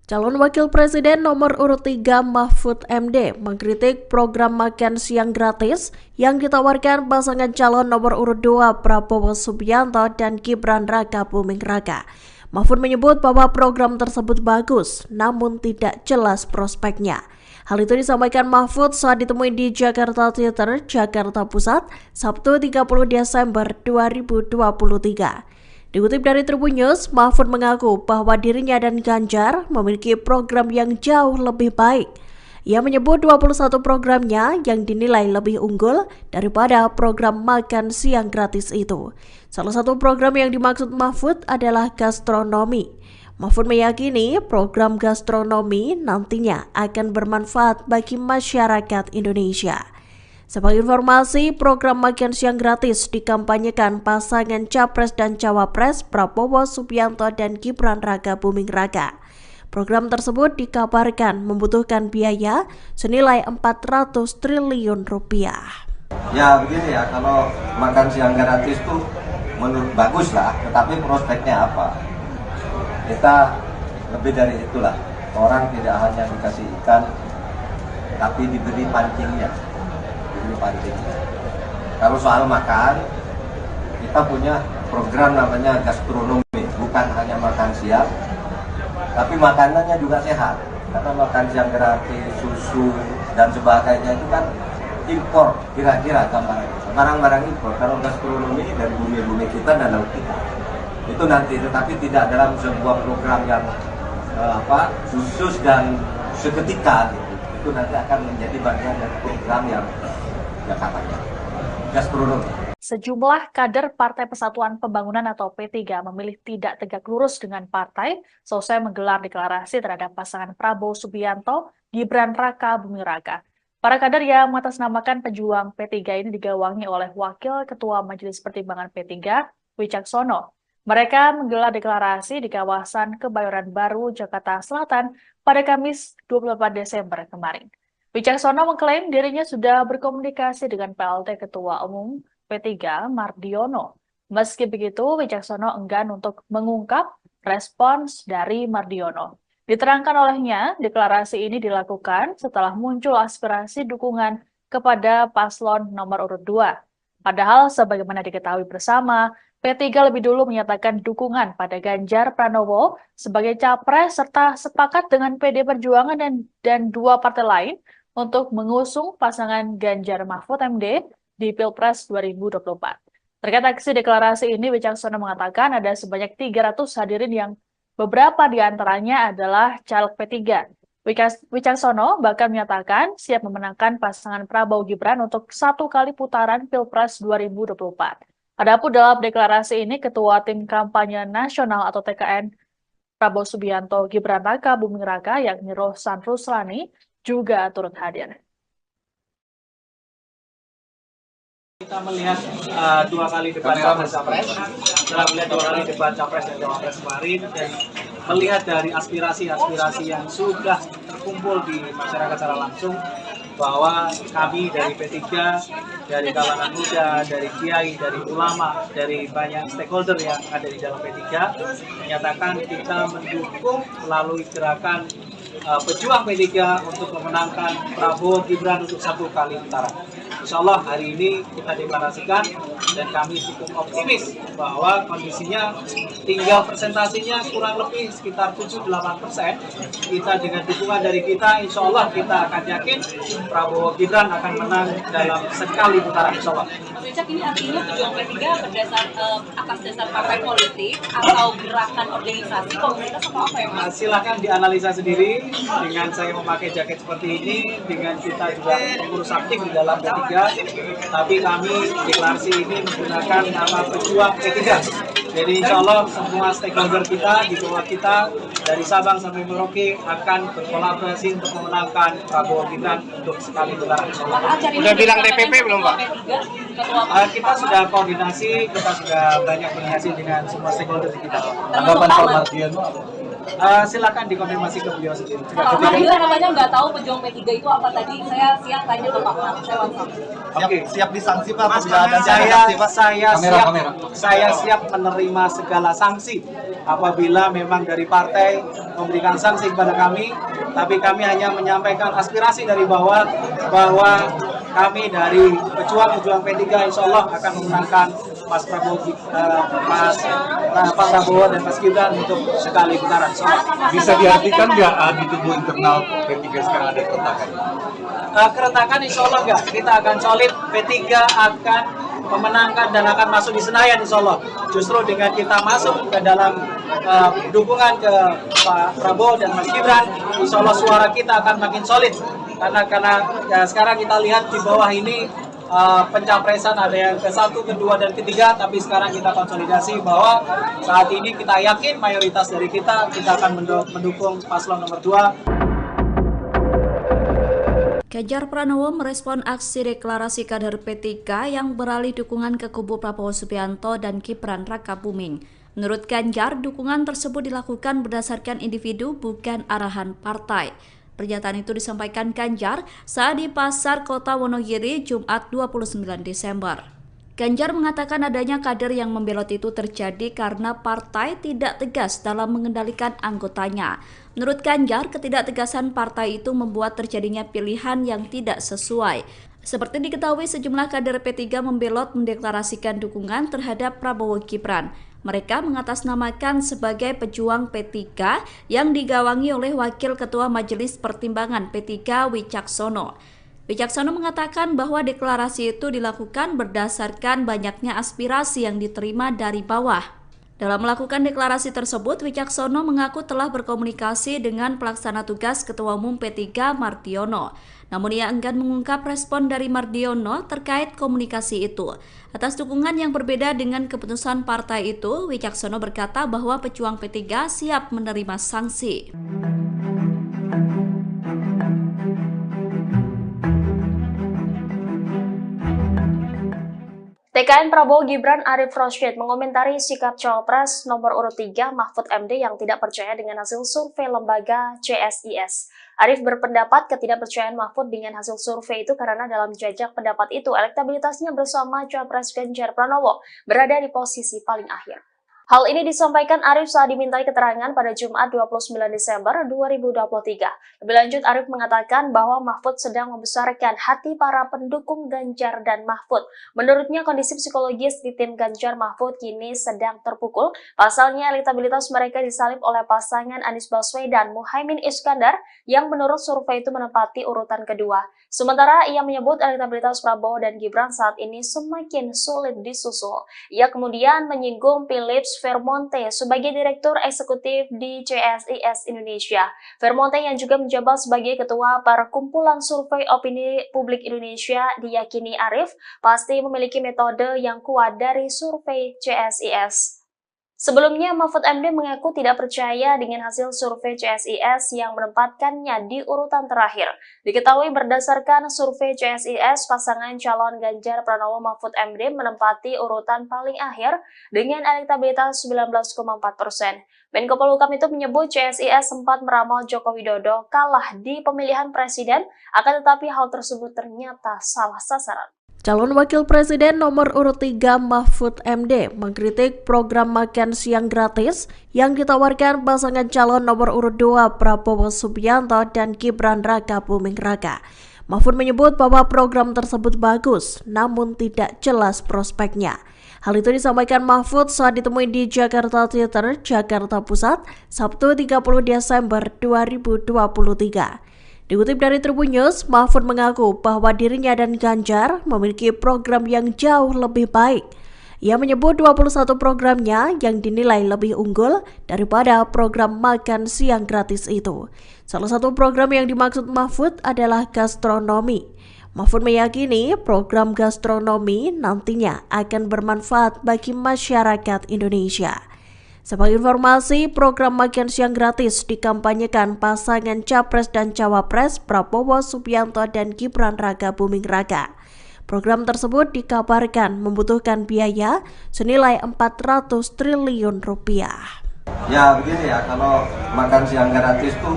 Calon Wakil Presiden nomor urut 3 Mahfud MD mengkritik program makan siang gratis yang ditawarkan pasangan calon nomor urut 2 Prabowo Subianto dan Gibran Raka Buming Raka. Mahfud menyebut bahwa program tersebut bagus, namun tidak jelas prospeknya. Hal itu disampaikan Mahfud saat ditemui di Jakarta Theater, Jakarta Pusat, Sabtu 30 Desember 2023. Dikutip dari Tribun News, Mahfud mengaku bahwa dirinya dan Ganjar memiliki program yang jauh lebih baik. Ia menyebut 21 programnya yang dinilai lebih unggul daripada program makan siang gratis itu. Salah satu program yang dimaksud Mahfud adalah gastronomi. Mahfud meyakini program gastronomi nantinya akan bermanfaat bagi masyarakat Indonesia. Sebagai informasi, program makan siang gratis dikampanyekan pasangan Capres dan Cawapres Prabowo Subianto dan Gibran Raka Buming Raka. Program tersebut dikabarkan membutuhkan biaya senilai 400 triliun rupiah. Ya begini ya, kalau makan siang gratis tuh menurut bagus lah, tetapi prospeknya apa? Kita lebih dari itulah. Orang tidak hanya dikasih ikan, tapi diberi pancingnya. Kalau soal makan, kita punya program namanya gastronomi, bukan hanya makan siang, tapi makanannya juga sehat. Karena makan siang gratis, susu dan sebagainya itu kan impor, kira-kira gambarannya. Barang-barang impor. Kalau gastronomi dari bumi-bumi kita dan laut kita, itu nanti, tetapi tidak dalam sebuah program yang khusus dan seketika gitu. Itu nanti akan menjadi bagian dari program yang katanya gastronomi. Sejumlah kader Partai Persatuan Pembangunan atau P3 memilih tidak tegak lurus dengan partai selesai menggelar deklarasi terhadap pasangan Prabowo Subianto, Gibran Raka Buming Raka. Para kader yang mengatasnamakan pejuang P3 ini digawangi oleh Wakil Ketua Majelis Pertimbangan P3, Wicaksono. Mereka menggelar deklarasi di kawasan Kebayoran Baru, Jakarta Selatan pada Kamis 24 Desember kemarin. Wicaksono mengklaim dirinya sudah berkomunikasi dengan PLT Ketua Umum P3 Mardiono. Meski begitu, Wicaksono enggan untuk mengungkap respons dari Mardiono. Diterangkan olehnya, deklarasi ini dilakukan setelah muncul aspirasi dukungan kepada paslon nomor urut 2. Padahal sebagaimana diketahui bersama, P3 lebih dulu menyatakan dukungan pada Ganjar Pranowo sebagai capres serta sepakat dengan PD Perjuangan dan dua partai lain untuk mengusung pasangan Ganjar Mahfud MD di Pilpres 2024. Terkait aksi deklarasi ini, Wicaksono mengatakan ada sebanyak 300 hadirin yang beberapa di antaranya adalah caleg P3. Wicaksono bahkan menyatakan siap memenangkan pasangan Prabowo Gibran untuk satu kali putaran Pilpres 2024. Adapun dalam deklarasi ini, Ketua Tim Kampanye Nasional atau TKN Prabowo Subianto Gibran Raka Buming Raka yakni Rohsan Ruslani juga turut hadir. Kita melihat dua kali debat Capres-Capres, setelah melihat dua kali debat Capres dan Cawapres kemarin, dan melihat dari aspirasi-aspirasi yang sudah terkumpul di masyarakat secara langsung, bahwa kami dari P3, dari kalangan muda, dari kiai, dari ulama, dari banyak stakeholder yang ada di dalam P3, menyatakan kita mendukung melalui gerakan pejuang P3 untuk memenangkan Prabowo Gibran untuk satu kali putaran. Insya Allah hari ini kita deklarasikan dan kami cukup optimis bahwa kondisinya tinggal presentasinya kurang lebih sekitar 7-8%. Kita dengan dukungan dari kita, insya Allah kita akan yakin Prabowo Gibran akan menang dalam sekali putaran, insya Allah. Mas Wicak, ini artinya pejuang P3 atas dasar partai politik atau gerakan organisasi komunitas atau apa ya Mas? Silahkan dianalisa sendiri dengan saya memakai jaket seperti ini, dengan kita juga pengurus aktif di dalam P3, tapi kami deklarasi ini menggunakan nama pejuang P3. Jadi insya Allah semua stakeholder kita di bawah kita dari Sabang sampai Merauke akan berkolaborasi untuk memenangkan Prabowo Gibran untuk sekali putaran. Udah bilang DPP belum Pak? Kita sudah koordinasi, kita sudah banyak koordinasi dengan semua stakeholder di kita. Tanggapan Pak Mardiono? Silakan dikonfirmasi ke beliau sendiri. Apabila namanya nggak tahu pejuang P3 itu apa tadi, saya siap tanya ke Pak Mar, saya WhatsApp. Oke, Siap disanksi Pak. Mas, apabila ada saya siap menerima segala sanksi apabila memang dari partai memberikan sanksi kepada kami, tapi kami hanya menyampaikan aspirasi dari bawah bahwa kami dari pejuang P3 insya Allah akan memenangkan Pak Prabowo dan Mas Gibran untuk sekali putaran. Bisa diartikan nggak di tubuh internal P3 sekarang ada keretakan? Keretakan insya Allah enggak, kita akan solid, P3 akan memenangkan dan akan masuk di Senayan insya Allah. Justru dengan kita masuk ke dalam dukungan ke Pak Prabowo dan Mas Gibran, insya Allah suara kita akan makin solid. Karena ya, sekarang kita lihat di bawah ini pencapresan ada yang ke-1, ke-2, dan ke-3, tapi sekarang kita konsolidasi bahwa saat ini kita yakin mayoritas dari kita akan mendukung paslon nomor 2. Ganjar Pranowo merespon aksi deklarasi kader P3 yang beralih dukungan ke kubu Prabowo Subianto dan Gibran Rakabuming. Menurut Ganjar, dukungan tersebut dilakukan berdasarkan individu bukan arahan partai. Pernyataan itu disampaikan Ganjar saat di Pasar Kota Wonogiri Jumat 29 Desember. Ganjar mengatakan adanya kader yang membelot itu terjadi karena partai tidak tegas dalam mengendalikan anggotanya. Menurut Ganjar, ketidaktegasan partai itu membuat terjadinya pilihan yang tidak sesuai. Seperti diketahui, sejumlah kader P3 membelot mendeklarasikan dukungan terhadap Prabowo Gibran. Mereka mengatasnamakan sebagai pejuang P3 yang digawangi oleh Wakil Ketua Majelis Pertimbangan P3 Wicaksono. Wicaksono mengatakan bahwa deklarasi itu dilakukan berdasarkan banyaknya aspirasi yang diterima dari bawah. Dalam melakukan deklarasi tersebut, Wicaksono mengaku telah berkomunikasi dengan pelaksana tugas Ketua Umum P3 Mardiono. Namun ia enggan mengungkap respon dari Mardiono terkait komunikasi itu. Atas dukungan yang berbeda dengan keputusan partai itu, Wicaksono berkata bahwa pejuang P3 siap menerima sanksi. TKN Prabowo Gibran Arif Rashid mengomentari sikap Cawapres nomor urut 3 Mahfud MD yang tidak percaya dengan hasil survei lembaga CSIS. Arif berpendapat ketidakpercayaan Mahfud dengan hasil survei itu karena dalam jajak pendapat itu elektabilitasnya bersama Cawapres Ganjar Pranowo berada di posisi paling akhir. Hal ini disampaikan Arif saat dimintai keterangan pada Jumat 29 Desember 2023. Lebih lanjut, Arif mengatakan bahwa Mahfud sedang membesarkan hati para pendukung Ganjar dan Mahfud. Menurutnya, kondisi psikologis di tim Ganjar Mahfud kini sedang terpukul. Pasalnya, elektabilitas mereka disalib oleh pasangan Anies Baswedan Muhaimin Iskandar yang menurut survei itu menempati urutan kedua. Sementara ia menyebut elektabilitas Prabowo dan Gibran saat ini semakin sulit disusul. Ia kemudian menyinggung Philips Vermonte sebagai Direktur Eksekutif di CSIS Indonesia. Vermonte yang juga menjabat sebagai Ketua Perkumpulan Survei Opini Publik Indonesia diyakini Arif pasti memiliki metode yang kuat dari survei CSIS. Sebelumnya, Mahfud MD mengaku tidak percaya dengan hasil survei CSIS yang menempatkannya di urutan terakhir. Diketahui berdasarkan survei CSIS, pasangan calon Ganjar Pranowo Mahfud MD menempati urutan paling akhir dengan elektabilitas 19,4%. Menko Polhukam itu menyebut CSIS sempat meramal Joko Widodo kalah di pemilihan presiden, akan tetapi hal tersebut ternyata salah sasaran. Calon Wakil Presiden nomor urut 3 Mahfud MD mengkritik program makan siang gratis yang ditawarkan pasangan calon nomor urut 2 Prabowo Subianto dan Gibran Rakabuming Raka. Mahfud menyebut bahwa program tersebut bagus, namun tidak jelas prospeknya. Hal itu disampaikan Mahfud saat ditemui di Jakarta Theater, Jakarta Pusat, Sabtu 30 Desember 2023. Dikutip dari Tribun News, Mahfud mengaku bahwa dirinya dan Ganjar memiliki program yang jauh lebih baik. Ia menyebut 21 programnya yang dinilai lebih unggul daripada program makan siang gratis itu. Salah satu program yang dimaksud Mahfud adalah gastronomi. Mahfud meyakini program gastronomi nantinya akan bermanfaat bagi masyarakat Indonesia. Sebagai informasi, program makan siang gratis dikampanyekan pasangan Capres dan Cawapres Prabowo Subianto dan Gibran Rakabuming Raka. Program tersebut dikabarkan membutuhkan biaya senilai 400 triliun rupiah. Ya begini ya, kalau makan siang gratis itu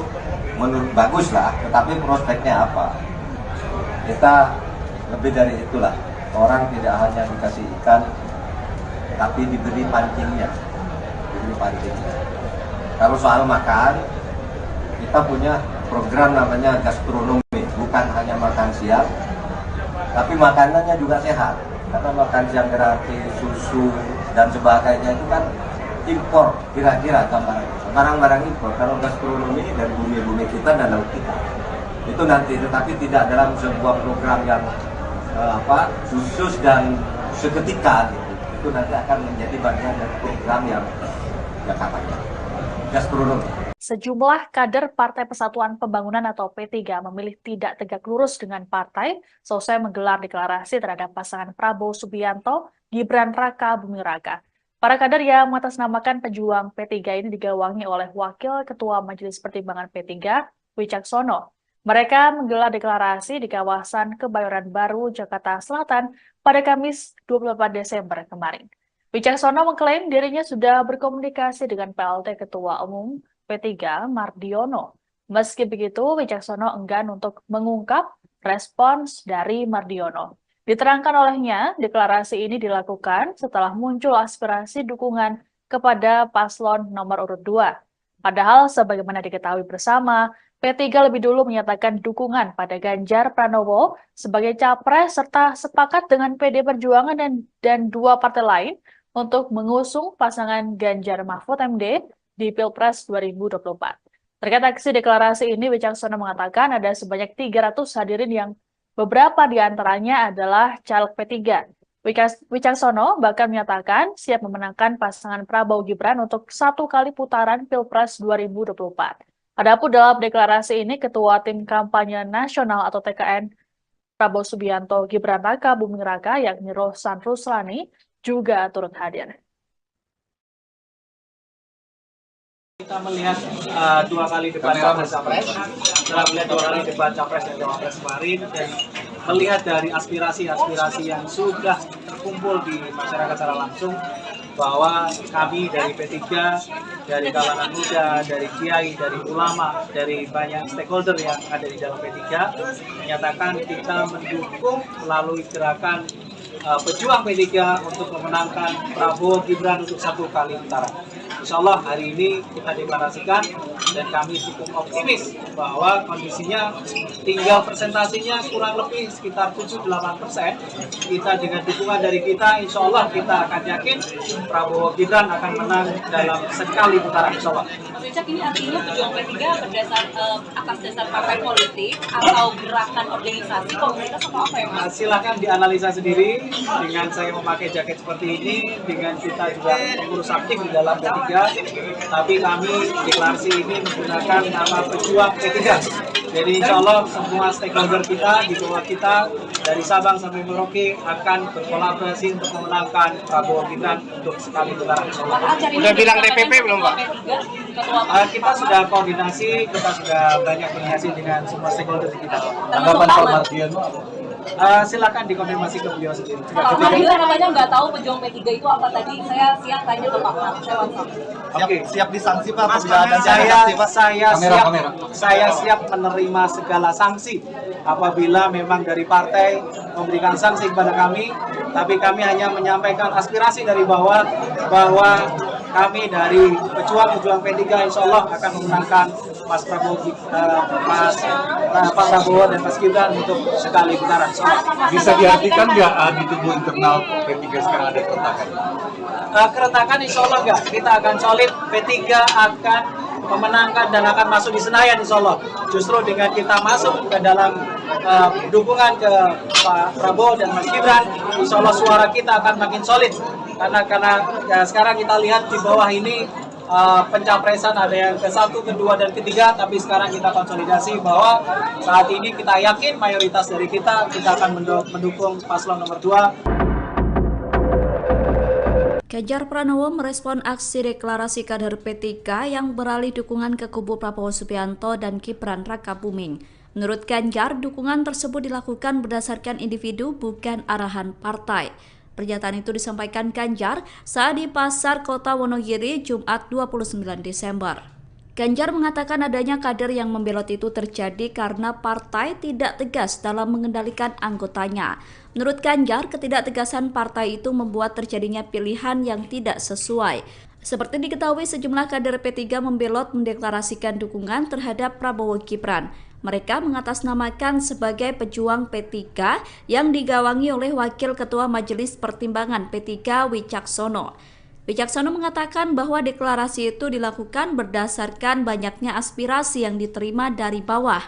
menurut bagus lah, tetapi prospeknya apa? Kita lebih dari itulah. Orang tidak hanya dikasih ikan, tapi diberi pancingnya. Kalau soal makan, kita punya program namanya gastronomi, bukan hanya makan siang, tapi makanannya juga sehat. Karena makan siang gratis, susu dan sebagainya itu kan impor, kira-kira barang-barang impor. Kalau gastronomi dari bumi-bumi kita dan laut kita, itu nanti, tetapi tidak dalam sebuah program yang khusus dan seketika gitu. Itu nanti akan menjadi bagian dari program yang katanya gastronomi. Sejumlah kader Partai Persatuan Pembangunan atau P3 memilih tidak tegak lurus dengan partai selesai menggelar deklarasi terhadap pasangan Prabowo Subianto, Gibran Raka Buming Raka. Para kader yang mengatasnamakan pejuang P3 ini digawangi oleh Wakil Ketua Majelis Pertimbangan P3, Wicaksono. Mereka menggelar deklarasi di kawasan Kebayoran Baru, Jakarta Selatan pada Kamis 28 Desember kemarin. Wicaksono mengklaim dirinya sudah berkomunikasi dengan PLT Ketua Umum P3 Mardiono. Meski begitu, Wicaksono enggan untuk mengungkap respons dari Mardiono. Diterangkan olehnya, deklarasi ini dilakukan setelah muncul aspirasi dukungan kepada paslon nomor urut 2. Padahal sebagaimana diketahui bersama, P3 lebih dulu menyatakan dukungan pada Ganjar Pranowo sebagai capres serta sepakat dengan PD Perjuangan dan dua partai lain untuk mengusung pasangan Ganjar Mahfud MD di Pilpres 2024. Terkait aksi deklarasi ini, Wicaksono mengatakan ada sebanyak 300 hadirin yang beberapa di antaranya adalah caleg P3. Wicaksono bahkan menyatakan siap memenangkan pasangan Prabowo Gibran untuk 1 kali putaran Pilpres 2024. Adapun dalam deklarasi ini, Ketua Tim Kampanye Nasional atau TKN Prabowo Subianto Gibran Raka Buming Raka yakni Rohsan Ruslani juga turut hadir. Kita melihat 2 kali debat capres, setelah melihat 2 kali debat capres dan cawapres kemarin, dan melihat dari aspirasi-aspirasi yang sudah terkumpul di masyarakat secara langsung, bahwa kami dari P3, dari kalangan muda, dari kiai, dari ulama, dari banyak stakeholder yang ada di dalam P3, menyatakan kita mendukung melalui gerakan pejuang P3 untuk memenangkan Prabowo Gibran untuk 1 kali putaran. Insya Allah hari ini kita deklarasikan dan kami cukup optimis bahwa kondisinya tinggal presentasinya kurang lebih sekitar 7-8%. Kita dengan dukungan dari kita, insya Allah kita akan yakin Prabowo Gibran akan menang dalam sekali putaran, insya Allah. Mas Wicak, ini artinya pejuang P3 atas dasar partai politik atau gerakan organisasi komunitas atau apa ya Mas? Silahkan dianalisa sendiri dengan saya memakai jaket seperti ini, dengan kita juga mengurus aktif di dalam P3. Tapi kami deklarasi ini menggunakan nama pejuang P3. Jadi insya Allah semua stakeholder kita di bawah kita dari Sabang sampai Merauke akan berkolaborasi untuk memenangkan Prabowo Gibran untuk sekali putaran. Udah bilang DPP belum Pak? Kita sudah koordinasi, kita sudah banyak koordinasi dengan semua stakeholder kita. Tanggapan Pak Mardiono? Silakan dikonfirmasi ke beliau sendiri. Pak Mardiono namanya nggak tahu pejuang P3 itu apa tadi. Saya siang tanya ke Pak Mar, saya langsung. Siap disanksi Pak? Saya siap menerima segala sanksi apabila memang dari partai memberikan sanksi kepada kami, tapi kami hanya menyampaikan aspirasi dari bawah bahwa kami dari pejuang P3 insya Allah akan memenangkan Pak Prabowo dan Mas Gibran untuk sekali putaran. Bisa diartikan nggak di tubuh internal P3 sekarang ada keretakan? Keretakan insya Allah enggak, kita akan solid, P3 akan memenangkan dan akan masuk di Senayan insya Allah. Justru dengan kita masuk ke dalam dukungan ke Pak Prabowo dan Mas Gibran, insya Allah suara kita akan makin solid. Karena sekarang kita lihat di bawah ini pencapresan ada yang ke-1, ke-2, dan ke-3, tapi sekarang kita konsolidasi bahwa saat ini kita yakin mayoritas dari kita akan mendukung paslon nomor 2. Ganjar Pranowo merespon aksi deklarasi kader P3 yang beralih dukungan ke kubu Prabowo Subianto dan Gibran Raka Buming. Menurut Ganjar, dukungan tersebut dilakukan berdasarkan individu bukan arahan partai. Pernyataan itu disampaikan Ganjar saat di Pasar Kota Wonogiri Jumat 29 Desember. Ganjar mengatakan adanya kader yang membelot itu terjadi karena partai tidak tegas dalam mengendalikan anggotanya. Menurut Ganjar, ketidaktegasan partai itu membuat terjadinya pilihan yang tidak sesuai. Seperti diketahui, sejumlah kader P3 membelot mendeklarasikan dukungan terhadap Prabowo Gibran. Mereka mengatasnamakan sebagai pejuang P3 yang digawangi oleh Wakil Ketua Majelis Pertimbangan P3 Wicaksono. Wicaksono mengatakan bahwa deklarasi itu dilakukan berdasarkan banyaknya aspirasi yang diterima dari bawah.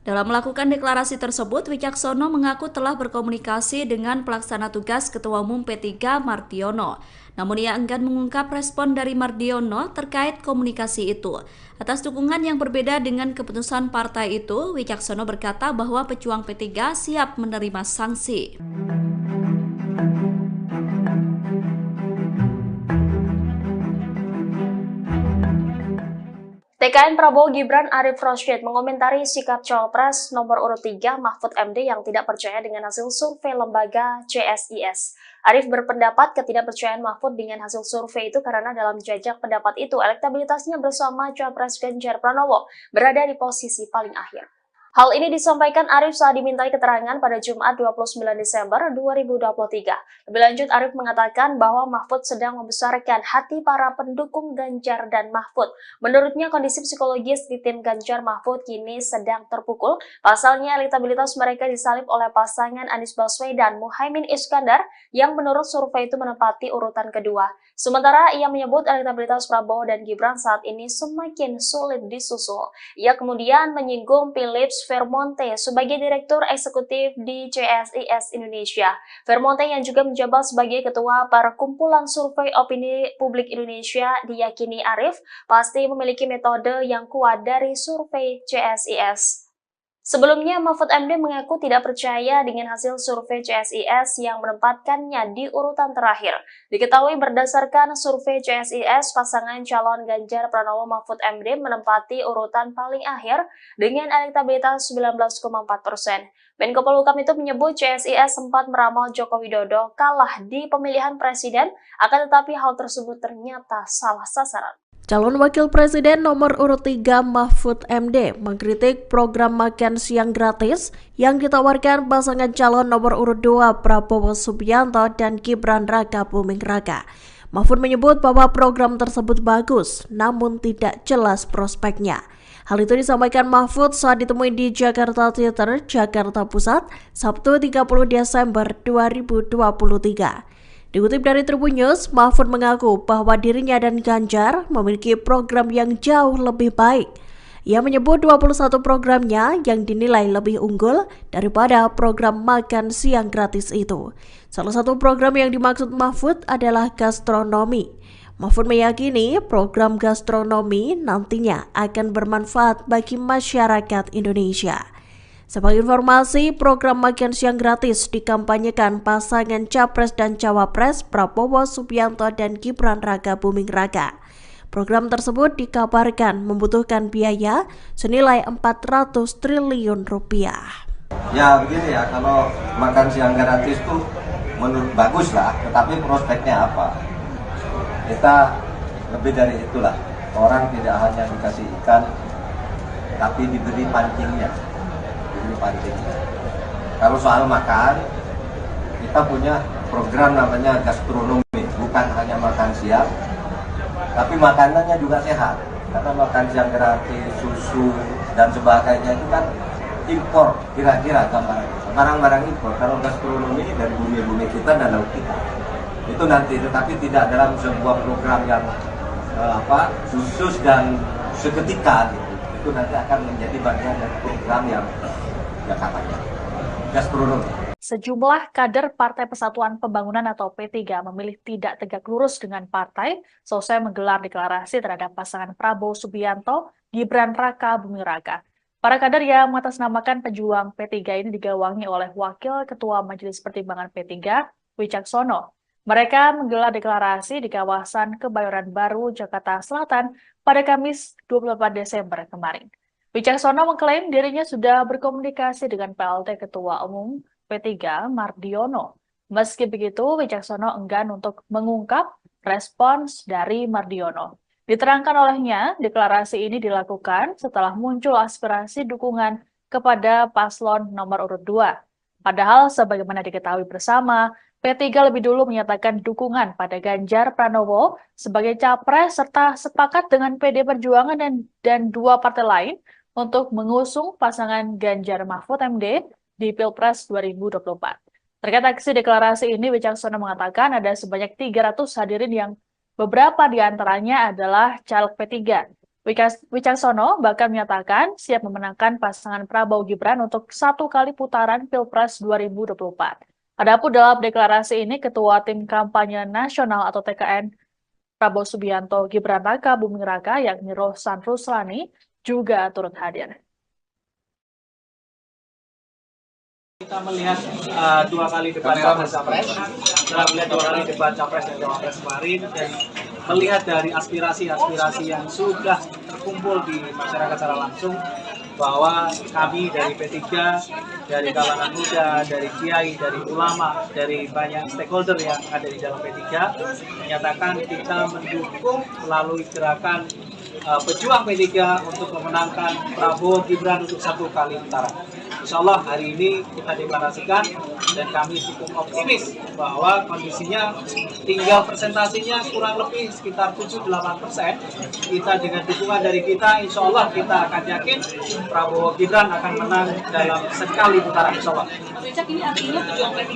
Dalam melakukan deklarasi tersebut, Wicaksono mengaku telah berkomunikasi dengan pelaksana tugas Ketua Umum P3 Mardiono. Namun ia enggan mengungkap respon dari Mardiono terkait komunikasi itu. Atas dukungan yang berbeda dengan keputusan partai itu, Wicaksono berkata bahwa pejuang P3 siap menerima sanksi. TKN Prabowo Gibran Arief Rashid mengomentari sikap Cawapres nomor urut 3 Mahfud MD yang tidak percaya dengan hasil survei lembaga CSIS. Arief berpendapat ketidakpercayaan Mahfud dengan hasil survei itu karena dalam jajak pendapat itu elektabilitasnya bersama Cawapres Ganjar Pranowo berada di posisi paling akhir. Hal ini disampaikan Arief saat dimintai keterangan pada Jumat 29 Desember 2023. Lebih lanjut, Arief mengatakan bahwa Mahfud sedang membesarkan hati para pendukung Ganjar dan Mahfud. Menurutnya, kondisi psikologis di tim Ganjar Mahfud kini sedang terpukul. Pasalnya, elektabilitas mereka disalib oleh pasangan Anies Baswedan Muhaimin Iskandar yang menurut survei itu menempati urutan kedua. Sementara ia menyebut elektabilitas Prabowo dan Gibran saat ini semakin sulit disusul. Ia kemudian menyinggung Philips Vermonte sebagai Direktur Eksekutif di CSIS Indonesia. Vermonte yang juga menjabat sebagai Ketua Perkumpulan Survei Opini Publik Indonesia diyakini Arief pasti memiliki metode yang kuat dari survei CSIS. Sebelumnya, Mahfud MD mengaku tidak percaya dengan hasil survei CSIS yang menempatkannya di urutan terakhir. Diketahui berdasarkan survei CSIS, pasangan calon Ganjar Pranowo Mahfud MD menempati urutan paling akhir dengan elektabilitas 19,4%. Menko Polhukam itu menyebut CSIS sempat meramal Joko Widodo kalah di pemilihan presiden, akan tetapi hal tersebut ternyata salah sasaran. Calon Wakil Presiden nomor urut 3 Mahfud MD mengkritik program makan siang gratis yang ditawarkan pasangan calon nomor urut 2 Prabowo Subianto dan Gibran Raka Buming Raka. Mahfud menyebut bahwa program tersebut bagus, namun tidak jelas prospeknya. Hal itu disampaikan Mahfud saat ditemui di Jakarta Theater, Jakarta Pusat, Sabtu 30 Desember 2023. Dikutip dari Tribun News, Mahfud mengaku bahwa dirinya dan Ganjar memiliki program yang jauh lebih baik. Ia menyebut 21 programnya yang dinilai lebih unggul daripada program makan siang gratis itu. Salah satu program yang dimaksud Mahfud adalah gastronomi. Mahfud meyakini program gastronomi nantinya akan bermanfaat bagi masyarakat Indonesia. Sebagai informasi, program makan siang gratis dikampanyekan pasangan Capres dan Cawapres Prabowo Subianto dan Gibran Raka Buming Raka. Program tersebut dikabarkan membutuhkan biaya senilai 400 triliun rupiah. Ya begini ya, kalau makan siang gratis tuh menurut bagus lah, tetapi prospeknya apa? Kita lebih dari itulah. Orang tidak hanya dikasih ikan, tapi diberi pancingnya. Kalau soal makan, kita punya program namanya gastronomi, bukan hanya makan siang, tapi makanannya juga sehat. Karena makan siang gratis, susu dan sebagainya itu kan impor, kira-kira barang-barang impor. Kalau gastronomi dari bumi-bumi kita dan laut kita, itu nanti, tetapi tidak dalam sebuah program yang khusus dan seketika gitu. Itu nanti akan menjadi bagian dari program yang katanya gastronomi. Sejumlah kader Partai Persatuan Pembangunan atau P3 memilih tidak tegak lurus dengan partai selesai menggelar deklarasi terhadap pasangan Prabowo Subianto, Gibran Raka Buming Raka. Para kader yang mengatasnamakan pejuang P3 ini digawangi oleh Wakil Ketua Majelis Pertimbangan P3, Wicaksono. Mereka menggelar deklarasi di kawasan Kebayoran Baru, Jakarta Selatan pada Kamis 24 Desember kemarin. Wicaksono mengklaim dirinya sudah berkomunikasi dengan PLT Ketua Umum P3 Mardiono. Meski begitu, Wicaksono enggan untuk mengungkap respons dari Mardiono. Diterangkan olehnya, deklarasi ini dilakukan setelah muncul aspirasi dukungan kepada paslon nomor urut 2. Padahal sebagaimana diketahui bersama, P3 lebih dulu menyatakan dukungan pada Ganjar Pranowo sebagai capres serta sepakat dengan PD Perjuangan dan dua partai lain untuk mengusung pasangan Ganjar Mahfud MD di Pilpres 2024. Terkait aksi deklarasi ini, Wicaksono mengatakan ada sebanyak 300 hadirin yang beberapa di antaranya adalah caleg P3. Wicaksono bahkan menyatakan siap memenangkan pasangan Prabowo Gibran untuk 1 kali putaran Pilpres 2024. Adapun dalam deklarasi ini, Ketua Tim Kampanye Nasional atau TKN Prabowo Subianto Gibran Raka Buming Raka yakni Rohsan Ruslani juga turut hadir. Kita melihat 2 kali debat capres-capres, setelah melihat 2 kali debat capres dan cawapres kemarin, dan melihat dari aspirasi-aspirasi yang sudah terkumpul di masyarakat secara langsung, bahwa kami dari P3, dari kalangan muda, dari kiai, dari ulama, dari banyak stakeholder yang ada di dalam P3, menyatakan kita mendukung melalui gerakan pejuang P3 untuk memenangkan Prabowo Gibran untuk 1 kali putaran. Insya Allah hari ini kita deklarasikan dan kami cukup optimis bahwa kondisinya tinggal presentasinya kurang lebih sekitar 7-8%. Kita dengan dukungan dari kita, insya Allah kita akan yakin Prabowo Gibran akan menang dalam sekali putaran, insya Allah. Mas Wicak, ini artinya pejuang P3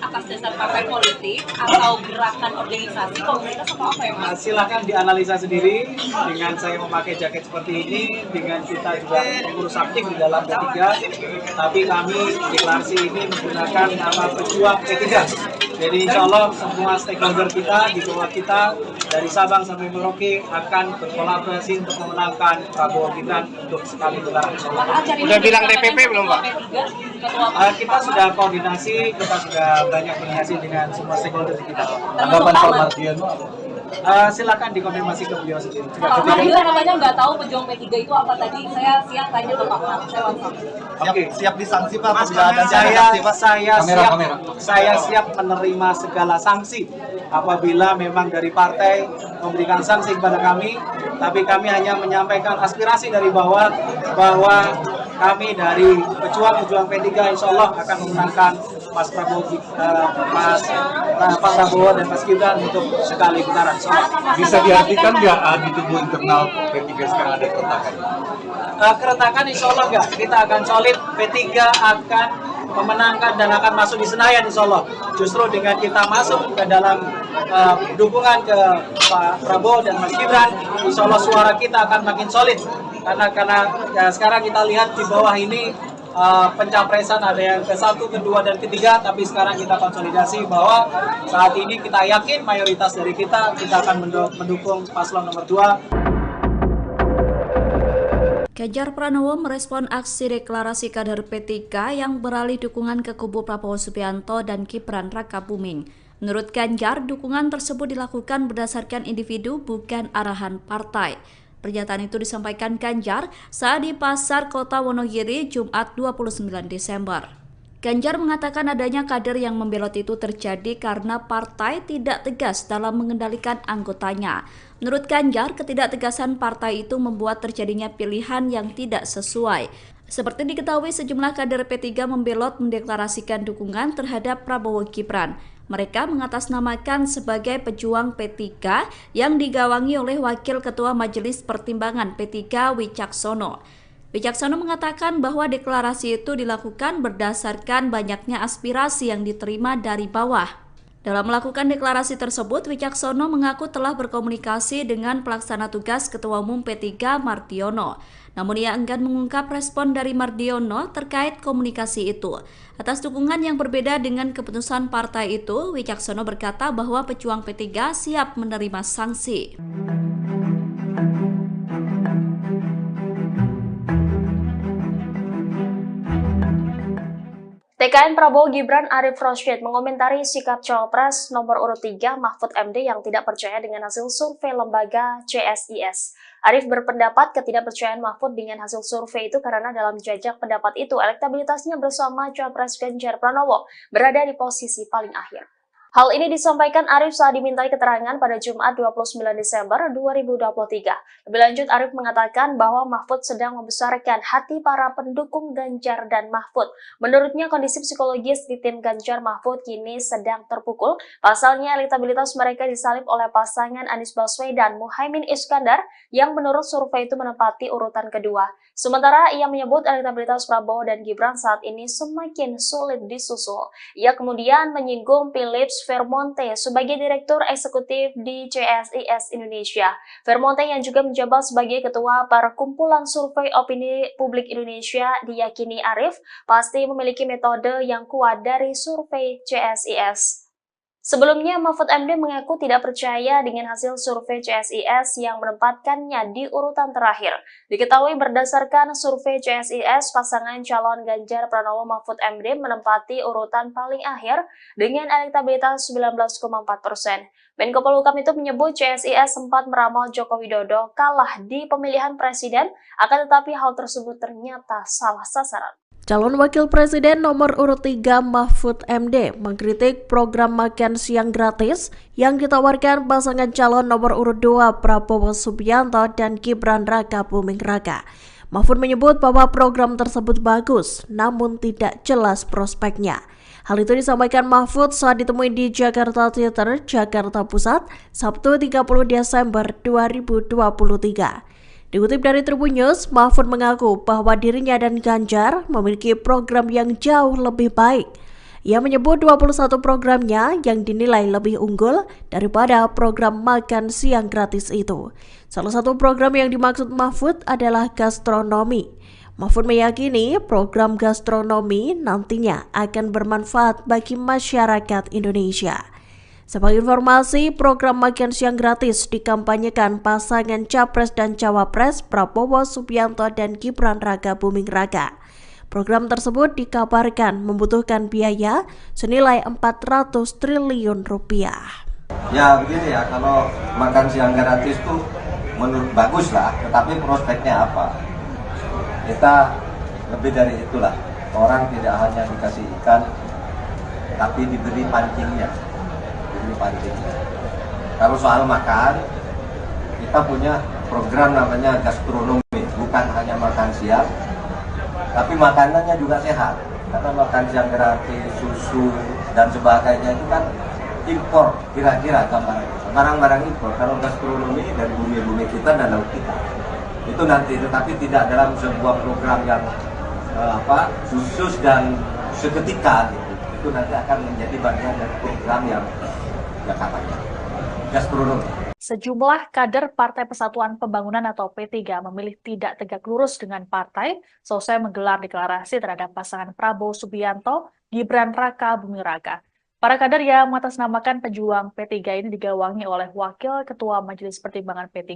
atas dasar partai politik atau gerakan organisasi komunitas atau apa ya Mas? Silahkan dianalisa sendiri dengan saya memakai jaket seperti ini, dengan kita juga pengurus aktif di dalam P3, tapi kami deklarasi ini menggunakan nama pejuang P3. Jadi insya Allah semua stakeholder kita di bawah kita dari Sabang sampai Merauke akan berkolaborasi untuk memenangkan Prabowo Gibran untuk sekali putaran. Udah bilang DPP belum Pak? Kita sudah koordinasi, kita sudah banyak koordinasi dengan semua stakeholder di kita. Tanggapan Pak Mardiono? Silakan dikonfirmasi ke beliau sendiri. Pak Mardiono namanya nggak tahu pejuang P3 itu apa tadi. Saya siap tanya ke Pak Mar. Siap disanksi Pak. Saya siap menerima segala sanksi apabila memang dari partai memberikan sanksi kepada kami, tapi kami hanya menyampaikan aspirasi dari bawah bahwa kami dari pejuang P3 insya Allah akan memenangkan Pak Prabowo dan Mas Gibran untuk sekali putaran. Bisa diartikan nggak di tubuh internal P3 sekarang ada keretakan? Keretakan insya Allah nggak. Kita akan solid, P3 akan memenangkan dan akan masuk di Senayan insya Allah. Justru dengan kita masuk ke dalam dukungan ke Pak Prabowo dan Mas Gibran, insya Allah suara kita akan makin solid. Karena ya, sekarang kita lihat di bawah ini pencapresan ada yang ke-1, ke-2, dan ke-3, tapi sekarang kita konsolidasi bahwa saat ini kita yakin mayoritas dari kita akan mendukung paslon nomor 2. Ganjar Pranowo merespon aksi deklarasi kader P3 yang beralih dukungan ke kubu Prabowo Subianto dan Gibran Raka Buming. Menurut Ganjar, dukungan tersebut dilakukan berdasarkan individu bukan arahan partai. Pernyataan itu disampaikan Ganjar saat di Pasar Kota Wonogiri Jumat 29 Desember. Ganjar mengatakan adanya kader yang membelot itu terjadi karena partai tidak tegas dalam mengendalikan anggotanya. Menurut Ganjar, ketidaktegasan partai itu membuat terjadinya pilihan yang tidak sesuai. Seperti diketahui, sejumlah kader P3 membelot mendeklarasikan dukungan terhadap Prabowo Gibran. Mereka mengatasnamakan sebagai pejuang P3 yang digawangi oleh Wakil Ketua Majelis Pertimbangan P3 Wicaksono. Wicaksono mengatakan bahwa deklarasi itu dilakukan berdasarkan banyaknya aspirasi yang diterima dari bawah. Dalam melakukan deklarasi tersebut, Wicaksono mengaku telah berkomunikasi dengan pelaksana tugas Ketua Umum P3 Mardiono. Namun ia enggan mengungkap respon dari Mardiono terkait komunikasi itu. Atas dukungan yang berbeda dengan keputusan partai itu, Wicaksono berkata bahwa pejuang P3 siap menerima sanksi. TKN Prabowo Gibran Arif Rosyid mengomentari sikap Cawapres nomor urut 3 Mahfud MD yang tidak percaya dengan hasil survei lembaga CSIS. Arif berpendapat ketidakpercayaan Mahfud dengan hasil survei itu karena dalam jajak pendapat itu elektabilitasnya bersama Cawapres Ganjar Pranowo berada di posisi paling akhir. Hal ini disampaikan Arif saat dimintai keterangan pada Jumat 29 Desember 2023. Lebih lanjut, Arif mengatakan bahwa Mahfud sedang membesarkan hati para pendukung Ganjar dan Mahfud. Menurutnya, kondisi psikologis di tim Ganjar Mahfud kini sedang terpukul. Pasalnya, elektabilitas mereka disalib oleh pasangan Anies Baswedan Muhaimin Iskandar yang menurut survei itu menempati urutan kedua. Sementara ia menyebut elektabilitas Prabowo dan Gibran saat ini semakin sulit disusul. Ia kemudian menyinggung Philips Vermonte sebagai Direktur Eksekutif di CSIS Indonesia. Vermonte yang juga menjabat sebagai Ketua Perkumpulan Survei Opini Publik Indonesia diyakini Arif pasti memiliki metode yang kuat dari survei CSIS. Sebelumnya, Mahfud MD mengaku tidak percaya dengan hasil survei CSIS yang menempatkannya di urutan terakhir. Diketahui berdasarkan survei CSIS, pasangan calon Ganjar Pranowo Mahfud MD menempati urutan paling akhir dengan elektabilitas 19,4%. Menko Polhukam itu menyebut CSIS sempat meramal Joko Widodo kalah di pemilihan presiden, akan tetapi hal tersebut ternyata salah sasaran. Calon Wakil Presiden nomor urut 3 Mahfud MD mengkritik program makan siang gratis yang ditawarkan pasangan calon nomor urut 2 Prabowo Subianto dan Gibran Raka Buming Raka. Mahfud menyebut bahwa program tersebut bagus, namun tidak jelas prospeknya. Hal itu disampaikan Mahfud saat ditemui di Jakarta Theater, Jakarta Pusat, Sabtu 30 Desember 2023. Dikutip dari Tribun News, Mahfud mengaku bahwa dirinya dan Ganjar memiliki program yang jauh lebih baik. Ia menyebut 21 programnya yang dinilai lebih unggul daripada program makan siang gratis itu. Salah satu program yang dimaksud Mahfud adalah gastronomi. Mahfud meyakini program gastronomi nantinya akan bermanfaat bagi masyarakat Indonesia. Sebagai informasi, program makan siang gratis dikampanyekan pasangan Capres dan Cawapres Prabowo Subianto dan Gibran Raka Buming Raka. Program tersebut dikabarkan membutuhkan biaya senilai 400 triliun rupiah. Ya begini ya, kalau makan siang gratis itu menurut bagus lah, tetapi prospeknya apa? Kita lebih dari itulah. Orang tidak hanya dikasih ikan, tapi diberi pancingnya. Kalau soal makan, kita punya program namanya gastronomi, bukan hanya makan siang, tapi makanannya juga sehat. Karena makan siang gratis, susu dan sebagainya itu kan impor, kira-kira barang-barang impor. Kalau gastronomi dari bumi-bumi kita dan laut kita, itu nanti, tetapi tidak dalam sebuah program yang khusus dan seketika gitu. Itu nanti akan menjadi bagian dari program yang gastronomi. Sejumlah kader Partai Persatuan Pembangunan atau P3 memilih tidak tegak lurus dengan partai selesai menggelar deklarasi terhadap pasangan Prabowo Subianto, Gibran Raka Buming Raka. Para kader yang mengatasnamakan pejuang P3 ini digawangi oleh Wakil Ketua Majelis Pertimbangan P3,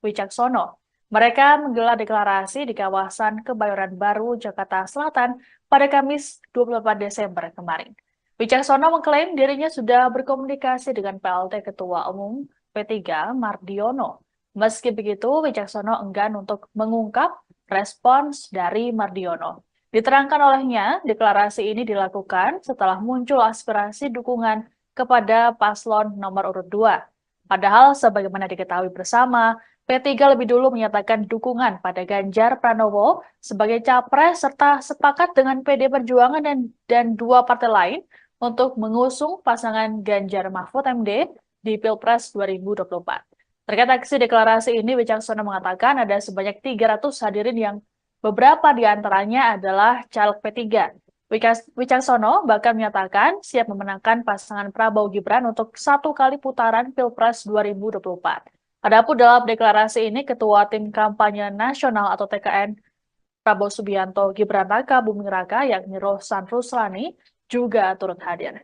Wicaksono. Mereka menggelar deklarasi di kawasan Kebayoran Baru, Jakarta Selatan pada Kamis 28 Desember kemarin. Wicaksono mengklaim dirinya sudah berkomunikasi dengan PLT Ketua Umum P3 Mardiono. Meski begitu, Wicaksono enggan untuk mengungkap respons dari Mardiono. Diterangkan olehnya, deklarasi ini dilakukan setelah muncul aspirasi dukungan kepada paslon nomor urut 2. Padahal sebagaimana diketahui bersama, P3 lebih dulu menyatakan dukungan pada Ganjar Pranowo sebagai capres serta sepakat dengan PD Perjuangan dan dua partai lain untuk mengusung pasangan Ganjar Mahfud MD di Pilpres 2024. Terkait aksi deklarasi ini, Wicaksono mengatakan ada sebanyak 300 hadirin yang beberapa di antaranya adalah caleg P3. Wicaksono bahkan menyatakan siap memenangkan pasangan Prabowo Gibran untuk 1 kali putaran Pilpres 2024. Adapun dalam deklarasi ini, Ketua Tim Kampanye Nasional atau TKN Prabowo Subianto Gibran Raka Buming Raka yakni Rohsan Ruslani juga turut hadir.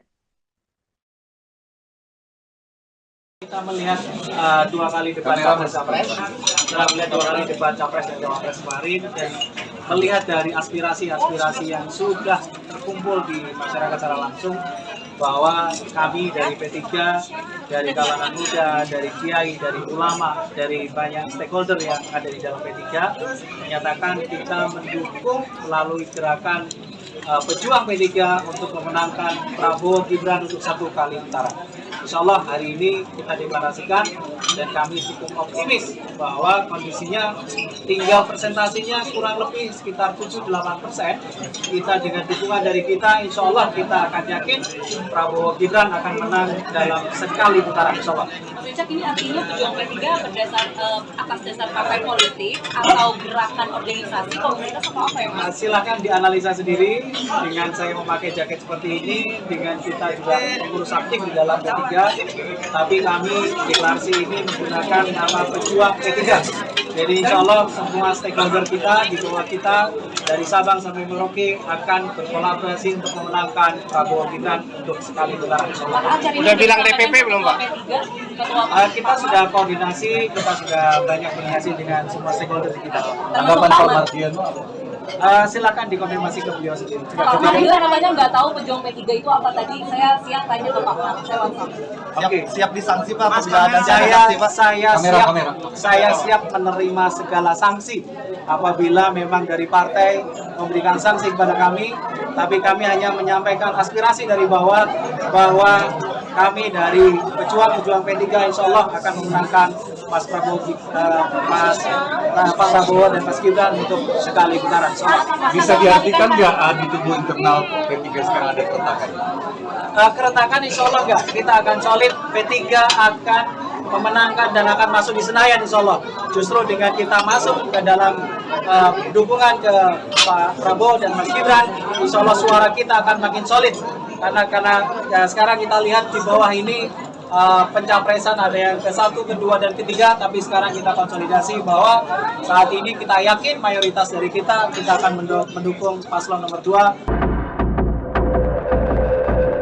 Kita melihat 2 kali debat Capres, setelah melihat 2 kali debat Capres dan Cawapres kemarin, dan melihat dari aspirasi-aspirasi yang sudah berkumpul di masyarakat secara langsung bahwa kami dari P3, dari kalangan muda, dari kiai, dari ulama, dari banyak stakeholder yang ada di dalam P3 menyatakan kita mendukung melalui gerakan pejuang P3 untuk memenangkan Prabowo Gibran untuk 1 kali putaran. Insya Allah hari ini kita deklarasikan dan kami cukup optimis bahwa kondisinya tinggal presentasinya kurang lebih sekitar 7-8%. Kita dengan dukungan dari kita, insya Allah kita akan yakin Prabowo Gibran akan menang dalam sekali putaran, insya Allah. Cak, ini artinya pejuang P3 atas dasar partai politik atau gerakan organisasi komunitas atau apa ya Mas? Silahkan dianalisa sendiri dengan saya memakai jaket seperti ini, dengan kita juga pengurus aktif di dalam P3, tapi kami deklarasi ini menggunakan nama pejuang P3. Jadi insya Allah semua stakeholder kita di bawah kita dari Sabang sampai Merauke akan berkolaborasi untuk memenangkan Prabowo Gibran untuk sekali putaran. Udah bilang DPP belum Pak? Kita sudah koordinasi, kita sudah banyak koordinasi dengan semua stakeholder di kita. Tanggapan Pak Mardiono? Silakan dikonfirmasi ke beliau sendiri. Pak Mardiono namanya nggak tahu pejuang P3 itu apa tadi. Saya siang tanya ke Pak Mardiono. Oke, Siap disanksi Pak Mas, apabila ada sanksi Pak? saya siap menerima segala sanksi apabila memang dari partai memberikan sanksi kepada kami, tapi kami hanya menyampaikan aspirasi dari bawah bahwa kami dari pejuang P3 insya Allah akan memenangkan Pak Prabowo dan Mas Gibran untuk sekali putaran. Bisa diartikan nggak di tubuh internal P3 sekarang ada keretakan? Keretakan insya Allah enggak, kita akan solid, P3 akan memenangkan dan akan masuk di Senayan insya Allah. Justru dengan kita masuk ke dalam dukungan ke Pak Prabowo dan Mas Gibran, insya Allah suara kita akan makin solid. Karena ya, sekarang kita lihat di bawah ini pencapresan ada yang ke-1, ke-2, dan ke-3, tapi sekarang kita konsolidasi bahwa saat ini kita yakin mayoritas dari kita akan mendukung paslon nomor 2.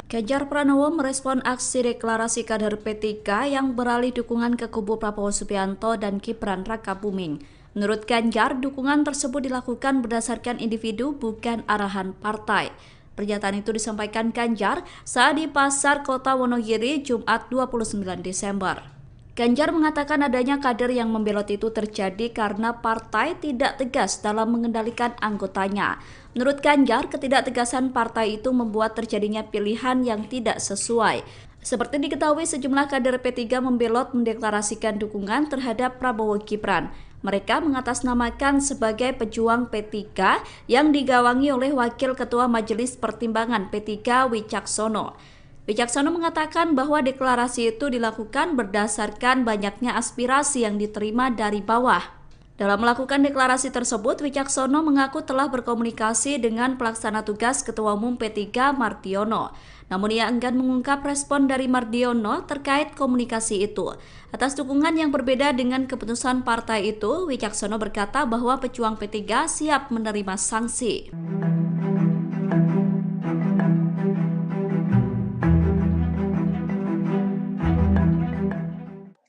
Ganjar Pranowo merespon aksi deklarasi kader P3 yang beralih dukungan ke kubu Prabowo Subianto dan Gibran Rakabuming. Menurut Ganjar, dukungan tersebut dilakukan berdasarkan individu bukan arahan partai. Pernyataan itu disampaikan Ganjar saat di Pasar Kota Wonogiri Jumat 29 Desember. Ganjar mengatakan adanya kader yang membelot itu terjadi karena partai tidak tegas dalam mengendalikan anggotanya. Menurut Ganjar, ketidaktegasan partai itu membuat terjadinya pilihan yang tidak sesuai. Seperti diketahui, sejumlah kader P3 membelot mendeklarasikan dukungan terhadap Prabowo Gibran. Mereka mengatasnamakan sebagai pejuang P3 yang digawangi oleh Wakil Ketua Majelis Pertimbangan P3 Wicaksono. Wicaksono mengatakan bahwa deklarasi itu dilakukan berdasarkan banyaknya aspirasi yang diterima dari bawah. Dalam melakukan deklarasi tersebut, Wicaksono mengaku telah berkomunikasi dengan pelaksana tugas Ketua Umum P3 Mardiono. Namun ia enggan mengungkap respon dari Mardiono terkait komunikasi itu. Atas dukungan yang berbeda dengan keputusan partai itu, Wicaksono berkata bahwa pejuang P3 siap menerima sanksi.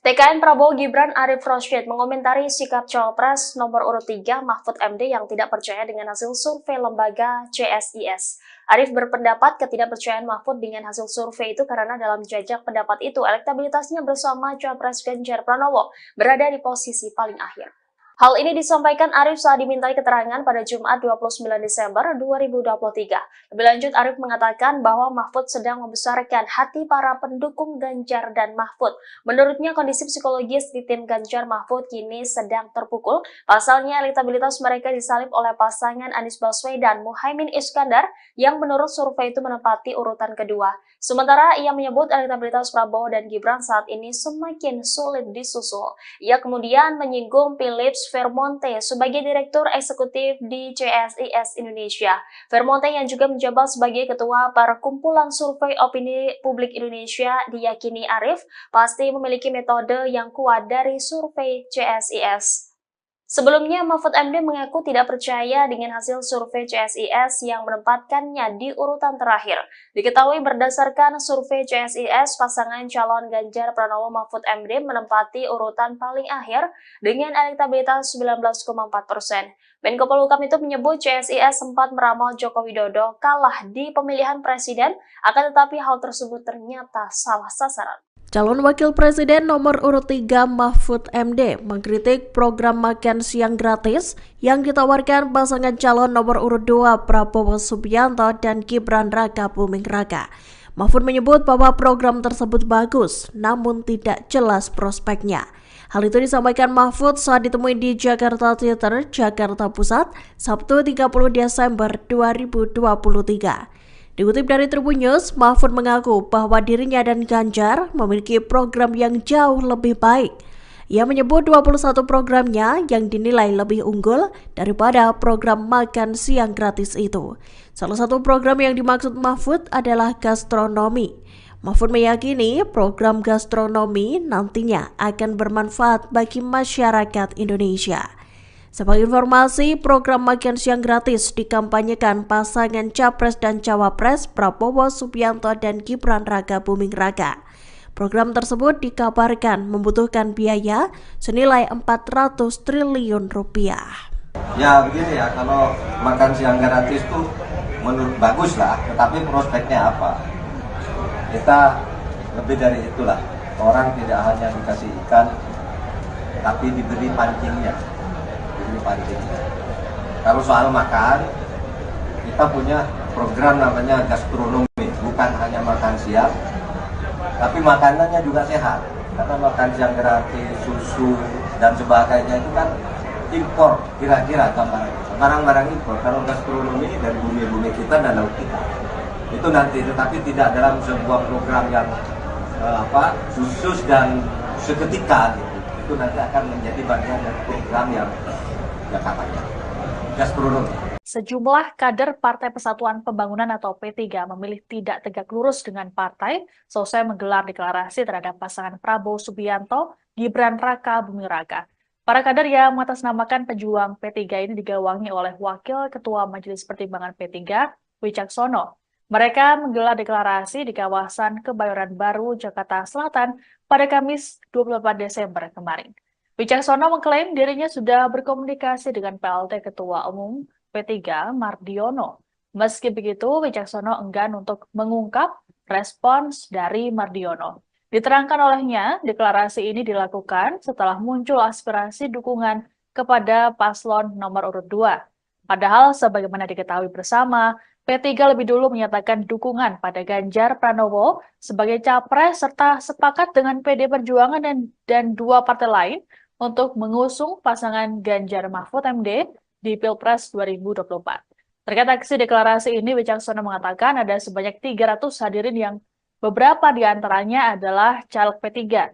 TKN Prabowo Gibran Arif Rosyid mengomentari sikap Cawapres nomor urut 3 Mahfud MD yang tidak percaya dengan hasil survei lembaga CSIS. Arif berpendapat ketidakpercayaan Mahfud dengan hasil survei itu karena dalam jajak pendapat itu elektabilitasnya bersama Cawapres Ganjar Pranowo berada di posisi paling akhir. Hal ini disampaikan Arif saat dimintai keterangan pada Jumat 29 Desember 2023. Lebih lanjut, Arif mengatakan bahwa Mahfud sedang membesarkan hati para pendukung Ganjar dan Mahfud. Menurutnya, kondisi psikologis di tim Ganjar Mahfud kini sedang terpukul. Pasalnya, elektabilitas mereka disalib oleh pasangan Anies Baswedan Muhaimin Iskandar yang menurut survei itu menempati urutan kedua. Sementara ia menyebut elektabilitas Prabowo dan Gibran saat ini semakin sulit disusul. Ia kemudian menyinggung Philips Vermonte sebagai Direktur Eksekutif di CSIS Indonesia. Vermonte yang juga menjabat sebagai Ketua Perkumpulan Survei Opini Publik Indonesia diyakini Arif pasti memiliki metode yang kuat dari survei CSIS. Sebelumnya, Mahfud MD mengaku tidak percaya dengan hasil survei CSIS yang menempatkannya di urutan terakhir. Diketahui berdasarkan survei CSIS, pasangan calon Ganjar Pranowo Mahfud MD menempati urutan paling akhir dengan elektabilitas 19,4%. Menko Polhukam itu menyebut CSIS sempat meramal Joko Widodo kalah di pemilihan presiden, akan tetapi hal tersebut ternyata salah sasaran. Calon Wakil Presiden nomor urut 3 Mahfud MD mengkritik program makan siang gratis yang ditawarkan pasangan calon nomor urut 2 Prabowo Subianto dan Gibran Raka Buming Raka. Mahfud menyebut bahwa program tersebut bagus, namun tidak jelas prospeknya. Hal itu disampaikan Mahfud saat ditemui di Jakarta Theater, Jakarta Pusat, Sabtu 30 Desember 2023. Dikutip dari Tribun News, Mahfud mengaku bahwa dirinya dan Ganjar memiliki program yang jauh lebih baik. Ia menyebut 21 programnya yang dinilai lebih unggul daripada program makan siang gratis itu. Salah satu program yang dimaksud Mahfud adalah gastronomi. Mahfud meyakini program gastronomi nantinya akan bermanfaat bagi masyarakat Indonesia. Sebagai informasi, program makan siang gratis dikampanyekan pasangan Capres dan Cawapres Prabowo Subianto dan Gibran Raka Buming Raka. Program tersebut dikabarkan membutuhkan biaya senilai 400 triliun rupiah. Ya begini ya, kalau makan siang gratis tuh menurut bagus lah, tetapi prospeknya apa? Kita lebih dari itulah. Orang tidak hanya dikasih ikan, tapi diberi pancingnya. Kalau soal makan, kita punya program namanya gastronomi, bukan hanya makan siang, tapi makanannya juga sehat. Karena makan siang gratis, susu dan sebagainya itu kan impor, kira-kira barang-barang impor. Kalau gastronomi dari bumi-bumi kita dan laut kita, itu nanti, tetapi tidak dalam sebuah program yang khusus dan seketika gitu. Itu nanti akan menjadi bagian dari program yang katanya gastronomi. Sejumlah kader Partai Persatuan Pembangunan atau P3 memilih tidak tegak lurus dengan partai selesai menggelar deklarasi terhadap pasangan Prabowo Subianto, Gibran Raka Buming Raka. Para kader yang mengatasnamakan pejuang P3 ini digawangi oleh Wakil Ketua Majelis Pertimbangan P3, Wicaksono. Mereka menggelar deklarasi di kawasan Kebayoran Baru, Jakarta Selatan pada Kamis 24 Desember kemarin. Wicaksono mengklaim dirinya sudah berkomunikasi dengan PLT Ketua Umum P3 Mardiono. Meski begitu, Wicaksono enggan untuk mengungkap respons dari Mardiono. Diterangkan olehnya, deklarasi ini dilakukan setelah muncul aspirasi dukungan kepada paslon nomor urut 2. Padahal sebagaimana diketahui bersama, P3 lebih dulu menyatakan dukungan pada Ganjar Pranowo sebagai capres serta sepakat dengan PD Perjuangan dan dua partai lain untuk mengusung pasangan Ganjar Mahfud MD di Pilpres 2024. Terkait aksi deklarasi ini, Wicaksono mengatakan ada sebanyak 300 hadirin yang beberapa di antaranya adalah caleg P3.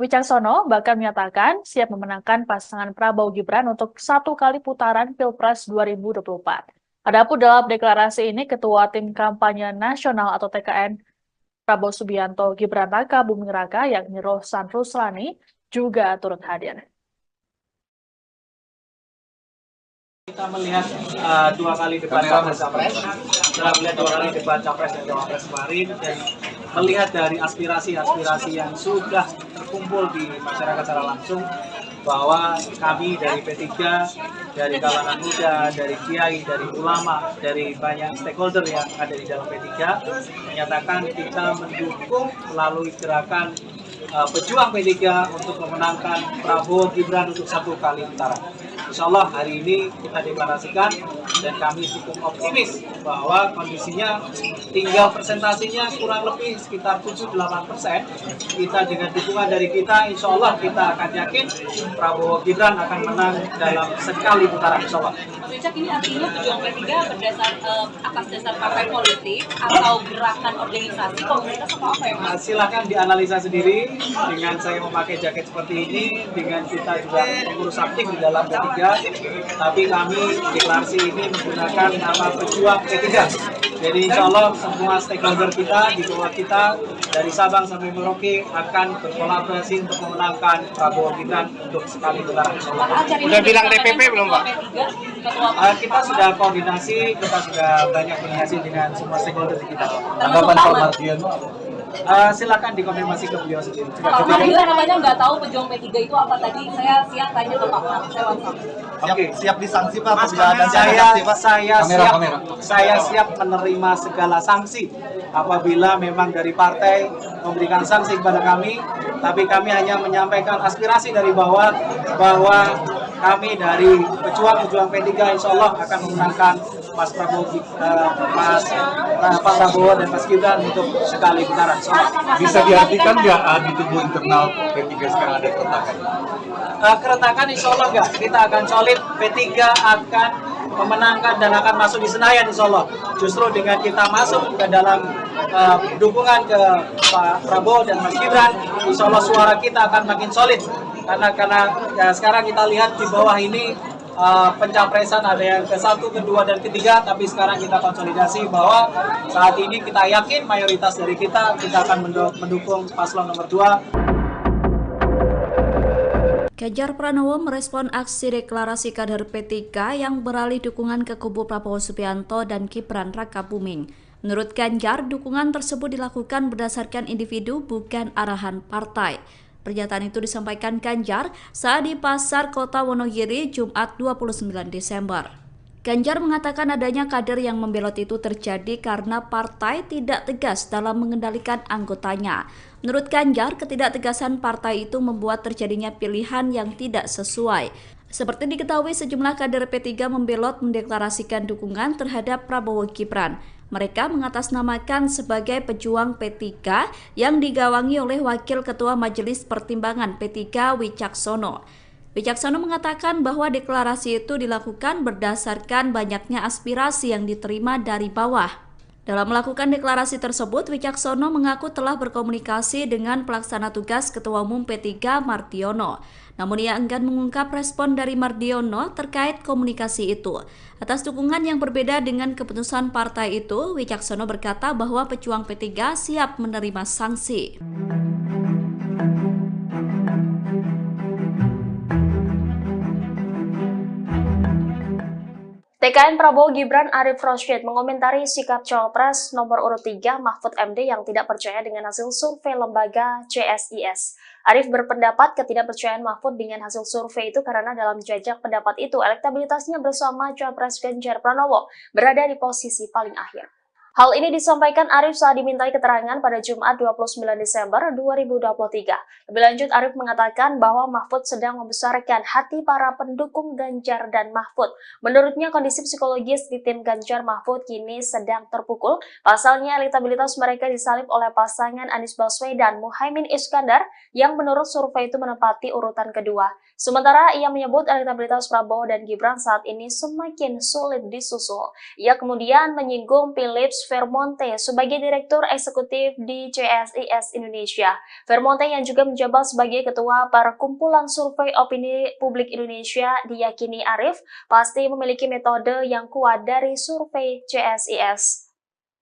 Wicaksono bahkan menyatakan siap memenangkan pasangan Prabowo Gibran untuk 1 kali putaran Pilpres 2024. Adapun dalam deklarasi ini, Ketua Tim Kampanye Nasional atau TKN Prabowo Subianto Gibran Raka Buming Raka yakni Rohsan Ruslani juga turut hadir. Kita melihat 2 kali debat Capres, setelah melihat 2 kali debat Capres dan Cawapres kemarin, dan melihat dari aspirasi-aspirasi yang sudah terkumpul di masyarakat secara langsung, bahwa kami dari P3, dari kalangan muda, dari kiai, dari ulama, dari banyak stakeholder yang ada di dalam P3, menyatakan kita mendukung melalui gerakan pejuang P3 untuk memenangkan Prabowo Gibran untuk 1 kali putaran. Insya Allah hari ini kita deklarasikan dan kami cukup optimis bahwa kondisinya tinggal presentasinya kurang lebih sekitar 7-8%. Kita dengan dukungan dari kita, insya Allah kita akan yakin Prabowo Gibran akan menang dalam sekali putaran, insya Allah. Wicak, ini artinya pejuang P3 berdasar atas dasar partai politik atau gerakan organisasi komunitas atau apa ya Mas? Silahkan dianalisa sendiri dengan saya memakai jaket seperti ini, dengan kita juga pengurus aktif di dalam P3, tapi kami deklarasi ini menggunakan nama pejuang P3. Jadi insya Allah semua stakeholder kita di bawah kita dari Sabang sampai Merauke akan berkolaborasi untuk memenangkan Prabowo Gibran untuk sekali putaran. Udah bilang DPP belum Pak? Kita sudah koordinasi, kita sudah banyak koordinasi dengan semua stakeholder kita. Tanggapan Pak Mardiono? Silakan dikonfirmasi ke beliau sendiri. Pak Mardiono namanya nggak tahu pejuang P3 itu apa tadi. Saya siap tanya ke Pak Mar. Siap disanksi Pak apabila ada Saya siap menerima segala sanksi apabila memang dari partai memberikan sanksi kepada kami, tapi kami hanya menyampaikan aspirasi dari bawah bahwa kami dari pejuang-pejuang P3 insya Allah akan memenangkan Pak Prabowo dan Mas Gibran untuk sekali putaran. Bisa diartikan nggak di tubuh internal P3 sekarang ada keretakan? Keretakan insya Allah enggak, kita akan solid, P3 akan memenangkan dan akan masuk di Senayan insya Allah. Justru dengan kita masuk ke dalam dukungan ke Pak Prabowo dan Mas Gibran, insya Allah suara kita akan makin solid. Karena ya, sekarang kita lihat di bawah ini pencapresan ada yang ke-1, ke-2, dan ke-3, tapi sekarang kita konsolidasi bahwa saat ini kita yakin mayoritas dari kita akan mendukung paslon nomor 2. Ganjar Pranowo merespon aksi deklarasi kader P3 yang beralih dukungan ke kubu Prabowo Subianto dan Gibran Rakabuming. Menurut Ganjar, dukungan tersebut dilakukan berdasarkan individu bukan arahan partai. Pernyataan itu disampaikan Ganjar saat di Pasar Kota Wonogiri Jumat 29 Desember. Ganjar mengatakan adanya kader yang membelot itu terjadi karena partai tidak tegas dalam mengendalikan anggotanya. Menurut Ganjar, ketidaktegasan partai itu membuat terjadinya pilihan yang tidak sesuai. Seperti diketahui, sejumlah kader P3 membelot mendeklarasikan dukungan terhadap Prabowo Gibran. Mereka mengatasnamakan sebagai pejuang P3 yang digawangi oleh Wakil Ketua Majelis Pertimbangan P3 Wicaksono. Wicaksono mengatakan bahwa deklarasi itu dilakukan berdasarkan banyaknya aspirasi yang diterima dari bawah. Dalam melakukan deklarasi tersebut, Wicaksono mengaku telah berkomunikasi dengan pelaksana tugas Ketua Umum P3 Mardiono. Namun ia enggan mengungkap respon dari Mardiono terkait komunikasi itu. Atas dukungan yang berbeda dengan keputusan partai itu, Wicaksono berkata bahwa pejuang P3 siap menerima sanksi. TKN Prabowo Gibran Arif Rosyid mengomentari sikap Cawapres nomor urut 3 Mahfud MD yang tidak percaya dengan hasil survei lembaga CSIS. Arif berpendapat ketidakpercayaan Mahfud dengan hasil survei itu karena dalam jajak pendapat itu elektabilitasnya bersama Cawapres Ganjar Pranowo berada di posisi paling akhir. Hal ini disampaikan Arif saat dimintai keterangan pada Jumat 29 Desember 2023. Lebih lanjut, Arif mengatakan bahwa Mahfud sedang membesarkan hati para pendukung Ganjar dan Mahfud. Menurutnya, kondisi psikologis di tim Ganjar Mahfud kini sedang terpukul. Pasalnya, elektabilitas mereka disalib oleh pasangan Anies Baswedan Muhaimin Iskandar yang menurut survei itu menempati urutan kedua. Sementara ia menyebut elektabilitas Prabowo dan Gibran saat ini semakin sulit disusul. Ia kemudian menyinggung Philips Vermonte sebagai Direktur Eksekutif di CSIS Indonesia. Vermonte yang juga menjabat sebagai Ketua Perkumpulan Survei Opini Publik Indonesia diyakini Arif pasti memiliki metode yang kuat dari survei CSIS.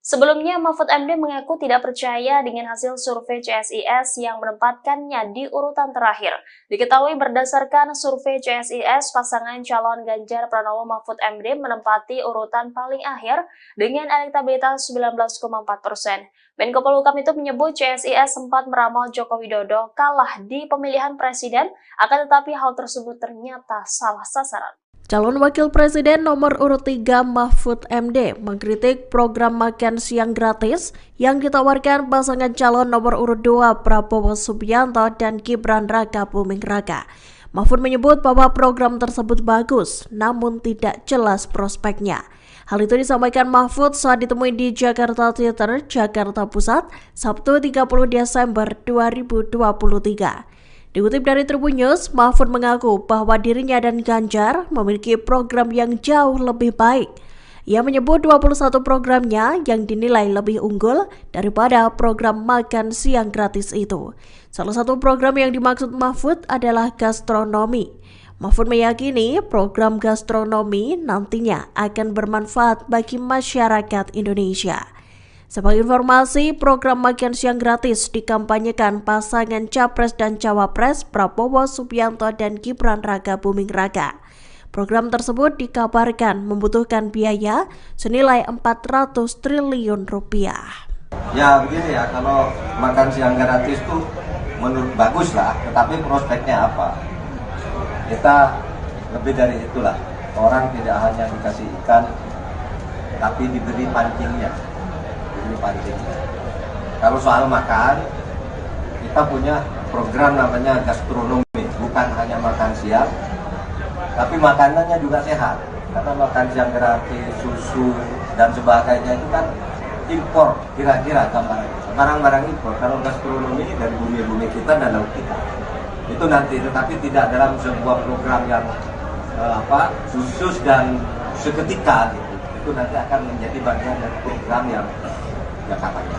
Sebelumnya, Mahfud MD mengaku tidak percaya dengan hasil survei CSIS yang menempatkannya di urutan terakhir. Diketahui berdasarkan survei CSIS, pasangan calon Ganjar Pranowo Mahfud MD menempati urutan paling akhir dengan elektabilitas 19,4%. Menko Polhukam itu menyebut CSIS sempat meramal Joko Widodo kalah di pemilihan presiden, akan tetapi hal tersebut ternyata salah sasaran. Calon Wakil Presiden nomor urut 3 Mahfud MD mengkritik program makan siang gratis yang ditawarkan pasangan calon nomor urut 2 Prabowo Subianto dan Gibran Rakabuming Raka. Mahfud menyebut bahwa program tersebut bagus, namun tidak jelas prospeknya. Hal itu disampaikan Mahfud saat ditemui di Jakarta Theater, Jakarta Pusat, Sabtu 30 Desember 2023. Dikutip dari Tribun News, Mahfud mengaku bahwa dirinya dan Ganjar memiliki program yang jauh lebih baik. Ia menyebut 21 programnya yang dinilai lebih unggul daripada program makan siang gratis itu. Salah satu program yang dimaksud Mahfud adalah gastronomi. Mahfud meyakini program gastronomi nantinya akan bermanfaat bagi masyarakat Indonesia. Sebagai informasi, program makan siang gratis dikampanyekan pasangan Capres dan Cawapres Prabowo Subianto dan Gibran Raka Buming Raka. Program tersebut dikabarkan membutuhkan biaya senilai 400 triliun rupiah. Ya begini ya, kalau makan siang gratis itu menurut bagus lah, tetapi prospeknya apa? Kita lebih dari itulah. Orang tidak hanya dikasih ikan, tapi diberi pancingnya. Kalau soal makan, kita punya program namanya gastronomi, bukan hanya makan siang, tapi makanannya juga sehat. Karena makan siang gratis, susu dan sebagainya itu kan impor, kira-kira barang-barang impor. Kalau gastronomi dari bumi-bumi kita dan laut kita, itu nanti, tetapi tidak dalam sebuah program yang khusus dan seketika gitu. Itu nanti akan menjadi bagian dari program yang katanya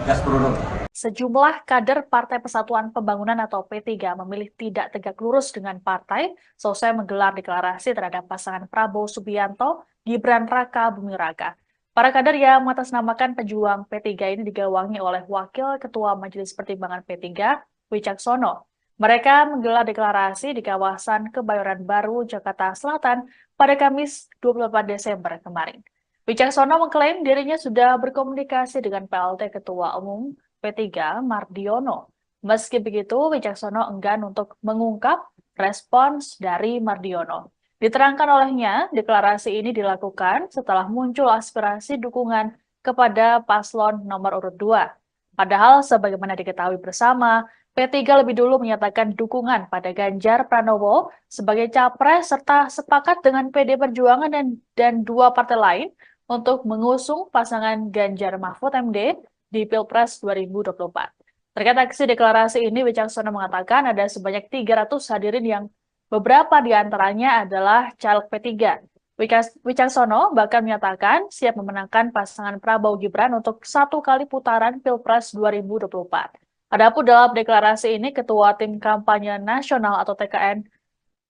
gastronomi. Sejumlah kader Partai Persatuan Pembangunan atau P3 memilih tidak tegak lurus dengan partai selesai menggelar deklarasi terhadap pasangan Prabowo Subianto, Gibran Raka Buming Raka. Para kader yang mengatasnamakan pejuang P3 ini digawangi oleh Wakil Ketua Majelis Pertimbangan P3, Wicaksono. Mereka menggelar deklarasi di kawasan Kebayoran Baru, Jakarta Selatan pada Kamis 28 Desember kemarin. Wicaksono mengklaim dirinya sudah berkomunikasi dengan PLT Ketua Umum P3 Mardiono. Meski begitu, Wicaksono enggan untuk mengungkap respons dari Mardiono. Diterangkan olehnya, deklarasi ini dilakukan setelah muncul aspirasi dukungan kepada paslon nomor urut 2. Padahal sebagaimana diketahui bersama, P3 lebih dulu menyatakan dukungan pada Ganjar Pranowo sebagai capres serta sepakat dengan PD Perjuangan dan dua partai lain untuk mengusung pasangan Ganjar Mahfud MD di Pilpres 2024. Terkait aksi deklarasi ini, Wicaksono mengatakan ada sebanyak 300 hadirin yang beberapa di antaranya adalah caleg P3. Wicaksono bahkan menyatakan siap memenangkan pasangan Prabowo Gibran untuk 1 kali putaran Pilpres 2024. Adapun dalam deklarasi ini, Ketua Tim Kampanye Nasional atau TKN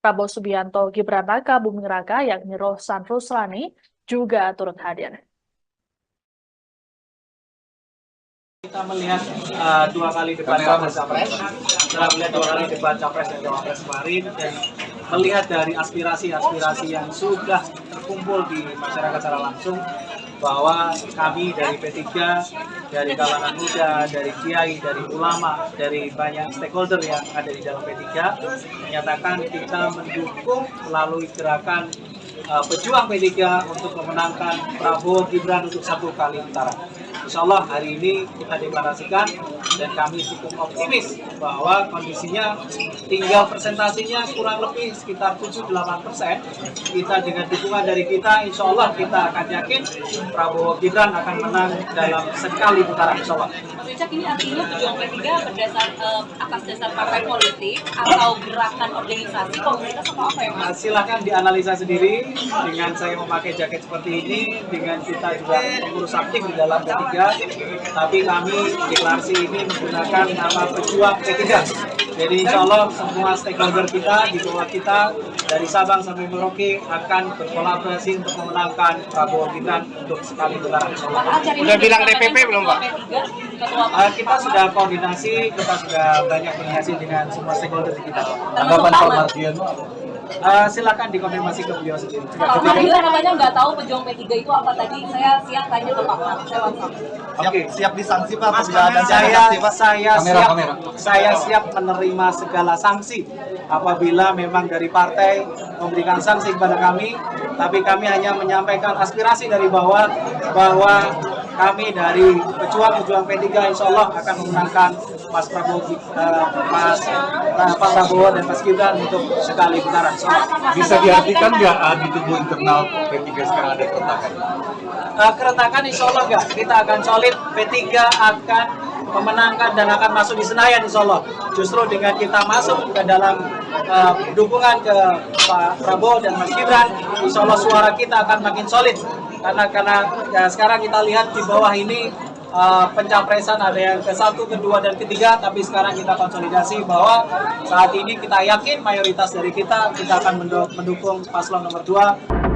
Prabowo Subianto Gibran Raka Buming Raka yakni Rohsan Ruslani juga turut hadir. Kita melihat 2 kali debat Capres, setelah melihat 2 kali debat Capres dan Cawapres kemarin, dan melihat dari aspirasi-aspirasi yang sudah terkumpul di masyarakat secara langsung, bahwa kami dari P3, dari kalangan muda, dari kiai, dari ulama, dari banyak stakeholder yang ada di dalam P3, menyatakan kita mendukung melalui gerakan pejuang P3 untuk memenangkan Prabowo Gibran untuk 1 kali putaran. Insya Allah hari ini kita deklarasikan dan kami cukup optimis bahwa kondisinya tinggal presentasinya kurang lebih sekitar 7-8%. Kita dengan dukungan dari kita, insya Allah kita akan yakin Prabowo Gibran akan menang dalam sekali putaran, insya Allah. Richard, ini artinya pejuang P3 atas dasar partai politik atau gerakan organisasi komunitas atau apa ya Mas? Silahkan dianalisa sendiri dengan saya memakai jaket seperti ini, dengan kita juga pengurus aktif di dalam P3. Tapi kami deklarasi ini menggunakan nama pejuang P3. Jadi insya Allah semua stakeholder kita di bawah kita dari Sabang sampai Merauke akan berkolaborasi untuk memenangkan Prabowo Gibran untuk sekali putaran. Udah bilang DPP belum Pak? Kita sudah koordinasi, kita sudah banyak koordinasi dengan semua stakeholder di kita. Tanggapan Pak Mardiono? Silakan dikonfirmasi ke beliau sendiri. Pak Mardiono namanya nggak tahu pejuang P3 itu apa tadi. Saya siang tanya ke Pak Mar. Siap disanksi Pak? Saya siap menerima segala sanksi apabila memang dari partai memberikan sanksi kepada kami. Tapi kami hanya menyampaikan aspirasi dari bawah bahwa kami dari pejuang P3 insya Allah akan memenangkan Pak Prabowo dan Mas Gibran untuk sekali putaran. Bisa diartikan nggak di tubuh internal P3 sekarang ada keretakan? Keretakan insya Allah nggak. Kita akan solid, P3 akan memenangkan dan akan masuk di Senayan insya Allah. Justru dengan kita masuk ke dalam dukungan ke Pak Prabowo dan Mas Gibran, insya Allah suara kita akan makin solid. Karena sekarang kita lihat di bawah ini pencapresan, ada yang ke-1, ke-2, dan ke-3, tapi sekarang kita konsolidasi bahwa saat ini kita yakin mayoritas dari kita akan mendukung paslon nomor 2.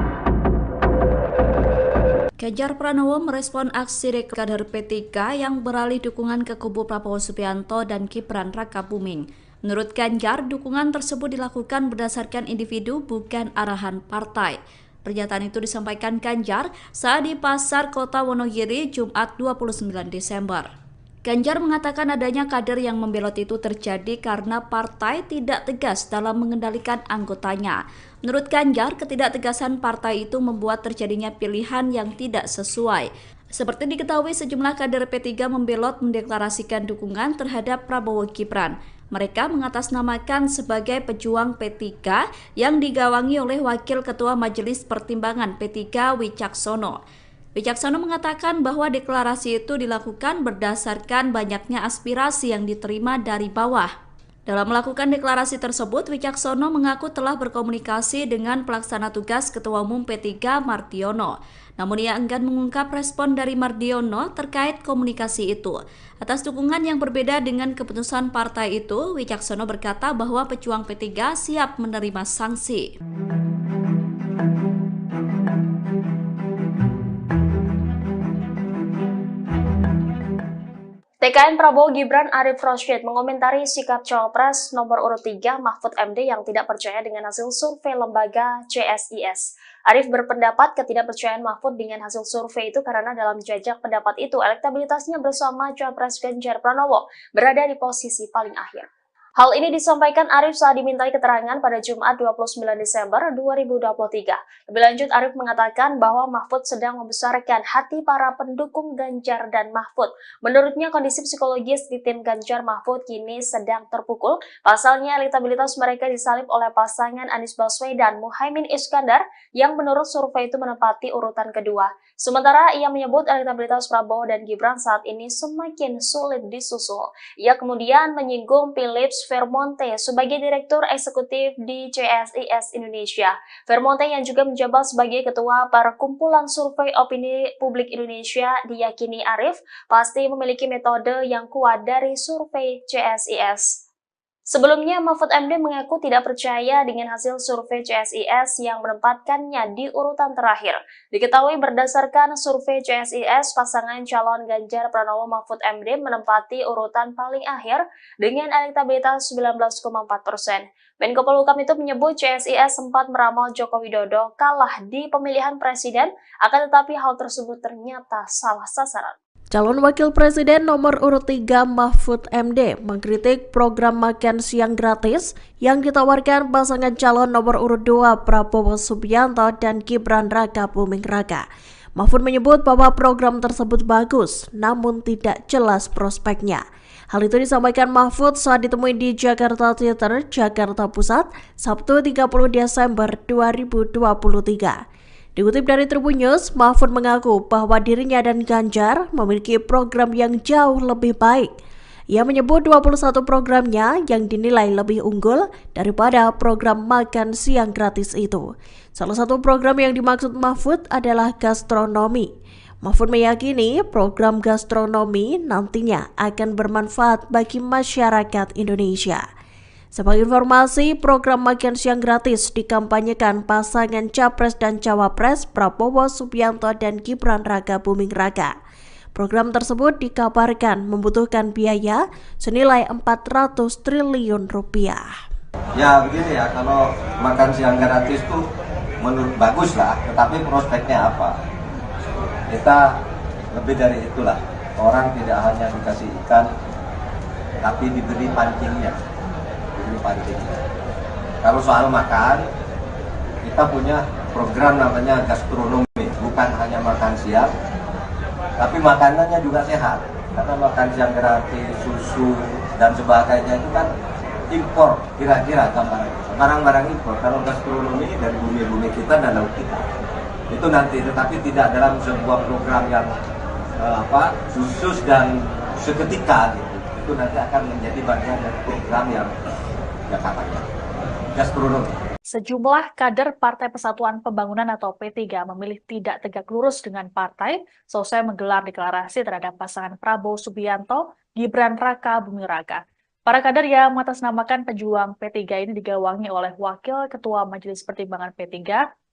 Ganjar Pranowo merespon aksi kader P3 yang beralih dukungan ke kubu Prabowo Subianto dan Gibran Raka Buming. Menurut Ganjar, dukungan tersebut dilakukan berdasarkan individu bukan arahan partai. Pernyataan itu disampaikan Ganjar saat di Pasar Kota Wonogiri, Jumat 29 Desember. Ganjar mengatakan adanya kader yang membelot itu terjadi karena partai tidak tegas dalam mengendalikan anggotanya. Menurut Ganjar, ketidaktegasan partai itu membuat terjadinya pilihan yang tidak sesuai. Seperti diketahui, sejumlah kader P3 membelot mendeklarasikan dukungan terhadap Prabowo Gibran. Mereka mengatasnamakan sebagai pejuang P3 yang digawangi oleh Wakil Ketua Majelis Pertimbangan P3 Wicaksono. Wicaksono mengatakan bahwa deklarasi itu dilakukan berdasarkan banyaknya aspirasi yang diterima dari bawah. Dalam melakukan deklarasi tersebut, Wicaksono mengaku telah berkomunikasi dengan pelaksana tugas Ketua Umum P3 Mardiono. Namun ia enggan mengungkap respon dari Mardiono terkait komunikasi itu. Atas dukungan yang berbeda dengan keputusan partai itu, Wicaksono berkata bahwa pejuang P3 siap menerima sanksi. TKN Prabowo Gibran Arif Rosyid mengomentari sikap Cawapres nomor urut 3 Mahfud MD yang tidak percaya dengan hasil survei lembaga CSIS. Arif berpendapat ketidakpercayaan Mahfud dengan hasil survei itu karena dalam jajak pendapat itu elektabilitasnya bersama Cawapres Ganjar Pranowo berada di posisi paling akhir. Hal ini disampaikan Arif saat dimintai keterangan pada Jumat 29 Desember 2023. Lebih lanjut, Arif mengatakan bahwa Mahfud sedang membesarkan hati para pendukung Ganjar dan Mahfud. Menurutnya, kondisi psikologis di tim Ganjar Mahfud kini sedang terpukul. Pasalnya, elektabilitas mereka disalib oleh pasangan Anies Baswedan Muhaimin Iskandar yang menurut survei itu menempati urutan kedua. Sementara ia menyebut elektabilitas Prabowo dan Gibran saat ini semakin sulit disusul. Ia kemudian menyinggung Philips Vermonte sebagai Direktur Eksekutif di CSIS Indonesia. Vermonte yang juga menjabat sebagai Ketua Perkumpulan Survei Opini Publik Indonesia diyakini Arif pasti memiliki metode yang kuat dari survei CSIS. Sebelumnya, Mahfud MD mengaku tidak percaya dengan hasil survei CSIS yang menempatkannya di urutan terakhir. Diketahui berdasarkan survei CSIS, pasangan calon Ganjar Pranowo Mahfud MD menempati urutan paling akhir dengan elektabilitas 19,4%. Menko Polhukam itu menyebut CSIS sempat meramal Joko Widodo kalah di pemilihan presiden, akan tetapi hal tersebut ternyata salah sasaran. Calon Wakil Presiden nomor urut 3 Mahfud MD mengkritik program makan siang gratis yang ditawarkan pasangan calon nomor urut 2 Prabowo Subianto dan Gibran Raka Buming Raka. Mahfud menyebut bahwa program tersebut bagus, namun tidak jelas prospeknya. Hal itu disampaikan Mahfud saat ditemui di Jakarta Theater, Jakarta Pusat, Sabtu 30 Desember 2023. Dikutip dari Tribun News, Mahfud mengaku bahwa dirinya dan Ganjar memiliki program yang jauh lebih baik. Ia menyebut 21 programnya yang dinilai lebih unggul daripada program makan siang gratis itu. Salah satu program yang dimaksud Mahfud adalah gastronomi. Mahfud meyakini program gastronomi nantinya akan bermanfaat bagi masyarakat Indonesia. Sebagai informasi, program makan siang gratis dikampanyekan pasangan Capres dan Cawapres Prabowo Subianto dan Gibran Raka Buming Raka. Program tersebut dikabarkan membutuhkan biaya senilai 400 triliun rupiah. Ya begini ya, kalau makan siang gratis tuh menurut bagus lah, tetapi prospeknya apa? Kita lebih dari itulah. Orang tidak hanya dikasih ikan, tapi diberi pancingnya. Kalau soal makan, kita punya program namanya gastronomi, bukan hanya makan siang, tapi makanannya juga sehat. Karena makan siang gratis, susu dan sebagainya itu kan impor, kira-kira barang-barang impor. Kalau gastronomi dari bumi-bumi kita dan laut kita, itu nanti, tetapi tidak dalam sebuah program yang khusus dan seketika gitu. Itu nanti akan menjadi bagian dari program yang katanya gastronomi. Sejumlah kader Partai Persatuan Pembangunan atau P3 memilih tidak tegak lurus dengan partai selesai menggelar deklarasi terhadap pasangan Prabowo Subianto, Gibran Raka Buming Raka. Para kader yang mengatasnamakan pejuang P3 ini digawangi oleh Wakil Ketua Majelis Pertimbangan P3,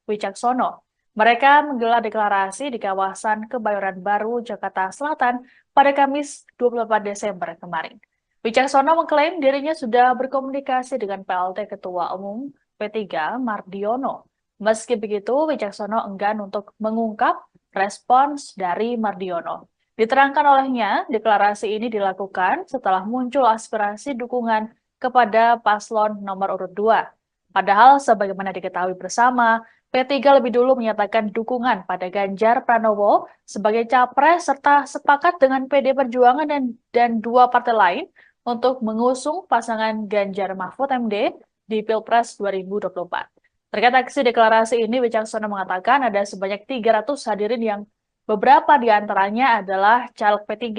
Wicaksono. Mereka menggelar deklarasi di kawasan Kebayoran Baru, Jakarta Selatan pada Kamis 28 Desember kemarin. Wicaksono mengklaim dirinya sudah berkomunikasi dengan PLT Ketua Umum P3 Mardiono. Meski begitu, Wicaksono enggan untuk mengungkap respons dari Mardiono. Diterangkan olehnya, deklarasi ini dilakukan setelah muncul aspirasi dukungan kepada paslon nomor urut 2. Padahal sebagaimana diketahui bersama, P3 lebih dulu menyatakan dukungan pada Ganjar Pranowo sebagai capres serta sepakat dengan PD Perjuangan dan dua partai lain untuk mengusung pasangan Ganjar Mahfud MD di Pilpres 2024. Terkait aksi deklarasi ini, Wicaksono mengatakan ada sebanyak 300 hadirin yang beberapa di antaranya adalah caleg P3.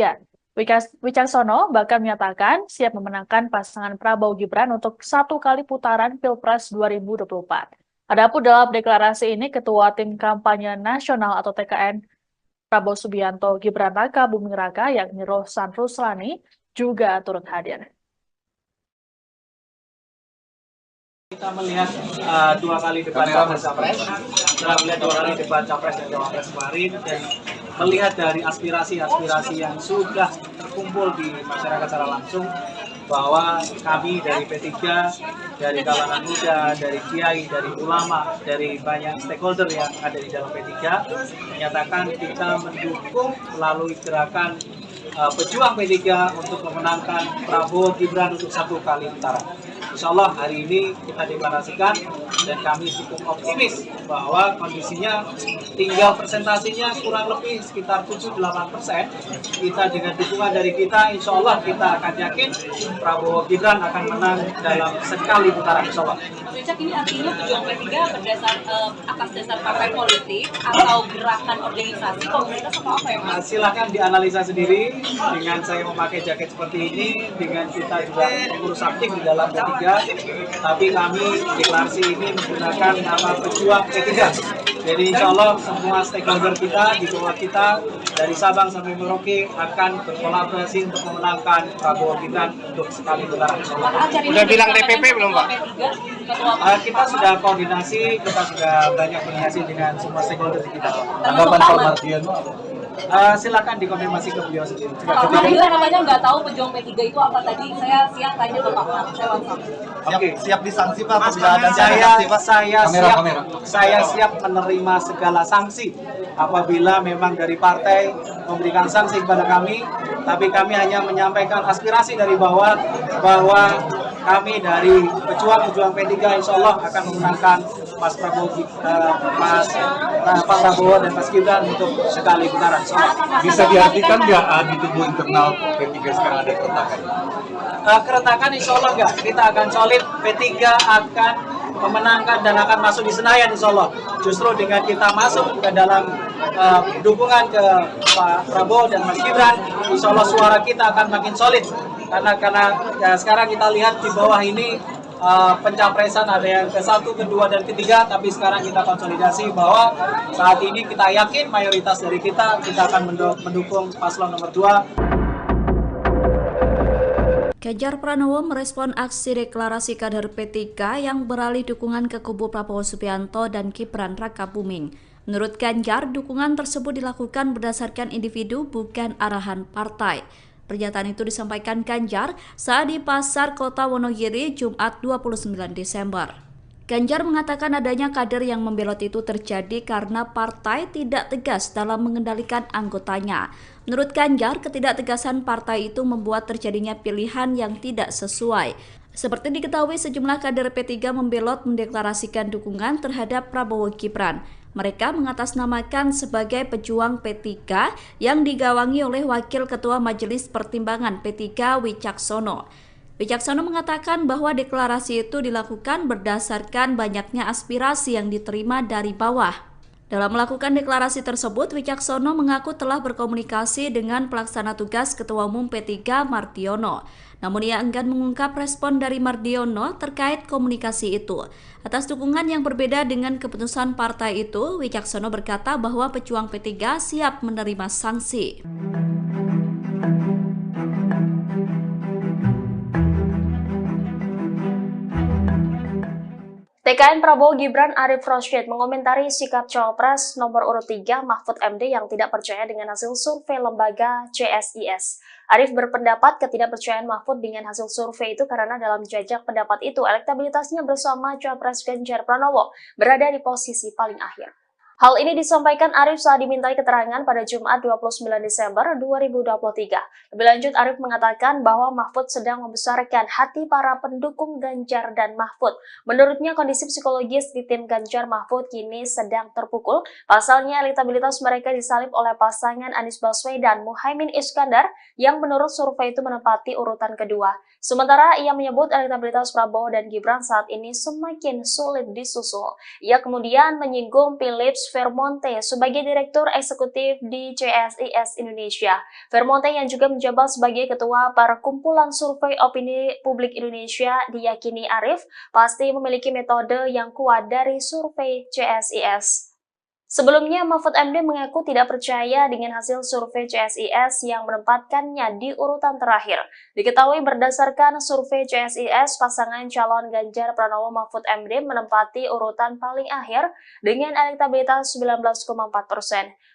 Wicaksono bahkan menyatakan siap memenangkan pasangan Prabowo Gibran untuk 1 kali putaran Pilpres 2024. Adapun dalam deklarasi ini, Ketua Tim Kampanye Nasional atau TKN Prabowo Subianto Gibran Raka Buming Raka yakni Rohsan Ruslani juga turut hadir. Kita melihat 2 kali debat capres-capres, setelah melihat 2 kali debat capres dan cawapres kemarin, dan melihat dari aspirasi-aspirasi yang sudah terkumpul di masyarakat secara langsung, bahwa kami dari P3, dari kalangan muda, dari kiai, dari ulama, dari banyak stakeholder yang ada di dalam P3, menyatakan kita mendukung melalui gerakan pejuang P3 untuk memenangkan Prabowo Gibran untuk 1 kali putaran. Insya Allah hari ini kita deklarasikan dan kami cukup optimis bahwa kondisinya tinggal presentasinya kurang lebih sekitar 7-8%. Kita dengan dukungan dari kita, insya Allah kita akan yakin Prabowo Gibran akan menang dalam sekali putaran, insya Allah. Mas Wicak, ini artinya pejuang P3 atas dasar partai politik atau gerakan organisasi komunitas atau apa ya Mas? Silakan dianalisa sendiri dengan saya memakai jaket seperti ini, dengan kita juga mengurus aktif di dalam P3. Tapi kami deklarasi ini menggunakan nama pejuang P3. Jadi insya Allah semua stakeholder kita di bawah kita dari Sabang sampai Merauke akan berkolaborasi untuk memenangkan Prabowo Gibran untuk sekali putaran. Udah bilang DPP belum Pak? Kita sudah koordinasi, kita sudah banyak koordinasi dengan semua stakeholder kita. Tanggapan Pak Mardiono? Silakan dikonfirmasi ke beliau sendiri. Pak Mardiono namanya nggak tahu pejuang P3 itu apa tadi? Saya siap tanya ke Pak Mar. Siap disanksi Pak. Saya siap menerima segala sanksi apabila memang dari partai memberikan sanksi kepada kami, tapi kami hanya menyampaikan aspirasi dari bawah bahwa kami dari pejuang P3 insya Allah akan memenangkan Pak Prabowo dan Mas Gibran untuk sekali putaran. Bisa diartikan nggak di tubuh internal P3 sekarang ada keretakan? Keretakan insya Allah nggak, kita akan solid, P3 akan memenangkan dan akan masuk di Senayan insya Allah. Justru dengan kita masuk ke dalam dukungan ke Pak Prabowo dan Mas Gibran, insya Allah suara kita akan makin solid. Karena ya, sekarang kita lihat di bawah ini pencapresan ada yang ke-1, ke-2, dan ke-3, tapi sekarang kita konsolidasi bahwa saat ini kita yakin mayoritas dari kita akan mendukung paslon nomor 2. Ganjar Pranowo merespon aksi deklarasi kader P3 yang beralih dukungan ke kubu Prabowo Subianto dan Gibran Raka Buming. Menurut Ganjar, dukungan tersebut dilakukan berdasarkan individu bukan arahan partai. Pernyataan itu disampaikan Ganjar saat di Pasar Kota Wonogiri Jumat 29 Desember. Ganjar mengatakan adanya kader yang membelot itu terjadi karena partai tidak tegas dalam mengendalikan anggotanya. Menurut Ganjar, ketidaktegasan partai itu membuat terjadinya pilihan yang tidak sesuai. Seperti diketahui, sejumlah kader P3 membelot mendeklarasikan dukungan terhadap Prabowo Gibran. Mereka mengatasnamakan sebagai pejuang P3 yang digawangi oleh Wakil Ketua Majelis Pertimbangan P3 Wicaksono. Wicaksono mengatakan bahwa deklarasi itu dilakukan berdasarkan banyaknya aspirasi yang diterima dari bawah. Dalam melakukan deklarasi tersebut, Wicaksono mengaku telah berkomunikasi dengan pelaksana tugas Ketua Umum P3 Mardiono. Namun ia enggan mengungkap respon dari Mardiono terkait komunikasi itu. Atas dukungan yang berbeda dengan keputusan partai itu, Wicaksono berkata bahwa pejuang P3 siap menerima sanksi. TKN Prabowo Gibran Arif Rosyid mengomentari sikap Cawapres nomor urut 3 Mahfud MD yang tidak percaya dengan hasil survei lembaga CSIS. Arif berpendapat ketidakpercayaan Mahfud dengan hasil survei itu karena dalam jajak pendapat itu elektabilitasnya bersama Cawapres Ganjar Pranowo berada di posisi paling akhir. Hal ini disampaikan Arif saat dimintai keterangan pada Jumat 29 Desember 2023. Lebih lanjut, Arif mengatakan bahwa Mahfud sedang membesarkan hati para pendukung Ganjar dan Mahfud. Menurutnya, kondisi psikologis di tim Ganjar Mahfud kini sedang terpukul. Pasalnya, elektabilitas mereka disalib oleh pasangan Anies Baswedan Muhaimin Iskandar yang menurut survei itu menempati urutan kedua. Sementara ia menyebut elektabilitas Prabowo dan Gibran saat ini semakin sulit disusul. Ia kemudian menyinggung Philips Vermonte sebagai Direktur Eksekutif di CSIS Indonesia. Vermonte yang juga menjabat sebagai Ketua Perkumpulan Survei Opini Publik Indonesia diyakini Arif pasti memiliki metode yang kuat dari survei CSIS. Sebelumnya, Mahfud MD mengaku tidak percaya dengan hasil survei CSIS yang menempatkannya di urutan terakhir. Diketahui berdasarkan survei CSIS, pasangan calon Ganjar Pranowo Mahfud MD menempati urutan paling akhir dengan elektabilitas 19,4%.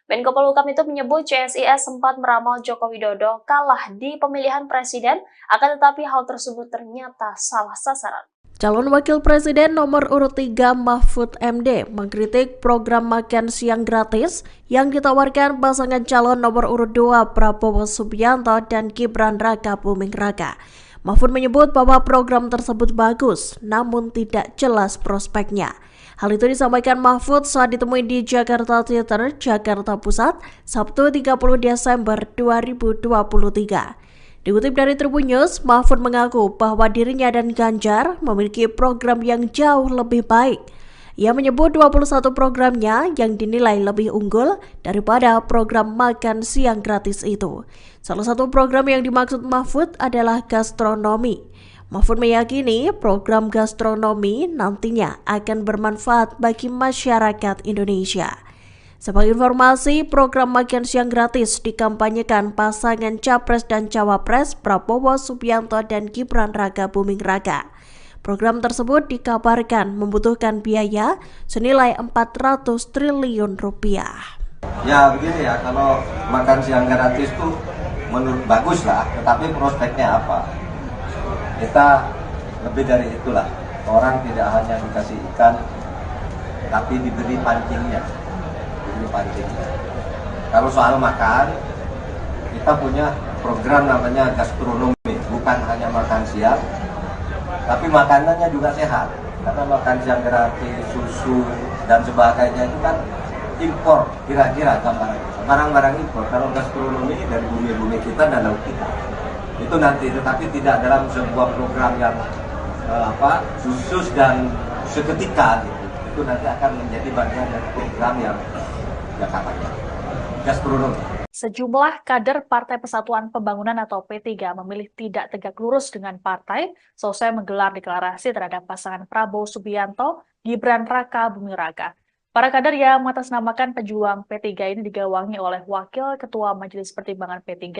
Menko Polhukam itu menyebut CSIS sempat meramal Joko Widodo kalah di pemilihan presiden, akan tetapi hal tersebut ternyata salah sasaran. Calon Wakil Presiden nomor urut 3 Mahfud MD mengkritik program makan siang gratis yang ditawarkan pasangan calon nomor urut 2 Prabowo Subianto dan Gibran Raka Buming Raka. Mahfud menyebut bahwa program tersebut bagus, namun tidak jelas prospeknya. Hal itu disampaikan Mahfud saat ditemui di Jakarta Theater, Jakarta Pusat, Sabtu 30 Desember 2023. Dikutip dari Tribun News, Mahfud mengaku bahwa dirinya dan Ganjar memiliki program yang jauh lebih baik. Ia menyebut 21 programnya yang dinilai lebih unggul daripada program makan siang gratis itu. Salah satu program yang dimaksud Mahfud adalah gastronomi. Mahfud meyakini program gastronomi nantinya akan bermanfaat bagi masyarakat Indonesia. Sebagai informasi, program makan siang gratis dikampanyekan pasangan Capres dan Cawapres Prabowo Subianto dan Gibran Raka Buming Raka. Program tersebut dikabarkan membutuhkan biaya senilai 400 triliun rupiah. Ya begini ya, kalau makan siang gratis itu menurut bagus lah, tetapi prospeknya apa? Kita lebih dari itulah. Orang tidak hanya dikasih ikan, tapi diberi pancingnya. Kalau soal makan, kita punya program namanya gastronomi, bukan hanya makan siang, tapi makanannya juga sehat. Karena makan siang gratis, susu dan sebagainya itu kan impor, kira-kira barang-barang impor. Kalau gastronomi dari bumi-bumi kita dan laut kita, itu nanti, tetapi tidak dalam sebuah program yang khusus dan seketika gitu. Itu nanti akan menjadi bagian dari program yang katanya gastronomi. Sejumlah kader Partai Persatuan Pembangunan atau P3 memilih tidak tegak lurus dengan partai selesai menggelar deklarasi terhadap pasangan Prabowo Subianto, Gibran Raka Buming Raka. Para kader yang mengatasnamakan pejuang P3 ini digawangi oleh Wakil Ketua Majelis Pertimbangan P3,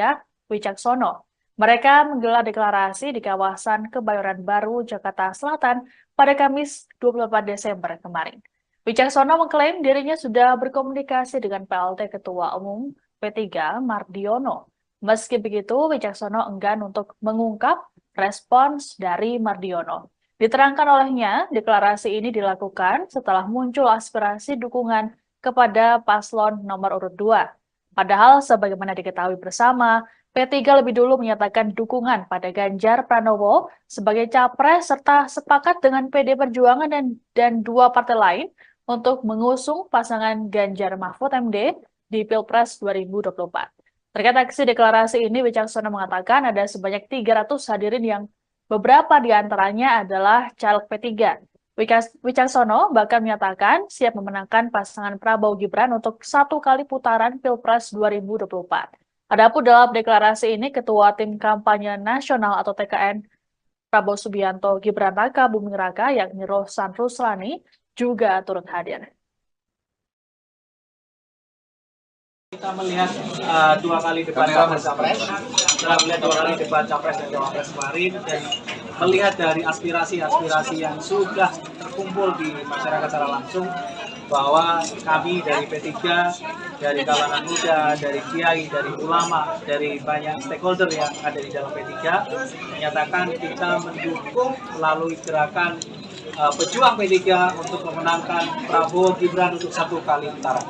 Wicaksono. Mereka menggelar deklarasi di kawasan Kebayoran Baru, Jakarta Selatan pada Kamis 24 Desember kemarin. Wicaksono mengklaim dirinya sudah berkomunikasi dengan PLT Ketua Umum P3 Mardiono. Meski begitu, Wicaksono enggan untuk mengungkap respons dari Mardiono. Diterangkan olehnya, deklarasi ini dilakukan setelah muncul aspirasi dukungan kepada paslon nomor urut 2. Padahal sebagaimana diketahui bersama, P3 lebih dulu menyatakan dukungan pada Ganjar Pranowo sebagai capres serta sepakat dengan PD Perjuangan dan dua partai lain untuk mengusung pasangan Ganjar Mahfud MD di Pilpres 2024. Terkait aksi deklarasi ini, Wicaksono mengatakan ada sebanyak 300 hadirin yang beberapa di antaranya adalah caleg P3. Wicaksono bahkan menyatakan siap memenangkan pasangan Prabowo Gibran untuk 1 kali putaran Pilpres 2024. Adapun dalam deklarasi ini, Ketua Tim Kampanye Nasional atau TKN Prabowo Subianto Gibran Raka Buming Raka yakni Rohsan Ruslani juga turut hadir. Kita melihat 2 kali debat capres, setelah melihat 2 kali debat capres dan cawapres kemarin, dan melihat dari aspirasi-aspirasi yang sudah terkumpul di masyarakat secara langsung, bahwa kami dari P3, dari kalangan muda, dari kiai, dari ulama, dari banyak stakeholder yang ada di dalam P3, menyatakan kita mendukung melalui gerakan pejuang P3 untuk memenangkan Prabowo Gibran untuk 1 kali putaran.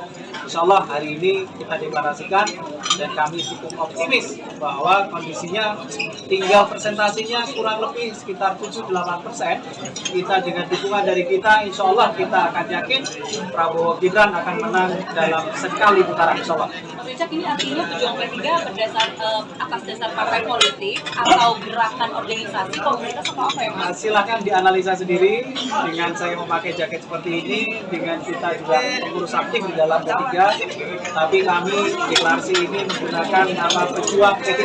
Insya Allah hari ini kita deklarasikan dan kami cukup optimis bahwa kondisinya tinggal presentasinya kurang lebih sekitar 7-8%. Kita dengan dukungan dari kita, insya Allah kita akan yakin Prabowo Gibran akan menang dalam sekali putaran, insya Allah. Richard, ini artinya pejuang P3 atas dasar partai politik atau gerakan organisasi komunitas atau apa ya Mas? Silahkan dianalisa sendiri dengan saya memakai jaket seperti ini, dengan kita juga pengurus aktif di dalam P3, tapi kami deklarasi ini menggunakan nama pejuang P3.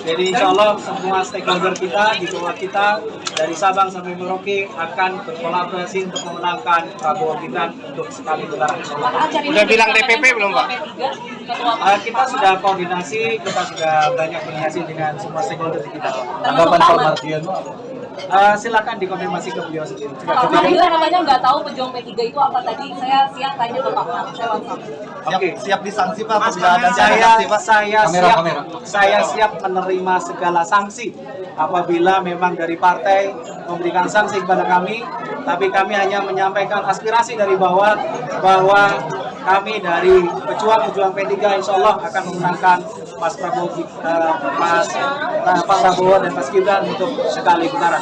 Jadi insya Allah semua stakeholder kita, di bawah kita, dari Sabang sampai Merauke akan berkolaborasi untuk memenangkan Prabowo Gibran untuk sekali putaran. Udah bilang DPP belum Pak? Kita sudah koordinasi, kita sudah banyak koordinasi dengan semua stakeholder di kita. Tanggapan Pak Mardiono? Silakan dikonfirmasi ke beliau sendiri. Pak Mardiono namanya nggak tahu pejuang P3 itu apa tadi. Saya siang tanya ke Pak Mar, saya langsung. Oke, siap disanksi Pak. Saya siap menerima segala sanksi apabila memang dari partai memberikan sanksi kepada kami, tapi kami hanya menyampaikan aspirasi dari bawah bahwa kami dari pejuang P3 insya Allah akan memenangkan Pak Prabowo dan Mas Gibran untuk sekali putaran.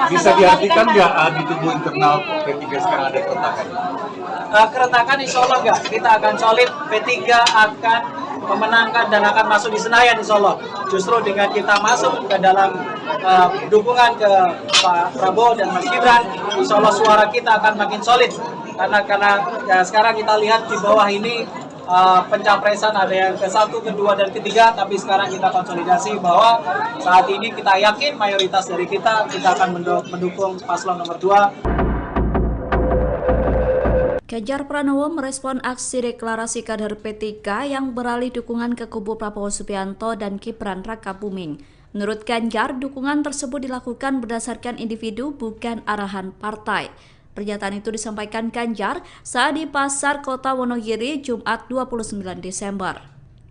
Bisa diartikan nggak di tubuh internal P3 sekarang ada keretakan? Keretakan insya Allah enggak, kita akan solid, P3 akan memenangkan dan akan masuk di Senayan insya Allah. Justru dengan kita masuk ke dalam dukungan ke Pak Prabowo dan Mas Gibran, insya Allah suara kita akan makin solid. Karena ya, sekarang kita lihat di bawah ini pencapresan ada yang ke-1, ke-2, dan ke-3, tapi sekarang kita konsolidasi bahwa saat ini kita yakin mayoritas dari kita akan mendukung paslon nomor 2. Ganjar Pranowo merespon aksi deklarasi kader P3 yang beralih dukungan ke kubu Prabowo Subianto dan Gibran Raka Buming. Menurut Ganjar, dukungan tersebut dilakukan berdasarkan individu bukan arahan partai. Pernyataan itu disampaikan Ganjar saat di Pasar Kota Wonogiri Jumat 29 Desember.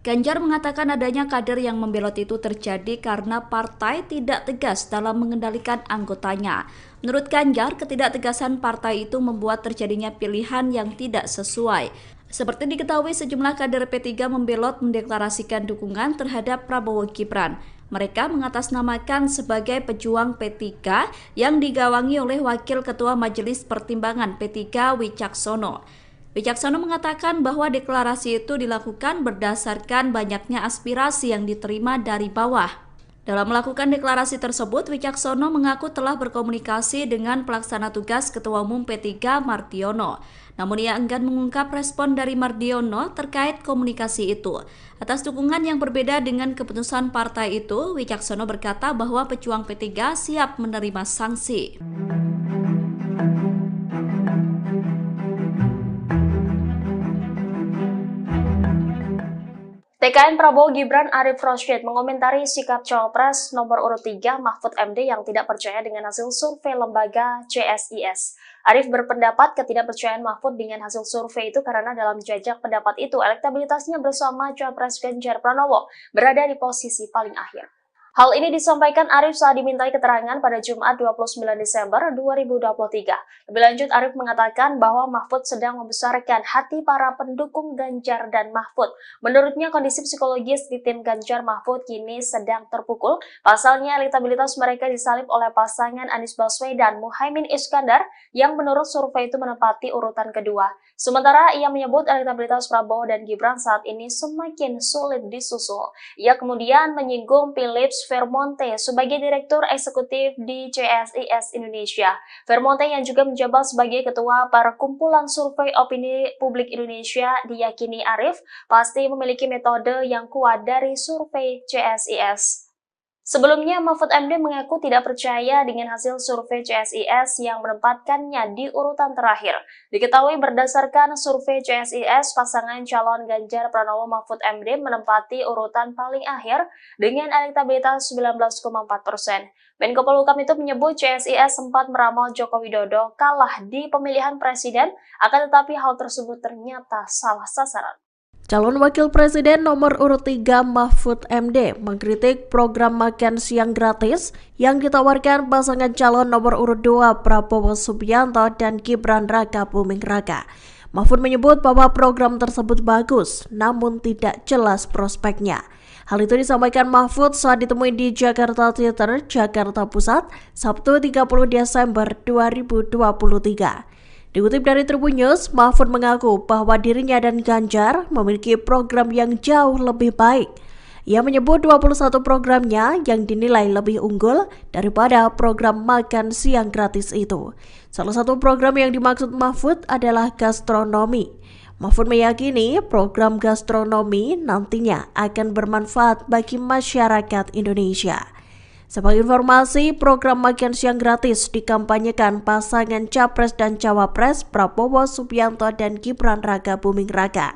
Ganjar mengatakan adanya kader yang membelot itu terjadi karena partai tidak tegas dalam mengendalikan anggotanya. Menurut Ganjar, ketidaktegasan partai itu membuat terjadinya pilihan yang tidak sesuai. Seperti diketahui, sejumlah kader P3 membelot mendeklarasikan dukungan terhadap Prabowo Gibran. Mereka mengatasnamakan sebagai pejuang P3 yang digawangi oleh Wakil Ketua Majelis Pertimbangan P3 Wicaksono. Wicaksono mengatakan bahwa deklarasi itu dilakukan berdasarkan banyaknya aspirasi yang diterima dari bawah. Dalam melakukan deklarasi tersebut, Wicaksono mengaku telah berkomunikasi dengan pelaksana tugas Ketua Umum P3 Mardiono. Namun ia enggan mengungkap respon dari Mardiono terkait komunikasi itu. Atas dukungan yang berbeda dengan keputusan partai itu, Wicaksono berkata bahwa pejuang P3 siap menerima sanksi. TKN Prabowo Gibran Arif Rosyid mengomentari sikap Cawapres nomor urut 3 Mahfud MD yang tidak percaya dengan hasil survei lembaga CSIS. Arif berpendapat ketidakpercayaan Mahfud dengan hasil survei itu karena dalam jajak pendapat itu elektabilitasnya bersama Cawapres Ganjar Pranowo berada di posisi paling akhir. Hal ini disampaikan Arif saat dimintai keterangan pada Jumat 29 Desember 2023. Lebih lanjut, Arif mengatakan bahwa Mahfud sedang membesarkan hati para pendukung Ganjar dan Mahfud. Menurutnya, kondisi psikologis di tim Ganjar Mahfud kini sedang terpukul. Pasalnya, elektabilitas mereka disalib oleh pasangan Anies Baswedan Muhaimin Iskandar yang menurut survei itu menempati urutan kedua. Sementara ia menyebut elektabilitas Prabowo dan Gibran saat ini semakin sulit disusul. Ia kemudian menyinggung Philips Agus Vermonte sebagai Direktur Eksekutif di CSIS Indonesia. Vermonte yang juga menjabat sebagai Ketua Perkumpulan Survei Opini Publik Indonesia diyakini Arief pasti memiliki metode yang kuat dari survei CSIS. Sebelumnya, Mahfud MD mengaku tidak percaya dengan hasil survei CSIS yang menempatkannya di urutan terakhir. Diketahui berdasarkan survei CSIS, pasangan calon Ganjar Pranowo Mahfud MD menempati urutan paling akhir dengan elektabilitas 19,4%. Menko Polhukam itu menyebut CSIS sempat meramal Joko Widodo kalah di pemilihan presiden, akan tetapi hal tersebut ternyata salah sasaran. Calon Wakil Presiden nomor urut 3 Mahfud MD mengkritik program makan siang gratis yang ditawarkan pasangan calon nomor urut 2 Prabowo Subianto dan Gibran Raka Buming Raka. Mahfud menyebut bahwa program tersebut bagus, namun tidak jelas prospeknya. Hal itu disampaikan Mahfud saat ditemui di Jakarta Theater, Jakarta Pusat, Sabtu 30 Desember 2023. Dikutip dari Tribun News, Mahfud mengaku bahwa dirinya dan Ganjar memiliki program yang jauh lebih baik. Ia menyebut 21 programnya yang dinilai lebih unggul daripada program makan siang gratis itu. Salah satu program yang dimaksud Mahfud adalah gastronomi. Mahfud meyakini program gastronomi nantinya akan bermanfaat bagi masyarakat Indonesia. Sebagai informasi, program makan siang gratis dikampanyekan pasangan Capres dan Cawapres Prabowo Subianto dan Gibran Raka Buming Raka.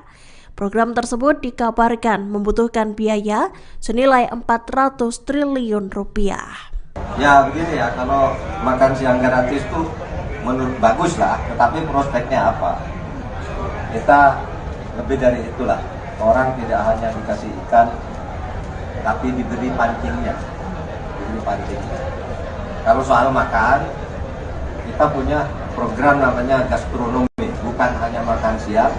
Program tersebut dikabarkan membutuhkan biaya senilai 400 triliun rupiah. Ya begini ya, kalau makan siang gratis tuh menurut bagus lah, tetapi prospeknya apa? Kita lebih dari itulah. Orang tidak hanya dikasih ikan, tapi diberi pancingnya. Kalau soal makan, kita punya program namanya gastronomi, bukan hanya makan siang,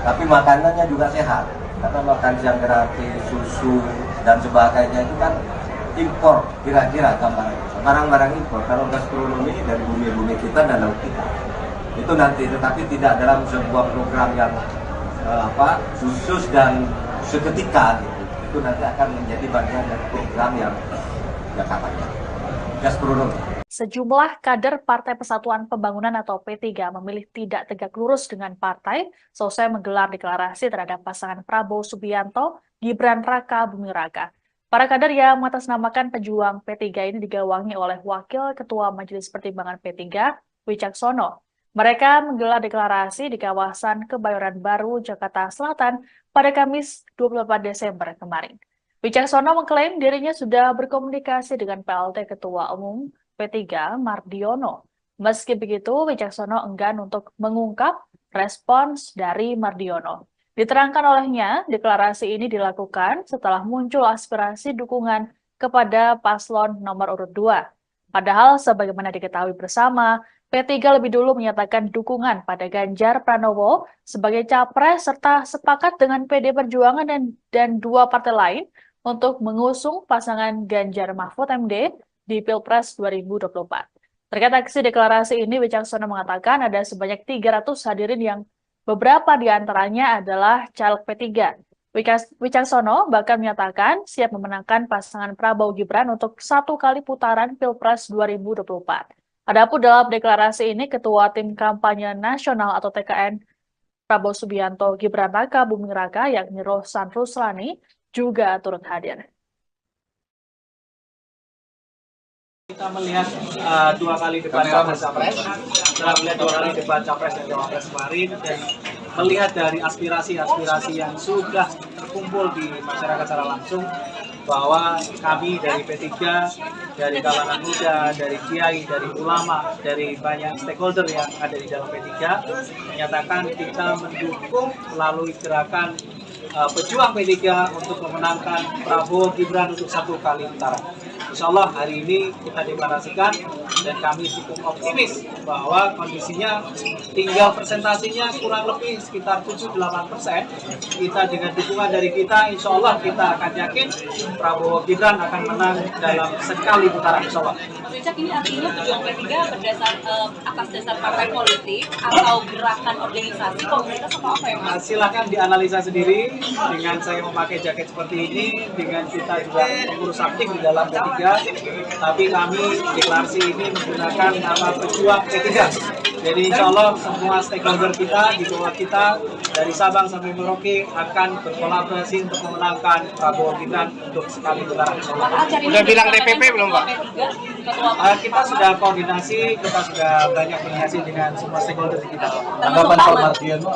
tapi makanannya juga sehat. Karena makan siang gratis, susu dan sebagainya itu kan impor, kira-kira gambarannya. Barang-barang impor. Kalau gastronomi dari bumi-bumi kita dan laut kita, itu nanti, tetapi tidak dalam sebuah program yang khusus dan seketika gitu. Itu nanti akan menjadi bagian dari program yang gastronomi. Sejumlah kader Partai Persatuan Pembangunan atau P3 memilih tidak tegak lurus dengan partai selesai menggelar deklarasi terhadap pasangan Prabowo Subianto, Gibran Raka Buming Raka. Para kader yang mengatasnamakan pejuang P3 ini digawangi oleh Wakil Ketua Majelis Pertimbangan P3, Wicaksono. Mereka menggelar deklarasi di kawasan Kebayoran Baru, Jakarta Selatan pada Kamis 24 Desember kemarin. Wicaksono mengklaim dirinya sudah berkomunikasi dengan PLT Ketua Umum P3 Mardiono. Meski begitu, Wicaksono enggan untuk mengungkap respons dari Mardiono. Diterangkan olehnya, deklarasi ini dilakukan setelah muncul aspirasi dukungan kepada paslon nomor urut 2. Padahal sebagaimana diketahui bersama, P3 lebih dulu menyatakan dukungan pada Ganjar Pranowo sebagai capres serta sepakat dengan PD Perjuangan dan dua partai lain untuk mengusung pasangan Ganjar Mahfud MD di Pilpres 2024. Terkait aksi deklarasi ini, Wicaksono mengatakan ada sebanyak 300 hadirin yang beberapa di antaranya adalah caleg P3. Wicaksono bahkan menyatakan siap memenangkan pasangan Prabowo Gibran untuk 1 kali putaran Pilpres 2024. Adapun dalam deklarasi ini, Ketua Tim Kampanye Nasional atau TKN Prabowo Subianto Gibran Raka Buming Raka yakni Rohsan Ruslani juga turut hadir. Kita melihat 2 kali debat capres-capres, setelah melihat 2 kali debat capres dan cawapres kemarin, dan melihat dari aspirasi-aspirasi yang sudah terkumpul di masyarakat secara langsung, bahwa kami dari P3, dari kalangan muda, dari kiai, dari ulama, dari banyak stakeholder yang ada di dalam P3, menyatakan kita mendukung melalui gerakan pejuang P3 untuk memenangkan Prabowo Gibran untuk 1 kali putaran. Insya Allah hari ini kita deklarasikan dan kami cukup optimis bahwa kondisinya tinggal presentasinya kurang lebih sekitar 7-8%. Kita dengan dukungan dari kita, insya Allah kita akan yakin Prabowo Gibran akan menang dalam sekali putaran, insya Allah. Mas Wicak, ini artinya pejuang P3 atas dasar partai politik atau gerakan organisasi komunitas atau apa ya Mas? Silakan dianalisa sendiri dengan saya memakai jaket seperti ini, dengan kita juga mengurus aktif di dalam P3, tapi kami deklarasi ini menggunakan nama pejuang P3. Jadi insya Allah semua stakeholder kita di bawah kita dari Sabang sampai Merauke akan berkolaborasi untuk memenangkan Prabowo Gibran untuk sekali putaran. Udah bilang DPP belum Pak? Kita sudah koordinasi, kita sudah banyak koordinasi dengan semua stakeholder di kita. Tanggapan Pak Mardiono?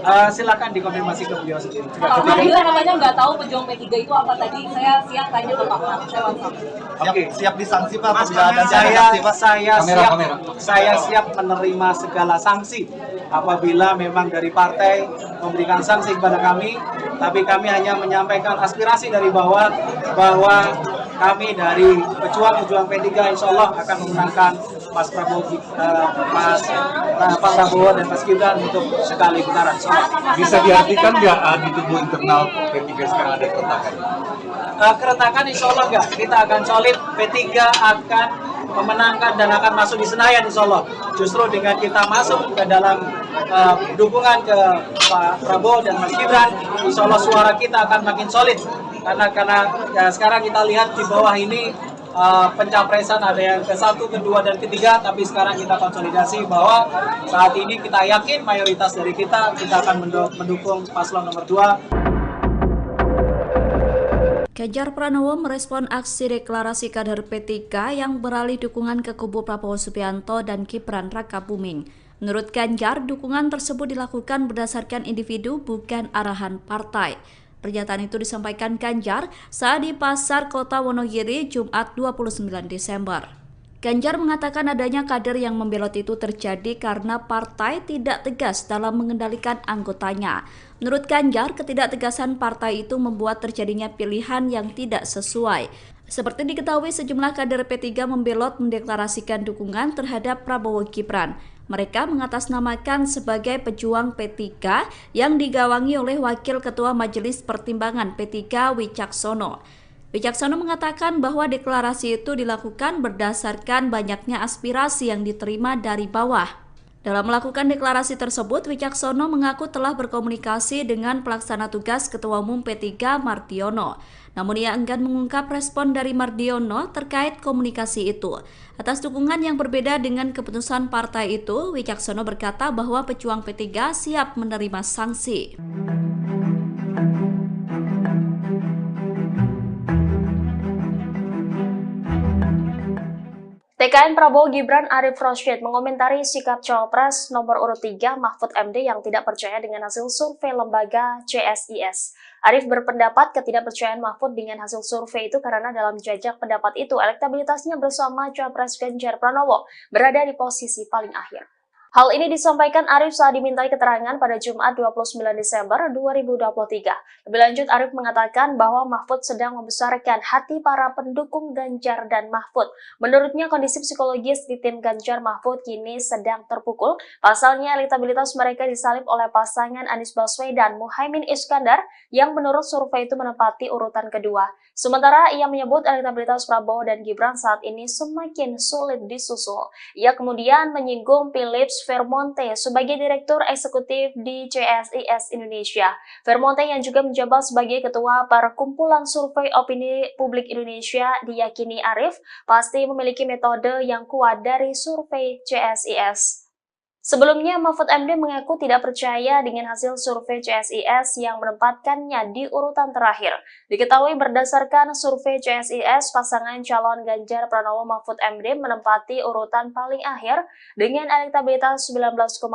Silakan dikonfirmasi ke beliau sendiri. Pak Mardiono namanya nggak tahu pejuang P3 itu apa tadi. Saya siap tanya ke Pak Mar. Oke, Siap disanksi Pak? Saya siap menerima segala sanksi apabila memang dari partai memberikan sanksi kepada kami, tapi kami hanya menyampaikan aspirasi dari bawah bahwa kami dari pejuang P3 insya Allah akan memenangkan Pak Prabowo dan Mas Gibran untuk sekali putaran. Bisa diartikan nggak di tubuh internal P3 sekarang ada keretakan? Keretakan insya Allah enggak, kita akan solid, P3 akan memenangkan dan akan masuk di Senayan insya Allah. Justru dengan kita masuk ke dalam dukungan ke Pak Prabowo dan Mas Gibran, insya Allah suara kita akan makin solid. Karena ya, sekarang kita lihat di bawah ini pencapresan ada yang ke-1, ke-2, dan ke-3, tapi sekarang kita konsolidasi bahwa saat ini kita yakin mayoritas dari kita akan mendukung paslon nomor 2. Ganjar Pranowo merespon aksi deklarasi kader P3 yang beralih dukungan ke kubu Prabowo Subianto dan Gibran Rakabuming. Menurut Ganjar, dukungan tersebut dilakukan berdasarkan individu bukan arahan partai. Pernyataan itu disampaikan Ganjar saat di Pasar Kota Wonogiri Jumat 29 Desember. Ganjar mengatakan adanya kader yang membelot itu terjadi karena partai tidak tegas dalam mengendalikan anggotanya. Menurut Ganjar, ketidaktegasan partai itu membuat terjadinya pilihan yang tidak sesuai. Seperti diketahui, sejumlah kader P3 membelot mendeklarasikan dukungan terhadap Prabowo Gibran. Mereka mengatasnamakan sebagai pejuang P3 yang digawangi oleh Wakil Ketua Majelis Pertimbangan P3 Wicaksono. Wicaksono mengatakan bahwa deklarasi itu dilakukan berdasarkan banyaknya aspirasi yang diterima dari bawah. Dalam melakukan deklarasi tersebut, Wicaksono mengaku telah berkomunikasi dengan pelaksana tugas Ketua Umum P3 Mardiono. Namun ia enggan mengungkap respon dari Mardiono terkait komunikasi itu. Atas dukungan yang berbeda dengan keputusan partai itu, Wicaksono berkata bahwa pejuang P3 siap menerima sanksi. TKN Prabowo Gibran Arif Rosyid mengomentari sikap Cawapres nomor urut 3 Mahfud MD yang tidak percaya dengan hasil survei lembaga CSIS. Arif berpendapat ketidakpercayaan Mahfud dengan hasil survei itu karena dalam jajak pendapat itu elektabilitasnya bersama Cawapres Ganjar Pranowo berada di posisi paling akhir. Hal ini disampaikan Arif saat dimintai keterangan pada Jumat 29 Desember 2023. Lebih lanjut, Arif mengatakan bahwa Mahfud sedang membesarkan hati para pendukung Ganjar dan Mahfud. Menurutnya, kondisi psikologis di tim Ganjar Mahfud kini sedang terpukul. Pasalnya, elektabilitas mereka disalib oleh pasangan Anies Baswedan Muhaimin Iskandar yang menurut survei itu menempati urutan kedua. Sementara ia menyebut elektabilitas Prabowo dan Gibran saat ini semakin sulit disusul. Ia kemudian menyinggung Philips Vermonte sebagai Direktur Eksekutif di CSIS Indonesia. Vermonte yang juga menjabat sebagai Ketua Perkumpulan Survei Opini Publik Indonesia diyakini Arif pasti memiliki metode yang kuat dari survei CSIS. Sebelumnya, Mahfud MD mengaku tidak percaya dengan hasil survei CSIS yang menempatkannya di urutan terakhir. Diketahui berdasarkan survei CSIS, pasangan calon Ganjar Pranowo Mahfud MD menempati urutan paling akhir dengan elektabilitas 19,4%.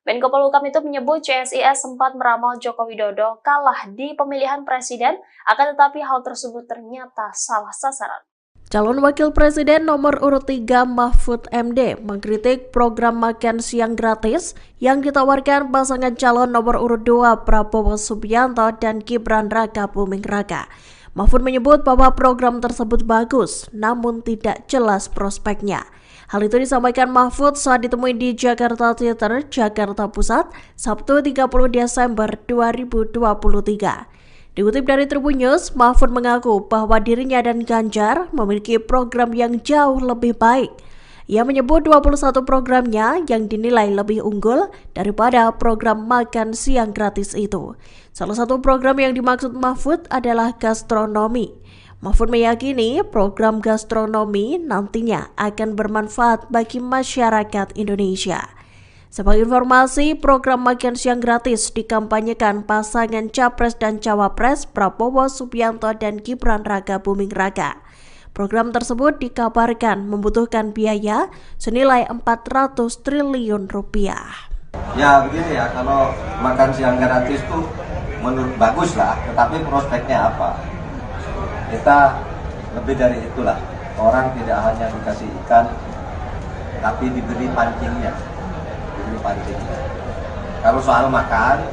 Menko Polhukam itu menyebut CSIS sempat meramal Joko Widodo kalah di pemilihan presiden, akan tetapi hal tersebut ternyata salah sasaran. Calon Wakil Presiden nomor urut 3 Mahfud MD mengkritik program makan siang gratis yang ditawarkan pasangan calon nomor urut 2 Prabowo Subianto dan Gibran Rakabuming Raka. Mahfud menyebut bahwa program tersebut bagus, namun tidak jelas prospeknya. Hal itu disampaikan Mahfud saat ditemui di Jakarta Theater, Jakarta Pusat, Sabtu 30 Desember 2023. Dikutip dari Tribun News, Mahfud mengaku bahwa dirinya dan Ganjar memiliki program yang jauh lebih baik. Ia menyebut 21 programnya yang dinilai lebih unggul daripada program makan siang gratis itu. Salah satu program yang dimaksud Mahfud adalah gastronomi. Mahfud meyakini program gastronomi nantinya akan bermanfaat bagi masyarakat Indonesia. Sebagai informasi, program makan siang gratis dikampanyekan pasangan Capres dan Cawapres Prabowo Subianto dan Gibran Raka Buming Raka. Program tersebut dikabarkan membutuhkan biaya senilai 400 triliun rupiah. Ya begini ya, kalau makan siang gratis tuh menurut bagus lah, tetapi prospeknya apa? Kita lebih dari itulah. Orang tidak hanya dikasih ikan, tapi diberi pancingnya. Kalau soal makan,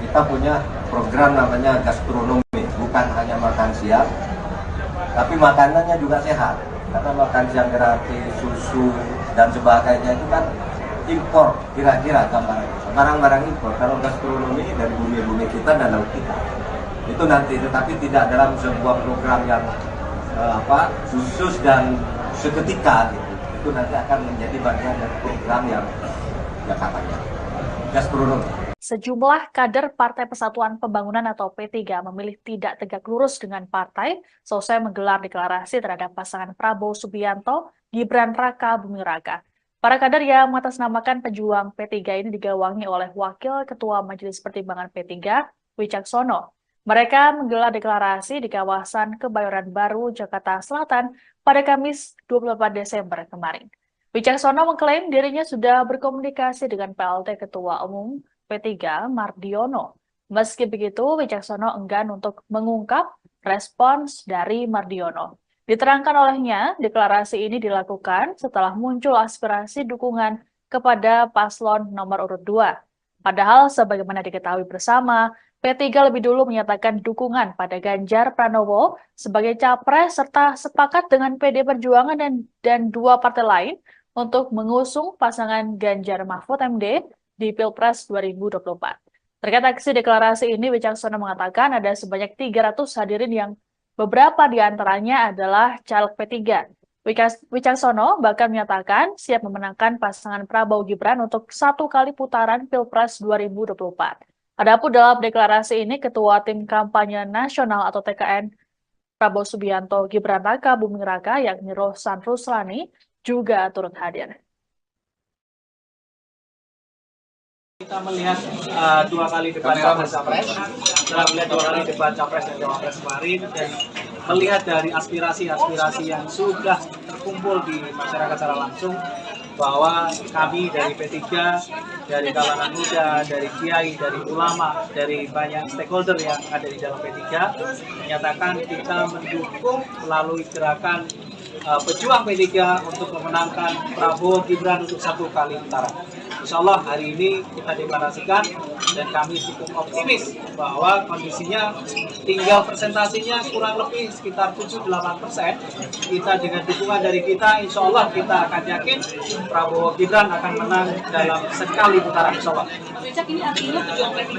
kita punya program namanya gastronomi, bukan hanya makan siang, tapi makanannya juga sehat. Karena makan siang gratis, susu dan sebagainya itu kan impor, kira-kira gambarannya. Barang-barang impor. Kalau gastronomi dari bumi-bumi kita dan laut kita. Itu nanti, tetapi tidak dalam sebuah program yang khusus dan seketika gitu. Itu nanti akan menjadi bagian dari program yang katanya gastronomi. Sejumlah kader Partai Persatuan Pembangunan atau P3 memilih tidak tegak lurus dengan partai selesai menggelar deklarasi terhadap pasangan Prabowo Subianto, Gibran Raka Buming Raka. Para kader yang mengatasnamakan pejuang P3 ini digawangi oleh Wakil Ketua Majelis Pertimbangan P3, Wicaksono. Mereka menggelar deklarasi di kawasan Kebayoran Baru, Jakarta Selatan pada Kamis 24 Desember kemarin. Wicaksono mengklaim dirinya sudah berkomunikasi dengan PLT Ketua Umum P3 Mardiono. Meski begitu, Wicaksono enggan untuk mengungkap respons dari Mardiono. Diterangkan olehnya, deklarasi ini dilakukan setelah muncul aspirasi dukungan kepada paslon nomor urut 2. Padahal sebagaimana diketahui bersama, P3 lebih dulu menyatakan dukungan pada Ganjar Pranowo sebagai capres serta sepakat dengan PD Perjuangan dan dua partai lain untuk mengusung pasangan Ganjar Mahfud MD di Pilpres 2024. Terkait aksi deklarasi ini, Wicaksono mengatakan ada sebanyak 300 hadirin yang beberapa di antaranya adalah caleg P3. Wicaksono bahkan menyatakan siap memenangkan pasangan Prabowo Gibran untuk 1 kali putaran Pilpres 2024. Adapun dalam deklarasi ini, Ketua Tim Kampanye Nasional atau TKN Prabowo Subianto Gibran Raka Buming Raka yakni Rohsan Ruslani juga turut hadir. Kita melihat 2 kali debat Capres-Capres, setelah melihat 2 kali debat Capres dan Cawapres kemarin, dan melihat dari aspirasi-aspirasi yang sudah terkumpul di masyarakat secara langsung, bahwa kami dari P3, dari kalangan muda, dari kiai, dari ulama, dari banyak stakeholder yang ada di dalam P3, menyatakan kita mendukung melalui gerakan pejuang P3 untuk memenangkan Prabowo Gibran untuk 1 kali putaran. Insya Allah hari ini kita deklarasikan dan kami cukup optimis bahwa kondisinya tinggal presentasinya kurang lebih sekitar 7-8%. Kita dengan dukungan dari kita, insya Allah kita akan yakin Prabowo Gibran akan menang dalam sekali putaran, insya Allah. Mas ini artinya pejuang P3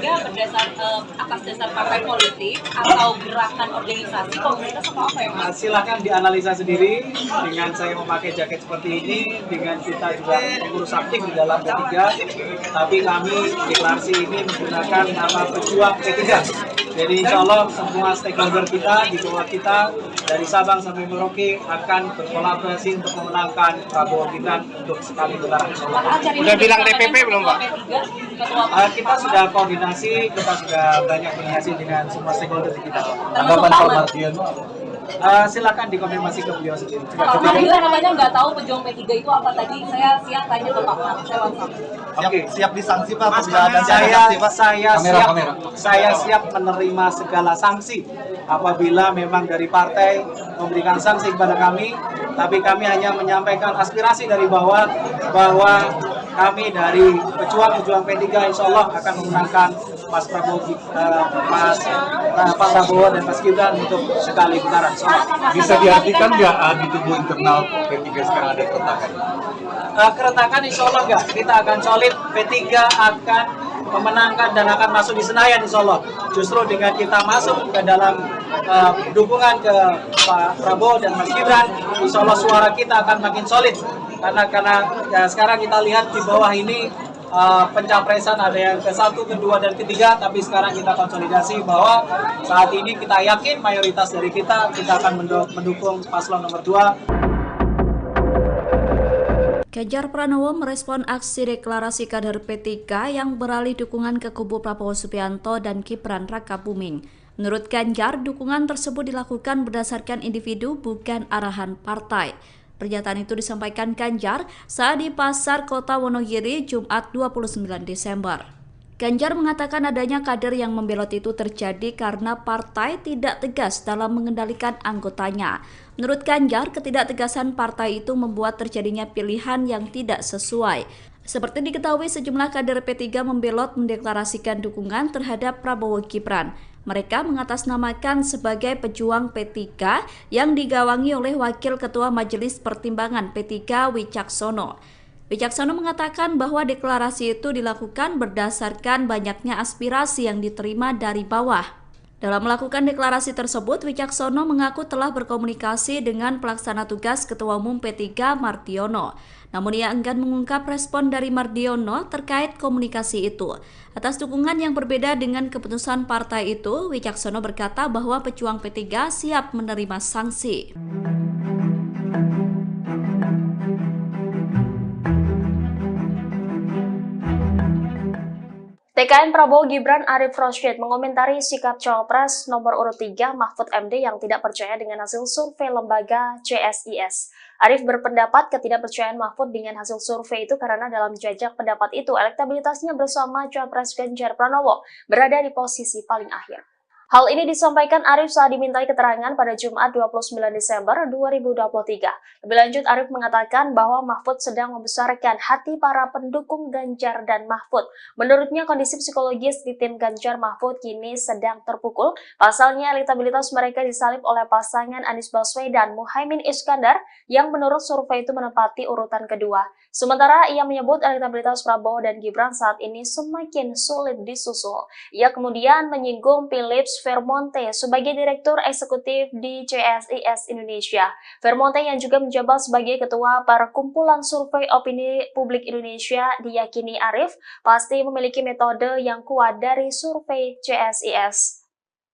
atas dasar partai politik atau gerakan organisasi komunitas atau apa ya Mas? Silahkan dianalisa sendiri dengan saya memakai jaket seperti ini, dengan kita juga pengurus aktif di dalam P3, tapi kami deklarasi ini menggunakan nama pejuang P3. Jadi insya Allah semua stakeholder kita di bawah kita dari Sabang sampai Merauke akan berkolaborasi untuk memenangkan Prabowo Gibran untuk sekali putaran. Udah bilang DPP belum Pak? Kita sudah koordinasi, kita sudah banyak koordinasi dengan semua stakeholder di kita. Tanggapan Pak Mardiono? Silakan dikonfirmasi ke beliau sendiri. Pak Mardiono namanya nggak tahu pejuang P3 itu apa tadi? Saya siap tanya ke Pak Mar. Siap disanksi Pak? Saya siap menerima segala sanksi apabila memang dari partai memberikan sanksi kepada kami, tapi kami hanya menyampaikan aspirasi dari bawah bahwa kami dari pejuang P3 insya Allah akan memenangkan Mas Prabowo, Pak Prabowo dan Mas Gibran untuk sekali putaran. Bisa diartikan nggak di tubuh internal P3 sekarang ada keretakan? Keretakan insya Allah nggak, kita akan solid, P3 akan memenangkan dan akan masuk di Senayan insya Allah. Justru dengan kita masuk ke dalam dukungan ke Pak Prabowo dan Mas Gibran, insya Allah suara kita akan makin solid. Karena ya, sekarang kita lihat di bawah ini pencapresan ada yang ke-1, ke-2, dan ke-3, tapi sekarang kita konsolidasi bahwa saat ini kita yakin mayoritas dari kita akan mendukung paslon nomor 2. Ganjar Pranowo merespon aksi deklarasi kader P3 yang beralih dukungan ke kubu Prabowo Subianto dan Gibran Rakabuming. Menurut Ganjar, dukungan tersebut dilakukan berdasarkan individu bukan arahan partai. Pernyataan itu disampaikan Ganjar saat di Pasar Kota Wonogiri Jumat 29 Desember. Ganjar mengatakan adanya kader yang membelot itu terjadi karena partai tidak tegas dalam mengendalikan anggotanya. Menurut Ganjar, ketidaktegasan partai itu membuat terjadinya pilihan yang tidak sesuai. Seperti diketahui, sejumlah kader P3 membelot mendeklarasikan dukungan terhadap Prabowo Gibran. Mereka mengatasnamakan sebagai pejuang P3 yang digawangi oleh Wakil Ketua Majelis Pertimbangan P3 Wicaksono. Wicaksono mengatakan bahwa deklarasi itu dilakukan berdasarkan banyaknya aspirasi yang diterima dari bawah. Dalam melakukan deklarasi tersebut, Wicaksono mengaku telah berkomunikasi dengan pelaksana tugas Ketua Umum P3 Mardiono. Namun ia enggan mengungkap respon dari Mardiono terkait komunikasi itu. Atas dukungan yang berbeda dengan keputusan partai itu, Wicaksono berkata bahwa pejuang P3 siap menerima sanksi. TKN Prabowo Gibran Arif Rosyid mengomentari sikap Cawapres nomor urut 3 Mahfud MD yang tidak percaya dengan hasil survei lembaga CSIS. Arif berpendapat ketidakpercayaan Mahfud dengan hasil survei itu karena dalam jajak pendapat itu elektabilitasnya bersama Cawapres Ganjar Pranowo berada di posisi paling akhir. Hal ini disampaikan Arif saat dimintai keterangan pada Jumat 29 Desember 2023. Lebih lanjut, Arif mengatakan bahwa Mahfud sedang membesarkan hati para pendukung Ganjar dan Mahfud. Menurutnya, kondisi psikologis di tim Ganjar Mahfud kini sedang terpukul. Pasalnya, elektabilitas mereka disalib oleh pasangan Anies Baswedan Muhaimin Iskandar yang menurut survei itu menempati urutan kedua. Sementara ia menyebut elektabilitas Prabowo dan Gibran saat ini semakin sulit disusul. Ia kemudian menyinggung Philips Vermonte sebagai Direktur Eksekutif di CSIS Indonesia. Vermonte yang juga menjabat sebagai Ketua Perkumpulan Survei Opini Publik Indonesia diyakini Arif pasti memiliki metode yang kuat dari survei CSIS.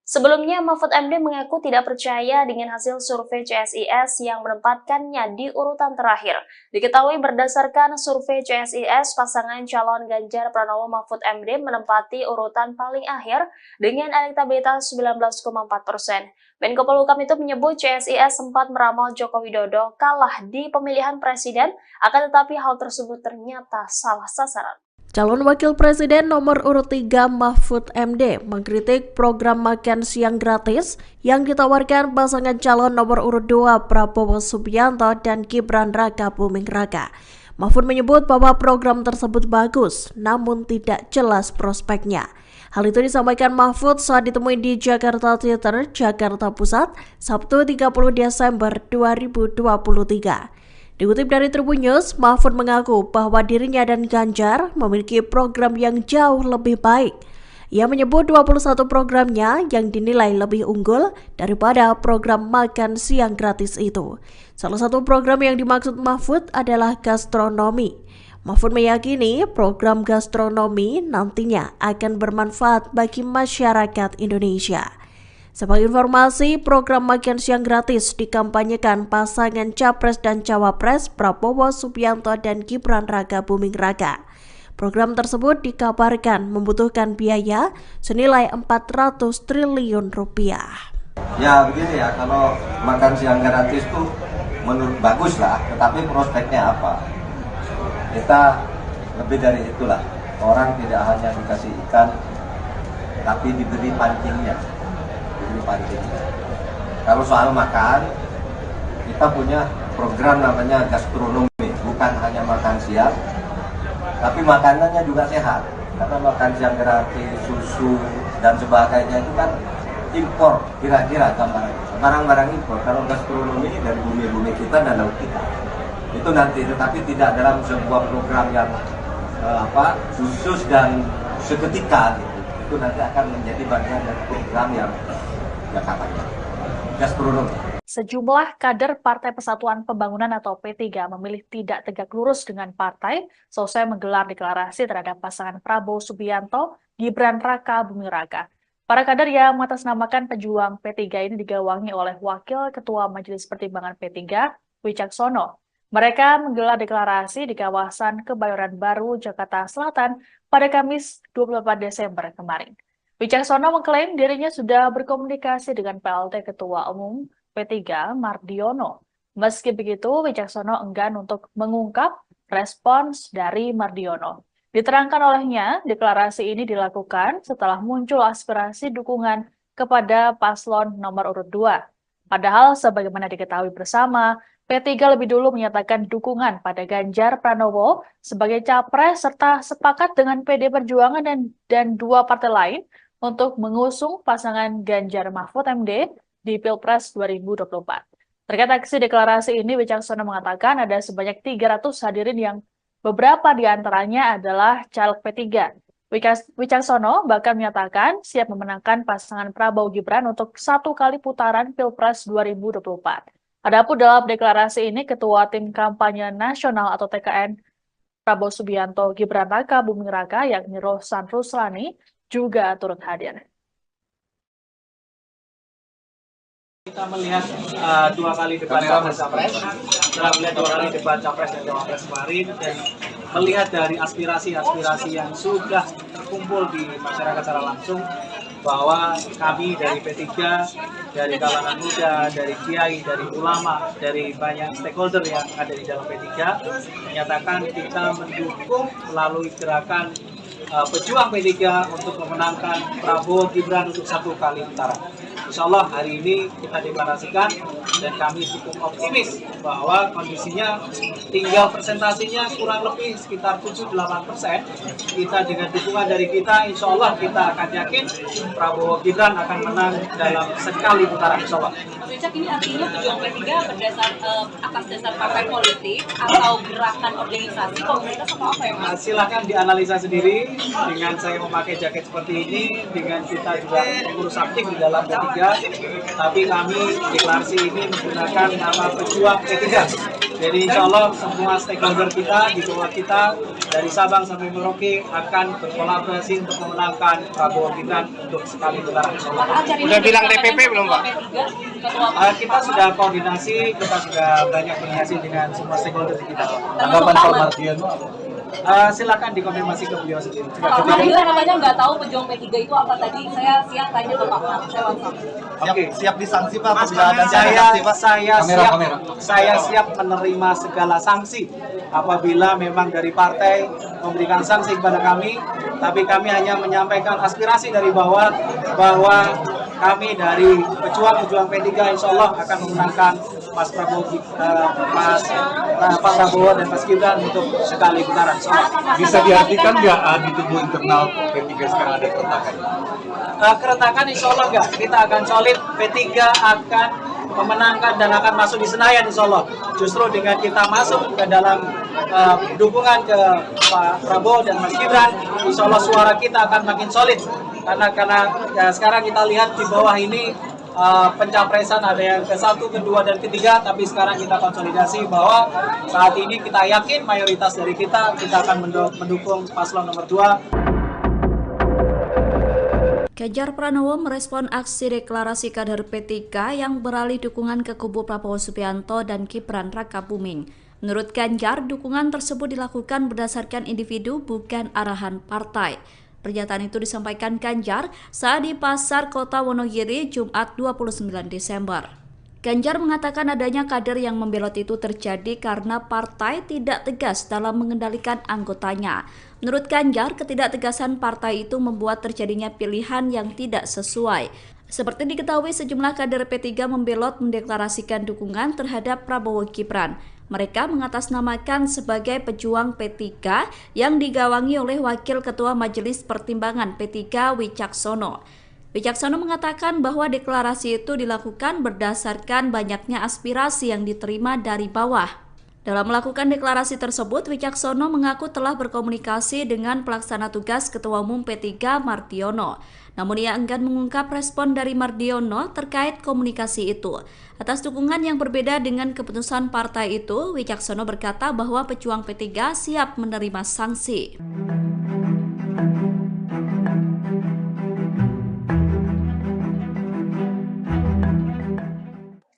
Sebelumnya, Mahfud MD mengaku tidak percaya dengan hasil survei CSIS yang menempatkannya di urutan terakhir. Diketahui berdasarkan survei CSIS, pasangan calon Ganjar Pranowo Mahfud MD menempati urutan paling akhir dengan elektabilitas 19,4%. Menko Polhukam itu menyebut CSIS sempat meramal Joko Widodo kalah di pemilihan presiden, akan tetapi hal tersebut ternyata salah sasaran. Calon Wakil Presiden nomor urut 3 Mahfud MD mengkritik program makan siang gratis yang ditawarkan pasangan calon nomor urut 2 Prabowo Subianto dan Gibran Rakabuming Raka. Mahfud menyebut bahwa program tersebut bagus, namun tidak jelas prospeknya. Hal itu disampaikan Mahfud saat ditemui di Jakarta Theater, Jakarta Pusat, Sabtu 30 Desember 2023. Dikutip dari Tribun News, Mahfud mengaku bahwa dirinya dan Ganjar memiliki program yang jauh lebih baik. Ia menyebut 21 programnya yang dinilai lebih unggul daripada program makan siang gratis itu. Salah satu program yang dimaksud Mahfud adalah gastronomi. Mahfud meyakini program gastronomi nantinya akan bermanfaat bagi masyarakat Indonesia. Sebagai informasi, program makan siang gratis dikampanyekan pasangan Capres dan Cawapres Prabowo Subianto dan Gibran Rakabuming Raka. Program tersebut dikabarkan membutuhkan biaya senilai 400 triliun rupiah. Ya begini ya, kalau makan siang gratis itu menurut bagus lah, tetapi prospeknya apa? Kita lebih dari itulah. Orang tidak hanya dikasih ikan, tapi diberi pancingnya. Kalau soal makan, kita punya program namanya gastronomi, bukan hanya makan siang, tapi makanannya juga sehat. Karena makan siang gratis, susu, dan sebagainya itu kan impor, kira-kira gambarannya. Barang-barang impor, kalau gastronomi dari bumi-bumi kita dan laut kita. Itu nanti, tetapi tidak dalam sebuah program yang khusus dan seketika gitu. Itu nanti akan menjadi bagian dari program yang katanya gastronomi. Sejumlah kader Partai Persatuan Pembangunan atau P3 memilih tidak tegak lurus dengan partai selesai menggelar deklarasi terhadap pasangan Prabowo Subianto, Gibran Raka Buming Raka. Para kader yang mengatasnamakan pejuang P3 ini digawangi oleh Wakil Ketua Majelis Pertimbangan P3, Wicaksono. Mereka menggelar deklarasi di kawasan Kebayoran Baru, Jakarta Selatan pada Kamis 28 Desember kemarin. Wicaksono mengklaim dirinya sudah berkomunikasi dengan PLT Ketua Umum P3 Mardiono. Meski begitu, Wicaksono enggan untuk mengungkap respons dari Mardiono. Diterangkan olehnya, deklarasi ini dilakukan setelah muncul aspirasi dukungan kepada paslon nomor urut 2. Padahal, sebagaimana diketahui bersama, P3 lebih dulu menyatakan dukungan pada Ganjar Pranowo sebagai capres serta sepakat dengan PD Perjuangan dan dua partai lain untuk mengusung pasangan Ganjar Mahfud MD di Pilpres 2024. Terkait aksi deklarasi ini, Wicaksono mengatakan ada sebanyak 300 hadirin yang beberapa di antaranya adalah caleg P3. Wicaksono bahkan menyatakan siap memenangkan pasangan Prabowo Gibran untuk 1 kali putaran Pilpres 2024. Adapun dalam deklarasi ini, Ketua Tim Kampanye Nasional atau TKN Prabowo Subianto Gibran Raka Buming Raka yakni Rohsan Ruslani juga turut hadir. Kita melihat 2 kali debat capres, setelah melihat 2 kali debat capres dan cawapres kemarin, dan melihat dari aspirasi-aspirasi yang sudah terkumpul di masyarakat secara langsung, bahwa kami dari P3, dari kalangan muda, dari kiai, dari ulama, dari banyak stakeholder yang ada di dalam P3, menyatakan kita mendukung melalui gerakan pejuang P3 untuk memenangkan Prabowo Gibran untuk 1 kali putaran. Insya Allah hari ini kita deklarasikan dan kami cukup optimis bahwa kondisinya tinggal presentasinya kurang lebih sekitar 7-8%. Kita dengan dukungan dari kita, insya Allah kita akan yakin Prabowo Gibran akan menang dalam sekali putaran, insya Allah. Mas Wicak, ini artinya pejuang P3 atas dasar partai politik atau gerakan organisasi komunitas atau apa ya Mas? Silahkan dianalisa sendiri dengan saya memakai jaket seperti ini, dengan kita juga pengurus aktif di dalam P3. Tapi kami deklarasi ini menggunakan nama pejuang P3. Jadi insya Allah semua stakeholder kita di bawah kita dari Sabang sampai Merauke akan berkolaborasi untuk memenangkan Prabowo Gibran untuk sekali putaran. Udah bilang DPP belum Pak? Kita sudah koordinasi, kita sudah banyak koordinasi dengan semua stakeholder kita. Tanggapan Pak Mardiono apa? Silakan dikonfirmasi ke beliau sendiri. Pak Mardiono namanya nggak tahu pejuang P3 itu apa tadi. Saya siap tanya ke Pak Mar. Oke, siap disanksi Pak apabila ada saya siap menerima segala sanksi apabila memang dari partai memberikan sanksi kepada kami, tapi kami hanya menyampaikan aspirasi dari bawah bahwa kami dari pejuang P3 insya Allah akan memenangkan Pak Prabowo dan Mas Gibran untuk sekali putaran. Bisa diartikan nggak di tubuh internal P3 sekarang ada keretakan? Keretakan insya Allah enggak, kita akan solid, P3 akan memenangkan dan akan masuk di Senayan insya Allah. Justru dengan kita masuk ke dalam dukungan ke Pak Prabowo dan Mas Gibran, insya Allah suara kita akan makin solid. Karena ya, sekarang kita lihat di bawah ini pencapresan ada yang ke-1, ke-2, dan ke-3, tapi sekarang kita konsolidasi bahwa saat ini kita yakin mayoritas dari kita akan mendukung paslon nomor 2. Ganjar Pranowo merespon aksi deklarasi kader P3 yang beralih dukungan ke kubu Prabowo Subianto dan Gibran Raka Buming. Menurut Ganjar, dukungan tersebut dilakukan berdasarkan individu bukan arahan partai. Pernyataan itu disampaikan Ganjar saat di Pasar Kota Wonogiri Jumat 29 Desember. Ganjar mengatakan adanya kader yang membelot itu terjadi karena partai tidak tegas dalam mengendalikan anggotanya. Menurut Ganjar, ketidaktegasan partai itu membuat terjadinya pilihan yang tidak sesuai. Seperti diketahui, sejumlah kader P3 membelot mendeklarasikan dukungan terhadap Prabowo Gibran. Mereka mengatasnamakan sebagai pejuang P3 yang digawangi oleh Wakil Ketua Majelis Pertimbangan P3 Wicaksono. Wicaksono mengatakan bahwa deklarasi itu dilakukan berdasarkan banyaknya aspirasi yang diterima dari bawah. Dalam melakukan deklarasi tersebut, Wicaksono mengaku telah berkomunikasi dengan pelaksana tugas Ketua Umum P3 Mardiono. Namun ia enggan mengungkap respon dari Mardiono terkait komunikasi itu. Atas dukungan yang berbeda dengan keputusan partai itu, Wicaksono berkata bahwa pejuang P3 siap menerima sanksi.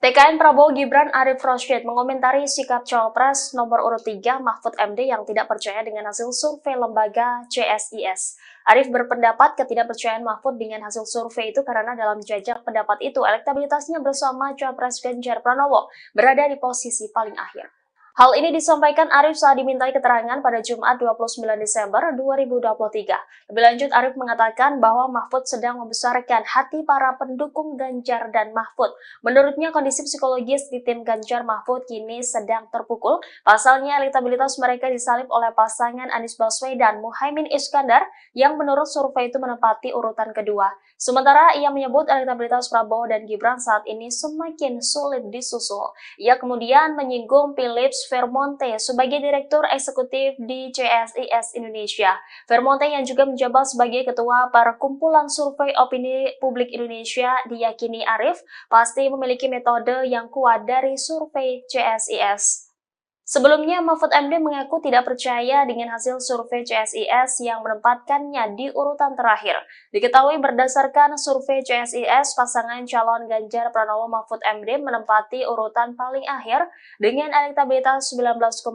TKN Prabowo Gibran Arif Rashid mengomentari sikap Cawapres nomor urut 3 Mahfud MD yang tidak percaya dengan hasil survei lembaga CSIS. Arif berpendapat ketidakpercayaan Mahfud dengan hasil survei itu karena dalam jajak pendapat itu elektabilitasnya bersama Cawapres Ganjar Pranowo berada di posisi paling akhir. Hal ini disampaikan Arif saat dimintai keterangan pada Jumat 29 Desember 2023. Lebih lanjut, Arif mengatakan bahwa Mahfud sedang membesarkan hati para pendukung Ganjar dan Mahfud. Menurutnya, kondisi psikologis di tim Ganjar Mahfud kini sedang terpukul. Pasalnya, elektabilitas mereka disalib oleh pasangan Anies Baswedan Muhaimin Iskandar yang menurut survei itu menempati urutan kedua. Sementara ia menyebut elektabilitas Prabowo dan Gibran saat ini semakin sulit disusul. Ia kemudian menyinggung Philips Vermonte sebagai Direktur Eksekutif di CSIS Indonesia. Vermonte yang juga menjabat sebagai Ketua Perkumpulan Survei Opini Publik Indonesia diyakini Arif pasti memiliki metode yang kuat dari survei CSIS. Sebelumnya, Mahfud MD mengaku tidak percaya dengan hasil survei CSIS yang menempatkannya di urutan terakhir. Diketahui berdasarkan survei CSIS, pasangan calon Ganjar Pranowo Mahfud MD menempati urutan paling akhir dengan elektabilitas 19,4%.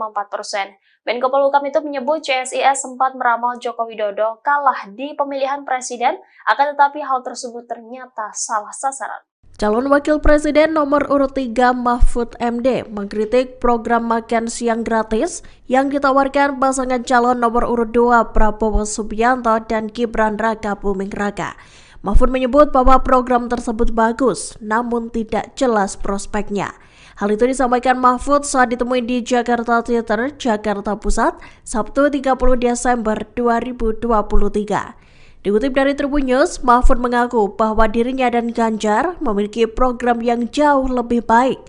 Menko Polhukam itu menyebut CSIS sempat meramal Joko Widodo kalah di pemilihan presiden, akan tetapi hal tersebut ternyata salah sasaran. Calon Wakil Presiden nomor urut 3 Mahfud MD mengkritik program makan siang gratis yang ditawarkan pasangan calon nomor urut 2 Prabowo Subianto dan Gibran Raka Buming Raka. Mahfud menyebut bahwa program tersebut bagus, namun tidak jelas prospeknya. Hal itu disampaikan Mahfud saat ditemui di Jakarta Theater, Jakarta Pusat, Sabtu 30 Desember 2023. Dikutip dari Tribun News, Mahfud mengaku bahwa dirinya dan Ganjar memiliki program yang jauh lebih baik.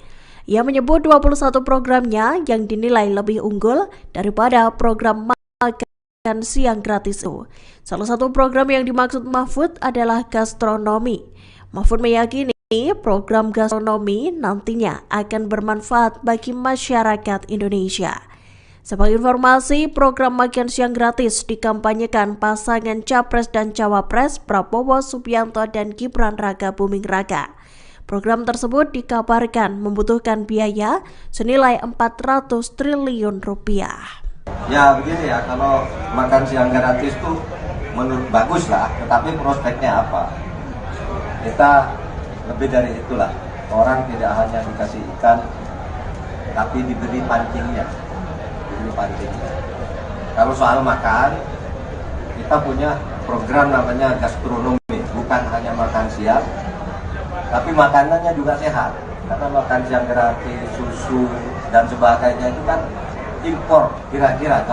Ia menyebut 21 programnya yang dinilai lebih unggul daripada program makan siang gratis itu. Salah satu program yang dimaksud Mahfud adalah gastronomi. Mahfud meyakini program gastronomi nantinya akan bermanfaat bagi masyarakat Indonesia. Sebagai informasi, program makan siang gratis dikampanyekan pasangan Capres dan Cawapres Prabowo Subianto dan Gibran Raka Buming Raka. Program tersebut dikabarkan membutuhkan biaya senilai 400 triliun rupiah. Ya begini ya, kalau makan siang gratis tuh menurut bagus lah, tetapi prospeknya apa? Kita lebih dari itulah. Orang tidak hanya dikasih ikan, tapi diberi pancingnya. Kalau soal makan, kita punya program namanya gastronomi, bukan hanya makan siang, tapi makanannya juga sehat. Karena makan siang gratis, susu dan sebagainya itu kan impor, kira-kira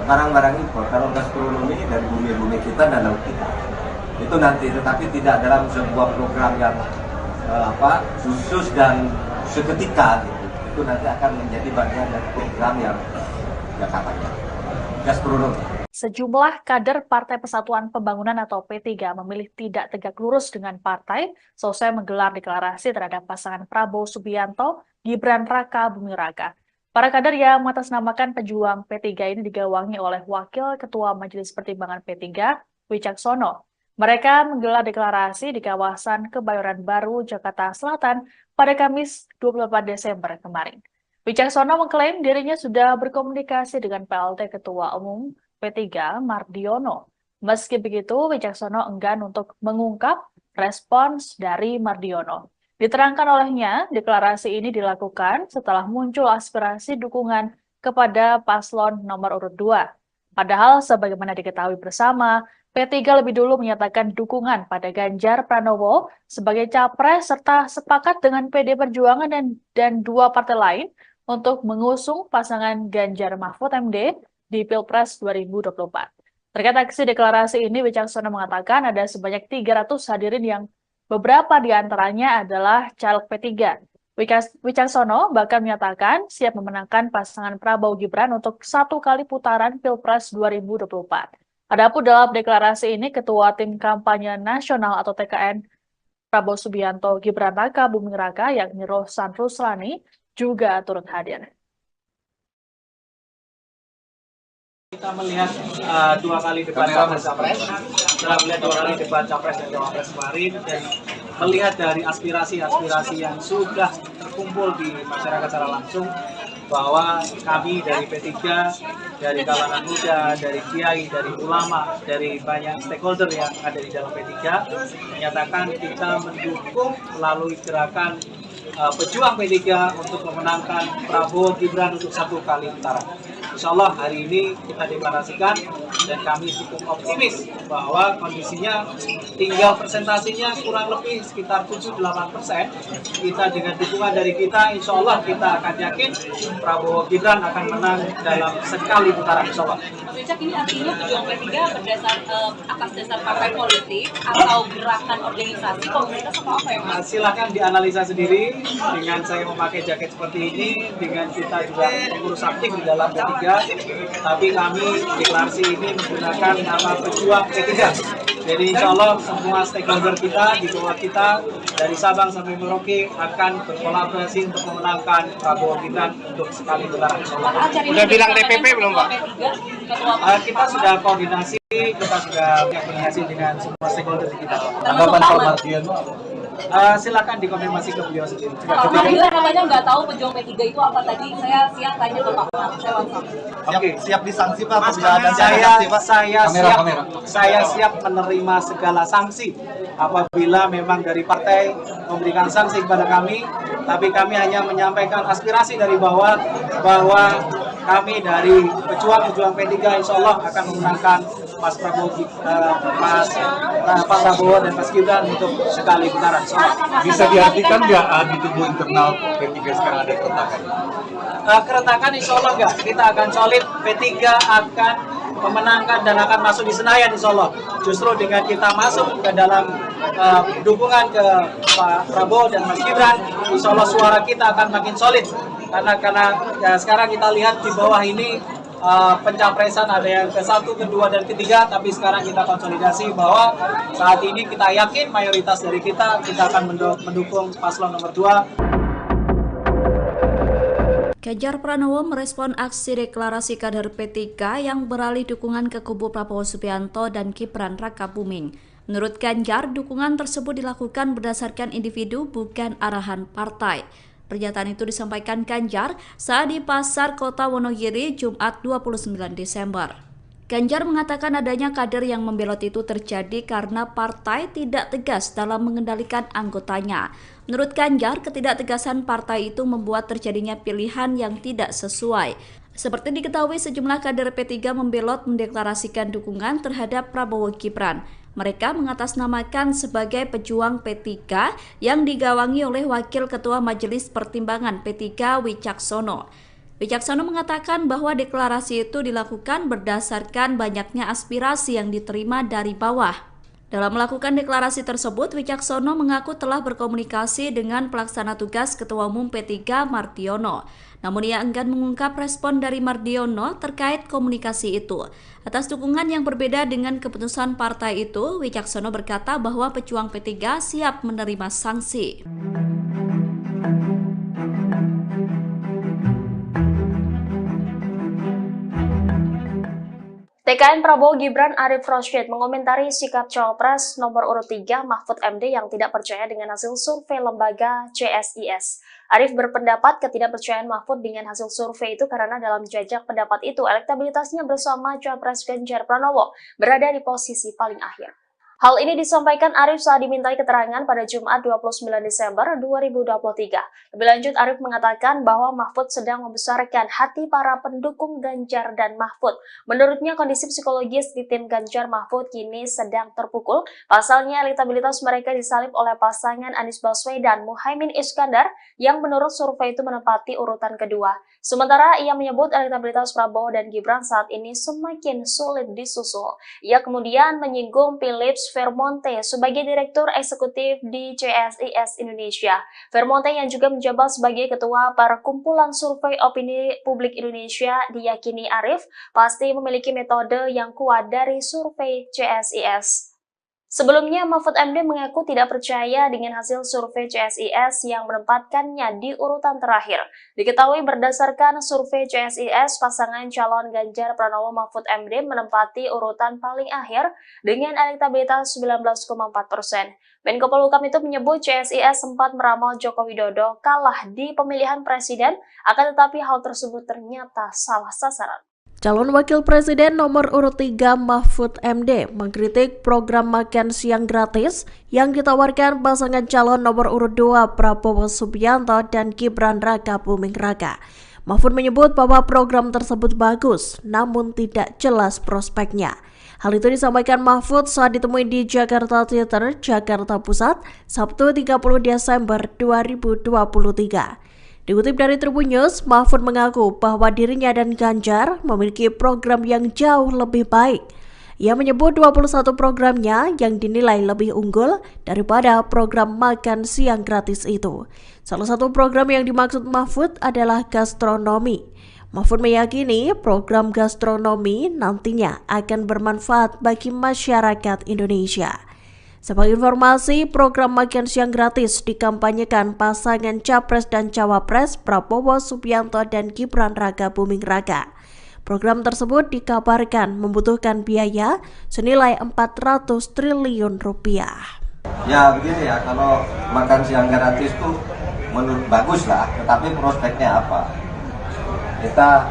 barang-barang impor. Kalau gastronomi dari bumi-bumi kita dan laut kita, itu nanti, tetapi tidak dalam sebuah program yang khusus dan seketika gitu. Itu nanti akan menjadi bagian dari program yang katanya gastronomi. Sejumlah kader Partai Persatuan Pembangunan atau P3 memilih tidak tegak lurus dengan partai selesai menggelar deklarasi terhadap pasangan Prabowo Subianto, Gibran Raka Buming Raka. Para kader yang mengatasnamakan pejuang P3 ini digawangi oleh Wakil Ketua Majelis Pertimbangan P3, Wicaksono. Mereka menggelar deklarasi di kawasan Kebayoran Baru, Jakarta Selatan pada Kamis 28 Desember kemarin. Wicaksono mengklaim dirinya sudah berkomunikasi dengan PLT Ketua Umum P3 Mardiono. Meski begitu, Wicaksono enggan untuk mengungkap respons dari Mardiono. Diterangkan olehnya, deklarasi ini dilakukan setelah muncul aspirasi dukungan kepada paslon nomor urut 2. Padahal sebagaimana diketahui bersama, P3 lebih dulu menyatakan dukungan pada Ganjar Pranowo sebagai capres serta sepakat dengan PD Perjuangan dan dua partai lain untuk mengusung pasangan Ganjar Mahfud MD di Pilpres 2024. Terkait aksi deklarasi ini, Wicaksono mengatakan ada sebanyak 300 hadirin yang beberapa di antaranya adalah caleg P3. Wicaksono bahkan menyatakan siap memenangkan pasangan Prabowo Gibran untuk 1 kali putaran Pilpres 2024. Adapun dalam deklarasi ini, Ketua Tim Kampanye Nasional atau TKN Prabowo Subianto Gibran Raka Buming Raka yakni Rohsan Ruslani juga turut hadir. Kita melihat 2 kali debat capres, setelah melihat 2 kali debat capres dan cawapres kemarin, dan melihat dari aspirasi-aspirasi yang sudah terkumpul di masyarakat secara langsung, bahwa kami dari P3, dari kalangan muda, dari kiai, dari ulama, dari banyak stakeholder yang ada di dalam P3, menyatakan kita mendukung melalui gerakan pejuang P3 untuk memenangkan Prabowo Gibran untuk 1 kali putaran. Insya Allah hari ini kita deklarasikan dan kami cukup optimis bahwa kondisinya tinggal presentasinya kurang lebih sekitar 7-8%. Kita dengan dukungan dari kita, insya Allah kita akan yakin Prabowo Gibran akan menang dalam sekali putaran, insya Allah. Mas Wicak, ini artinya pejuang P3 atas dasar partai politik atau gerakan organisasi komunitas atau apa ya Mas? Silakan dianalisa sendiri dengan saya memakai jaket seperti ini, dengan kita juga mengurus aktif di dalam P3. Tapi kami deklarasi ini menggunakan nama pejuang P3. Jadi insya Allah semua stakeholder kita di bawah kita dari Sabang sampai Merauke akan berkolaborasi untuk memenangkan Prabowo Gibran untuk sekali putaran. Udah bilang DPP belum Pak? Kita sudah koordinasi, kita sudah koordinasi dengan semua stakeholder kita. Tanggapan Pak Mardiono? Silakan dikonfirmasi ke beliau sendiri. Pak Mardiono katanya nggak tahu pejuang P3 itu apa tadi. Saya siap tanya ke Pak Mardiono. Oke, siap disanksi Pak. Mas, saya siap menerima segala sanksi apabila memang dari partai memberikan sanksi kepada kami, tapi kami hanya menyampaikan aspirasi dari bawah bahwa kami dari pejuang P3 insya Allah akan memenangkan Pak Prabowo dan Mas Gibran untuk sekali putaran. Bisa diartikan nggak di tubuh internal P3 sekarang ada keretakan? Keretakan insya Allah enggak, kita akan solid, P3 akan memenangkan dan akan masuk di Senayan insya Allah. Justru dengan kita masuk ke dalam dukungan ke Pak Prabowo dan Mas Gibran, insya Allah suara kita akan makin solid. Karena ya, sekarang kita lihat di bawah ini pencapresan ada yang ke-1, ke-2, dan ke-3, tapi sekarang kita konsolidasi bahwa saat ini kita yakin mayoritas dari kita akan mendukung paslon nomor 2. Ganjar Pranowo merespon aksi deklarasi kader P3 yang beralih dukungan ke kubu Prabowo Subianto dan Gibran Raka Buming. Menurut Ganjar, dukungan tersebut dilakukan berdasarkan individu bukan arahan partai. Pernyataan itu disampaikan Ganjar saat di Pasar Kota Wonogiri Jumat 29 Desember. Ganjar mengatakan adanya kader yang membelot itu terjadi karena partai tidak tegas dalam mengendalikan anggotanya. Menurut Ganjar, ketidaktegasan partai itu membuat terjadinya pilihan yang tidak sesuai. Seperti diketahui, sejumlah kader P3 membelot mendeklarasikan dukungan terhadap Prabowo Gibran. Mereka mengatasnamakan sebagai pejuang P3 yang digawangi oleh Wakil Ketua Majelis Pertimbangan P3 Wicaksono. Wicaksono mengatakan bahwa deklarasi itu dilakukan berdasarkan banyaknya aspirasi yang diterima dari bawah. Dalam melakukan deklarasi tersebut, Wicaksono mengaku telah berkomunikasi dengan pelaksana tugas Ketua Umum P3 Mardiono. Namun ia enggan mengungkap respon dari Mardiono terkait komunikasi itu. Atas dukungan yang berbeda dengan keputusan partai itu, Wicaksono berkata bahwa pejuang P3 siap menerima sanksi. TKN Prabowo Gibran Arif Rosyid mengomentari sikap Cawapres nomor urut 3 Mahfud MD yang tidak percaya dengan hasil survei lembaga CSIS. Arif berpendapat ketidakpercayaan Mahfud dengan hasil survei itu karena dalam jajak pendapat itu elektabilitasnya bersama Cawapres Ganjar Pranowo berada di posisi paling akhir. Hal ini disampaikan Arief saat dimintai keterangan pada Jumat 29 Desember 2023. Lebih lanjut, Arief mengatakan bahwa Mahfud sedang membesarkan hati para pendukung Ganjar dan Mahfud. Menurutnya, kondisi psikologis di tim Ganjar Mahfud kini sedang terpukul. Pasalnya, elektabilitas mereka disalib oleh pasangan Anies Baswedan Muhaimin Iskandar yang menurut survei itu menempati urutan kedua. Sementara ia menyebut elektabilitas Prabowo dan Gibran saat ini semakin sulit disusul. Ia kemudian menyinggung Philips Vermonte sebagai Direktur Eksekutif di CSIS Indonesia. Vermonte yang juga menjabat sebagai Ketua Perkumpulan Survei Opini Publik Indonesia diyakini Arief pasti memiliki metode yang kuat dari survei CSIS. Sebelumnya, Mahfud MD mengaku tidak percaya dengan hasil survei CSIS yang menempatkannya di urutan terakhir. Diketahui berdasarkan survei CSIS, pasangan calon Ganjar Pranowo Mahfud MD menempati urutan paling akhir dengan elektabilitas 19,4%. Menko Polhukam itu menyebut CSIS sempat meramal Joko Widodo kalah di pemilihan presiden, akan tetapi hal tersebut ternyata salah sasaran. Calon Wakil Presiden nomor urut 3 Mahfud MD mengkritik program makan siang gratis yang ditawarkan pasangan calon nomor urut 2 Prabowo Subianto dan Gibran Raka Buming Raka. Mahfud menyebut bahwa program tersebut bagus, namun tidak jelas prospeknya. Hal itu disampaikan Mahfud saat ditemui di Jakarta Theater, Jakarta Pusat, Sabtu 30 Desember 2023. Dikutip dari Tribun News, Mahfud mengaku bahwa dirinya dan Ganjar memiliki program yang jauh lebih baik. Ia menyebut 21 programnya yang dinilai lebih unggul daripada program makan siang gratis itu. Salah satu program yang dimaksud Mahfud adalah gastronomi. Mahfud meyakini program gastronomi nantinya akan bermanfaat bagi masyarakat Indonesia. Sebagai informasi, program makan siang gratis dikampanyekan pasangan Capres dan Cawapres Prabowo Subianto dan Gibran Raka Buming Raka. Program tersebut dikabarkan membutuhkan biaya senilai 400 triliun rupiah. Ya begini ya, kalau makan siang gratis itu menurut bagus lah, tetapi prospeknya apa? Kita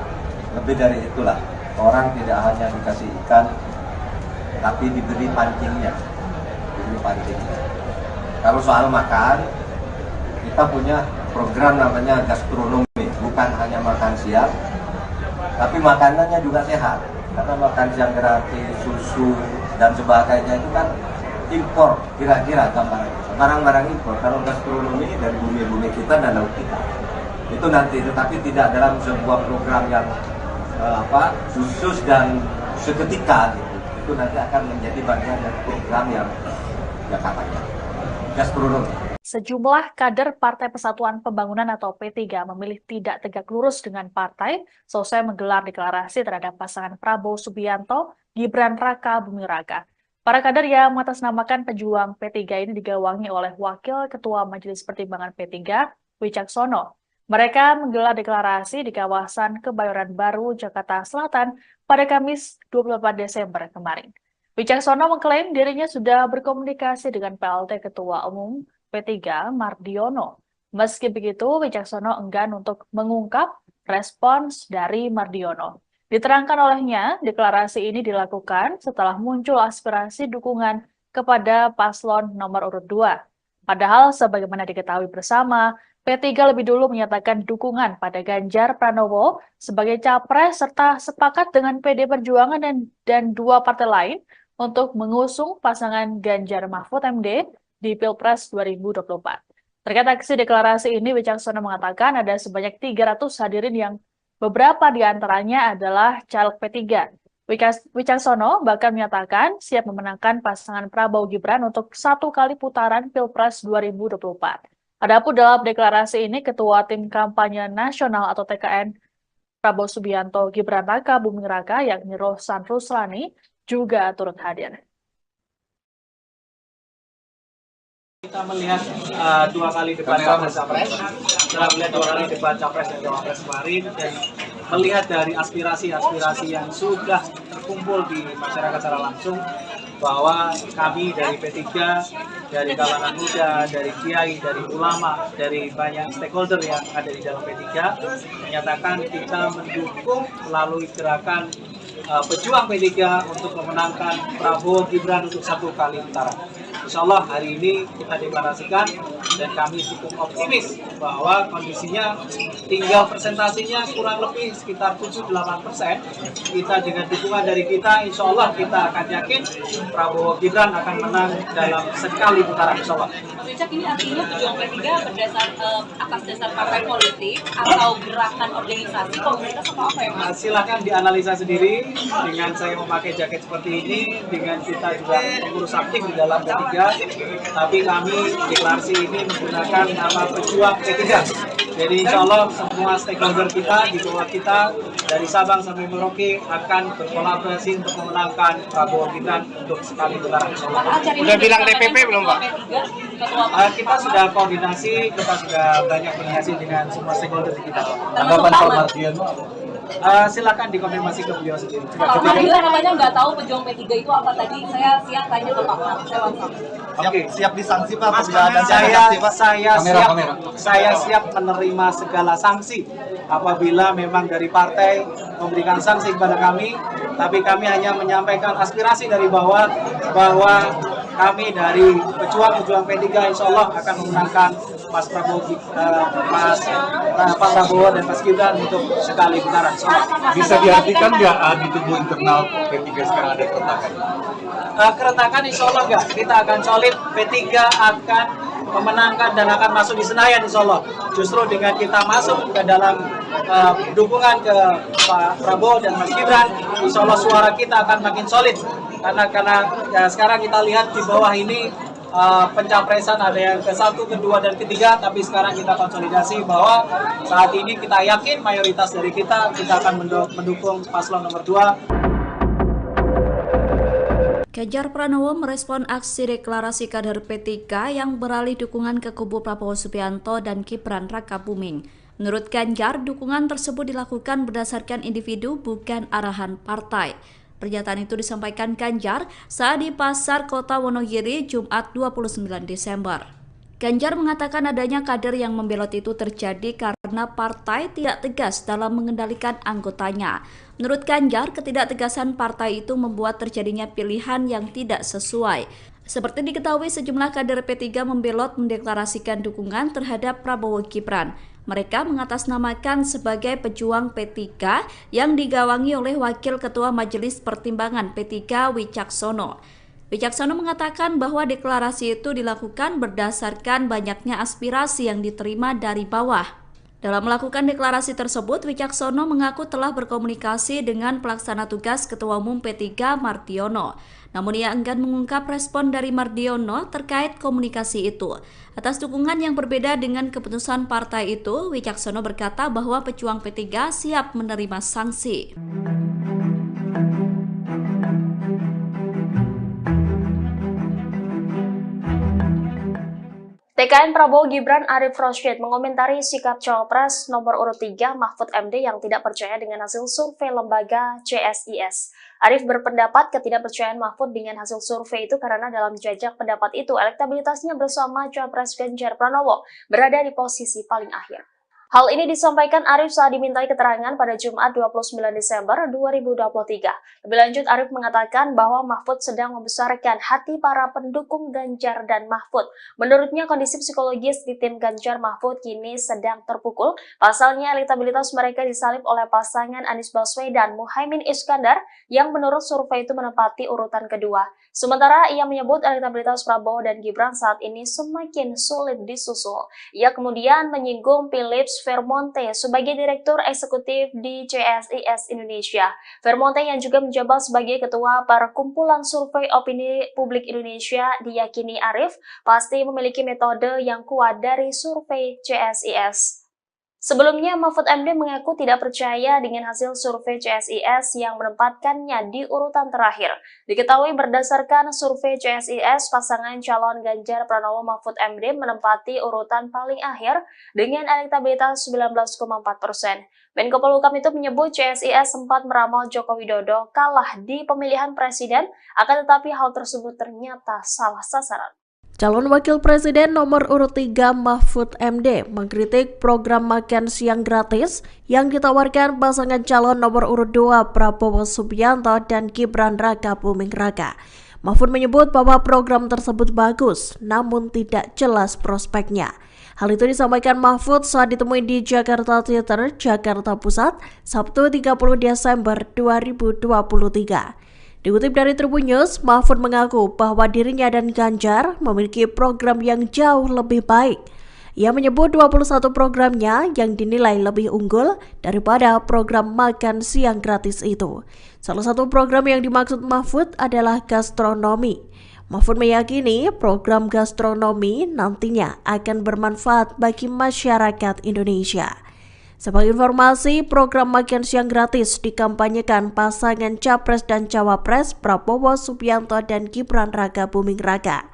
lebih dari itulah. Orang tidak hanya dikasih ikan, tapi diberi pancingnya. Kalau soal makan, kita punya program namanya gastronomi, bukan hanya makan siang, tapi makanannya juga sehat. Karena makan siang gratis, susu dan sebagainya itu kan impor, kira-kira barang-barang impor. Kalau gastronomi dari bumi-bumi kita dan laut kita, itu nanti, tetapi tidak dalam sebuah program yang khusus dan seketika gitu. Itu nanti akan menjadi bagian dari program yang gastronomi. Sejumlah kader Partai Persatuan Pembangunan atau P3 memilih tidak tegak lurus dengan partai selesai menggelar deklarasi terhadap pasangan Prabowo Subianto, Gibran Raka Buming Raka. Para kader yang mengatasnamakan pejuang P3 ini digawangi oleh Wakil Ketua Majelis Pertimbangan P3, Wicaksono. Mereka menggelar deklarasi di kawasan Kebayoran Baru, Jakarta Selatan pada Kamis 24 Desember kemarin. Wicaksono mengklaim dirinya sudah berkomunikasi dengan PLT Ketua Umum P3 Mardiono. Meski begitu, Wicaksono enggan untuk mengungkap respons dari Mardiono. Diterangkan olehnya, deklarasi ini dilakukan setelah muncul aspirasi dukungan kepada paslon nomor urut 2. Padahal sebagaimana diketahui bersama, P3 lebih dulu menyatakan dukungan pada Ganjar Pranowo sebagai capres serta sepakat dengan PD Perjuangan dan dua partai lain untuk mengusung pasangan Ganjar Mahfud MD di Pilpres 2024. Terkait aksi deklarasi ini, Wicaksono mengatakan ada sebanyak 300 hadirin yang beberapa di antaranya adalah caleg P3. Wicaksono bahkan menyatakan siap memenangkan pasangan Prabowo Gibran untuk 1 kali putaran Pilpres 2024. Adapun dalam deklarasi ini, Ketua Tim Kampanye Nasional atau TKN Prabowo Subianto Gibran Raka Buming Raka yakni Rohsan Ruslani juga turut hadir. Kita melihat 2 kali debat Capres, setelah melihat 2 kali debat Capres dan Cawapres kemarin, dan melihat dari aspirasi-aspirasi yang sudah terkumpul di masyarakat secara langsung, bahwa kami dari P3, dari kalangan muda, dari kiai, dari ulama, dari banyak stakeholder yang ada di dalam P3, menyatakan kita mendukung melalui gerakan pejuang P3 untuk memenangkan Prabowo Gibran untuk 1 kali putaran. Insya Allah hari ini kita deklarasikan dan kami cukup optimis bahwa kondisinya tinggal presentasinya kurang lebih sekitar 7-8%. Kita dengan dukungan dari kita, insya Allah kita akan yakin Prabowo Gibran akan menang dalam sekali putaran, insya Allah. Mas Wicak, ini artinya pejuang P3 atas dasar partai politik atau gerakan organisasi komunitas atau apa ya Mas? Silakan dianalisa sendiri dengan saya memakai jaket seperti ini, dengan kita juga mengurus aktif di dalam P3, tapi kami deklarasi ini menggunakan nama pejuang P3. Jadi insya Allah semua stakeholder kita di bawah kita dari Sabang sampai Merauke akan berkolaborasi untuk memenangkan Prabowo Gibran untuk sekali putaran. Udah bilang DPP belum Pak? Kita sudah koordinasi, kita sudah banyak koordinasi dengan semua stakeholder di kita. Tanggapan Pak Mardiono apa? Silakan dikonfirmasi ke beliau sendiri. Pak Mardiono namanya nggak tahu pejuang P3 itu apa tadi, saya siap tanya ke Pak Mar. Siap disanksi Pak, saya siap menerima segala sanksi apabila memang dari partai memberikan sanksi kepada kami, tapi kami hanya menyampaikan aspirasi dari bawah bahwa kami dari pejuang P3 insya Allah akan memenangkan Pak Prabowo dan Mas Gibran untuk sekali putaran. Bisa diartikan nggak di tubuh internal P3 sekarang ada keretakan? Keretakan insya Allah enggak, kita akan solid, P3 akan memenangkan dan akan masuk di Senayan insya Allah. Justru dengan kita masuk ke dalam dukungan ke Pak Prabowo dan Mas Gibran, insya Allah suara kita akan makin solid. Karena ya, sekarang kita lihat di bawah ini pencapresan ada yang ke-1, ke-2, dan ke-3, tapi sekarang kita konsolidasi bahwa saat ini kita yakin mayoritas dari kita akan mendukung paslon nomor 2. Ganjar Pranowo merespon aksi deklarasi kader P3 yang beralih dukungan ke kubu Prabowo Subianto dan Gibran Rakabuming. Menurut Ganjar, dukungan tersebut dilakukan berdasarkan individu bukan arahan partai. Pernyataan itu disampaikan Ganjar saat di Pasar Kota Wonogiri Jumat 29 Desember. Ganjar mengatakan adanya kader yang membelot itu terjadi karena partai tidak tegas dalam mengendalikan anggotanya. Menurut Ganjar, ketidaktegasan partai itu membuat terjadinya pilihan yang tidak sesuai. Seperti diketahui, sejumlah kader P3 membelot mendeklarasikan dukungan terhadap Prabowo Gibran. Mereka mengatasnamakan sebagai pejuang P3 yang digawangi oleh Wakil Ketua Majelis Pertimbangan P3 Wicaksono. Wicaksono mengatakan bahwa deklarasi itu dilakukan berdasarkan banyaknya aspirasi yang diterima dari bawah. Dalam melakukan deklarasi tersebut, Wicaksono mengaku telah berkomunikasi dengan pelaksana tugas Ketua Umum P3 Mardiono. Namun ia enggan mengungkap respon dari Mardiono terkait komunikasi itu. Atas dukungan yang berbeda dengan keputusan partai itu, Wicaksono berkata bahwa pejuang P3 siap menerima sanksi. TKN Prabowo Gibran Arif Rosyid mengomentari sikap Cawapres nomor urut 3 Mahfud MD yang tidak percaya dengan hasil survei lembaga CSIS. Arif berpendapat ketidakpercayaan Mahfud dengan hasil survei itu karena dalam jajak pendapat itu elektabilitasnya bersama Cawapres Ganjar Pranowo berada di posisi paling akhir. Hal ini disampaikan Arif saat dimintai keterangan pada Jumat 29 Desember 2023. Lebih lanjut, Arif mengatakan bahwa Mahfud sedang membesarkan hati para pendukung Ganjar dan Mahfud. Menurutnya, kondisi psikologis di tim Ganjar Mahfud kini sedang terpukul. Pasalnya, elektabilitas mereka disalip oleh pasangan Anies Baswedan Muhaimin Iskandar yang menurut survei itu menempati urutan kedua. Sementara ia menyebut elektabilitas Prabowo dan Gibran saat ini semakin sulit disusul. Ia kemudian menyinggung Philips Vermonte sebagai Direktur Eksekutif di CSIS Indonesia. Vermonte yang juga menjabat sebagai Ketua Perkumpulan Survei Opini Publik Indonesia diyakini Arif pasti memiliki metode yang kuat dari survei CSIS. Sebelumnya, Mahfud MD mengaku tidak percaya dengan hasil survei CSIS yang menempatkannya di urutan terakhir. Diketahui berdasarkan survei CSIS, pasangan calon Ganjar Pranowo Mahfud MD menempati urutan paling akhir dengan elektabilitas 19,4%. Menko Polhukam itu menyebut CSIS sempat meramal Joko Widodo kalah di pemilihan presiden, akan tetapi hal tersebut ternyata salah sasaran. Calon Wakil Presiden nomor urut 3 Mahfud MD mengkritik program makan siang gratis yang ditawarkan pasangan calon nomor urut 2 Prabowo Subianto dan Gibran Raka Buming Raka. Mahfud menyebut bahwa program tersebut bagus, namun tidak jelas prospeknya. Hal itu disampaikan Mahfud saat ditemui di Jakarta Theater, Jakarta Pusat, Sabtu 30 Desember 2023. Dikutip dari Tribun News, Mahfud mengaku bahwa dirinya dan Ganjar memiliki program yang jauh lebih baik. Ia menyebut 21 programnya yang dinilai lebih unggul daripada program makan siang gratis itu. Salah satu program yang dimaksud Mahfud adalah gastronomi. Mahfud meyakini program gastronomi nantinya akan bermanfaat bagi masyarakat Indonesia. Sebagai informasi, program makan siang gratis dikampanyekan pasangan Capres dan Cawapres Prabowo Subianto dan Gibran Raka Buming Raka.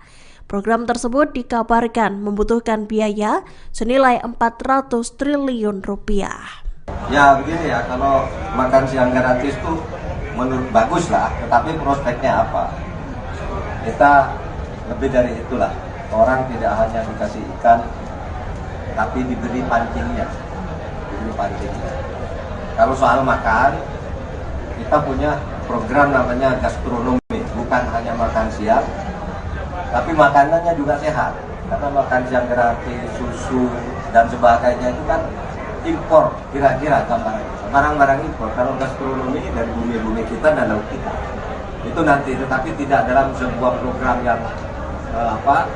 Program tersebut dikabarkan membutuhkan biaya senilai 400 triliun rupiah. Ya begini ya, kalau makan siang gratis tuh menurut bagus lah, tetapi prospeknya apa? Kita lebih dari itulah. Orang tidak hanya dikasih ikan, tapi diberi pancingnya. Kalau soal makan, kita punya program namanya gastronomi, bukan hanya makan siang, tapi makanannya juga sehat. Karena makan siang gratis, susu dan sebagainya itu kan impor, kira-kira barang-barang impor. Kalau gastronomi dari bumi-bumi kita dan laut kita, itu nanti, tetapi tidak dalam sebuah program yang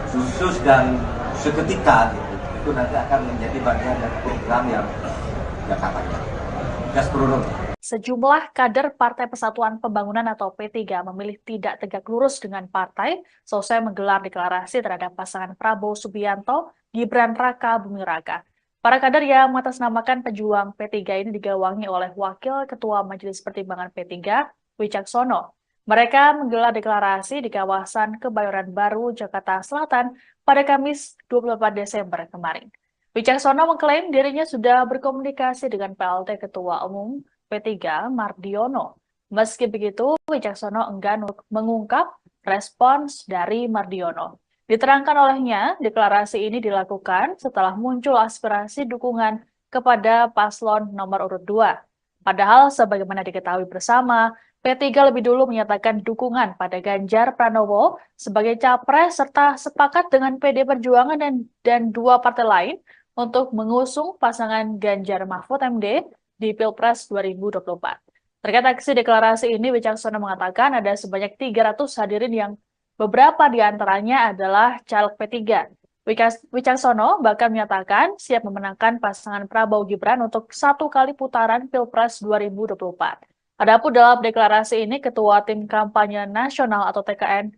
khusus dan seketika gitu. Itu nanti akan menjadi bagian dari program yang gastronomi. Sejumlah kader Partai Persatuan Pembangunan atau P3 memilih tidak tegak lurus dengan partai selesai menggelar deklarasi terhadap pasangan Prabowo Subianto, Gibran Raka Buming Raka. Para kader yang mengatasnamakan pejuang P3 ini digawangi oleh Wakil Ketua Majelis Pertimbangan P3, Wicaksono. Mereka menggelar deklarasi di kawasan Kebayoran Baru, Jakarta Selatan pada Kamis 24 Desember kemarin. Wicaksono mengklaim dirinya sudah berkomunikasi dengan PLT Ketua Umum P3 Mardiono. Meski begitu, Wicaksono enggan mengungkap respons dari Mardiono. Diterangkan olehnya, deklarasi ini dilakukan setelah muncul aspirasi dukungan kepada paslon nomor urut 2. Padahal sebagaimana diketahui bersama, P3 lebih dulu menyatakan dukungan pada Ganjar Pranowo sebagai capres serta sepakat dengan PD Perjuangan dan dua partai lain untuk mengusung pasangan Ganjar Mahfud MD di Pilpres 2024. Terkait aksi deklarasi ini, Wicaksono mengatakan ada sebanyak 300 hadirin yang beberapa di antaranya adalah caleg P3. Wicaksono bahkan menyatakan siap memenangkan pasangan Prabowo Gibran untuk 1 kali putaran Pilpres 2024. Adapun dalam deklarasi ini, Ketua Tim Kampanye Nasional atau TKN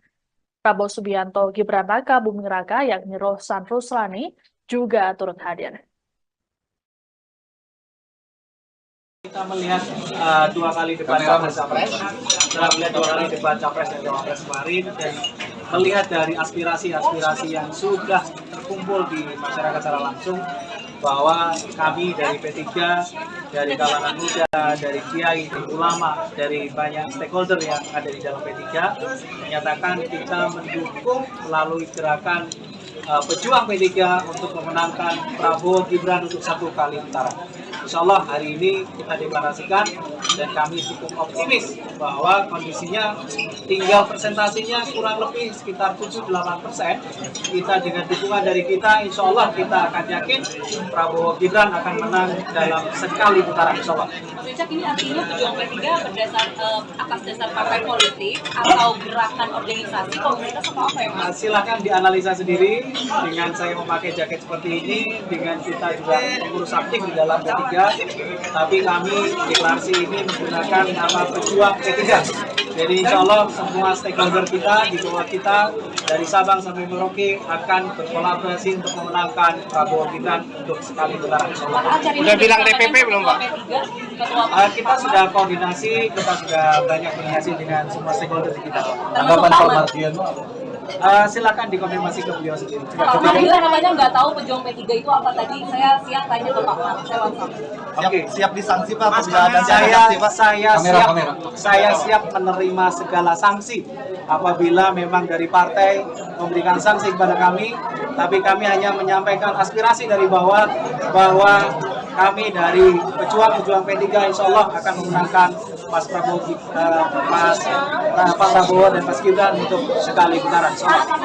Prabowo Subianto Gibran Raka Buming Raka yakni Rohsan Ruslani juga turut hadir. Kita melihat 2 kali debat Capres-Capres, setelah melihat 2 kali debat Capres dan Cawapres kemarin, dan melihat dari aspirasi-aspirasi yang sudah terkumpul di masyarakat secara langsung, bahwa kami dari P3, dari kalangan muda, dari kiai, dari ulama, dari banyak stakeholder yang ada di dalam P3, menyatakan kita mendukung melalui gerakan pejuang P3 untuk memenangkan Prabowo Gibran untuk 1 kali putaran. Insya Allah hari ini kita deklarasikan dan kami cukup optimis bahwa kondisinya tinggal presentasinya kurang lebih sekitar 7-8%. Kita dengan dukungan dari kita, insya Allah kita akan yakin Prabowo Gibran akan menang dalam sekali putaran, insya Allah. Richard, ini artinya pejuang P3 atas dasar partai politik atau gerakan organisasi komunitas atau apa ya Mas? Silahkan dianalisa sendiri dengan saya memakai jaket seperti ini, dengan kita juga pengurus aktif di dalam P3. Tapi kami deklarasi ini menggunakan nama pejuang P3. Jadi insya Allah semua stakeholder kita di bawah kita dari Sabang sampai Merauke akan berkolaborasi untuk memenangkan Prabowo Gibran untuk sekali putaran. Udah bilang DPP belum Pak? Kita sudah koordinasi, kita sudah banyak koordinasi dengan semua stakeholder kita. Tanggapan Pak Mardiono? Silakan dikonfirmasi ke beliau sendiri. Pak Ahmad bilang namanya nggak tahu pejuang P3 itu apa tadi. Saya siang tanya ke Pak Ahmad. Saya langsung. Oke, siap disanksi Pak. Saya siap menerima segala sanksi apabila memang dari partai memberikan sanksi kepada kami, tapi kami hanya menyampaikan aspirasi dari bawah bahwa kami dari pejuang P3 insya Allah akan memenangkan Pak Prabowo dan Mas Gibran untuk sekali putaran.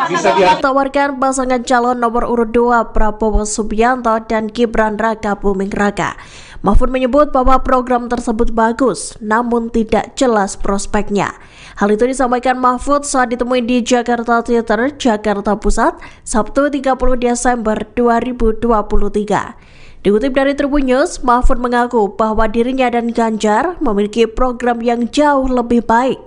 Bisa ditawarkan pasangan calon nomor urut 2 Prabowo Subianto dan Gibran Raka Buming Raka. Mahfud menyebut bahwa program tersebut bagus, namun tidak jelas prospeknya. Hal itu disampaikan Mahfud saat ditemui di Jakarta Theater, Jakarta Pusat, Sabtu 30 Desember 2023. Dikutip dari Tribun News, Mahfud mengaku bahwa dirinya dan Ganjar memiliki program yang jauh lebih baik.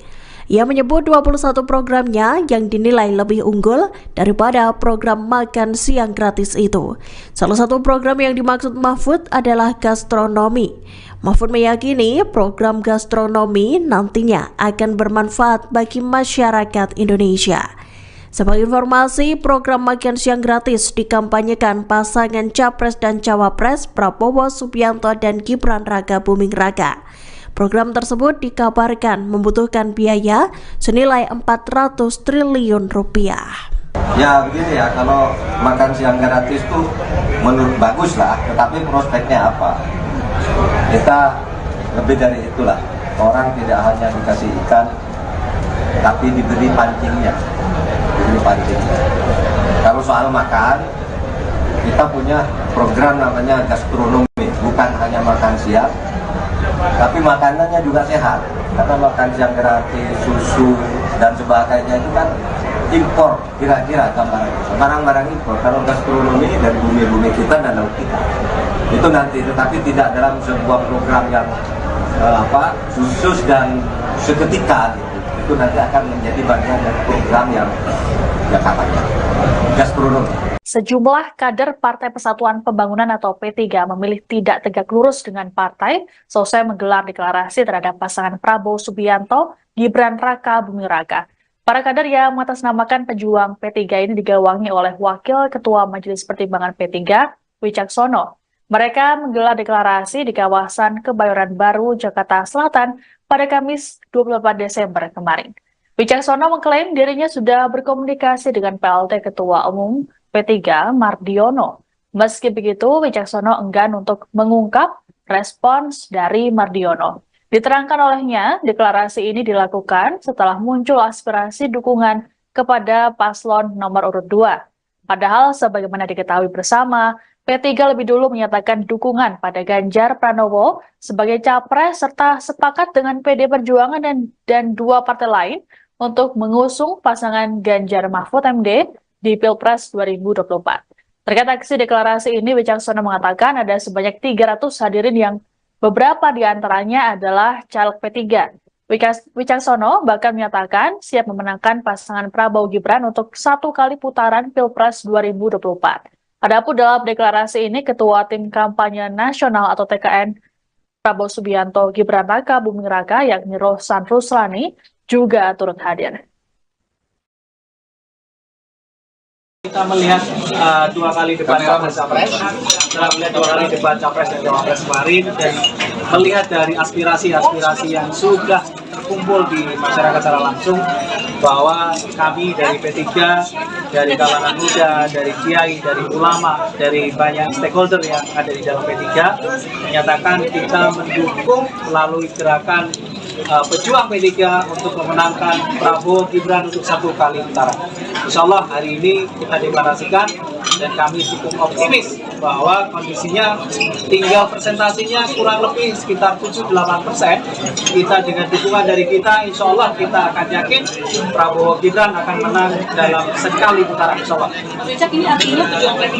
Ia menyebut 21 programnya yang dinilai lebih unggul daripada program makan siang gratis itu. Salah satu program yang dimaksud Mahfud adalah gastronomi. Mahfud meyakini program gastronomi nantinya akan bermanfaat bagi masyarakat Indonesia. Sebagai informasi, program makan siang gratis dikampanyekan pasangan Capres dan Cawapres Prabowo Subianto dan Gibran Raka Buming Raka. Program tersebut dikabarkan membutuhkan biaya senilai 400 triliun rupiah. Ya begini ya, kalau makan siang gratis itu menurut bagus lah, tetapi prospeknya apa? Kita lebih dari itulah. Orang tidak hanya dikasih ikan, tapi diberi pancingnya. Kalau soal makan, kita punya program namanya gastronomi, bukan hanya makan siang, tapi makanannya juga sehat. Karena makan siang gratis, susu dan sebagainya itu kan impor, kira-kira barang-barang impor. Kalau gastronomi dari bumi-bumi kita dan laut kita, itu nanti, tetapi tidak dalam sebuah program yang khusus dan seketika gitu. Itu nanti akan menjadi bagian dari program yang katanya gastronomi. Sejumlah kader Partai Persatuan Pembangunan atau P3 memilih tidak tegak lurus dengan partai selesai menggelar deklarasi terhadap pasangan Prabowo Subianto, Gibran Raka Buming Raka. Para kader yang mengatasnamakan pejuang P3 ini digawangi oleh Wakil Ketua Majelis Pertimbangan P3, Wicaksono. Mereka menggelar deklarasi di kawasan Kebayoran Baru, Jakarta Selatan pada Kamis 24 Desember kemarin. Wicaksono mengklaim dirinya sudah berkomunikasi dengan PLT Ketua Umum P3 Mardiono. Meski begitu, Wicaksono enggan untuk mengungkap respons dari Mardiono. Diterangkan olehnya, deklarasi ini dilakukan setelah muncul aspirasi dukungan kepada paslon nomor urut 2. Padahal sebagaimana diketahui bersama, P3 lebih dulu menyatakan dukungan pada Ganjar Pranowo sebagai capres serta sepakat dengan PD Perjuangan dan dua partai lain untuk mengusung pasangan Ganjar Mahfud MD di Pilpres 2024. Terkait aksi deklarasi ini, Wicaksono mengatakan ada sebanyak 300 hadirin yang beberapa di antaranya adalah caleg P3. Wicaksono bahkan menyatakan siap memenangkan pasangan Prabowo Gibran untuk 1 kali putaran Pilpres 2024. Adapun dalam deklarasi ini, Ketua Tim Kampanye Nasional atau TKN Prabowo Subianto Gibran Raka Buming Raka yakni Rohsan Ruslani juga turut hadir. Kita melihat 2 kali debat Capres, setelah melihat 2 kali debat Capres dan Cawapres kemarin, dan melihat dari aspirasi-aspirasi yang sudah terkumpul di masyarakat secara langsung, bahwa kami dari P3, dari kalangan muda, dari kiai, dari ulama, dari banyak stakeholder yang ada di dalam P3, menyatakan kita mendukung melalui gerakan pejuang P3 untuk memenangkan Prabowo Gibran untuk 1 kali putaran. Insya Allah hari ini kita deklarasikan dan kami cukup optimis bahwa kondisinya tinggal presentasinya kurang lebih sekitar 7-8%. Kita dengan dukungan dari kita, insya Allah kita akan yakin Prabowo Gibran akan menang dalam sekali putaran, insya Allah. Mas Wicak, ini artinya pejuang P3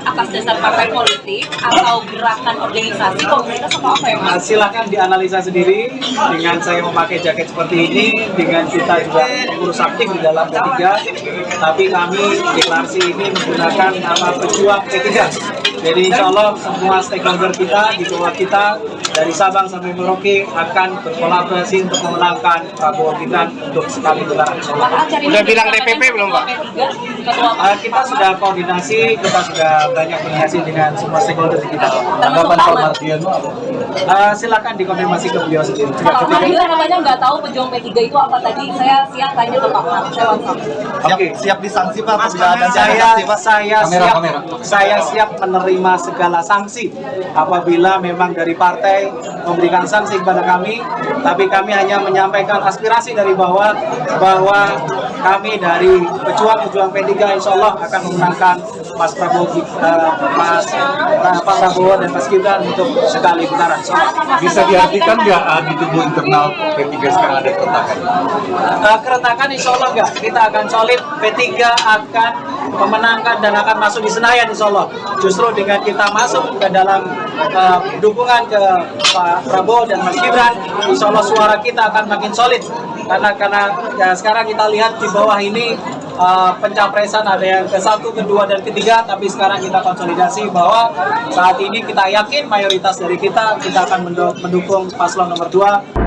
atas dasar partai politik atau gerakan organisasi komunitas atau apa ya Mas? Silakan dianalisa sendiri dengan saya memakai jaket seperti ini, dengan kita juga pengurus aktif di dalam P3, tapi kami deklarasi ini menggunakan nama pejuang P3. Jadi insya Allah semua stakeholder kita di bawah kita dari Sabang sampai Merauke akan berkolaborasi untuk memenangkan Prabowo Gibran untuk sekali putaran. Udah bilang DPP belum Pak? Kita sudah koordinasi, kita sudah banyak koordinasi dengan semua stakeholder di kita. Tanggapan Pak Mardiono apa? Silakan dikonfirmasi ke beliau sendiri. Pak Mardiono namanya nggak tahu pejuang P3 itu apa tadi. Saya siap tanya ke Pak Mar. Siap disanksi Pak, apabila ada saya siap menerima segala sanksi apabila memang dari partai memberikan sanksi kepada kami, tapi kami hanya menyampaikan aspirasi dari bawah bahwa kami dari pejuang P3 insya Allah akan memenangkan Pak Prabowo dan Mas Gibran untuk sekali putaran. Bisa diartikan nggak di tubuh internal P3 sekarang ada keretakan? Keretakan insya Allah nggak, kita akan solid, P3 akan memenangkan dan akan masuk di Senayan insya Allah. Justru dengan kita masuk ke dalam dukungan ke Pak Prabowo dan Mas Gibran, insya Allah suara kita akan makin solid. Karena ya, sekarang kita lihat di bawah ini pencapresan ada yang ke-1, ke-2, dan ke-3, tapi sekarang kita konsolidasi bahwa saat ini kita yakin mayoritas dari kita akan mendukung paslon nomor 2.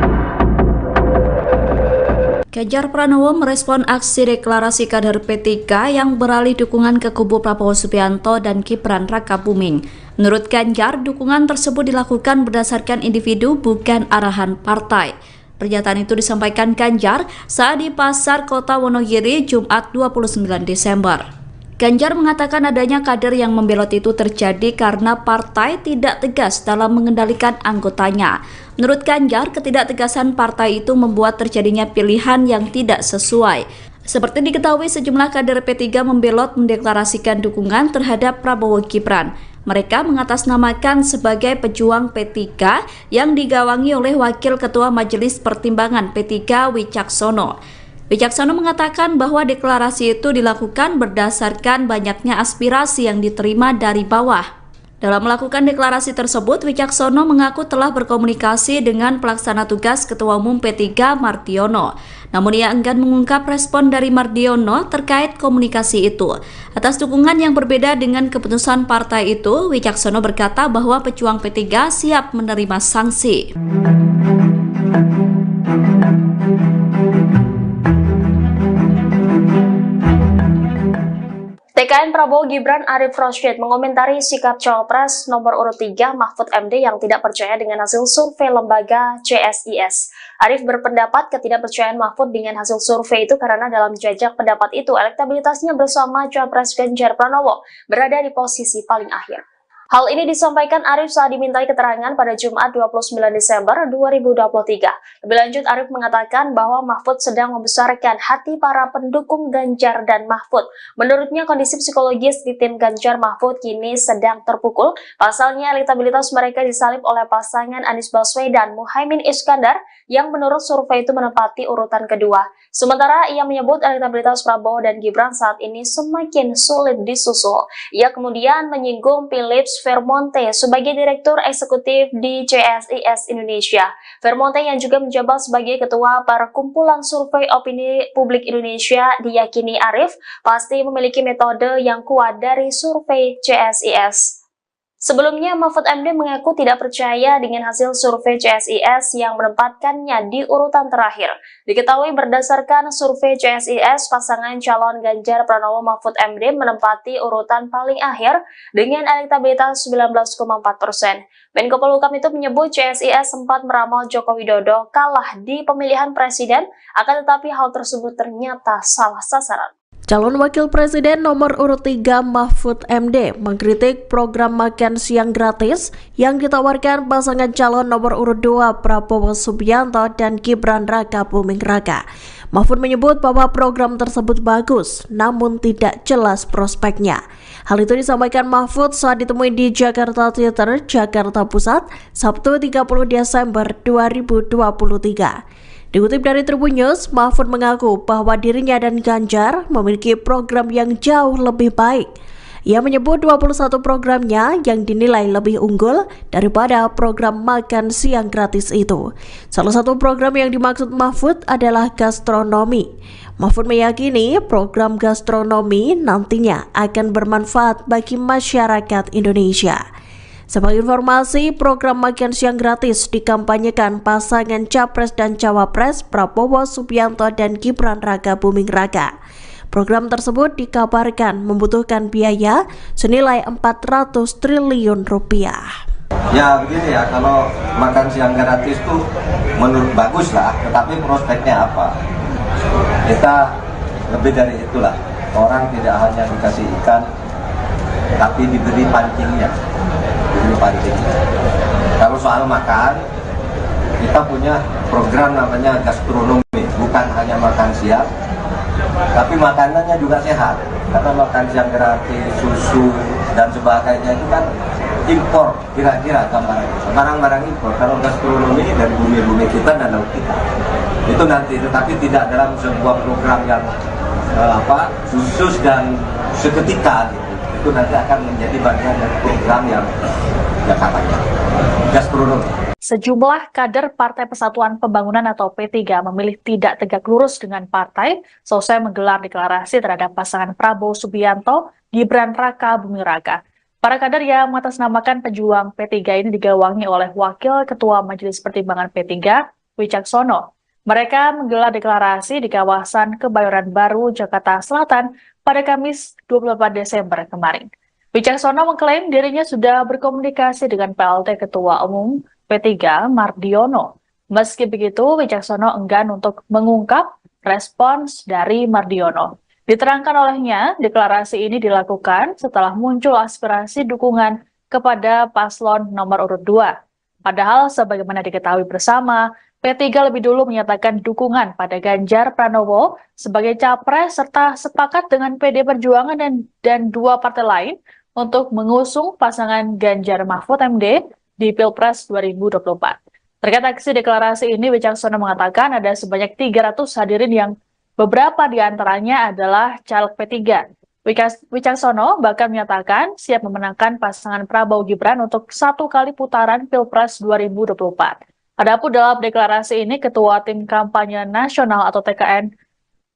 Ganjar Pranowo merespon aksi deklarasi kader P3 yang beralih dukungan ke kubu Prabowo Subianto dan Gibran Rakabuming. Menurut Ganjar, dukungan tersebut dilakukan berdasarkan individu bukan arahan partai. Pernyataan itu disampaikan Ganjar saat di Pasar Kota Wonogiri Jumat 29 Desember. Ganjar mengatakan adanya kader yang membelot itu terjadi karena partai tidak tegas dalam mengendalikan anggotanya. Menurut Ganjar, ketidaktegasan partai itu membuat terjadinya pilihan yang tidak sesuai. Seperti diketahui, sejumlah kader P3 membelot mendeklarasikan dukungan terhadap Prabowo Gibran. Mereka mengatasnamakan sebagai pejuang P3 yang digawangi oleh Wakil Ketua Majelis Pertimbangan P3 Wicaksono. Wicaksono mengatakan bahwa deklarasi itu dilakukan berdasarkan banyaknya aspirasi yang diterima dari bawah. Dalam melakukan deklarasi tersebut, Wicaksono mengaku telah berkomunikasi dengan pelaksana tugas Ketua Umum P3 Mardiono. Namun ia enggan mengungkap respon dari Mardiono terkait komunikasi itu. Atas dukungan yang berbeda dengan keputusan partai itu, Wicaksono berkata bahwa pejuang P3 siap menerima sanksi. TKN Prabowo Gibran Arif Rashid mengomentari sikap Cawapres nomor urut 3 Mahfud MD yang tidak percaya dengan hasil survei lembaga CSIS. Arif berpendapat ketidakpercayaan Mahfud dengan hasil survei itu karena dalam jajak pendapat itu elektabilitasnya bersama Cawapres Ganjar Pranowo berada di posisi paling akhir. Hal ini disampaikan Arif saat dimintai keterangan pada Jumat 29 Desember 2023. Lebih lanjut, Arif mengatakan bahwa Mahfud sedang membesarkan hati para pendukung Ganjar dan Mahfud. Menurutnya, kondisi psikologis di tim Ganjar Mahfud kini sedang terpukul. Pasalnya, elektabilitas mereka disalip oleh pasangan Anies Baswedan Muhaimin Iskandar yang menurut survei itu menempati urutan kedua. Sementara ia menyebut elektabilitas Prabowo dan Gibran saat ini semakin sulit disusul. Ia kemudian menyinggung Philips Vermonte sebagai Direktur Eksekutif di CSIS Indonesia. Vermonte yang juga menjabat sebagai Ketua Perkumpulan Survei Opini Publik Indonesia diyakini Arif pasti memiliki metode yang kuat dari survei CSIS. Sebelumnya, Mahfud MD mengaku tidak percaya dengan hasil survei CSIS yang menempatkannya di urutan terakhir. Diketahui berdasarkan survei CSIS, pasangan calon Ganjar Pranowo Mahfud MD menempati urutan paling akhir dengan elektabilitas 19,4%. Menko Polhukam itu menyebut CSIS sempat meramal Joko Widodo kalah di pemilihan presiden, akan tetapi hal tersebut ternyata salah sasaran. Calon Wakil Presiden nomor urut 3 Mahfud MD mengkritik program makan siang gratis yang ditawarkan pasangan calon nomor urut 2 Prabowo Subianto dan Gibran Rakabuming Raka. Mahfud menyebut bahwa program tersebut bagus, namun tidak jelas prospeknya. Hal itu disampaikan Mahfud saat ditemui di Jakarta Theater, Jakarta Pusat, Sabtu 30 Desember 2023. Dikutip dari Tribun News, Mahfud mengaku bahwa dirinya dan Ganjar memiliki program yang jauh lebih baik. Ia menyebut 21 programnya yang dinilai lebih unggul daripada program makan siang gratis itu. Salah satu program yang dimaksud Mahfud adalah gastronomi. Mahfud meyakini program gastronomi nantinya akan bermanfaat bagi masyarakat Indonesia. Sebagai informasi, program makan siang gratis dikampanyekan pasangan Capres dan Cawapres Prabowo Subianto dan Gibran Raka Buming Raka. Program tersebut dikabarkan membutuhkan biaya senilai 400 triliun rupiah. Ya begini ya, kalau makan siang gratis tuh menurut bagus lah, tetapi prospeknya apa? Kita lebih dari itulah, orang tidak hanya dikasih ikan, tapi diberi pancingnya. Kalau soal makan, kita punya program namanya gastronomi, bukan hanya makan siang, tapi makanannya juga sehat. Karena makan siang gratis, susu dan sebagainya itu kan impor, kira-kira barang-barang impor. Kalau gastronomi dari bumi-bumi kita dan laut kita, itu nanti, tetapi tidak dalam sebuah program yang khusus dan seketika gitu. Itu nanti akan menjadi bagian dari program yang katanya gastronomi. Sejumlah kader Partai Persatuan Pembangunan atau P3 memilih tidak tegak lurus dengan partai selesai menggelar deklarasi terhadap pasangan Prabowo Subianto, Gibran Raka Buming Raka. Para kader yang mengatasnamakan pejuang P3 ini digawangi oleh Wakil Ketua Majelis Pertimbangan P3, Wicaksono. Mereka menggelar deklarasi di kawasan Kebayoran Baru, Jakarta Selatan pada Kamis 28 Desember kemarin. Wicaksono mengklaim dirinya sudah berkomunikasi dengan PLT Ketua Umum P3 Mardiono. Meski begitu, Wicaksono enggan untuk mengungkap respons dari Mardiono. Diterangkan olehnya, deklarasi ini dilakukan setelah muncul aspirasi dukungan kepada paslon nomor urut 2. Padahal sebagaimana diketahui bersama, P3 lebih dulu menyatakan dukungan pada Ganjar Pranowo sebagai capres serta sepakat dengan PD Perjuangan dan dua partai lain untuk mengusung pasangan Ganjar Mahfud MD di Pilpres 2024. Terkait aksi deklarasi ini, Wicaksono mengatakan ada sebanyak 300 hadirin yang beberapa di antaranya adalah caleg P3. Wicaksono bahkan menyatakan siap memenangkan pasangan Prabowo Gibran untuk 1 kali putaran Pilpres 2024. Adapun dalam deklarasi ini, Ketua Tim Kampanye Nasional atau TKN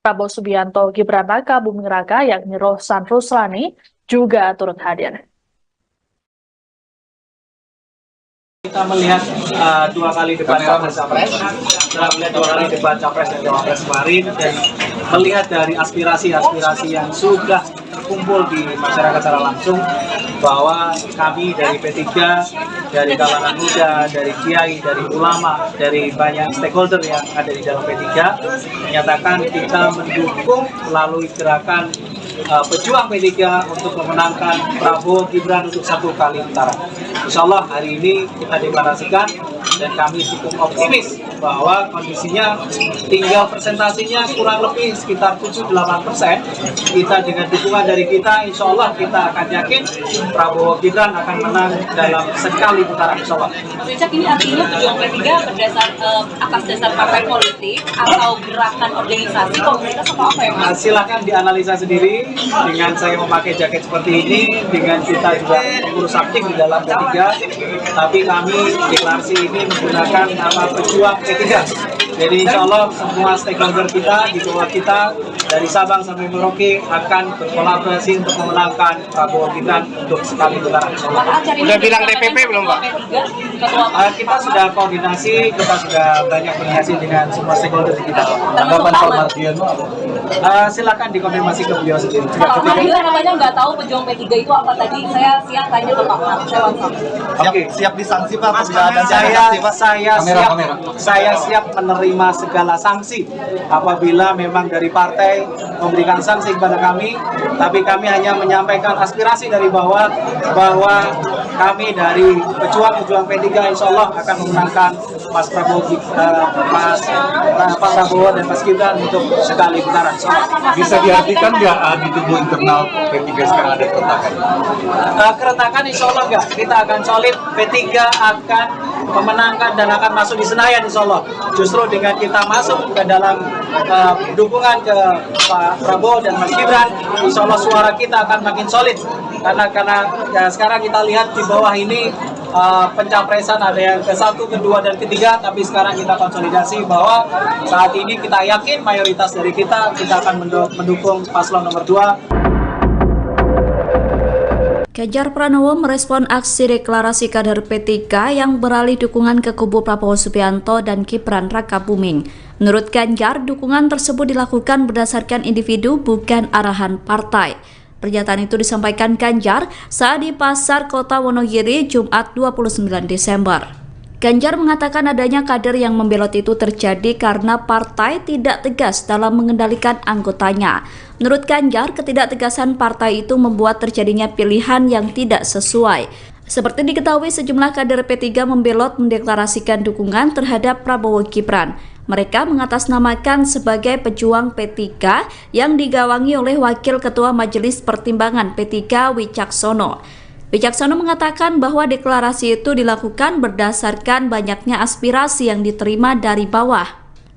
Prabowo Subianto Gibran Raka Buming Raka yakni Rohsan Ruslani juga turut hadir. Kita melihat 2 kali debat Capres-Capres, setelah melihat 2 kali debat Capres dan Cawapres kemarin, dan melihat dari aspirasi-aspirasi yang sudah terkumpul di masyarakat secara langsung, bahwa kami dari P3, dari kalangan muda, dari kiai, dari ulama, dari banyak stakeholder yang ada di dalam P3, menyatakan kita mendukung melalui gerakan pejuang P3 untuk memenangkan Prabowo Gibran untuk 1 kali putaran. Insya Allah hari ini kita deklarasikan dan kami cukup optimis bahwa kondisinya tinggal presentasinya kurang lebih sekitar 7-8%. Kita dengan dukungan dari kita, insya Allah kita akan yakin Prabowo Gibran akan menang dalam sekali putaran, insya Allah. Mas Wicak, ini artinya pejuang P3 atas dasar partai politik atau gerakan organisasi komunitas atau apa ya Mas? Silakan dianalisa sendiri dengan saya memakai jaket seperti ini, dengan kita juga mengurus aktif di dalam P3, tapi kami deklarasi ini menggunakan nama pejuang P3. Jadi insya Allah semua stakeholder kita di bawah kita dari Sabang sampai Merauke akan berkolaborasi untuk memenangkan Prabowo Gibran untuk sekali putaran. Udah bilang DPP belum Pak? Kita sudah koordinasi, kita sudah banyak koordinasi dengan semua stakeholder kita. Tanggapan Pak Mardiono? Silakan dikonfirmasi ke beliau sendiri. Pak Mardiono namanya nggak tahu pejuang P3 itu apa tadi. Saya siap tanya ke Pak Mar. Oke, siap disanksi Pak. Saya siap menerima segala sanksi apabila memang dari partai memberikan sanksi kepada kami, tapi kami hanya menyampaikan aspirasi dari bawah bahwa kami dari pejuang P3 insya Allah akan memenangkan Mas Prabowo, Pak Prabowo dan Mas Gibran untuk sekali putaran. Bisa diartikan nggak di tubuh internal P3 sekarang ada keretakan? Keretakan insya Allah nggak. Kita akan solid, P3 akan memenangkan dan akan masuk di Senayan insya Allah. Justru dengan kita masuk ke dalam dukungan ke Pak Prabowo dan Mas Gibran, insya Allah suara kita akan makin solid. Karena ya, sekarang kita lihat di bawah ini pencapresan ada yang ke-1, ke-2, dan ke-3, tapi sekarang kita konsolidasi bahwa saat ini kita yakin mayoritas dari kita akan mendukung paslon nomor 2. Ganjar Pranowo merespon aksi deklarasi kader P3 yang beralih dukungan ke kubu Prabowo Subianto dan Gibran Rakabuming. Menurut Ganjar, dukungan tersebut dilakukan berdasarkan individu bukan arahan partai. Pernyataan itu disampaikan Ganjar saat di Pasar Kota Wonogiri Jumat 29 Desember. Ganjar mengatakan adanya kader yang membelot itu terjadi karena partai tidak tegas dalam mengendalikan anggotanya. Menurut Ganjar, ketidaktegasan partai itu membuat terjadinya pilihan yang tidak sesuai. Seperti diketahui, sejumlah kader P3 membelot mendeklarasikan dukungan terhadap Prabowo Gibran. Mereka mengatasnamakan sebagai pejuang P3 yang digawangi oleh Wakil Ketua Majelis Pertimbangan P3 Wicaksono. Wicaksono mengatakan bahwa deklarasi itu dilakukan berdasarkan banyaknya aspirasi yang diterima dari bawah.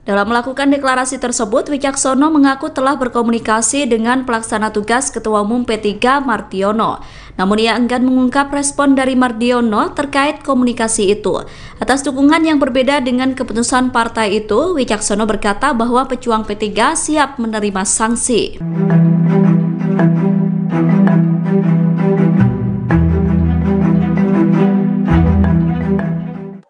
Dalam melakukan deklarasi tersebut, Wicaksono mengaku telah berkomunikasi dengan pelaksana tugas Ketua Umum P3 Mardiono. Namun ia enggan mengungkap respon dari Mardiono terkait komunikasi itu. Atas dukungan yang berbeda dengan keputusan partai itu, Wicaksono berkata bahwa pejuang P3 siap menerima sanksi.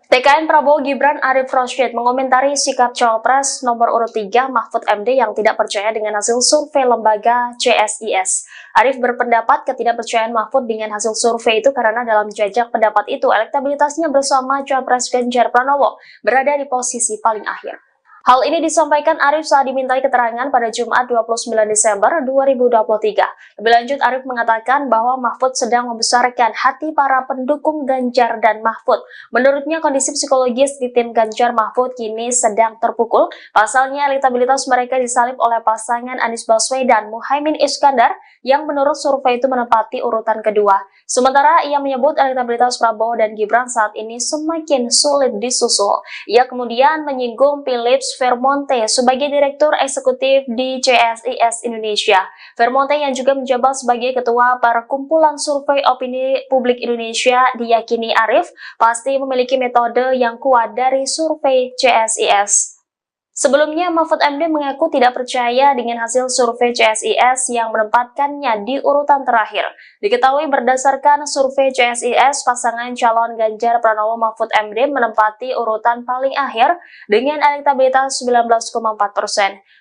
TKN Prabowo Gibran Arif Rashid mengomentari sikap Cawapres nomor urut 3 Mahfud MD yang tidak percaya dengan hasil survei lembaga CSIS. Arif berpendapat ketidakpercayaan Mahfud dengan hasil survei itu karena dalam jajak pendapat itu elektabilitasnya bersama Cawapres Ganjar Pranowo berada di posisi paling akhir. Hal ini disampaikan Arif saat dimintai keterangan pada Jumat 29 Desember 2023. Lebih lanjut, Arif mengatakan bahwa Mahfud sedang membesarkan hati para pendukung Ganjar dan Mahfud. Menurutnya, kondisi psikologis di tim Ganjar Mahfud kini sedang terpukul. Pasalnya, elektabilitas mereka disalib oleh pasangan Anies Baswedan Muhaimin Iskandar yang menurut survei itu menempati urutan kedua. Sementara ia menyebut elektabilitas Prabowo dan Gibran saat ini semakin sulit disusul. Ia kemudian menyinggung Philips Vermonte sebagai Direktur Eksekutif di CSIS Indonesia. Vermonte yang juga menjabat sebagai Ketua Perkumpulan Survei Opini Publik Indonesia diyakini Arif pasti memiliki metode yang kuat dari survei CSIS. Sebelumnya, Mahfud MD mengaku tidak percaya dengan hasil survei CSIS yang menempatkannya di urutan terakhir. Diketahui berdasarkan survei CSIS, pasangan calon Ganjar Pranowo Mahfud MD menempati urutan paling akhir dengan elektabilitas 19,4%.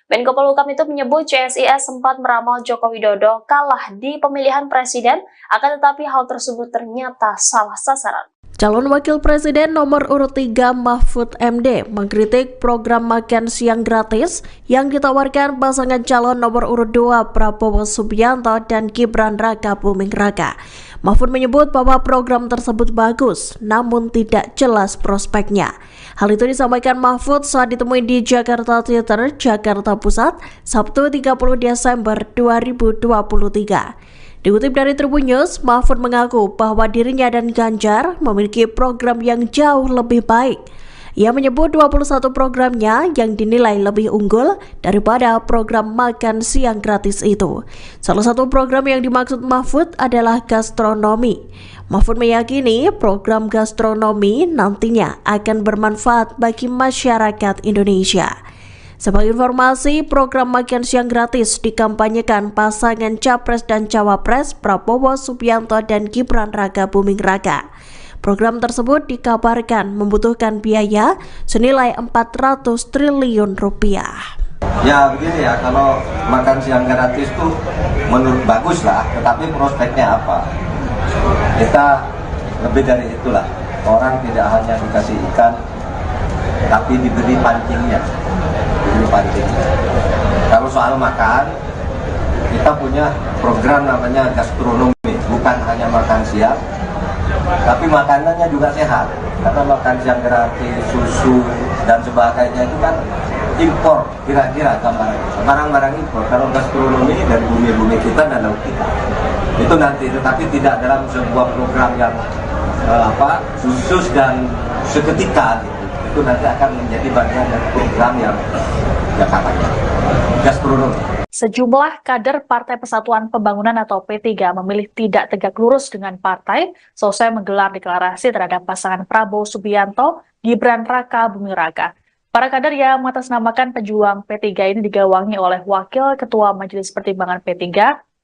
Menko Polhukam itu menyebut CSIS sempat meramal Joko Widodo kalah di pemilihan presiden, akan tetapi hal tersebut ternyata salah sasaran. Calon Wakil Presiden nomor urut 3 Mahfud MD mengkritik program makan siang gratis yang ditawarkan pasangan calon nomor urut 2 Prabowo Subianto dan Gibran Rakabuming Raka. Mahfud menyebut bahwa program tersebut bagus, namun tidak jelas prospeknya. Hal itu disampaikan Mahfud saat ditemui di Jakarta Theater, Jakarta Pusat, Sabtu 30 Desember 2023. Dikutip dari Tribun News, Mahfud mengaku bahwa dirinya dan Ganjar memiliki program yang jauh lebih baik. Ia menyebut 21 programnya yang dinilai lebih unggul daripada program makan siang gratis itu. Salah satu program yang dimaksud Mahfud adalah gastronomi. Mahfud meyakini program gastronomi nantinya akan bermanfaat bagi masyarakat Indonesia. Sebagai informasi, program makan siang gratis dikampanyekan pasangan Capres dan Cawapres Prabowo Subianto dan Gibran Rakabuming Raka. Program tersebut dikabarkan membutuhkan biaya senilai 400 triliun rupiah. Ya begini ya, kalau makan siang gratis itu menurut bagus lah, tetapi prospeknya apa? Kita lebih dari itulah. Orang tidak hanya dikasih ikan, tapi diberi pancingnya. Kalau soal makan, kita punya program namanya gastronomi, bukan hanya makan siang, tapi makanannya juga sehat. Karena makan siang gratis, susu dan sebagainya itu kan impor, kira-kira barang-barang impor. Kalau gastronomi dari bumi-bumi kita dan laut kita, itu nanti, tetapi tidak dalam sebuah program yang khusus dan seketika gitu. Itu nanti akan menjadi bagian dari program yang katanya gastronomi. Sejumlah kader Partai Persatuan Pembangunan atau P3 memilih tidak tegak lurus dengan partai selesai menggelar deklarasi terhadap pasangan Prabowo Subianto, Gibran Rakabuming Raka. Para kader yang mengatasnamakan pejuang P3 ini digawangi oleh Wakil Ketua Majelis Pertimbangan P3,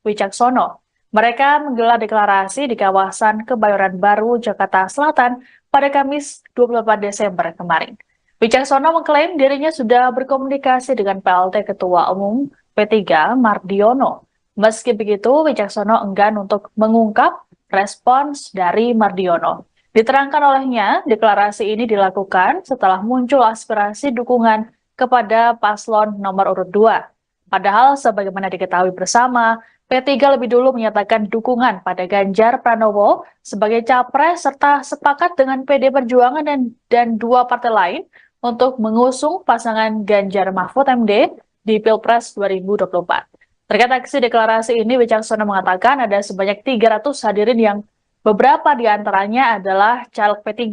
Wicaksono. Mereka menggelar deklarasi di kawasan Kebayoran Baru, Jakarta Selatan pada Kamis 28 Desember kemarin. Wicaksono mengklaim dirinya sudah berkomunikasi dengan PLT Ketua Umum P3 Mardiono. Meski begitu, Wicaksono enggan untuk mengungkap respons dari Mardiono. Diterangkan olehnya, deklarasi ini dilakukan setelah muncul aspirasi dukungan kepada paslon nomor urut 2. Padahal sebagaimana diketahui bersama, P3 lebih dulu menyatakan dukungan pada Ganjar Pranowo sebagai capres serta sepakat dengan PD Perjuangan dan dua partai lain untuk mengusung pasangan Ganjar Mahfud MD di Pilpres 2024. Terkait aksi deklarasi ini, Wicaksono mengatakan ada sebanyak 300 hadirin yang beberapa di antaranya adalah caleg P3.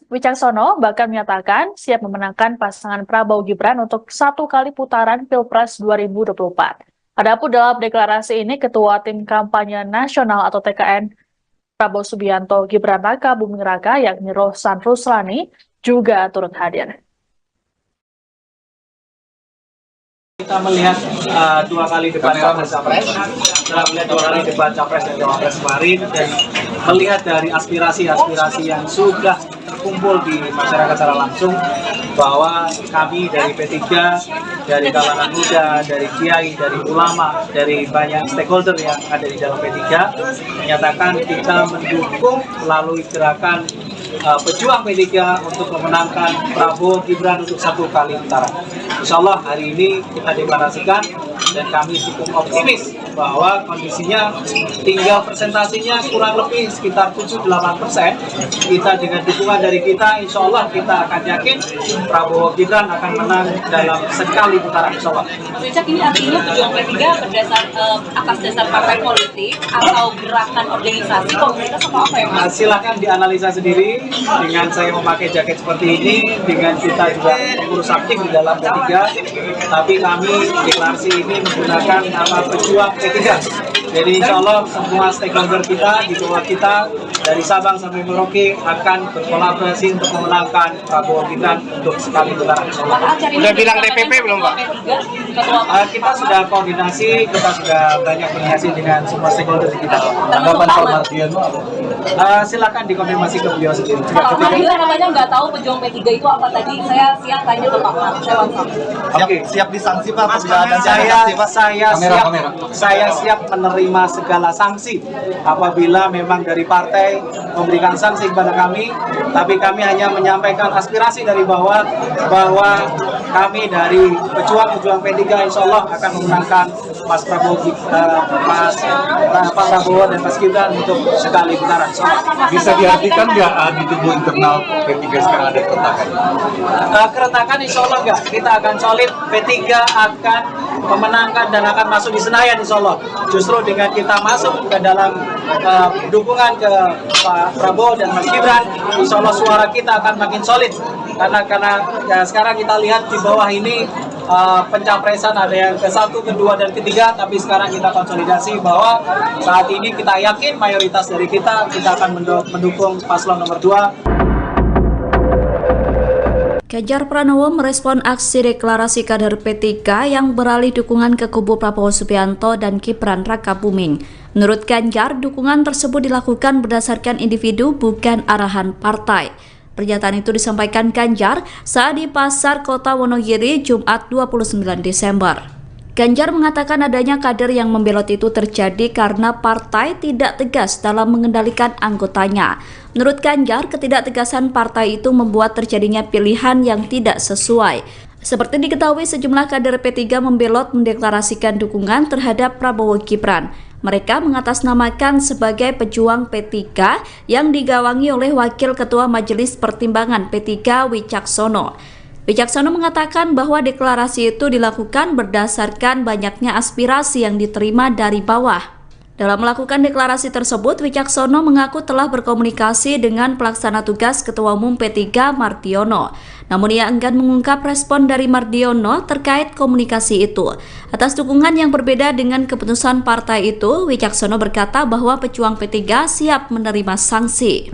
Wicaksono bahkan menyatakan siap memenangkan pasangan Prabowo Gibran untuk 1 kali putaran Pilpres 2024. Adapun dalam deklarasi ini, Ketua Tim Kampanye Nasional atau TKN Prabowo Subianto Gibran Raka Buming Raka yakni Rohsan Ruslani juga turut hadir. Kita melihat 2 kali debat capres, setelah melihat 2 kali debat capres dan cawapres kemarin, dan melihat dari aspirasi-aspirasi yang sudah terkumpul di masyarakat secara langsung, bahwa kami dari P3, dari kalangan muda, dari kiai, dari ulama, dari banyak stakeholder yang ada di dalam P3, menyatakan kita mendukung melalui gerakan pejuang P3 untuk memenangkan Prabowo Gibran untuk 1 kali putaran. Insya Allah hari ini kita deklarasikan dan kami cukup optimis bahwa kondisinya tinggal presentasinya kurang lebih sekitar 7-8%. Kita dengan dukungan dari kita, insya Allah kita akan yakin Prabowo Gibran akan menang dalam sekali putaran, insya Allah. Richard, ini artinya pejuang P3 atas dasar partai politik atau gerakan organisasi komunitas atau apa ya Mas? Silahkan dianalisa sendiri dengan saya memakai jaket seperti ini, dengan kita juga pengurus aktif di dalam P3, tapi kami deklarasi ini menggunakan nama pejuang P3. Jadi insya Allah semua stakeholder kita, di bawah kita, dari Sabang sampai Merauke akan berkolaborasi untuk memenangkan Prabowo Gibran untuk sekali putaran. Udah bilang DPP belum Pak? Kita sudah koordinasi, kita sudah banyak koordinasi dengan semua stakeholder kita. Tanggapan Pak Mardiono silakan dikonfirmasi ke beliau sendiri. Pak Mardiono namanya nggak tahu pejuang P3 itu apa tadi. Saya siap tanya ke Pak Mar. Oke, siap disanksi Pak. Saya siap menerima segala sanksi apabila memang dari partai memberikan sanksi kepada kami, tapi kami hanya menyampaikan aspirasi dari bawah bahwa kami dari pejuang P3 insya Allah akan memenangkan Mas Prabowo, Pak Prabowo dan Mas Gibran untuk sekali putaran. bisa diartikan nggak di tubuh internal P3 sekarang ada keretakan? Keretakan insya Allah nggak, kita akan solid. P3 akan memenangkan dan akan masuk di Senayan insya Allah. Justru dengan kita masuk ke dalam dukungan ke Pak Prabowo dan Mas Gibran, insya Allah suara kita akan makin solid. Karena ya, sekarang kita lihat di bawah ini pencapresan ada yang ke-1, ke-2, dan ke-3, tapi sekarang kita konsolidasi bahwa saat ini kita yakin mayoritas dari kita akan mendukung paslon nomor 2. Ganjar Pranowo merespon aksi deklarasi kader P3 yang beralih dukungan ke kubu Prabowo Subianto dan Gibran Raka Buming. Menurut Ganjar, dukungan tersebut dilakukan berdasarkan individu bukan arahan partai. Pernyataan itu disampaikan Ganjar saat di Pasar Kota Wonogiri Jumat 29 Desember. Ganjar mengatakan adanya kader yang membelot itu terjadi karena partai tidak tegas dalam mengendalikan anggotanya. Menurut Ganjar, ketidaktegasan partai itu membuat terjadinya pilihan yang tidak sesuai. Seperti diketahui, sejumlah kader P3 membelot mendeklarasikan dukungan terhadap Prabowo Gibran. Mereka mengatasnamakan sebagai pejuang P3 yang digawangi oleh Wakil Ketua Majelis Pertimbangan P3 Wicaksono. Wicaksono mengatakan bahwa deklarasi itu dilakukan berdasarkan banyaknya aspirasi yang diterima dari bawah. Dalam melakukan deklarasi tersebut, Wicaksono mengaku telah berkomunikasi dengan pelaksana tugas Ketua Umum P3 Mardiono. Namun ia enggan mengungkap respon dari Mardiono terkait komunikasi itu. Atas dukungan yang berbeda dengan keputusan partai itu, Wicaksono berkata bahwa pejuang P3 siap menerima sanksi.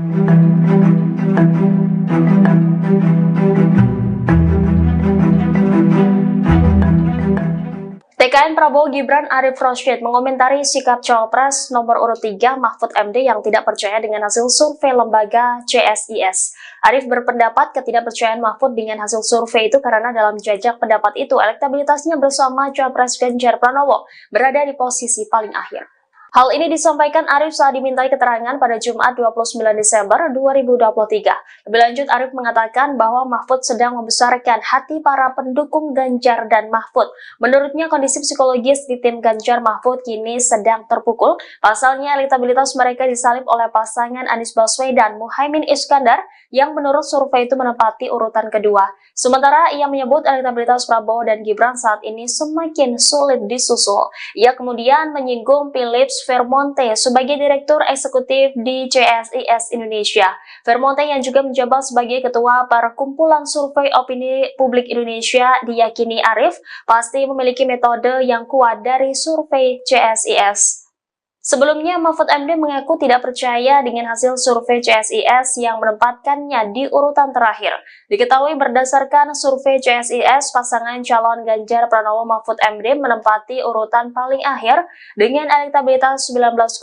TKN Prabowo Gibran Arif Rosyid mengomentari sikap Cawapres nomor urut 3 Mahfud MD yang tidak percaya dengan hasil survei lembaga CSIS. Arif berpendapat ketidakpercayaan Mahfud dengan hasil survei itu karena dalam jajak pendapat itu elektabilitasnya bersama Cawapres Ganjar Pranowo berada di posisi paling akhir. Hal ini disampaikan Arif saat dimintai keterangan pada Jumat 29 Desember 2023. Lebih lanjut, Arif mengatakan bahwa Mahfud sedang membesarkan hati para pendukung Ganjar dan Mahfud. Menurutnya, kondisi psikologis di tim Ganjar Mahfud kini sedang terpukul. Pasalnya, elektabilitas mereka disalib oleh pasangan Anies Baswedan Muhaimin Iskandar yang menurut survei itu menempati urutan kedua. Sementara ia menyebut elektabilitas Prabowo dan Gibran saat ini semakin sulit disusul. Ia kemudian menyinggung Philips Vermonte sebagai Direktur Eksekutif di CSIS Indonesia. Vermonte yang juga menjabat sebagai Ketua Perkumpulan Survei Opini Publik Indonesia diyakini Arif pasti memiliki metode yang kuat dari survei CSIS. Sebelumnya, Mahfud MD mengaku tidak percaya dengan hasil survei CSIS yang menempatkannya di urutan terakhir. Diketahui berdasarkan survei CSIS, pasangan calon Ganjar Pranowo Mahfud MD menempati urutan paling akhir dengan elektabilitas 19,4%.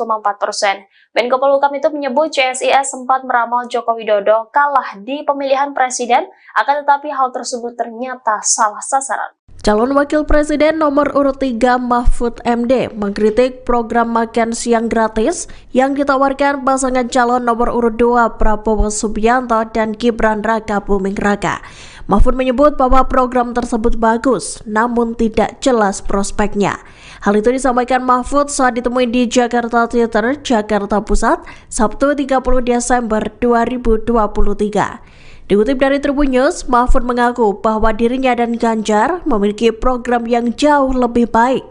Menko Polhukam itu menyebut CSIS sempat meramal Joko Widodo kalah di pemilihan presiden, akan tetapi hal tersebut ternyata salah sasaran. Calon Wakil Presiden nomor urut 3 Mahfud MD mengkritik program makan siang gratis yang ditawarkan pasangan calon nomor urut 2 Prabowo Subianto dan Gibran Raka Buming Raka. Mahfud menyebut bahwa program tersebut bagus, namun tidak jelas prospeknya. Hal itu disampaikan Mahfud saat ditemui di Jakarta Theater, Jakarta Pusat, Sabtu 30 Desember 2023. Dikutip dari Tribun News, Mahfud mengaku bahwa dirinya dan Ganjar memiliki program yang jauh lebih baik.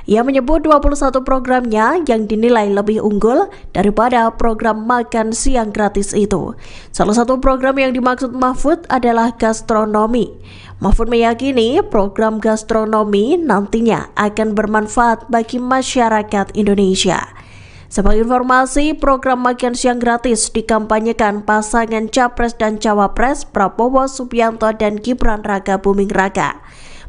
Ia menyebut 21 programnya yang dinilai lebih unggul daripada program makan siang gratis itu. Salah satu program yang dimaksud Mahfud adalah gastronomi. Mahfud meyakini program gastronomi nantinya akan bermanfaat bagi masyarakat Indonesia. Sebagai informasi, program makan siang gratis dikampanyekan pasangan Capres dan Cawapres Prabowo Subianto dan Gibran Raka Buming Raka.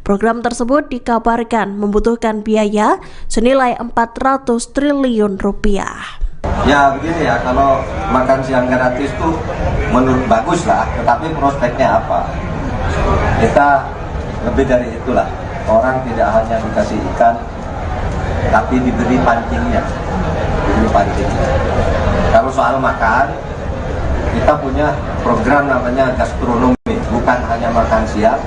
Program tersebut dikabarkan membutuhkan biaya senilai 400 triliun rupiah. Ya begini ya, kalau makan siang gratis itu menurut bagus lah, tetapi prospeknya apa? Kita lebih dari itulah. Orang tidak hanya dikasih ikan, tapi diberi pancingnya. Kalau soal makan, kita punya program namanya gastronomi, bukan hanya makan siang,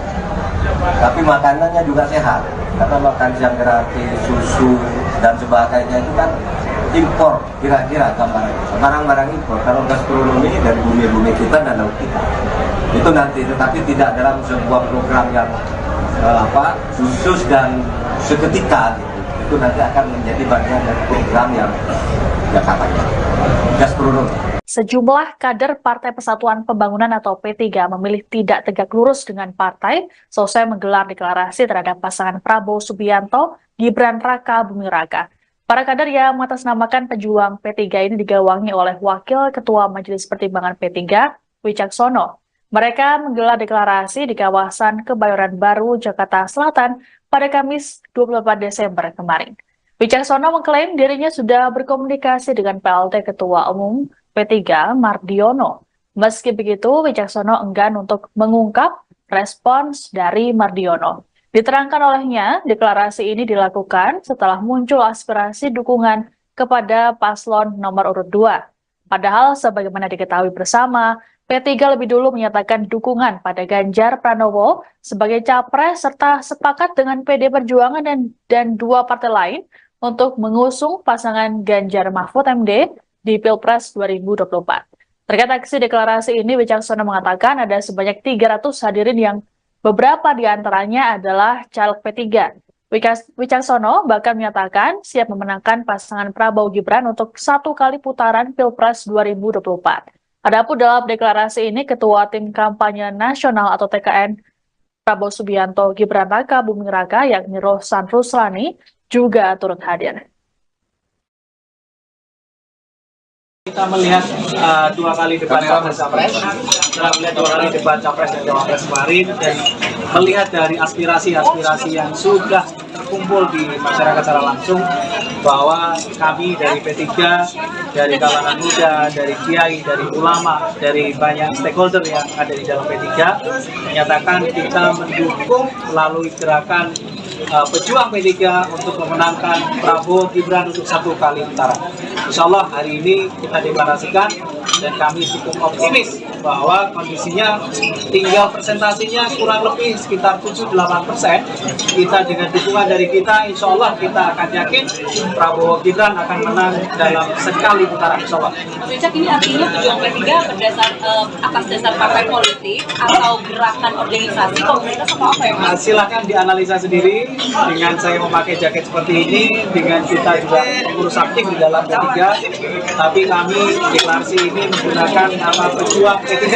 tapi makanannya juga sehat. Karena makan siang gratis, susu dan sebagainya itu kan impor, kira-kira barang-barang impor. Kalau gastronomi dari bumi-bumi kita dan laut kita, itu nanti, tetapi tidak dalam sebuah program yang khusus dan seketika gitu. Itu nanti akan menjadi bagian dari program yang katanya gastronomi. Sejumlah kader Partai Persatuan Pembangunan atau P3 memilih tidak tegak lurus dengan partai selesai menggelar deklarasi terhadap pasangan Prabowo Subianto, Gibran Raka Buming Raka. Para kader yang mengatasnamakan pejuang P3 ini digawangi oleh Wakil Ketua Majelis Pertimbangan P3, Wicaksono. Mereka menggelar deklarasi di kawasan Kebayoran Baru, Jakarta Selatan pada Kamis 28 Desember kemarin. Wicaksono mengklaim dirinya sudah berkomunikasi dengan PLT Ketua Umum P3 Mardiono. Meski begitu, Wicaksono enggan untuk mengungkap respons dari Mardiono. Diterangkan olehnya, deklarasi ini dilakukan setelah muncul aspirasi dukungan kepada paslon nomor urut 2. Padahal sebagaimana diketahui bersama, P3 lebih dulu menyatakan dukungan pada Ganjar Pranowo sebagai capres serta sepakat dengan PD Perjuangan dan dua partai lain untuk mengusung pasangan Ganjar Mahfud MD di Pilpres 2024. Terkait aksi deklarasi ini, Wicaksono mengatakan ada sebanyak 300 hadirin yang beberapa di antaranya adalah caleg P3. Wicaksono bahkan menyatakan siap memenangkan pasangan Prabowo Gibran untuk 1 kali putaran Pilpres 2024. Adapun dalam deklarasi ini, Ketua Tim Kampanye Nasional atau TKN Prabowo Subianto Gibran Raka Buming Raka yakni Rohsan Ruslani juga turut hadir. Kita melihat 2 kali debat capres, setelah melihat 2 kali debat capres dan cawapres kemarin, dan melihat dari aspirasi-aspirasi yang sudah terkumpul di masyarakat secara langsung, bahwa kami dari P3, dari kalangan muda, dari kiai, dari ulama, dari banyak stakeholder yang ada di dalam P3, menyatakan kita mendukung melalui gerakan pejuang P3 untuk memenangkan Prabowo Gibran untuk 1 kali putaran. Insya Allah hari ini kita deklarasikan dan kami cukup optimis bahwa kondisinya tinggal presentasinya kurang lebih sekitar 7-8%. Kita dengan dukungan dari kita, insya Allah kita akan yakin Prabowo Gibran akan menang dalam sekali putaran, insya Allah. Mas Wicak, ini artinya pejuang P3 atas dasar partai politik atau gerakan organisasi komunitas atau apa ya Mas? Silahkan dianalisa sendiri dengan saya memakai jaket seperti ini, dengan kita juga mengurus aktif di dalam P3, tapi kami deklarasi ini menggunakan nama pejuang P3.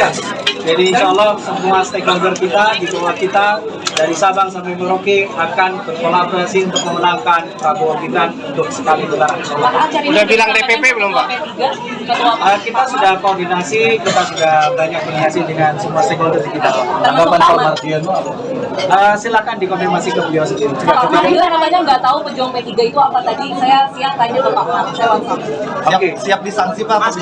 Jadi insya Allah semua stakeholder kita di bawah kita dari Sabang sampai Merauke akan berkolaborasi untuk memenangkan Prabowo Gibran untuk sekali putaran. Udah bilang DPP belum Pak? Kita sudah koordinasi, kita sudah banyak koordinasi dengan semua stakeholder di kita. Tanggapan Pak Mardiono apa? Silakan dikonfirmasi ke beliau sendiri. Pak Mardiono namanya nggak tahu pejuang P3 itu apa tadi. Saya siang tanya ke Pak Mar, saya langsung. Oke, siap disanksi Pak.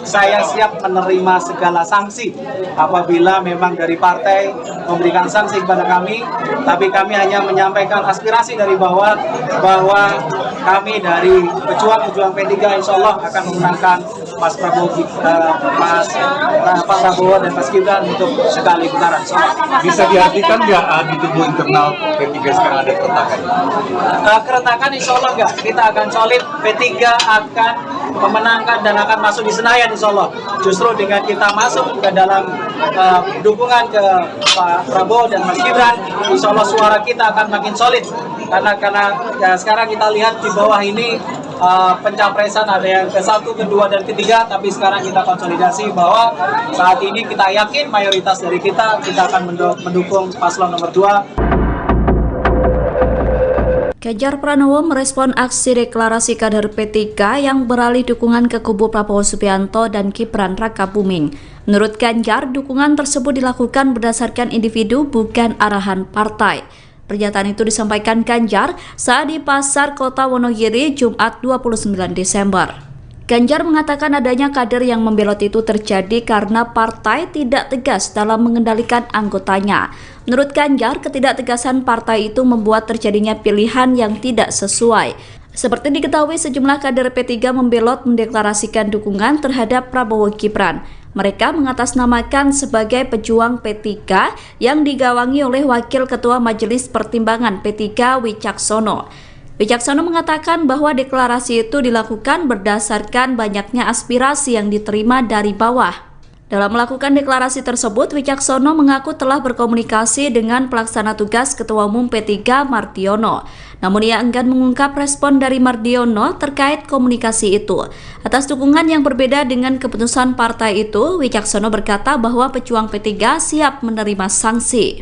Saya siap menerima segala sanksi apabila memang dari partai memberikan sanksi kepada kami, tapi kami hanya menyampaikan aspirasi dari bawah bahwa kami dari pejuang P3 insya Allah akan memenangkan Pak Prabowo dan Mas Gibran untuk sekali putaran. Bisa diartikan nggak di tubuh internal P3 sekarang ada keretakan? Keretakan insya Allah enggak, kita akan solid, P3 akan memenangkan dan akan masuk di Senayan insya Allah. Justru dengan kita masuk ke dalam dukungan ke Pak Prabowo dan Mas Gibran, insya Allah suara kita akan makin solid. Karena ya, sekarang kita lihat di bawah ini pencapresan ada yang ke-1, ke-2, dan ke-3, tapi sekarang kita konsolidasi bahwa saat ini kita yakin mayoritas dari kita akan mendukung paslon nomor 2. Ganjar Pranowo merespon aksi deklarasi kader P3 yang beralih dukungan ke kubu Prabowo Subianto dan Gibran Rakabuming. Menurut Ganjar, dukungan tersebut dilakukan berdasarkan individu bukan arahan partai. Pernyataan itu disampaikan Ganjar saat di Pasar Kota Wonogiri Jumat 29 Desember. Ganjar mengatakan adanya kader yang membelot itu terjadi karena partai tidak tegas dalam mengendalikan anggotanya. Menurut Ganjar, ketidaktegasan partai itu membuat terjadinya pilihan yang tidak sesuai. Seperti diketahui, sejumlah kader P3 membelot mendeklarasikan dukungan terhadap Prabowo Gibran. Mereka mengatasnamakan sebagai pejuang P3 yang digawangi oleh Wakil Ketua Majelis Pertimbangan P3 Wicaksono. Wicaksono mengatakan bahwa deklarasi itu dilakukan berdasarkan banyaknya aspirasi yang diterima dari bawah. Dalam melakukan deklarasi tersebut, Wicaksono mengaku telah berkomunikasi dengan pelaksana tugas Ketua Umum P3 Mardiono. Namun ia enggan mengungkap respon dari Mardiono terkait komunikasi itu. Atas dukungan yang berbeda dengan keputusan partai itu, Wicaksono berkata bahwa pejuang P3 siap menerima sanksi.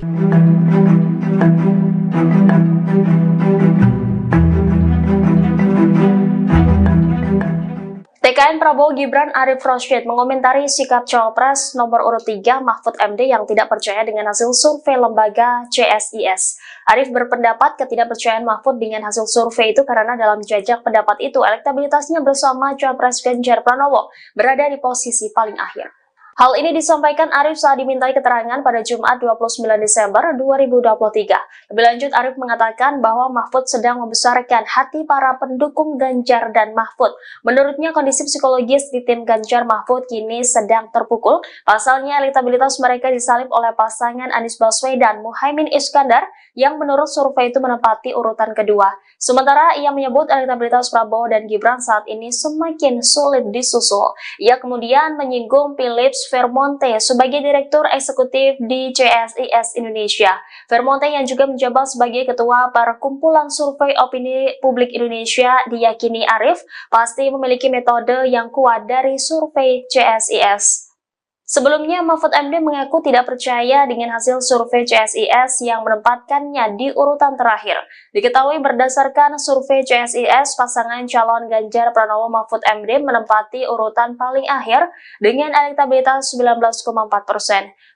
TKN Prabowo Gibran Arif Rashid mengomentari sikap Cawapres nomor urut 3 Mahfud MD yang tidak percaya dengan hasil survei lembaga CSIS. Arif berpendapat ketidakpercayaan Mahfud dengan hasil survei itu karena dalam jajak pendapat itu elektabilitasnya bersama Cawapres Ganjar Pranowo berada di posisi paling akhir. Hal ini disampaikan Arif saat dimintai keterangan pada Jumat 29 Desember 2023. Lebih lanjut, Arif mengatakan bahwa Mahfud sedang membesarkan hati para pendukung Ganjar dan Mahfud. Menurutnya, kondisi psikologis di tim Ganjar Mahfud kini sedang terpukul. Pasalnya, elektabilitas mereka disalib oleh pasangan Anies Baswedan Muhaimin Iskandar yang menurut survei itu menempati urutan kedua. Sementara ia menyebut elektabilitas Prabowo dan Gibran saat ini semakin sulit disusul. Ia kemudian menyinggung Philips Vermonte sebagai Direktur Eksekutif di CSIS Indonesia. Vermonte yang juga menjabat sebagai Ketua Perkumpulan Survei Opini Publik Indonesia diyakini Arif pasti memiliki metode yang kuat dari survei CSIS. Sebelumnya, Mahfud MD mengaku tidak percaya dengan hasil survei CSIS yang menempatkannya di urutan terakhir. Diketahui berdasarkan survei CSIS, pasangan calon Ganjar Pranowo Mahfud MD menempati urutan paling akhir dengan elektabilitas 19,4%.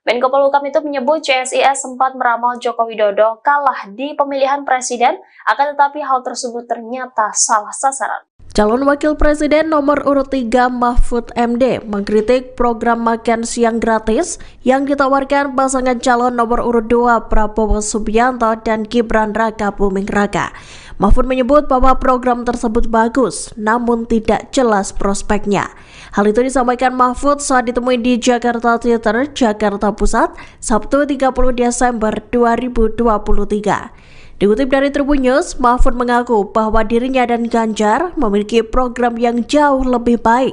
Menko Polhukam itu menyebut CSIS sempat meramal Joko Widodo kalah di pemilihan presiden, akan tetapi hal tersebut ternyata salah sasaran. Calon Wakil Presiden nomor urut 3 Mahfud MD mengkritik program makan siang gratis yang ditawarkan pasangan calon nomor urut 2 Prabowo Subianto dan Gibran Raka Buming Raka. Mahfud menyebut bahwa program tersebut bagus, namun tidak jelas prospeknya. Hal itu disampaikan Mahfud saat ditemui di Jakarta Theater, Jakarta Pusat, Sabtu 30 Desember 2023. Dikutip dari Tribun News, Mahfud mengaku bahwa dirinya dan Ganjar memiliki program yang jauh lebih baik.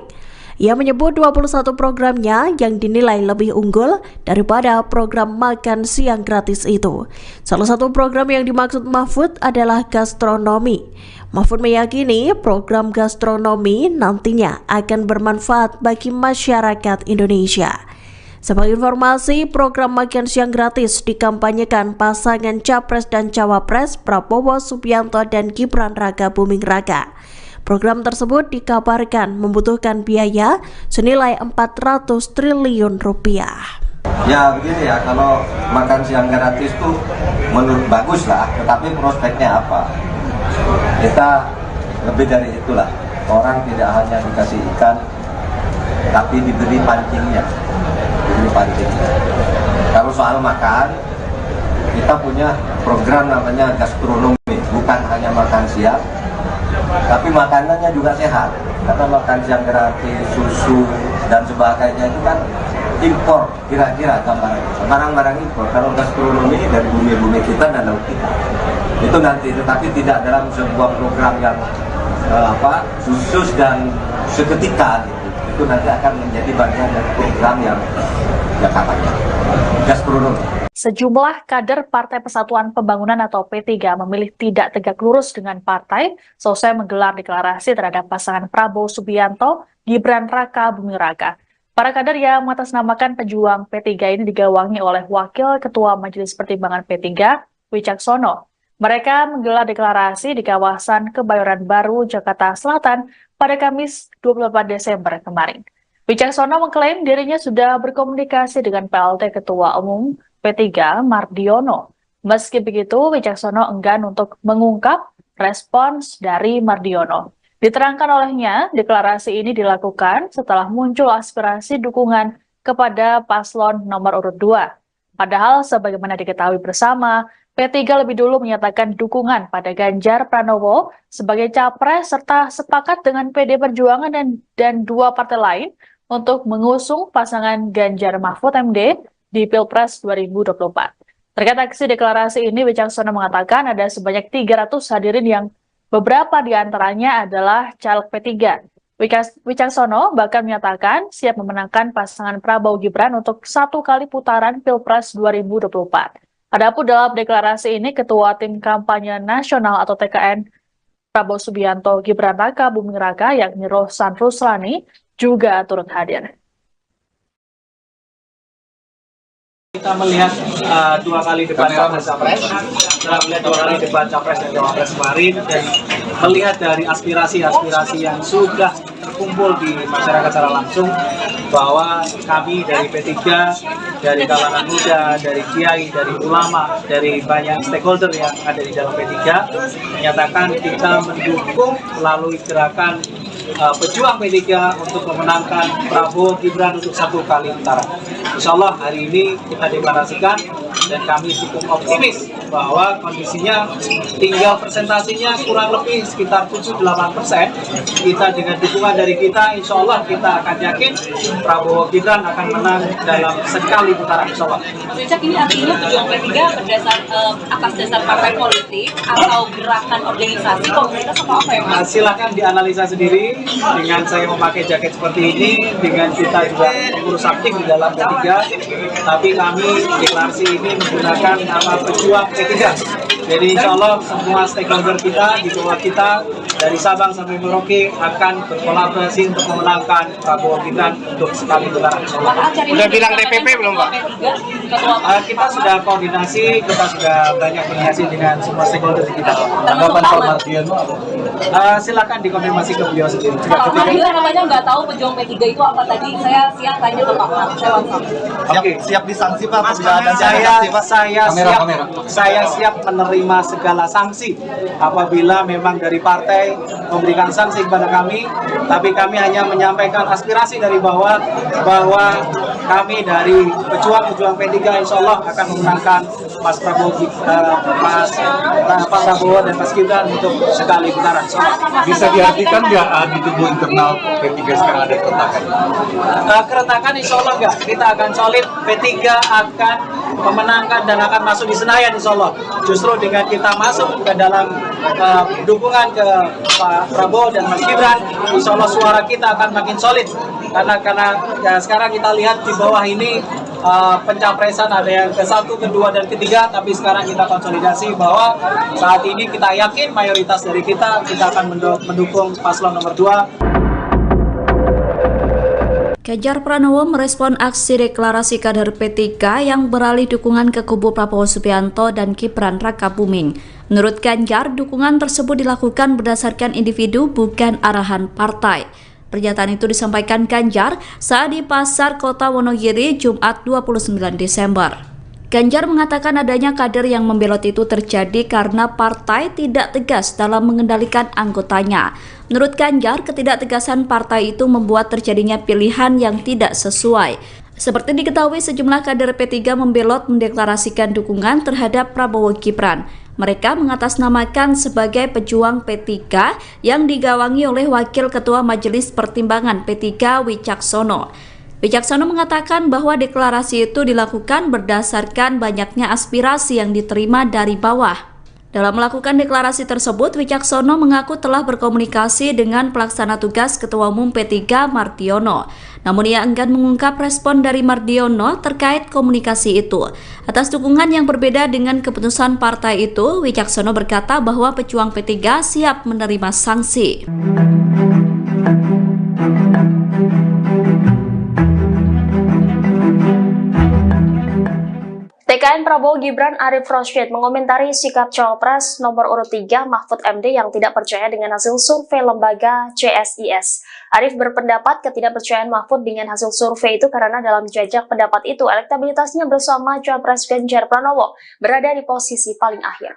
Ia menyebut 21 programnya yang dinilai lebih unggul daripada program makan siang gratis itu. Salah satu program yang dimaksud Mahfud adalah gastronomi. Mahfud meyakini program gastronomi nantinya akan bermanfaat bagi masyarakat Indonesia. Sebagai informasi, program makan siang gratis dikampanyekan pasangan Capres dan Cawapres Prabowo Subianto dan Gibran Raka Buming Raka. Program tersebut dikabarkan membutuhkan biaya senilai 400 triliun rupiah. Ya begini ya, kalau makan siang gratis itu menurut bagus lah, tetapi prospeknya apa? Kita lebih dari itulah. Orang tidak hanya dikasih ikan, tapi diberi pancingnya. Kalau soal makan, kita punya program namanya gastronomi, bukan hanya makan siang, tapi makanannya juga sehat. Karena makan siang gratis, susu dan sebagainya itu kan impor, kira-kira barang-barang impor. Kalau gastronomi dari bumi-bumi kita dan laut kita, itu nanti, tetapi tidak dalam sebuah program yang khusus dan seketika gitu. Itu nanti akan menjadi bagian dari program yang katanya gastronomi. Sejumlah kader Partai Persatuan Pembangunan atau P3 memilih tidak tegak lurus dengan partai selesai menggelar deklarasi terhadap pasangan Prabowo Subianto, Gibran Raka Buming Raka. Para kader yang mengatasnamakan pejuang P3 ini digawangi oleh Wakil Ketua Majelis Pertimbangan P3, Wicaksono. Mereka menggelar deklarasi di kawasan Kebayoran Baru, Jakarta Selatan pada Kamis 24 Desember kemarin. Wicaksono mengklaim dirinya sudah berkomunikasi dengan PLT Ketua Umum P3 Mardiono. Meski begitu, Wicaksono enggan untuk mengungkap respons dari Mardiono. Diterangkan olehnya, deklarasi ini dilakukan setelah muncul aspirasi dukungan kepada paslon nomor urut 2. Padahal sebagaimana diketahui bersama, P3 lebih dulu menyatakan dukungan pada Ganjar Pranowo sebagai capres serta sepakat dengan PD Perjuangan dan dua partai lain untuk mengusung pasangan Ganjar Mahfud MD di Pilpres 2024. Terkait aksi deklarasi ini, Wicaksono mengatakan ada sebanyak 300 hadirin yang beberapa di antaranya adalah caleg P3. Wicaksono bahkan menyatakan siap memenangkan pasangan Prabowo Gibran untuk 1 kali putaran Pilpres 2024. Adapun dalam deklarasi ini, Ketua Tim Kampanye Nasional atau TKN Prabowo Subianto Gibran Raka Buming Raka yakni Rohsan Ruslani juga turut hadir. Kita melihat 2 kali debat Capres, setelah melihat 2 kali debat Capres dan Cawapres kemarin, dan melihat dari aspirasi-aspirasi yang sudah terkumpul di masyarakat secara langsung, bahwa kami dari P3, dari kalangan muda, dari kiai, dari ulama, dari banyak stakeholder yang ada di dalam P3, menyatakan kita mendukung melalui gerakan pejuang P3 untuk memenangkan Prabowo Gibran untuk 1 kali putaran. Insya Allah hari ini kita deklarasikan dan kami cukup optimis bahwa kondisinya tinggal presentasinya kurang lebih sekitar 7-8%. Kita dengan dukungan dari kita, insya Allah kita akan yakin Prabowo Gibran akan menang dalam sekali putaran, insya Allah. Mas Wicak, ini artinya pejuang P3 atas dasar partai politik atau gerakan organisasi komunitas atau apa ya Mas? Silakan dianalisa sendiri dengan saya memakai jaket seperti ini, dengan kita juga mengurus aktif di dalam P3, tapi kami deklarasi ini menggunakan nama pejuang P3. Jadi insya Allah semua stakeholder kita di bawah kita dari Sabang sampai Merauke akan berkolaborasi untuk memenangkan Prabowo Gibran untuk sekali putaran. Udah bilang DPP belum Pak? Kita sudah koordinasi, kita sudah banyak koordinasi dengan semua stakeholder di kita. Tanggapan Pak Mardiono apa? Silakan dikonfirmasi ke beliau sendiri. Pak Mardiono namanya nggak tahu pejuang P3 itu apa tadi. Saya siap tanya ke Pak Mar. Siap disanksi Pak, saya siap menerima segala sanksi apabila memang dari partai memberikan sanksi kepada kami, tapi kami hanya menyampaikan aspirasi dari bawah bahwa kami dari pejuang P3 insya Allah akan memenangkan Pak Prabowo dan Mas Gibran untuk sekali putaran. Bisa diartikan nggak di tubuh internal P3 sekarang ada keretakan? Keretakan insya Allah enggak, kita akan solid, P3 akan memenangkan dan akan masuk di Senayan insya Allah. Justru dengan kita masuk ke dalam dukungan ke Pak Prabowo dan Mas Gibran, insya Allah suara kita akan makin solid. Karena ya, sekarang kita lihat di bawah ini pencapresan ada yang ke-1, ke-2, dan ke-3, tapi sekarang kita konsolidasi bahwa saat ini kita yakin mayoritas dari kita akan mendukung paslon nomor 2. Ganjar Pranowo merespon aksi deklarasi kader P3 yang beralih dukungan ke kubu Prabowo Subianto dan Gibran Rakabuming. Menurut Ganjar, dukungan tersebut dilakukan berdasarkan individu bukan arahan partai. Pernyataan itu disampaikan Ganjar saat di Pasar Kota Wonogiri Jumat 29 Desember. Ganjar mengatakan adanya kader yang membelot itu terjadi karena partai tidak tegas dalam mengendalikan anggotanya. Menurut Ganjar, ketidaktegasan partai itu membuat terjadinya pilihan yang tidak sesuai. Seperti diketahui, sejumlah kader P3 membelot mendeklarasikan dukungan terhadap Prabowo Gibran. Mereka mengatasnamakan sebagai pejuang P3 yang digawangi oleh Wakil Ketua Majelis Pertimbangan P3 Wicaksono. Wicaksono mengatakan bahwa deklarasi itu dilakukan berdasarkan banyaknya aspirasi yang diterima dari bawah. Dalam melakukan deklarasi tersebut, Wicaksono mengaku telah berkomunikasi dengan pelaksana tugas Ketua Umum P3 Mardiono. Namun ia enggan mengungkap respon dari Mardiono terkait komunikasi itu. Atas dukungan yang berbeda dengan keputusan partai itu, Wicaksono berkata bahwa pejuang P3 siap menerima sanksi. TKN Prabowo Gibran Arif Rosyid mengomentari sikap Cawapres nomor urut 3 Mahfud MD yang tidak percaya dengan hasil survei lembaga CSIS. Arif berpendapat ketidakpercayaan Mahfud dengan hasil survei itu karena dalam jajak pendapat itu elektabilitasnya bersama Cawapres Ganjar Pranowo berada di posisi paling akhir.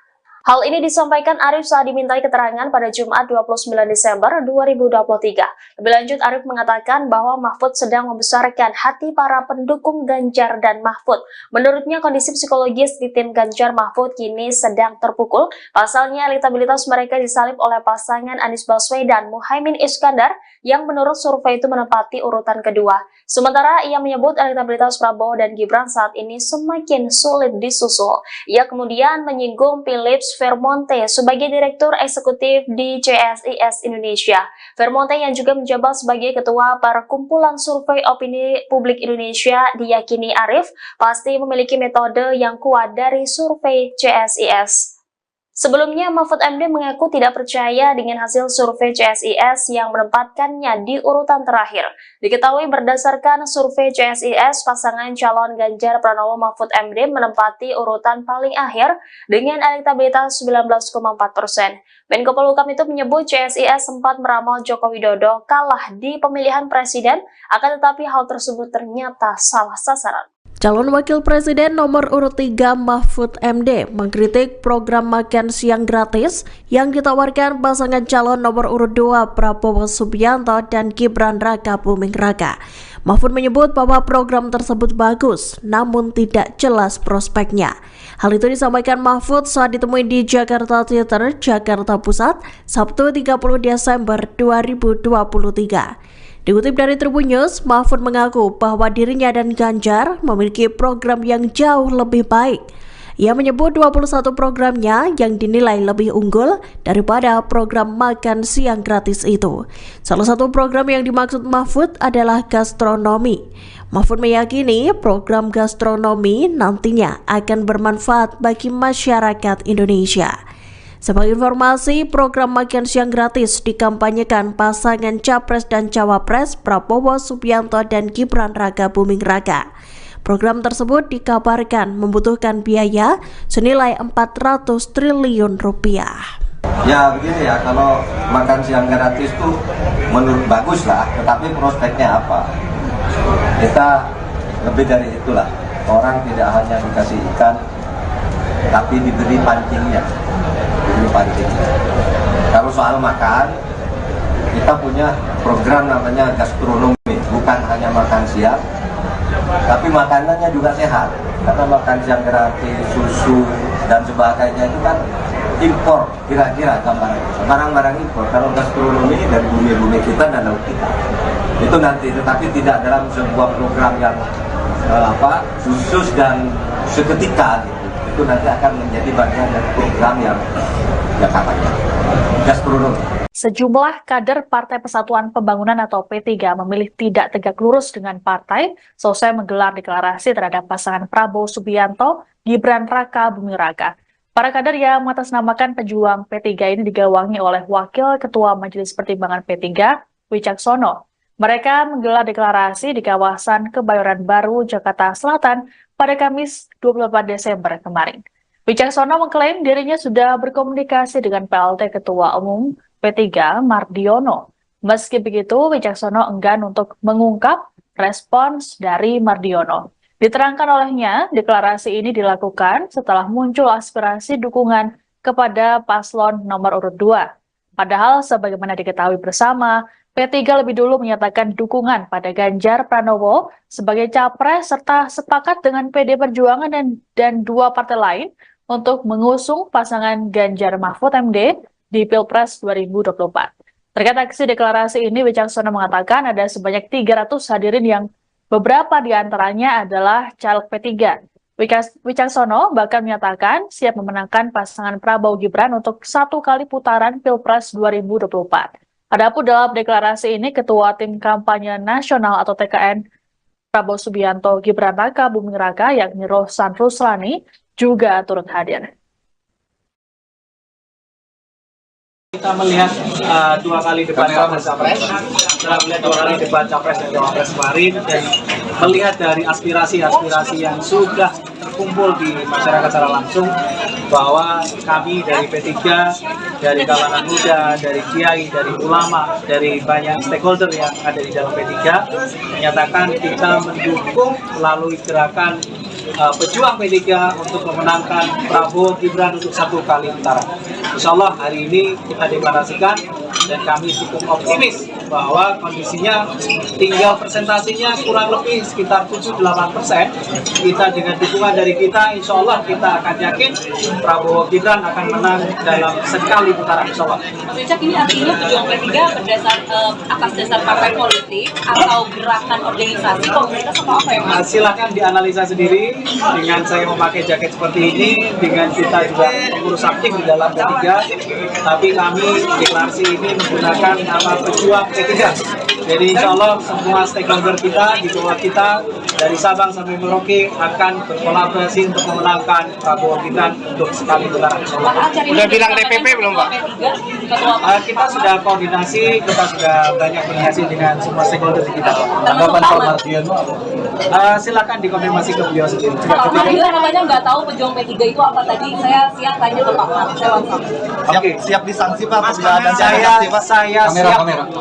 Hal ini disampaikan Arif saat dimintai keterangan pada Jumat 29 Desember 2023. Lebih lanjut, Arif mengatakan bahwa Mahfud sedang membesarkan hati para pendukung Ganjar dan Mahfud. Menurutnya, kondisi psikologis di tim Ganjar Mahfud kini sedang terpukul. Pasalnya, elektabilitas mereka disalip oleh pasangan Anies Baswedan Muhaimin Iskandar yang menurut survei itu menempati urutan kedua. Sementara ia menyebut elektabilitas Prabowo dan Gibran saat ini semakin sulit disusul. Ia kemudian menyinggung Philips Vermonte sebagai Direktur Eksekutif di CSIS Indonesia. Vermonte yang juga menjabat sebagai Ketua Perkumpulan Survei Opini Publik Indonesia diyakini Arif pasti memiliki metode yang kuat dari survei CSIS. Sebelumnya, Mahfud MD mengaku tidak percaya dengan hasil survei CSIS yang menempatkannya di urutan terakhir. Diketahui berdasarkan survei CSIS, pasangan calon Ganjar Pranowo Mahfud MD menempati urutan paling akhir dengan elektabilitas 19,4%. Menko Polhukam itu menyebut CSIS sempat meramal Joko Widodo kalah di pemilihan presiden, akan tetapi hal tersebut ternyata salah sasaran. Calon Wakil Presiden nomor urut 3 Mahfud MD mengkritik program makan siang gratis yang ditawarkan pasangan calon nomor urut 2 Prabowo Subianto dan Gibran Rakabuming Raka. Mahfud menyebut bahwa program tersebut bagus, namun tidak jelas prospeknya. Hal itu disampaikan Mahfud saat ditemui di Jakarta Theater, Jakarta Pusat, Sabtu 30 Desember 2023. Dikutip dari Tribun News, Mahfud mengaku bahwa dirinya dan Ganjar memiliki program yang jauh lebih baik. Ia menyebut 21 programnya yang dinilai lebih unggul daripada program makan siang gratis itu. Salah satu program yang dimaksud Mahfud adalah gastronomi. Mahfud meyakini program gastronomi nantinya akan bermanfaat bagi masyarakat Indonesia. Sebagai informasi, program makan siang gratis dikampanyekan pasangan Capres dan Cawapres Prabowo Subianto dan Gibran Raka Buming Raka. Program tersebut dikabarkan membutuhkan biaya senilai 400 triliun rupiah. Ya begini ya, kalau makan siang gratis itu menurut bagus lah, tetapi prospeknya apa? Kita lebih dari itulah. Orang tidak hanya dikasih ikan, tapi diberi pancingnya. Kalau soal makan, kita punya program namanya gastronomi, bukan hanya makan siang, tapi makanannya juga sehat. Karena makan siang gratis, susu dan sebagainya itu kan impor, kira-kira barang-barang impor. Kalau gastronomi dari bumi-bumi kita dan laut kita, itu nanti, tetapi tidak dalam sebuah program yang khusus dan seketika gitu. Itu nanti akan menjadi bagian dari program yang katanya gastronomi. Sejumlah kader Partai Persatuan Pembangunan atau P3 memilih tidak tegak lurus dengan partai selesai menggelar deklarasi terhadap pasangan Prabowo Subianto, Gibran Raka Buming Raka. Para kader yang mengatasnamakan pejuang P3 ini digawangi oleh Wakil Ketua Majelis Pertimbangan P3, Wicaksono. Mereka menggelar deklarasi di kawasan Kebayoran Baru, Jakarta Selatan pada Kamis 28 Desember kemarin. Wicaksono mengklaim dirinya sudah berkomunikasi dengan PLT Ketua Umum P3 Mardiono. Meski begitu, Wicaksono enggan untuk mengungkap respons dari Mardiono. Diterangkan olehnya, deklarasi ini dilakukan setelah muncul aspirasi dukungan kepada paslon nomor urut 2. Padahal sebagaimana diketahui bersama, P3 lebih dulu menyatakan dukungan pada Ganjar Pranowo sebagai capres serta sepakat dengan PD Perjuangan dan dua partai lain untuk mengusung pasangan Ganjar Mahfud MD di Pilpres 2024. Terkait aksi deklarasi ini, Wicaksono mengatakan ada sebanyak 300 hadirin yang beberapa di antaranya adalah caleg P3. Wicaksono bahkan menyatakan siap memenangkan pasangan Prabowo Gibran untuk 1 kali putaran Pilpres 2024. Adapun dalam deklarasi ini, Ketua Tim Kampanye Nasional atau TKN Prabowo Subianto Gibran Raka Buming Raka yakni Rohsan Ruslani juga turut hadir. Kita melihat 2 kali debat capres, setelah melihat 2 kali debat capres dan cawapres kemarin, dan melihat dari aspirasi-aspirasi yang sudah terkumpul di masyarakat secara langsung, bahwa kami dari P3, dari kalangan muda, dari kiai, dari ulama, dari banyak stakeholder yang ada di dalam P3, menyatakan kita mendukung melalui gerakan pejuang P3 untuk memenangkan Prabowo Gibran untuk 1 kali putaran. Insya Allah hari ini kita deklarasikan dan kami cukup optimis bahwa kondisinya tinggal presentasinya kurang lebih sekitar 7-8%. Kita dengan dukungan dari kita, insya Allah kita akan yakin Prabowo Gibran akan menang dalam sekali putaran, insya Allah. Richard, ini artinya pejuang P3 atas dasar partai politik atau gerakan organisasi komunitas atau apa ya Mas? Silakan dianalisa sendiri dengan saya memakai jaket seperti ini, dengan kita juga pengurus aktif di dalam P3, tapi kami deklarasi ini menggunakan nama pejuang P3. Jadi insya Allah semua stakeholder kita di bawah kita dari Sabang sampai Merauke akan berkolaborasi untuk memenangkan Prabowo Gibran untuk sekali putaran. Udah bilang DPP belum Pak? Kita sudah koordinasi, kita sudah banyak koordinasi dengan semua stakeholder di kita. Tanggapan Pak Mardiono? Silakan dikonfirmasi ke beliau sendiri. Pak Mardiono namanya nggak tahu pejuang P3 itu apa tadi. Saya siap tanya ke Pak Mar. Oke, siap disanksi Pak.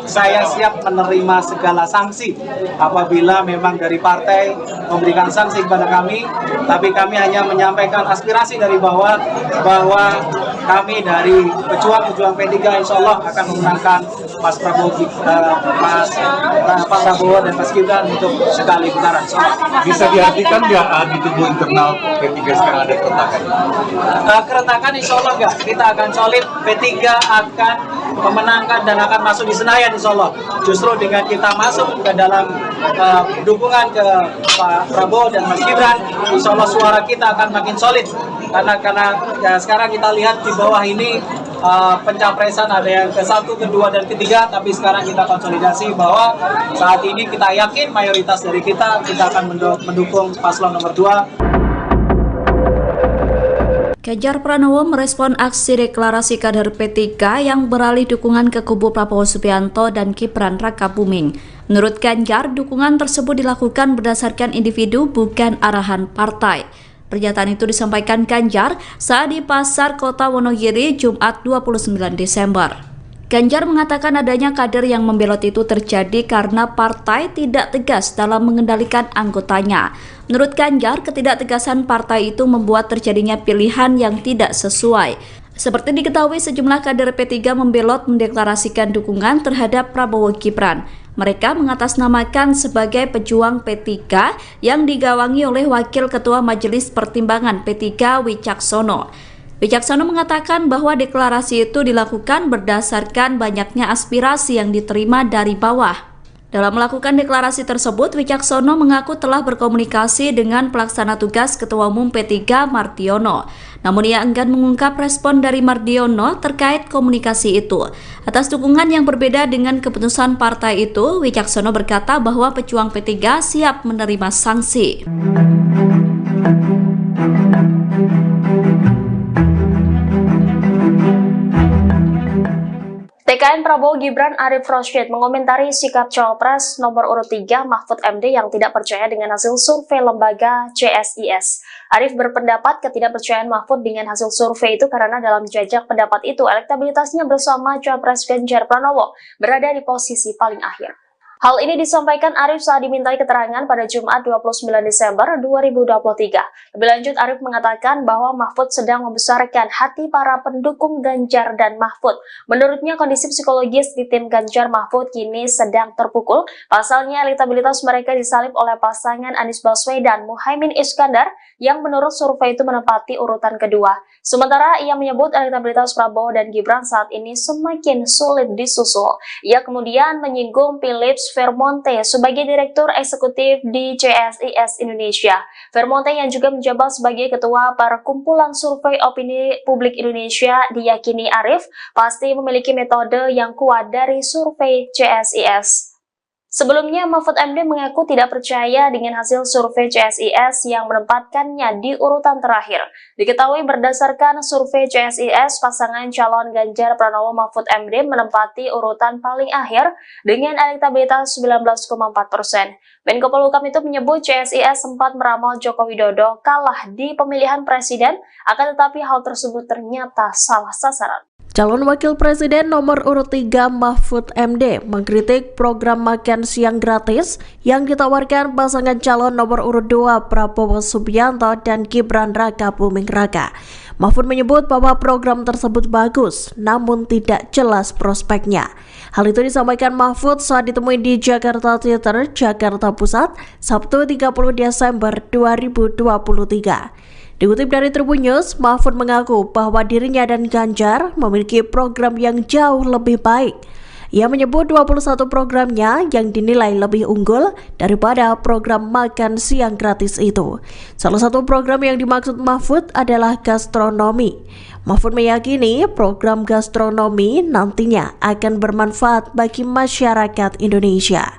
Saya siap menerima segala sanksi apabila memang dari partai memberikan sanksi kepada kami, tapi kami hanya menyampaikan aspirasi dari bawah bahwa kami dari pejuang P3 insya Allah akan memenangkan Mas Prabowo, Pak Prabowo dan Mas Gibran untuk sekali putaran. Bisa diartikan nggak di tubuh internal P3 sekarang ada keretakan? Keretakan insya Allah nggak. Kita akan solid, P3 akan memenangkan dan akan masuk di Senayan insya Allah. Justru dengan kita masuk ke dalam dukungan ke Pak Prabowo dan Mas Gibran, insya Allah suara kita akan makin solid. Karena ya, sekarang kita lihat di bawah ini pencapresan ada yang ke-1, ke-2, dan ke-3, tapi sekarang kita konsolidasi bahwa saat ini kita yakin mayoritas dari kita akan mendukung paslon nomor 2. Ganjar Pranowo merespon aksi deklarasi kader P3 yang beralih dukungan ke kubu Prabowo Subianto dan Gibran Rakabuming. Menurut Ganjar, dukungan tersebut dilakukan berdasarkan individu bukan arahan partai. Pernyataan itu disampaikan Ganjar saat di Pasar Kota Wonogiri Jumat 29 Desember. Ganjar mengatakan adanya kader yang membelot itu terjadi karena partai tidak tegas dalam mengendalikan anggotanya. Menurut Ganjar, ketidaktegasan partai itu membuat terjadinya pilihan yang tidak sesuai. Seperti diketahui, sejumlah kader P3 membelot mendeklarasikan dukungan terhadap Prabowo Gibran. Mereka mengatasnamakan sebagai pejuang P3 yang digawangi oleh Wakil Ketua Majelis Pertimbangan P3 Wicaksono. Wicaksono mengatakan bahwa deklarasi itu dilakukan berdasarkan banyaknya aspirasi yang diterima dari bawah. Dalam melakukan deklarasi tersebut, Wicaksono mengaku telah berkomunikasi dengan pelaksana tugas Ketua Umum P3 Mardiono. Namun ia enggan mengungkap respon dari Mardiono terkait komunikasi itu. Atas dukungan yang berbeda dengan keputusan partai itu, Wicaksono berkata bahwa pejuang P3 siap menerima sanksi. TKN Prabowo Gibran Arif Rosyid mengomentari sikap Cawapres nomor urut 3 Mahfud MD yang tidak percaya dengan hasil survei lembaga CSIS. Arif berpendapat ketidakpercayaan Mahfud dengan hasil survei itu karena dalam jajak pendapat itu elektabilitasnya bersama Cawapres Ganjar Pranowo berada di posisi paling akhir. Hal ini disampaikan Arif saat dimintai keterangan pada Jumat 29 Desember 2023. Lebih lanjut, Arif mengatakan bahwa Mahfud sedang membesarkan hati para pendukung Ganjar dan Mahfud. Menurutnya, kondisi psikologis di tim Ganjar Mahfud kini sedang terpukul. Pasalnya, elektabilitas mereka disalib oleh pasangan Anies Baswedan Muhaimin Iskandar yang menurut survei itu menempati urutan kedua. Sementara ia menyebut elektabilitas Prabowo dan Gibran saat ini semakin sulit disusul. Ia kemudian menyinggung Philips Vermonte sebagai Direktur Eksekutif di CSIS Indonesia. Vermonte yang juga menjabat sebagai Ketua Perkumpulan Survei Opini Publik Indonesia diyakini Arif pasti memiliki metode yang kuat dari survei CSIS. Sebelumnya, Mahfud MD mengaku tidak percaya dengan hasil survei CSIS yang menempatkannya di urutan terakhir. Diketahui berdasarkan survei CSIS, pasangan calon Ganjar Pranowo Mahfud MD menempati urutan paling akhir dengan elektabilitas 19,4%. Menko Polhukam itu menyebut CSIS sempat meramal Joko Widodo kalah di pemilihan presiden, akan tetapi hal tersebut ternyata salah sasaran. Calon Wakil Presiden nomor urut 3 Mahfud MD mengkritik program makan siang gratis yang ditawarkan pasangan calon nomor urut 2 Prabowo Subianto dan Gibran Rakabuming Raka. Mahfud menyebut bahwa program tersebut bagus, namun tidak jelas prospeknya. Hal itu disampaikan Mahfud saat ditemui di Jakarta Theater, Jakarta Pusat, Sabtu 30 Desember 2023. Dikutip dari Tribun News, Mahfud mengaku bahwa dirinya dan Ganjar memiliki program yang jauh lebih baik. Ia menyebut 21 programnya yang dinilai lebih unggul daripada program makan siang gratis itu. Salah satu program yang dimaksud Mahfud adalah gastronomi. Mahfud meyakini program gastronomi nantinya akan bermanfaat bagi masyarakat Indonesia.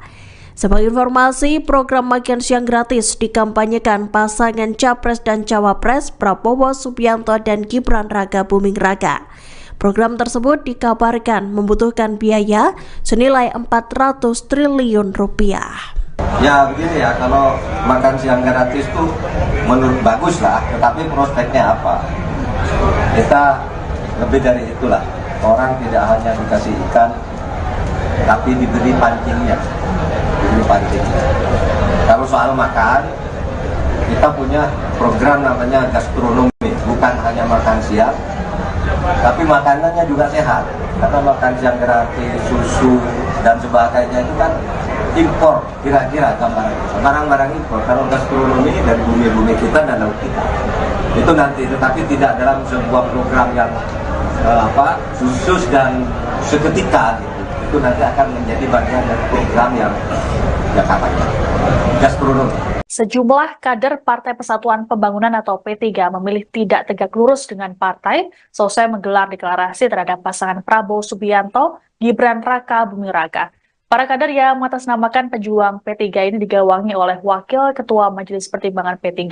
Sebagai informasi, program makan siang gratis dikampanyekan pasangan Capres dan Cawapres Prabowo Subianto dan Gibran Rakabuming Raka. Program tersebut dikabarkan membutuhkan biaya senilai 400 triliun rupiah. Ya begini ya, kalau makan siang gratis itu menurut bagus lah, tetapi prospeknya apa? Kita lebih dari itulah. Orang tidak hanya dikasih ikan, tapi diberi pancingnya. Kalau soal makan, kita punya program namanya gastronomi, bukan hanya makan siang, tapi makanannya juga sehat. Karena makan siang gratis, susu dan sebagainya itu kan impor, kira-kira barang-barang impor. Kalau gastronomi dari bumi-bumi kita dan laut kita, itu nanti, tetapi tidak dalam sebuah program yang khusus dan seketika gitu. Itu nanti akan menjadi bagian dari program yang katanya gastronomi. Sejumlah kader Partai Persatuan Pembangunan atau P3 memilih tidak tegak lurus dengan partai selesai menggelar deklarasi terhadap pasangan Prabowo Subianto, Gibran Rakabuming Raka. Para kader yang mengatasnamakan pejuang P3 ini digawangi oleh Wakil Ketua Majelis Pertimbangan P3,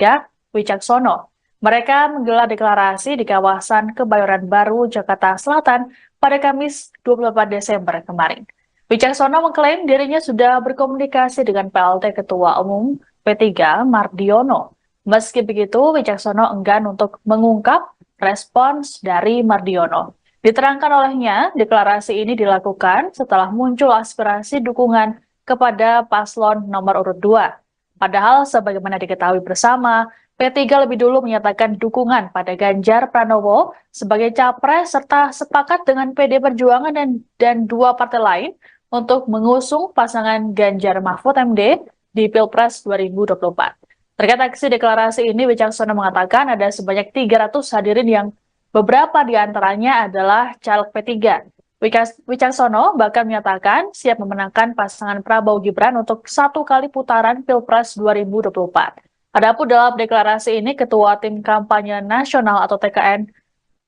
Wicaksono. Mereka menggelar deklarasi di kawasan Kebayoran Baru, Jakarta Selatan pada Kamis 24 Desember kemarin. Wicaksono mengklaim dirinya sudah berkomunikasi dengan PLT Ketua Umum P3 Mardiono. Meski begitu, Wicaksono enggan untuk mengungkap respons dari Mardiono. Diterangkan olehnya, deklarasi ini dilakukan setelah muncul aspirasi dukungan kepada paslon nomor urut 2. Padahal sebagaimana diketahui bersama, P3 lebih dulu menyatakan dukungan pada Ganjar Pranowo sebagai capres serta sepakat dengan PD Perjuangan dan dua partai lain untuk mengusung pasangan Ganjar Mahfud MD di Pilpres 2024. Terkait aksi deklarasi ini, Wicaksono mengatakan ada sebanyak 300 hadirin yang beberapa di antaranya adalah caleg P3. Wicaksono bahkan menyatakan siap memenangkan pasangan Prabowo Gibran untuk 1 kali putaran Pilpres 2024. Adapun dalam deklarasi ini, Ketua Tim Kampanye Nasional atau TKN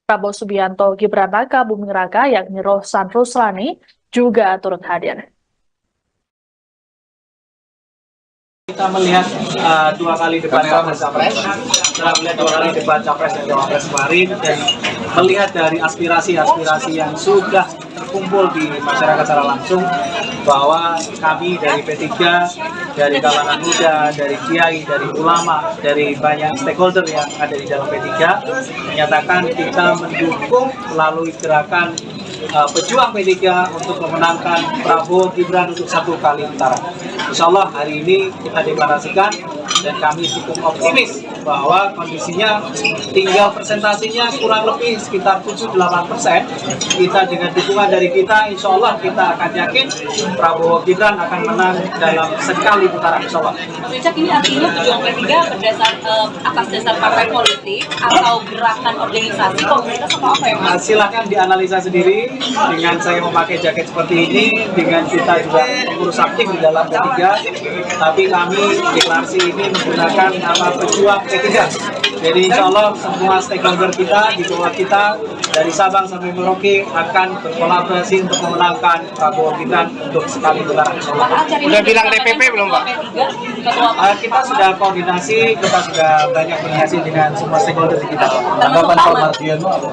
Prabowo Subianto Gibran Raka Buming Raka yakni Rohsan Ruslani juga turut hadir. Kita melihat 2 kali debat capres, setelah melihat 2 kali debat capres dan cawapres kemarin, dan melihat dari aspirasi-aspirasi yang sudah terkumpul di masyarakat secara langsung, bahwa kami dari P3, dari kalangan muda, dari kiai, dari ulama, dari banyak stakeholder yang ada di dalam P3, menyatakan kita mendukung melalui gerakan pejuang P3 untuk memenangkan Prabowo Gibran untuk 1 kali putaran. Insya Allah hari ini kita deklarasikan dan kami cukup optimis bahwa kondisinya tinggal presentasinya kurang lebih sekitar 7-8%. Kita dengan dukungan dari kita, insya Allah kita akan yakin Prabowo Gibran akan menang dalam sekali putaran, insya Allah. Mas Wicak, ini artinya pejuang P3 atas dasar partai politik atau gerakan organisasi komunitas atau apa ya Mas? Silakan dianalisa sendiri dengan saya memakai jaket seperti ini, dengan kita juga mengurus aktif di dalam P3, tapi kami deklarasi ini menggunakan nama pejuang P3. Jadi insya Allah semua stakeholder kita di bawah kita dari Sabang sampai Merauke akan berkolaborasi untuk memenangkan Prabowo Gibran untuk sekali putaran. Udah bilang DPP belum Pak? Kita sudah koordinasi, kita sudah banyak koordinasi dengan semua stakeholder di kita. Tanggapan Pak Mardiono apa?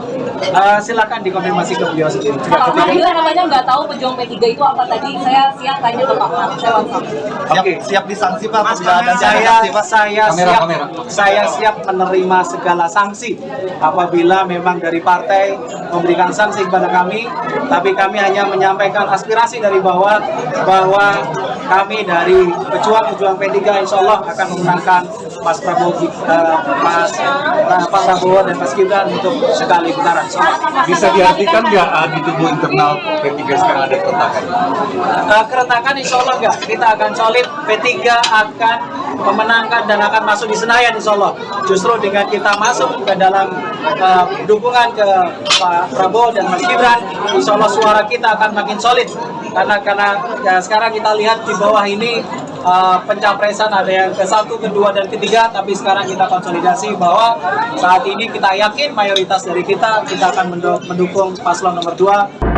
Silakan dikonfirmasi ke beliau sendiri. Pak Mardiono namanya nggak tahu pejuang P3 itu apa tadi. Saya siap tanya ke Pak Siap disanksi Pak. Saya siap menerima segala sanksi apabila memang dari partai memberikan sanksi kepada kami, tapi kami hanya menyampaikan aspirasi dari bawah bahwa kami dari pejuang P3 insya Allah akan memenangkan Mas Prabowo, Pak Prabowo dan Mas Gibran untuk sekali putaran. Bisa diartikan nggak di tubuh internal P3 sekarang ada keretakan? Keretakan insya Allah nggak. Kita akan solid, P3 akan memenangkan dan akan masuk di Senayan insya Allah. Justru dengan kita masuk ke dalam dukungan ke Pak Prabowo dan Mas Gibran, insya Allah suara kita akan makin solid. Karena ya, sekarang kita lihat di bawah ini pencapresan ada yang ke-1, ke-2, dan ke-3, tapi sekarang kita konsolidasi bahwa saat ini kita yakin mayoritas dari kita akan mendukung paslon nomor 2.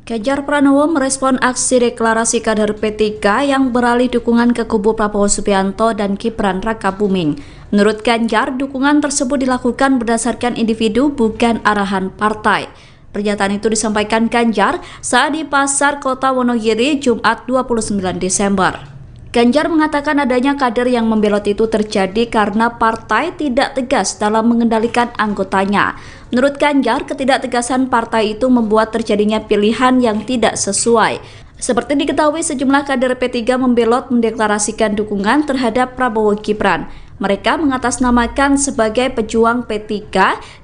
Ganjar Pranowo merespon aksi deklarasi kader P3 yang beralih dukungan ke kubu Prabowo Subianto dan Gibran Raka Buming. Menurut Ganjar, dukungan tersebut dilakukan berdasarkan individu bukan arahan partai. Pernyataan itu disampaikan Ganjar saat di Pasar Kota Wonogiri Jumat 29 Desember. Ganjar mengatakan adanya kader yang membelot itu terjadi karena partai tidak tegas dalam mengendalikan anggotanya. Menurut Ganjar, ketidaktegasan partai itu membuat terjadinya pilihan yang tidak sesuai. Seperti diketahui, sejumlah kader P3 membelot mendeklarasikan dukungan terhadap Prabowo Gibran. Mereka mengatasnamakan sebagai pejuang P3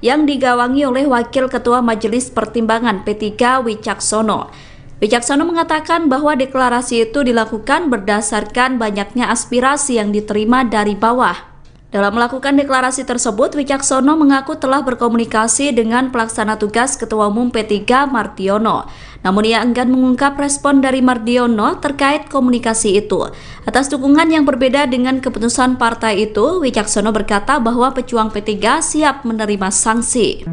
yang digawangi oleh Wakil Ketua Majelis Pertimbangan P3 Wicaksono. Wicaksono mengatakan bahwa deklarasi itu dilakukan berdasarkan banyaknya aspirasi yang diterima dari bawah. Dalam melakukan deklarasi tersebut, Wicaksono mengaku telah berkomunikasi dengan pelaksana tugas Ketua Umum P3 Mardiono. Namun ia enggan mengungkap respon dari Mardiono terkait komunikasi itu. Atas dukungan yang berbeda dengan keputusan partai itu, Wicaksono berkata bahwa pejuang P3 siap menerima sanksi.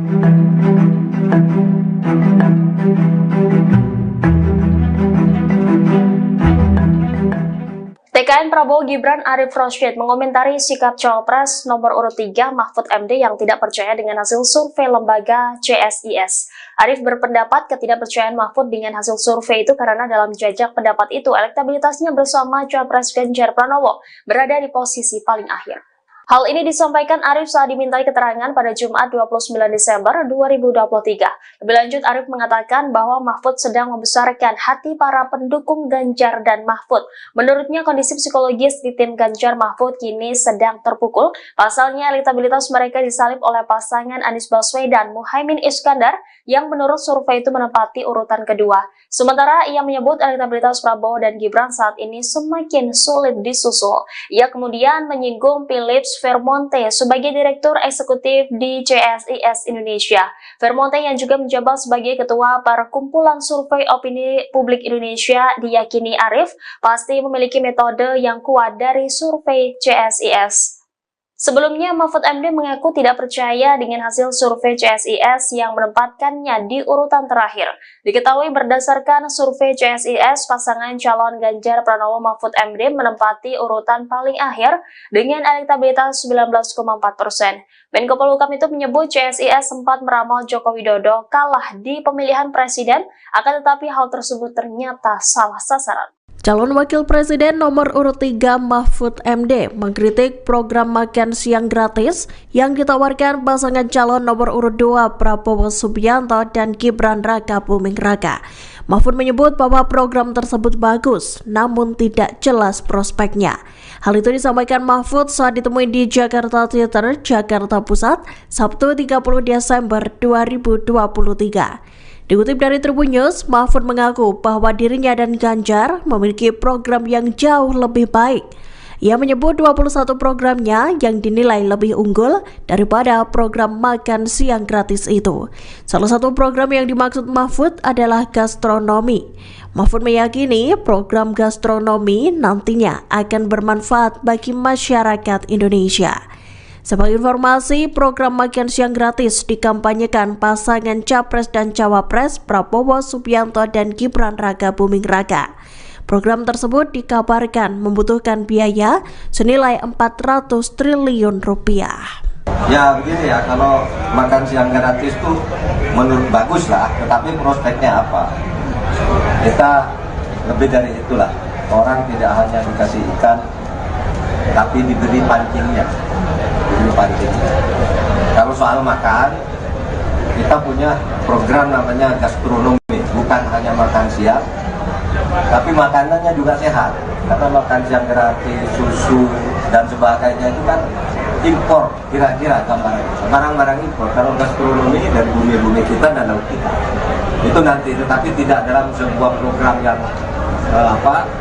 TKN Selain Prabowo, Gibran, Arif Rosyid mengomentari sikap Cawapres nomor urut 3 Mahfud MD yang tidak percaya dengan hasil survei lembaga CSIS. Arif berpendapat ketidakpercayaan Mahfud dengan hasil survei itu karena dalam jajak pendapat itu elektabilitasnya bersama Cawapres Ganjar Pranowo berada di posisi paling akhir. Hal ini disampaikan Arif saat dimintai keterangan pada Jumat 29 Desember 2023. Lebih lanjut, Arif mengatakan bahwa Mahfud sedang membesarkan hati para pendukung Ganjar dan Mahfud. Menurutnya, kondisi psikologis di tim Ganjar Mahfud kini sedang terpukul. Pasalnya, elektabilitas mereka disalip oleh pasangan Anies Baswedan Muhaimin Iskandar yang menurut survei itu menempati urutan kedua. Sementara ia menyebut elektabilitas Prabowo dan Gibran saat ini semakin sulit disusul. Ia kemudian menyinggung Philips Vermonte sebagai Direktur Eksekutif di CSIS Indonesia. Vermonte yang juga menjabat sebagai Ketua Perkumpulan Survei Opini Publik Indonesia diyakini Arif pasti memiliki metode yang kuat dari survei CSIS. Sebelumnya, Mahfud MD mengaku tidak percaya dengan hasil survei CSIS yang menempatkannya di urutan terakhir. Diketahui berdasarkan survei CSIS, pasangan calon Ganjar Pranowo Mahfud MD menempati urutan paling akhir dengan elektabilitas 19,4%. Menko Polhukam itu menyebut CSIS sempat meramal Joko Widodo kalah di pemilihan presiden, akan tetapi hal tersebut ternyata salah sasaran. Calon Wakil Presiden nomor urut 3 Mahfud MD mengkritik program makan siang gratis yang ditawarkan pasangan calon nomor urut 2 Prabowo Subianto dan Gibran Raka Buming Raka. Mahfud menyebut bahwa program tersebut bagus, namun tidak jelas prospeknya. Hal itu disampaikan Mahfud saat ditemui di Jakarta Theater, Jakarta Pusat, Sabtu 30 Desember 2023. Dikutip dari Tribun News, Mahfud mengaku bahwa dirinya dan Ganjar memiliki program yang jauh lebih baik. Ia menyebut 21 programnya yang dinilai lebih unggul daripada program makan siang gratis itu. Salah satu program yang dimaksud Mahfud adalah gastronomi. Mahfud meyakini program gastronomi nantinya akan bermanfaat bagi masyarakat Indonesia. Sebagai informasi, program makan siang gratis dikampanyekan pasangan Capres dan Cawapres Prabowo Subianto dan Gibran Raka Buming Raka. Program tersebut dikabarkan membutuhkan biaya senilai 400 triliun rupiah. Ya begini ya, kalau makan siang gratis itu menurut bagus lah, tetapi prospeknya apa? Kita lebih dari itulah. Orang tidak hanya dikasih ikan, tapi diberi pancingnya. Kalau soal makan, kita punya program namanya gastronomi, bukan hanya makan siang, tapi makanannya juga sehat. Karena makan siang gratis, susu dan sebagainya itu kan impor, kira-kira gambarnya barang-barang impor. Kalau gastronomi dari bumi-bumi kita dan laut kita, itu nanti, tetapi tidak dalam sebuah program yang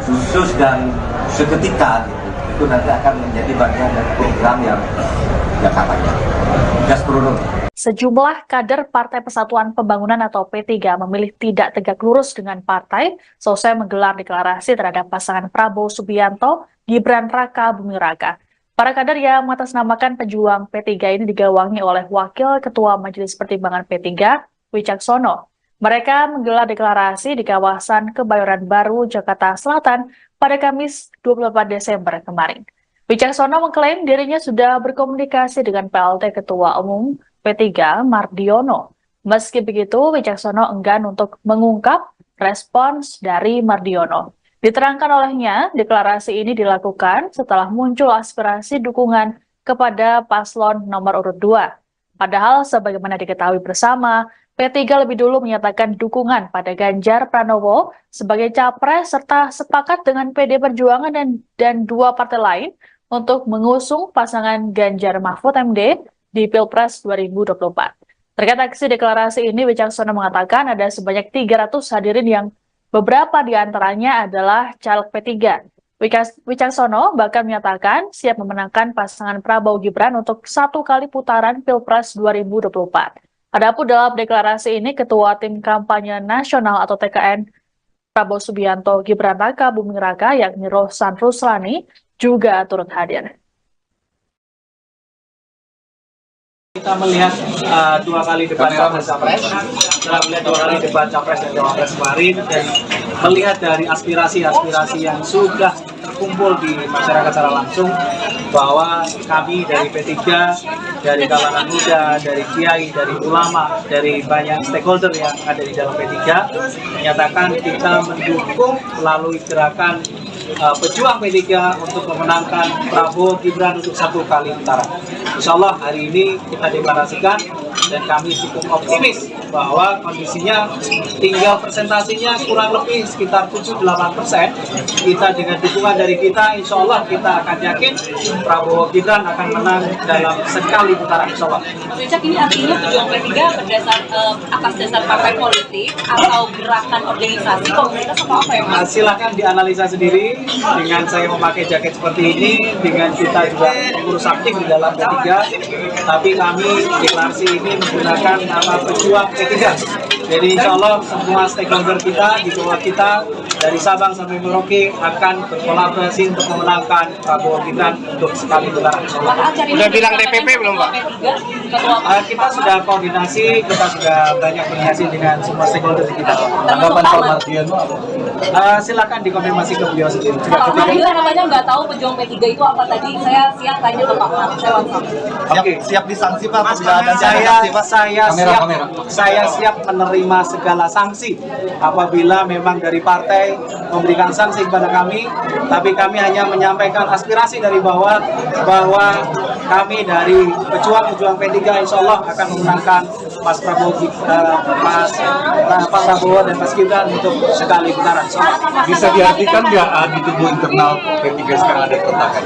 khusus dan seketika gitu. Itu nanti akan menjadi bagian dari program yang katanya gastronomi. Sejumlah kader Partai Persatuan Pembangunan atau P3 memilih tidak tegak lurus dengan partai selesai menggelar deklarasi terhadap pasangan Prabowo Subianto, Gibran Raka Buming Raka. Para kader yang mengatasnamakan pejuang P3 ini digawangi oleh Wakil Ketua Majelis Pertimbangan P3, Wicaksono. Mereka menggelar deklarasi di kawasan Kebayoran Baru, Jakarta Selatan pada Kamis 28 Desember kemarin. Wicaksono mengklaim dirinya sudah berkomunikasi dengan PLT Ketua Umum P3 Mardiono. Meski begitu, Wicaksono enggan untuk mengungkap respons dari Mardiono. Diterangkan olehnya, deklarasi ini dilakukan setelah muncul aspirasi dukungan kepada paslon nomor urut 2. Padahal sebagaimana diketahui bersama, P3 lebih dulu menyatakan dukungan pada Ganjar Pranowo sebagai capres serta sepakat dengan PD Perjuangan dan dua partai lain untuk mengusung pasangan Ganjar Mahfud MD di Pilpres 2024. Terkait aksi deklarasi ini, Wicaksono mengatakan ada sebanyak 300 hadirin yang beberapa di antaranya adalah caleg P3. Wicaksono bahkan menyatakan siap memenangkan pasangan Prabowo Gibran untuk 1 kali putaran Pilpres 2024. Adapun dalam deklarasi ini, Ketua Tim Kampanye Nasional atau TKN Prabowo Subianto Gibran Raka Buming Raka yakni Rohsan Ruslani juga turut hadir. Kita melihat 2 kali debat capres, setelah melihat 2 kali debat capres dan cawapres kemarin, dan melihat dari aspirasi-aspirasi yang sudah terkumpul di masyarakat secara langsung bahwa kami dari P3, dari kalangan muda, dari kiai, dari ulama, dari banyak stakeholder yang ada di dalam P3 menyatakan kita mendukung melalui gerakan pejuang P3 untuk memenangkan Prabowo Gibran untuk 1 kali putaran. Insya Allah hari ini kita deklarasikan dan kami cukup optimis bahwa kondisinya tinggal presentasinya kurang lebih sekitar 7-8%. Kita dengan dukungan dari kita, insya Allah kita akan yakin Prabowo Gibran akan menang dalam sekali putaran, insya Allah. Richard, ini artinya pejuang P3 berdasar atas dasar partai politik atau gerakan organisasi komunitas atau apa ya Mas? Silakan dianalisa sendiri dengan saya memakai jaket seperti ini, dengan kita juga mengurus aktif di dalam P3, tapi kami deklarasi ini menggunakan nama pejuang P3. Jadi insya Allah semua stakeholder kita di bawah kita dari Sabang sampai Merauke akan berkolaborasi untuk memenangkan Prabowo Gibran untuk sekali putaran. Udah bilang DPP belum Pak? Kita sudah koordinasi, kita sudah banyak koordinasi dengan semua stakeholder kita. Tanggapan Pak Mardiono apa? Silakan dikonfirmasi ke beliau sendiri. Pak Mardiono namanya nggak tahu pejuang P3 itu apa tadi. Saya siang tanya ke Pak Mar. Oke, siap disanksi Pak. Saya siap menerima segala sanksi apabila memang dari partai memberikan sanksi kepada kami, tapi kami hanya menyampaikan aspirasi dari bawah bahwa kami dari pejuang P3 insya Allah akan memenangkan Pak Prabowo dan Mas Gibran untuk sekali putaran. Bisa diartikan nggak di tubuh internal P3 sekarang ada keretakan?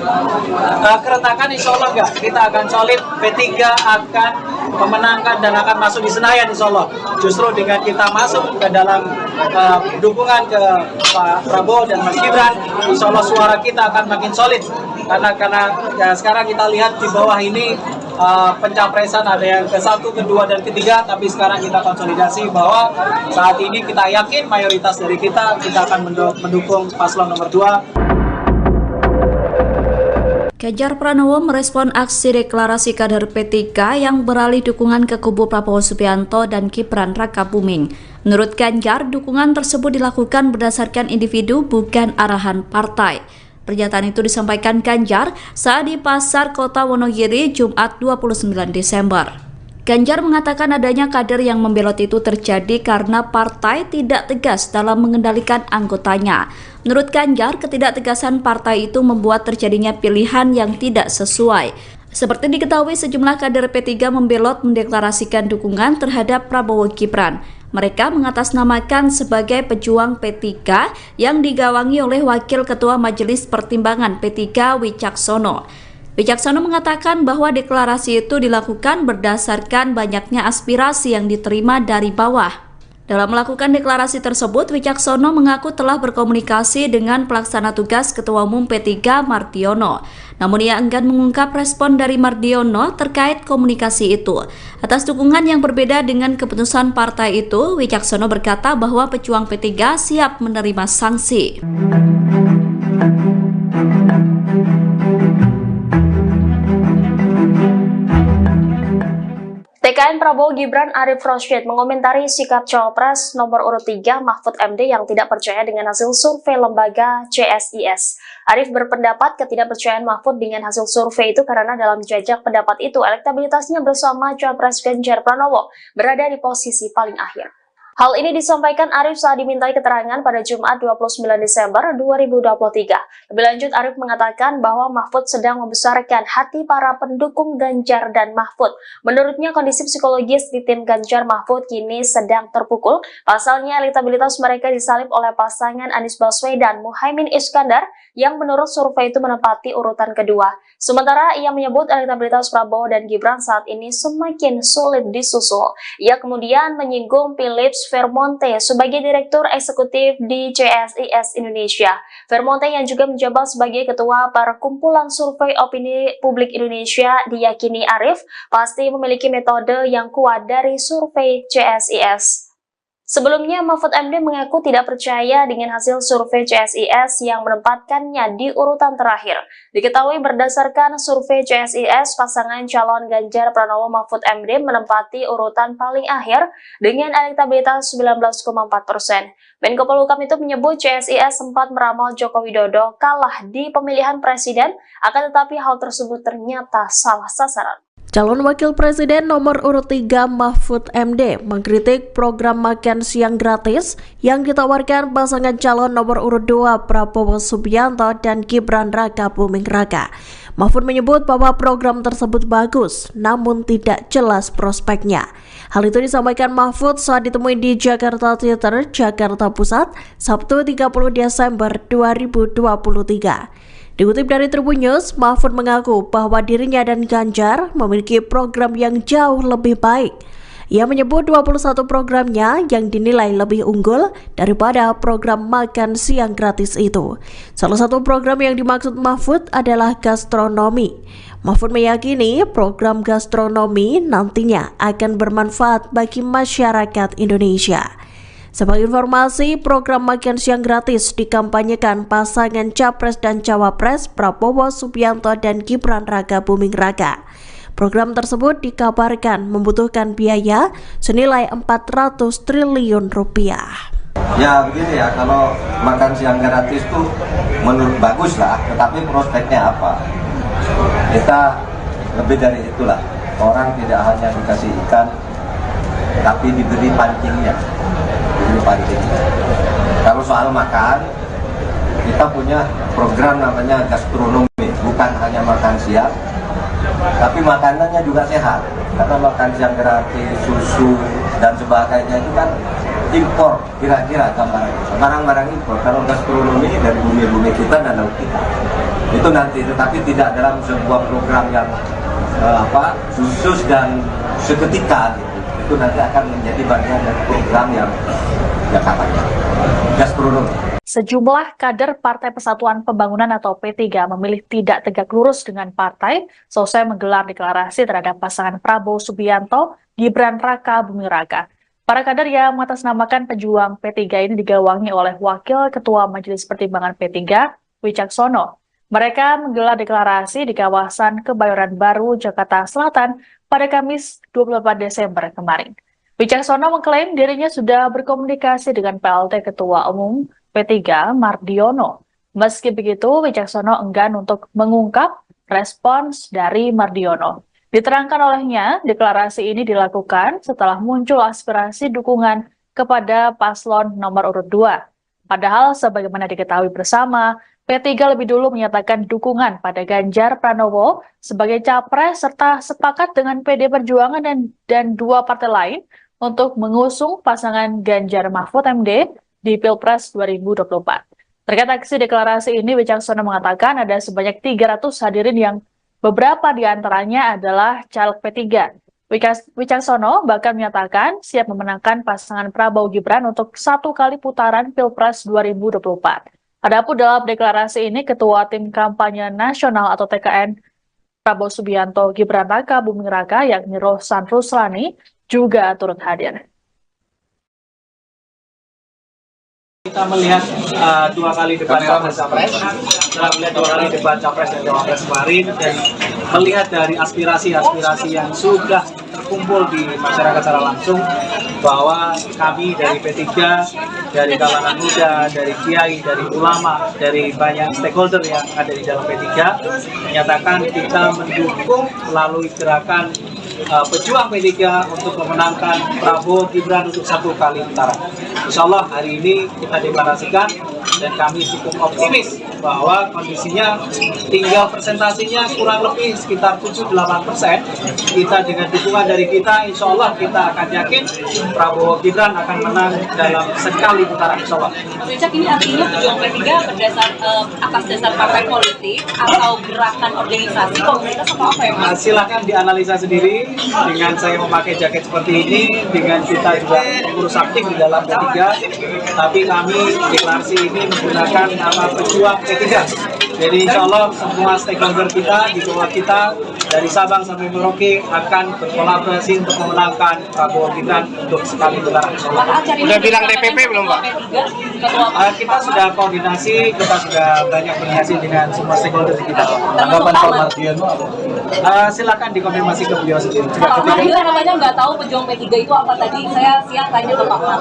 Keretakan insya Allah enggak, kita akan solid, P3 akan memenangkan dan akan masuk di Senayan insya Allah. Justru dengan kita masuk ke dalam dukungan ke Pak Prabowo dan Mas Gibran, insya Allah suara kita akan makin solid. Karena ya, sekarang kita lihat di bawah ini pencapresan ada yang ke-1, ke-2, dan ke-3, tapi sekarang kita konsolidasi bahwa saat ini kita yakin mayoritas dari kita akan mendukung paslon nomor 2. Ganjar Pranowo merespon aksi deklarasi kader P3 yang beralih dukungan ke kubu Prabowo Subianto dan Gibran Rakabuming. Menurut Ganjar, dukungan tersebut dilakukan berdasarkan individu bukan arahan partai. Pernyataan itu disampaikan Ganjar saat di Pasar Kota Wonogiri Jumat 29 Desember. Ganjar mengatakan adanya kader yang membelot itu terjadi karena partai tidak tegas dalam mengendalikan anggotanya. Menurut Ganjar, ketidaktegasan partai itu membuat terjadinya pilihan yang tidak sesuai. Seperti diketahui, sejumlah kader P3 membelot mendeklarasikan dukungan terhadap Prabowo Gibran. Mereka mengatasnamakan sebagai pejuang P3 yang digawangi oleh Wakil Ketua Majelis Pertimbangan P3 Wicaksono. Wicaksono mengatakan bahwa deklarasi itu dilakukan berdasarkan banyaknya aspirasi yang diterima dari bawah. Dalam melakukan deklarasi tersebut, Wicaksono mengaku telah berkomunikasi dengan pelaksana tugas Ketua Umum P3 Mardiono. Namun ia enggan mengungkap respon dari Mardiono terkait komunikasi itu. Atas dukungan yang berbeda dengan keputusan partai itu, Wicaksono berkata bahwa pejuang P3 siap menerima sanksi. TKN Prabowo Gibran Arif Rosyid mengomentari sikap Cawapres nomor urut 3 Mahfud MD yang tidak percaya dengan hasil survei lembaga CSIS. Arif berpendapat ketidakpercayaan Mahfud dengan hasil survei itu karena dalam jajak pendapat itu elektabilitasnya bersama Cawapres Ganjar Pranowo berada di posisi paling akhir. Hal ini disampaikan Arif saat dimintai keterangan pada Jumat 29 Desember 2023. Lebih lanjut, Arif mengatakan bahwa Mahfud sedang membesarkan hati para pendukung Ganjar dan Mahfud. Menurutnya, kondisi psikologis di tim Ganjar Mahfud kini sedang terpukul. Pasalnya, elektabilitas mereka disalib oleh pasangan Anies Baswedan Muhaimin Iskandar yang menurut survei itu menempati urutan kedua. Sementara ia menyebut elektabilitas Prabowo dan Gibran saat ini semakin sulit disusul. Ia kemudian menyinggung Philips Vermonte sebagai Direktur Eksekutif di CSIS Indonesia. Vermonte yang juga menjabat sebagai Ketua Perkumpulan Survei Opini Publik Indonesia diyakini Arif pasti memiliki metode yang kuat dari survei CSIS. Sebelumnya, Mahfud MD mengaku tidak percaya dengan hasil survei CSIS yang menempatkannya di urutan terakhir. Diketahui berdasarkan survei CSIS, pasangan calon Ganjar Pranowo Mahfud MD menempati urutan paling akhir dengan elektabilitas 19,4%. Menko Polhukam itu menyebut CSIS sempat meramal Joko Widodo kalah di pemilihan presiden, akan tetapi hal tersebut ternyata salah sasaran. Calon Wakil Presiden nomor urut 3 Mahfud MD mengkritik program makan siang gratis yang ditawarkan pasangan calon nomor urut 2 Prabowo Subianto dan Gibran Raka Buming Raka. Mahfud menyebut bahwa program tersebut bagus, namun tidak jelas prospeknya. Hal itu disampaikan Mahfud saat ditemui di Jakarta Theater, Jakarta Pusat, Sabtu 30 Desember 2023. Dikutip dari Tribun News, Mahfud mengaku bahwa dirinya dan Ganjar memiliki program yang jauh lebih baik. Ia menyebut 21 programnya yang dinilai lebih unggul daripada program makan siang gratis itu. Salah satu program yang dimaksud Mahfud adalah gastronomi. Mahfud meyakini program gastronomi nantinya akan bermanfaat bagi masyarakat Indonesia. Sebagai informasi, program makan siang gratis dikampanyekan pasangan Capres dan Cawapres Prabowo Subianto dan Gibran Raka Buming Raka. Program tersebut dikabarkan membutuhkan biaya senilai 400 triliun rupiah. Ya begini ya, kalau makan siang gratis itu menurut bagus lah, tetapi prospeknya apa? Kita lebih dari itulah. Orang tidak hanya dikasih ikan, tapi diberi pancingnya. Kalau soal makan, kita punya program namanya gastronomi, bukan hanya makan siang, tapi makanannya juga sehat. Karena makan siang gratis, susu dan sebagainya itu kan impor, kira-kira barang-barang impor. Kalau gastronomi dari bumi-bumi kita dan laut kita, itu nanti, tetapi tidak dalam sebuah program yang khusus dan seketika gitu. Itu nanti akan menjadi bagian dari program yang katanya gastronomi. Sejumlah kader Partai Persatuan Pembangunan atau P3 memilih tidak tegak lurus dengan partai selesai menggelar deklarasi terhadap pasangan Prabowo Subianto, Gibran Raka Buming Raka. Para kader yang mengatasnamakan pejuang P3 ini digawangi oleh Wakil Ketua Majelis Pertimbangan P3, Wicaksono. Mereka menggelar deklarasi di kawasan Kebayoran Baru, Jakarta Selatan pada Kamis 24 Desember kemarin. Wicaksono mengklaim dirinya sudah berkomunikasi dengan PLT Ketua Umum P3 Mardiono. Meski begitu, Wicaksono enggan untuk mengungkap respons dari Mardiono. Diterangkan olehnya, deklarasi ini dilakukan setelah muncul aspirasi dukungan kepada paslon nomor urut 2. Padahal sebagaimana diketahui bersama, P3 lebih dulu menyatakan dukungan pada Ganjar Pranowo sebagai capres serta sepakat dengan PD Perjuangan dan dua partai lain untuk mengusung pasangan Ganjar Mahfud MD di Pilpres 2024. Terkait aksi deklarasi ini, Wicaksono mengatakan ada sebanyak 300 hadirin yang beberapa di antaranya adalah caleg P3. Wicaksono bahkan menyatakan siap memenangkan pasangan Prabowo Gibran untuk 1 kali putaran Pilpres 2024. Adapun dalam deklarasi ini, Ketua Tim Kampanye Nasional atau TKN Prabowo Subianto Gibran Raka Buming Raka yakni Rohsan Ruslani juga turut hadir. Kita melihat 2 kali debat Capres, setelah melihat 2 kali debat Capres dan Cawapres kemarin, dan melihat dari aspirasi-aspirasi yang sudah terkumpul di masyarakat secara langsung, bahwa kami dari P3, dari kalangan muda, dari kiai, dari ulama, dari banyak stakeholder yang ada di dalam P3, menyatakan kita mendukung melalui gerakan pejuang P3 untuk memenangkan Prabowo Gibran untuk 1 kali putaran. Insya Allah hari ini kita deklarasikan dan kami cukup optimis bahwa kondisinya tinggal presentasinya kurang lebih sekitar 7-8%. Kita dengan dukungan dari kita, insya Allah kita akan yakin Prabowo Gibran akan menang dalam sekali putaran, insya Allah. Richard, ini artinya pejuang P3 atas dasar partai politik atau gerakan organisasi komunitas atau apa ya Mas? Silahkan dianalisa sendiri dengan saya memakai jaket seperti ini, dengan kita juga pengurus aktif di dalam P3, tapi kami deklarasi ini menggunakan nama pejuang P3. Jadi insya Allah semua stakeholder kita di bawah kita dari Sabang sampai Merauke akan berkolaborasi untuk memenangkan Prabowo Gibran untuk sekali putaran. Udah bilang DPP belum Pak? Kita sudah koordinasi, kita sudah banyak koordinasi dengan semua stakeholder di kita. Tanggapan Pak Mardiono apa? Silakan dikonfirmasi ke beliau sendiri. Pak Mardiono namanya nggak tahu pejuang P3 itu apa tadi. Saya siap tanya ke Pak Mar.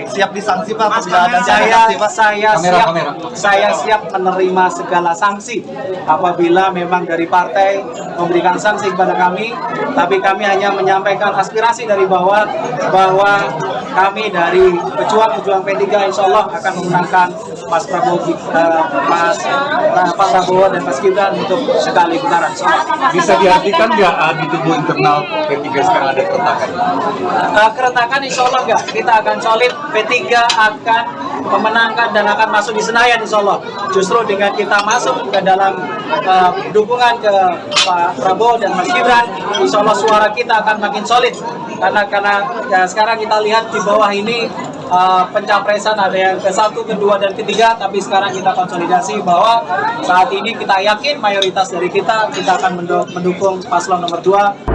Siap disanksi Pak. Saya siap menerima segala sanksi apabila memang dari partai memberikan sanksi kepada kami, tapi kami hanya menyampaikan aspirasi dari bawah bahwa kami dari pejuang P3 insya Allah akan memenangkan Pak Prabowo dan Mas Gibran untuk sekali putaran. Bisa diartikan nggak di tubuh internal P3 sekarang ada keretakan? Keretakan insya Allah nggak, kita akan solid. P3 akan memenangkan dan akan masuk di Senayan insya Allah. Justru dengan kita masuk ke dalam dukungan ke Pak Prabowo dan Mas Gibran, insya Allah suara kita akan makin solid. Karena ya, sekarang kita lihat di bawah ini pencapresan ada yang ke-1, ke-2, dan ke-3, tapi sekarang kita konsolidasi bahwa saat ini kita yakin mayoritas dari kita akan mendukung paslon nomor 2.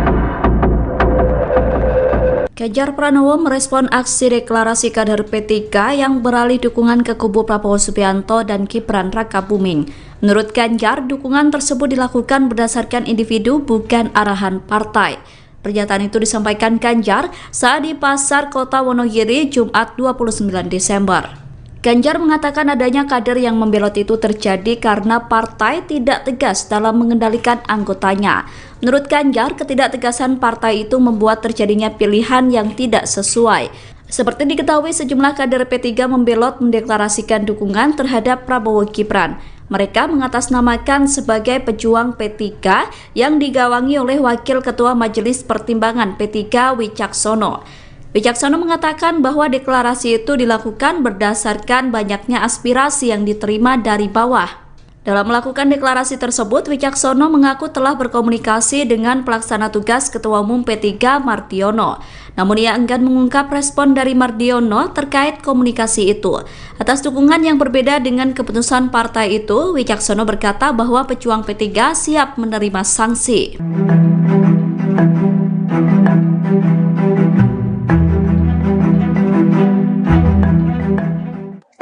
Ganjar Pranowo merespon aksi deklarasi kader P3 yang beralih dukungan ke kubu Prabowo Subianto dan Gibran Rakabuming. Menurut Ganjar, dukungan tersebut dilakukan berdasarkan individu bukan arahan partai. Pernyataan itu disampaikan Ganjar saat di Pasar Kota Wonogiri Jumat 29 Desember. Ganjar mengatakan adanya kader yang membelot itu terjadi karena partai tidak tegas dalam mengendalikan anggotanya. Menurut Ganjar, ketidaktegasan partai itu membuat terjadinya pilihan yang tidak sesuai. Seperti diketahui, sejumlah kader P3 membelot mendeklarasikan dukungan terhadap Prabowo Gibran. Mereka mengatasnamakan sebagai pejuang P3 yang digawangi oleh Wakil Ketua Majelis Pertimbangan P3 Wicaksono. Wicaksono mengatakan bahwa deklarasi itu dilakukan berdasarkan banyaknya aspirasi yang diterima dari bawah. Dalam melakukan deklarasi tersebut, Wicaksono mengaku telah berkomunikasi dengan pelaksana tugas Ketua Umum P3 Mardiono. Namun ia enggan mengungkap respon dari Mardiono terkait komunikasi itu. Atas dukungan yang berbeda dengan keputusan partai itu, Wicaksono berkata bahwa pejuang P3 siap menerima sanksi.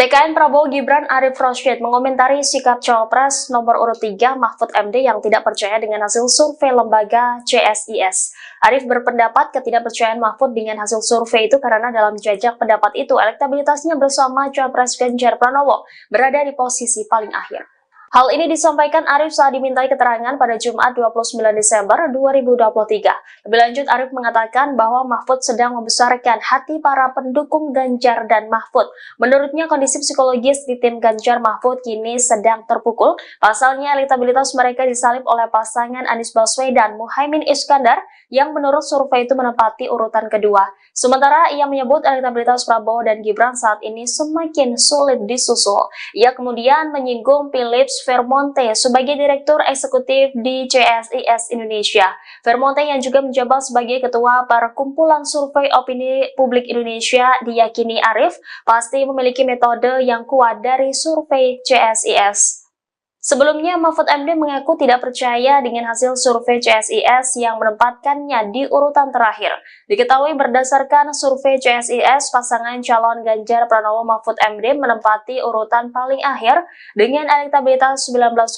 TKN Prabowo Gibran Arif Rosyid mengomentari sikap Cawapres nomor urut 3 Mahfud MD yang tidak percaya dengan hasil survei lembaga CSIS. Arif berpendapat ketidakpercayaan Mahfud dengan hasil survei itu karena dalam jajak pendapat itu elektabilitasnya bersama Cawapres Ganjar Pranowo berada di posisi paling akhir. Hal ini disampaikan Arif saat dimintai keterangan pada Jumat 29 Desember 2023. Lebih lanjut, Arif mengatakan bahwa Mahfud sedang membesarkan hati para pendukung Ganjar dan Mahfud. Menurutnya, kondisi psikologis di tim Ganjar Mahfud kini sedang terpukul. Pasalnya, elektabilitas mereka disalib oleh pasangan Anies Baswedan Muhaimin Iskandar yang menurut survei itu menempati urutan kedua. Sementara ia menyebut elektabilitas Prabowo dan Gibran saat ini semakin sulit disusul. Ia kemudian menyinggung Philips Vermonte sebagai Direktur Eksekutif di CSIS Indonesia. Vermonte yang juga menjabat sebagai Ketua Perkumpulan Survei Opini Publik Indonesia diyakini Arif pasti memiliki metode yang kuat dari survei CSIS. Sebelumnya, Mahfud MD mengaku tidak percaya dengan hasil survei CSIS yang menempatkannya di urutan terakhir. Diketahui berdasarkan survei CSIS, pasangan calon Ganjar Pranowo Mahfud MD menempati urutan paling akhir dengan elektabilitas 19,4%.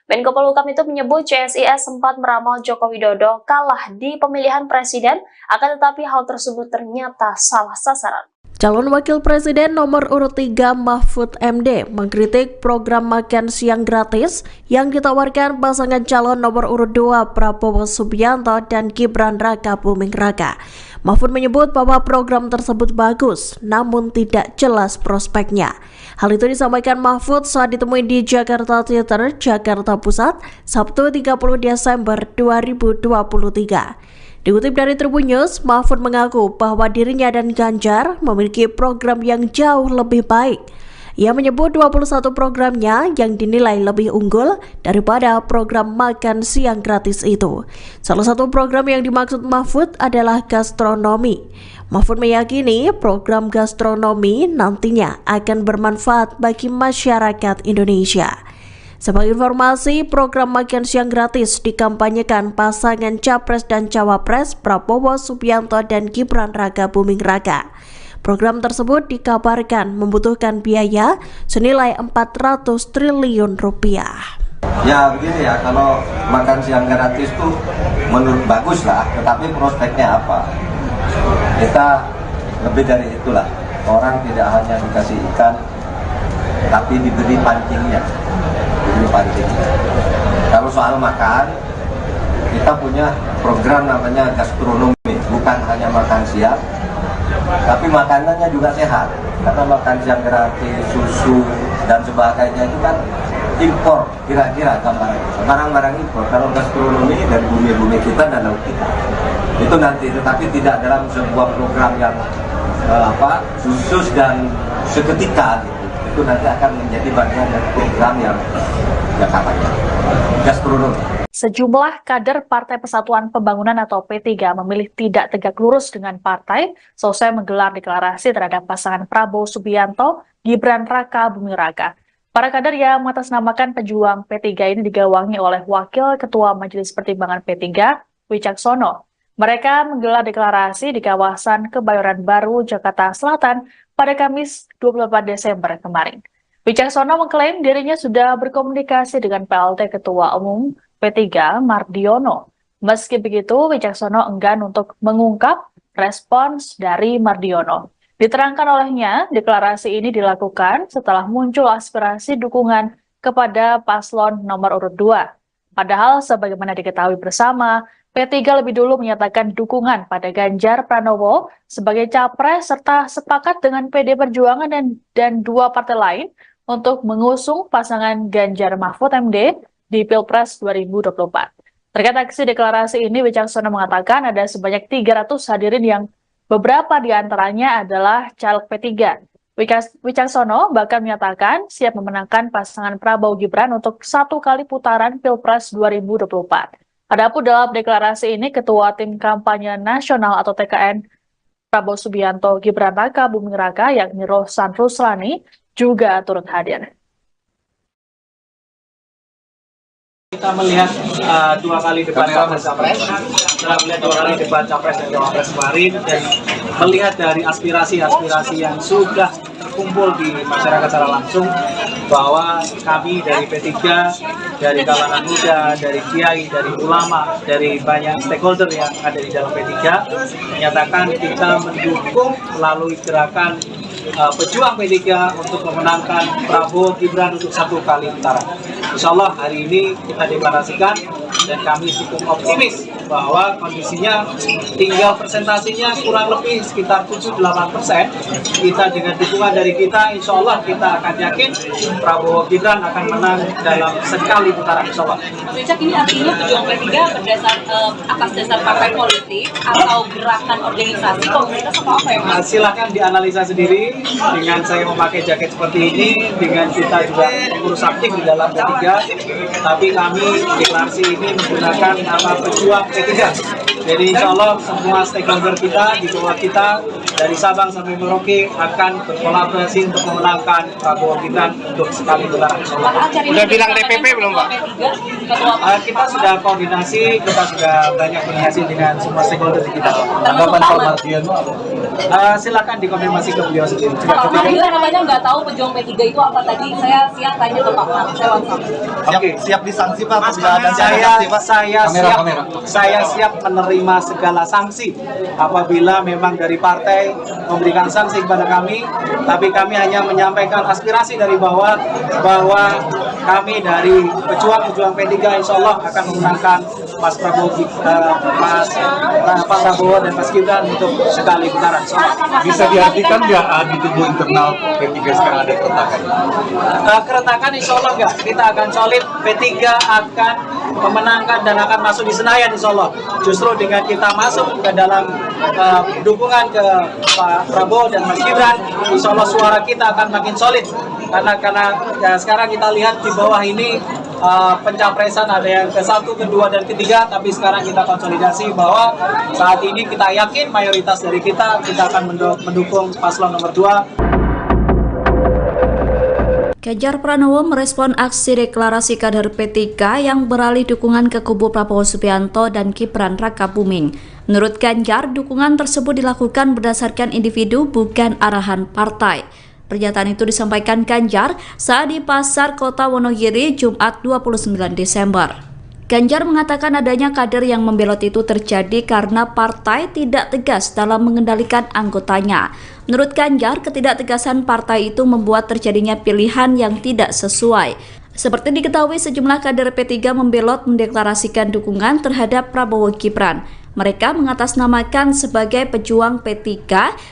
Menko Polhukam itu menyebut CSIS sempat meramal Joko Widodo kalah di pemilihan presiden, akan tetapi hal tersebut ternyata salah sasaran. Calon Wakil Presiden nomor urut 3 Mahfud MD mengkritik program makan siang gratis yang ditawarkan pasangan calon nomor urut 2 Prabowo Subianto dan Gibran Rakabuming Raka. Mahfud menyebut bahwa program tersebut bagus, namun tidak jelas prospeknya. Hal itu disampaikan Mahfud saat ditemui di Jakarta Theater, Jakarta Pusat, Sabtu 30 Desember 2023. Dikutip dari Tribun News, Mahfud mengaku bahwa dirinya dan Ganjar memiliki program yang jauh lebih baik. Ia menyebut 21 programnya yang dinilai lebih unggul daripada program makan siang gratis itu. Salah satu program yang dimaksud Mahfud adalah gastronomi. Mahfud meyakini program gastronomi nantinya akan bermanfaat bagi masyarakat Indonesia. Sebagai informasi, program makan siang gratis dikampanyekan pasangan Capres dan Cawapres Prabowo Subianto dan Gibran Raka Buming Raka. Program tersebut dikabarkan membutuhkan biaya senilai 400 triliun rupiah. Ya begini ya, kalau makan siang gratis tuh menurut bagus lah, tetapi prospeknya apa? Kita lebih dari itulah, orang tidak hanya dikasih ikan, tapi diberi pancingnya. Kalau soal makan, kita punya program namanya gastronomi, bukan hanya makan siang, tapi makanannya juga sehat. Karena makan siang gratis, susu dan sebagainya itu kan impor, kira-kira barang-barang impor. Kalau gastronomi dari bumi-bumi kita dan laut kita, itu nanti, tetapi tidak dalam sebuah program yang khusus dan seketika gitu. Itu nanti akan menjadi bagian dari program yang katanya gastronomi. Sejumlah kader Partai Persatuan Pembangunan atau P3 memilih tidak tegak lurus dengan partai selesai menggelar deklarasi terhadap pasangan Prabowo Subianto, Gibran Raka Buming Raka. Para kader yang mengatasnamakan pejuang P3 ini digawangi oleh Wakil Ketua Majelis Pertimbangan P3, Wicaksono. Mereka menggelar deklarasi di kawasan Kebayoran Baru, Jakarta Selatan pada Kamis 24 Desember kemarin. Wicaksono mengklaim dirinya sudah berkomunikasi dengan PLT Ketua Umum P3 Mardiono. Meski begitu, Wicaksono enggan untuk mengungkap respons dari Mardiono. Diterangkan olehnya, deklarasi ini dilakukan setelah muncul aspirasi dukungan kepada paslon nomor urut 2. Padahal sebagaimana diketahui bersama, P3 lebih dulu menyatakan dukungan pada Ganjar Pranowo sebagai capres serta sepakat dengan PD Perjuangan dan dua partai lain untuk mengusung pasangan Ganjar Mahfud MD di Pilpres 2024. Terkait aksi deklarasi ini, Wicaksono mengatakan ada sebanyak 300 hadirin yang beberapa di antaranya adalah caleg P3. Wicaksono bahkan menyatakan siap memenangkan pasangan Prabowo Gibran untuk 1 kali putaran Pilpres 2024. Adapun dalam deklarasi ini, Ketua Tim Kampanye Nasional atau TKN Prabowo Subianto Gibran Raka Buming Raka yakni Rohsan Ruslani juga turut hadir. Kita melihat 2 kali debat Capres, setelah melihat 2 kali debat Capres dan Cawapres kemarin, dan melihat dari aspirasi-aspirasi yang sudah terkumpul di masyarakat secara langsung, bahwa kami dari P3, dari kalangan muda, dari kiai, dari ulama, dari banyak stakeholder yang ada di dalam P3, menyatakan kita mendukung melalui gerakan pejuang P3 untuk memenangkan Prabowo Gibran untuk 1 kali putaran. Insya Allah hari ini kita deklarasikan dan kami cukup optimis bahwa kondisinya tinggal persentasinya kurang lebih sekitar 7-8%. Kita dengan dukungan dari kita, insya Allah kita akan yakin Prabowo Gibran akan menang dalam sekali putaran, insya Allah. Mas Wicak, ini artinya pejuang P3 berdasar atas dasar partai politik atau gerakan organisasi komunitas atau apa ya Mas? Silakan dianalisa sendiri dengan saya memakai jaket seperti ini, dengan kita juga mengurus aktif di dalam P3, tapi kami deklarasi ini menggunakan nama pejuang P3. Jadi insya Allah semua stakeholder kita di bawah kita dari Sabang sampai Merauke akan berkolaborasi untuk memenangkan Prabowo Gibran untuk sekali putaran. Udah bilang DPP belum Pak? Kita sudah koordinasi, kita sudah banyak koordinasi dengan semua stakeholder di kita. Tanggapan Pak Mardiono? Silakan dikonfirmasi ke beliau sendiri. Pak Mardiono namanya nggak tahu pejuang P3 itu apa tadi. Saya siap tanya ke Pak Mar. Siap disanksi Pak? Saya siap menerima segala sanksi apabila memang dari partai memberikan sanksi kepada kami, tapi kami hanya menyampaikan aspirasi dari bawah bahwa kami dari pejuang P3 insya Allah akan memenangkan Pak Prabowo dan Mas Gibran untuk sekali putaran. Bisa diartikan nggak di tubuh internal P3 sekarang ada keretakan? Keretakan insya Allah nggak, kita akan solid. P3 akan memenangkan dan akan masuk di Senayan insya Allah. Justru dengan kita masuk ke dalam dukungan ke Pak Prabowo dan Mas Gibran, insya Allah suara kita akan makin solid. Karena ya, sekarang kita lihat di bawah ini pencapresan, ada yang ke-1, ke-2, dan ke-3, tapi sekarang kita konsolidasi bahwa saat ini kita yakin mayoritas dari kita akan mendukung paslon nomor 2. Ganjar Pranowo merespon aksi deklarasi kader P3 yang beralih dukungan ke kubu Prabowo Subianto dan Gibran Rakabuming. Menurut Ganjar, dukungan tersebut dilakukan berdasarkan individu bukan arahan partai. Pernyataan itu disampaikan Ganjar saat di Pasar Kota Wonogiri Jumat 29 Desember. Ganjar mengatakan adanya kader yang membelot itu terjadi karena partai tidak tegas dalam mengendalikan anggotanya. Menurut Ganjar, ketidaktegasan partai itu membuat terjadinya pilihan yang tidak sesuai. Seperti diketahui, sejumlah kader P3 membelot mendeklarasikan dukungan terhadap Prabowo Gibran. Mereka mengatasnamakan sebagai pejuang P3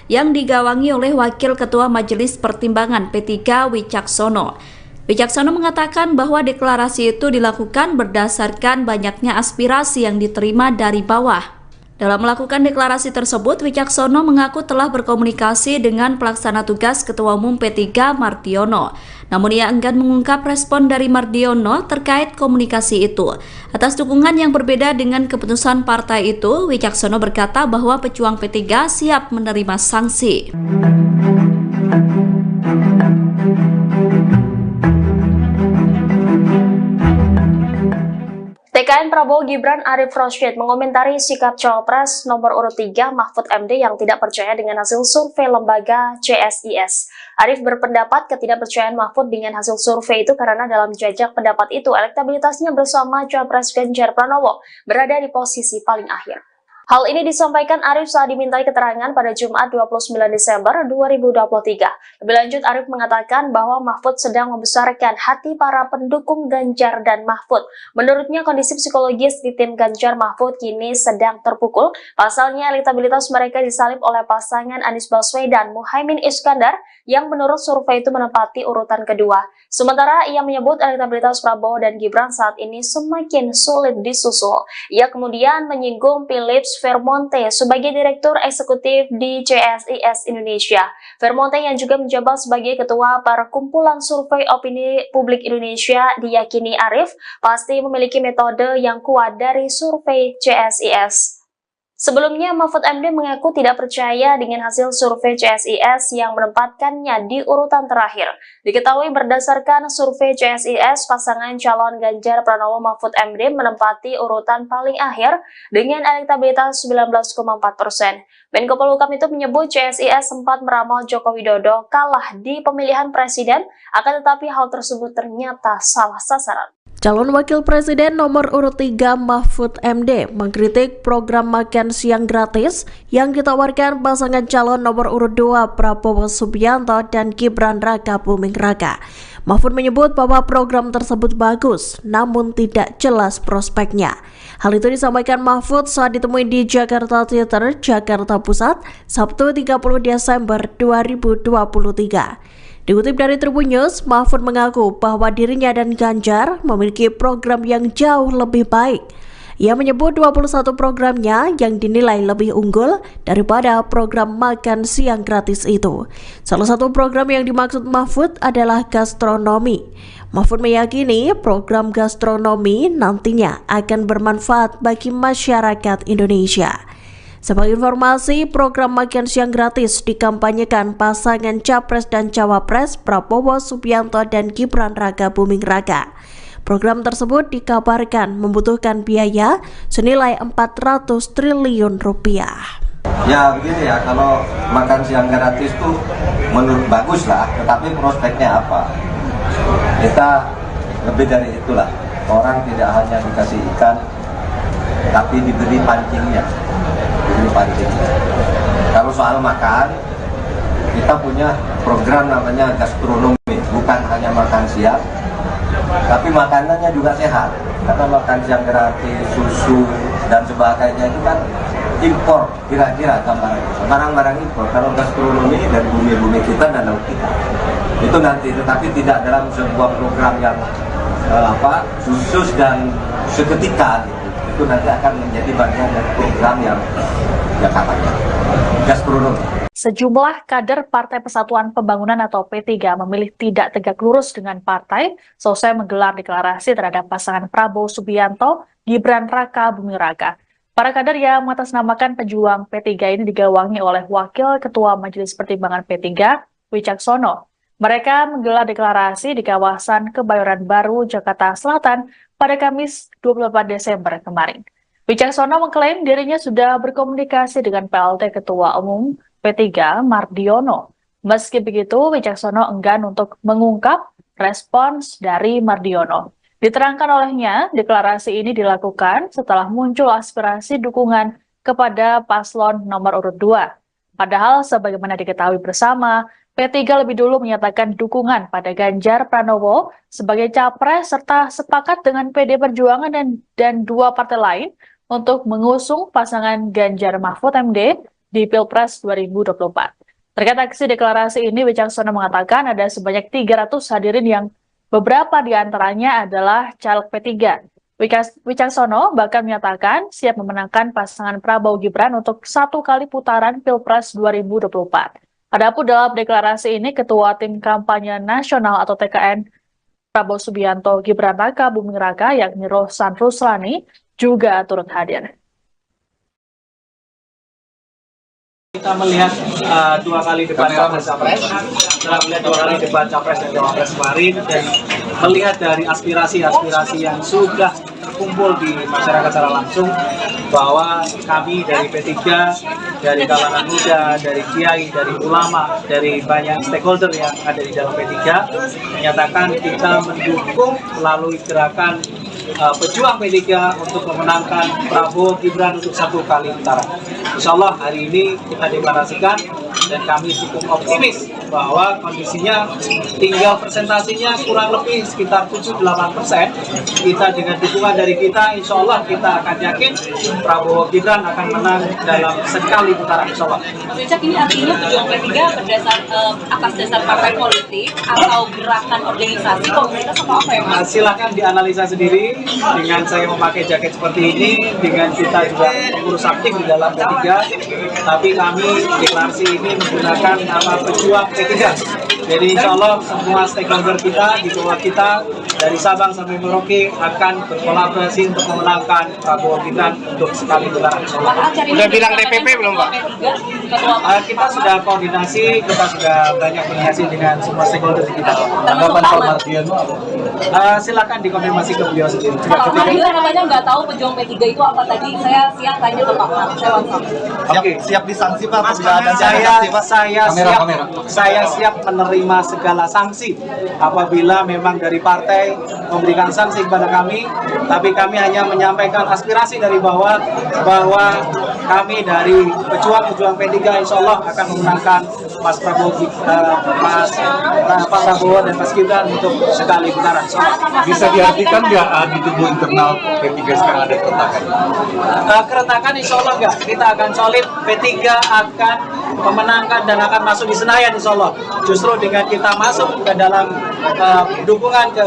yang digawangi oleh Wakil Ketua Majelis Pertimbangan P3 Wicaksono. Wicaksono mengatakan bahwa deklarasi itu dilakukan berdasarkan banyaknya aspirasi yang diterima dari bawah. Dalam melakukan deklarasi tersebut, Wicaksono mengaku telah berkomunikasi dengan pelaksana tugas Ketua Umum P3 Mardiono. Namun ia enggan mengungkap respon dari Mardiono terkait komunikasi itu. Atas dukungan yang berbeda dengan keputusan partai itu, Wicaksono berkata bahwa pejuang P3 siap menerima sanksi. TKN Prabowo Gibran Arif Rosyid mengomentari sikap Cawapres nomor urut 3 Mahfud MD yang tidak percaya dengan hasil survei lembaga CSIS. Arif berpendapat ketidakpercayaan Mahfud dengan hasil survei itu karena dalam jajak pendapat itu elektabilitasnya bersama Cawapres Ganjar Pranowo berada di posisi paling akhir. Hal ini disampaikan Arif saat dimintai keterangan pada Jumat 29 Desember 2023. Lebih lanjut, Arif mengatakan bahwa Mahfud sedang membesarkan hati para pendukung Ganjar dan Mahfud. Menurutnya, kondisi psikologis di tim Ganjar Mahfud kini sedang terpukul. Pasalnya, elektabilitas mereka disalib oleh pasangan Anies Baswedan Muhaimin Iskandar yang menurut survei itu menempati urutan kedua. Sementara ia menyebut elektabilitas Prabowo dan Gibran saat ini semakin sulit disusul. Ia kemudian menyinggung Philips Vermonte sebagai Direktur Eksekutif di CSIS Indonesia. Vermonte yang juga menjabat sebagai Ketua Perkumpulan Survei Opini Publik Indonesia diyakini Arif pasti memiliki metode yang kuat dari survei CSIS. Sebelumnya, Mahfud MD mengaku tidak percaya dengan hasil survei CSIS yang menempatkannya di urutan terakhir. Diketahui berdasarkan survei CSIS, pasangan calon Ganjar Pranowo Mahfud MD menempati urutan paling akhir dengan elektabilitas 19,4%. Menko Polhukam itu menyebut CSIS sempat meramal Joko Widodo kalah di pemilihan presiden, akan tetapi hal tersebut ternyata salah sasaran. Calon Wakil Presiden nomor urut 3 Mahfud MD mengkritik program makan siang gratis yang ditawarkan pasangan calon nomor urut 2 Prabowo Subianto dan Gibran Rakabuming Raka. Mahfud menyebut bahwa program tersebut bagus, namun tidak jelas prospeknya. Hal itu disampaikan Mahfud saat ditemui di Jakarta Theater, Jakarta Pusat, Sabtu 30 Desember 2023. Dikutip dari Tribun News, Mahfud mengaku bahwa dirinya dan Ganjar memiliki program yang jauh lebih baik. Ia menyebut 21 programnya yang dinilai lebih unggul daripada program makan siang gratis itu. Salah satu program yang dimaksud Mahfud adalah gastronomi. Mahfud meyakini program gastronomi nantinya akan bermanfaat bagi masyarakat Indonesia. Sebagai informasi, program makan siang gratis dikampanyekan pasangan Capres dan Cawapres Prabowo Subianto dan Gibran Rakabuming Raka. Program tersebut dikabarkan membutuhkan biaya senilai 400 triliun rupiah. Ya begini ya, kalau makan siang gratis itu menurut bagus lah, tetapi prospeknya apa? Kita lebih dari itulah. Orang tidak hanya dikasih ikan, tapi diberi pancingnya. Kalau soal makan, kita punya program namanya gastronomi, bukan hanya makan siang, tapi makanannya juga sehat. Karena makan siang gratis, susu dan sebagainya itu kan impor, kira-kira barang-barang impor. Kalau gastronomi dari bumi-bumi kita dan laut kita, itu nanti, tetapi tidak dalam sebuah program yang khusus dan seketika gitu. Itu nanti akan menjadi bagian dari program yang katanya gastronomi. Sejumlah kader Partai Persatuan Pembangunan atau P3 memilih tidak tegak lurus dengan partai selesai menggelar deklarasi terhadap pasangan Prabowo Subianto, Gibran Raka Buming Raka. Para kader yang mengatasnamakan pejuang P3 ini digawangi oleh Wakil Ketua Majelis Pertimbangan P3, Wicaksono. Mereka menggelar deklarasi di kawasan Kebayoran Baru, Jakarta Selatan pada Kamis 24 Desember kemarin. Wicaksono mengklaim dirinya sudah berkomunikasi dengan PLT Ketua Umum P3 Mardiono. Meski begitu, Wicaksono enggan untuk mengungkap respons dari Mardiono. Diterangkan olehnya, deklarasi ini dilakukan setelah muncul aspirasi dukungan kepada paslon nomor urut 2. Padahal sebagaimana diketahui bersama, P3 lebih dulu menyatakan dukungan pada Ganjar Pranowo sebagai capres serta sepakat dengan PD Perjuangan dan dua partai lain untuk mengusung pasangan Ganjar Mahfud MD di Pilpres 2024. Terkait aksi deklarasi ini, Wicaksono mengatakan ada sebanyak 300 hadirin yang beberapa di antaranya adalah caleg P3. Wicaksono bahkan menyatakan siap memenangkan pasangan Prabowo Gibran untuk 1 kali putaran Pilpres 2024. Adapun dalam deklarasi ini, Ketua Tim Kampanye Nasional atau TKN Prabowo Subianto Gibran Raka Buming Raka yakni Rohsan Ruslani juga turut hadir. Kita melihat 2 kali debat capres, setelah melihat 2 kali debat capres dan cawapres kemarin, dan melihat dari aspirasi-aspirasi yang sudah terkumpul di masyarakat secara langsung, bahwa kami dari P3, dari kalangan muda, dari kiai, dari ulama, dari banyak stakeholder yang ada di dalam P3, menyatakan kita mendukung melalui gerakan pejuang P3 untuk memenangkan Prabowo Gibran untuk 1 kali putaran. Insya Allah hari ini kita deklarasikan dan kami cukup optimis bahwa kondisinya tinggal presentasinya kurang lebih sekitar 7-8%. Kita dengan dukungan dari kita, insya Allah kita akan yakin Prabowo Gibran akan menang dalam sekali putaran, insya Allah. Cak, ini artinya pejuang P3 atas dasar partai politik atau gerakan organisasi komunitas atau apa ya Mas? Silahkan dianalisa sendiri dengan saya memakai jaket seperti ini, dengan kita juga pengurus aktif di dalam P3, tapi kami deklarasi ini menggunakan nama pejuang P3. Jadi insya Allah semua stakeholder kita, di bawah kita, dari Sabang sampai Merauke akan berkolaborasi untuk memenangkan Prabowo Gibran untuk sekali putaran. Udah bilang DPP belum Pak? Kita sudah koordinasi, kita sudah banyak koordinasi dengan semua stakeholder kita. Tanggapan Pak Mardiono apa? Silakan dikonfirmasi ke beliau sendiri. Pak Mardiono namanya nggak tahu pejuang P3 itu apa tadi, saya siap tanya ke Pak Mar. Oke, siap disanksi Pak. Saya siap menerima segala sanksi apabila memang dari partai memberikan sanksi kepada kami, tapi kami hanya menyampaikan aspirasi dari bawah bahwa kami dari pejuang P3 insya Allah akan memenangkan Mas Prabowo, Pak Prabowo dan Mas Gibran untuk sekali putaran. Bisa diartikan nggak di tubuh internal P3 sekarang ada keretakan? Keretakan insya Allah nggak. Kita akan solid, P3 akan memenangkan dan akan masuk di Senayan insya Allah. Justru dengan kita masuk ke dalam dukungan ke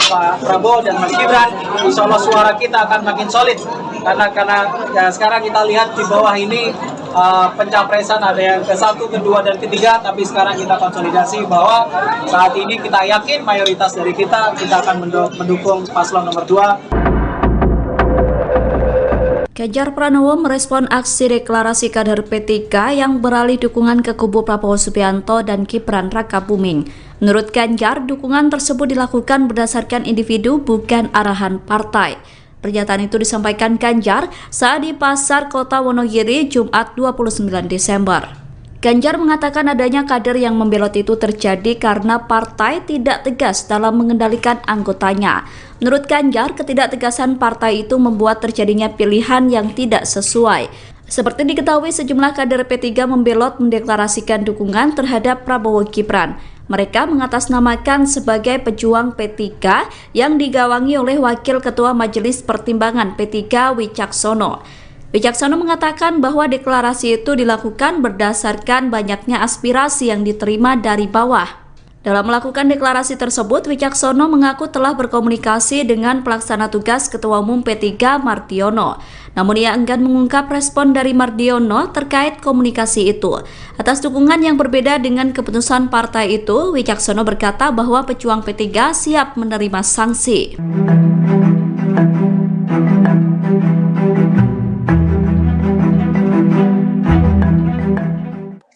Pak Prabowo dan Mas Gibran, insya Allah suara kita akan makin solid. Karena ya, sekarang kita lihat di bawah ini pencapresan ada yang ke-1, ke-2, dan ke-3, tapi sekarang kita konsolidasi bahwa saat ini kita yakin mayoritas dari kita akan mendukung paslon nomor 2. Ganjar Pranowo merespon aksi deklarasi kader P3 yang beralih dukungan ke kubu Prabowo Subianto dan Gibran Raka Buming. Menurut Ganjar, dukungan tersebut dilakukan berdasarkan individu bukan arahan partai. Pernyataan itu disampaikan Ganjar saat di Pasar Kota Wonogiri Jumat 29 Desember. Ganjar mengatakan adanya kader yang membelot itu terjadi karena partai tidak tegas dalam mengendalikan anggotanya. Menurut Ganjar, ketidaktegasan partai itu membuat terjadinya pilihan yang tidak sesuai. Seperti diketahui, sejumlah kader P3 membelot mendeklarasikan dukungan terhadap Prabowo Gibran. Mereka mengatasnamakan sebagai pejuang P3 yang digawangi oleh Wakil Ketua Majelis Pertimbangan P3 Wicaksono. Wicaksono mengatakan bahwa deklarasi itu dilakukan berdasarkan banyaknya aspirasi yang diterima dari bawah. Dalam melakukan deklarasi tersebut, Wicaksono mengaku telah berkomunikasi dengan pelaksana tugas Ketua Umum P3 Mardiono. Namun ia enggan mengungkap respon dari Mardiono terkait komunikasi itu. Atas dukungan yang berbeda dengan keputusan partai itu, Wicaksono berkata bahwa pejuang P3 siap menerima sanksi.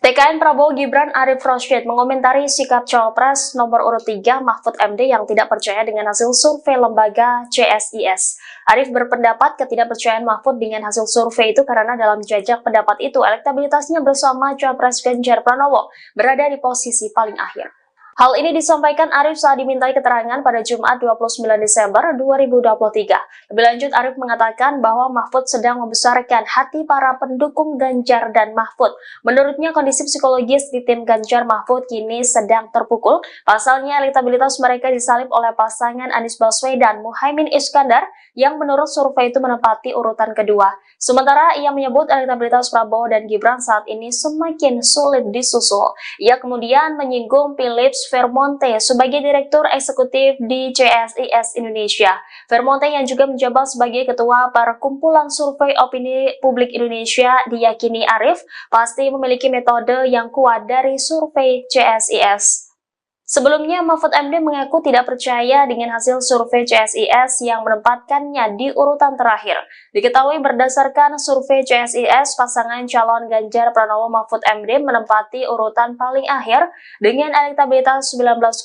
TKN Prabowo Gibran Arif Rosyid mengomentari sikap Cawapres nomor urut 3 Mahfud MD yang tidak percaya dengan hasil survei lembaga CSIS. Arif berpendapat ketidakpercayaan Mahfud dengan hasil survei itu karena dalam jajak pendapat itu elektabilitasnya bersama Cawapres Ganjar Pranowo berada di posisi paling akhir. Hal ini disampaikan Arif saat dimintai keterangan pada Jumat 29 Desember 2023. Lebih lanjut, Arif mengatakan bahwa Mahfud sedang membesarkan hati para pendukung Ganjar dan Mahfud. Menurutnya, kondisi psikologis di tim Ganjar Mahfud kini sedang terpukul. Pasalnya, elektabilitas mereka disalib oleh pasangan Anies Baswedan Muhaimin Iskandar yang menurut survei itu menempati urutan kedua. Sementara ia menyebut elektabilitas Prabowo dan Gibran saat ini semakin sulit disusul. Ia kemudian menyinggung Philips Vermonte sebagai Direktur Eksekutif di CSIS Indonesia. Vermonte yang juga menjabat sebagai Ketua Perkumpulan Survei Opini Publik Indonesia diyakini Arif pasti memiliki metode yang kuat dari survei CSIS. Sebelumnya, Mahfud MD mengaku tidak percaya dengan hasil survei CSIS yang menempatkannya di urutan terakhir. Diketahui berdasarkan survei CSIS, pasangan calon Ganjar Pranowo Mahfud MD menempati urutan paling akhir dengan elektabilitas 19,4%.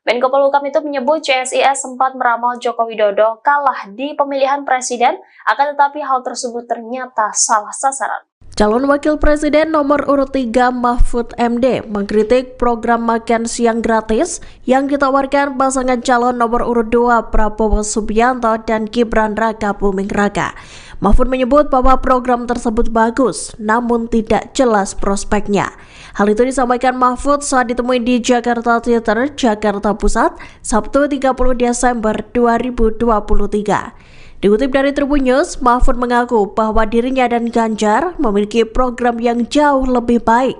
Menko Polhukam itu menyebut CSIS sempat meramal Joko Widodo kalah di pemilihan presiden, akan tetapi hal tersebut ternyata salah sasaran. Calon Wakil Presiden nomor urut 3 Mahfud MD mengkritik program makan siang gratis yang ditawarkan pasangan calon nomor urut 2 Prabowo Subianto dan Gibran Raka Buming Raka. Mahfud menyebut bahwa program tersebut bagus, namun tidak jelas prospeknya. Hal itu disampaikan Mahfud saat ditemui di Jakarta Theater, Jakarta Pusat, Sabtu 30 Desember 2023. Dikutip dari Tribun News, Mahfud mengaku bahwa dirinya dan Ganjar memiliki program yang jauh lebih baik.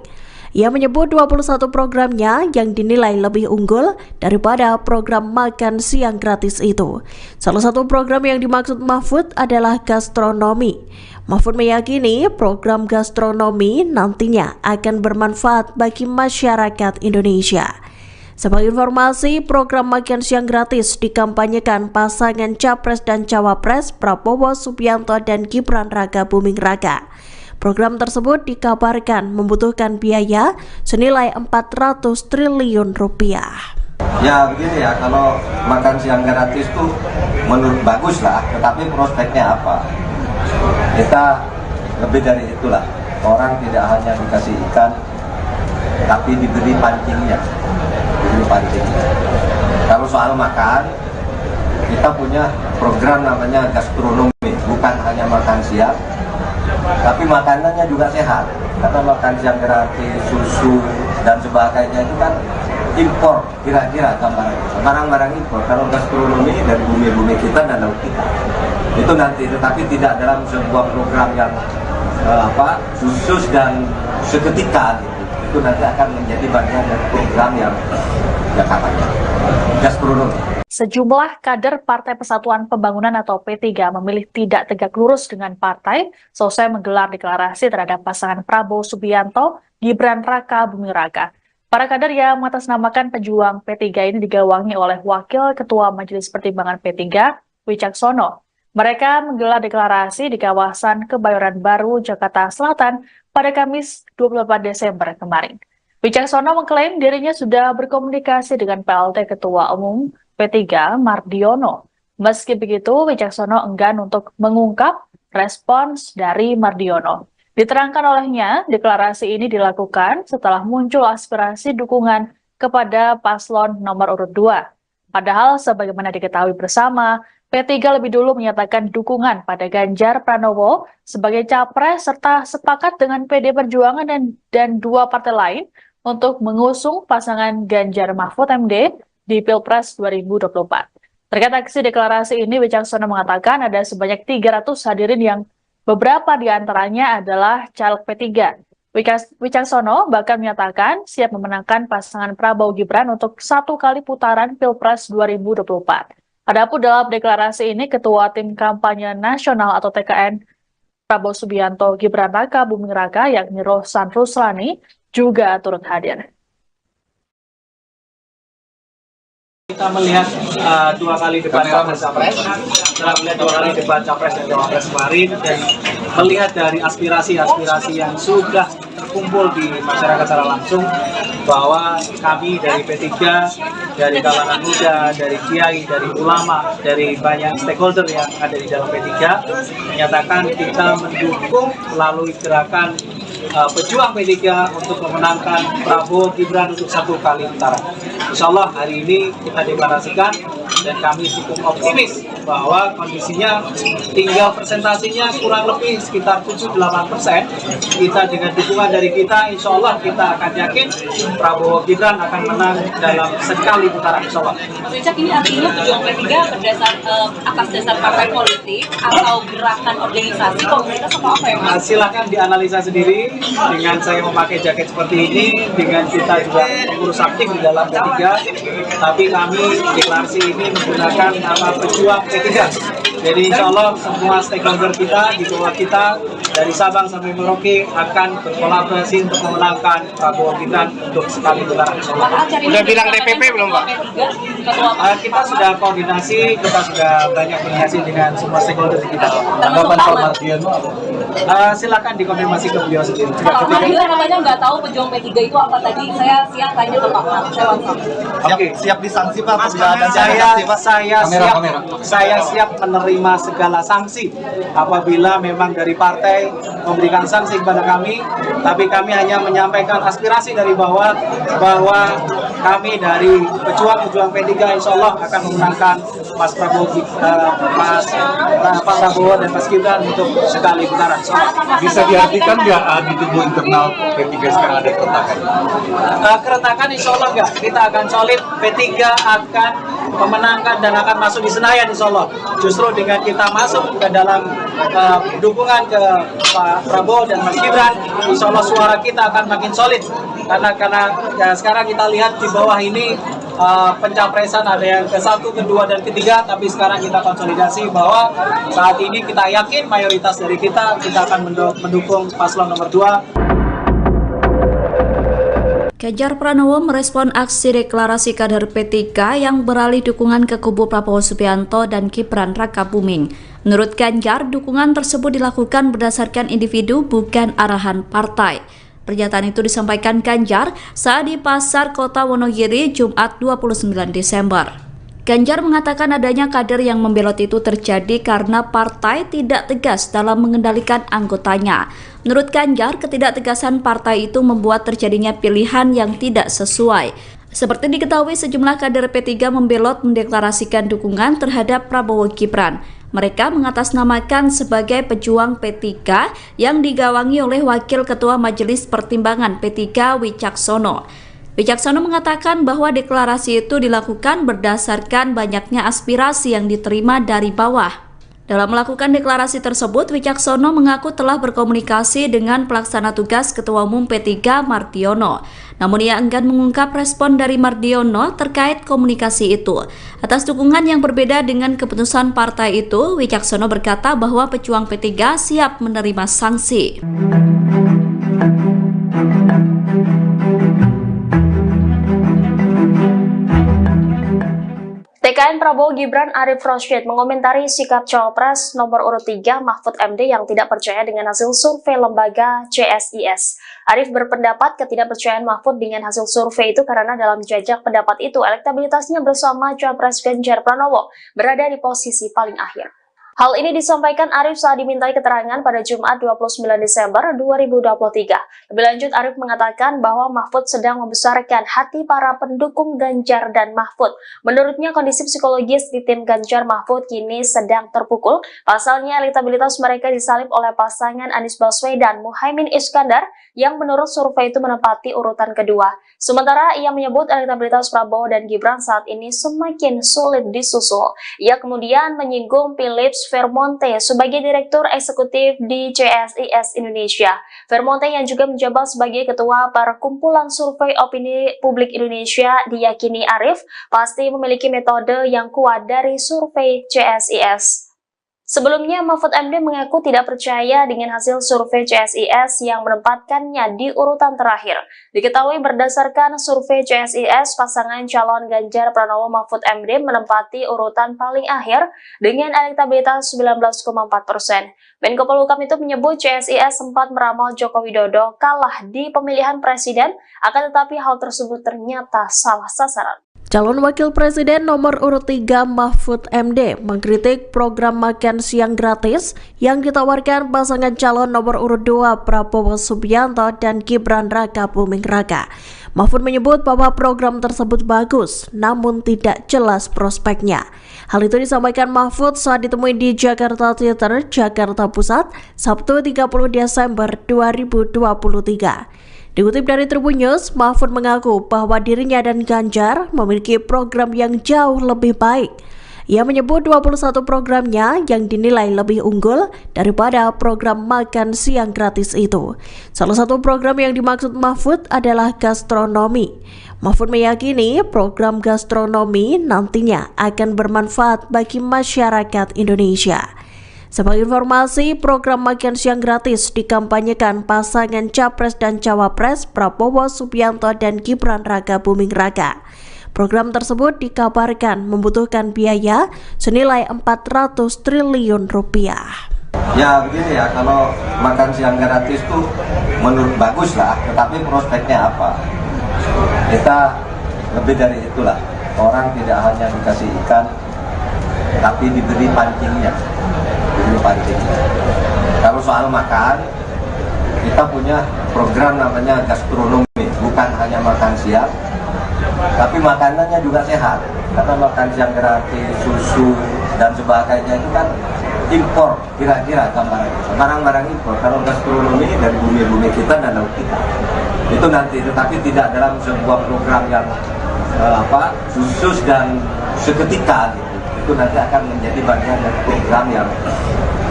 Ia menyebut 21 programnya yang dinilai lebih unggul daripada program makan siang gratis itu. Salah satu program yang dimaksud Mahfud adalah gastronomi. Mahfud meyakini program gastronomi nantinya akan bermanfaat bagi masyarakat Indonesia. Sebagai informasi, program makan siang gratis dikampanyekan pasangan Capres dan Cawapres Prabowo Subianto dan Gibran Raka Buming Raka. Program tersebut dikabarkan membutuhkan biaya senilai 400 triliun rupiah. Ya begini ya, kalau makan siang gratis tuh menurut bagus lah, tetapi prospeknya apa? Kita lebih dari itulah. Orang tidak hanya dikasih ikan, tapi diberi pancingnya. Kalau soal makan, kita punya program namanya gastronomi, bukan hanya makan siang, tapi makanannya juga sehat. Karena makan siang gratis, susu dan sebagainya itu kan impor, kira-kira barang-barang impor. Kalau gastronomi dari bumi-bumi kita dan laut kita, itu nanti, tetapi tidak dalam sebuah program yang khusus dan seketika gitu. Itu nanti akan menjadi bagian dari program yang katanya gastronomi. Sejumlah kader Partai Persatuan Pembangunan atau P3 memilih tidak tegak lurus dengan partai selesai menggelar deklarasi terhadap pasangan Prabowo Subianto, Gibran Raka Buming Raka. Para kader yang mengatasnamakan pejuang P3 ini digawangi oleh Wakil Ketua Majelis Pertimbangan P3, Wicaksono. Mereka menggelar deklarasi di kawasan Kebayoran Baru, Jakarta Selatan pada Kamis 28 Desember kemarin. Wicaksono mengklaim dirinya sudah berkomunikasi dengan PLT Ketua Umum P3 Mardiono. Meski begitu, Wicaksono enggan untuk mengungkap respons dari Mardiono. Diterangkan olehnya, deklarasi ini dilakukan setelah muncul aspirasi dukungan kepada paslon nomor urut 2. Padahal sebagaimana diketahui bersama, P3 lebih dulu menyatakan dukungan pada Ganjar Pranowo sebagai capres serta sepakat dengan PD Perjuangan dan dua partai lain untuk mengusung pasangan Ganjar Mahfud MD di Pilpres 2024. Terkait aksi deklarasi ini, Wicaksono mengatakan ada sebanyak 300 hadirin yang beberapa di antaranya adalah caleg P3. Wicaksono bahkan menyatakan siap memenangkan pasangan Prabowo Gibran untuk 1 kali putaran Pilpres 2024. Adapun dalam deklarasi ini, Ketua Tim Kampanye Nasional atau TKN Prabowo Subianto Gibran Raka Buming Raka yakni Rohsan Ruslani juga turut hadir. Kita melihat 2 kali debat capres-capres, setelah melihat 2 kali debat capres dan cawapres kemarin, dan melihat dari aspirasi-aspirasi yang sudah terkumpul di masyarakat secara langsung, bahwa kami dari P3, dari kalangan muda, dari kiai, dari ulama, dari banyak stakeholder yang ada di dalam P3, menyatakan kita mendukung melalui gerakan pejuang P3 untuk memenangkan Prabowo Gibran untuk 1 kali putaran. Insya Allah hari ini kita deklarasikan dan kami cukup optimis bahwa kondisinya tinggal presentasinya kurang lebih sekitar 7-8%. Kita dengan dukungan dari kita, insya Allah kita akan yakin Prabowo Gibran akan menang dalam sekali putaran, insya Allah. Mas Wicak, ini artinya pejuang P3 atas dasar partai politik atau gerakan organisasi komunitas atau apa ya Mas? Silakan dianalisa sendiri dengan saya memakai jaket seperti ini, dengan kita juga mengurus aktif di dalam P3, tapi kami deklarasi ini menggunakan nama pejuang P3. Jadi insya Allah semua stakeholder kita di bawah kita dari Sabang sampai Merauke akan berkolaborasi untuk memenangkan Prabowo Gibran untuk sekali putaran. Udah bilang DPP belum Pak? Kita sudah koordinasi, kita sudah banyak koordinasi dengan semua stakeholder kita. Tanggapan Pak Mardiono? Silakan dikonfirmasi ke beliau sendiri. Pak Mardiono namanya nggak tahu pejuang P3 itu apa tadi. Saya siap tanya ke Pak Mar. Siap disanksi Pak. Saya siap menerima segala sanksi apabila memang dari partai memberikan sanksi kepada kami, tapi kami hanya menyampaikan aspirasi dari bawah bahwa kami dari pejuang P3 insya Allah akan memenangkan Pak Prabowo dan Mas Gibran untuk sekali putaran. Bisa diartikan nggak di tubuh internal P3 sekarang ada keretakan? Keretakan insya Allah nggak. Kita akan solid, P3 akan memenangkan dan akan masuk di Senayan insya Allah. Justru dengan kita masuk ke dalam dukungan ke Pak Prabowo dan Mas Gibran, insya Allah suara kita akan makin solid. Karena ya, sekarang kita lihat di bawah ini pencapresan ada yang ke-1, ke-2, dan ke-3, tapi sekarang kita konsolidasi bahwa saat ini kita yakin mayoritas dari kita akan mendukung paslon nomor 2. Ganjar Pranowo merespon aksi deklarasi kader P3 yang beralih dukungan ke kubu Prabowo Subianto dan Gibran Raka Buming. Menurut Ganjar, dukungan tersebut dilakukan berdasarkan individu bukan arahan partai. Pernyataan itu disampaikan Ganjar saat di Pasar Kota Wonogiri Jumat 29 Desember. Ganjar mengatakan adanya kader yang membelot itu terjadi karena partai tidak tegas dalam mengendalikan anggotanya. Menurut Ganjar, ketidaktegasan partai itu membuat terjadinya pilihan yang tidak sesuai. Seperti diketahui, sejumlah kader P3 membelot mendeklarasikan dukungan terhadap Prabowo Gibran. Mereka mengatasnamakan sebagai pejuang P3 yang digawangi oleh Wakil Ketua Majelis Pertimbangan P3 Wicaksono. Wicaksono mengatakan bahwa deklarasi itu dilakukan berdasarkan banyaknya aspirasi yang diterima dari bawah. Dalam melakukan deklarasi tersebut, Wicaksono mengaku telah berkomunikasi dengan pelaksana tugas Ketua Umum P3 Mardiono. Namun ia enggan mengungkap respon dari Mardiono terkait komunikasi itu. Atas dukungan yang berbeda dengan keputusan partai itu, Wicaksono berkata bahwa pejuang P3 siap menerima sanksi. TKN Prabowo Gibran Arif Rashid mengomentari sikap Cawapres nomor urut 3 Mahfud MD yang tidak percaya dengan hasil survei lembaga CSIS. Arif berpendapat ketidakpercayaan Mahfud dengan hasil survei itu karena dalam jajak pendapat itu elektabilitasnya bersama Cawapres Ganjar Pranowo berada di posisi paling akhir. Hal ini disampaikan Arif saat dimintai keterangan pada Jumat 29 Desember 2023. Lebih lanjut, Arif mengatakan bahwa Mahfud sedang membesarkan hati para pendukung Ganjar dan Mahfud. Menurutnya, kondisi psikologis di tim Ganjar Mahfud kini sedang terpukul. Pasalnya, elektabilitas mereka disalib oleh pasangan Anies Baswedan Muhaimin Iskandar yang menurut survei itu menempati urutan kedua. Sementara ia menyebut elektabilitas Prabowo dan Gibran saat ini semakin sulit disusul. Ia kemudian menyinggung Philips Vermonte sebagai Direktur Eksekutif di CSIS Indonesia. Vermonte yang juga menjabat sebagai Ketua Perkumpulan Survei Opini Publik Indonesia diyakini Arief pasti memiliki metode yang kuat dari survei CSIS. Sebelumnya, Mahfud MD mengaku tidak percaya dengan hasil survei CSIS yang menempatkannya di urutan terakhir. Diketahui berdasarkan survei CSIS, pasangan calon Ganjar Pranowo Mahfud MD menempati urutan paling akhir dengan elektabilitas 19,4%. Menko Polhukam itu menyebut CSIS sempat meramal Joko Widodo kalah di pemilihan presiden, akan tetapi hal tersebut ternyata salah sasaran. Calon Wakil Presiden nomor urut 3 Mahfud MD mengkritik program makan siang gratis yang ditawarkan pasangan calon nomor urut 2 Prabowo Subianto dan Gibran Raka Buming Raka. Mahfud menyebut bahwa program tersebut bagus, namun tidak jelas prospeknya. Hal itu disampaikan Mahfud saat ditemui di Jakarta Theater, Jakarta Pusat, Sabtu 30 Desember 2023. Dikutip dari Tribun News, Mahfud mengaku bahwa dirinya dan Ganjar memiliki program yang jauh lebih baik. Ia menyebut 21 programnya yang dinilai lebih unggul daripada program makan siang gratis itu. Salah satu program yang dimaksud Mahfud adalah gastronomi. Mahfud meyakini program gastronomi nantinya akan bermanfaat bagi masyarakat Indonesia. Sebagai informasi, program makan siang gratis dikampanyekan pasangan Capres dan Cawapres Prabowo Subianto dan Gibran Raka Buming Raka. Program tersebut dikabarkan membutuhkan biaya senilai 400 triliun rupiah. Ya begini ya, kalau makan siang gratis itu menurut bagus lah, tetapi prospeknya apa? Kita lebih dari itulah, orang tidak hanya dikasih ikan, tapi diberi pancingnya. Kalau soal makan, kita punya program namanya gastronomi, bukan hanya makan siang, tapi makanannya juga sehat. Karena makan siang gratis, susu dan sebagainya itu kan impor, kira-kira barang-barang impor. Kalau gastronomi dari bumi-bumi kita dan laut kita, itu nanti, tetapi tidak dalam sebuah program yang khusus dan seketika gitu. Itu nanti akan menjadi bagian dari program yang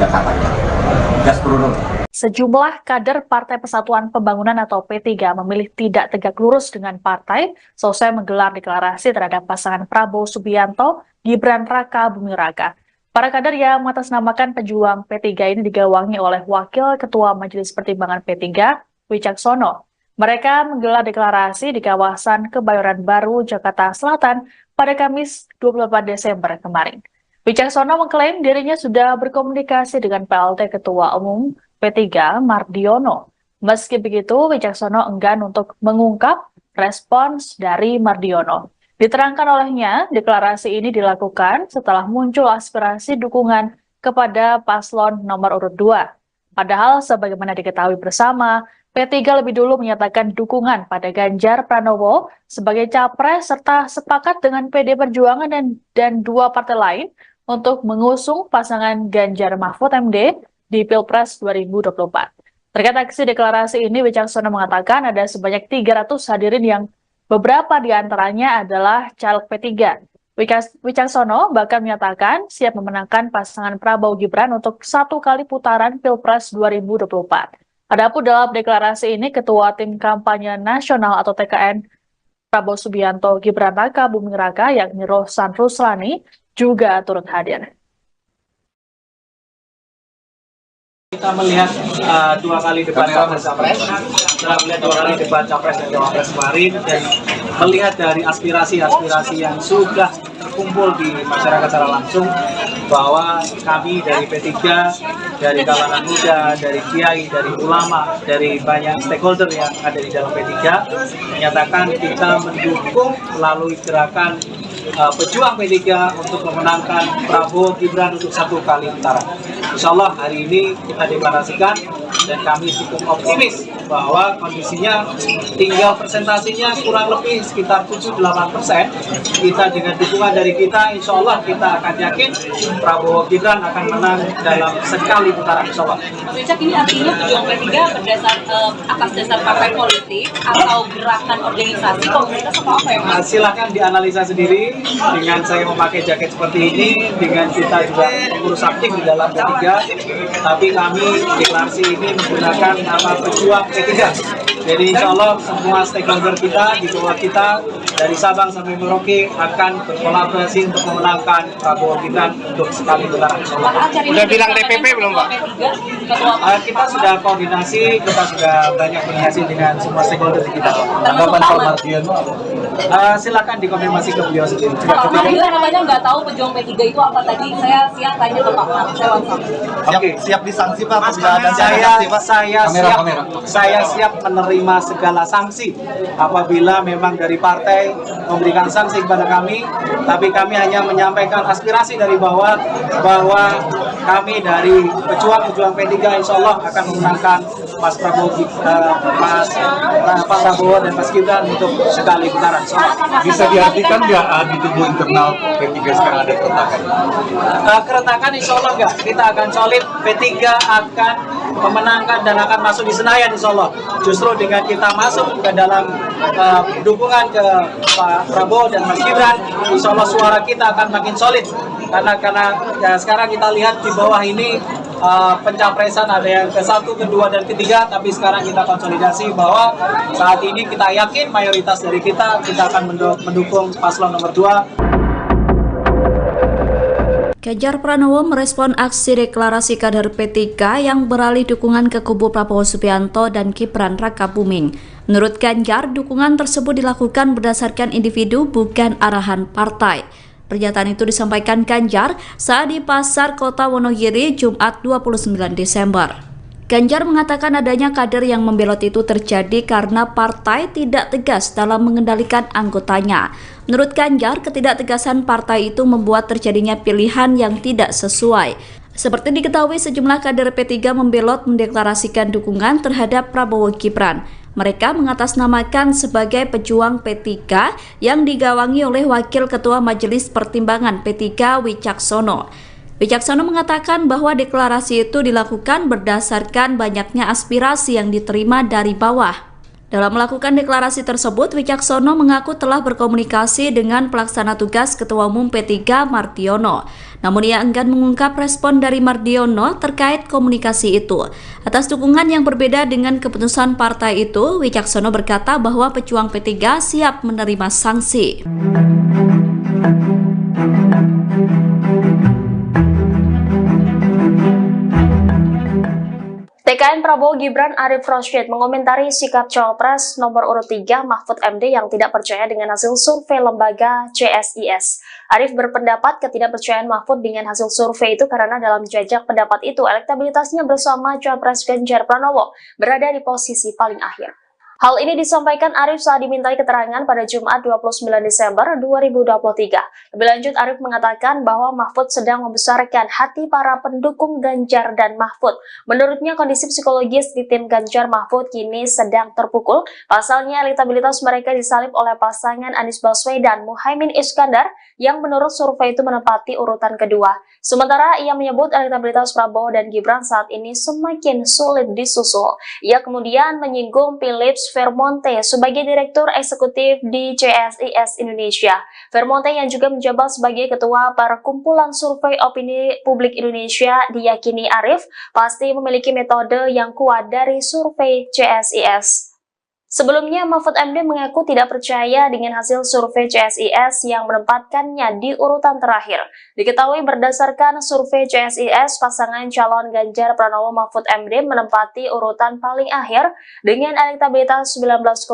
kampanye gastronomi. Sejumlah kader Partai Persatuan Pembangunan atau P3 memilih tidak tegak lurus dengan partai selesai menggelar deklarasi terhadap pasangan Prabowo Subianto, Gibran Raka Buming Raka. Para kader yang mengatasnamakan pejuang P3 ini digawangi oleh Wakil Ketua Majelis Pertimbangan P3, Wicaksono. Mereka menggelar deklarasi di kawasan Kebayoran Baru, Jakarta Selatan pada Kamis 24 Desember kemarin. Wicaksono mengklaim dirinya sudah berkomunikasi dengan PLT Ketua Umum P3 Mardiono. Meski begitu, Wicaksono enggan untuk mengungkap respons dari Mardiono. Diterangkan olehnya, deklarasi ini dilakukan setelah muncul aspirasi dukungan kepada paslon nomor urut 2. Padahal sebagaimana diketahui bersama, P3 lebih dulu menyatakan dukungan pada Ganjar Pranowo sebagai capres serta sepakat dengan PD Perjuangan dan dua partai lain untuk mengusung pasangan Ganjar Mahfud MD di Pilpres 2024. Terkait aksi deklarasi ini, Wicaksono mengatakan ada sebanyak 300 hadirin yang beberapa di antaranya adalah caleg P3. Wicaksono bahkan menyatakan siap memenangkan pasangan Prabowo Gibran untuk 1 kali putaran Pilpres 2024. Adapun dalam deklarasi ini, Ketua Tim Kampanye Nasional atau TKN Prabowo Subianto Gibran Raka Buming Raka yakni Rohsan Ruslani juga turut hadir. Kita melihat 2 kali debat Capres, setelah melihat 2 kali debat Capres dan Cawapres kemarin, dan melihat dari aspirasi-aspirasi yang sudah terkumpul di masyarakat secara langsung, bahwa kami dari P3, dari kalangan muda, dari kiai, dari ulama, dari banyak stakeholder yang ada di dalam P3, menyatakan kita mendukung melalui gerakan pejuang P3 untuk memenangkan Prabowo Gibran untuk 1 kali putaran. Insya Allah hari ini kita deklarasikan dan kami cukup optimis bahwa kondisinya tinggal presentasinya kurang lebih sekitar 7-8%. Kita dengan dukungan dari kita, insya Allah kita akan yakin Prabowo Gibran akan menang dalam sekali putaran, insya Allah. Mas Wicak, ini artinya pejuang P3 atas dasar partai politik atau gerakan organisasi komunitas atau apa ya Mas? Silahkan dianalisa sendiri dengan saya memakai jaket seperti ini, dengan kita juga pengurus aktif di dalam P3, tapi kami deklarasi ini menggunakan nama pejuang P3. Jadi insya Allah semua stakeholder kita di bawah kita dari Sabang sampai Merauke akan berkolaborasi untuk memenangkan Prabowo Gibran untuk sekali putaran. Udah bilang DPP belum Pak? Kita sudah koordinasi, kita sudah banyak koordinasi dengan semua stakeholder di kita. Tanggapan Pak Mardiono apa? Silakan dikonfirmasi ke beliau sendiri. Pak Mardiono namanya nggak tahu pejuang P3 itu apa tadi. Saya siap tanya ke Pak Mardiono. Oke, siap disanksi Pak. Saya siap menerima segala sanksi apabila memang dari partai memberikan sanksi kepada kami, tapi kami hanya menyampaikan aspirasi dari bawah bahwa kami dari pejuang P3 insya Allah akan memenangkan Pak Prabowo dan Mas Gibran untuk sekali putaran. Bisa diartikan nggak di tubuh internal P3 sekarang ada keretakan? Keretakan insya Allah enggak, kita akan solid, P3 akan memenangkan dan akan masuk di Senayan insya Allah. Justru dengan kita masuk ke dalam dukungan ke Pak Prabowo dan Mas Gibran, insya Allah suara kita akan makin solid. Karena ya, sekarang kita lihat di bawah ini pencapresan ada yang ke-1, ke-2, dan ke-3, tapi sekarang kita konsolidasi bahwa saat ini kita yakin mayoritas dari kita akan mendukung paslon nomor 2. Ganjar Pranowo merespon aksi deklarasi kader P3 yang beralih dukungan ke kubu Prabowo Subianto dan Gibran Rakabuming. Menurut Ganjar, dukungan tersebut dilakukan berdasarkan individu bukan arahan partai. Pernyataan itu disampaikan Ganjar saat di Pasar Kota Wonogiri Jumat 29 Desember. Ganjar mengatakan adanya kader yang membelot itu terjadi karena partai tidak tegas dalam mengendalikan anggotanya. Menurut Ganjar, ketidaktegasan partai itu membuat terjadinya pilihan yang tidak sesuai. Seperti diketahui, sejumlah kader P3 membelot mendeklarasikan dukungan terhadap Prabowo Gibran. Mereka mengatasnamakan sebagai pejuang P3 yang digawangi oleh Wakil Ketua Majelis Pertimbangan P3 Wicaksono. Wicaksono mengatakan bahwa deklarasi itu dilakukan berdasarkan banyaknya aspirasi yang diterima dari bawah. Dalam melakukan deklarasi tersebut, Wicaksono mengaku telah berkomunikasi dengan pelaksana tugas Ketua Umum P3 Mardiono. Namun ia enggan mengungkap respon dari Mardiono terkait komunikasi itu. Atas dukungan yang berbeda dengan keputusan partai itu, Wicaksono berkata bahwa pejuang P3 siap menerima sanksi. TKN Prabowo Gibran Arif Rosyid mengomentari sikap Cawapres nomor urut 3 Mahfud MD yang tidak percaya dengan hasil survei lembaga CSIS. Arif berpendapat ketidakpercayaan Mahfud dengan hasil survei itu karena dalam jajak pendapat itu elektabilitasnya bersama Cawapres Ganjar Pranowo berada di posisi paling akhir. Hal ini disampaikan Arif saat dimintai keterangan pada Jumat 29 Desember 2023. Lebih lanjut, Arif mengatakan bahwa Mahfud sedang membesarkan hati para pendukung Ganjar dan Mahfud. Menurutnya, kondisi psikologis di tim Ganjar Mahfud kini sedang terpukul. Pasalnya, elektabilitas mereka disalib oleh pasangan Anies Baswedan Muhaimin Iskandar yang menurut survei itu menempati urutan kedua. Sementara ia menyebut elektabilitas Prabowo dan Gibran saat ini semakin sulit disusul. Ia kemudian menyinggung Philips Vermonte sebagai Direktur Eksekutif di CSIS Indonesia. Vermonte yang juga menjabat sebagai Ketua Perkumpulan Survei Opini Publik Indonesia diyakini Arif pasti memiliki metode yang kuat dari survei CSIS. Sebelumnya, Mahfud MD mengaku tidak percaya dengan hasil survei CSIS yang menempatkannya di urutan terakhir. Diketahui berdasarkan survei CSIS, pasangan calon Ganjar Pranowo Mahfud MD menempati urutan paling akhir dengan elektabilitas 19,4%.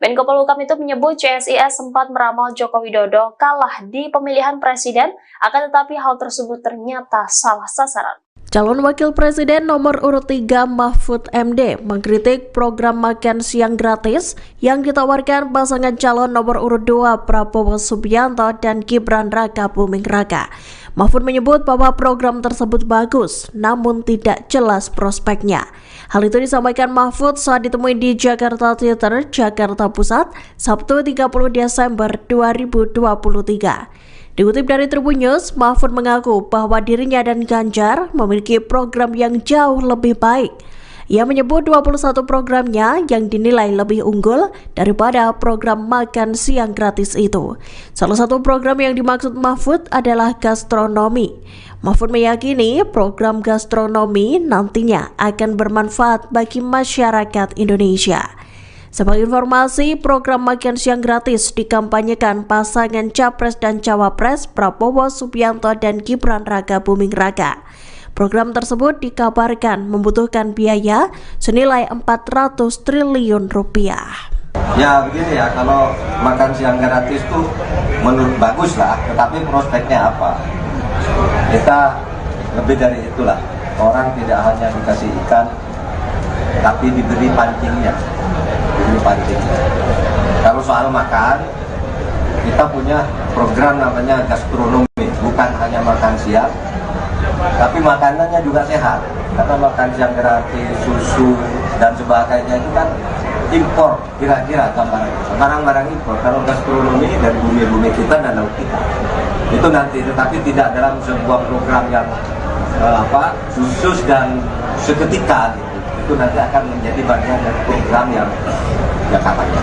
Menko Polhukam itu menyebut CSIS sempat meramal Joko Widodo kalah di pemilihan presiden, akan tetapi hal tersebut ternyata salah sasaran. Calon Wakil Presiden nomor urut 3 Mahfud MD mengkritik program makan siang gratis yang ditawarkan pasangan calon nomor urut 2 Prabowo Subianto dan Gibran Raka Buming Raka. Mahfud menyebut bahwa program tersebut bagus, namun tidak jelas prospeknya. Hal itu disampaikan Mahfud saat ditemui di Jakarta Theater, Jakarta Pusat, Sabtu 30 Desember 2023. Dikutip dari Tribun News, Mahfud mengaku bahwa dirinya dan Ganjar memiliki program yang jauh lebih baik. Ia menyebut 21 programnya yang dinilai lebih unggul daripada program makan siang gratis itu. Salah satu program yang dimaksud Mahfud adalah gastronomi. Mahfud meyakini program gastronomi nantinya akan bermanfaat bagi masyarakat Indonesia. Sebagai informasi, program makan siang gratis dikampanyekan pasangan Capres dan Cawapres Prabowo Subianto dan Gibran Raka Buming Raka. Program tersebut dikabarkan membutuhkan biaya senilai 400 triliun rupiah. Ya begini ya, kalau makan siang gratis tuh menurut bagus lah, tetapi prospeknya apa? Kita lebih dari itulah, orang tidak hanya dikasih ikan, tapi diberi pancingnya. Kalau soal makan, kita punya program namanya gastronomi, bukan hanya makan siang, tapi makanannya juga sehat. Karena makan siang gratis, susu dan sebagainya itu kan impor, kira-kira barang-barang impor. Kalau gastronomi dari bumi-bumi kita dan laut kita, itu nanti, tetapi tidak dalam sebuah program yang khusus dan seketika gitu. Itu nanti akan menjadi bagian dari program yang katanya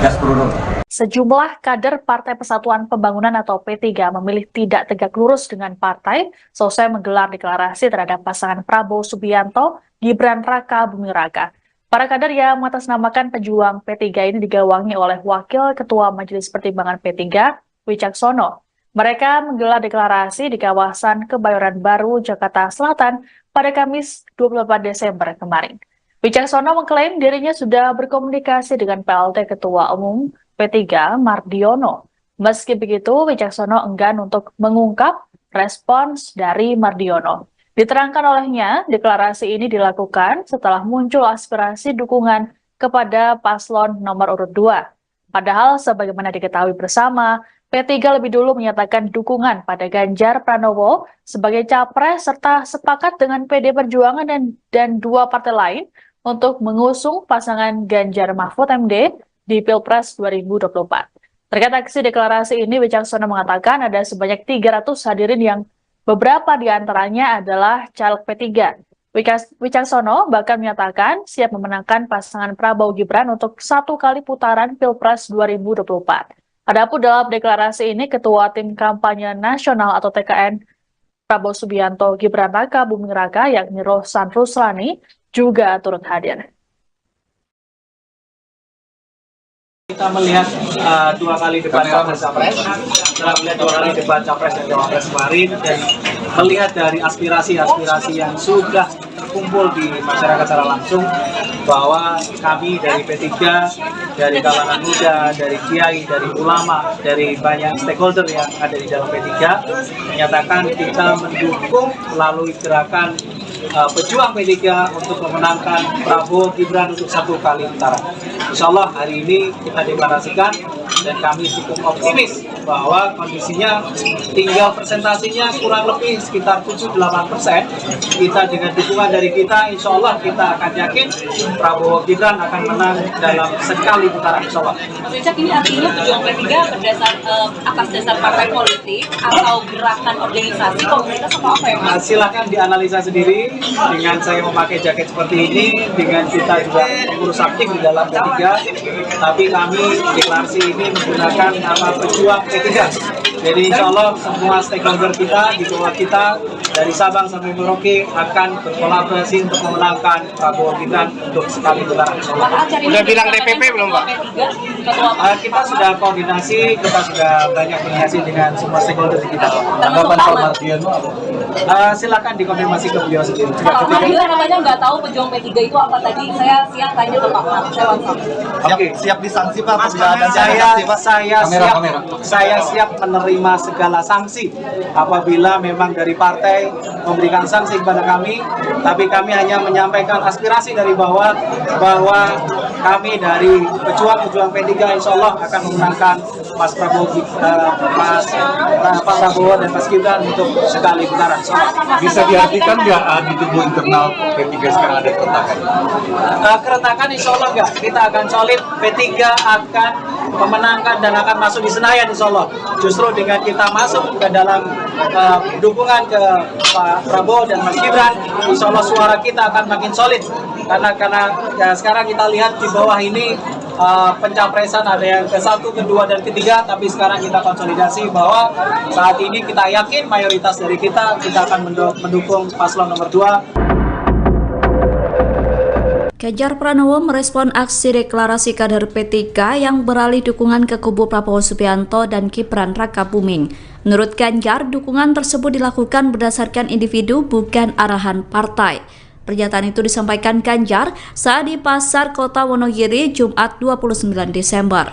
gastronomi. Sejumlah kader Partai Persatuan Pembangunan atau P3 memilih tidak tegak lurus dengan partai selesai menggelar deklarasi terhadap pasangan Prabowo Subianto, Gibran Raka Buming Raka. Para kader yang mengatasnamakan pejuang P3 ini digawangi oleh Wakil Ketua Majelis Pertimbangan P3, Wicaksono. Mereka menggelar deklarasi di kawasan Kebayoran Baru, Jakarta Selatan pada Kamis 28 Desember kemarin. Wicaksono mengklaim dirinya sudah berkomunikasi dengan PLT Ketua Umum P3 Mardiono. Meski begitu, Wicaksono enggan untuk mengungkap respons dari Mardiono. Diterangkan olehnya, deklarasi ini dilakukan setelah muncul aspirasi dukungan kepada paslon nomor urut 2. Padahal sebagaimana diketahui bersama, P3 lebih dulu menyatakan dukungan pada Ganjar Pranowo sebagai capres serta sepakat dengan PD Perjuangan dan dua partai lain untuk mengusung pasangan Ganjar Mahfud MD di Pilpres 2024. Terkait aksi deklarasi ini, Wicaksono mengatakan ada sebanyak 300 hadirin yang beberapa di antaranya adalah caleg P3. Wicaksono bahkan menyatakan siap memenangkan pasangan Prabowo Gibran untuk 1 kali putaran Pilpres 2024. Adapun dalam deklarasi ini, Ketua Tim Kampanye Nasional atau TKN Prabowo Subianto Gibran Raka Buming Raka yakni Rohsan Ruslani juga turut hadir. Kita melihat 2 kali debat Capres-Capres, setelah melihat 2 kali debat Capres dan Cawapres kemarin, dan melihat dari aspirasi-aspirasi yang sudah terkumpul di masyarakat secara langsung, bahwa kami dari P3, dari kalangan muda, dari kiai, dari ulama, dari banyak stakeholder yang ada di dalam P3, menyatakan kita mendukung melalui gerakan pejuang P3 untuk memenangkan Prabowo Gibran untuk 1 kali putaran. Insya Allah hari ini kita deklarasikan dan kami cukup optimis bahwa kondisinya tinggal presentasinya kurang lebih sekitar 7-8%. Kita dengan dukungan dari kita, insya Allah kita akan yakin Prabowo Gibran akan menang dalam sekali putaran, insya Allah. Mas Wicak, ini artinya pejuang P3 atas dasar partai politik atau gerakan organisasi komunitas atau apa ya Mas? Silahkan dianalisa sendiri dengan saya memakai jaket seperti ini, dengan kita juga mengurus aktif di dalam P3, tapi kami deklarasi ini menggunakan nama pejuang P3. Jadi insya Allah semua stakeholder kita di bawah kita dari Sabang sampai Merauke akan berkolaborasi untuk memenangkan Prabowo Gibran untuk sekali putaran. Udah bilang DPP belum Pak? P3 Kita sudah koordinasi, kita sudah banyak koordinasi dengan semua stakeholder di kita. Tanggapan Pak Mardiono apa? Silakan dikonfirmasi ke beliau sendiri. Pak Mardiono namanya nggak tahu pejuang P3 itu apa tadi. Saya siang tanya ke Pak Mar, saya langsung. Oke, siap disanksi Pak. Saya siap menerima segala sanksi apabila memang dari partai memberikan sanksi kepada kami, tapi kami hanya menyampaikan aspirasi dari bawah bahwa kami dari pejuang P3 insya Allah akan memenangkan Pak Prabowo dan Mas Gibran untuk sekali putaran. Bisa diartikan nggak di tubuh internal P3 sekarang ada keretakan? Keretakan insya Allah nggak, kita akan solid, P3 akan memenangkan dan akan masuk di Senayan insya Allah. Justru dengan kita masuk ke dalam dukungan ke Pak Prabowo dan Mas Gibran, insya Allah suara kita akan makin solid. Karena ya, sekarang kita lihat di bawah ini pencapresan ada yang ke-1, ke-2, dan ke-3, tapi sekarang kita konsolidasi bahwa saat ini kita yakin mayoritas dari kita akan mendukung paslon nomor 2. Ganjar Pranowo merespon aksi deklarasi kader P3 yang beralih dukungan ke kubu Prabowo Subianto dan Gibran Rakabuming. Menurut Ganjar, dukungan tersebut dilakukan berdasarkan individu bukan arahan partai. Pernyataan itu disampaikan Ganjar saat di Pasar Kota Wonogiri Jumat 29 Desember.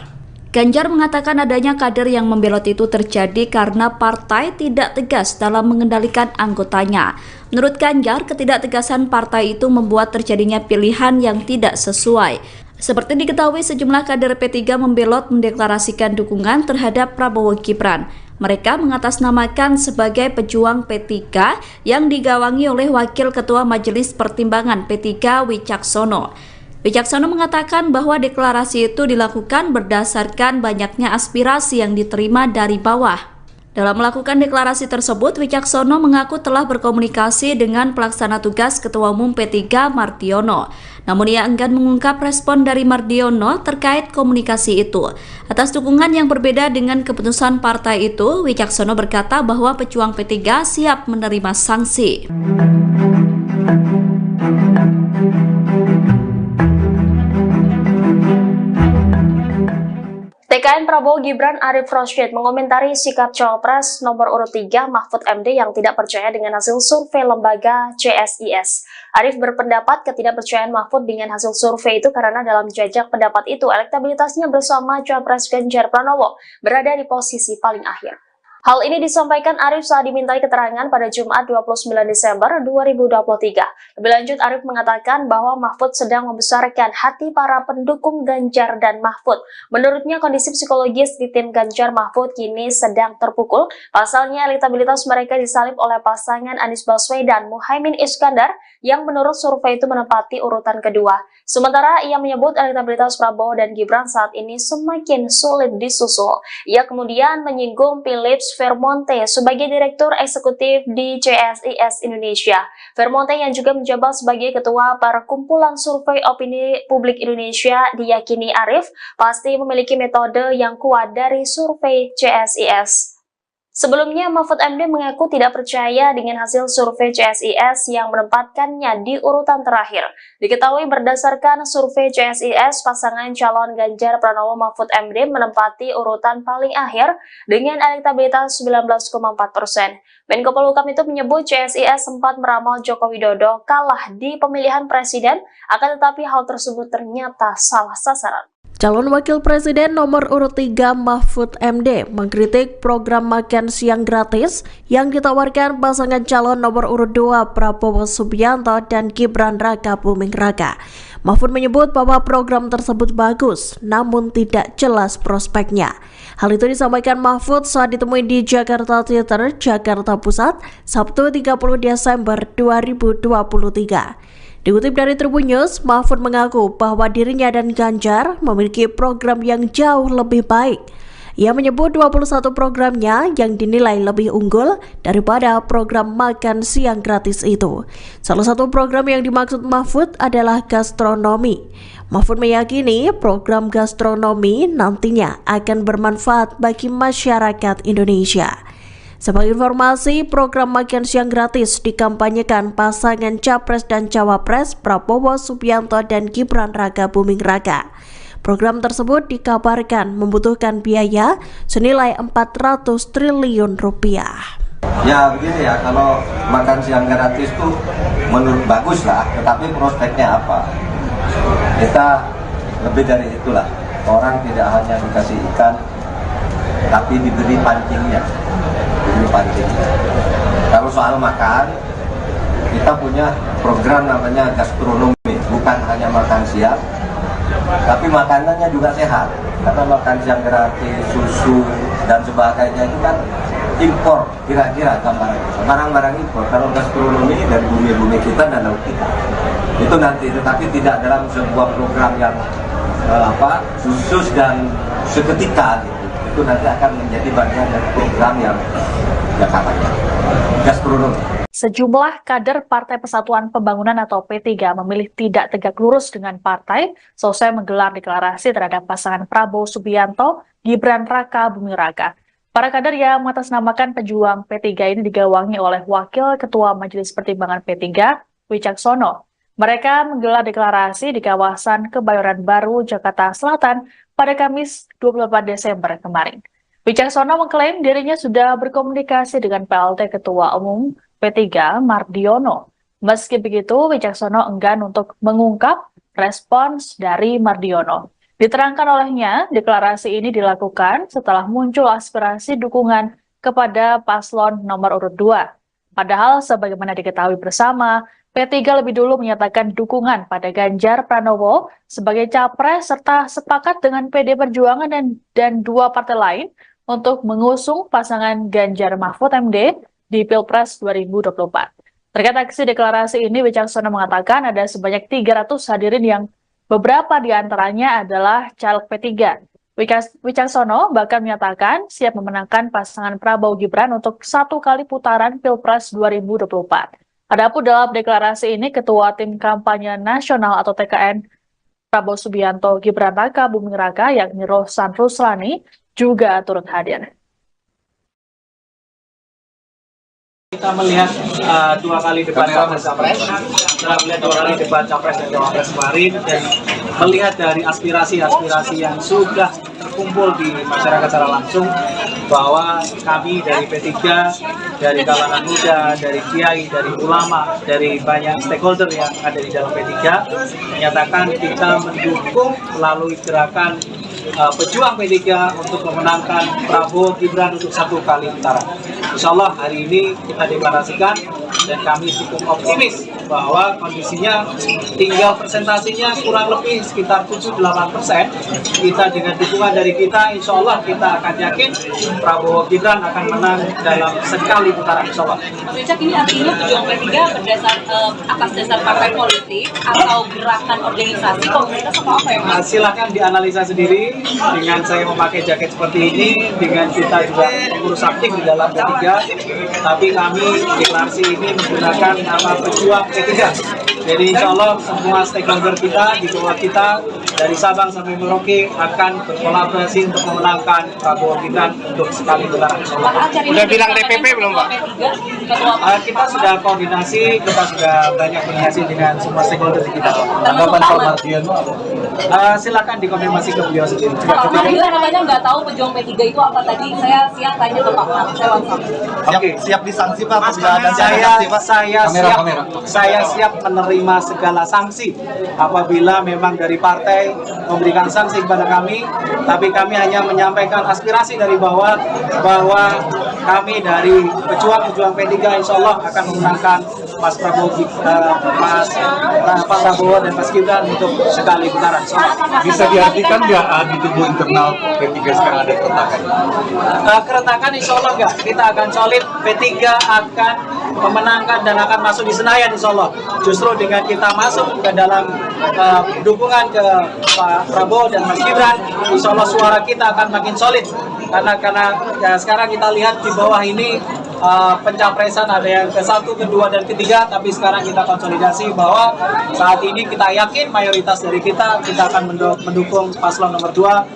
Ganjar mengatakan adanya kader yang membelot itu terjadi karena partai tidak tegas dalam mengendalikan anggotanya. Menurut Ganjar, ketidaktegasan partai itu membuat terjadinya pilihan yang tidak sesuai. Seperti diketahui, sejumlah kader P3 membelot mendeklarasikan dukungan terhadap Prabowo Gibran. Mereka mengatasnamakan sebagai pejuang P3 yang digawangi oleh Wakil Ketua Majelis Pertimbangan P3 Wicaksono. Wicaksono mengatakan bahwa deklarasi itu dilakukan berdasarkan banyaknya aspirasi yang diterima dari bawah. Dalam melakukan deklarasi tersebut, Wicaksono mengaku telah berkomunikasi dengan pelaksana tugas Ketua Umum P3 Mardiono. Namun ia enggan mengungkap respon dari Mardiono terkait komunikasi itu. Atas dukungan yang berbeda dengan keputusan partai itu, Wicaksono berkata bahwa pejuang P3 siap menerima sanksi. TKN Prabowo Gibran Arif Rashid mengomentari sikap Cawapres nomor urut 3 Mahfud MD yang tidak percaya dengan hasil survei lembaga CSIS. Arif berpendapat ketidakpercayaan Mahfud dengan hasil survei itu karena dalam jajak pendapat itu elektabilitasnya bersama Cawapres Ganjar Pranowo berada di posisi paling akhir. Hal ini disampaikan Arif saat dimintai keterangan pada Jumat 29 Desember 2023. Lebih lanjut, Arif mengatakan bahwa Mahfud sedang membesarkan hati para pendukung Ganjar dan Mahfud. Menurutnya, kondisi psikologis di tim Ganjar Mahfud kini sedang terpukul. Pasalnya, elektabilitas mereka disalib oleh pasangan Anies Baswedan Muhaimin Iskandar yang menurut survei itu menempati urutan kedua. Sementara ia menyebut elektabilitas Prabowo dan Gibran saat ini semakin sulit disusul. Ia kemudian menyinggung Philips Vermonte sebagai Direktur Eksekutif di CSIS Indonesia. Vermonte yang juga menjabat sebagai Ketua Perkumpulan Survei Opini Publik Indonesia diyakini Arif pasti memiliki metode yang kuat dari survei CSIS. Sebelumnya, Mahfud MD mengaku tidak percaya dengan hasil survei CSIS yang menempatkannya di urutan terakhir. Diketahui berdasarkan survei CSIS, pasangan calon Ganjar Pranowo Mahfud MD menempati urutan paling akhir dengan elektabilitas 19,4%. Menko Polhukam itu menyebut CSIS sempat meramal Joko Widodo kalah di pemilihan presiden, akan tetapi hal tersebut ternyata salah sasaran. Calon Wakil Presiden nomor urut 3 Mahfud MD mengkritik program makan siang gratis yang ditawarkan pasangan calon nomor urut 2 Prabowo Subianto dan Gibran Rakabuming Raka. Mahfud menyebut bahwa program tersebut bagus, namun tidak jelas prospeknya. Hal itu disampaikan Mahfud saat ditemui di Jakarta Theater, Jakarta Pusat, Sabtu 30 Desember 2023. Dikutip dari Tribun News, Mahfud mengaku bahwa dirinya dan Ganjar memiliki program yang jauh lebih baik. Ia menyebut 21 programnya yang dinilai lebih unggul daripada program makan siang gratis itu. Salah satu program yang dimaksud Mahfud adalah gastronomi. Mahfud meyakini program gastronomi nantinya akan bermanfaat bagi masyarakat Indonesia. Sebagai informasi, program makan siang gratis dikampanyekan pasangan Capres dan Cawapres Prabowo Subianto dan Gibran Rakabuming Raka. Program tersebut dikabarkan membutuhkan biaya senilai 400 triliun rupiah. Ya begini ya, kalau makan siang gratis itu menurut bagus lah, tetapi prospeknya apa? Kita lebih dari itulah. Orang tidak hanya dikasih ikan, tapi diberi pancingnya. Kalau soal makan, kita punya program namanya gastronomi, bukan hanya makan siang, tapi makanannya juga sehat. Karena makan siang gratis, susu dan sebagainya itu kan impor, kira-kira gambarannya barang-barang impor. Kalau gastronomi dari bumi-bumi kita dan laut kita itu nanti, tetapi tidak dalam sebuah program yang khusus dan seketika gitu. Itu nanti akan menjadi bagian dari program yang katanya gastronomi. Sejumlah kader Partai Persatuan Pembangunan atau P3 memilih tidak tegak lurus dengan partai selesai menggelar deklarasi terhadap pasangan Prabowo Subianto, Gibran Raka Buming Raka. Para kader yang mengatasnamakan pejuang P3 ini digawangi oleh Wakil Ketua Majelis Pertimbangan P3, Wicaksono. Mereka menggelar deklarasi di kawasan Kebayoran Baru, Jakarta Selatan pada Kamis 28 Desember kemarin. Wicaksono mengklaim dirinya sudah berkomunikasi dengan PLT Ketua Umum P3, Mardiono. Meski begitu, Wicaksono enggan untuk mengungkap respons dari Mardiono. Diterangkan olehnya, deklarasi ini dilakukan setelah muncul aspirasi dukungan kepada paslon nomor urut 2. Padahal sebagaimana diketahui bersama, P3 lebih dulu menyatakan dukungan pada Ganjar Pranowo sebagai capres serta sepakat dengan PD Perjuangan dan dua partai lain untuk mengusung pasangan Ganjar Mahfud MD di Pilpres 2024. Terkait aksi deklarasi ini, Wicaksono mengatakan ada sebanyak 300 hadirin yang beberapa di antaranya adalah caleg P3. Wicaksono bahkan menyatakan siap memenangkan pasangan Prabowo Gibran untuk 1 kali putaran Pilpres 2024. Adapun dalam deklarasi ini, Ketua Tim Kampanye Nasional atau TKN Prabowo Subianto Gibran Raka Buming Raka yakni Rohsan Ruslani juga turut hadir. Kita melihat 2 kali debat capres, setelah melihat 2 kali debat capres dan cawapres kemarin, dan melihat dari aspirasi-aspirasi yang sudah terkumpul di masyarakat secara langsung, bahwa kami dari P3, dari kalangan muda, dari kiai, dari ulama, dari banyak stakeholder yang ada di dalam P3, menyatakan kita mendukung melalui gerakan pejuang P3 untuk memenangkan Prabowo Gibran untuk 1 kali putaran. Insya Allah hari ini kita deklarasikan dan kami cukup optimis bahwa kondisinya tinggal presentasinya kurang lebih sekitar 7-8%. Kita dengan dukungan dari kita, insya Allah kita akan yakin Prabowo Gibran akan menang dalam sekali putaran, insya Allah. Richard, ini artinya pejuang P3 atas dasar partai politik atau gerakan organisasi komunitas atau apa ya Mas? Silahkan dianalisa sendiri dengan saya memakai jaket seperti ini, dengan kita juga mengurus aktif di dalam P3, tapi kami deklarasi ini menggunakan nama pejuang P3. Jadi insya Allah semua stakeholder kita, di bawah kita, dari Sabang sampai Merauke akan berkolaborasi untuk memenangkan Prabowo Gibran untuk sekali putaran. Udah bilang DPP belum Pak? Kita sudah koordinasi, kita sudah banyak koordinasi dengan semua stakeholder kita. Tanggapan Pak Mardiono? Silakan dikonfirmasi ke beliau sendiri. Pak Mardiono katanya nggak tahu pejuang P3 itu apa tadi. Saya siang tanya ke Pak Mar, saya langsung. Oke, siap disanksi Pak. Saya siap menerima segala sanksi apabila memang dari partai memberikan sanksi kepada kami, tapi kami hanya menyampaikan aspirasi dari bawah bahwa kami dari pejuang P3 insya Allah akan memenangkan Mas Prabowo, Pak Prabowo dan Mas Gibran untuk sekali putaran. Bisa diartikan nggak di tubuh internal P3 sekarang ada keretakan? Keretakan insya Allah nggak, kita akan solid. P3 akan memenangkan dan akan masuk di Senayan insya Allah. Justru dengan kita masuk ke dalam dukungan ke Pak Prabowo dan Mas Gibran, insya Allah suara kita akan makin solid. Karena ya, sekarang kita lihat di bawah ini pencapresan ada yang ke-1, ke-2, dan ke-3, tapi sekarang kita konsolidasi bahwa saat ini kita yakin mayoritas dari kita akan mendukung paslon nomor 2.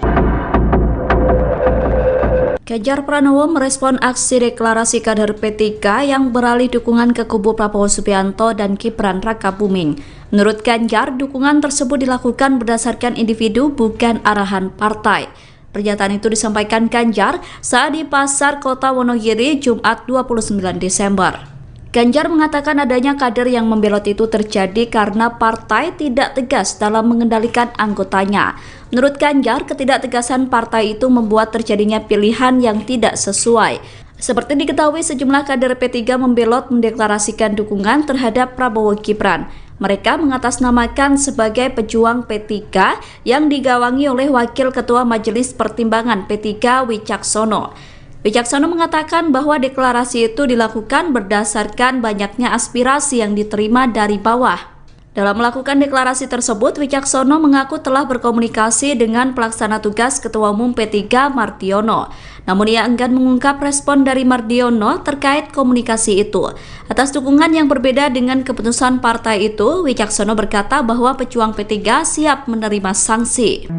Ganjar Pranowo merespon aksi deklarasi kader P3 yang beralih dukungan ke kubu Prabowo Subianto dan Gibran Rakabuming. Menurut Ganjar, dukungan tersebut dilakukan berdasarkan individu bukan arahan partai. Pernyataan itu disampaikan Ganjar saat di Pasar Kota Wonogiri Jumat 29 Desember. Ganjar mengatakan adanya kader yang membelot itu terjadi karena partai tidak tegas dalam mengendalikan anggotanya. Menurut Ganjar, ketidaktegasan partai itu membuat terjadinya pilihan yang tidak sesuai. Seperti diketahui, sejumlah kader P3 membelot mendeklarasikan dukungan terhadap Prabowo Gibran. Mereka mengatasnamakan sebagai pejuang P3 yang digawangi oleh Wakil Ketua Majelis Pertimbangan P3 Wicaksono. Wicaksono mengatakan bahwa deklarasi itu dilakukan berdasarkan banyaknya aspirasi yang diterima dari bawah. Dalam melakukan deklarasi tersebut, Wicaksono mengaku telah berkomunikasi dengan pelaksana tugas Ketua Umum P3 Mardiono. Namun ia enggan mengungkap respon dari Mardiono terkait komunikasi itu. Atas dukungan yang berbeda dengan keputusan partai itu, Wicaksono berkata bahwa pejuang P3 siap menerima sanksi.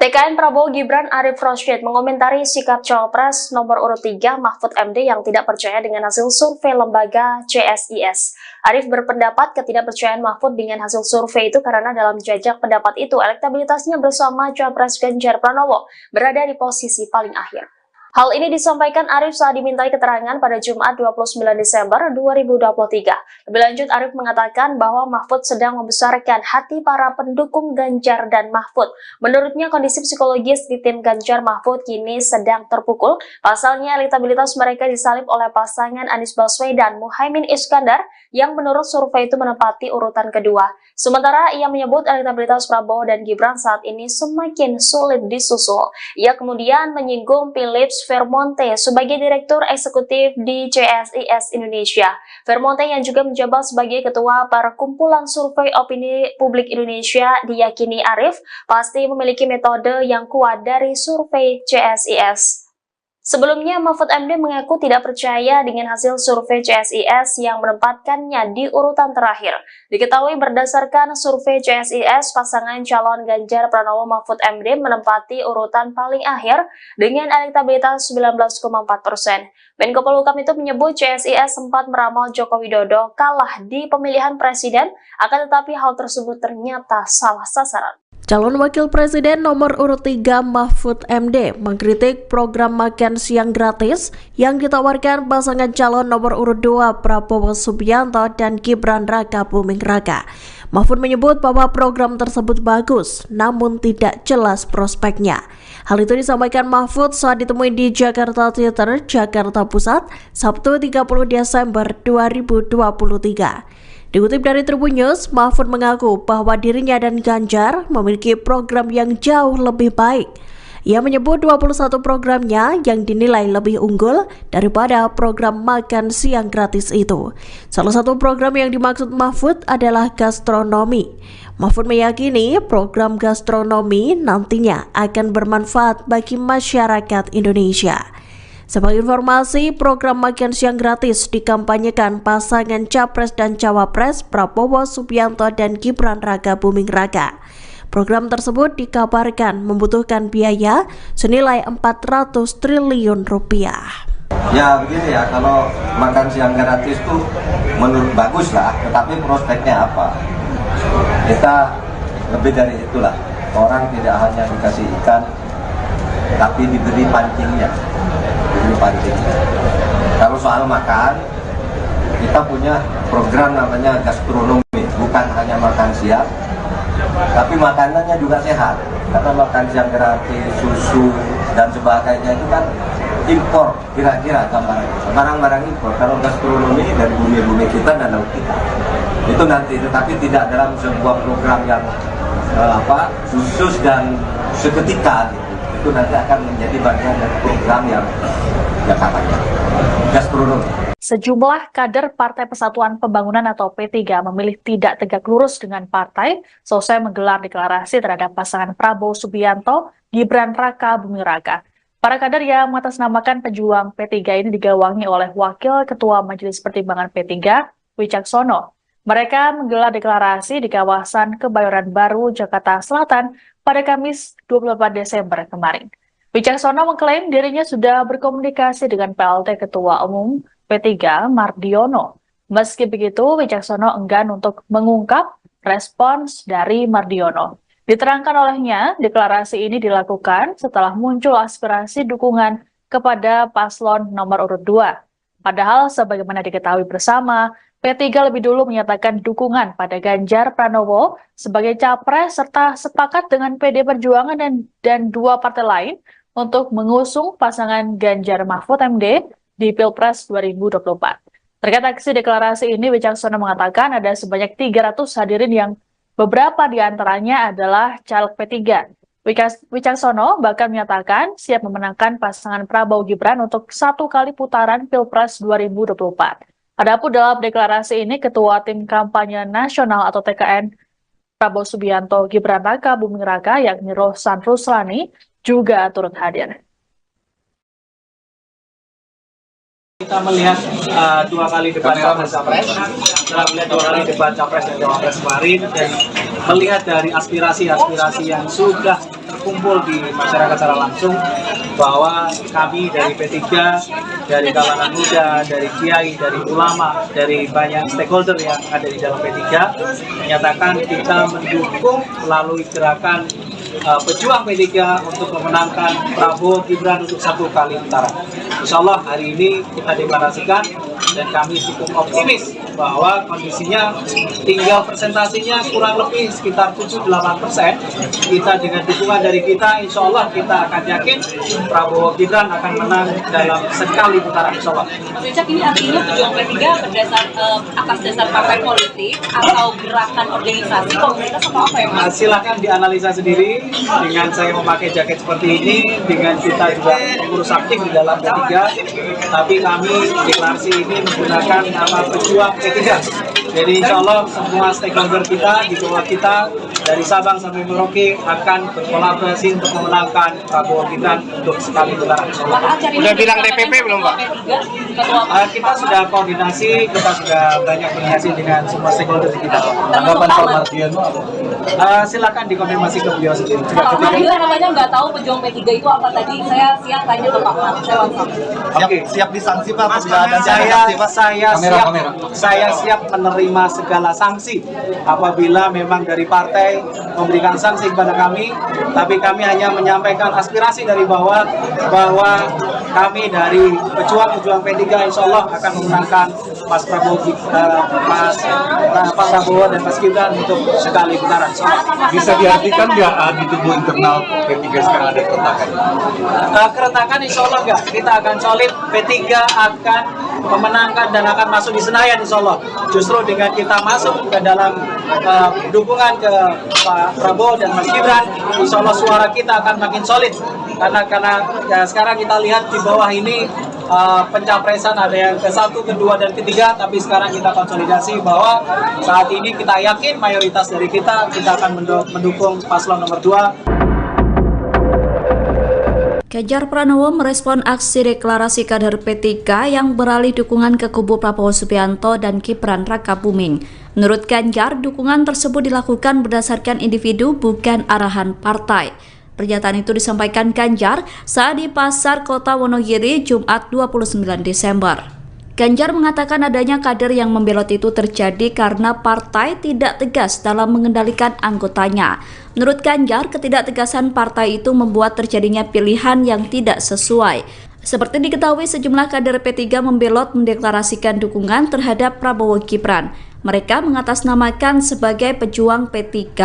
TKN Prabowo Gibran Arif Rosyid mengomentari sikap Cawapres nomor urut 3 Mahfud MD yang tidak percaya dengan hasil survei lembaga CSIS. Arif berpendapat ketidakpercayaan Mahfud dengan hasil survei itu karena dalam jajak pendapat itu elektabilitasnya bersama Cawapres Ganjar Pranowo berada di posisi paling akhir. Hal ini disampaikan Arif saat dimintai keterangan pada Jumat 29 Desember 2023. Lebih lanjut, Arif mengatakan bahwa Mahfud sedang membesarkan hati para pendukung Ganjar dan Mahfud. Menurutnya, kondisi psikologis di tim Ganjar Mahfud kini sedang terpukul. Pasalnya, elektabilitas mereka disalib oleh pasangan Anies Baswedan Muhaimin Iskandar yang menurut survei itu menempati urutan kedua. Sementara ia menyebut elektabilitas Prabowo dan Gibran saat ini semakin sulit disusul. Ia kemudian menyinggung Philips Vermonte sebagai Direktur Eksekutif di CSIS Indonesia. Vermonte yang juga menjabat sebagai Ketua Perkumpulan Survei Opini Publik Indonesia diyakini Arif pasti memiliki metode yang kuat dari survei CSIS. Sebelumnya, Mahfud MD mengaku tidak percaya dengan hasil survei CSIS yang menempatkannya di urutan terakhir. Diketahui berdasarkan survei CSIS, pasangan calon Ganjar Pranowo Mahfud MD menempati urutan paling akhir dengan elektabilitas 19,4%. Menko Polhukam itu menyebut CSIS sempat meramal Joko Widodo kalah di pemilihan presiden, akan tetapi hal tersebut ternyata salah sasaran. Calon Wakil Presiden nomor urut 3 Mahfud MD mengkritik program makan siang gratis yang ditawarkan pasangan calon nomor urut 2 Prabowo Subianto dan Gibran Rakabuming Raka. Mahfud menyebut bahwa program tersebut bagus, namun tidak jelas prospeknya. Hal itu disampaikan Mahfud saat ditemui di Jakarta Theater, Jakarta Pusat, Sabtu 30 Desember 2023. Dikutip dari Tribun News, Mahfud mengaku bahwa dirinya dan Ganjar memiliki program yang jauh lebih baik. Ia menyebut 21 programnya yang dinilai lebih unggul daripada program makan siang gratis itu. Salah satu program yang dimaksud Mahfud adalah gastronomi. Mahfud meyakini program gastronomi nantinya akan bermanfaat bagi masyarakat Indonesia. Sebagai informasi, program makan siang gratis dikampanyekan pasangan Capres dan Cawapres Prabowo Subianto dan Gibran Rakabuming Raka. Program tersebut dikabarkan membutuhkan biaya senilai 400 triliun rupiah. Ya begini ya, kalau makan siang gratis tuh menurut bagus lah, tetapi prospeknya apa? Kita lebih dari itulah, orang tidak hanya dikasih ikan, tapi diberi pancingnya. Kalau soal makan, kita punya program namanya gastronomi, bukan hanya makan siang, tapi makanannya juga sehat. Karena makan siang gratis, susu dan sebagainya itu kan impor, kira-kira barang-barang impor. Kalau gastronomi dari bumi-bumi kita dan laut kita, itu nanti, tetapi tidak dalam sebuah program yang khusus dan seketika gitu. Itu nanti akan menjadi bagian dari program yang katanya gastronomi. Sejumlah kader Partai Persatuan Pembangunan atau P3 memilih tidak tegak lurus dengan partai selesai menggelar deklarasi terhadap pasangan Prabowo Subianto, Gibran Rakabuming Raka. Para kader yang mengatasnamakan pejuang P3 ini digawangi oleh Wakil Ketua Majelis Pertimbangan P3, Wicaksono. Mereka menggelar deklarasi di kawasan Kebayoran Baru, Jakarta Selatan pada Kamis 24 Desember kemarin. Wicaksono mengklaim dirinya sudah berkomunikasi dengan PLT Ketua Umum P3 Mardiono. Meski begitu, Wicaksono enggan untuk mengungkap respons dari Mardiono. Diterangkan olehnya, deklarasi ini dilakukan setelah muncul aspirasi dukungan kepada paslon nomor urut 2. Padahal sebagaimana diketahui bersama, P3 lebih dulu menyatakan dukungan pada Ganjar Pranowo sebagai capres serta sepakat dengan PD Perjuangan dan dua partai lain untuk mengusung pasangan Ganjar Mahfud MD di Pilpres 2024. Terkait aksi deklarasi ini, Wicaksono mengatakan ada sebanyak 300 hadirin yang beberapa di antaranya adalah caleg P3. Wicaksono bahkan menyatakan siap memenangkan pasangan Prabowo Gibran untuk 1 kali putaran Pilpres 2024. Adapun dalam deklarasi ini, Ketua Tim Kampanye Nasional atau TKN Prabowo Subianto Gibran Raka Buming Raka yakni Rohsan Ruslani juga turut hadir. Kita melihat 2 kali debat capres, setelah melihat 2 kali debat capres dan cawapres kemarin, dan melihat dari aspirasi-aspirasi yang sudah terkumpul di masyarakat secara langsung, bahwa kami dari P3, dari kalangan muda, dari kiai, dari ulama, dari banyak stakeholder yang ada di dalam P3, menyatakan kita mendukung melalui gerakan pejuang P3 untuk memenangkan Prabowo Gibran untuk 1 kali putaran. Insya Allah hari ini kita deklarasikan dan kami cukup optimis bahwa kondisinya tinggal presentasinya kurang lebih sekitar 7-8%. Kita dengan dukungan dari kita, insya Allah kita akan yakin Prabowo Gibran akan menang dalam sekali putaran, insya Allah. Mas Wicak, ini artinya pejuang P3 berdasar atas dasar partai politik atau gerakan organisasi komunitas atau apa ya Mas? Silakan dianalisa sendiri dengan saya memakai jaket seperti ini, dengan kita juga pengurus aktif di dalam P3, tapi kami deklarasi ini menggunakan nama pejuang P3. Jadi insya Allah semua stakeholder kita di bawah kita dari Sabang sampai Merauke akan berkolaborasi untuk memenangkan Prabowo Gibran untuk sekali putaran. Udah bilang DPP belum Pak? Kita sudah koordinasi, kita sudah banyak koordinasi dengan semua stakeholder di kita. Tanggapan Pak Mardiono? Silakan dikonfirmasi ke beliau sendiri. Pak Mardiono namanya nggak tahu pejuang P3 itu apa tadi. Saya siap tanya ke Pak Mar. Oke, siap disanksi Pak. Saya siap menerima segala sanksi apabila memang dari partai memberikan sanksi kepada kami, tapi kami hanya menyampaikan aspirasi dari bawah bahwa kami dari pejuang P3 insya Allah akan memenangkan Mas Prabowo dan Mas Gibran untuk sekali putaran. Bisa diartikan nggak di tubuh internal P3 sekarang ada keretakan? Keretakan insya Allah nggak. Kita akan solid, P3 akan memenangkan dan akan masuk di Senayan insya Allah. Justru dengan kita masuk ke dalam dukungan ke Pak Prabowo dan Mas Gibran, insya Allah suara kita akan makin solid. Karena ya, sekarang kita lihat di bawah ini pencapresan ada yang ke-1, ke-2, dan ke-3, tapi sekarang kita konsolidasi bahwa saat ini kita yakin mayoritas dari kita akan mendukung paslon nomor 2. Ganjar Pranowo merespon aksi deklarasi kader P3 yang beralih dukungan ke kubu Prabowo Subianto dan Gibran Raka Buming. Menurut Ganjar, dukungan tersebut dilakukan berdasarkan individu bukan arahan partai. Pernyataan itu disampaikan Ganjar saat di Pasar Kota Wonogiri Jumat 29 Desember. Ganjar mengatakan adanya kader yang membelot itu terjadi karena partai tidak tegas dalam mengendalikan anggotanya. Menurut Ganjar, ketidaktegasan partai itu membuat terjadinya pilihan yang tidak sesuai. Seperti diketahui, sejumlah kader P3 membelot mendeklarasikan dukungan terhadap Prabowo Gibran. Mereka mengatasnamakan sebagai pejuang P3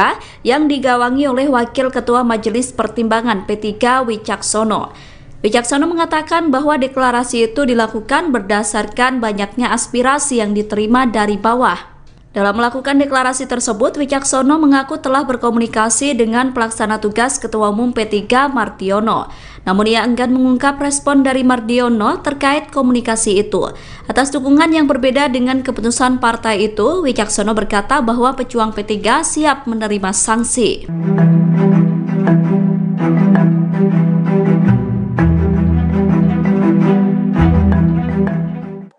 yang digawangi oleh Wakil Ketua Majelis Pertimbangan P3 Wicaksono. Wicaksono mengatakan bahwa deklarasi itu dilakukan berdasarkan banyaknya aspirasi yang diterima dari bawah. Dalam melakukan deklarasi tersebut, Wicaksono mengaku telah berkomunikasi dengan pelaksana tugas Ketua Umum P3 Mardiono. Namun ia enggan mengungkap respon dari Mardiono terkait komunikasi itu. Atas dukungan yang berbeda dengan keputusan partai itu, Wicaksono berkata bahwa pejuang P3 siap menerima sanksi.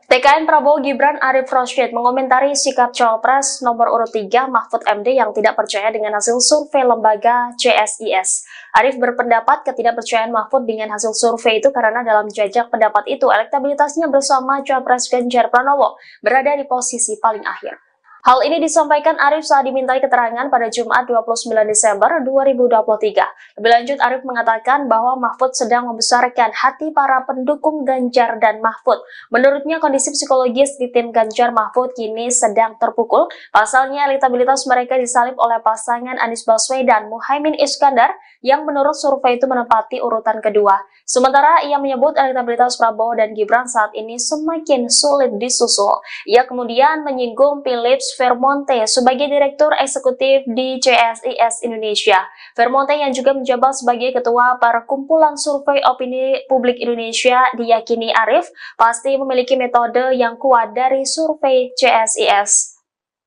TKN TKN Prabowo Gibran Arif Rashid mengomentari sikap Cawapres nomor urut 3 Mahfud MD yang tidak percaya dengan hasil survei lembaga CSIS. Arif berpendapat ketidakpercayaan Mahfud dengan hasil survei itu karena dalam jajak pendapat itu elektabilitasnya bersama Cawapres Ganjar Pranowo berada di posisi paling akhir. Hal ini disampaikan Arif saat dimintai keterangan pada Jumat 29 Desember 2023. Lebih lanjut, Arif mengatakan bahwa Mahfud sedang membesarkan hati para pendukung Ganjar dan Mahfud. Menurutnya, kondisi psikologis di tim Ganjar Mahfud kini sedang terpukul. Pasalnya, elektabilitas mereka disalib oleh pasangan Anies Baswedan Muhaimin Iskandar yang menurut survei itu menempati urutan kedua. Sementara ia menyebut elektabilitas Prabowo dan Gibran saat ini semakin sulit disusul. Ia kemudian menyinggung Philips Vermonte sebagai Direktur Eksekutif di CSIS Indonesia. Vermonte yang juga menjabat sebagai Ketua Perkumpulan Survei Opini Publik Indonesia diyakini Arif pasti memiliki metode yang kuat dari survei CSIS.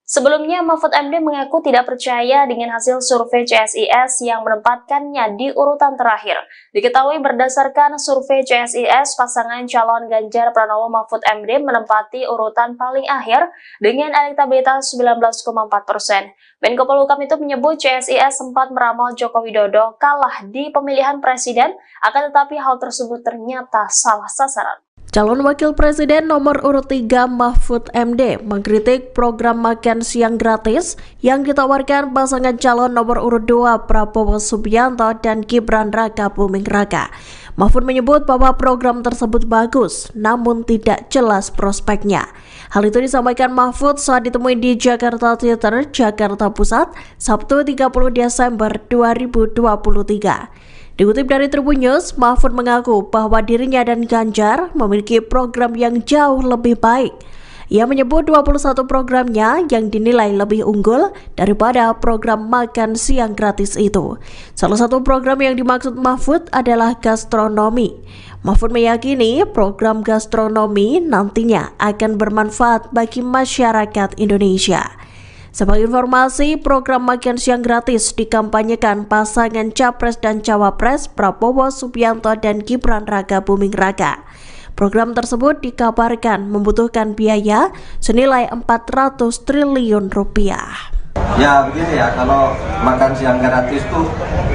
Sebelumnya, Mahfud MD mengaku tidak percaya dengan hasil survei CSIS yang menempatkannya di urutan terakhir. Diketahui berdasarkan survei CSIS, pasangan calon Ganjar Pranowo Mahfud MD menempati urutan paling akhir dengan elektabilitas 19,4%. Menko Polhukam itu menyebut CSIS sempat meramal Joko Widodo kalah di pemilihan presiden, akan tetapi hal tersebut ternyata salah sasaran. Calon Wakil Presiden nomor urut 3 Mahfud MD mengkritik program makan siang gratis yang ditawarkan pasangan calon nomor urut 2 Prabowo Subianto dan Gibran Raka Buming Raka. Mahfud menyebut bahwa program tersebut bagus, namun tidak jelas prospeknya. Hal itu disampaikan Mahfud saat ditemui di Jakarta Theater, Jakarta Pusat, Sabtu 30 Desember 2023. Dikutip dari Tribun News, Mahfud mengaku bahwa dirinya dan Ganjar memiliki program yang jauh lebih baik. Ia menyebut 21 programnya yang dinilai lebih unggul daripada program makan siang gratis itu. Salah satu program yang dimaksud Mahfud adalah gastronomi. Mahfud meyakini program gastronomi nantinya akan bermanfaat bagi masyarakat Indonesia. Sebagai informasi, program makan siang gratis dikampanyekan pasangan Capres dan Cawapres Prabowo Subianto dan Gibran Raka Buming Raka. Program tersebut dikabarkan membutuhkan biaya senilai 400 triliun rupiah. Ya begini ya, kalau makan siang gratis itu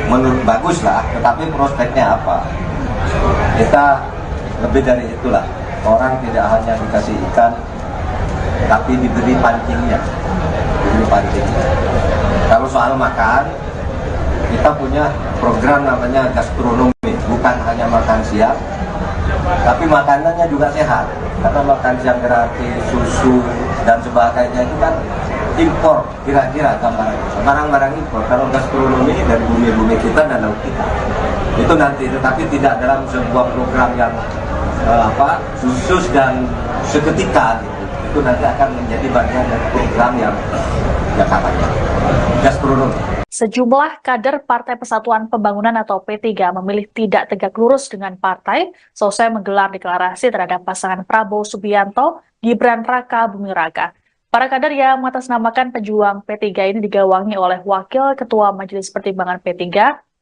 menurut bagus lah, tetapi prospeknya apa? Kita lebih dari itulah. Orang tidak hanya dikasih ikan, tapi diberi pancingnya. Kalau soal makan, kita punya program namanya gastronomi, bukan hanya makan siang, tapi makanannya juga sehat. Karena makan siang gratis, susu dan sebagainya itu kan impor, kira-kira gambarannya barang-barang impor. Kalau gastronomi dari bumi-bumi kita dan laut kita, itu nanti, tetapi tidak dalam sebuah program yang khusus dan seketika gitu. Itu nanti akan menjadi bagian dari program yang katanya gastronomi. Sejumlah kader Partai Persatuan Pembangunan atau P3 memilih tidak tegak lurus dengan partai selesai menggelar deklarasi terhadap pasangan Prabowo Subianto, Gibran Raka Buming Raka. Para kader yang mengatasnamakan pejuang P3 ini digawangi oleh Wakil Ketua Majelis Pertimbangan P3,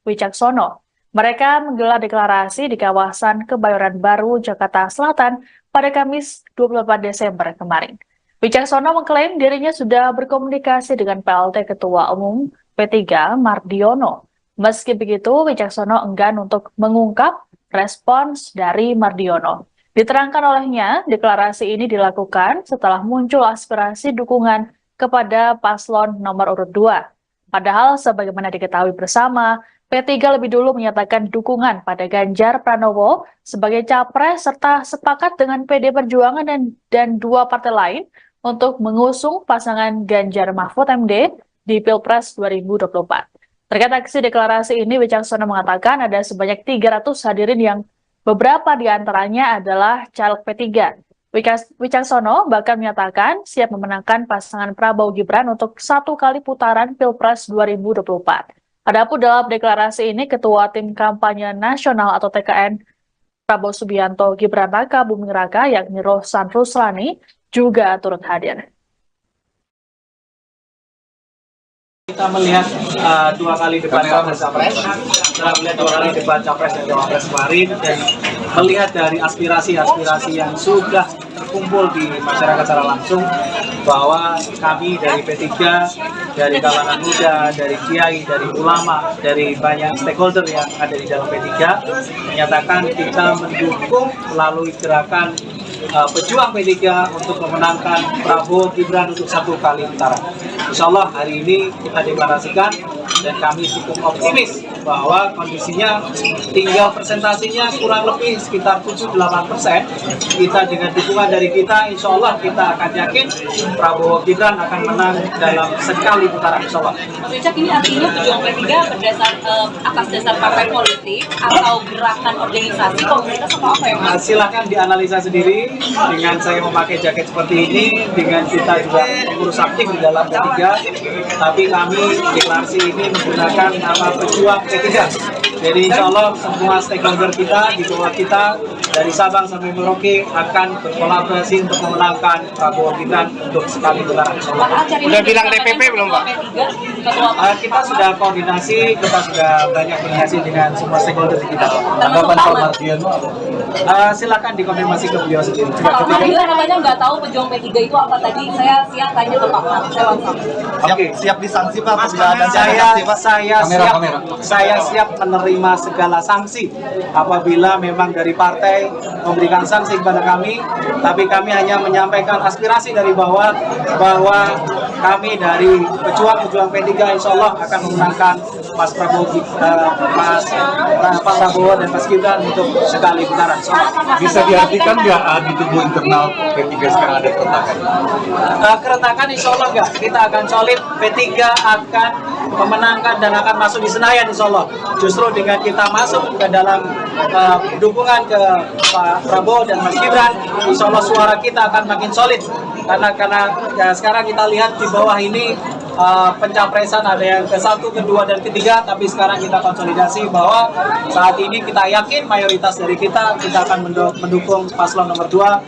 Wicaksono. Mereka menggelar deklarasi di kawasan Kebayoran Baru, Jakarta Selatan pada Kamis 28 Desember kemarin. Wicaksono mengklaim dirinya sudah berkomunikasi dengan PLT Ketua Umum P3 Mardiono. Meski begitu, Wicaksono enggan untuk mengungkap respons dari Mardiono. Diterangkan olehnya, deklarasi ini dilakukan setelah muncul aspirasi dukungan kepada paslon nomor urut 2. Padahal sebagaimana diketahui bersama, P3 lebih dulu menyatakan dukungan pada Ganjar Pranowo sebagai capres serta sepakat dengan PD Perjuangan dan dua partai lain untuk mengusung pasangan Ganjar Mahfud MD di Pilpres 2024. Terkait aksi deklarasi ini, Wicaksono mengatakan ada sebanyak 300 hadirin yang beberapa di antaranya adalah caleg P3. Wicaksono bahkan menyatakan siap memenangkan pasangan Prabowo Gibran untuk 1 kali putaran Pilpres 2024. Adapun dalam deklarasi ini, Ketua Tim Kampanye Nasional atau TKN Prabowo Subianto Gibran Raka Buming Raka yakni Rohsan Ruslani juga turut hadir. Kita melihat 2 kali debat capres, setelah melihat 2 kali debat capres dan cawapres kemarin, dan melihat dari aspirasi-aspirasi yang sudah terkumpul di masyarakat secara langsung, bahwa kami dari P3, dari kalangan muda, dari kiai, dari ulama, dari banyak stakeholder yang ada di dalam P3, menyatakan kita mendukung melalui gerakan pejuang P3 untuk memenangkan Prabowo Gibran untuk 1 kali putaran. Insya Allah hari ini kita deklarasikan dan kami cukup optimis bahwa kondisinya tinggal presentasinya kurang lebih sekitar 7-8%. Kita dengan dukungan dari kita, insya Allah kita akan yakin Prabowo Gibran akan menang dalam sekali putaran, insya Allah. Mas Wicak, ini artinya pejuang P3 atas dasar partai politik atau gerakan organisasi komunitas atau apa ya Mas? Silahkan dianalisa sendiri dengan saya memakai jaket seperti ini, dengan kita juga mengurus aktif di dalam P3, tapi kami deklarasi ini menggunakan nama pejuang P3. Jadi insya Allah semua stakeholder kita di bawah kita dari Sabang sampai Merauke akan berkolaborasi untuk memenangkan Prabowo Gibran untuk sekali putaran. Udah bilang DPP belum Pak? Kita sudah koordinasi, kita sudah banyak koordinasi dengan semua stakeholder di kita. Tanggapan Pak Mardiono? Silakan dikonfirmasi ke beliau sendiri. Pak Mardiono namanya nggak tahu pejuang P3 itu apa tadi. Saya siang tanya ke Pak Mar, saya langsung. Oke, Siap disanksi Pak. Saya siap menerima segala sanksi apabila memang dari partai memberikan sanksi kepada kami, tapi kami hanya menyampaikan aspirasi dari bawah bahwa kami dari pejuang P3 insya Allah akan memenangkan Pak Prabowo dan Mas Gibran untuk sekali putaran. Bisa diartikan nggak di tubuh internal P3 sekarang ada keretakan? Keretakan insya Allah enggak, kita akan solid, P3 akan memenangkan dan akan masuk di Senayan insya Allah. Justru dengan kita masuk ke dalam dukungan ke Pak Prabowo dan Mas Gibran, insya Allah suara kita akan makin solid. Karena ya, sekarang kita lihat di bawah ini pencapresan ada yang ke-1, ke-2, dan ke-3, tapi sekarang kita konsolidasi bahwa saat ini kita yakin mayoritas dari kita akan mendukung paslon nomor 2.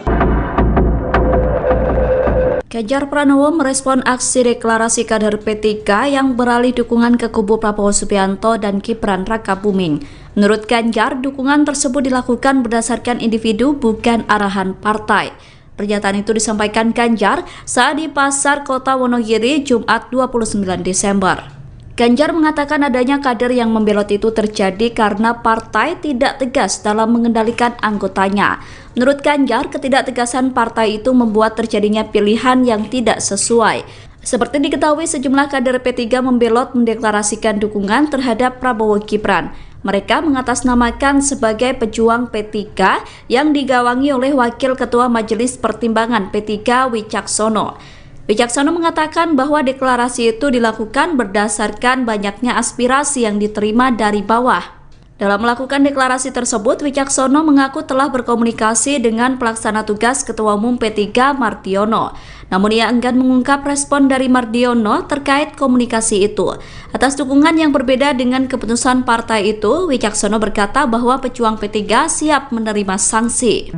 Ganjar Pranowo merespon aksi deklarasi kader P3 yang beralih dukungan ke kubu Prabowo Subianto dan Gibran Rakabuming. Menurut Ganjar, dukungan tersebut dilakukan berdasarkan individu bukan arahan partai. Pernyataan itu disampaikan Ganjar saat di Pasar Kota Wonogiri Jumat 29 Desember. Ganjar mengatakan adanya kader yang membelot itu terjadi karena partai tidak tegas dalam mengendalikan anggotanya. Menurut Ganjar, ketidaktegasan partai itu membuat terjadinya pilihan yang tidak sesuai. Seperti diketahui, sejumlah kader P3 membelot mendeklarasikan dukungan terhadap Prabowo Gibran. Mereka mengatasnamakan sebagai pejuang P3 yang digawangi oleh Wakil Ketua Majelis Pertimbangan P3 Wicaksono. Wicaksono mengatakan bahwa deklarasi itu dilakukan berdasarkan banyaknya aspirasi yang diterima dari bawah. Dalam melakukan deklarasi tersebut, Wicaksono mengaku telah berkomunikasi dengan pelaksana tugas Ketua Umum P3 Mardiono. Namun ia enggan mengungkap respon dari Mardiono terkait komunikasi itu. Atas dukungan yang berbeda dengan keputusan partai itu, Wicaksono berkata bahwa pejuang P3 siap menerima sanksi.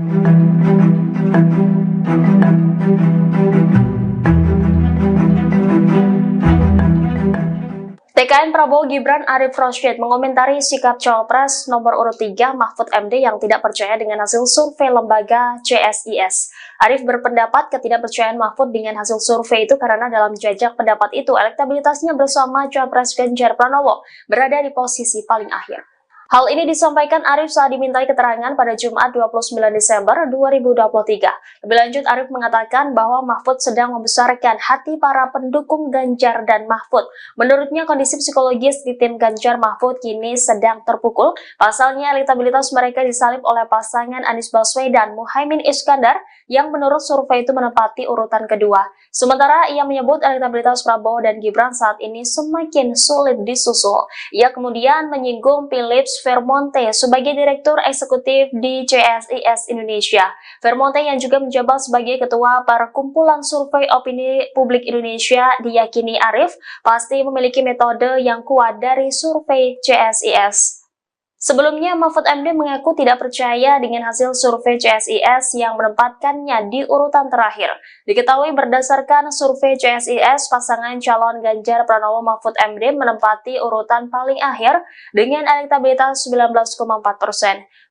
TKN Prabowo Gibran Arif Rosyid mengomentari sikap Cawapres nomor urut 3 Mahfud MD yang tidak percaya dengan hasil survei lembaga CSIS. Arif berpendapat ketidakpercayaan Mahfud dengan hasil survei itu karena dalam jajak pendapat itu elektabilitasnya bersama Cawapres Ganjar Pranowo berada di posisi paling akhir. Hal ini disampaikan Arif saat dimintai keterangan pada Jumat 29 Desember 2023. Lebih lanjut, Arif mengatakan bahwa Mahfud sedang membesarkan hati para pendukung Ganjar dan Mahfud. Menurutnya, kondisi psikologis di tim Ganjar Mahfud kini sedang terpukul. Pasalnya, elektabilitas mereka disalib oleh pasangan Anies Baswedan Muhaimin Iskandar yang menurut survei itu menempati urutan kedua. Sementara ia menyebut elektabilitas Prabowo dan Gibran saat ini semakin sulit disusul. Ia kemudian menyinggung Philips Vermonte sebagai Direktur Eksekutif di CSIS Indonesia. Vermonte yang juga menjabat sebagai Ketua Perkumpulan Survei Opini Publik Indonesia diyakini Arif pasti memiliki metode yang kuat dari survei CSIS. Sebelumnya, Mahfud MD mengaku tidak percaya dengan hasil survei CSIS yang menempatkannya di urutan terakhir. Diketahui berdasarkan survei CSIS, pasangan calon Ganjar Pranowo Mahfud MD menempati urutan paling akhir dengan elektabilitas 19,4%.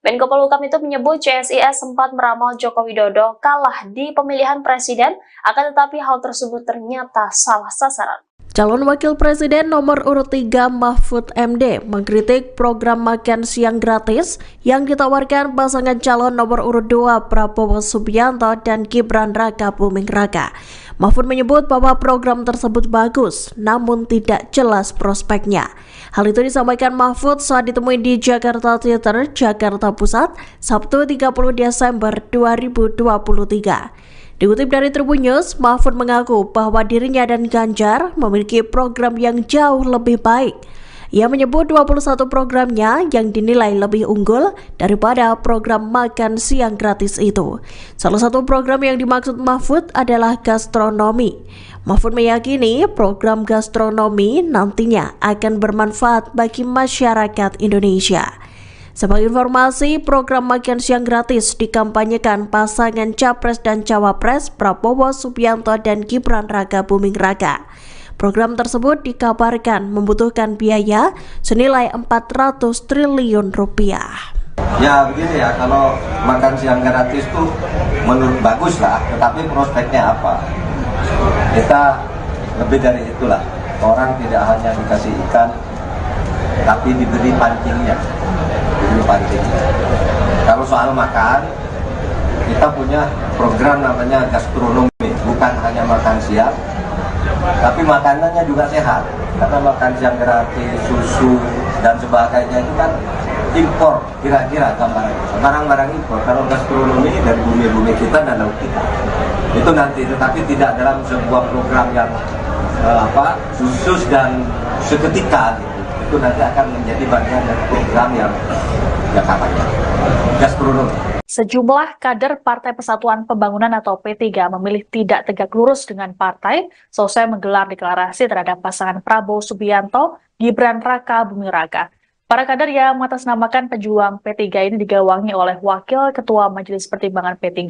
Menko Polhukam itu menyebut CSIS sempat meramal Joko Widodo kalah di pemilihan presiden, akan tetapi hal tersebut ternyata salah sasaran. Calon Wakil Presiden nomor urut 3 Mahfud MD mengkritik program makan siang gratis yang ditawarkan pasangan calon nomor urut 2 Prabowo Subianto dan Gibran Raka Buming Raka. Mahfud menyebut bahwa program tersebut bagus, namun tidak jelas prospeknya. Hal itu disampaikan Mahfud saat ditemui di Jakarta Theater, Jakarta Pusat, Sabtu 30 Desember 2023. Dikutip dari Tribun News, Mahfud mengaku bahwa dirinya dan Ganjar memiliki program yang jauh lebih baik. Ia menyebut 21 programnya yang dinilai lebih unggul daripada program makan siang gratis itu. Salah satu program yang dimaksud Mahfud adalah gastronomi. Mahfud meyakini program gastronomi nantinya akan bermanfaat bagi masyarakat Indonesia. Sebagai informasi, program makan siang gratis dikampanyekan pasangan Capres dan Cawapres Prabowo Subianto dan Gibran Raka Buming Raka. Program tersebut dikabarkan membutuhkan biaya senilai 400 triliun rupiah. Ya begini ya, kalau makan siang gratis itu menurut bagus lah, tetapi prospeknya apa? Kita lebih dari itulah. Orang tidak hanya dikasih ikan, tapi diberi pancingnya. Kalau soal makan, kita punya program namanya gastronomi, bukan hanya makan siang, tapi makanannya juga sehat. Karena makan siang gratis, susu dan sebagainya itu kan impor, kira-kira barang-barang impor. Kalau gastronomi dari bumi-bumi kita dan laut kita, itu nanti, tetapi tidak dalam sebuah program yang khusus dan seketika gitu. Itu nanti akan menjadi bagian dari program yang katanya gastronomi. Sejumlah kader Partai Persatuan Pembangunan atau P3 memilih tidak tegak lurus dengan partai selesai menggelar deklarasi terhadap pasangan Prabowo Subianto, Gibran Raka Buming Raka. Para kader yang mengatasnamakan pejuang P3 ini digawangi oleh Wakil Ketua Majelis Pertimbangan P3,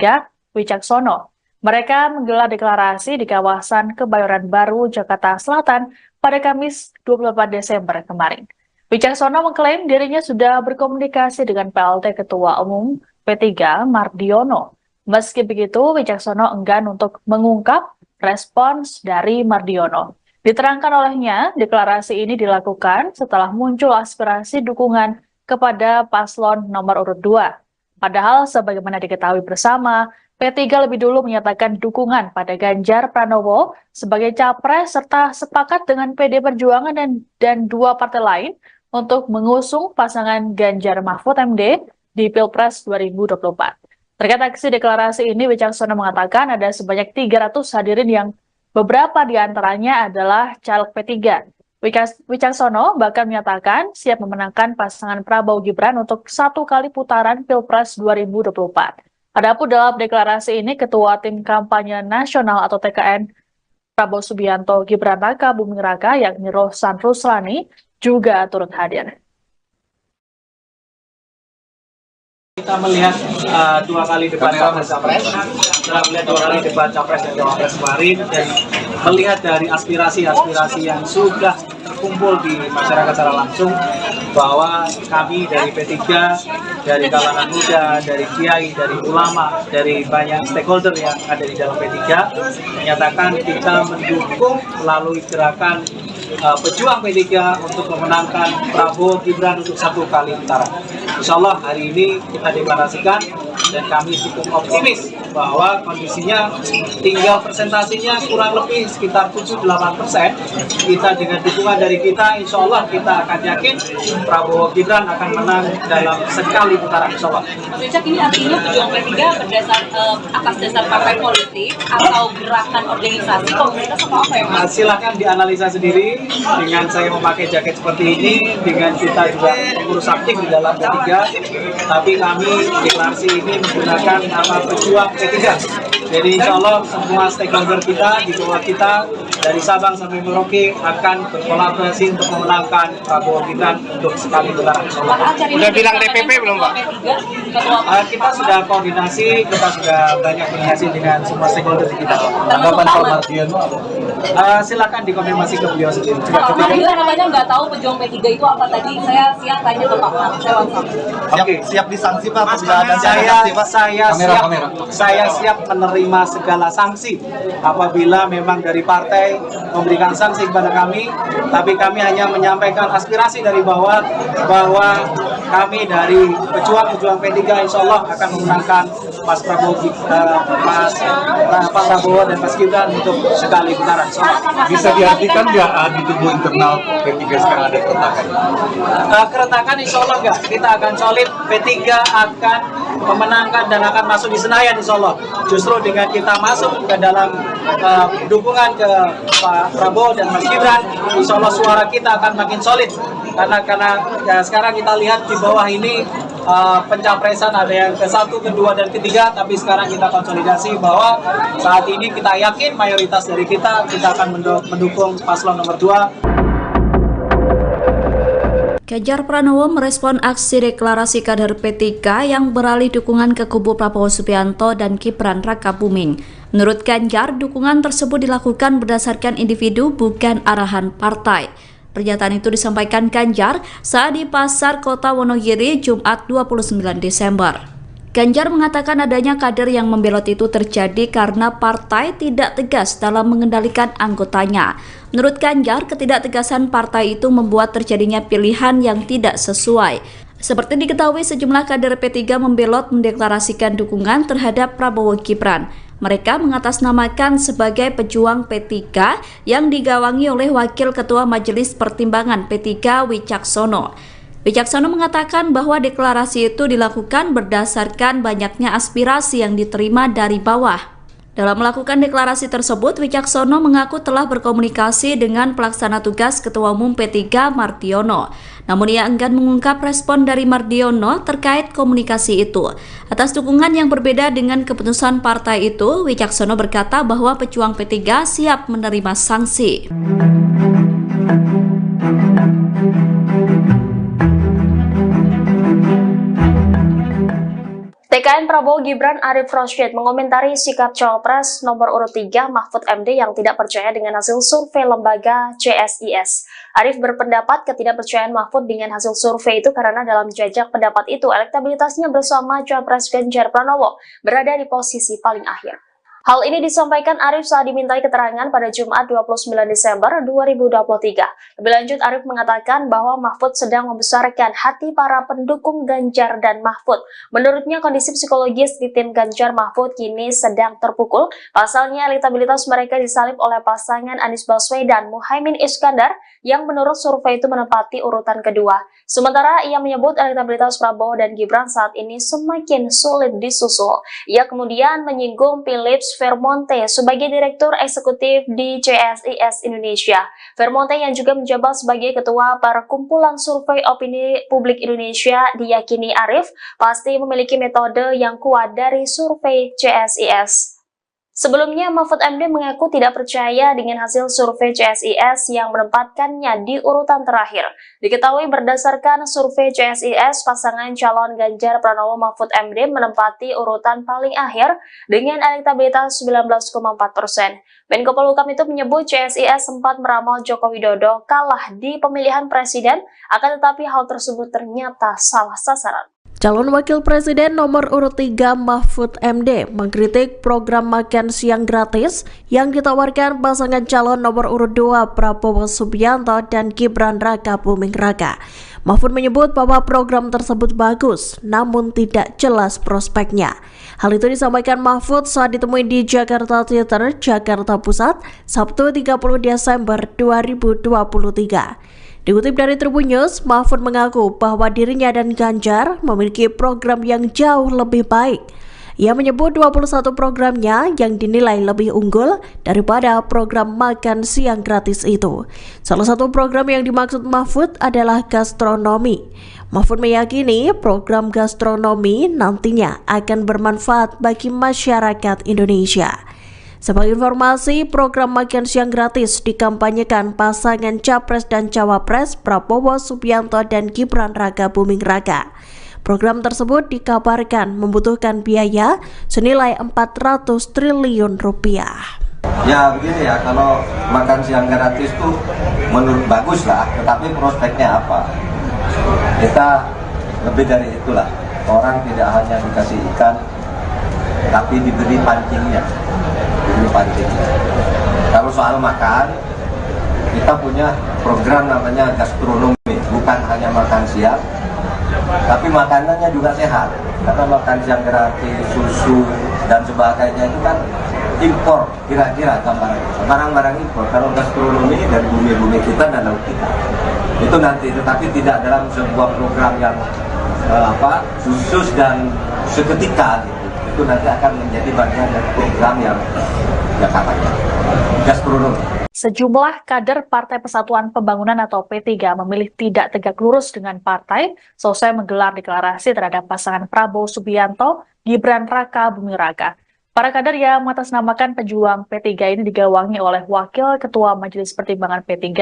Wicaksono. Mereka menggelar deklarasi di kawasan Kebayoran Baru, Jakarta Selatan pada Kamis 24 Desember kemarin. Wicaksono mengklaim dirinya sudah berkomunikasi dengan PLT Ketua Umum P3 Mardiono. Meski begitu, Wicaksono enggan untuk mengungkap respons dari Mardiono. Diterangkan olehnya, deklarasi ini dilakukan setelah muncul aspirasi dukungan kepada paslon nomor urut 2. Padahal sebagaimana diketahui bersama, P3 lebih dulu menyatakan dukungan pada Ganjar Pranowo sebagai capres serta sepakat dengan PD Perjuangan dan dua partai lain untuk mengusung pasangan Ganjar Mahfud MD di Pilpres 2024. Terkait aksi deklarasi ini, Wicaksono mengatakan ada sebanyak 300 hadirin yang beberapa di antaranya adalah caleg P3. Wicaksono bahkan menyatakan siap memenangkan pasangan Prabowo Gibran untuk 1 kali putaran Pilpres 2024. Adapun dalam deklarasi ini, Ketua Tim Kampanye Nasional atau TKN Prabowo Subianto Gibran Raka Buming Raka yakni Rohsan Ruslani juga turut hadir. Kita melihat 2 kali debat Capres, setelah melihat 2 kali debat Capres dan Cawapres kemarin, dan melihat dari aspirasi-aspirasi yang sudah terkumpul di masyarakat secara langsung, bahwa kami dari P3, dari kalangan muda, dari kiai, dari ulama, dari banyak stakeholder yang ada di dalam P3, menyatakan kita mendukung melalui gerakan pejuang P3 untuk memenangkan Prabowo Gibran untuk 1 kali putaran. Insya Allah hari ini kita deklarasikan dan kami cukup optimis bahwa kondisinya tinggal presentasinya kurang lebih sekitar 7-8%. Kita dengan dukungan dari kita, insya Allah kita akan yakin Prabowo Gibran akan menang dalam sekali putaran, insya Allah. Mas Wicak, ini artinya pejuang P3 atas dasar partai politik atau gerakan organisasi komunitas atau apa ya Mas? Silakan dianalisa sendiri dengan saya memakai jaket seperti ini, dengan kita juga mengurus aktif di dalam P3, tapi kami deklarasi ini menggunakan nama pejuang P3. Jadi insya Allah semua stakeholder kita di bawah kita dari Sabang sampai Merauke akan berkolaborasi untuk memenangkan Prabowo Gibran untuk sekali putaran. Udah bilang DPP belum Pak? Kita sudah koordinasi, kita sudah banyak koordinasi dengan semua stakeholder di kita. Tanggapan Pak Mardiono apa? Silakan dikonfirmasi ke beliau sendiri. Pak Mardiono namanya nggak tahu pejuang P3 itu apa tadi. Saya siap tanya ke Pak Mar. Siap disanksi Pak, saya siap menerima segala sanksi apabila memang dari partai memberikan sanksi kepada kami, tapi kami hanya menyampaikan aspirasi dari bawah bahwa kami dari pejuang P3 insya Allah akan memenangkan Pak Prabowo dan Mas Gibran untuk sekali putaran. Bisa diartikan nggak di tubuh internal P3 sekarang ada keretakan? Keretakan insya Allah nggak, kita akan solid, P3 akan memenangkan dan akan masuk di Senayan insya Allah. Justru dengan kita masuk ke dalam dukungan ke Pak Prabowo dan Mas Gibran, insya Allah suara kita akan makin solid. Karena ya, sekarang kita lihat di bawah ini pencapresan ada yang ke-1, ke-2, dan ke-3, tapi sekarang kita konsolidasi bahwa saat ini kita yakin mayoritas dari kita akan mendukung paslon nomor 2. Ganjar Pranowo merespon aksi deklarasi kader P3 yang beralih dukungan ke kubu Prabowo Subianto dan Gibran Rakabuming. Menurut Ganjar, dukungan tersebut dilakukan berdasarkan individu bukan arahan partai. Pernyataan itu disampaikan Ganjar saat di Pasar Kota Wonogiri Jumat 29 Desember. Ganjar mengatakan adanya kader yang membelot itu terjadi karena partai tidak tegas dalam mengendalikan anggotanya. Menurut Ganjar, ketidaktegasan partai itu membuat terjadinya pilihan yang tidak sesuai. Seperti diketahui, sejumlah kader P3 membelot mendeklarasikan dukungan terhadap Prabowo Gibran. Mereka mengatasnamakan sebagai pejuang P3 yang digawangi oleh Wakil Ketua Majelis Pertimbangan P3 Wicaksono. Wicaksono mengatakan bahwa deklarasi itu dilakukan berdasarkan banyaknya aspirasi yang diterima dari bawah. Dalam melakukan deklarasi tersebut, Wicaksono mengaku telah berkomunikasi dengan pelaksana tugas Ketua Umum P3 Mardiono. Namun ia enggan mengungkap respon dari Mardiono terkait komunikasi itu. Atas dukungan yang berbeda dengan keputusan partai itu, Wicaksono berkata bahwa pejuang P3 siap menerima sanksi. TKN Prabowo Gibran Arif Rashid mengomentari sikap Cawapres nomor urut 3 Mahfud MD yang tidak percaya dengan hasil survei lembaga CSIS. Arif berpendapat ketidakpercayaan Mahfud dengan hasil survei itu karena dalam jajak pendapat itu elektabilitasnya bersama Cawapres Ganjar Pranowo berada di posisi paling akhir. Hal ini disampaikan Arif saat dimintai keterangan pada Jumat 29 Desember 2023. Lebih lanjut, Arif mengatakan bahwa Mahfud sedang membesarkan hati para pendukung Ganjar dan Mahfud. Menurutnya, kondisi psikologis di tim Ganjar Mahfud kini sedang terpukul. Pasalnya, elektabilitas mereka disalip oleh pasangan Anies Baswedan Muhaimin Iskandar yang menurut survei itu menempati urutan kedua. Sementara ia menyebut elektabilitas Prabowo dan Gibran saat ini semakin sulit disusul. Ia kemudian menyinggung Philips Vermonte sebagai Direktur Eksekutif di CSIS Indonesia. Vermonte yang juga menjabat sebagai Ketua Perkumpulan Survei Opini Publik Indonesia diyakini Arif pasti memiliki metode yang kuat dari survei CSIS. Sebelumnya, Mahfud MD mengaku tidak percaya dengan hasil survei CSIS yang menempatkannya di urutan terakhir. Diketahui berdasarkan survei CSIS, pasangan calon Ganjar Pranowo Mahfud MD menempati urutan paling akhir dengan elektabilitas 19,4%. Menko Polhukam itu menyebut CSIS sempat meramal Joko Widodo kalah di pemilihan presiden, akan tetapi hal tersebut ternyata salah sasaran. Calon Wakil Presiden nomor urut 3 Mahfud MD mengkritik program makan siang gratis yang ditawarkan pasangan calon nomor urut 2 Prabowo Subianto dan Gibran Rakabuming Raka. Mahfud menyebut bahwa program tersebut bagus, namun tidak jelas prospeknya. Hal itu disampaikan Mahfud saat ditemui di Jakarta Theater, Jakarta Pusat, Sabtu 30 Desember 2023. Dikutip dari Tribun News, Mahfud mengaku bahwa dirinya dan Ganjar memiliki program yang jauh lebih baik. Ia menyebut 21 programnya yang dinilai lebih unggul daripada program makan siang gratis itu. Salah satu program yang dimaksud Mahfud adalah gastronomi. Mahfud meyakini program gastronomi nantinya akan bermanfaat bagi masyarakat Indonesia. Sebagai informasi, program makan siang gratis dikampanyekan pasangan Capres dan Cawapres Prabowo Subianto dan Gibran Raka Buming Raka. Program tersebut dikabarkan membutuhkan biaya senilai 400 triliun rupiah. Ya begini ya, kalau makan siang gratis itu menurut bagus lah, tetapi prospeknya apa? Kita lebih dari itulah. Orang tidak hanya dikasih ikan, tapi diberi pancingnya. Kalau soal makan, kita punya program namanya gastronomi, bukan hanya makan siang, tapi makanannya juga sehat. Karena makan siang gratis, susu dan sebagainya itu kan impor, kira-kira barang-barang impor. Kalau gastronomi dari bumi-bumi kita dan laut kita, itu nanti, tetapi tidak dalam sebuah program yang khusus dan seketika gitu. Itu nanti akan menjadi bagian dari program yang katanya gastronomi. Sejumlah kader Partai Persatuan Pembangunan atau P3 memilih tidak tegak lurus dengan partai selesai menggelar deklarasi terhadap pasangan Prabowo Subianto, Gibran Raka Buming Raka. Para kader yang mengatasnamakan pejuang P3 ini digawangi oleh Wakil Ketua Majelis Pertimbangan P3,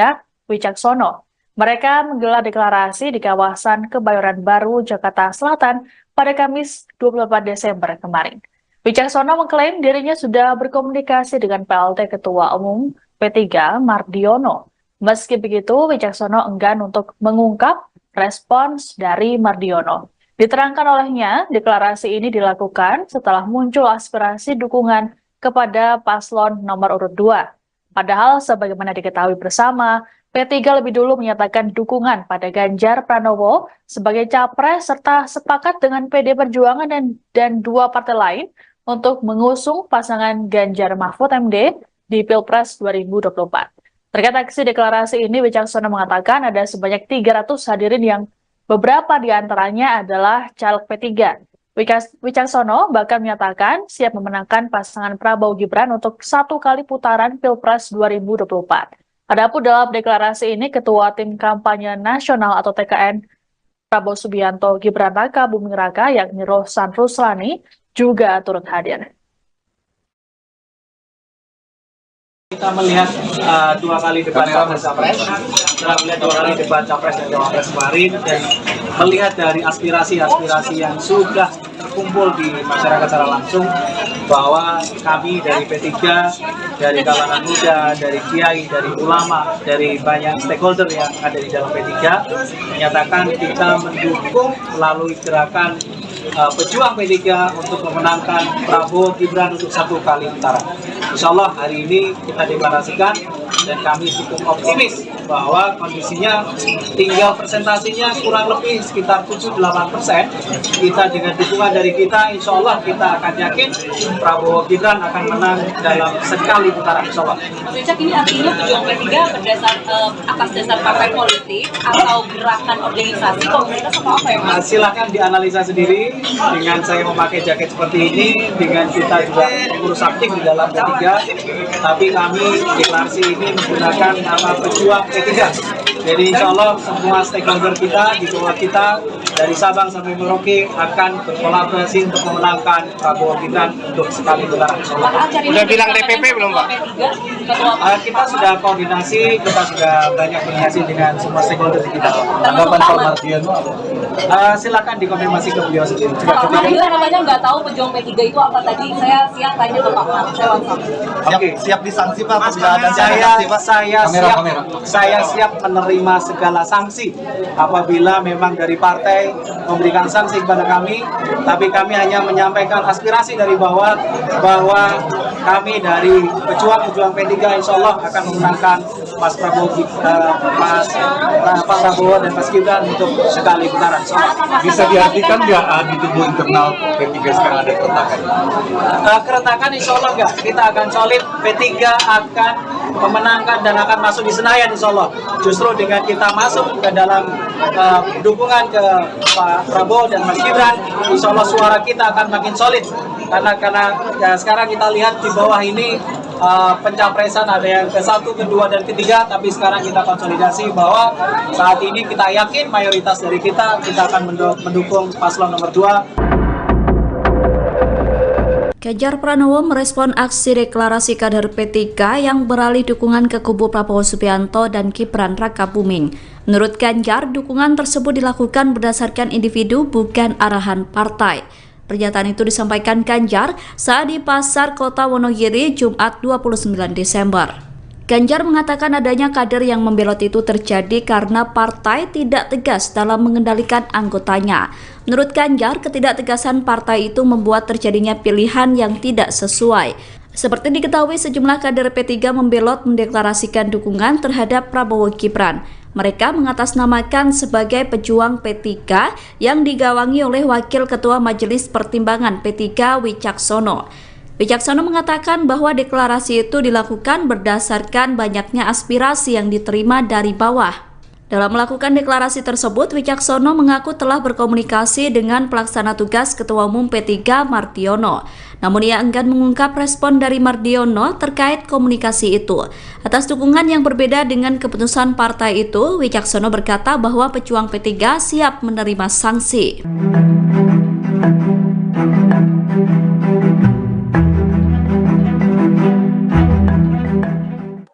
Wicaksono. Mereka menggelar deklarasi di kawasan Kebayoran Baru, Jakarta Selatan pada Kamis 28 Desember kemarin. Wicaksono mengklaim dirinya sudah berkomunikasi dengan PLT Ketua Umum P3 Mardiono. Meski begitu, Wicaksono enggan untuk mengungkap respons dari Mardiono. Diterangkan olehnya, deklarasi ini dilakukan setelah muncul aspirasi dukungan kepada paslon nomor urut 2. Padahal sebagaimana diketahui bersama, P3 lebih dulu menyatakan dukungan pada Ganjar Pranowo sebagai capres serta sepakat dengan PD Perjuangan dan dua partai lain untuk mengusung pasangan Ganjar Mahfud MD di Pilpres 2024. Terkait aksi deklarasi ini, Wicaksono mengatakan ada sebanyak 300 hadirin yang beberapa di antaranya adalah caleg P3. Wicaksono bahkan menyatakan siap memenangkan pasangan Prabowo Gibran untuk 1 kali putaran Pilpres 2024. Adapun dalam deklarasi ini, Ketua Tim Kampanye Nasional atau TKN Prabowo Subianto Gibran Raka Buming Raka yakni Rohsan Ruslani juga turut hadir. Kita melihat 2 kali debat Capres, setelah melihat 2 kali debat Capres dan Cawapres kemarin, dan melihat dari aspirasi-aspirasi yang sudah terkumpul di masyarakat secara langsung, bahwa kami dari P3, dari kalangan muda, dari kiai, dari ulama, dari banyak stakeholder yang ada di dalam P3, menyatakan kita mendukung melalui gerakan pejuang P3 untuk memenangkan Prabowo Gibran untuk 1 kali putaran. Insya Allah hari ini kita deklarasikan dan kami cukup optimis bahwa kondisinya tinggal presentasinya kurang lebih sekitar 7-8%. Kita dengan dukungan dari kita, insya Allah kita akan yakin Prabowo Gibran akan menang dalam sekali putaran, insya Allah. Mas Wicak, ini artinya pejuang P3 atas dasar partai politik atau gerakan organisasi komunitas atau apa ya Mas? Silahkan dianalisa sendiri dengan saya memakai jaket seperti ini, dengan kita juga mengurus aktif di dalam P3, tapi kami deklarasi ini menggunakan nama pejuang P3. Jadi insya Allah semua stakeholder kita di bawah kita dari Sabang sampai Merauke akan berkolaborasi untuk memenangkan Prabowo Gibran untuk sekali putaran. Udah bilang DPP belum Pak? Kita sudah koordinasi, kita sudah banyak koordinasi dengan semua stakeholder kita. Tanggapan Pak Mardiono silakan dikonfirmasi ke beliau sendiri. Pak Mardiono namanya nggak tahu pejuang P3 itu apa tadi. Saya siap tanya ke Pak Mar. Oke, siap disanksi Pak. Saya siap menerima segala sanksi apabila memang dari partai memberikan sanksi kepada kami, tapi kami hanya menyampaikan aspirasi dari bawah bahwa kami dari pejuang P3 insya Allah akan memenangkan Mas Prabowo, Pak Prabowo dan Mas Gibran untuk sekali putaran. Bisa diartikan nggak di tubuh internal P3 sekarang ada keretakan? Keretakan insya Allah nggak. Kita akan solid, P3 akan memenangkan dan akan masuk di Senayan insya Allah. Justru dengan kita masuk ke dalam dukungan ke Pak Prabowo dan Mas Gibran, insya Allah suara kita akan makin solid. Karena ya, sekarang kita lihat di bawah ini pencapresan ada yang ke-1, ke-2, dan ke-3, tapi sekarang kita konsolidasi bahwa saat ini kita yakin mayoritas dari kita akan mendukung paslon nomor 2. Ganjar Pranowo merespon aksi deklarasi kader P3 yang beralih dukungan ke kubu Prabowo Subianto dan Gibran Rakabuming. Menurut Ganjar, dukungan tersebut dilakukan berdasarkan individu bukan arahan partai. Pernyataan itu disampaikan Ganjar saat di Pasar Kota Wonogiri Jumat 29 Desember. Ganjar mengatakan adanya kader yang membelot itu terjadi karena partai tidak tegas dalam mengendalikan anggotanya. Menurut Ganjar, ketidaktegasan partai itu membuat terjadinya pilihan yang tidak sesuai. Seperti diketahui, sejumlah kader P3 membelot mendeklarasikan dukungan terhadap Prabowo Gibran. Mereka mengatasnamakan sebagai pejuang P3 yang digawangi oleh Wakil Ketua Majelis Pertimbangan P3 Wicaksono. Wicaksono mengatakan bahwa deklarasi itu dilakukan berdasarkan banyaknya aspirasi yang diterima dari bawah. Dalam melakukan deklarasi tersebut, Wicaksono mengaku telah berkomunikasi dengan pelaksana tugas Ketua Umum P3 Mardiono. Namun ia enggan mengungkap respon dari Mardiono terkait komunikasi itu. Atas dukungan yang berbeda dengan keputusan partai itu, Wicaksono berkata bahwa pejuang P3 siap menerima sanksi.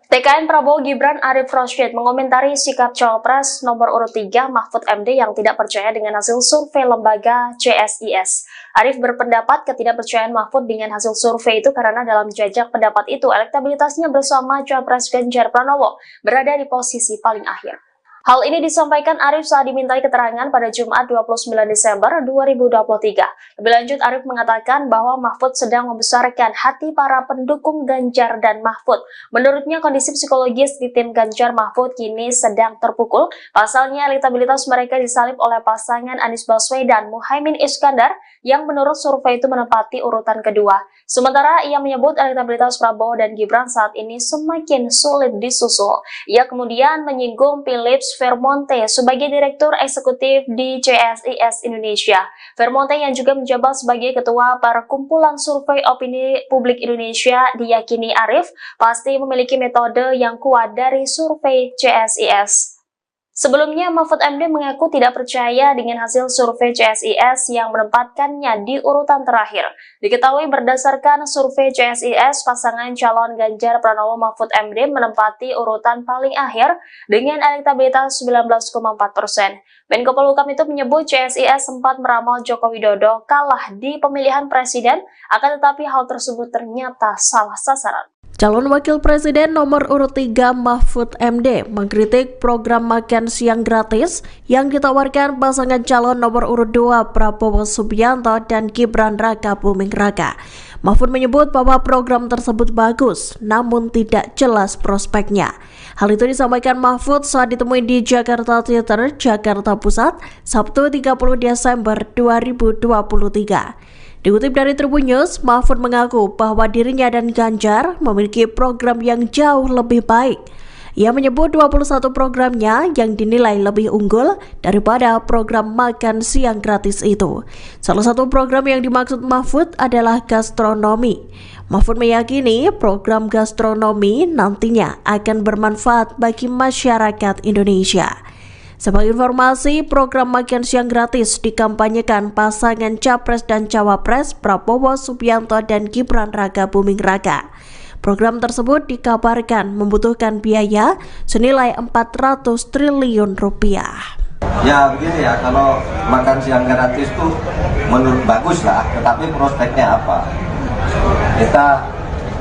TKN Prabowo Gibran Arif Rashid mengomentari sikap Cawapres nomor urut 3 Mahfud MD yang tidak percaya dengan hasil survei lembaga CSIS. Arif berpendapat ketidakpercayaan Mahfud dengan hasil survei itu karena dalam jajak pendapat itu elektabilitasnya bersama Cawapres Ganjar Pranowo berada di posisi paling akhir. Hal ini disampaikan Arif saat dimintai keterangan pada Jumat 29 Desember 2023. Lebih lanjut, Arif mengatakan bahwa Mahfud sedang membesarkan hati para pendukung Ganjar dan Mahfud. Menurutnya, kondisi psikologis di tim Ganjar Mahfud kini sedang terpukul. Pasalnya, elektabilitas mereka disalib oleh pasangan Anies Baswedan Muhaimin Iskandar yang menurut survei itu menempati urutan kedua. Sementara ia menyebut elektabilitas Prabowo dan Gibran saat ini semakin sulit disusul. Ia kemudian menyinggung Philips Vermonte sebagai Direktur Eksekutif di CSIS Indonesia. Vermonte yang juga menjabat sebagai Ketua Perkumpulan Survei Opini Publik Indonesia diyakini Arif pasti memiliki metode yang kuat dari survei CSIS. Sebelumnya, Mahfud MD mengaku tidak percaya dengan hasil survei CSIS yang menempatkannya di urutan terakhir. Diketahui berdasarkan survei CSIS, pasangan calon Ganjar Pranowo Mahfud MD menempati urutan paling akhir dengan elektabilitas 19,4%. Menko Polhukam itu menyebut CSIS sempat meramal Joko Widodo kalah di pemilihan presiden, akan tetapi hal tersebut ternyata salah sasaran. Calon Wakil Presiden nomor urut 3 Mahfud MD mengkritik program makan siang gratis yang ditawarkan pasangan calon nomor urut 2 Prabowo Subianto dan Gibran Rakabuming Raka. Mahfud menyebut bahwa program tersebut bagus, namun tidak jelas prospeknya. Hal itu disampaikan Mahfud saat ditemui di Jakarta Theater, Jakarta Pusat, Sabtu 30 Desember 2023. Dikutip dari Tribun News, Mahfud mengaku bahwa dirinya dan Ganjar memiliki program yang jauh lebih baik. Ia menyebut 21 programnya yang dinilai lebih unggul daripada program makan siang gratis itu. Salah satu program yang dimaksud Mahfud adalah gastronomi. Mahfud meyakini program gastronomi nantinya akan bermanfaat bagi masyarakat Indonesia. Sebagai informasi, program makan siang gratis dikampanyekan pasangan Capres dan Cawapres Prabowo Subianto dan Gibran Rakabuming Raka. Program tersebut dikabarkan membutuhkan biaya senilai 400 triliun rupiah. Ya begini ya, kalau makan siang gratis tuh menurut bagus lah, tetapi prospeknya apa? Kita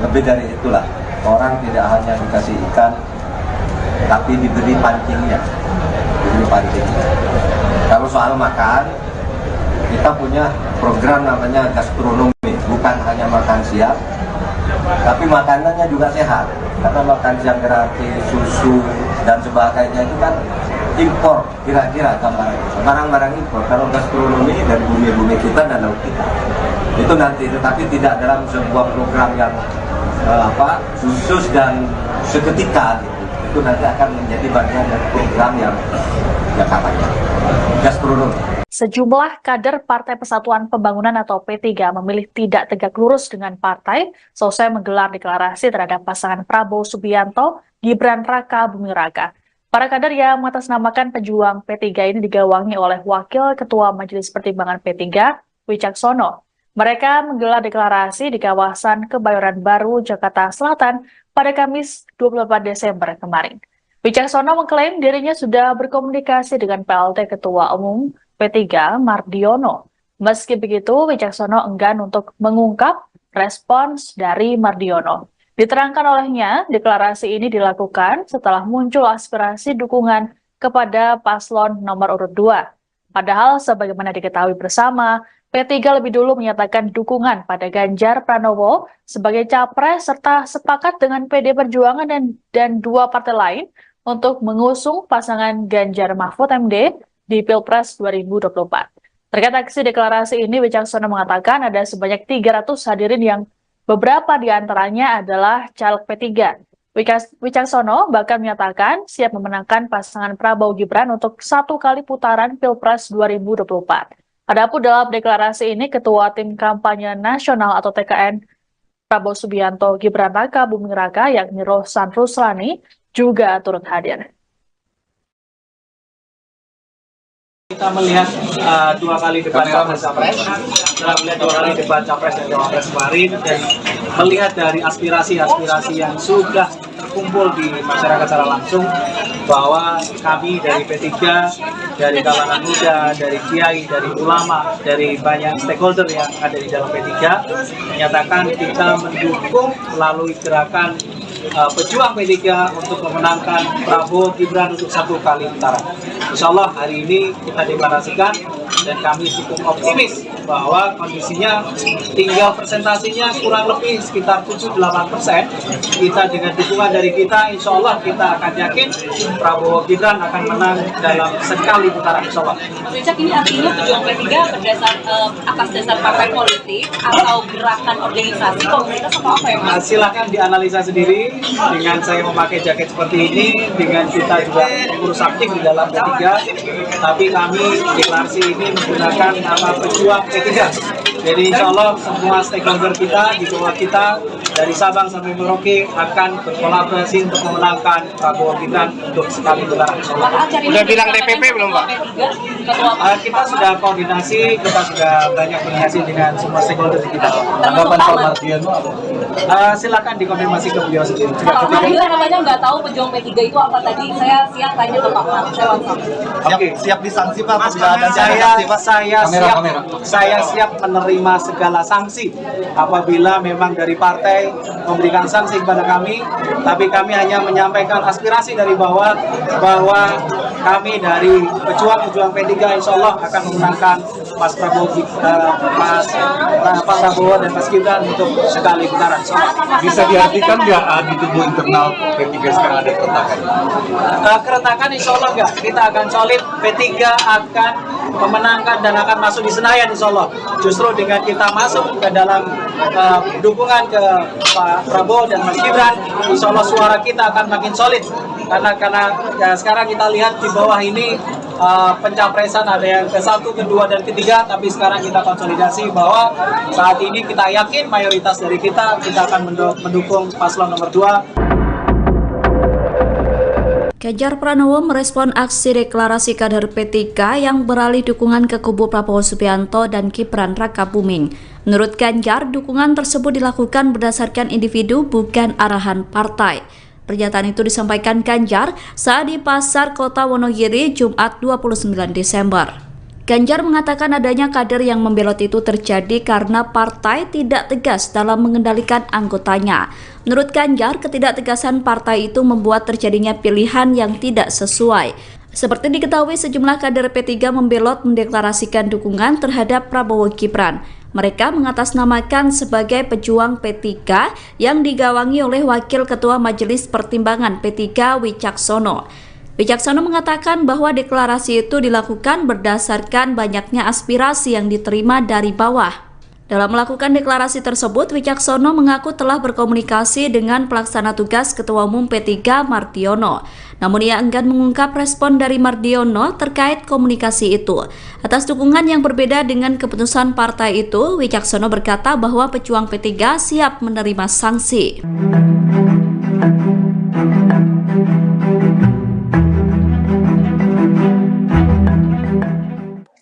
lebih dari itulah. Orang tidak hanya dikasih ikan, tapi diberi pancingnya. Kalau soal makan, kita punya program namanya gastronomi, bukan hanya makan siang, tapi makanannya juga sehat. Karena makan siang gratis, susu dan sebagainya itu kan impor, kira-kira barang-barang impor. Kalau gastronomi dari bumi-bumi kita dan laut kita, itu nanti, tetapi tidak dalam sebuah program yang khusus dan seketika gitu. Itu nanti akan menjadi bagian dari program yang katanya gastronomi. Sejumlah kader Partai Persatuan Pembangunan atau P3 memilih tidak tegak lurus dengan partai selesai menggelar deklarasi terhadap pasangan Prabowo Subianto, Gibran Rakabuming Raka. Para kader yang mengatasnamakan pejuang P3 ini digawangi oleh Wakil Ketua Majelis Pertimbangan P3, Wicaksono. Mereka menggelar deklarasi di kawasan Kebayoran Baru, Jakarta Selatan pada Kamis 24 Desember kemarin. Wicaksono mengklaim dirinya sudah berkomunikasi dengan PLT Ketua Umum P3 Mardiono. Meski begitu, Wicaksono enggan untuk mengungkap respons dari Mardiono. Diterangkan olehnya, deklarasi ini dilakukan setelah muncul aspirasi dukungan kepada paslon nomor urut 2. Padahal sebagaimana diketahui bersama, P3 lebih dulu menyatakan dukungan pada Ganjar Pranowo sebagai capres serta sepakat dengan PD Perjuangan dan dua partai lain untuk mengusung pasangan Ganjar Mahfud MD di Pilpres 2024. Terkait aksi deklarasi ini, Wicaksono mengatakan ada sebanyak 300 hadirin yang beberapa di antaranya adalah caleg P3. Wicaksono bahkan menyatakan siap memenangkan pasangan Prabowo Gibran untuk 1 kali putaran Pilpres 2024. Adapun dalam deklarasi ini, Ketua Tim Kampanye Nasional atau TKN Prabowo Subianto Gibran Raka Buming Raka yakni Rohsan Ruslani juga turut hadir. Kita melihat 2 kali debat capres, setelah melihat 2 kali debat capres dan cawapres kemarin, dan melihat dari aspirasi-aspirasi yang sudah terkumpul di masyarakat secara langsung, bahwa kami dari P3, dari kalangan muda, dari kiai, dari ulama, dari banyak stakeholder yang ada di dalam P3, menyatakan kita mendukung melalui gerakan pejuang P3 untuk memenangkan Prabowo Gibran untuk 1 kali putaran. Insya Allah hari ini kita deklarasikan dan kami cukup optimis bahwa kondisinya tinggal presentasinya kurang lebih sekitar 7-8%. Kita dengan dukungan dari kita, insya Allah kita akan yakin Prabowo Gibran akan menang dalam sekali putaran, insya Allah. Mas Wicak, ini artinya pejuang P3 atas dasar partai politik atau gerakan organisasi komunitas atau apa ya Mas? Silakan dianalisa sendiri dengan saya memakai jaket seperti ini, dengan kita juga mengurus aktif di dalam P3, tapi kami deklarasi ini menggunakan nama pejuang P3. Jadi insya Allah semua stakeholder kita di bawah kita dari Sabang sampai Merauke akan berkolaborasi untuk memenangkan Prabowo Gibran untuk sekali putaran. Udah bilang DPP belum Pak? Kita sudah koordinasi, kita sudah banyak koordinasi dengan semua stakeholder di kita. Tanggapan Pak Mardiono apa? Silakan dikonfirmasi ke beliau sendiri. Pak Mardiono katanya nggak tahu pejuang P3 itu apa tadi. Saya siap tanya ke Pak Mardiono. Oke, siap disanksi Pak. Saya siap menerima segala sanksi apabila memang dari partai memberikan sanksi kepada kami, tapi kami hanya menyampaikan aspirasi dari bawah bahwa kami dari pejuang P3 insya Allah akan memenangkan Mas Prabowo, Pak Prabowo dan Mas Gibran untuk sekali putaran. Bisa diartikan nggak di tubuh internal P3 sekarang ada keretakan? Keretakan insya Allah nggak. Kita akan solid, P3 akan memenangkan dan akan masuk di Senayan insya Allah. Justru dengan kita masuk ke dalam dukungan ke Pak Prabowo dan Mas Gibran, insya Allah suara kita akan makin solid. Karena ya, sekarang kita lihat di bawah ini pencapresan ada yang ke-1, ke-2, dan ke-3, tapi sekarang kita konsolidasi bahwa saat ini kita yakin mayoritas dari kita akan mendukung paslon nomor 2. Ganjar Pranowo merespon aksi deklarasi kader P3 yang beralih dukungan ke kubu Prabowo Subianto dan Gibran Raka Buming. Menurut Ganjar, dukungan tersebut dilakukan berdasarkan individu bukan arahan partai. Pernyataan itu disampaikan Ganjar saat di Pasar Kota Wonogiri Jumat 29 Desember. Ganjar mengatakan adanya kader yang membelot itu terjadi karena partai tidak tegas dalam mengendalikan anggotanya. Menurut Ganjar, ketidaktegasan partai itu membuat terjadinya pilihan yang tidak sesuai. Seperti diketahui, sejumlah kader P3 membelot mendeklarasikan dukungan terhadap Prabowo Gibran. Mereka mengatasnamakan sebagai pejuang P3 yang digawangi oleh Wakil Ketua Majelis Pertimbangan P3 Wicaksono. Wicaksono mengatakan bahwa deklarasi itu dilakukan berdasarkan banyaknya aspirasi yang diterima dari bawah. Dalam melakukan deklarasi tersebut, Wicaksono mengaku telah berkomunikasi dengan pelaksana tugas Ketua Umum P3 Mardiono. Namun ia enggan mengungkap respon dari Mardiono terkait komunikasi itu. Atas dukungan yang berbeda dengan keputusan partai itu, Wicaksono berkata bahwa pejuang P3 siap menerima sanksi.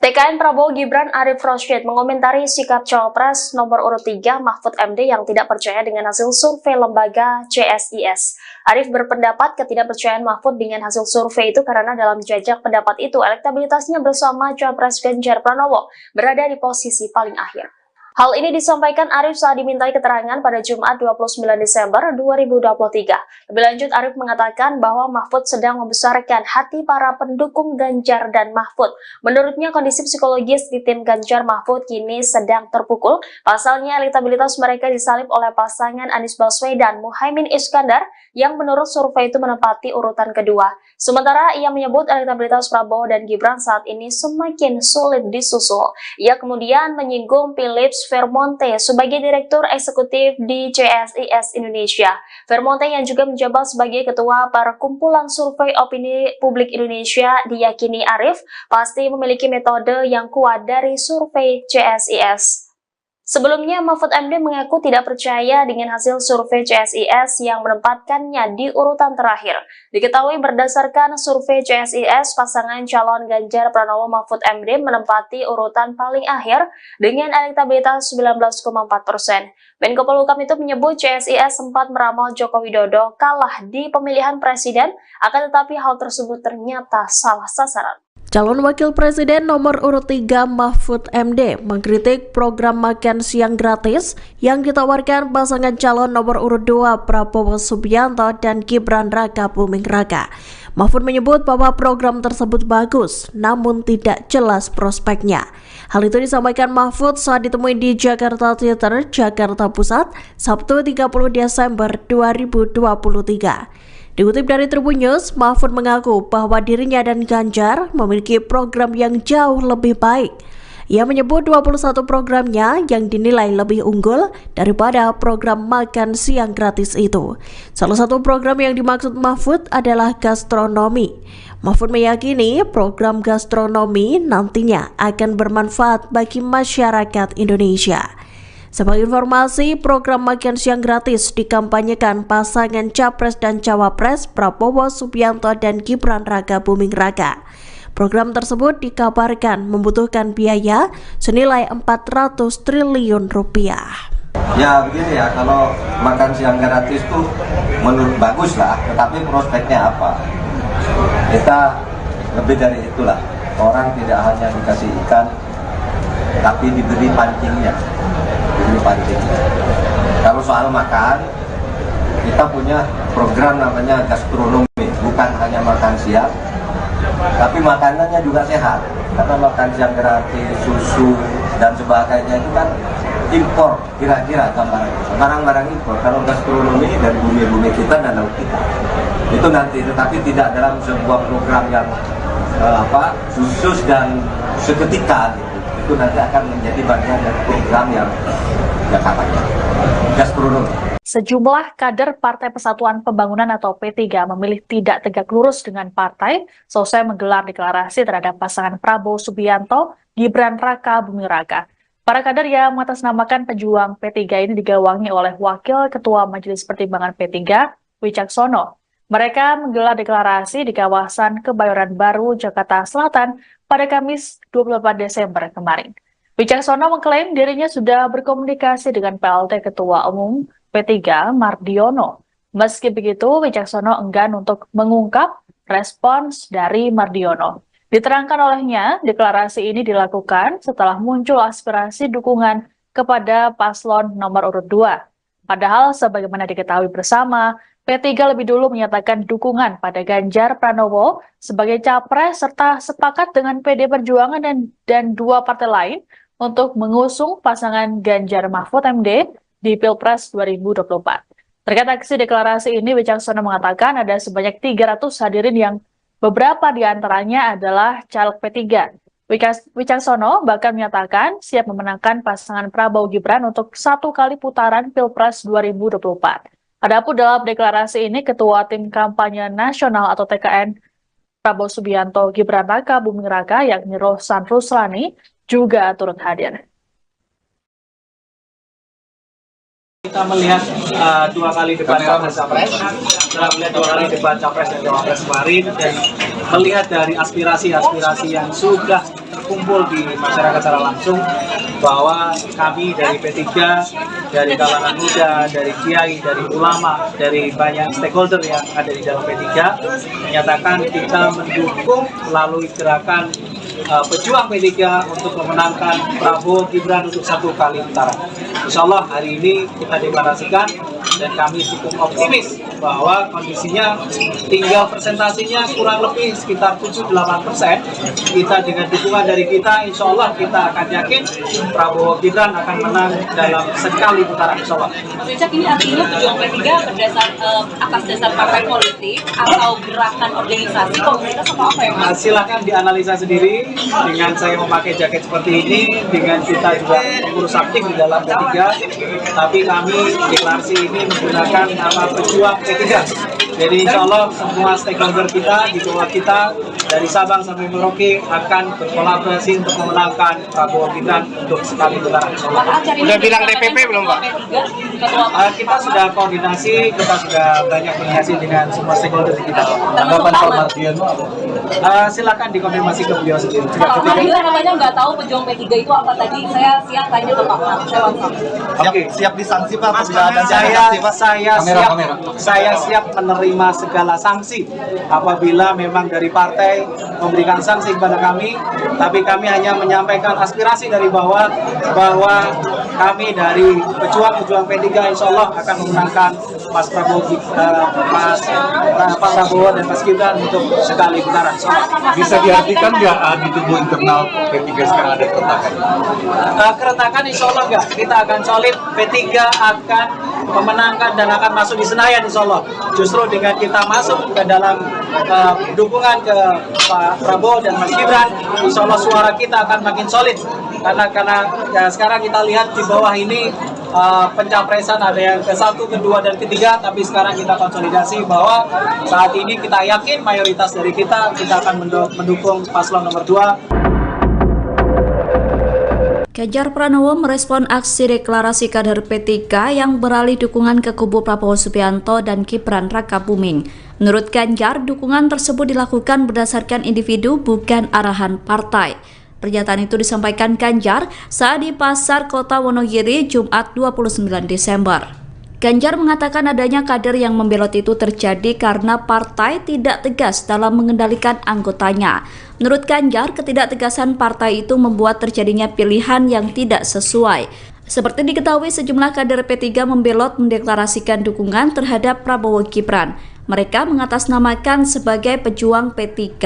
TKN Prabowo Gibran Arif Rosyid mengomentari sikap Cawapres nomor urut 3 Mahfud MD yang tidak percaya dengan hasil survei lembaga CSIS. Arif berpendapat ketidakpercayaan Mahfud dengan hasil survei itu karena dalam jajak pendapat itu elektabilitasnya bersama Cawapres Ganjar Pranowo berada di posisi paling akhir. Hal ini disampaikan Arif saat dimintai keterangan pada Jumat 29 Desember 2023. Lebih lanjut, Arif mengatakan bahwa Mahfud sedang membesarkan hati para pendukung Ganjar dan Mahfud. Menurutnya, kondisi psikologis di tim Ganjar Mahfud kini sedang terpukul. Pasalnya, elektabilitas mereka disalib oleh pasangan Anies Baswedan Muhaimin Iskandar yang menurut survei itu menempati urutan kedua. Sementara ia menyebut elektabilitas Prabowo dan Gibran saat ini semakin sulit disusul. Ia kemudian menyinggung Philips Vermonte sebagai Direktur Eksekutif di CSIS Indonesia. Vermonte yang juga menjabat sebagai Ketua Perkumpulan Survei Opini Publik Indonesia diyakini Arif pasti memiliki metode yang kuat dari survei CSIS. Sebelumnya, Mahfud MD mengaku tidak percaya dengan hasil survei CSIS yang menempatkannya di urutan terakhir. Diketahui berdasarkan survei CSIS, pasangan calon Ganjar Pranowo Mahfud MD menempati urutan paling akhir dengan elektabilitas 19,4%. Menko Polhukam itu menyebut CSIS sempat meramal Joko Widodo kalah di pemilihan presiden, akan tetapi hal tersebut ternyata salah sasaran. Calon Wakil Presiden nomor urut 3 Mahfud MD mengkritik program makan siang gratis yang ditawarkan pasangan calon nomor urut 2 Prabowo Subianto dan Gibran Raka Buming Raka. Mahfud menyebut bahwa program tersebut bagus, namun tidak jelas prospeknya. Hal itu disampaikan Mahfud saat ditemui di Jakarta Theater, Jakarta Pusat, Sabtu 30 Desember 2023. Dikutip dari Tribun News, Mahfud mengaku bahwa dirinya dan Ganjar memiliki program yang jauh lebih baik. Ia menyebut 21 programnya yang dinilai lebih unggul daripada program makan siang gratis itu. Salah satu program yang dimaksud Mahfud adalah gastronomi. Mahfud meyakini program gastronomi nantinya akan bermanfaat bagi masyarakat Indonesia. Sebagai informasi, program makan siang gratis dikampanyekan pasangan Capres dan Cawapres Prabowo Subianto dan Gibran Raka Buming Raka. Program tersebut dikabarkan membutuhkan biaya senilai 400 triliun rupiah. Ya begini ya, kalau makan siang gratis itu menurut bagus lah, tetapi prospeknya apa? Kita lebih dari itulah. Orang tidak hanya dikasih ikan, tapi diberi pancingnya. Kalau soal makan, kita punya program namanya gastronomi, bukan hanya makan siang, tapi makanannya juga sehat. Karena makan siang gratis, susu dan sebagainya itu kan impor, kira-kira barang-barang impor. Kalau gastronomi dari bumi-bumi kita dan laut kita, itu nanti, tetapi tidak dalam sebuah program yang khusus dan seketika gitu. Itu nanti akan menjadi bagian dari program yang katanya gastronomi. Sejumlah kader Partai Persatuan Pembangunan atau P3 memilih tidak tegak lurus dengan partai selesai menggelar deklarasi terhadap pasangan Prabowo Subianto, Gibran Raka Buming Raka. Para kader yang mengatasnamakan pejuang P3 ini digawangi oleh Wakil Ketua Majelis Pertimbangan P3, Wicaksono. Mereka menggelar deklarasi di kawasan Kebayoran Baru, Jakarta Selatan pada Kamis 28 Desember kemarin. Wicaksono mengklaim dirinya sudah berkomunikasi dengan PLT Ketua Umum P3 Mardiono. Meski begitu, Wicaksono enggan untuk mengungkap respons dari Mardiono. Diterangkan olehnya, deklarasi ini dilakukan setelah muncul aspirasi dukungan kepada paslon nomor urut 2. Padahal sebagaimana diketahui bersama, P3 lebih dulu menyatakan dukungan pada Ganjar Pranowo sebagai capres serta sepakat dengan PD Perjuangan dan dua partai lain untuk mengusung pasangan Ganjar Mahfud MD di Pilpres 2024. Terkait aksi deklarasi ini, Wicaksono mengatakan ada sebanyak 300 hadirin yang beberapa di antaranya adalah caleg P3. Wicaksono bahkan menyatakan siap memenangkan pasangan Prabowo Gibran untuk 1 kali putaran Pilpres 2024. Adapun dalam deklarasi ini, Ketua Tim Kampanye Nasional atau TKN Prabowo Subianto Gibran Raka Buming Raka yakni Rohsan Ruslani juga turut hadir. Kita melihat 2 kali debat capres, setelah melihat 2 kali debat capres dan cawapres kemarin, dan melihat dari aspirasi-aspirasi yang sudah terkumpul di masyarakat secara langsung, bahwa kami dari P3, dari kalangan muda, dari kiai, dari ulama, dari banyak stakeholder yang ada di dalam P3, menyatakan kita mendukung melalui gerakan pejuang P3 untuk memenangkan Prabowo Gibran untuk 1 kali putaran. Insya Allah hari ini kita deklarasikan dan kami cukup optimis bahwa kondisinya tinggal presentasinya kurang lebih sekitar 7-8%. Kita dengan dukungan dari kita, insya Allah kita akan yakin Prabowo Gibran akan menang dalam sekali putaran, insya Allah. Mas Wicak, ini artinya pejuang P3 atas dasar partai politik atau gerakan organisasi komunitas atau apa ya Mas? Silahkan dianalisa sendiri dengan saya memakai jaket seperti ini, dengan kita juga mengurus aktif di dalam P3, tapi kami deklarasi ini menggunakan nama pejuang P3. Jadi insya Allah semua stakeholder kita di bawah kita dari Sabang sampai Merauke akan berkolaborasi untuk memenangkan Prabowo Gibran untuk sekali putaran. Udah bilang DPP belum Pak? Kita sudah koordinasi, kita sudah banyak koordinasi dengan semua stakeholder kita. Tanggapan Pak Mardiono apa? Silakan dikonfirmasi ke beliau sendiri. Pak Mardiono namanya nggak tahu pejuang P3 itu apa tadi. Saya siap tanya ke Pak Mar. Oke, siap disanksi Pak apabila ada saya siap menerima segala sanksi apabila memang dari partai memberikan sanksi kepada kami, tapi kami hanya menyampaikan aspirasi dari bawah bahwa kami dari pejuang P3 insya Allah akan memenangkan Pak Prabowo dan Mas Gibran untuk sekali putaran. Bisa diartikan nggak di tubuh internal P3 sekarang ada keretakan? Keretakan insya Allah enggak, kita akan solid, P3 akan memenangkan dan akan masuk di Senayan insya Allah. Justru dengan kita masuk ke dalam dukungan ke Pak Prabowo dan Mas Gibran, insya Allah suara kita akan makin solid. Karena ya, sekarang kita lihat di bawah ini pencapresan ada yang ke-1, ke-2, dan ke-3, tapi sekarang kita konsolidasi bahwa saat ini kita yakin mayoritas dari kita akan mendukung paslon nomor 2. Ganjar Pranowo merespon aksi deklarasi kader P3 yang beralih dukungan ke kubu Prabowo Subianto dan Gibran Rakabuming. Menurut Ganjar, dukungan tersebut dilakukan berdasarkan individu bukan arahan partai. Pernyataan itu disampaikan Ganjar saat di Pasar Kota Wonogiri Jumat 29 Desember. Ganjar mengatakan adanya kader yang membelot itu terjadi karena partai tidak tegas dalam mengendalikan anggotanya. Menurut Ganjar, ketidaktegasan partai itu membuat terjadinya pilihan yang tidak sesuai. Seperti diketahui, sejumlah kader P3 membelot mendeklarasikan dukungan terhadap Prabowo Gibran. Mereka mengatasnamakan sebagai pejuang P3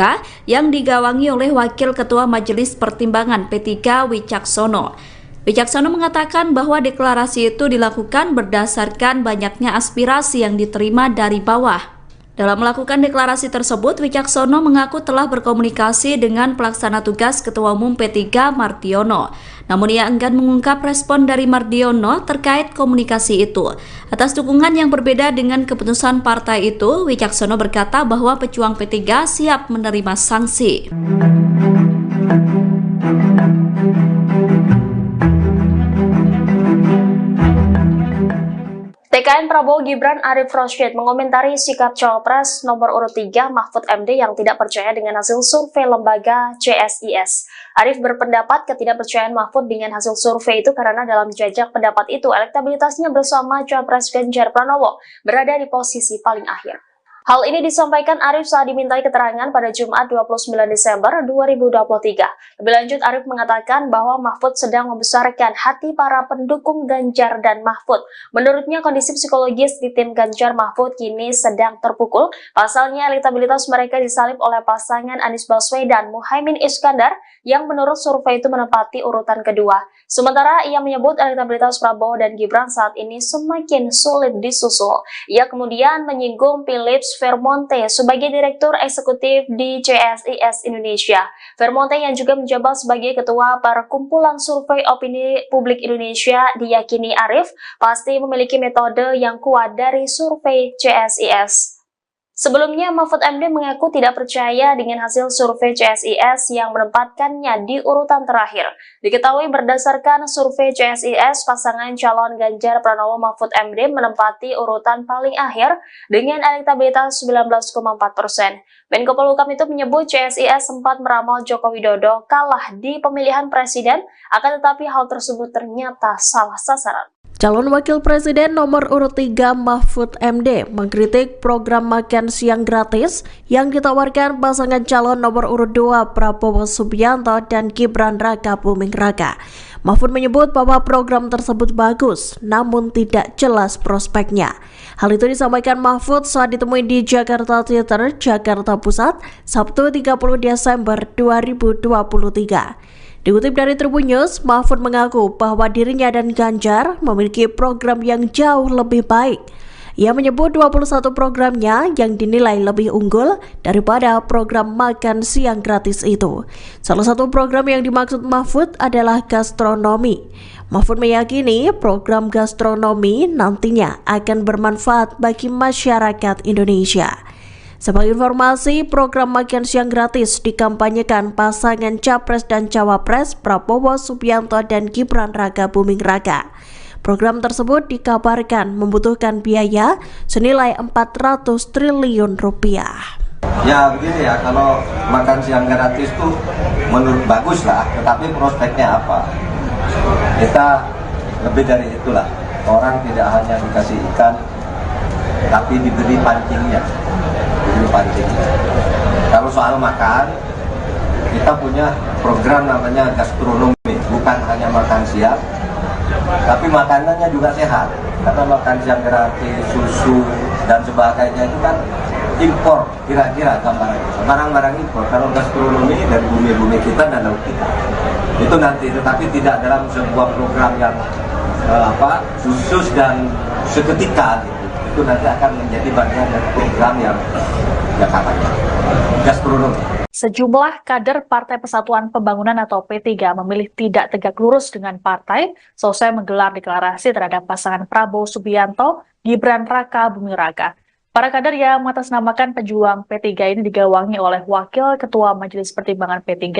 yang digawangi oleh Wakil Ketua Majelis Pertimbangan P3 Wicaksono. Wicaksono mengatakan bahwa deklarasi itu dilakukan berdasarkan banyaknya aspirasi yang diterima dari bawah. Dalam melakukan deklarasi tersebut, Wicaksono mengaku telah berkomunikasi dengan pelaksana tugas Ketua Umum P3 Mardiono. Namun ia enggan mengungkap respon dari Mardiono terkait komunikasi itu. Atas dukungan yang berbeda dengan keputusan partai itu, Wicaksono berkata bahwa pejuang P3 siap menerima sanksi. TKN Prabowo Gibran Arif Rosyid mengomentari sikap Cawapres nomor urut 3 Mahfud MD yang tidak percaya dengan hasil survei lembaga CSIS. Arif berpendapat ketidakpercayaan Mahfud dengan hasil survei itu karena dalam jajak pendapat itu elektabilitasnya bersama Cawapres Ganjar Pranowo berada di posisi paling akhir. Hal ini disampaikan Arif saat dimintai keterangan pada Jumat 29 Desember 2023. Lebih lanjut, Arif mengatakan bahwa Mahfud sedang membesarkan hati para pendukung Ganjar dan Mahfud. Menurutnya, kondisi psikologis di tim Ganjar Mahfud kini sedang terpukul. Pasalnya, elektabilitas mereka disalib oleh pasangan Anies Baswedan Muhaimin Iskandar yang menurut survei itu menempati urutan kedua. Sementara ia menyebut elektabilitas Prabowo dan Gibran saat ini semakin sulit disusul. Ia kemudian menyinggung Philips Vermonte sebagai Direktur Eksekutif di CSIS Indonesia. Vermonte yang juga menjabat sebagai Ketua Perkumpulan Survei Opini Publik Indonesia diyakini Arif pasti memiliki metode yang kuat dari survei CSIS. Sebelumnya, Mahfud MD mengaku tidak percaya dengan hasil survei CSIS yang menempatkannya di urutan terakhir. Diketahui berdasarkan survei CSIS, pasangan calon Ganjar Pranowo Mahfud MD menempati urutan paling akhir dengan elektabilitas 19,4%. Menko Polhukam itu menyebut CSIS sempat meramal Joko Widodo kalah di pemilihan presiden, akan tetapi hal tersebut ternyata salah sasaran. Calon Wakil Presiden nomor urut 3 Mahfud MD mengkritik program makan siang gratis yang ditawarkan pasangan calon nomor urut 2 Prabowo Subianto dan Gibran Raka Buming Raka. Mahfud menyebut bahwa program tersebut bagus, namun tidak jelas prospeknya. Hal itu disampaikan Mahfud saat ditemui di Jakarta Theater, Jakarta Pusat, Sabtu 30 Desember 2023. Dikutip dari Tribun News, Mahfud mengaku bahwa dirinya dan Ganjar memiliki program yang jauh lebih baik. Ia menyebut 21 programnya yang dinilai lebih unggul daripada program makan siang gratis itu. Salah satu program yang dimaksud Mahfud adalah gastronomi. Mahfud meyakini program gastronomi nantinya akan bermanfaat bagi masyarakat Indonesia. Sebagai informasi, program makan siang gratis dikampanyekan pasangan Capres dan Cawapres Prabowo Subianto dan Gibran Raka Buming Raka. Program tersebut dikabarkan membutuhkan biaya senilai 400 triliun rupiah. Ya begini ya, kalau makan siang gratis itu menurut bagus lah, tetapi prospeknya apa? Kita lebih dari itulah. Orang tidak hanya dikasih ikan, tapi diberi pancingnya. Kalau soal makan, kita punya program namanya gastronomi, bukan hanya makan siang, tapi makanannya juga sehat. Karena makan siang gratis, susu dan sebagainya itu kan impor, kira-kira barang-barang impor. Kalau gastronomi dari bumi-bumi kita dan laut kita, itu nanti, tetapi tidak dalam sebuah program yang khusus dan seketika gitu. Itu nanti akan menjadi bagian dari program yang katanya gastronomi. Sejumlah kader Partai Persatuan Pembangunan atau P3 memilih tidak tegak lurus dengan partai selesai menggelar deklarasi terhadap pasangan Prabowo Subianto, Gibran Raka Buming Raka. Para kader yang mengatasnamakan pejuang P3 ini digawangi oleh Wakil Ketua Majelis Pertimbangan P3,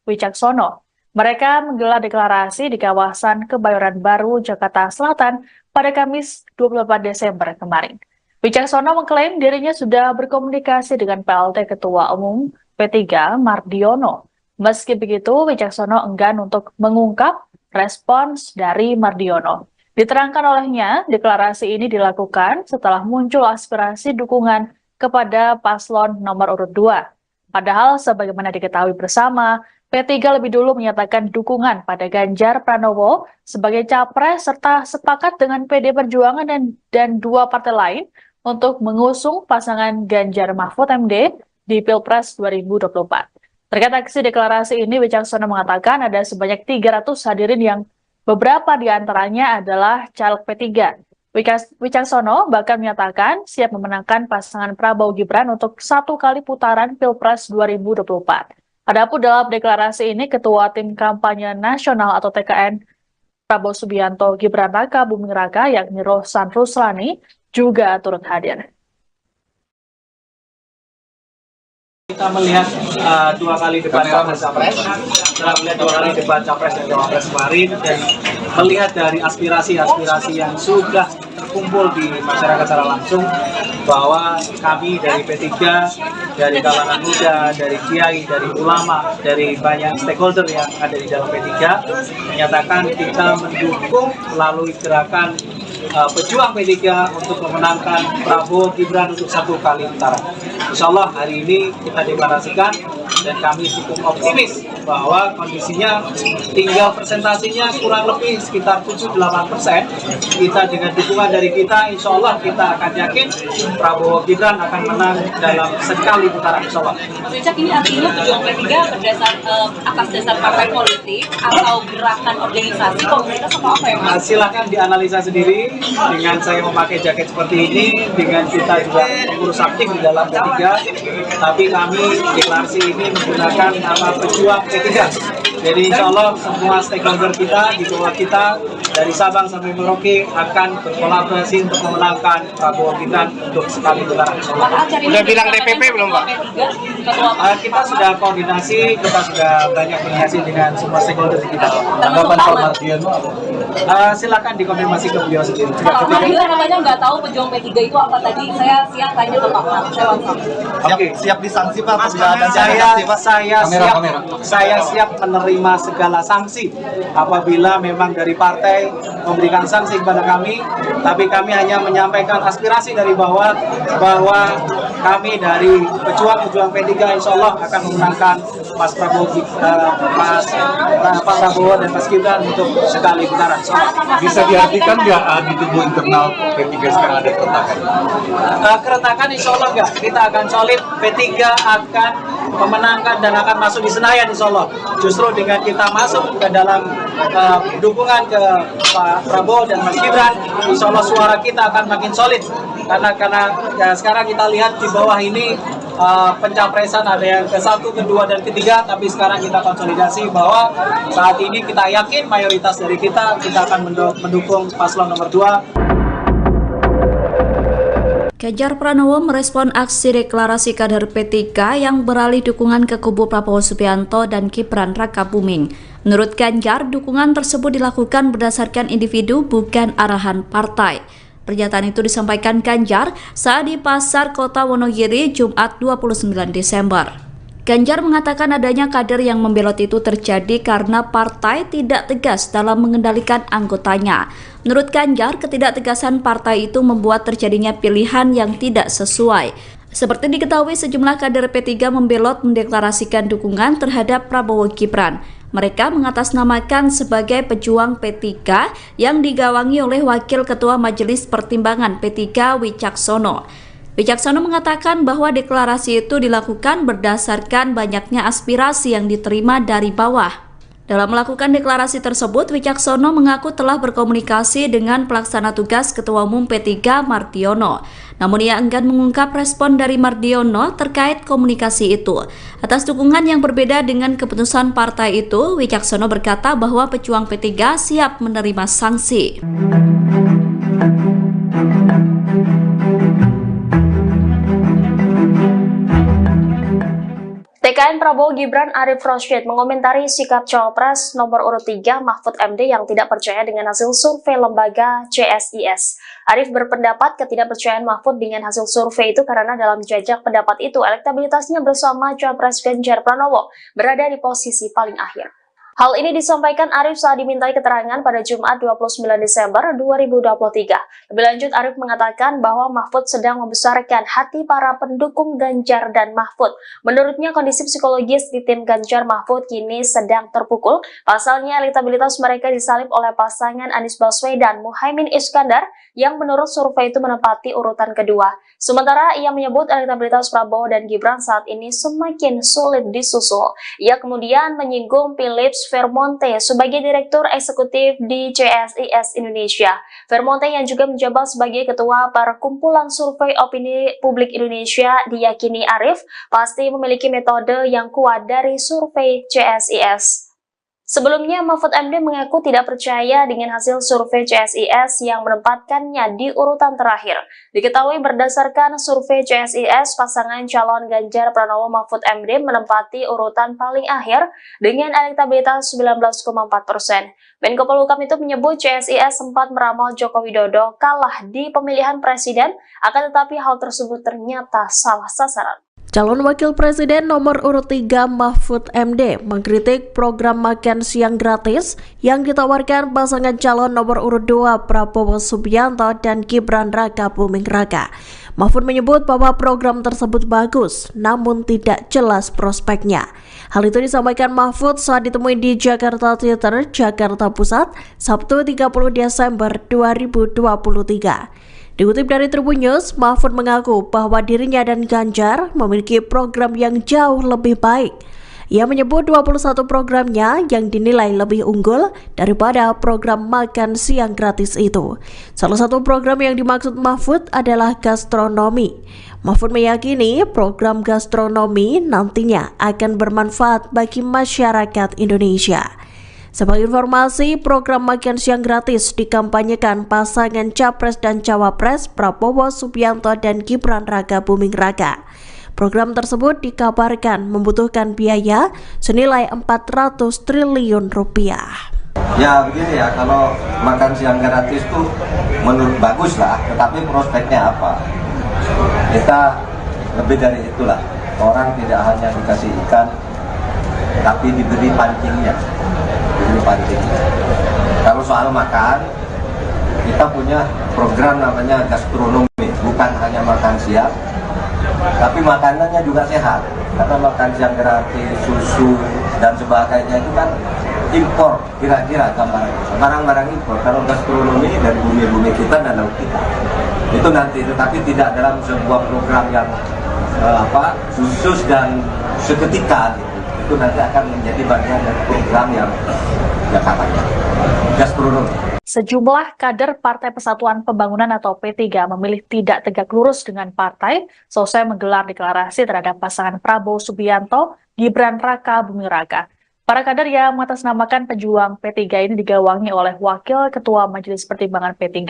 Wicaksono. Mereka menggelar deklarasi di kawasan Kebayoran Baru, Jakarta Selatan pada Kamis 24 Desember kemarin. Wicaksono mengklaim dirinya sudah berkomunikasi dengan PLT Ketua Umum P3 Mardiono. Meski begitu, Wicaksono enggan untuk mengungkap respons dari Mardiono. Diterangkan olehnya, deklarasi ini dilakukan setelah muncul aspirasi dukungan kepada paslon nomor urut 2. Padahal sebagaimana diketahui bersama, P3 lebih dulu menyatakan dukungan pada Ganjar Pranowo sebagai capres serta sepakat dengan PD Perjuangan dan dua partai lain untuk mengusung pasangan Ganjar Mahfud MD di Pilpres 2024. Terkait aksi deklarasi ini, Wicaksono mengatakan ada sebanyak 300 hadirin yang beberapa di antaranya adalah caleg P3. Wicaksono bahkan menyatakan siap memenangkan pasangan Prabowo Gibran untuk 1 kali putaran Pilpres 2024. Adapun dalam deklarasi ini, Ketua Tim Kampanye Nasional atau TKN Prabowo Subianto Gibran Raka Buming Raka yakni Rohsan Ruslani juga turut hadir. Kita melihat 2 kali debat Capres, setelah melihat 2 kali debat Capres dan Cawapres kemarin, dan melihat dari aspirasi-aspirasi yang sudah terkumpul di masyarakat secara langsung, bahwa kami dari P3, dari kalangan muda, dari kiai, dari ulama, dari banyak stakeholder yang ada di dalam P3, menyatakan kita mendukung melalui gerakan pejuang P3 untuk memenangkan Prabowo Gibran untuk 1 kali putaran. Insya Allah hari ini kita deklarasikan dan kami cukup optimis bahwa kondisinya tinggal presentasinya kurang lebih sekitar 7-8%. Kita dengan dukungan dari kita, insya Allah kita akan yakin Prabowo Gibran akan menang dalam sekali putaran, insya Allah. Mas Wicak, ini artinya pejuang P3 atas dasar partai politik atau gerakan organisasi komunitas atau apa ya Mas? Silakan dianalisa sendiri dengan saya memakai jaket seperti ini, dengan kita juga mengurus aktif di dalam P3, tapi kami deklarasi ini menggunakan nama pejuang P3. Jadi insya Allah semua stakeholder kita di bawah kita dari Sabang sampai Merauke akan berkolaborasi untuk memenangkan Prabowo Gibran untuk sekali putaran. Udah bilang DPP belum Pak? Kita sudah koordinasi, kita sudah banyak koordinasi dengan semua stakeholder di kita. Tanggapan Pak Mardiono apa? Silakan dikonfirmasi ke beliau sendiri. Pak Mardiono namanya nggak tahu pejuang P3 itu apa tadi. Saya siap tanya ke Pak Mar. Siap disanksi Pak. Saya siap menerima segala sanksi apabila memang dari partai memberikan sanksi kepada kami, tapi kami hanya menyampaikan aspirasi dari bawah bahwa kami dari pejuang P3 insya Allah akan memenangkan Pak Prabowo dan Mas Gibran untuk sekali putaran. Bisa diartikan nggak di tubuh internal P3 sekarang ada keretakan? Keretakan insya Allah nggak. Kita akan solid, P3 akan memenangkan dan akan masuk di Senayan insya Allah. Justru dengan kita masuk ke dalam dukungan ke Pak Prabowo dan Mas Gibran, insya Allah suara kita akan makin solid. Karena ya, sekarang kita lihat di bawah ini pencapresan ada yang ke-1, ke-2, dan ke-3, tapi sekarang kita konsolidasi bahwa saat ini kita yakin mayoritas dari kita akan mendukung paslon nomor 2. Ganjar Pranowo merespon aksi deklarasi kader P3 yang beralih dukungan ke kubu Prabowo Subianto dan Gibran Rakabuming. Menurut Ganjar, dukungan tersebut dilakukan berdasarkan individu bukan arahan partai. Pernyataan itu disampaikan Ganjar saat di Pasar Kota Wonogiri Jumat 29 Desember. Ganjar mengatakan adanya kader yang membelot itu terjadi karena partai tidak tegas dalam mengendalikan anggotanya. Menurut Ganjar, ketidaktegasan partai itu membuat terjadinya pilihan yang tidak sesuai. Seperti diketahui, sejumlah kader P3 membelot mendeklarasikan dukungan terhadap Prabowo Gibran. Mereka mengatasnamakan sebagai pejuang P3 yang digawangi oleh Wakil Ketua Majelis Pertimbangan P3 Wicaksono. Wicaksono mengatakan bahwa deklarasi itu dilakukan berdasarkan banyaknya aspirasi yang diterima dari bawah. Dalam melakukan deklarasi tersebut, Wicaksono mengaku telah berkomunikasi dengan pelaksana tugas Ketua Umum P3 Mardiono. Namun ia enggan mengungkap respon dari Mardiono terkait komunikasi itu. Atas dukungan yang berbeda dengan keputusan partai itu, Wicaksono berkata bahwa pejuang P3 siap menerima sanksi. TKN Prabowo Gibran Arif Rosyid mengomentari sikap Cawapres nomor urut 3 Mahfud MD yang tidak percaya dengan hasil survei lembaga CSIS. Arif berpendapat ketidakpercayaan Mahfud dengan hasil survei itu karena dalam jajak pendapat itu elektabilitasnya bersama Cawapres Ganjar Pranowo berada di posisi paling akhir. Hal ini disampaikan Arif saat dimintai keterangan pada Jumat 29 Desember 2023. Lebih lanjut, Arif mengatakan bahwa Mahfud sedang membesarkan hati para pendukung Ganjar dan Mahfud. Menurutnya, kondisi psikologis di tim Ganjar Mahfud kini sedang terpukul. Pasalnya, elektabilitas mereka disalip oleh pasangan Anies Baswedan Muhaimin Iskandar yang menurut survei itu menempati urutan kedua. Sementara ia menyebut elektabilitas Prabowo dan Gibran saat ini semakin sulit disusul. Ia kemudian menyinggung Philips Vermonte sebagai Direktur Eksekutif di CSIS Indonesia. Vermonte yang juga menjabat sebagai Ketua Perkumpulan Survei Opini Publik Indonesia diyakini Arif pasti memiliki metode yang kuat dari survei CSIS. Sebelumnya, Mahfud MD mengaku tidak percaya dengan hasil survei CSIS yang menempatkannya di urutan terakhir. Diketahui berdasarkan survei CSIS, pasangan calon Ganjar Pranowo Mahfud MD menempati urutan paling akhir dengan elektabilitas 19,4%. Menko Polhukam itu menyebut CSIS sempat meramal Joko Widodo kalah di pemilihan presiden, akan tetapi hal tersebut ternyata salah sasaran. Calon Wakil Presiden nomor urut 3 Mahfud MD mengkritik program makan siang gratis yang ditawarkan pasangan calon nomor urut 2 Prabowo Subianto dan Gibran Rakabuming Raka. Mahfud menyebut bahwa program tersebut bagus, namun tidak jelas prospeknya. Hal itu disampaikan Mahfud saat ditemui di Jakarta Theater, Jakarta Pusat, Sabtu 30 Desember 2023. Dikutip dari Tribun News, Mahfud mengaku bahwa dirinya dan Ganjar memiliki program yang jauh lebih baik. Ia menyebut 21 programnya yang dinilai lebih unggul daripada program makan siang gratis itu. Salah satu program yang dimaksud Mahfud adalah gastronomi. Mahfud meyakini program gastronomi nantinya akan bermanfaat bagi masyarakat Indonesia. Sebagai informasi, program makan siang gratis dikampanyekan pasangan Capres dan Cawapres Prabowo Subianto dan Gibran Raka Buming Raka. Program tersebut dikabarkan membutuhkan biaya senilai 400 triliun rupiah. Ya begini ya, kalau makan siang gratis itu menurut bagus lah, tetapi prospeknya apa? Kita lebih dari itulah, orang tidak hanya dikasih ikan, tapi diberi pancingnya. Kalau soal makan, kita punya program namanya gastronomi, bukan hanya makan siang, tapi makanannya juga sehat. Karena makan siang gratis, susu dan sebagainya itu kan impor, kira-kira barang-barang impor. Kalau gastronomi dari bumi-bumi kita dan laut kita, itu nanti, tetapi tidak dalam sebuah program yang khusus dan seketika gitu. Itu nanti akan menjadi bagian dari program yang katanya gastronomi. Sejumlah kader Partai Persatuan Pembangunan atau P3 memilih tidak tegak lurus dengan partai selesai menggelar deklarasi terhadap pasangan Prabowo Subianto, Gibran Raka Buming Raka. Para kader yang mengatasnamakan pejuang P3 ini digawangi oleh Wakil Ketua Majelis Pertimbangan P3,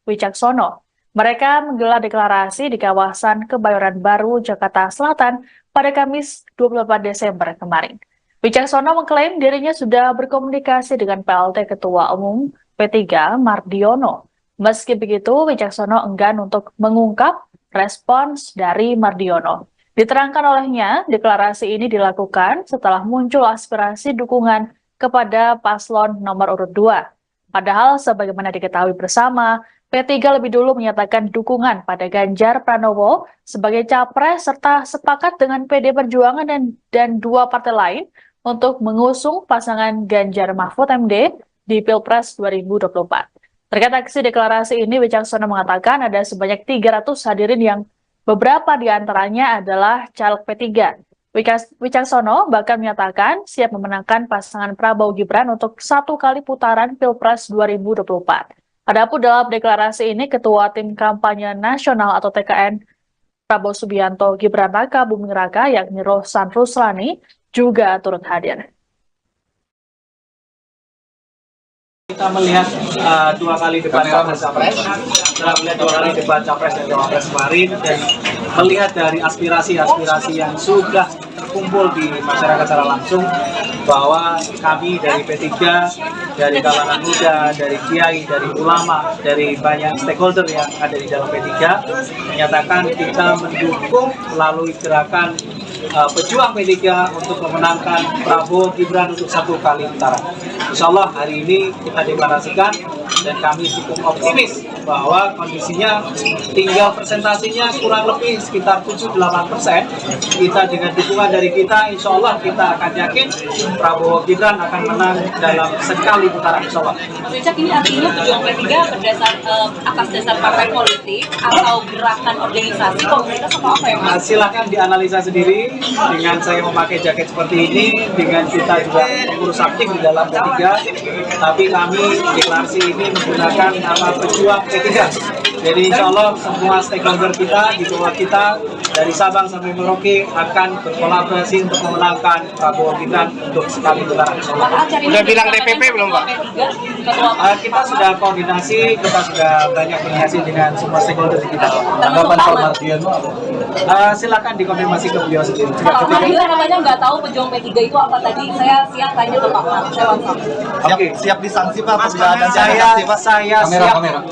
Wicaksono. Mereka menggelar deklarasi di kawasan Kebayoran Baru, Jakarta Selatan pada Kamis 28 Desember kemarin. Wicaksono mengklaim dirinya sudah berkomunikasi dengan PLT Ketua Umum P3 Mardiono. Meski begitu, Wicaksono enggan untuk mengungkap respons dari Mardiono. Diterangkan olehnya, deklarasi ini dilakukan setelah muncul aspirasi dukungan kepada paslon nomor urut 2. Padahal sebagaimana diketahui bersama, P3 lebih dulu menyatakan dukungan pada Ganjar Pranowo sebagai capres serta sepakat dengan PD Perjuangan dan dua partai lain untuk mengusung pasangan Ganjar Mahfud MD di Pilpres 2024. Terkait aksi deklarasi ini, Wicaksono mengatakan ada sebanyak 300 hadirin yang beberapa di antaranya adalah caleg P3. Wicaksono bahkan menyatakan siap memenangkan pasangan Prabowo Gibran untuk 1 kali putaran Pilpres 2024. Adapun dalam deklarasi ini, Ketua Tim Kampanye Nasional atau TKN Prabowo Subianto Gibran Raka Buming Raka yakni Rohsan Ruslani juga turut hadir. Kita melihat 2 kali debat capres, setelah melihat 2 kali debat capres dan cawapres kemarin, dan melihat dari aspirasi-aspirasi yang sudah terkumpul di masyarakat secara langsung, bahwa kami dari P3, dari kalangan muda, dari kiai, dari ulama, dari banyak stakeholder yang ada di dalam P3, menyatakan kita mendukung melalui gerakan pejuang P3 untuk memenangkan Prabowo Gibran untuk 1 kali putaran. Insya Allah hari ini kita deklarasikan dan kami cukup optimis bahwa kondisinya tinggal presentasinya kurang lebih sekitar 7-8%. Kita dengan dukungan dari kita, insya Allah kita akan yakin Prabowo Gibran akan menang dalam sekali putaran, insya Allah. Richard, ini artinya pejuang P3 atas dasar partai politik atau gerakan organisasi komunitas atau apa ya Mas? Silahkan dianalisa sendiri dengan saya memakai jaket seperti ini, dengan kita juga mengurus aktif di dalam P3, tapi kami deklarasi ini menggunakan nama pejuang P3. Jadi insya Allah semua stakeholder kita di bawah kita dari Sabang sampai Merauke akan berkolaborasi untuk memenangkan Prabowo Gibran untuk sekali putaran. Udah bilang DPP belum Pak? Kita sudah koordinasi, kita sudah banyak koordinasi dengan semua stakeholder kita. Tanggapan Pak Mardiono? Silakan dikonfirmasi ke beliau sendiri. Pak Mardiono namanya nggak tahu pejuang P3 itu apa tadi. Saya siap tanya ke Pak Mar. Oke, siap disanksi Pak.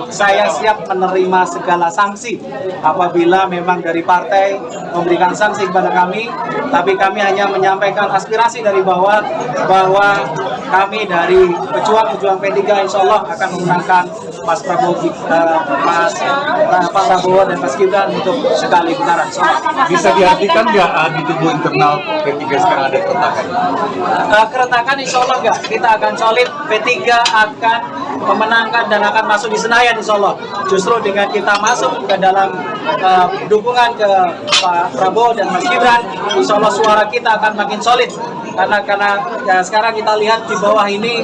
Saya siap menerima segala sanksi apabila memang dari partai memberikan sanksi kepada kami, tapi kami hanya menyampaikan aspirasi dari bawah bahwa kami dari pejuang P3 insya Allah akan memenangkan Mas Prabowo, Pak Prabowo dan Mas Gibran untuk sekali putaran. Bisa diartikan nggak di tubuh internal P3 sekarang ada keretakan? Keretakan insya Allah nggak, kita akan solid, P3 akan memenangkan dan akan masuk di Senayan insya Allah. Justru dengan kita masuk ke dalam dukungan ke Pak Prabowo dan Mas Gibran, insya Allah suara kita akan makin solid. Karena ya, sekarang kita lihat di bawah ini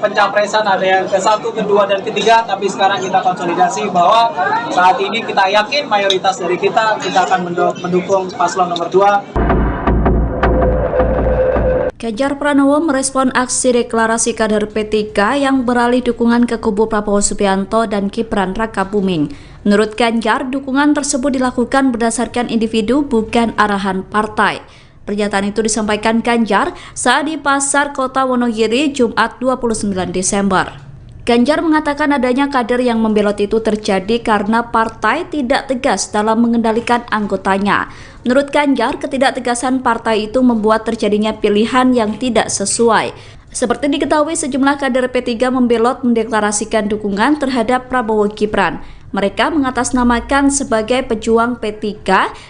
pencapresan ada yang ke-1, ke-2, dan ke-3, tapi sekarang kita konsolidasi bahwa saat ini kita yakin mayoritas dari kita akan mendukung paslon nomor 2. Ganjar Pranowo merespon aksi deklarasi kader P3 yang beralih dukungan ke kubu Prabowo Subianto dan Gibran Rakabuming. Menurut Ganjar, dukungan tersebut dilakukan berdasarkan individu bukan arahan partai. Pernyataan itu disampaikan Ganjar saat di Pasar Kota Wonogiri Jumat 29 Desember. Ganjar mengatakan adanya kader yang membelot itu terjadi karena partai tidak tegas dalam mengendalikan anggotanya. Menurut Ganjar, ketidaktegasan partai itu membuat terjadinya pilihan yang tidak sesuai. Seperti diketahui, sejumlah kader P3 membelot mendeklarasikan dukungan terhadap Prabowo Gibran. Mereka mengatasnamakan sebagai pejuang P3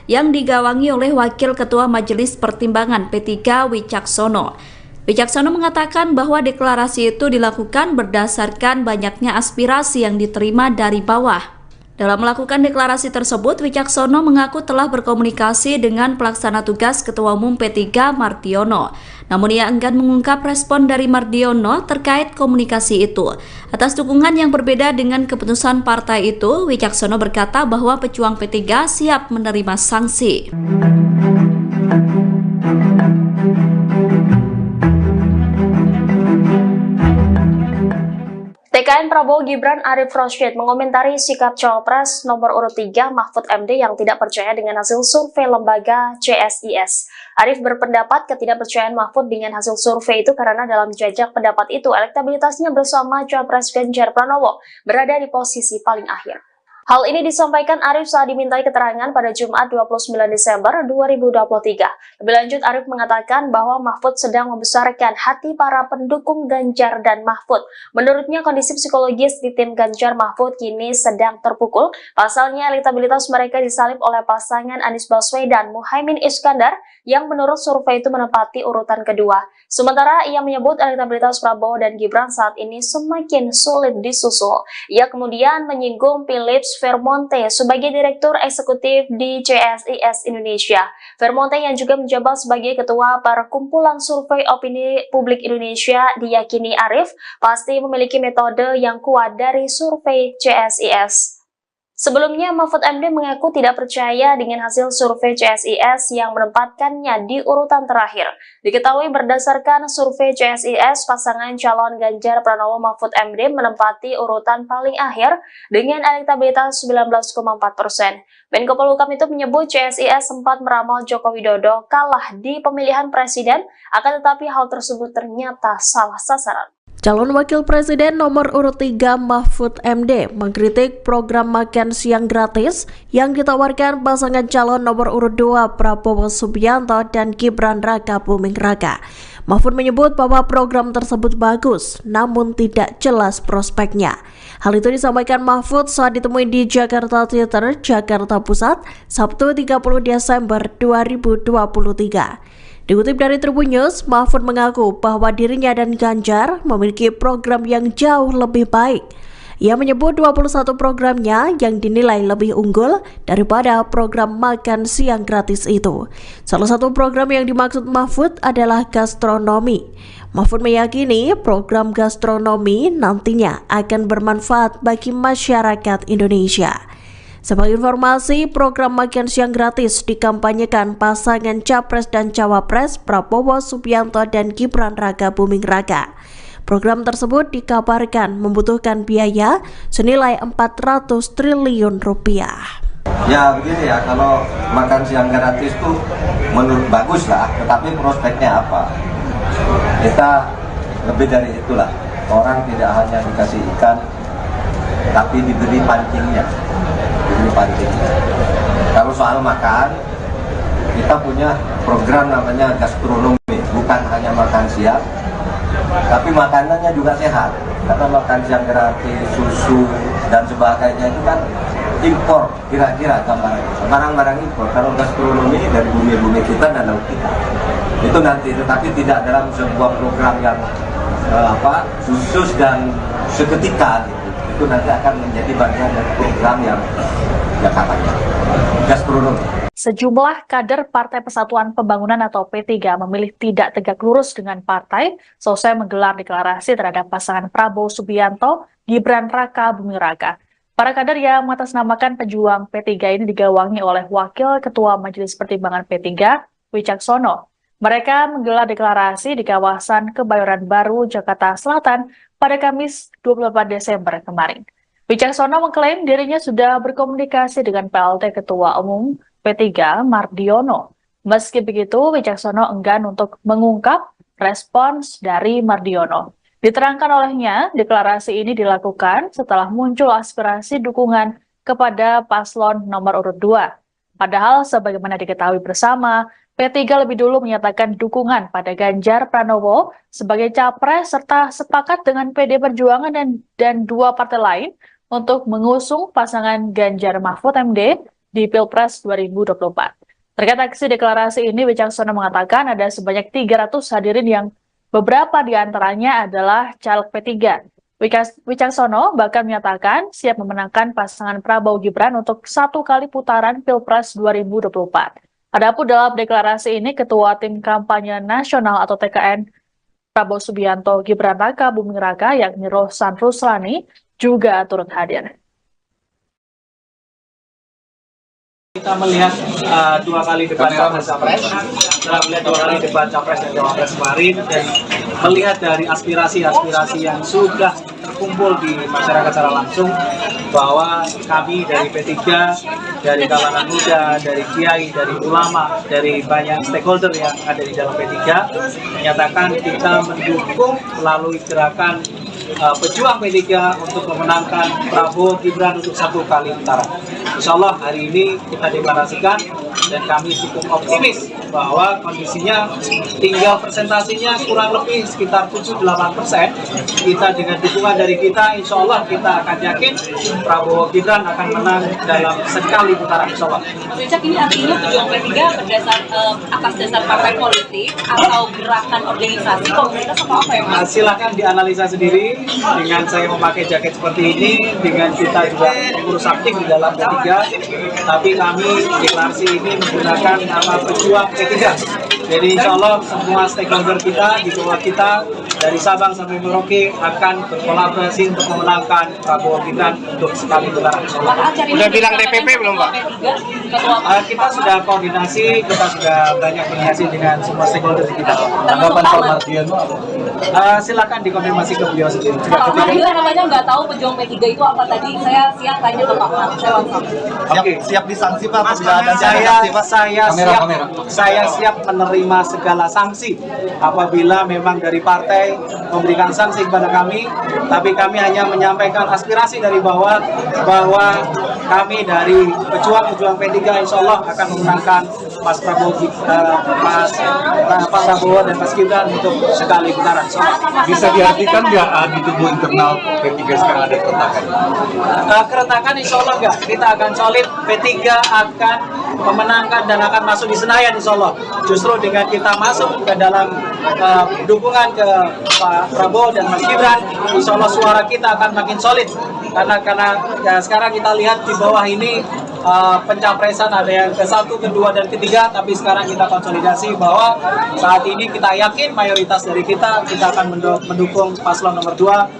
yang digawangi oleh Wakil Ketua Majelis Pertimbangan P3 Wicaksono. Wicaksono mengatakan bahwa deklarasi itu dilakukan berdasarkan banyaknya aspirasi yang diterima dari bawah. Dalam melakukan deklarasi tersebut, Wicaksono mengaku telah berkomunikasi dengan pelaksana tugas Ketua Umum P3 Mardiono. Namun ia enggan mengungkap respon dari Mardiono terkait komunikasi itu. Atas dukungan yang berbeda dengan keputusan partai itu, Wicaksono berkata bahwa pejuang P3 siap menerima sanksi. TKN Prabowo Gibran Arif Rashid mengomentari sikap Cawapres nomor urut 3 Mahfud MD yang tidak percaya dengan hasil survei lembaga CSIS. Arif berpendapat ketidakpercayaan Mahfud dengan hasil survei itu karena dalam jajak pendapat itu elektabilitasnya bersama Cawapres Ganjar Pranowo berada di posisi paling akhir. Hal ini disampaikan Arif saat dimintai keterangan pada Jumat 29 Desember 2023. Lebih lanjut, Arif mengatakan bahwa Mahfud sedang membesarkan hati para pendukung Ganjar dan Mahfud. Menurutnya, kondisi psikologis di tim Ganjar Mahfud kini sedang terpukul. Pasalnya, elektabilitas mereka disalib oleh pasangan Anies Baswedan Muhaimin Iskandar yang menurut survei itu menempati urutan kedua. Sementara ia menyebut elektabilitas Prabowo dan Gibran saat ini semakin sulit disusul. Ia kemudian menyinggung Philips Vermonte sebagai Direktur Eksekutif di CSIS Indonesia. Vermonte yang juga menjabat sebagai Ketua Perkumpulan Survei Opini Publik Indonesia diyakini Arif pasti memiliki metode yang kuat dari survei CSIS. Sebelumnya, Mahfud MD mengaku tidak percaya dengan hasil survei CSIS yang menempatkannya di urutan terakhir. Diketahui berdasarkan survei CSIS, pasangan calon Ganjar Pranowo Mahfud MD menempati urutan paling akhir dengan elektabilitas 19,4%. Menko Polhukam itu menyebut CSIS sempat meramal Joko Widodo kalah di pemilihan presiden, akan tetapi hal tersebut ternyata salah sasaran. Calon Wakil Presiden nomor urut 3 Mahfud MD mengkritik program makan siang gratis yang ditawarkan pasangan calon nomor urut 2 Prabowo Subianto dan Gibran Rakabuming Raka. Mahfud menyebut bahwa program tersebut bagus, namun tidak jelas prospeknya. Hal itu disampaikan Mahfud saat ditemui di Jakarta Theater, Jakarta Pusat, Sabtu 30 Desember 2023. Dikutip dari Tribun News, Mahfud mengaku bahwa dirinya dan Ganjar memiliki program yang jauh lebih baik. Ia menyebut 21 programnya yang dinilai lebih unggul daripada program makan siang gratis itu. Salah satu program yang dimaksud Mahfud adalah gastronomi. Mahfud meyakini program gastronomi nantinya akan bermanfaat bagi masyarakat Indonesia. Sebagai informasi, program makan siang gratis dikampanyekan pasangan Capres dan Cawapres Prabowo Subianto dan Gibran Rakabuming Raka. Program tersebut dikabarkan membutuhkan biaya senilai 400 triliun rupiah. Ya begini ya, kalau makan siang gratis itu menurut bagus lah, tetapi prospeknya apa? Kita lebih dari itulah. Orang tidak hanya dikasih ikan, tapi diberi pancingnya. Kalau soal makan, kita punya program namanya gastronomi, bukan hanya makan siang, tapi makanannya juga sehat. Karena makan siang gratis, susu dan sebagainya itu kan impor, kira-kira barang-barang impor. Kalau gastronomi dari bumi-bumi kita dan laut kita, itu nanti, tetapi tidak dalam sebuah program yang khusus dan seketika gitu. Itu nanti akan menjadi bagian dari program yang katanya gastronomi. Sejumlah kader Partai Persatuan Pembangunan atau P3 memilih tidak tegak lurus dengan partai selesai menggelar deklarasi terhadap pasangan Prabowo Subianto, Gibran Rakabuming Raka. Para kader yang mengatasnamakan pejuang P3 ini digawangi oleh Wakil Ketua Majelis Pertimbangan P3, Wicaksono. Mereka menggelar deklarasi di kawasan Kebayoran Baru, Jakarta Selatan pada Kamis 24 Desember kemarin. Wicaksono mengklaim dirinya sudah berkomunikasi dengan PLT Ketua Umum P3 Mardiono. Meski begitu, Wicaksono enggan untuk mengungkap respons dari Mardiono. Diterangkan olehnya, deklarasi ini dilakukan setelah muncul aspirasi dukungan kepada paslon nomor urut 2. Padahal sebagaimana diketahui bersama, P3 lebih dulu menyatakan dukungan pada Ganjar Pranowo sebagai capres serta sepakat dengan PD Perjuangan dan dua partai lain untuk mengusung pasangan Ganjar Mahfud MD di Pilpres 2024. Terkait aksi deklarasi ini, Wicaksono mengatakan ada sebanyak 300 hadirin yang beberapa di antaranya adalah caleg P3. Wicaksono bahkan menyatakan siap memenangkan pasangan Prabowo Gibran untuk 1 kali putaran Pilpres 2024. Adapun dalam deklarasi ini, Ketua Tim Kampanye Nasional atau TKN Prabowo Subianto Gibran Raka Buming Raka yakni Rohsan Ruslani juga turut hadir. Kita melihat 2 kali debat capres, setelah melihat 2 kali debat capres dan cawapres kemarin, dan melihat dari aspirasi-aspirasi yang sudah terkumpul di masyarakat secara langsung, bahwa kami dari P3, dari kalangan muda, dari kiai, dari ulama, dari banyak stakeholder yang ada di dalam P3, menyatakan kita mendukung melalui gerakan pejuang P3 untuk memenangkan Prabowo Gibran untuk 1 kali putaran. Insya Allah hari ini kita deklarasikan dan kami cukup optimis bahwa kondisinya tinggal presentasinya kurang lebih sekitar 7-8%. Kita dengan dukungan dari kita, insya Allah kita akan yakin Prabowo Gibran akan menang dalam sekali putaran, insya Allah. Cak, ini artinya pejuang P3 atas dasar partai politik atau gerakan organisasi komunitas atau apa ya Mas? Silahkan dianalisa sendiri dengan saya memakai jaket seperti ini, dengan kita juga pengurus aktif di dalam P3, tapi kami deklarasi ini menggunakan nama pejuang P3. Jadi insya Allah semua stakeholder kita, di bawah kita, dari Sabang sampai Merauke akan berkolaborasi untuk memenangkan Prabowo Gibran untuk sekali putaran. Udah bilang DPP belum Pak? Kita sudah koordinasi, kita sudah banyak koordinasi dengan semua stakeholder kita. Tanggapan Pak Mardiono apa? Silakan dikonfirmasi ke beliau sendiri. Pak Mardiono namanya nggak tahu pejuang P3 itu apa tadi. Saya siap tanya ke Pak Mar. Siap disanksi Pak, saya siap menerima segala sanksi apabila memang dari partai memberikan sanksi kepada kami, tapi kami hanya menyampaikan aspirasi dari bawah bahwa kami dari pejuang P3 insya Allah akan memenangkan Mas Prabowo, Pak Prabowo dan Mas Gibran untuk sekali putaran. Bisa diartikan nggak di tubuh internal P3 sekarang ada keretakan? Keretakan insya Allah nggak, kita akan solid, P3 akan memenangkan dan akan masuk di Senayan insya Allah. Justru dengan kita masuk ke dalam dukungan ke Pak Prabowo dan Mas Gibran, insya Allah suara kita akan makin solid. Karena ya, sekarang kita lihat di bawah ini pencapresan ada yang ke-1, ke-2, dan ke-3, tapi sekarang kita konsolidasi bahwa saat ini kita yakin mayoritas dari kita akan mendukung paslon nomor 2.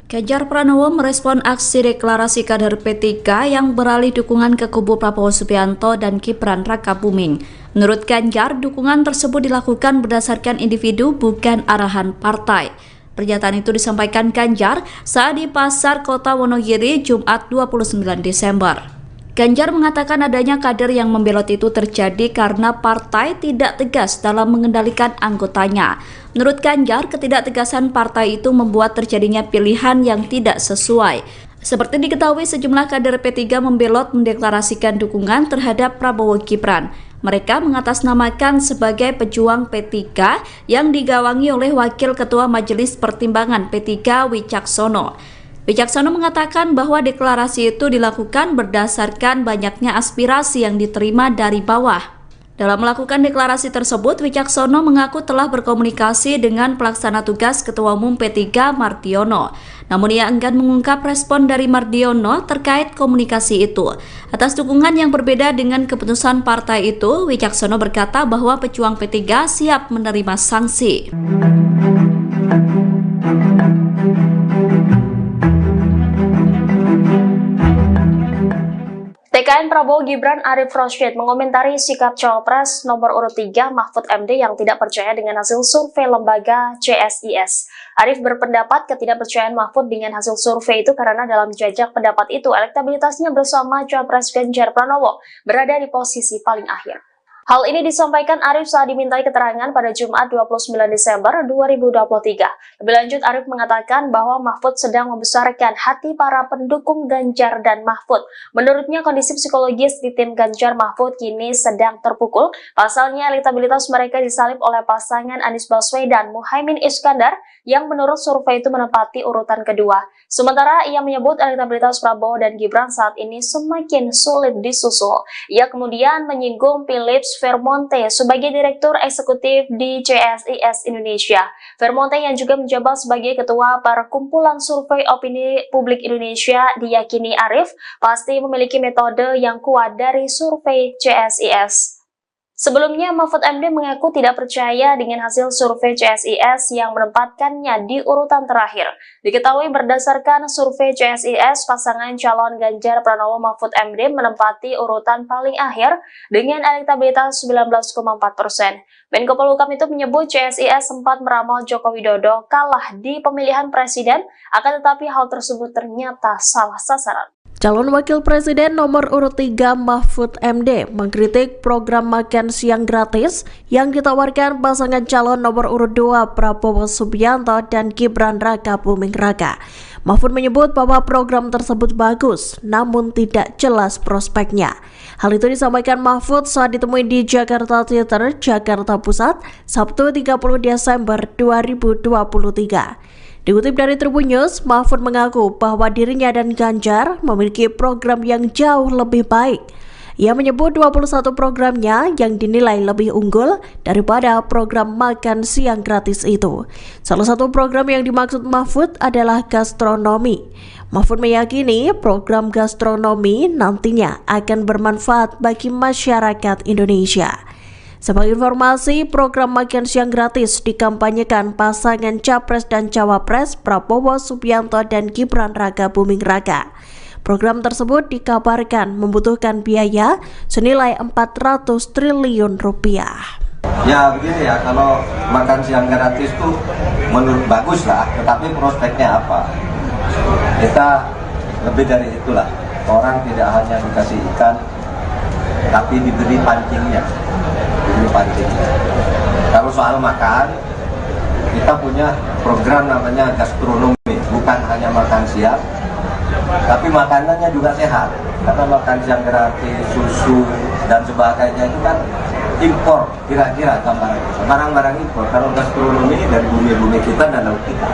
Ganjar Pranowo merespon aksi deklarasi kader P3 yang beralih dukungan ke kubu Prabowo Subianto dan Gibran Raka Buming. Menurut Ganjar, dukungan tersebut dilakukan berdasarkan individu bukan arahan partai. Pernyataan itu disampaikan Ganjar saat di Pasar Kota Wonogiri Jumat 29 Desember. Ganjar mengatakan adanya kader yang membelot itu terjadi karena partai tidak tegas dalam mengendalikan anggotanya. Menurut Ganjar, ketidaktegasan partai itu membuat terjadinya pilihan yang tidak sesuai. Seperti diketahui, sejumlah kader P3 membelot mendeklarasikan dukungan terhadap Prabowo Gibran. Mereka mengatasnamakan sebagai pejuang P3 yang digawangi oleh Wakil Ketua Majelis Pertimbangan P3 Wicaksono. Wicaksono mengatakan bahwa deklarasi itu dilakukan berdasarkan banyaknya aspirasi yang diterima dari bawah. Dalam melakukan deklarasi tersebut, Wicaksono mengaku telah berkomunikasi dengan pelaksana tugas Ketua Umum P3 Mardiono. Namun ia enggan mengungkap respon dari Mardiono terkait komunikasi itu. Atas dukungan yang berbeda dengan keputusan partai itu, Wicaksono berkata bahwa pejuang P3 siap menerima sanksi. TKN Prabowo Gibran Arif Rosyid mengomentari sikap Cawapres nomor urut 3 Mahfud MD yang tidak percaya dengan hasil survei lembaga CSIS. Arif berpendapat ketidakpercayaan Mahfud dengan hasil survei itu karena dalam jajak pendapat itu elektabilitasnya bersama Cawapres Ganjar Pranowo berada di posisi paling akhir. Hal ini disampaikan Arif saat dimintai keterangan pada Jumat 29 Desember 2023. Lebih lanjut, Arif mengatakan bahwa Mahfud sedang membesarkan hati para pendukung Ganjar dan Mahfud. Menurutnya, kondisi psikologis di tim Ganjar Mahfud kini sedang terpukul. Pasalnya, elektabilitas mereka disalib oleh pasangan Anies Baswedan Muhaimin Iskandar yang menurut survei itu menempati urutan kedua. Sementara ia menyebut elektabilitas Prabowo dan Gibran saat ini semakin sulit disusul. Ia kemudian menyinggung Philips Vermonte sebagai Direktur Eksekutif di CSIS Indonesia. Vermonte yang juga menjabat sebagai Ketua Perkumpulan Survei Opini Publik Indonesia diyakini Arif pasti memiliki metode yang kuat dari survei CSIS. Sebelumnya, Mahfud MD mengaku tidak percaya dengan hasil survei CSIS yang menempatkannya di urutan terakhir. Diketahui berdasarkan survei CSIS, pasangan calon Ganjar Pranowo Mahfud MD menempati urutan paling akhir dengan elektabilitas 19,4%. Menko Polhukam itu menyebut CSIS sempat meramal Joko Widodo kalah di pemilihan presiden, akan tetapi hal tersebut ternyata salah sasaran. Calon Wakil Presiden nomor urut 3 Mahfud MD mengkritik program makan siang gratis yang ditawarkan pasangan calon nomor urut 2 Prabowo Subianto dan Gibran Raka Buming Raka. Mahfud menyebut bahwa program tersebut bagus, namun tidak jelas prospeknya. Hal itu disampaikan Mahfud saat ditemui di Jakarta Theater, Jakarta Pusat, Sabtu 30 Desember 2023. Dikutip dari Tribun News, Mahfud mengaku bahwa dirinya dan Ganjar memiliki program yang jauh lebih baik. Ia menyebut 21 programnya yang dinilai lebih unggul daripada program makan siang gratis itu. Salah satu program yang dimaksud Mahfud adalah gastronomi. Mahfud meyakini program gastronomi nantinya akan bermanfaat bagi masyarakat Indonesia. Sebagai informasi, program makan siang gratis dikampanyekan pasangan Capres dan Cawapres Prabowo Subianto dan Gibran Raka Buming Raka. Program tersebut dikabarkan membutuhkan biaya senilai 400 triliun rupiah. Ya begini ya, kalau makan siang gratis itu menurut bagus lah, tetapi prospeknya apa? Kita lebih dari itulah. Orang tidak hanya dikasih ikan, tapi diberi pancingnya. Kalau soal makan, kita punya program namanya gastronomi, bukan hanya makan siang, tapi makanannya juga sehat. Karena makan siang gratis, susu dan sebagainya itu kan impor, kira-kira barang-barang impor. Kalau gastronomi dari bumi-bumi kita dan laut kita,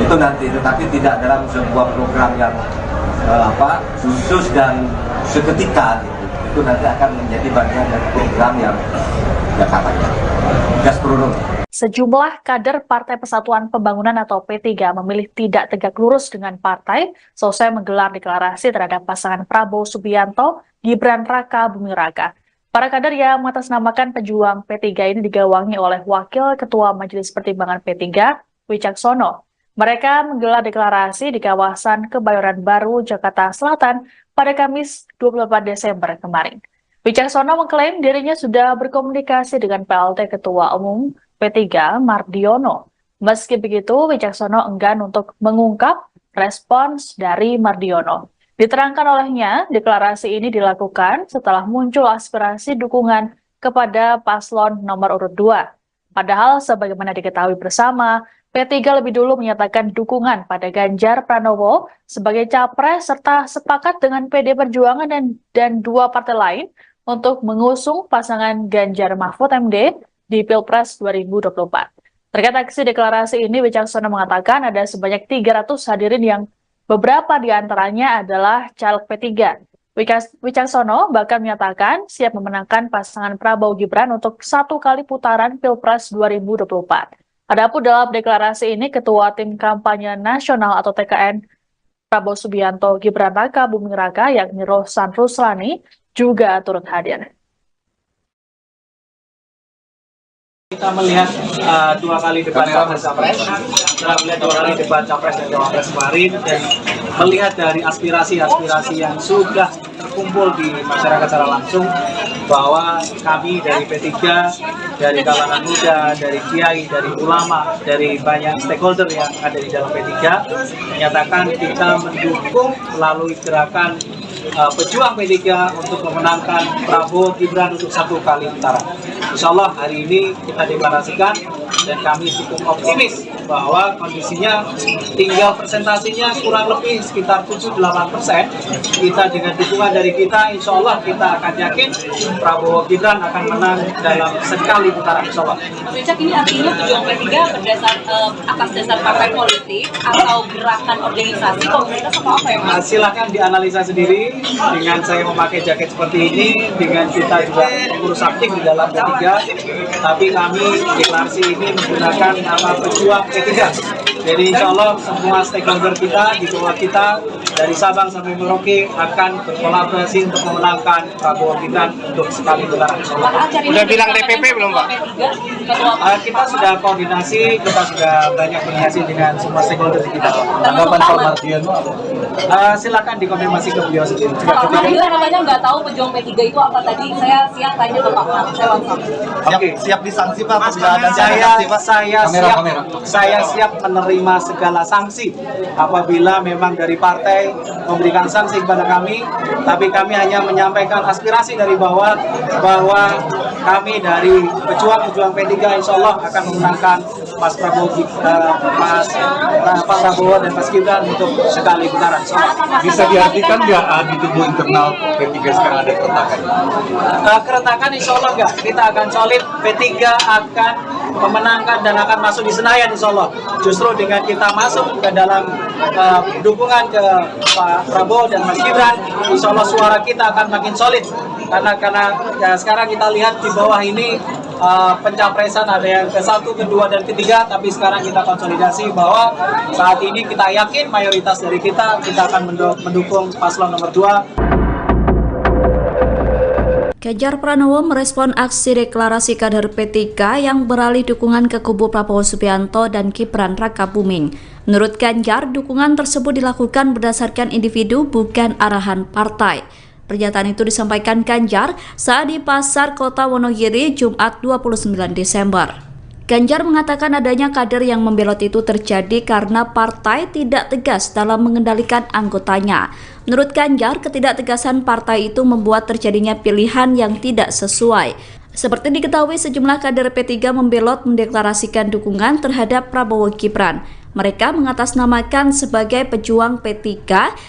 itu nanti, tetapi tidak dalam sebuah program yang khusus dan seketika gitu. Itu nanti akan menjadi bagian dari program yang katanya gastronomi. Sejumlah kader Partai Persatuan Pembangunan atau P3 memilih tidak tegak lurus dengan partai selesai menggelar deklarasi terhadap pasangan Prabowo Subianto, Gibran Raka Buming Raka. Para kader yang mengatasnamakan pejuang P3 ini digawangi oleh Wakil Ketua Majelis Pertimbangan P3, Wicaksono. Mereka menggelar deklarasi di kawasan Kebayoran Baru, Jakarta Selatan pada Kamis 28 Desember kemarin. Wicaksono mengklaim dirinya sudah berkomunikasi dengan PLT Ketua Umum P3 Mardiono. Meski begitu, Wicaksono enggan untuk mengungkap respons dari Mardiono. Diterangkan olehnya, deklarasi ini dilakukan setelah muncul aspirasi dukungan kepada paslon nomor urut 2. Padahal sebagaimana diketahui bersama, P3 lebih dulu menyatakan dukungan pada Ganjar Pranowo sebagai capres serta sepakat dengan PD Perjuangan dan dua partai lain untuk mengusung pasangan Ganjar Mahfud MD di Pilpres 2024. Terkait aksi deklarasi ini, Wicaksono mengatakan ada sebanyak 300 hadirin yang beberapa di antaranya adalah caleg P3. Wicaksono bahkan menyatakan siap memenangkan pasangan Prabowo Gibran untuk 1 kali putaran Pilpres 2024. Adapun dalam deklarasi ini, Ketua Tim Kampanye Nasional atau TKN Prabowo Subianto Gibran Raka Buming Raka yakni Rohsan Ruslani juga turut hadir. Kita melihat 2 kali debat capres, setelah melihat 2 kali debat capres dan cawapres kemarin, dan melihat dari aspirasi-aspirasi yang sudah terkumpul di masyarakat secara langsung bahwa kami dari P3, dari kalangan muda, dari kiai, dari ulama, dari banyak stakeholder yang ada di dalam P3 menyatakan kita mendukung melalui gerakan pejuang P3 untuk memenangkan Prabowo Gibran untuk 1 kali putaran. Insya Allah hari ini kita deklarasikan dan kami cukup optimis bahwa kondisinya tinggal presentasinya kurang lebih sekitar 7-8%. Kita dengan dukungan dari kita, insya Allah kita akan yakin Prabowo Gibran akan menang dalam sekali putaran, insya Allah. Richard, ini artinya pejuang P3 atas dasar partai politik atau gerakan organisasi komunitas atau apa ya Mas? Silakan dianalisa sendiri dengan saya memakai jaket seperti ini, dengan kita juga pengurus aktif di dalam P3, tapi kami deklarasi ini menggunakan nama pejuang P3. Jadi insya Allah semua stakeholder kita di bawah kita dari Sabang sampai Merauke akan berkolaborasi untuk memenangkan Prabowo Gibran untuk sekali putaran. Udah bilang DPP belum Pak? Kita sudah koordinasi, kita sudah banyak koordinasi dengan semua stakeholder kita. Tanggapan Pak Mardiono apa? Silakan dikonfirmasi ke beliau sendiri. Pak Mardiono namanya nggak tahu pejuang P3 itu apa tadi. Saya siap tanya ke Pak Mar. Saya langsung. Oke, siap disanksi Pak. Saya siap menerima segala sanksi apabila memang dari partai memberikan sanksi kepada kami, tapi kami hanya menyampaikan aspirasi dari bawah bahwa kami dari pejuang P3 insya Allah akan memenangkan Pak Prabowo dan Mas Gibran untuk sekali putaran. Bisa diartikan nggak di tubuh internal P3 sekarang ada keretakan? Keretakan insya Allah enggak, kita akan solid, P3 akan memenangkan dan akan masuk di Senayan insya Allah. Justru dengan kita masuk ke dalam dukungan ke Pak Prabowo dan Mas Gibran, insya Allah suara kita akan makin solid. Karena ya, sekarang kita lihat di bawah ini pencapresan ada yang ke-1, ke-2, dan ke-3, tapi sekarang kita konsolidasi bahwa saat ini kita yakin mayoritas dari kita akan mendukung paslon nomor 2. Ganjar Pranowo merespon aksi deklarasi kader P3 yang beralih dukungan ke kubu Prabowo Subianto dan Gibran Rakabuming. Menurut Ganjar, dukungan tersebut dilakukan berdasarkan individu bukan arahan partai. Pernyataan itu disampaikan Ganjar saat di Pasar Kota Wonogiri Jumat 29 Desember. Ganjar mengatakan adanya kader yang membelot itu terjadi karena partai tidak tegas dalam mengendalikan anggotanya. Menurut Ganjar, ketidaktegasan partai itu membuat terjadinya pilihan yang tidak sesuai. Seperti diketahui, sejumlah kader P3 membelot mendeklarasikan dukungan terhadap Prabowo Gibran. Mereka mengatasnamakan sebagai pejuang P3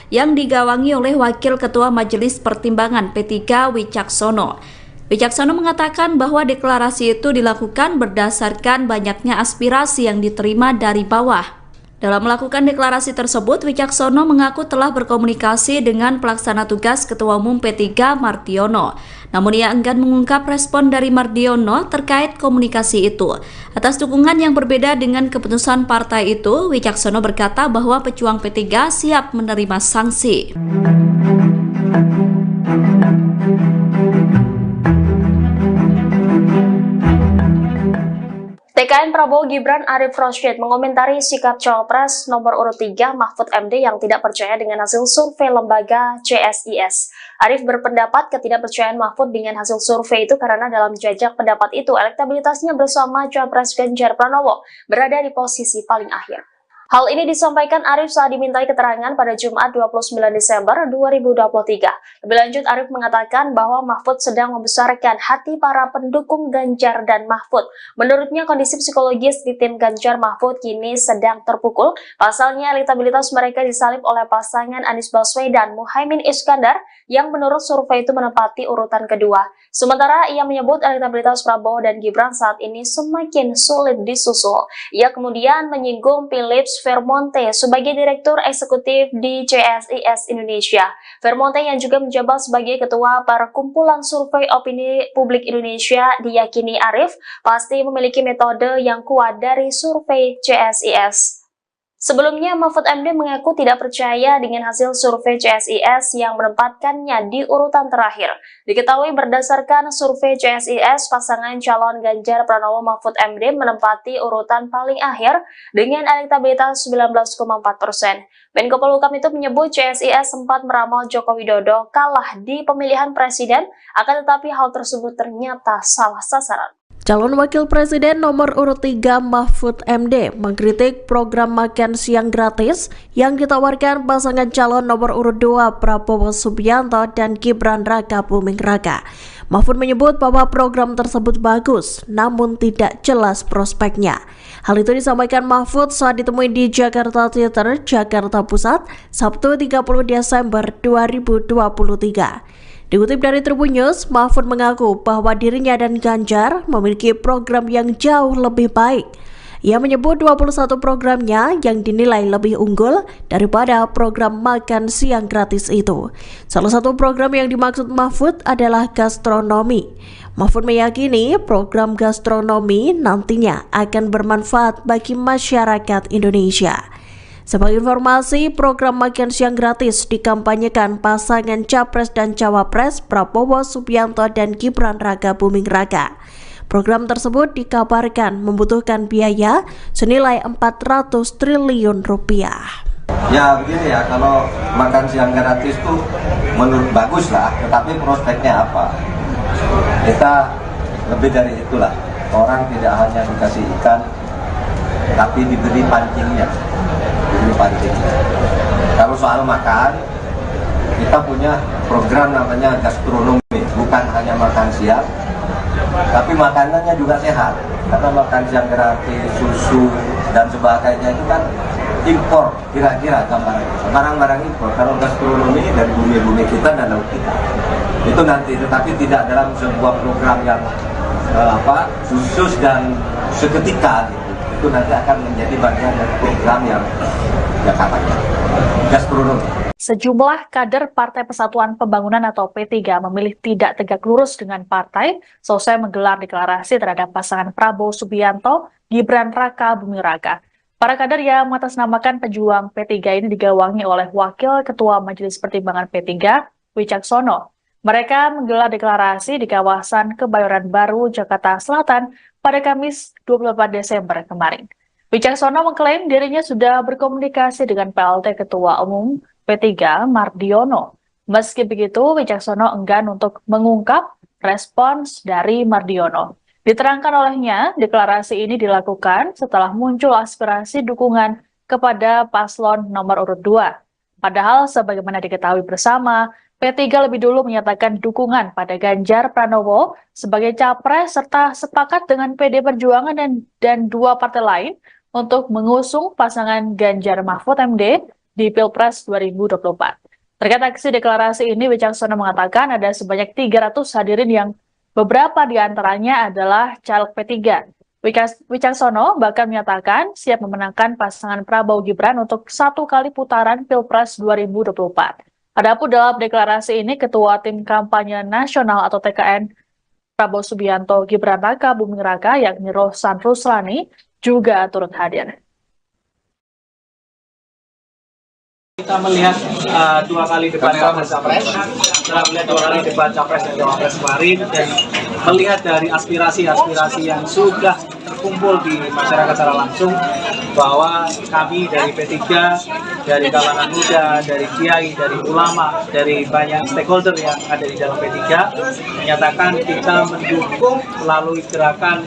yang digawangi oleh Wakil Ketua Majelis Pertimbangan P3 Wicaksono. Wicaksono mengatakan bahwa deklarasi itu dilakukan berdasarkan banyaknya aspirasi yang diterima dari bawah. Dalam melakukan deklarasi tersebut, Wicaksono mengaku telah berkomunikasi dengan pelaksana tugas Ketua Umum P3 Mardiono. Namun ia enggan mengungkap respon dari Mardiono terkait komunikasi itu. Atas dukungan yang berbeda dengan keputusan partai itu, Wicaksono berkata bahwa pejuang P3 siap menerima sanksi. TKN Prabowo Gibran Arif Rosyid mengomentari sikap Cawapres nomor urut 3 Mahfud MD yang tidak percaya dengan hasil survei lembaga CSIS. Arif berpendapat ketidakpercayaan Mahfud dengan hasil survei itu karena dalam jajak pendapat itu elektabilitasnya bersama Cawapres Ganjar Pranowo berada di posisi paling akhir. Hal ini disampaikan Arif saat dimintai keterangan pada Jumat 29 Desember 2023. Lebih lanjut, Arif mengatakan bahwa Mahfud sedang membesarkan hati para pendukung Ganjar dan Mahfud. Menurutnya, kondisi psikologis di tim Ganjar Mahfud kini sedang terpukul. Pasalnya, elektabilitas mereka disalib oleh pasangan Anies Baswedan Muhaimin Iskandar yang menurut survei itu menempati urutan kedua. Sementara ia menyebut elektabilitas Prabowo dan Gibran saat ini semakin sulit disusul. Ia kemudian menyinggung Philips Vermonte sebagai Direktur Eksekutif di CSIS Indonesia. Vermonte yang juga menjabat sebagai Ketua Perkumpulan Survei Opini Publik Indonesia diyakini Arif pasti memiliki metode yang kuat dari survei CSIS. Sebelumnya, Mahfud MD mengaku tidak percaya dengan hasil survei CSIS yang menempatkannya di urutan terakhir. Diketahui berdasarkan survei CSIS, pasangan calon Ganjar Pranowo Mahfud MD menempati urutan paling akhir dengan elektabilitas 19,4%. Menko Polhukam itu menyebut CSIS sempat meramal Joko Widodo kalah di pemilihan presiden, akan tetapi hal tersebut ternyata salah sasaran. Calon Wakil Presiden nomor urut 3 Mahfud MD mengkritik program makan siang gratis yang ditawarkan pasangan calon nomor urut 2 Prabowo Subianto dan Gibran Raka Buming Raka. Mahfud menyebut bahwa program tersebut bagus, namun tidak jelas prospeknya. Hal itu disampaikan Mahfud saat ditemui di Jakarta Theater, Jakarta Pusat, Sabtu 30 Desember 2023. Dikutip dari Tribun News, Mahfud mengaku bahwa dirinya dan Ganjar memiliki program yang jauh lebih baik. Ia menyebut 21 programnya yang dinilai lebih unggul daripada program makan siang gratis itu. Salah satu program yang dimaksud Mahfud adalah gastronomi. Mahfud meyakini program gastronomi nantinya akan bermanfaat bagi masyarakat Indonesia. Sebagai informasi, program makan siang gratis dikampanyekan pasangan Capres dan Cawapres Prabowo Subianto dan Gibran Raka Buming Raka. Program tersebut dikabarkan membutuhkan biaya senilai 400 triliun rupiah. Ya begini ya, kalau makan siang gratis itu menurut bagus lah, tetapi prospeknya apa? Kita lebih dari itulah. Orang tidak hanya dikasih ikan, tapi diberi pancingnya. Kalau soal makan, kita punya program namanya gastronomi, bukan hanya makan siang, tapi makanannya juga sehat. Karena makan siang gratis, susu dan sebagainya itu kan impor, kira-kira barang-barang impor. Kalau gastronomi dari bumi-bumi kita dan laut kita, itu nanti, tetapi tidak dalam sebuah program yang khusus dan seketika gitu. Itu nanti akan menjadi bagian dari program yang kampanye gastronomi. Sejumlah kader Partai Persatuan Pembangunan atau P3 memilih tidak tegak lurus dengan partai selesai menggelar deklarasi terhadap pasangan Prabowo Subianto, Gibran Raka Buming Raka. Para kader yang mengatasnamakan pejuang P3 ini digawangi oleh Wakil Ketua Majelis Pertimbangan P3, Wicaksono. Mereka menggelar deklarasi di kawasan Kebayoran Baru, Jakarta Selatan pada Kamis 24 Desember kemarin. Wicaksono mengklaim dirinya sudah berkomunikasi dengan PLT Ketua Umum P3 Mardiono. Meski begitu, Wicaksono enggan untuk mengungkap respons dari Mardiono. Diterangkan olehnya, deklarasi ini dilakukan setelah muncul aspirasi dukungan kepada paslon nomor urut 2. Padahal sebagaimana diketahui bersama, P3 lebih dulu menyatakan dukungan pada Ganjar Pranowo sebagai capres serta sepakat dengan PD Perjuangan dan dua partai lain untuk mengusung pasangan Ganjar Mahfud MD di Pilpres 2024. Terkait aksi deklarasi ini, Wicaksono mengatakan ada sebanyak 300 hadirin yang beberapa di antaranya adalah caleg P3. Wicaksono bahkan menyatakan siap memenangkan pasangan Prabowo Gibran untuk 1 kali putaran Pilpres 2024. Adapun dalam deklarasi ini, Ketua Tim Kampanye Nasional atau TKN Prabowo Subianto Gibran Raka Buming Raka yakni Rohsan Ruslani juga turut hadir. Kita melihat 2 kali debat Capres, setelah melihat 2 kali debat Capres dan Cawapres kemarin, dan melihat dari aspirasi-aspirasi yang sudah terkumpul di masyarakat secara langsung, bahwa kami dari P3, dari kalangan muda, dari kiai, dari ulama, dari banyak stakeholder yang ada di dalam P3, menyatakan kita mendukung melalui gerakan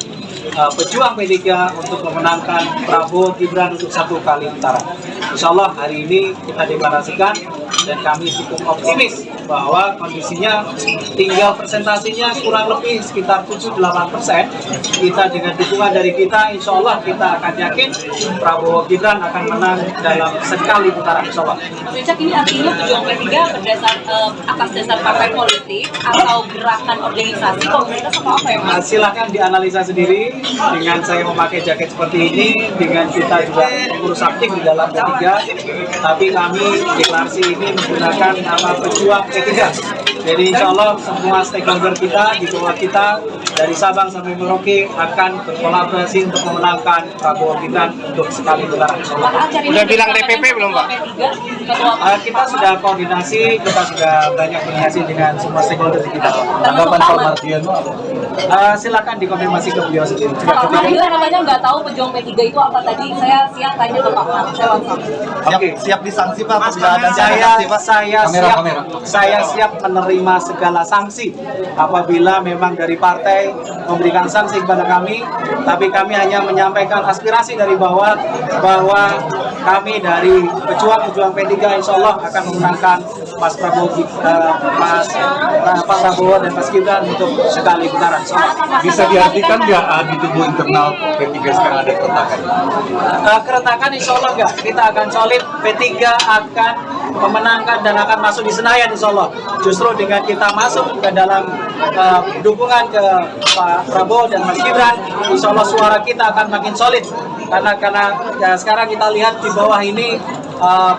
pejuang P3 untuk memenangkan Prabowo Gibran untuk 1 kali putaran. Insya Allah hari ini kita deklarasikan dan kami cukup optimis bahwa kondisinya tinggal presentasinya kurang lebih sekitar 7-8%. Kita dengan dukungan dari kita, insya Allah kita akan yakin Prabowo Gibran akan menang dalam sekali putaran, insya Allah. Richard, ini artinya pejuang P3 atas dasar partai politik atau gerakan organisasi komunitas atau apa ya Mas? Silahkan dianalisa sendiri dengan saya memakai jaket seperti ini, dengan kita juga pengurus aktif di dalam P3, tapi kami deklarasi ini menggunakan nama pejuang P3. Jadi insya Allah semua stakeholder kita, di bawah kita, dari Sabang sampai Merauke akan berkolaborasi untuk memenangkan Prabowo Gibran untuk sekali putaran. Udah bilang DPP belum Pak? Kita sudah koordinasi, kita sudah banyak koordinasi dengan semua stakeholder di kita. Tanggapan Pak Mardiono apa? Silakan dikonfirmasi ke beliau sendiri. Pak Mardiono namanya nggak tahu pejuang P3 itu apa tadi. Saya siap tanya ke Pak Mar. Oke, siap disanksi Pak. Saya siap menerima segala sanksi apabila memang dari partai memberikan sanksi kepada kami, tapi kami hanya menyampaikan aspirasi dari bawah bahwa kami dari pejuang P3 insya Allah akan memenangkan Pak Prabowo dan Mas Gibran untuk sekali putaran. Bisa diartikan nggak di tubuh internal P3 sekarang ada keretakan? Keretakan insya Allah nggak, kita akan solid, P3 akan memenangkan dan akan masuk di Senayan insya Allah. Justru dengan kita masuk ke dalam dukungan ke Pak Prabowo dan Mas Gibran, insya Allah suara kita akan makin solid. Karena ya, sekarang kita lihat di bawah ini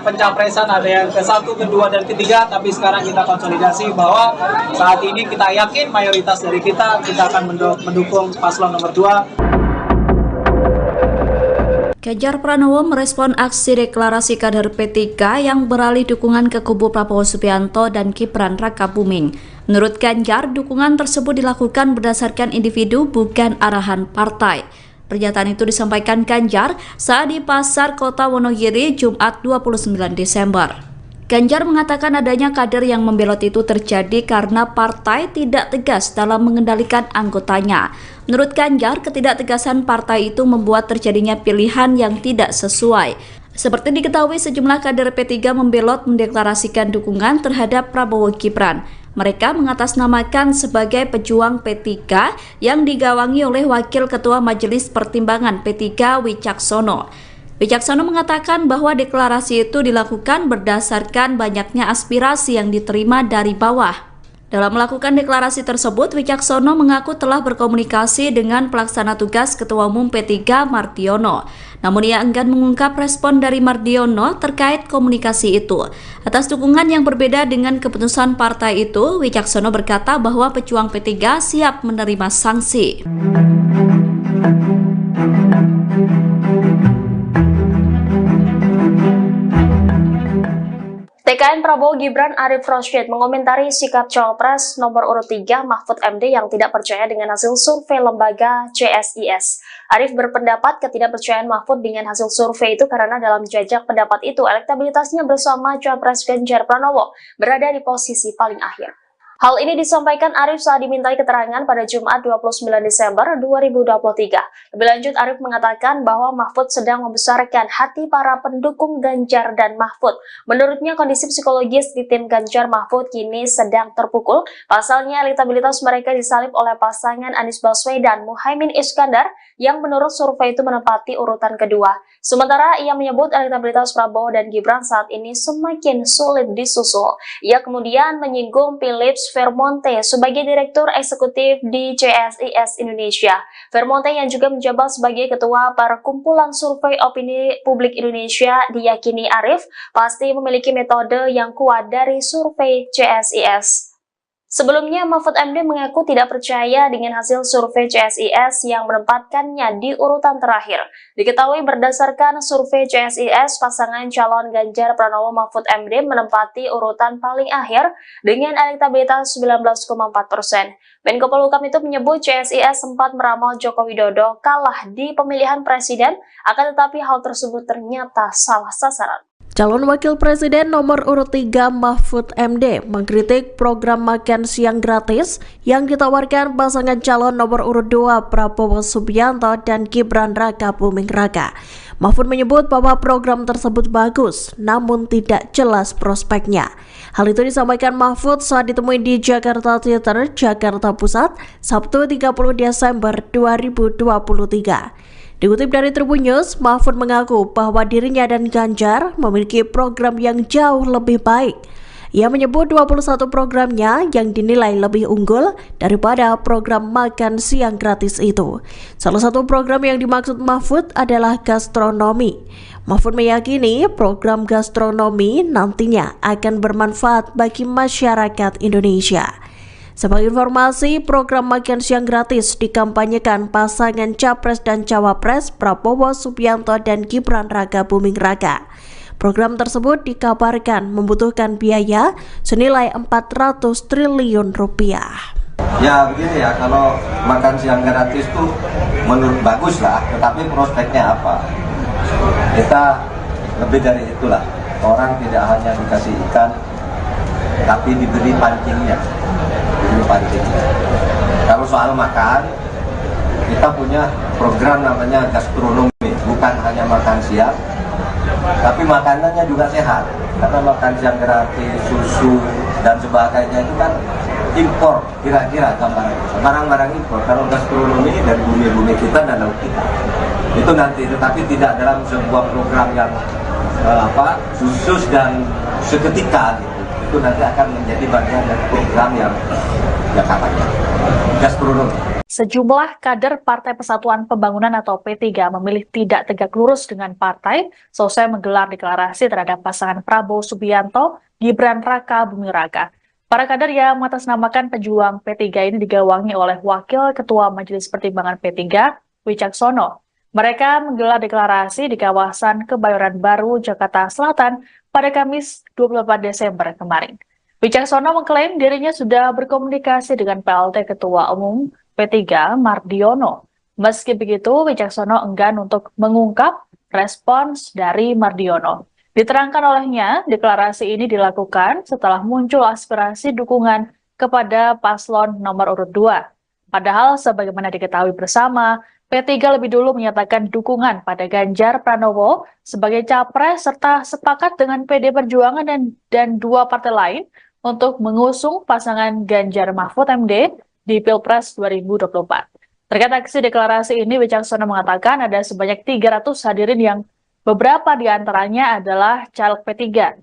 pencapresan ada yang ke-1, ke-2, dan ke-3, tapi sekarang kita konsolidasi bahwa saat ini kita yakin mayoritas dari kita akan mendukung paslon nomor 2. Ganjar Pranowo merespon aksi deklarasi kader P3 yang beralih dukungan ke kubu Prabowo Subianto dan Gibran Rakabuming. Menurut Ganjar, dukungan tersebut dilakukan berdasarkan individu bukan arahan partai. Pernyataan itu disampaikan Ganjar saat di Pasar Kota Wonogiri Jumat 29 Desember. Ganjar mengatakan adanya kader yang membelot itu terjadi karena partai tidak tegas dalam mengendalikan anggotanya. Menurut Ganjar, ketidaktegasan partai itu membuat terjadinya pilihan yang tidak sesuai. Seperti diketahui, sejumlah kader P3 membelot mendeklarasikan dukungan terhadap Prabowo Gibran. Mereka mengatasnamakan sebagai pejuang P3 yang digawangi oleh Wakil Ketua Majelis Pertimbangan P3 Wicaksono. Wicaksono mengatakan bahwa deklarasi itu dilakukan berdasarkan banyaknya aspirasi yang diterima dari bawah. Dalam melakukan deklarasi tersebut, Wicaksono mengaku telah berkomunikasi dengan pelaksana tugas Ketua Umum P3 Mardiono. Namun ia enggan mengungkap respon dari Mardiono terkait komunikasi itu. Atas dukungan yang berbeda dengan keputusan partai itu, Wicaksono berkata bahwa pejuang P3 siap menerima sanksi. TKN Prabowo Gibran Arif Rosyid mengomentari sikap Cawapres nomor urut 3 Mahfud MD yang tidak percaya dengan hasil survei lembaga CSIS. Arif berpendapat ketidakpercayaan Mahfud dengan hasil survei itu karena dalam jajak pendapat itu elektabilitasnya bersama Cawapres Ganjar Pranowo berada di posisi paling akhir. Hal ini disampaikan Arif saat dimintai keterangan pada Jumat 29 Desember 2023. Lebih lanjut, Arif mengatakan bahwa Mahfud sedang membesarkan hati para pendukung Ganjar dan Mahfud. Menurutnya, kondisi psikologis di tim Ganjar Mahfud kini sedang terpukul. Pasalnya, elektabilitas mereka disalib oleh pasangan Anies Baswedan Muhaimin Iskandar yang menurut survei itu menempati urutan kedua. Sementara ia menyebut elektabilitas Prabowo dan Gibran saat ini semakin sulit disusul. Ia kemudian menyinggung Philips Vermonte sebagai Direktur Eksekutif di CSIS Indonesia. Vermonte yang juga menjabat sebagai Ketua Perkumpulan Survei Opini Publik Indonesia diyakini Arif pasti memiliki metode yang kuat dari survei CSIS. Sebelumnya, Mahfud MD mengaku tidak percaya dengan hasil survei CSIS yang menempatkannya di urutan terakhir. Diketahui berdasarkan survei CSIS, pasangan calon Ganjar Pranowo Mahfud MD menempati urutan paling akhir dengan elektabilitas 19,4%. Menko Polhukam itu menyebut CSIS sempat meramal Joko Widodo kalah di pemilihan presiden, akan tetapi hal tersebut ternyata salah sasaran. Calon Wakil Presiden nomor urut 3 Mahfud MD mengkritik program makan siang gratis yang ditawarkan pasangan calon nomor urut 2 Prabowo Subianto dan Gibran Rakabuming Raka. Mahfud menyebut bahwa program tersebut bagus, namun tidak jelas prospeknya. Hal itu disampaikan Mahfud saat ditemui di Jakarta Theater, Jakarta Pusat, Sabtu 30 Desember 2023. Dikutip dari Tribun News, Mahfud mengaku bahwa dirinya dan Ganjar memiliki program yang jauh lebih baik. Ia menyebut 21 programnya yang dinilai lebih unggul daripada program makan siang gratis itu. Salah satu program yang dimaksud Mahfud adalah gastronomi. Mahfud meyakini program gastronomi nantinya akan bermanfaat bagi masyarakat Indonesia. Sebagai informasi, program makan siang gratis dikampanyekan pasangan Capres dan Cawapres Prabowo Subianto dan Gibran Raka Buming Raka. Program tersebut dikabarkan membutuhkan biaya senilai 400 triliun rupiah. Ya begini ya, kalau makan siang gratis tuh menurut bagus lah, tetapi prospeknya apa? Kita lebih dari itulah, orang tidak hanya dikasih ikan, tapi diberi pancingnya. Kalau soal makan, kita punya program namanya gastronomi, bukan hanya makan siang, tapi makanannya juga sehat. Karena makan siang gratis, susu dan sebagainya itu kan impor, kira-kira barang-barang impor. Kalau gastronomi dari bumi-bumi kita dan laut kita, itu nanti, tetapi tidak dalam sebuah program yang khusus dan seketika gitu. Itu nanti akan menjadi bagian dari program yang katanya gastronomi. Sejumlah kader Partai Persatuan Pembangunan atau P3 memilih tidak tegak lurus dengan partai selesai menggelar deklarasi terhadap pasangan Prabowo Subianto, Gibran Raka Buming Raka. Para kader yang mengatasnamakan pejuang P3 ini digawangi oleh Wakil Ketua Majelis Pertimbangan P3, Wicaksono. Mereka menggelar deklarasi di kawasan Kebayoran Baru, Jakarta Selatan pada Kamis 24 Desember kemarin. Wicaksono mengklaim dirinya sudah berkomunikasi dengan PLT Ketua Umum P3 Mardiono. Meski begitu, Wicaksono enggan untuk mengungkap respons dari Mardiono. Diterangkan olehnya, deklarasi ini dilakukan setelah muncul aspirasi dukungan kepada paslon nomor urut 2. Padahal sebagaimana diketahui bersama, P3 lebih dulu menyatakan dukungan pada Ganjar Pranowo sebagai capres serta sepakat dengan PD Perjuangan dan dua partai lain untuk mengusung pasangan Ganjar Mahfud MD di Pilpres 2024. Terkait aksi deklarasi ini, Wicaksono mengatakan ada sebanyak 300 hadirin yang beberapa di antaranya adalah caleg P3.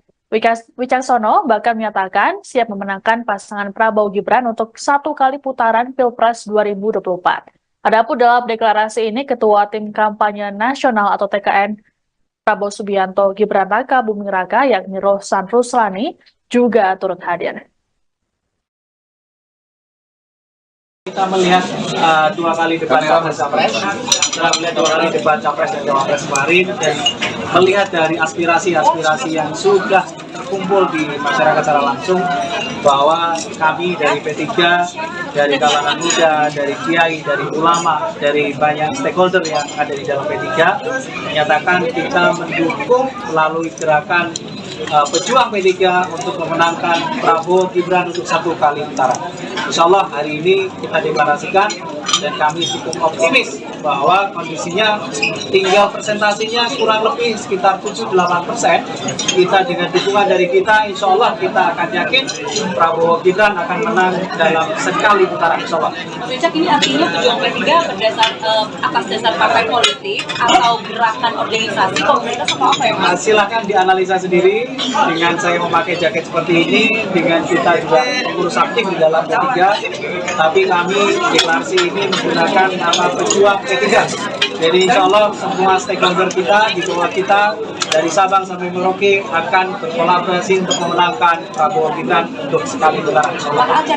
Wicaksono bahkan menyatakan siap memenangkan pasangan Prabowo Gibran untuk 1 kali putaran Pilpres 2024. Adapun dalam deklarasi ini, Ketua Tim Kampanye Nasional atau TKN Prabowo Subianto Gibran Raka Buming Raka yakni Rohsan Ruslani juga turut hadir. Kita melihat 2 kali debat Capres-Capres, setelah melihat 2 kali debat Capres dan Cawapres kemarin, dan melihat dari aspirasi-aspirasi yang sudah terkumpul di masyarakat secara langsung, bahwa kami dari P3, dari kalangan muda, dari kiai, dari ulama, dari banyak stakeholder yang ada di dalam P3, menyatakan kita mendukung melalui gerakan pejuang P3 untuk memenangkan Prabowo Gibran untuk 1 kali putaran. Insya Allah hari ini kita deklarasikan dan kami cukup optimis bahwa kondisinya tinggal presentasinya kurang lebih sekitar 7-8%. Kita dengan dukungan dari kita, insya Allah kita akan yakin Prabowo Gibran akan menang dalam sekali putaran, insya Allah. Mas Wicak, ini artinya pejuang P3 atas dasar partai politik atau gerakan organisasi komunitas atau apa ya Mas? Silahkan dianalisa sendiri dengan saya memakai jaket seperti ini, dengan kita juga pengurus aktif di dalam P3, tapi kami deklarasi ini menggunakan nama pejuang P3. Jadi insya Allah semua stakeholder kita di bawah kita dari Sabang sampai Merauke akan berkolaborasi untuk memenangkan Prabowo Gibran untuk sekali putaran.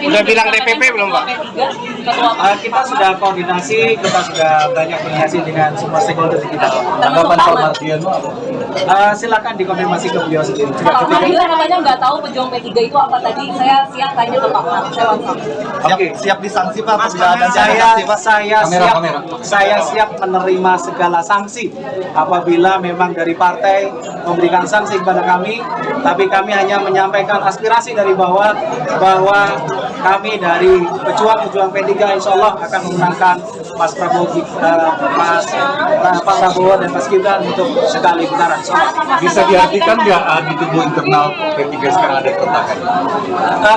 Udah bilang DPP belum Pak? Kita sudah koordinasi, kita sudah banyak koordinasi dengan semua stakeholder kita. Tanggapan Pak Mardiono? Silakan dikonfirmasi ke beliau sendiri. Pak Mardiono namanya nggak tahu pejuang P3 itu apa tadi. Saya siap tanya ke Pak Mar. Oke, siap disanksi Pak. Saya siap menerima segala sanksi apabila memang dari partai memberikan sanksi kepada kami, tapi kami hanya menyampaikan aspirasi dari bawah bahwa kami dari pejuang P3 insya Allah akan memenangkan Pak Prabowo dan Mas Gibran untuk sekali putaran. Bisa diartikan nggak di tubuh internal P3 sekarang ada keretakan?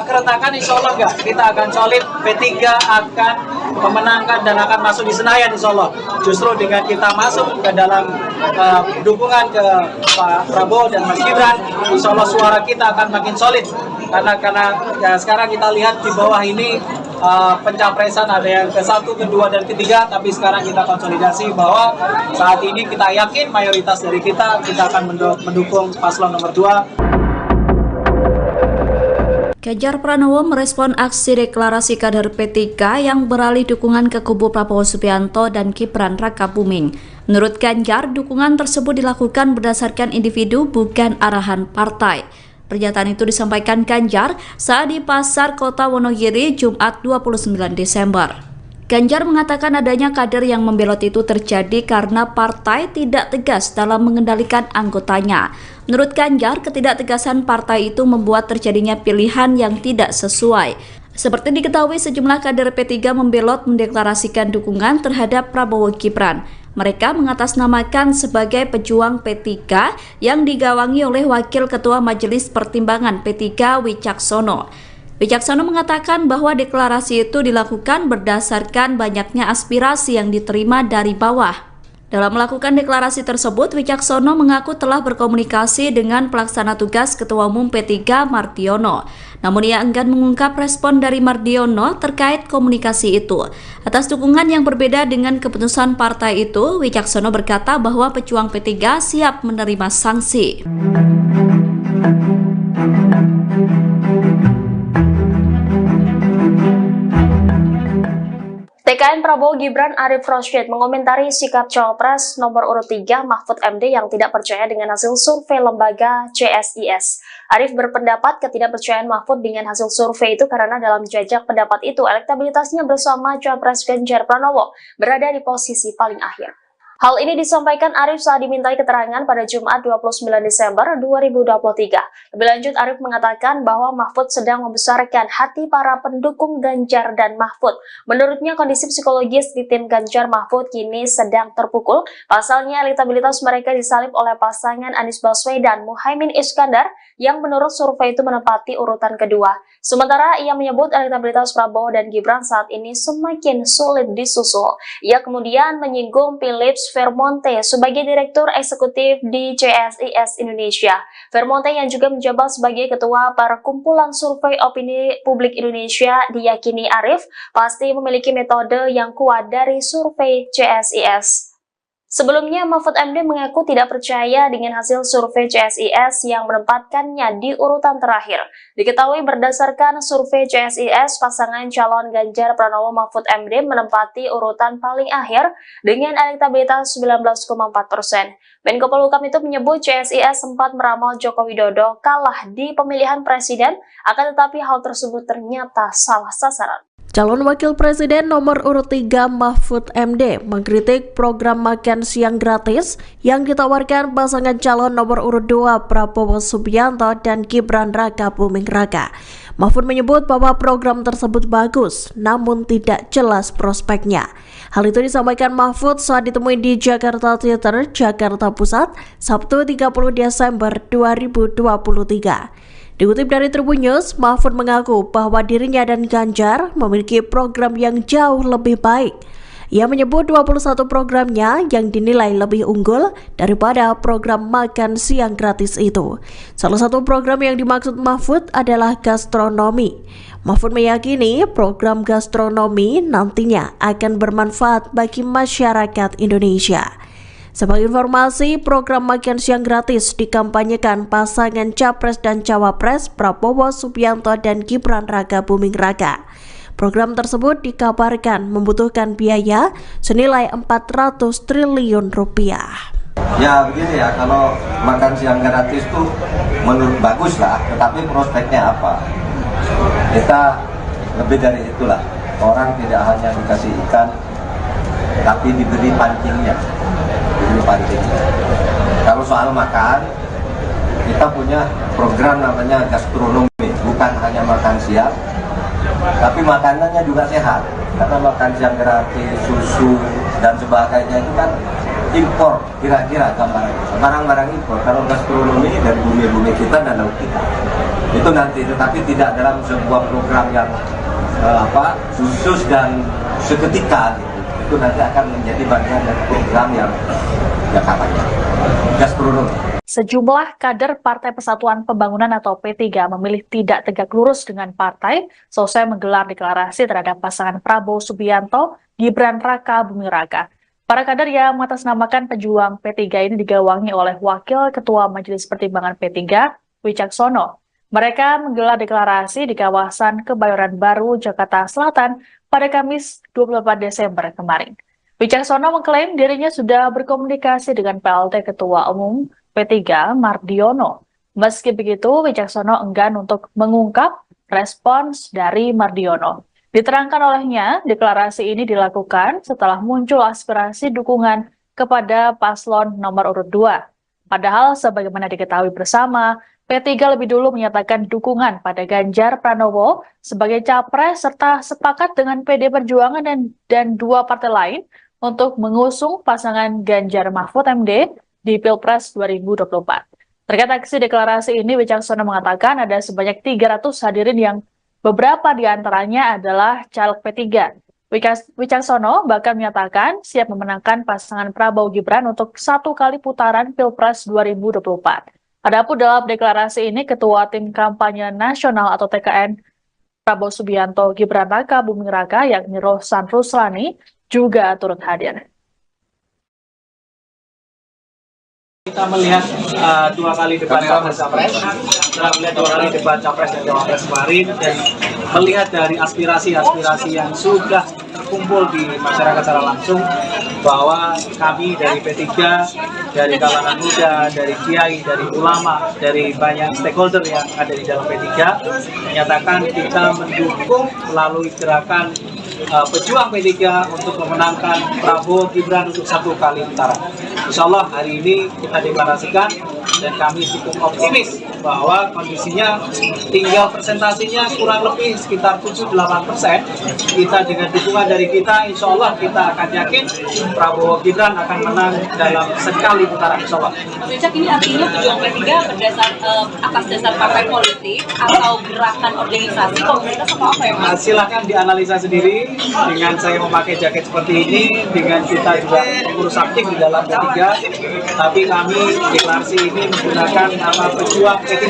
Keretakan insya Allah nggak. Kita akan solid, P3 akan memenangkan dan akan masuk di Senayan insya Allah. Justru dengan kita masuk ke dalam dukungan ke Pak Prabowo dan Mas Gibran, insya Allah suara kita akan makin solid. Karena ya, sekarang kita lihat di bawah ini pencapresan ada yang ke-1, ke-2, dan ke-3, tapi sekarang kita konsolidasi bahwa saat ini kita yakin mayoritas dari kita akan mendukung paslon nomor 2. Ganjar Pranowo merespon aksi deklarasi kader P3 yang beralih dukungan ke kubu Prabowo Subianto dan Gibran Rakabuming. Menurut Ganjar, dukungan tersebut dilakukan berdasarkan individu bukan arahan partai. Pernyataan itu disampaikan Ganjar saat di Pasar Kota Wonogiri Jumat 29 Desember. Ganjar mengatakan adanya kader yang membelot itu terjadi karena partai tidak tegas dalam mengendalikan anggotanya. Menurut Ganjar, ketidaktegasan partai itu membuat terjadinya pilihan yang tidak sesuai. Seperti diketahui, sejumlah kader P3 membelot mendeklarasikan dukungan terhadap Prabowo Gibran. Mereka mengatasnamakan sebagai pejuang P3 yang digawangi oleh Wakil Ketua Majelis Pertimbangan P3 Wicaksono. Wicaksono mengatakan bahwa deklarasi itu dilakukan berdasarkan banyaknya aspirasi yang diterima dari bawah. Dalam melakukan deklarasi tersebut, Wicaksono mengaku telah berkomunikasi dengan pelaksana tugas Ketua Umum P3 Mardiono. Namun ia enggan mengungkap respon dari Mardiono terkait komunikasi itu. Atas dukungan yang berbeda dengan keputusan partai itu, Wicaksono berkata bahwa pejuang P3 siap menerima sanksi. TKN Prabowo Gibran Arif Rosyid mengomentari sikap Cawapres nomor urut 3 Mahfud MD yang tidak percaya dengan hasil survei lembaga CSIS. Arif berpendapat ketidakpercayaan Mahfud dengan hasil survei itu karena dalam jajak pendapat itu elektabilitasnya bersama Cawapres Ganjar Pranowo berada di posisi paling akhir. Hal ini disampaikan Arif saat dimintai keterangan pada Jumat 29 Desember 2023. Lebih lanjut, Arif mengatakan bahwa Mahfud sedang membesarkan hati para pendukung Ganjar dan Mahfud. Menurutnya, kondisi psikologis di tim Ganjar Mahfud kini sedang terpukul. Pasalnya, elektabilitas mereka disalib oleh pasangan Anies Baswedan Muhaimin Iskandar yang menurut survei itu menempati urutan kedua. Sementara ia menyebut elektabilitas Prabowo dan Gibran saat ini semakin sulit disusul. Ia kemudian menyinggung Philips Vermonte sebagai Direktur Eksekutif di CSIS Indonesia. Vermonte yang juga menjabat sebagai Ketua Perkumpulan Survei Opini Publik Indonesia diyakini Arif pasti memiliki metode yang kuat dari survei CSIS. Sebelumnya, Mahfud MD mengaku tidak percaya dengan hasil survei CSIS yang menempatkannya di urutan terakhir. Diketahui berdasarkan survei CSIS, pasangan calon Ganjar Pranowo Mahfud MD menempati urutan paling akhir dengan elektabilitas 19,4%. Menko Polhukam itu menyebut CSIS sempat meramal Joko Widodo kalah di pemilihan presiden, akan tetapi hal tersebut ternyata salah sasaran. Calon Wakil Presiden nomor urut 3 Mahfud MD mengkritik program makan siang gratis yang ditawarkan pasangan calon nomor urut 2 Prabowo Subianto dan Gibran Rakabuming Raka. Mahfud menyebut bahwa program tersebut bagus, namun tidak jelas prospeknya. Hal itu disampaikan Mahfud saat ditemui di Jakarta Theater, Jakarta Pusat, Sabtu 30 Desember 2023. Dikutip dari Tribun News, Mahfud mengaku bahwa dirinya dan Ganjar memiliki program yang jauh lebih baik. Ia menyebut 21 programnya yang dinilai lebih unggul daripada program makan siang gratis itu. Salah satu program yang dimaksud Mahfud adalah gastronomi. Mahfud meyakini program gastronomi nantinya akan bermanfaat bagi masyarakat Indonesia. Sebagai informasi, program makan siang gratis dikampanyekan pasangan Capres dan Cawapres Prabowo Subianto dan Gibran Rakabuming Raka. Program tersebut dikabarkan membutuhkan biaya senilai 400 triliun rupiah. Ya begini ya, kalau makan siang gratis itu menurut bagus lah, tetapi prospeknya apa? Kita lebih dari itulah, orang tidak hanya dikasih ikan, tapi diberi pancingnya. Kalau soal makan, kita punya program namanya gastronomi, bukan hanya makan siang, tapi makanannya juga sehat. Karena makan siang gratis, susu dan sebagainya itu kan impor, kira-kira barang-barang impor. Kalau gastronomi dari bumi-bumi kita dan laut kita, itu nanti, tetapi tidak dalam sebuah program yang khusus dan seketika gitu. Itu nanti akan menjadi bagian dari program yang kampanye gastronomi. Sejumlah kader Partai Persatuan Pembangunan atau P3 memilih tidak tegak lurus dengan partai selesai menggelar deklarasi terhadap pasangan Prabowo Subianto, Gibran Rakabuming Raka. Para kader yang mengatasnamakan pejuang P3 ini digawangi oleh Wakil Ketua Majelis Pertimbangan P3, Wicaksono. Mereka menggelar deklarasi di kawasan Kebayoran Baru, Jakarta Selatan pada Kamis 24 Desember kemarin. Wicaksono mengklaim dirinya sudah berkomunikasi dengan PLT Ketua Umum P3 Mardiono. Meski begitu, Wicaksono enggan untuk mengungkap respons dari Mardiono. Diterangkan olehnya, deklarasi ini dilakukan setelah muncul aspirasi dukungan kepada paslon nomor urut 2. Padahal sebagaimana diketahui bersama, P3 lebih dulu menyatakan dukungan pada Ganjar Pranowo sebagai capres serta sepakat dengan PD Perjuangan dan dua partai lain untuk mengusung pasangan Ganjar Mahfud MD di Pilpres 2024. Terkait aksi deklarasi ini, Wicaksono mengatakan ada sebanyak 300 hadirin yang beberapa di antaranya adalah caleg P3. Wicaksono bahkan menyatakan siap memenangkan pasangan Prabowo Gibran untuk 1 kali putaran Pilpres 2024. Adapun dalam deklarasi ini, Ketua Tim Kampanye Nasional atau TKN Prabowo Subianto Gibran Raka Buming Raka yakni Rohsan Ruslani juga turut hadir. Kita melihat 2 kali debat capres-capres, setelah melihat 2 kali debat capres dan cawapres kemarin, dan melihat dari aspirasi-aspirasi yang sudah terkumpul di masyarakat secara langsung, bahwa kami dari P3, dari kalangan muda, dari kiai, dari ulama, dari banyak stakeholder yang ada di dalam P3, menyatakan kita mendukung melalui gerakan pejuang P3 untuk memenangkan Prabowo Gibran untuk 1 kali putaran. Insya Allah hari ini kita deklarasikan dan kami cukup optimis bahwa kondisinya tinggal presentasinya kurang lebih sekitar 7-8%. Kita dengan dukungan dari kita, insya Allah kita akan yakin Prabowo Gibran akan menang dalam sekali putaran, insya Allah. Cak, ini artinya pejuang P3 atas dasar partai politik atau gerakan organisasi komunitas atau apa ya Mas? Silahkan dianalisa sendiri dengan saya memakai jaket seperti ini, dengan kita juga pengurus aktif di dalam P3, tapi kami deklarasi ini menggunakan nama pejuang P3.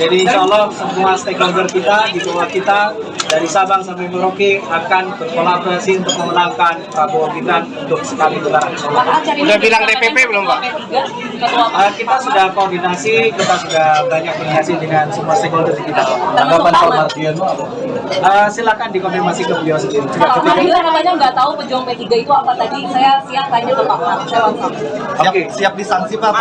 Jadi insya Allah semua stakeholder kita, di bawah kita, dari Sabang sampai Merauke akan berkolaborasi untuk memenangkan Prabowo Gibran untuk sekali putaran. Udah bilang DPP belum Pak? Kita sudah koordinasi, kita sudah banyak koordinasi dengan semua stakeholder kita. Tanggapan Pak Mardiono apa? Silakan dikonfirmasi ke beliau sendiri. Pak Mardiono katanya nggak tahu pejuang P3 itu apa tadi. Saya siap tanya ke Pak Mar. Oke, siap disanksi Pak.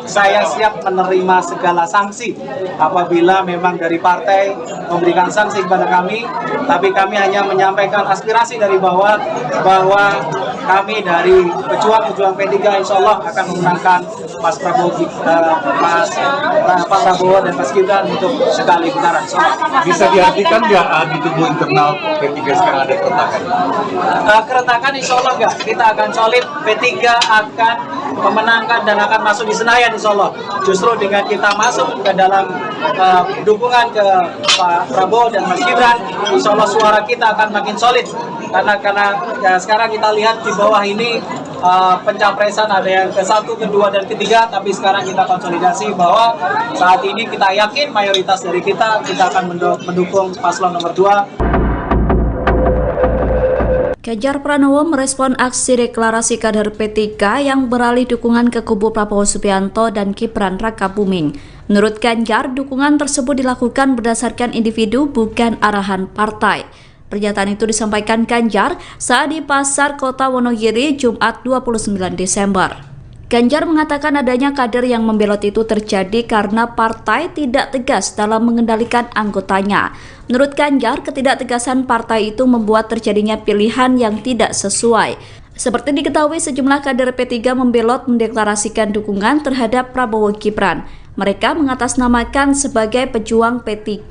Saya siap menerima segala sanksi apabila memang dari partai memberikan sanksi kepada kami, tapi kami hanya menyampaikan aspirasi dari bawah bahwa kami dari pejuang P3 insya Allah akan memenangkan Mas Prabowo, Pak Prabowo dan Mas Gibran untuk sekali putaran. Bisa diartikan nggak di tubuh internal P3 sekarang ada keretakan? Keretakan insya Allah nggak. Kita akan solid, P3 akan memenangkan dan akan masuk di Senayan insya Allah. Justru dengan kita masuk ke dalam dukungan ke Pak Prabowo dan Mas Gibran, insya Allah suara kita akan makin solid. Karena ya, sekarang kita lihat di bawah ini pencapresan ada yang ke-1, ke-2, dan ke-3, tapi sekarang kita konsolidasi bahwa saat ini kita yakin mayoritas dari kita akan mendukung paslon nomor 2. Ganjar Pranowo merespon aksi deklarasi kader P3 yang beralih dukungan ke kubu Prabowo Subianto dan Gibran Raka Buming. Menurut Ganjar, dukungan tersebut dilakukan berdasarkan individu bukan arahan partai. Pernyataan itu disampaikan Ganjar saat di Pasar Kota Wonogiri Jumat 29 Desember. Ganjar mengatakan adanya kader yang membelot itu terjadi karena partai tidak tegas dalam mengendalikan anggotanya. Menurut Ganjar, ketidaktegasan partai itu membuat terjadinya pilihan yang tidak sesuai. Seperti diketahui, sejumlah kader P3 membelot mendeklarasikan dukungan terhadap Prabowo Gibran. Mereka mengatasnamakan sebagai pejuang P3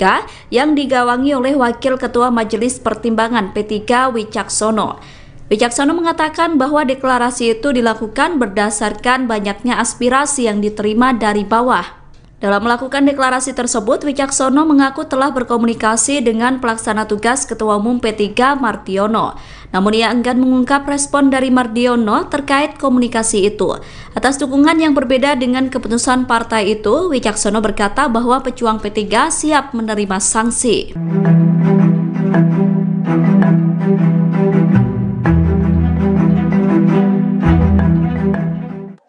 yang digawangi oleh Wakil Ketua Majelis Pertimbangan P3 Wicaksono. Wicaksono mengatakan bahwa deklarasi itu dilakukan berdasarkan banyaknya aspirasi yang diterima dari bawah. Dalam melakukan deklarasi tersebut, Wicaksono mengaku telah berkomunikasi dengan pelaksana tugas Ketua Umum P3 Mardiono. Namun ia enggan mengungkap respon dari Mardiono terkait komunikasi itu. Atas dukungan yang berbeda dengan keputusan partai itu, Wicaksono berkata bahwa pejuang P3 siap menerima sanksi.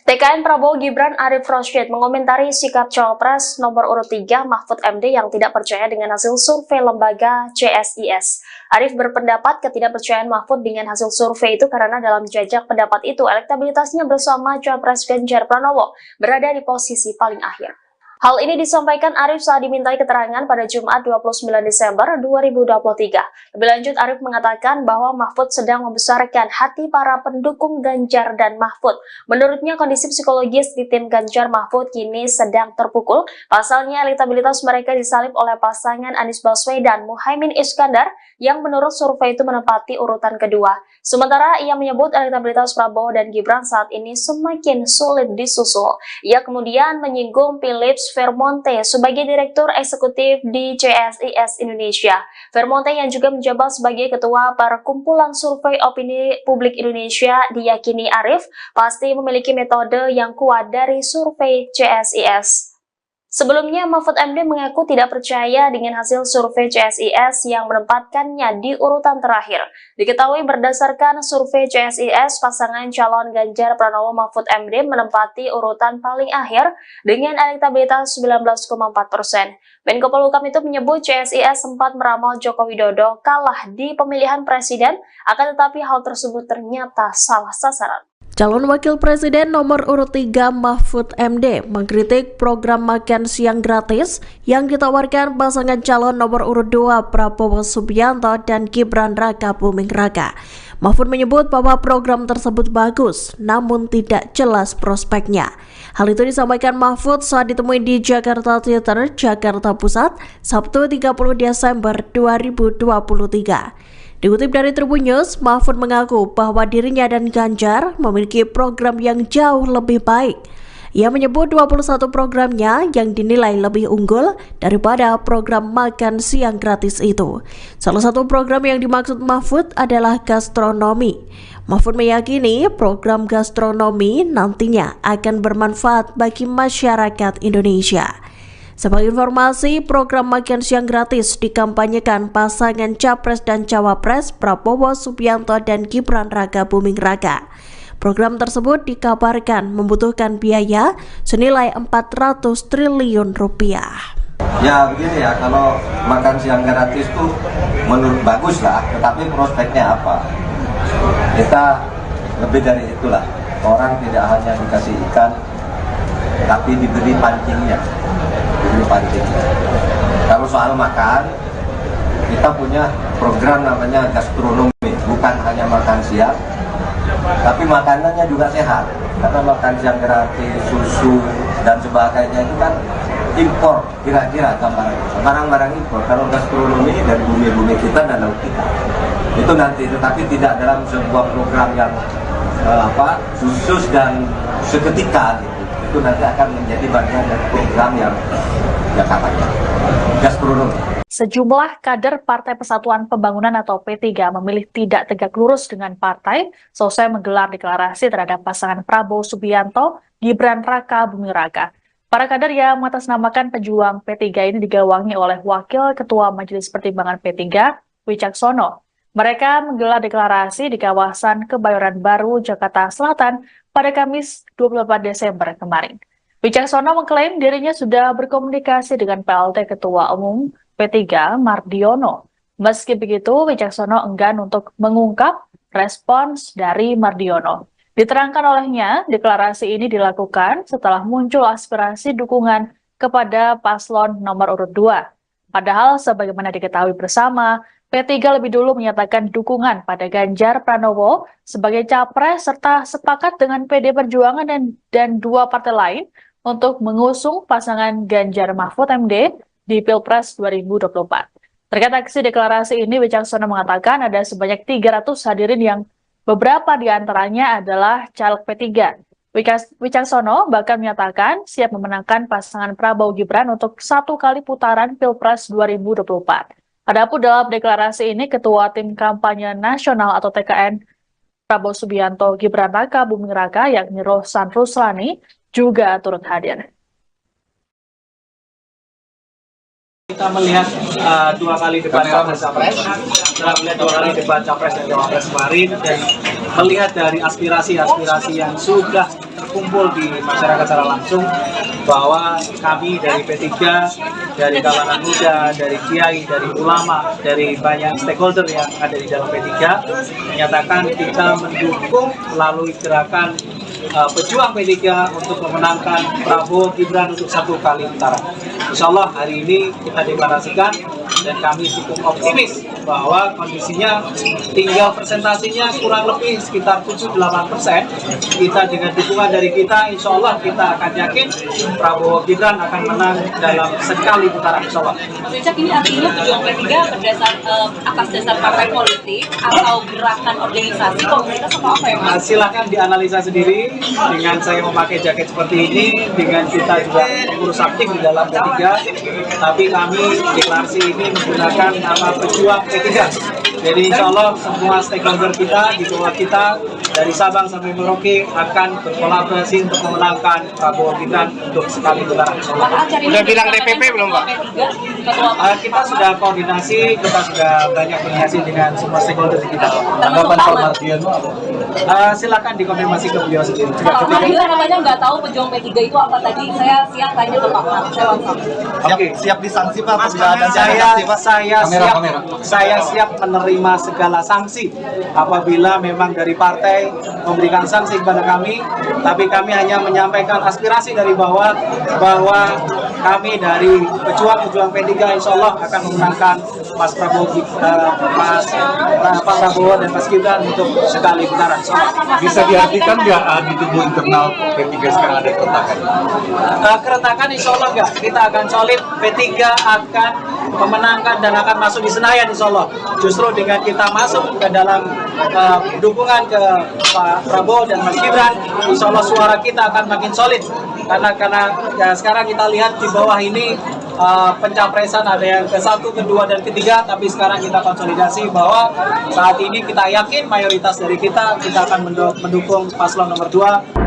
TKN TKN Prabowo Gibran Arif Rosyid mengomentari sikap Cawapres nomor urut 3 Mahfud MD yang tidak percaya dengan hasil survei lembaga CSIS. Arif berpendapat ketidakpercayaan Mahfud dengan hasil survei itu karena dalam jajak pendapat itu elektabilitasnya bersama Cawapres Ganjar Pranowo berada di posisi paling akhir. Hal ini disampaikan Arif saat dimintai keterangan pada Jumat 29 Desember 2023. Lebih lanjut, Arif mengatakan bahwa Mahfud sedang membesarkan hati para pendukung Ganjar dan Mahfud. Menurutnya, kondisi psikologis di tim Ganjar Mahfud kini sedang terpukul. Pasalnya, elektabilitas mereka disalib oleh pasangan Anies Baswedan Muhaimin Iskandar yang menurut survei itu menempati urutan kedua. Sementara ia menyebut elektabilitas Prabowo dan Gibran saat ini semakin sulit disusul. Ia kemudian menyinggung Philips Vermonte sebagai Direktur Eksekutif di CSIS Indonesia. Vermonte yang juga menjabat sebagai Ketua Perkumpulan Survei Opini Publik Indonesia diyakini Arif pasti memiliki metode yang kuat dari survei CSIS. Sebelumnya, Mahfud MD mengaku tidak percaya dengan hasil survei CSIS yang menempatkannya di urutan terakhir. Diketahui berdasarkan survei CSIS, pasangan calon Ganjar Pranowo Mahfud MD menempati urutan paling akhir dengan elektabilitas 19,4%. Menko Polhukam itu menyebut CSIS sempat meramal Joko Widodo kalah di pemilihan presiden, akan tetapi hal tersebut ternyata salah sasaran. Calon Wakil Presiden nomor urut 3 Mahfud MD mengkritik program makan siang gratis yang ditawarkan pasangan calon nomor urut 2 Prabowo Subianto dan Gibran Raka Buming Raka. Mahfud menyebut bahwa program tersebut bagus, namun tidak jelas prospeknya. Hal itu disampaikan Mahfud saat ditemui di Jakarta Theater, Jakarta Pusat, Sabtu 30 Desember 2023. Dikutip dari Tribun News, Mahfud mengaku bahwa dirinya dan Ganjar memiliki program yang jauh lebih baik. Ia menyebut 21 programnya yang dinilai lebih unggul daripada program makan siang gratis itu. Salah satu program yang dimaksud Mahfud adalah gastronomi. Mahfud meyakini program gastronomi nantinya akan bermanfaat bagi masyarakat Indonesia. Sebagai informasi, program makan siang gratis dikampanyekan pasangan Capres dan Cawapres Prabowo Subianto dan Gibran Raka Buming Raka. Program tersebut dikabarkan membutuhkan biaya senilai 400 triliun rupiah. Ya begini ya, kalau makan siang gratis tuh menurut bagus lah, tetapi prospeknya apa? Kita lebih dari itulah. Orang tidak hanya dikasih ikan, tapi diberi pancingnya. Kalau soal makan, kita punya program namanya gastronomi, bukan hanya makan siang, tapi makanannya juga sehat. Karena makan siang gratis, susu dan sebagainya itu kan impor, kira-kira barang-barang impor. Kalau gastronomi dari bumi-bumi kita dan laut kita, itu nanti, tetapi tidak dalam sebuah program yang khusus dan seketika gitu. Itu nanti akan menjadi bagian dari program yang katanya gastronomi. Sejumlah kader Partai Persatuan Pembangunan atau P3 memilih tidak tegak lurus dengan partai selesai menggelar deklarasi terhadap pasangan Prabowo Subianto, Gibran Raka Buming Raka. Para kader yang mengatasnamakan pejuang P3 ini digawangi oleh Wakil Ketua Majelis Pertimbangan P3, Wicaksono. Mereka menggelar deklarasi di kawasan Kebayoran Baru, Jakarta Selatan pada Kamis 28 Desember kemarin. Wicaksono mengklaim dirinya sudah berkomunikasi dengan PLT Ketua Umum P3 Mardiono. Meski begitu, Wicaksono enggan untuk mengungkap respons dari Mardiono. Diterangkan olehnya, deklarasi ini dilakukan setelah muncul aspirasi dukungan kepada paslon nomor urut 2. Padahal sebagaimana diketahui bersama, P3 lebih dulu menyatakan dukungan pada Ganjar Pranowo sebagai capres serta sepakat dengan PD Perjuangan dan dua partai lain untuk mengusung pasangan Ganjar Mahfud MD di Pilpres 2024. Terkait aksi deklarasi ini, Wicaksono mengatakan ada sebanyak 300 hadirin yang beberapa di antaranya adalah caleg P3. Wicaksono bahkan menyatakan siap memenangkan pasangan Prabowo Gibran untuk 1 kali putaran Pilpres 2024. Adapun dalam deklarasi ini, Ketua Tim Kampanye Nasional atau TKN Prabowo Subianto Gibran Raka Buming Raka yakni Rohsan Ruslani juga turut hadir. Kita melihat 2 kali debat Capres, setelah melihat 2 kali debat Capres dan Cawapres kemarin, dan melihat dari aspirasi-aspirasi yang sudah terkumpul di masyarakat secara langsung bahwa kami dari P3, dari kalangan muda, dari kiai, dari ulama, dari banyak stakeholder yang ada di dalam P3 menyatakan kita mendukung melalui gerakan pejuang P3 untuk memenangkan Prabowo Gibran untuk 1 kali putaran. Insya Allah hari ini kita deklarasikan dan kami cukup optimis bahwa kondisinya tinggal presentasinya kurang lebih sekitar 7-8%. Kita dengan dukungan dari kita, insya Allah kita akan yakin Prabowo Gibran akan menang dalam sekali putaran, insya Allah. Mas Wicak, ini artinya pejuang P3 atas dasar partai politik atau gerakan organisasi komunitas atau apa ya Mas? Silahkan dianalisa sendiri dengan saya memakai jaket seperti ini, dengan kita juga mengurus aktif di dalam P3, tapi kami deklarasi ini menggunakan nama pejuang P3. Jadi insya Allah semua stakeholder kita di bawah kita dari Sabang sampai Merauke akan berkolaborasi untuk memenangkan Prabowo Gibran untuk sekali putaran. Udah bilang DPP belum Pak? Kita sudah koordinasi, kita sudah banyak koordinasi dengan semua stakeholder di kita. Tanggapan Pak Mardiono apa? Silakan dikonfirmasi ke beliau sendiri. Pak Mardiono namanya nggak tahu pejuang P3 itu apa tadi. Saya siap tanya ke Pak Mar. Siap disanksi Pak apabila ada Saya siap menerima segala sanksi apabila memang dari partai memberikan sanksi kepada kami, tapi kami hanya menyampaikan aspirasi dari bawah bahwa kami dari pejuang P3 insya Allah akan memenangkan Pak Prabowo dan Mas Gibran untuk sekali putaran. Bisa diartikan nggak di tubuh internal P3 sekarang ada keretakan? Keretakan insya Allah nggak, kita akan solid, P3 akan memenangkan dan akan masuk di Senayan insya Allah. Justru dengan kita masuk ke dalam dukungan ke Pak Prabowo dan Mas Gibran, insya Allah suara kita akan makin solid. Karena ya, sekarang kita lihat di bawah ini pencapresan ada yang ke-1, ke-2, dan ke-3, tapi sekarang kita konsolidasi bahwa saat ini kita yakin mayoritas dari kita akan mendukung paslon nomor 2.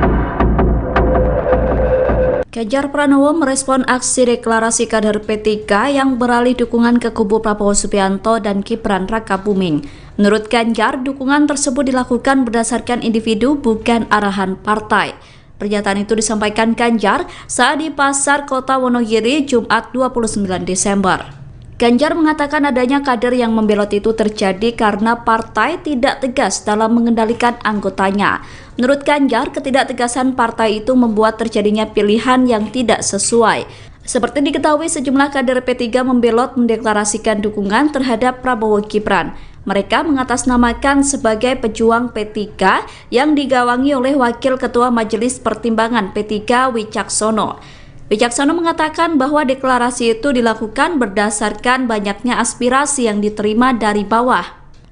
Ganjar Pranowo merespon aksi deklarasi kader P3 yang beralih dukungan ke kubu Prabowo Subianto dan Gibran Rakabuming. Menurut Ganjar, dukungan tersebut dilakukan berdasarkan individu bukan arahan partai. Pernyataan itu disampaikan Ganjar saat di Pasar Kota Wonogiri Jumat 29 Desember. Ganjar mengatakan adanya kader yang membelot itu terjadi karena partai tidak tegas dalam mengendalikan anggotanya. Menurut Ganjar, ketidaktegasan partai itu membuat terjadinya pilihan yang tidak sesuai. Seperti diketahui, sejumlah kader P3 membelot mendeklarasikan dukungan terhadap Prabowo Gibran. Mereka mengatasnamakan sebagai pejuang P3 yang digawangi oleh Wakil Ketua Majelis Pertimbangan P3 Wicaksono. Wicaksono mengatakan bahwa deklarasi itu dilakukan berdasarkan banyaknya aspirasi yang diterima dari bawah.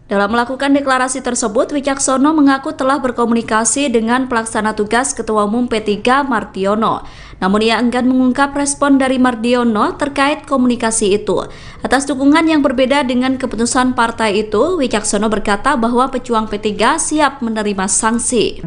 Dalam melakukan deklarasi tersebut, Wicaksono mengaku telah berkomunikasi dengan pelaksana tugas Ketua Umum P3 Mardiono. Namun ia enggan mengungkap respon dari Mardiono terkait komunikasi itu. Atas dukungan yang berbeda dengan keputusan partai itu, Wicaksono berkata bahwa pejuang P3 siap menerima sanksi.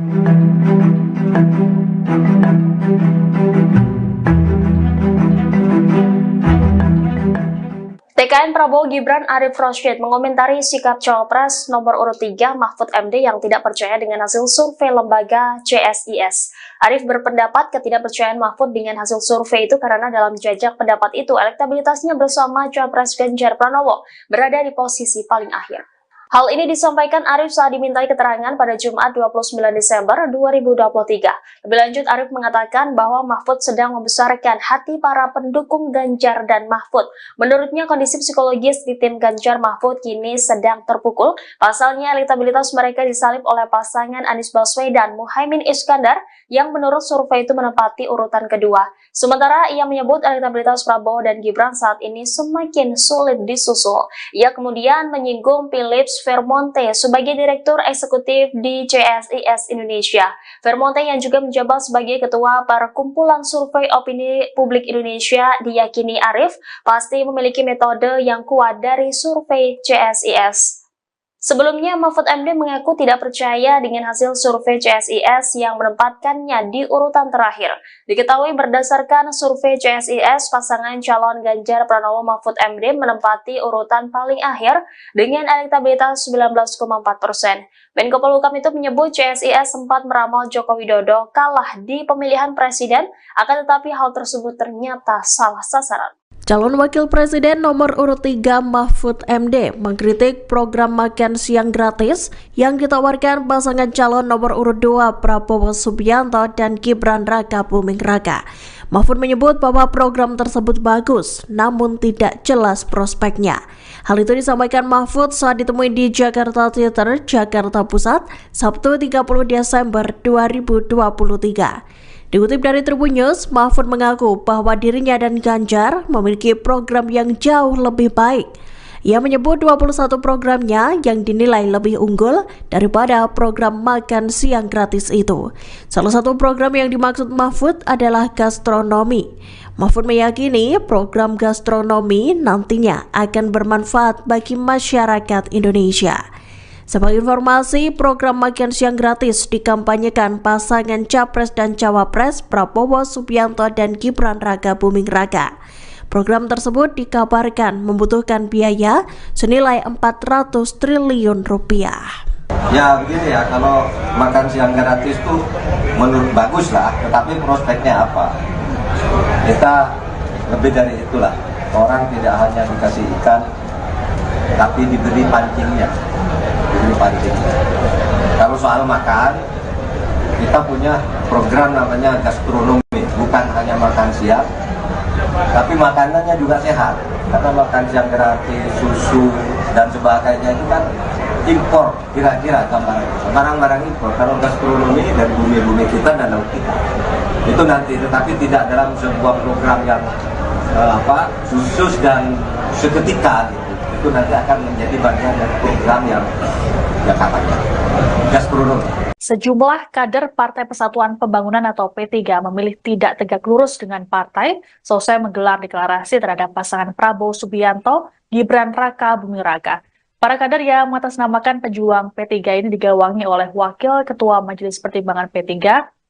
TKN Prabowo Gibran Arif Rashid mengomentari sikap Cawapres nomor urut 3 Mahfud MD yang tidak percaya dengan hasil survei lembaga CSIS. Arif berpendapat ketidakpercayaan Mahfud dengan hasil survei itu karena dalam jajak pendapat itu elektabilitasnya bersama Cawapres Ganjar Pranowo berada di posisi paling akhir. Hal ini disampaikan Arif saat dimintai keterangan pada Jumat 29 Desember 2023. Lebih lanjut, Arif mengatakan bahwa Mahfud sedang membesarkan hati para pendukung Ganjar dan Mahfud. Menurutnya, kondisi psikologis di tim Ganjar Mahfud kini sedang terpukul. Pasalnya, elektabilitas mereka disalib oleh pasangan Anies Baswedan Muhaimin Iskandar yang menurut survei itu menempati urutan kedua. Sementara ia menyebut elektabilitas Prabowo dan Gibran saat ini semakin sulit disusul. Ia kemudian menyinggung Philips Vermonte sebagai Direktur Eksekutif di CSIS Indonesia. Vermonte yang juga menjabat sebagai Ketua Perkumpulan Survei Opini Publik Indonesia diyakini Arif pasti memiliki metode yang kuat dari survei CSIS. Sebelumnya, Mahfud MD mengaku tidak percaya dengan hasil survei CSIS yang menempatkannya di urutan terakhir. Diketahui berdasarkan survei CSIS, pasangan calon Ganjar Pranowo Mahfud MD menempati urutan paling akhir dengan elektabilitas 19,4%. Menko Polhukam itu menyebut CSIS sempat meramal Joko Widodo kalah di pemilihan presiden, akan tetapi hal tersebut ternyata salah sasaran. Calon Wakil Presiden nomor urut 3 Mahfud MD mengkritik program makan siang gratis yang ditawarkan pasangan calon nomor urut 2 Prabowo Subianto dan Gibran Raka Buming Raka. Mahfud menyebut bahwa program tersebut bagus, namun tidak jelas prospeknya. Hal itu disampaikan Mahfud saat ditemui di Jakarta Theater, Jakarta Pusat, Sabtu 30 Desember 2023. Dikutip dari Tribun News, Mahfud mengaku bahwa dirinya dan Ganjar memiliki program yang jauh lebih baik. Ia menyebut 21 programnya yang dinilai lebih unggul daripada program makan siang gratis itu. Salah satu program yang dimaksud Mahfud adalah gastronomi. Mahfud meyakini program gastronomi nantinya akan bermanfaat bagi masyarakat Indonesia. Sebagai informasi, program makan siang gratis dikampanyekan pasangan Capres dan Cawapres Prabowo Subianto dan Gibran Raka Buming Raka. Program tersebut dikabarkan membutuhkan biaya senilai 400 triliun rupiah. Ya begini ya, kalau makan siang gratis itu menurut bagus lah, tetapi prospeknya apa? Kita lebih dari itulah. Orang tidak hanya dikasih ikan, tapi diberi pancingnya. Kalau soal makan, kita punya program namanya gastronomi, bukan hanya makan siang, tapi makanannya juga sehat. Karena makan siang gratis, susu dan sebagainya itu kan impor, kira-kira gambarannya barang-barang impor. Kalau gastronomi dari bumi-bumi kita dan laut kita, itu nanti, tetapi tidak dalam sebuah program yang khusus dan seketika gitu. Itu nanti akan menjadi bagian dari program yang katanya gastronomi. Sejumlah kader Partai Persatuan Pembangunan atau P3 memilih tidak tegak lurus dengan partai selesai menggelar deklarasi terhadap pasangan Prabowo Subianto, Gibran Raka Buming Raka. Para kader yang mengatasnamakan pejuang P3 ini digawangi oleh Wakil Ketua Majelis Pertimbangan P3,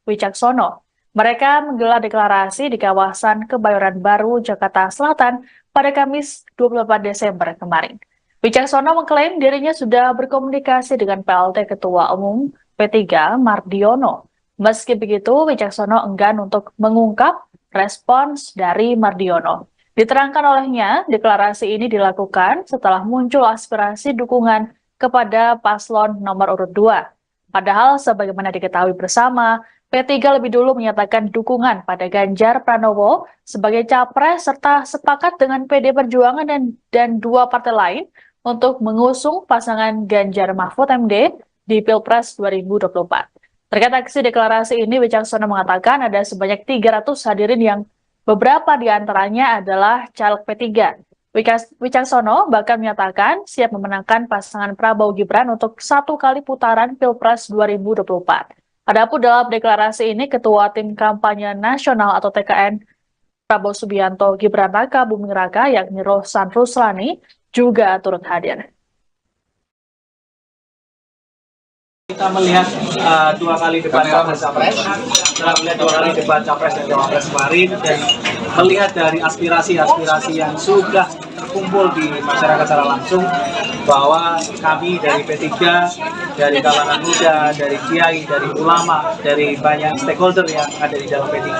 Wicaksono. Mereka menggelar deklarasi di kawasan Kebayoran Baru, Jakarta Selatan pada Kamis 28 Desember kemarin. Wicaksono mengklaim dirinya sudah berkomunikasi dengan PLT Ketua Umum P3 Mardiono. Meski begitu, Wicaksono enggan untuk mengungkap respons dari Mardiono. Diterangkan olehnya, deklarasi ini dilakukan setelah muncul aspirasi dukungan kepada paslon nomor urut 2. Padahal sebagaimana diketahui bersama, P3 lebih dulu menyatakan dukungan pada Ganjar Pranowo sebagai capres serta sepakat dengan PD Perjuangan dan dua partai lain untuk mengusung pasangan Ganjar Mahfud MD di Pilpres 2024. Terkait aksi deklarasi ini, Wicaksono mengatakan ada sebanyak 300 hadirin yang beberapa di antaranya adalah caleg P3. Wicaksono bahkan menyatakan siap memenangkan pasangan Prabowo Gibran untuk satu kali putaran Pilpres 2024. Adapun dalam deklarasi ini, Ketua Tim Kampanye Nasional atau TKN Prabowo Subianto Gibran Raka Buming Raka yakni Rohsan Ruslani juga turut hadir. Kita melihat dua kali debat capres, setelah melihat dua kali debat capres dan cawapres kemarin, dan melihat dari aspirasi-aspirasi yang sudah terkumpul di masyarakat secara langsung, bahwa kami dari P3, dari kalangan muda, dari kiai, dari ulama, dari banyak stakeholder yang ada di dalam P3,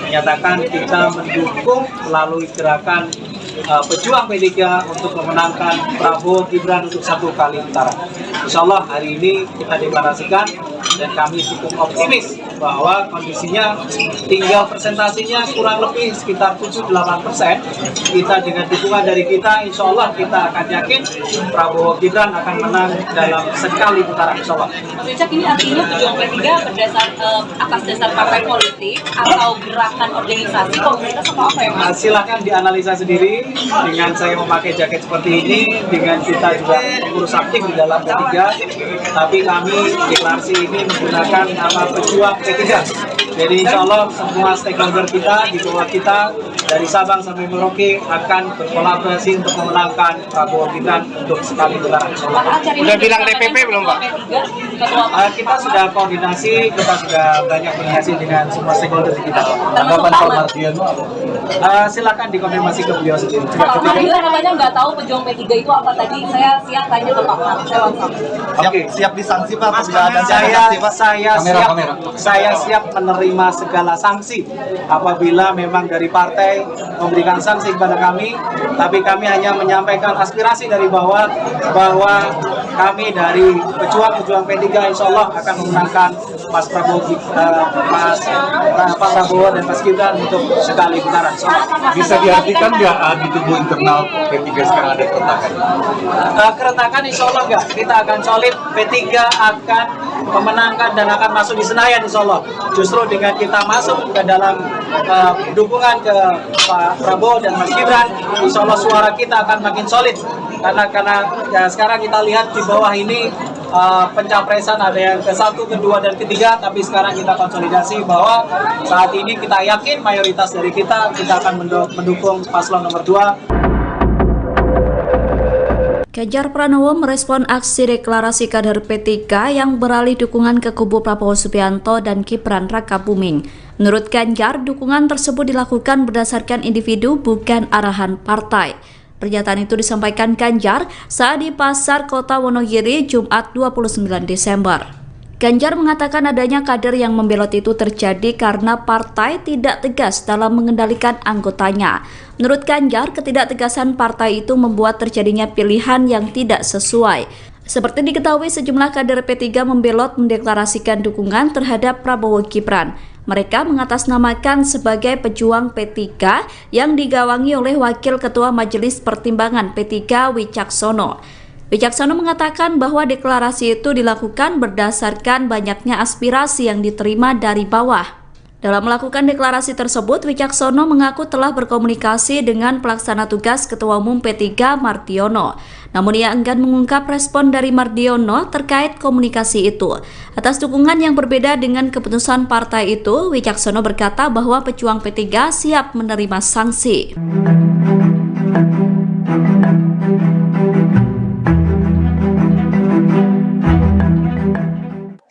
menyatakan kita mendukung melalui gerakan pejuang P3 untuk memenangkan Prabowo Gibran untuk satu kali putaran. Insya Allah hari ini kita deklarasikan dan kami cukup optimis bahwa kondisinya tinggal presentasinya kurang lebih sekitar 7-8%. Kita dengan dukungan dari kita, insya Allah kita akan yakin Prabowo Gibran akan menang dalam sekali putaran, insya Allah. Cak, ini artinya pejuang P3 atas dasar partai politik atau gerakan organisasi komunitas atau apa ya Mas? Silahkan dianalisa sendiri dengan saya memakai jaket seperti ini, dengan kita juga pengurus aktif di dalam P3, tapi kami deklarasi ini menggunakan nama pejuang P3. Jadi insya Allah semua stakeholder kita, di bawah kita, dari Sabang sampai Merauke akan berkolaborasi untuk memenangkan Prabowo Gibran untuk sekali gelaran. Udah bilang DPP belum Pak? Kita sudah koordinasi, kita sudah banyak koordinasi dengan semua stakeholder di kita. Tanggapan Pak Mardiono? Silakan dikonfirmasi ke beliau sendiri. Pak Mardiono namanya nggak tahu pejuang P3 itu apa tadi. Saya siang tanya ke Pak Mar. Oke, siap disanksi Pak. Saya siap menerima segala sanksi apabila memang dari partai memberikan sanksi kepada kami, tapi kami hanya menyampaikan aspirasi dari bawah bahwa kami dari pejuang P3 insya Allah akan memenangkan Pak Prabowo dan Mas Gibran untuk sekali putaran. Bisa diartikan nggak di tubuh internal P3 sekarang ada keretakan? Keretakan insya Allah enggak, kita akan solid, P3 akan memenangkan dan akan masuk di Senayan insya Allah. Justru dengan kita masuk ke dalam dukungan ke Pak Prabowo dan Mas Gibran, insya Allah suara kita akan makin solid. Karena ya, sekarang kita lihat di bawah ini pencapresan ada yang ke-1, ke-2, dan ke-3, tapi sekarang kita konsolidasi bahwa saat ini kita yakin mayoritas dari kita akan mendukung paslon nomor 2. Ganjar Pranowo merespon aksi deklarasi kader P3 yang beralih dukungan ke kubu Prabowo Subianto dan Gibran Rakabuming. Menurut Ganjar, dukungan tersebut dilakukan berdasarkan individu bukan arahan partai. Pernyataan itu disampaikan Ganjar saat di Pasar Kota Wonogiri Jumat 29 Desember. Ganjar mengatakan adanya kader yang membelot itu terjadi karena partai tidak tegas dalam mengendalikan anggotanya. Menurut Ganjar, ketidaktegasan partai itu membuat terjadinya pilihan yang tidak sesuai. Seperti diketahui, sejumlah kader P3 membelot mendeklarasikan dukungan terhadap Prabowo Gibran. Mereka mengatasnamakan sebagai pejuang P3 yang digawangi oleh Wakil Ketua Majelis Pertimbangan P3 Wicaksono. Wicaksono mengatakan bahwa deklarasi itu dilakukan berdasarkan banyaknya aspirasi yang diterima dari bawah. Dalam melakukan deklarasi tersebut, Wicaksono mengaku telah berkomunikasi dengan pelaksana tugas Ketua Umum P3 Mardiono. Namun ia enggan mengungkap respon dari Mardiono terkait komunikasi itu. Atas dukungan yang berbeda dengan keputusan partai itu, Wicaksono berkata bahwa pejuang P3 siap menerima sanksi.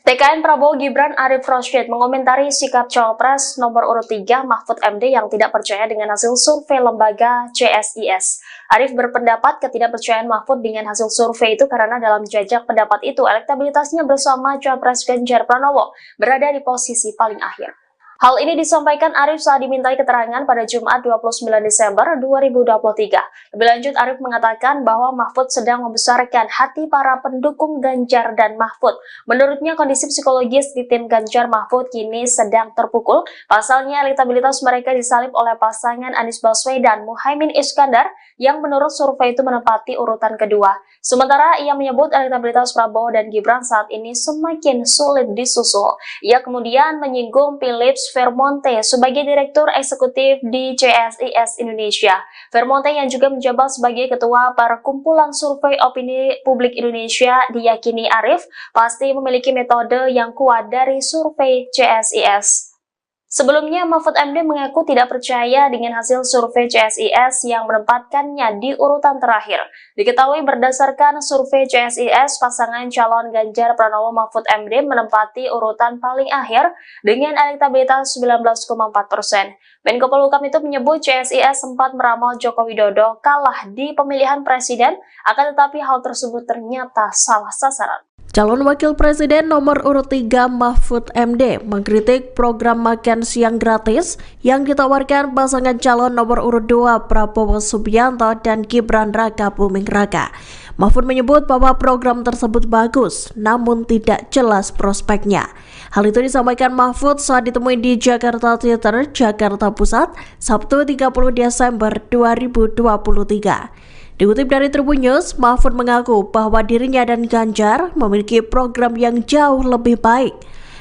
TKN Prabowo Gibran Arif Rosyid mengomentari sikap Cawapres nomor urut 3 Mahfud MD yang tidak percaya dengan hasil survei lembaga CSIS. Arif berpendapat ketidakpercayaan Mahfud dengan hasil survei itu karena dalam jajak pendapat itu elektabilitasnya bersama Cawapres Ganjar Pranowo berada di posisi paling akhir. Hal ini disampaikan Arif saat dimintai keterangan pada Jumat 29 Desember 2023. Lebih lanjut, Arif mengatakan bahwa Mahfud sedang membesarkan hati para pendukung Ganjar dan Mahfud. Menurutnya, kondisi psikologis di tim Ganjar Mahfud kini sedang terpukul. Pasalnya, elektabilitas mereka disalib oleh pasangan Anies Baswedan Muhaimin Iskandar yang menurut survei itu menempati urutan kedua. Sementara ia menyebut elektabilitas Prabowo dan Gibran saat ini semakin sulit disusul. Ia kemudian menyinggung Philips Vermonte sebagai Direktur Eksekutif di CSIS Indonesia. Vermonte yang juga menjabat sebagai Ketua Perkumpulan Survei Opini Publik Indonesia diyakini Arif pasti memiliki metode yang kuat dari survei CSIS. Sebelumnya, Mahfud MD mengaku tidak percaya dengan hasil survei CSIS yang menempatkannya di urutan terakhir. Diketahui berdasarkan survei CSIS, pasangan calon Ganjar Pranowo Mahfud MD menempati urutan paling akhir dengan elektabilitas 19,4%. Menko Polhukam itu menyebut CSIS sempat meramal Joko Widodo kalah di pemilihan presiden, akan tetapi hal tersebut ternyata salah sasaran. Calon Wakil Presiden nomor urut 3 Mahfud MD mengkritik program makan siang gratis yang ditawarkan pasangan calon nomor urut 2 Prabowo Subianto dan Gibran Rakabuming Raka. Mahfud menyebut bahwa program tersebut bagus, namun tidak jelas prospeknya. Hal itu disampaikan Mahfud saat ditemui di Jakarta Theater, Jakarta Pusat, Sabtu 30 Desember 2023. Dikutip dari Tribun News, Mahfud mengaku bahwa dirinya dan Ganjar memiliki program yang jauh lebih baik.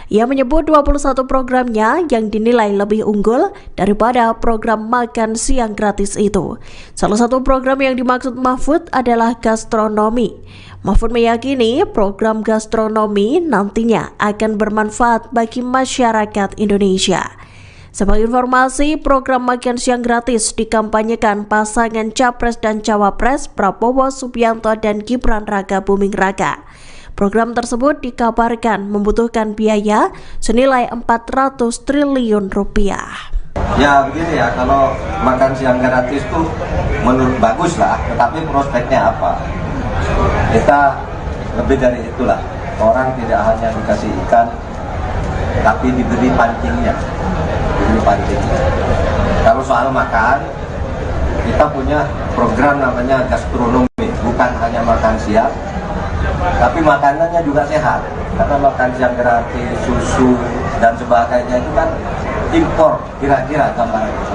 Ia menyebut 21 programnya yang dinilai lebih unggul daripada program makan siang gratis itu. Salah satu program yang dimaksud Mahfud adalah gastronomi. Mahfud meyakini program gastronomi nantinya akan bermanfaat bagi masyarakat Indonesia. Sebagai informasi, program makan siang gratis dikampanyekan pasangan Capres dan Cawapres Prabowo Subianto dan Gibran Raka Buming Raka. Program tersebut dikabarkan membutuhkan biaya senilai 400 triliun rupiah. Ya begini ya, kalau makan siang gratis tuh menurut bagus lah, tetapi prospeknya apa? Kita lebih dari itulah, orang tidak hanya dikasih ikan, tapi diberi pancingnya. Kalau soal makan, kita punya program namanya gastronomi, bukan hanya makan siang, tapi makanannya juga sehat. Karena makan siang gratis, susu dan sebagainya itu kan impor, kira-kira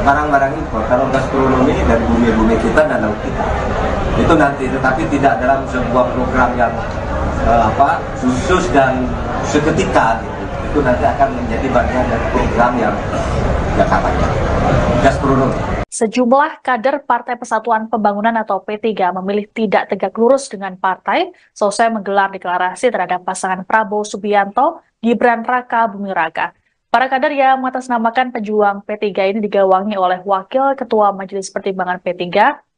barang-barang impor. Kalau gastronomi dari bumi-bumi kita dan laut kita, itu nanti, tetapi tidak dalam sebuah program yang khusus dan seketika gitu. Itu nanti akan menjadi bagian dari program yang katanya gastronomi. Sejumlah kader Partai Persatuan Pembangunan atau P3 memilih tidak tegak lurus dengan partai selesai menggelar deklarasi terhadap pasangan Prabowo Subianto, Gibran Raka Buming Raka. Para kader yang mengatasnamakan pejuang P3 ini digawangi oleh Wakil Ketua Majelis Pertimbangan P3,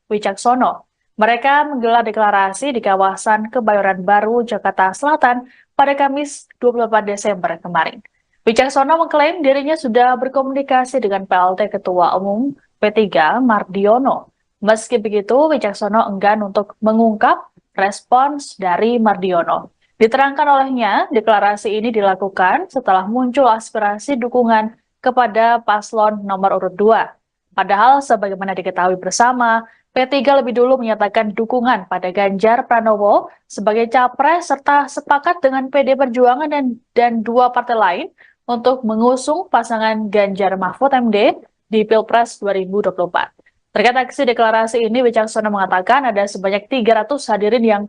Wicaksono. Mereka menggelar deklarasi di kawasan Kebayoran Baru, Jakarta Selatan pada Kamis 28 Desember kemarin. Wicaksono mengklaim dirinya sudah berkomunikasi dengan PLT Ketua Umum P3 Mardiono. Meski begitu, Wicaksono enggan untuk mengungkap respons dari Mardiono. Diterangkan olehnya, deklarasi ini dilakukan setelah muncul aspirasi dukungan kepada paslon nomor urut 2. Padahal sebagaimana diketahui bersama, P3 lebih dulu menyatakan dukungan pada Ganjar Pranowo sebagai capres serta sepakat dengan PD Perjuangan dan dua partai lain untuk mengusung pasangan Ganjar Mahfud MD di Pilpres 2024. Terkait aksi deklarasi ini, Wicaksono mengatakan ada sebanyak 300 hadirin yang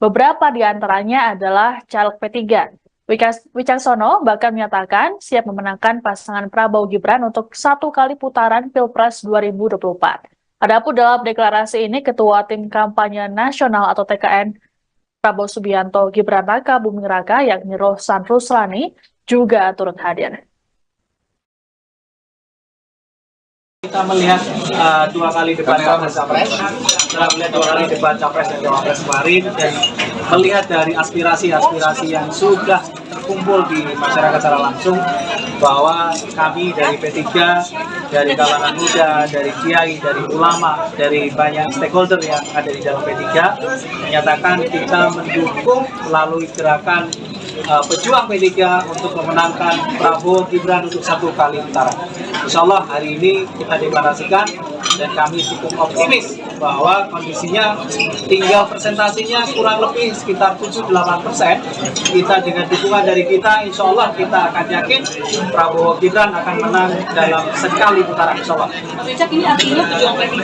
beberapa di antaranya adalah caleg P3. Wicaksono bahkan menyatakan siap memenangkan pasangan Prabowo Gibran untuk 1 kali putaran Pilpres 2024. Adapun dalam deklarasi ini, Ketua Tim Kampanye Nasional atau TKN Prabowo Subianto Gibran Raka Buming Raka yakni Rohsan Ruslani juga turut hadir. Kita melihat 2 kali debat Capres, setelah melihat 2 kali debat Capres dan Cawapres kemarin, dan melihat dari aspirasi-aspirasi yang sudah terkumpul di masyarakat secara langsung, bahwa kami dari P3, dari kalangan muda, dari kiai, dari ulama, dari banyak stakeholder yang ada di dalam P3, menyatakan kita mendukung melalui gerakan pejuang P3 untuk memenangkan Prabowo Gibran untuk 1 kali putaran. Insya Allah hari ini kita deklarasikan dan kami cukup optimis bahwa kondisinya tinggal presentasinya kurang lebih sekitar 7-8%. Kita dengan dukungan dari kita, insya Allah kita akan yakin Prabowo Gibran akan menang dalam sekali putaran, insya Allah. Mas Wicak, ini artinya pejuang P3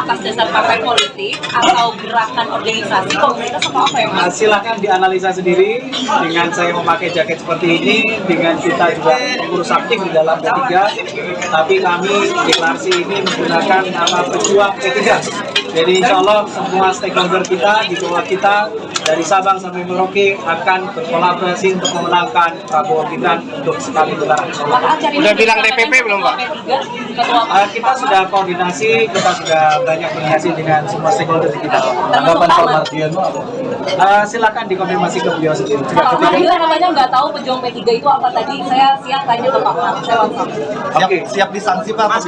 atas dasar partai politik atau gerakan organisasi komunitas atau apa ya Mas? Silahkan dianalisa sendiri dengan saya memakai jaket seperti ini, dengan kita juga mengurus aktif di dalam P3, tapi kami deklarasi ini menggunakan nama pejuang P3. Jadi insya Allah semua stakeholder kita di bawah kita dari Sabang sampai Merauke akan berkolaborasi untuk memenangkan Prabowo Gibran untuk sekali putaran. Udah bilang DPP belum Pak? Kita sudah koordinasi, kita sudah banyak koordinasi dengan semua stakeholder di kita. Tanggapan Pak Mardiono? Silakan dikonfirmasi ke beliau sendiri. Pak Mardiono namanya nggak tahu pejuang P3 itu apa tadi. Saya siap tanya ke Pak Mar. Siap disanksi Pak?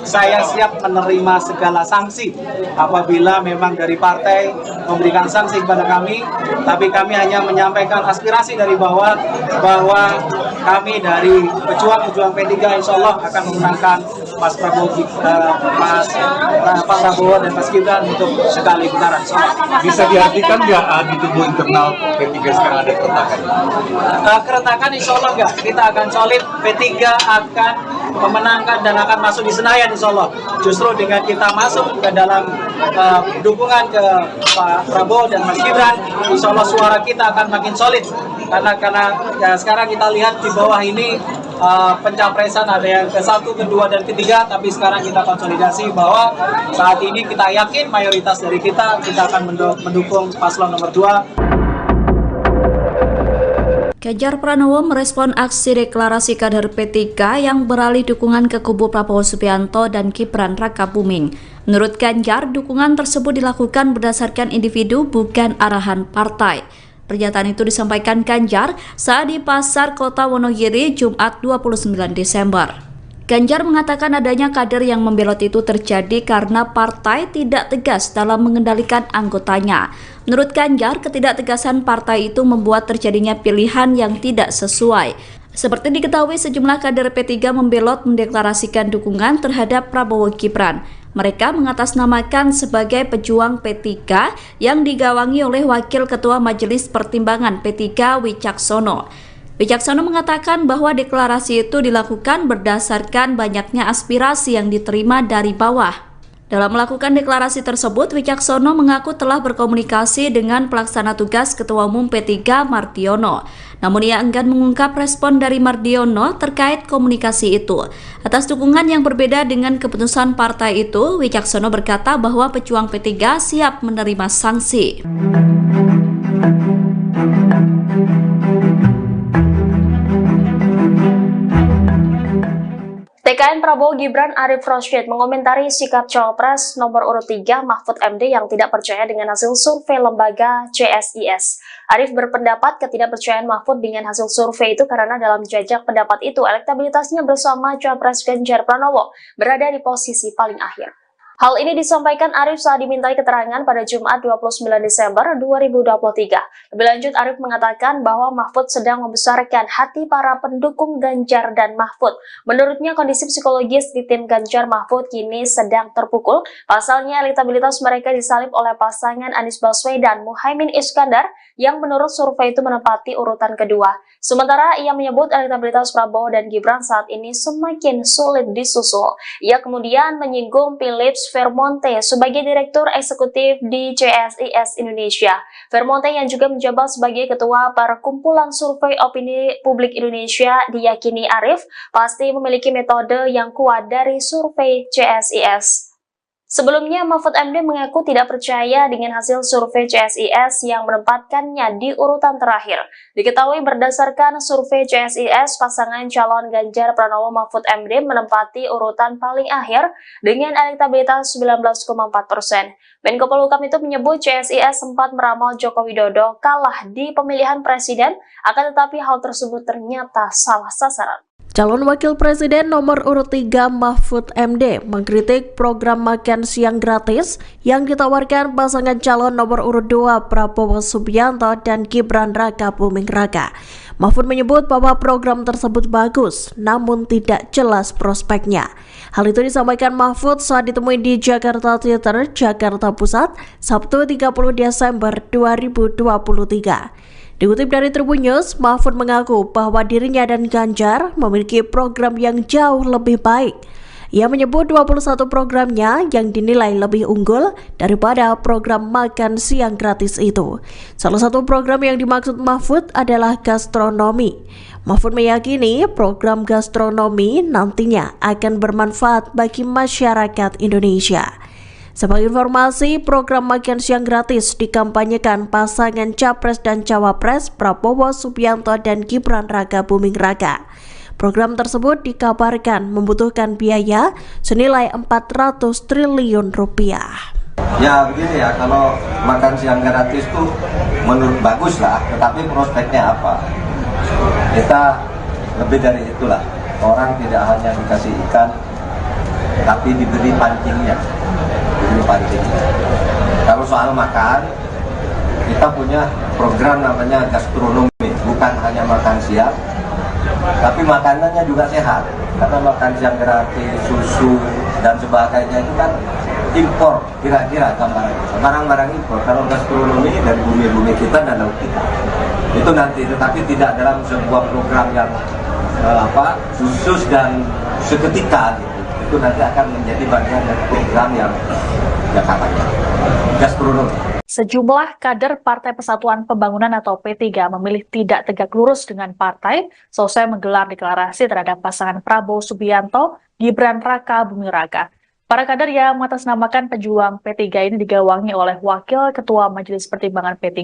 Saya siap menerima segala sanksi apabila memang dari partai memberikan sanksi kepada kami, tapi kami hanya menyampaikan aspirasi dari bawah bahwa kami dari pejuang P3 insya Allah akan memenangkan Pak Prabowo dan Mas Gibran untuk sekali putaran. Bisa diartikan nggak di tubuh internal P3 sekarang ada keretakan? Keretakan insya Allah nggak. Kita akan solid, P3 akan memenangkan dan akan masuk di Senayan insya Allah. Justru dengan kita masuk ke dalam dukungan ke Pak Prabowo dan Mas Gibran, insya Allah suara kita akan makin solid. Karena ya, sekarang kita lihat di bawah ini pencapresan ada yang ke-1, ke-2, dan ke-3, tapi sekarang kita konsolidasi bahwa saat ini kita yakin mayoritas dari kita akan mendukung paslon nomor 2. Ganjar Pranowo merespon aksi deklarasi kader P3 yang beralih dukungan ke kubu Prabowo Subianto dan Gibran Rakabuming. Menurut Ganjar, dukungan tersebut dilakukan berdasarkan individu bukan arahan partai. Pernyataan itu disampaikan Ganjar saat di Pasar Kota Wonogiri Jumat 29 Desember. Ganjar mengatakan adanya kader yang membelot itu terjadi karena partai tidak tegas dalam mengendalikan anggotanya. Menurut Ganjar, ketidaktegasan partai itu membuat terjadinya pilihan yang tidak sesuai. Seperti diketahui, sejumlah kader P3 membelot mendeklarasikan dukungan terhadap Prabowo Gibran. Mereka mengatasnamakan sebagai pejuang P3 yang digawangi oleh Wakil Ketua Majelis Pertimbangan P3 Wicaksono. Wicaksono mengatakan bahwa deklarasi itu dilakukan berdasarkan banyaknya aspirasi yang diterima dari bawah. Dalam melakukan deklarasi tersebut, Wicaksono mengaku telah berkomunikasi dengan pelaksana tugas Ketua Umum P3 Mardiono. Namun ia enggan mengungkap respon dari Mardiono terkait komunikasi itu. Atas dukungan yang berbeda dengan keputusan partai itu, Wicaksono berkata bahwa pejuang P3 siap menerima sanksi. TKN Prabowo Gibran Arif Rashid mengomentari sikap Cawapres nomor urut 3 Mahfud MD yang tidak percaya dengan hasil survei lembaga CSIS. Arif berpendapat ketidakpercayaan Mahfud dengan hasil survei itu karena dalam jajak pendapat itu elektabilitasnya bersama Cawapres Ganjar Pranowo berada di posisi paling akhir. Hal ini disampaikan Arif saat dimintai keterangan pada Jumat 29 Desember 2023. Lebih lanjut, Arif mengatakan bahwa Mahfud sedang membesarkan hati para pendukung Ganjar dan Mahfud. Menurutnya, kondisi psikologis di tim Ganjar Mahfud kini sedang terpukul. Pasalnya, elektabilitas mereka disalib oleh pasangan Anies Baswedan Muhaimin Iskandar yang menurut survei itu menempati urutan kedua. Sementara ia menyebut elektabilitas Prabowo dan Gibran saat ini semakin sulit disusul. Ia kemudian menyinggung Philips Vermonte sebagai Direktur Eksekutif di CSIS Indonesia. Vermonte yang juga menjabat sebagai Ketua Perkumpulan Survei Opini Publik Indonesia diyakini Arif pasti memiliki metode yang kuat dari survei CSIS. Sebelumnya, Mahfud MD mengaku tidak percaya dengan hasil survei CSIS yang menempatkannya di urutan terakhir. Diketahui berdasarkan survei CSIS, pasangan calon Ganjar Pranowo Mahfud MD menempati urutan paling akhir dengan elektabilitas 19,4%. Menko Polhukam itu menyebut CSIS sempat meramal Joko Widodo kalah di pemilihan presiden, akan tetapi hal tersebut ternyata salah sasaran. Calon Wakil Presiden nomor urut 3 Mahfud MD mengkritik program makan siang gratis yang ditawarkan pasangan calon nomor urut 2 Prabowo Subianto dan Gibran Rakabuming Raka. Mahfud menyebut bahwa program tersebut bagus, namun tidak jelas prospeknya. Hal itu disampaikan Mahfud saat ditemui di Jakarta Theater, Jakarta Pusat, Sabtu 30 Desember 2023. Dikutip dari Tribun News, Mahfud mengaku bahwa dirinya dan Ganjar memiliki program yang jauh lebih baik. Ia menyebut 21 programnya yang dinilai lebih unggul daripada program makan siang gratis itu. Salah satu program yang dimaksud Mahfud adalah gastronomi. Mahfud meyakini program gastronomi nantinya akan bermanfaat bagi masyarakat Indonesia. Sebagai informasi, program makan siang gratis dikampanyekan pasangan Capres dan Cawapres Prabowo Subianto dan Gibran Rakabuming Raka. Program tersebut dikabarkan membutuhkan biaya senilai 400 triliun rupiah. Ya begini ya, kalau makan siang gratis itu menurut bagus lah, tetapi prospeknya apa? Kita lebih dari itulah. Orang tidak hanya dikasih ikan, tapi diberi pancingnya. Kalau soal makan, kita punya program namanya gastronomi, bukan hanya makan siang, tapi makanannya juga sehat. Karena makan siang gratis, susu dan sebagainya itu kan impor, kira-kira gambarannya, barang-barang impor. Kalau gastronomi dari bumi-bumi kita dan laut kita, itu nanti, tetapi tidak dalam sebuah program yang khusus dan seketika gitu. Itu nanti akan menjadi bagian dari program yang katanya gastronomi. Sejumlah kader Partai Persatuan Pembangunan atau P3 memilih tidak tegak lurus dengan partai selesai menggelar deklarasi terhadap pasangan Prabowo Subianto, Gibran Rakabuming Raka. Para kader yang mengatasnamakan pejuang P3 ini digawangi oleh Wakil Ketua Majelis Pertimbangan P3,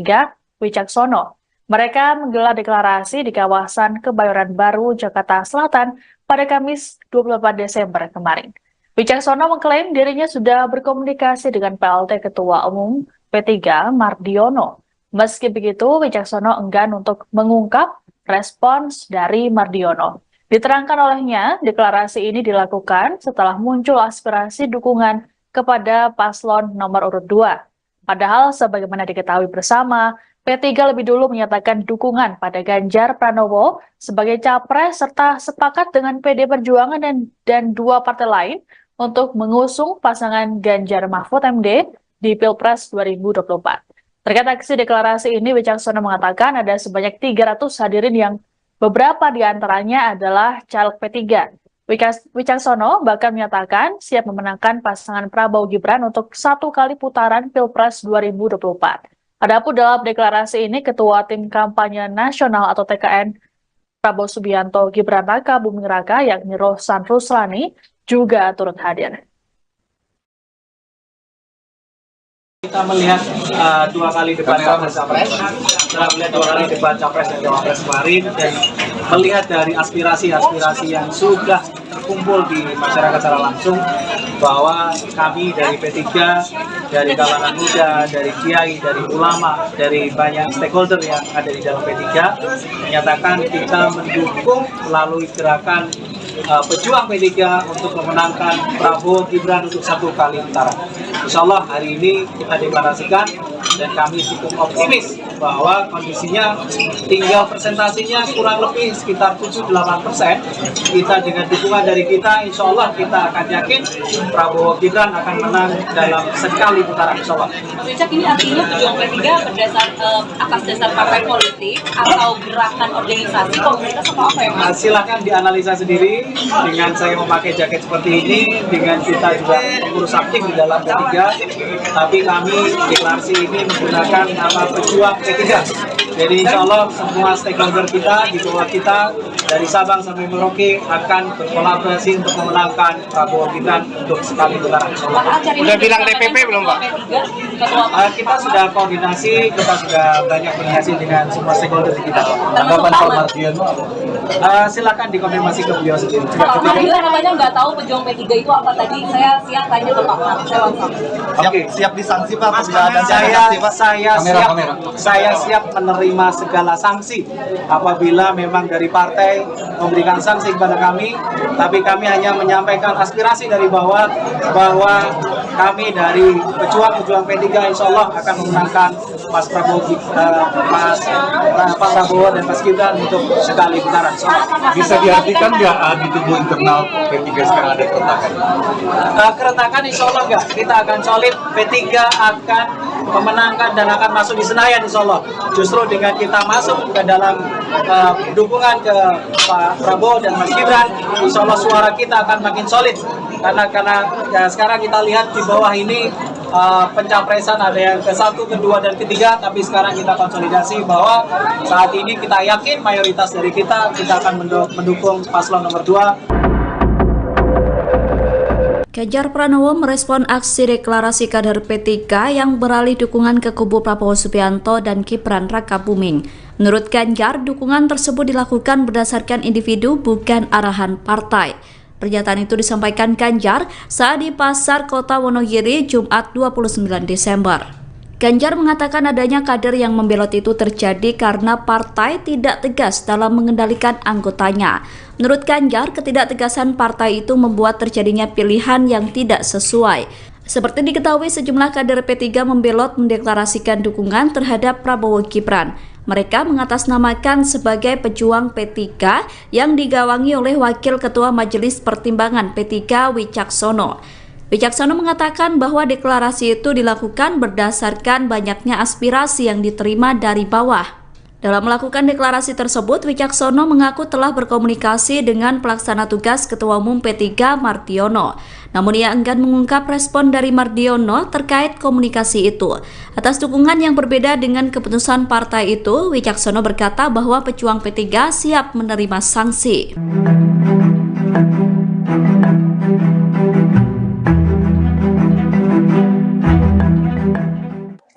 Wicaksono. Mereka menggelar deklarasi di kawasan Kebayoran Baru, Jakarta Selatan pada Kamis 24 Desember kemarin. Wicaksono mengklaim dirinya sudah berkomunikasi dengan PLT Ketua Umum P3 Mardiono. Meski begitu, Wicaksono enggan untuk mengungkap respons dari Mardiono. Diterangkan olehnya, deklarasi ini dilakukan setelah muncul aspirasi dukungan kepada paslon nomor urut 2. Padahal sebagaimana diketahui bersama, P3 lebih dulu menyatakan dukungan pada Ganjar Pranowo sebagai capres serta sepakat dengan PD Perjuangan dan dua partai lain untuk mengusung pasangan Ganjar Mahfud MD di Pilpres 2024. Terkait aksi deklarasi ini, Wicaksono mengatakan ada sebanyak 300 hadirin yang beberapa di antaranya adalah caleg P3. Wicaksono bahkan menyatakan siap memenangkan pasangan Prabowo Gibran untuk 1 kali putaran Pilpres 2024. Adapun dalam deklarasi ini, Ketua Tim Kampanye Nasional atau TKN Prabowo Subianto Gibran Raka Buming Raka yakni Rohsan Ruslani juga turut hadir. Kita melihat 2 kali debat capres, setelah melihat 2 kali debat capres dan cawapres kemarin, dan melihat dari aspirasi-aspirasi yang sudah terkumpul di masyarakat secara langsung, bahwa kami dari P3, dari kalangan muda, dari kiai, dari ulama, dari banyak stakeholder yang ada di dalam P3, menyatakan kita mendukung melalui gerakan pejuang P3 untuk memenangkan Prabowo Gibran untuk 1 kali putaran. Insya Allah hari ini kita deklarasikan dan kami cukup optimis bahwa kondisinya tinggal presentasinya kurang lebih sekitar 7-8%. Kita dengan dukungan dari kita, insya Allah kita akan yakin Prabowo Gibran akan menang dalam sekali putaran, insya Allah. Richard, ini artinya pejuang P3 atas dasar partai politik atau gerakan organisasi komunitas atau apa ya Mas? Silahkan dianalisa sendiri dengan saya memakai jaket seperti ini, dengan kita juga mengurus aktif di dalam P3, tapi kami deklarasi ini menggunakan nama pejuang P3. Jadi insya Allah semua stakeholder kita di bawah kita dari Sabang sampai Merauke akan berkolaborasi untuk memenangkan Prabowo Gibran untuk sekali putaran. Udah bilang DPP belum Pak? Kita sudah koordinasi, kita sudah banyak koordinasi dengan semua stakeholder kita. Tanggapan Pak Mardiono? Silakan dikonfirmasi ke beliau sendiri. Pak Mardiono namanya nggak tahu pejuang P3 itu apa tadi. Saya siang tanya ke Pak Mar, saya langsung. Oke, siap disanksi Pak. Saya siap menerima segala sanksi apabila memang dari partai memberikan sanksi kepada kami, tapi kami hanya menyampaikan aspirasi dari bawah bahwa kami dari pejuang P3 insya Allah akan memenangkan Pak Prabowo dan Mas Gibran untuk sekali putaran. Bisa diartikan nggak di tubuh internal P3 sekarang ada keretakan? Keretakan insya Allah nggak. Kita akan solid, P3 akan memenangkan dan akan masuk di Senayan insya Allah. Justru dengan kita masuk ke dalam dukungan ke Pak Prabowo dan Mas Gibran, insya Allah suara kita akan makin solid. Karena ya, sekarang kita lihat di bawah ini pencapresan ada yang ke-1, ke-2, dan ke-3, tapi sekarang kita konsolidasi bahwa saat ini kita yakin mayoritas dari kita akan mendukung paslon nomor 2. Ganjar Pranowo merespon aksi deklarasi kader P3 yang beralih dukungan ke kubu Prabowo Subianto dan Gibran Raka Buming. Menurut Ganjar, dukungan tersebut dilakukan berdasarkan individu bukan arahan partai. Pernyataan itu disampaikan Ganjar saat di Pasar Kota Wonogiri Jumat 29 Desember. Ganjar mengatakan adanya kader yang membelot itu terjadi karena partai tidak tegas dalam mengendalikan anggotanya. Menurut Ganjar, ketidaktegasan partai itu membuat terjadinya pilihan yang tidak sesuai. Seperti diketahui, sejumlah kader P3 membelot mendeklarasikan dukungan terhadap Prabowo Gibran. Mereka mengatasnamakan sebagai pejuang P3 yang digawangi oleh Wakil Ketua Majelis Pertimbangan P3 Wicaksono. Wicaksono mengatakan bahwa deklarasi itu dilakukan berdasarkan banyaknya aspirasi yang diterima dari bawah. Dalam melakukan deklarasi tersebut, Wicaksono mengaku telah berkomunikasi dengan pelaksana tugas Ketua Umum P3 Mardiono. Namun ia enggan mengungkap respon dari Mardiono terkait komunikasi itu. Atas dukungan yang berbeda dengan keputusan partai itu, Wicaksono berkata bahwa pejuang P3 siap menerima sanksi.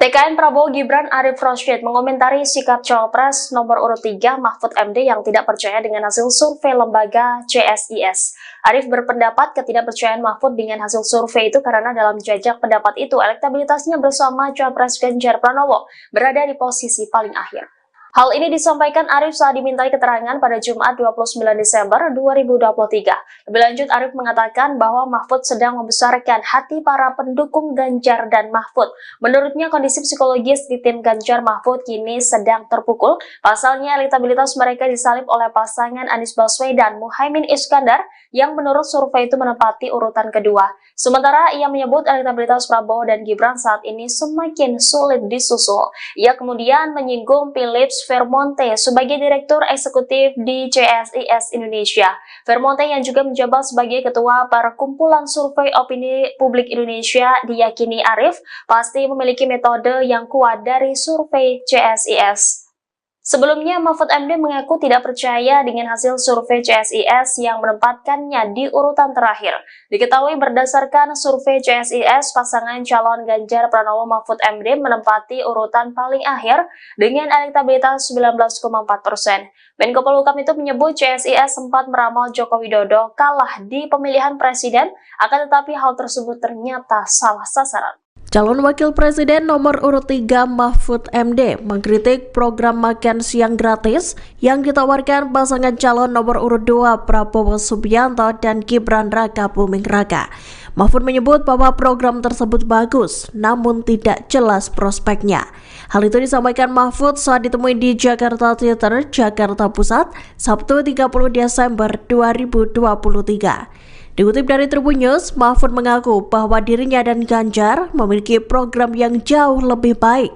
TKN TKN Prabowo Gibran Arif Rashid mengomentari sikap Cawapres nomor urut 3 Mahfud MD yang tidak percaya dengan hasil survei lembaga CSIS. Arif berpendapat ketidakpercayaan Mahfud dengan hasil survei itu karena dalam jajak pendapat itu elektabilitasnya bersama Cawapres Ganjar Pranowo berada di posisi paling akhir. Hal ini disampaikan Arif saat dimintai keterangan pada Jumat 29 Desember 2023. Lebih lanjut, Arif mengatakan bahwa Mahfud sedang membesarkan hati para pendukung Ganjar dan Mahfud. Menurutnya, kondisi psikologis di tim Ganjar Mahfud kini sedang terpukul. Pasalnya, elektabilitas mereka disalib oleh pasangan Anies Baswedan Muhaimin Iskandar yang menurut survei itu menempati urutan kedua. Sementara ia menyebut elektabilitas Prabowo dan Gibran saat ini semakin sulit disusul. Ia kemudian menyinggung Philips Vermonte sebagai Direktur Eksekutif di CSIS Indonesia. Vermonte yang juga menjabat sebagai Ketua Perkumpulan Survei Opini Publik Indonesia diyakini Arif pasti memiliki metode yang kuat dari survei CSIS. Sebelumnya, Mahfud MD mengaku tidak percaya dengan hasil survei CSIS yang menempatkannya di urutan terakhir. Diketahui berdasarkan survei CSIS, pasangan calon Ganjar Pranowo Mahfud MD menempati urutan paling akhir dengan elektabilitas 19,4%. Menko Polhukam itu menyebut CSIS sempat meramal Joko Widodo kalah di pemilihan presiden, akan tetapi hal tersebut ternyata salah sasaran. Calon Wakil Presiden nomor urut 3 Mahfud MD mengkritik program makan siang gratis yang ditawarkan pasangan calon nomor urut 2 Prabowo Subianto dan Gibran Raka Buming Raka. Mahfud menyebut bahwa program tersebut bagus, namun tidak jelas prospeknya. Hal itu disampaikan Mahfud saat ditemui di Jakarta Theater, Jakarta Pusat, Sabtu 30 Desember 2023. Dikutip dari Tribun News, Mahfud mengaku bahwa dirinya dan Ganjar memiliki program yang jauh lebih baik.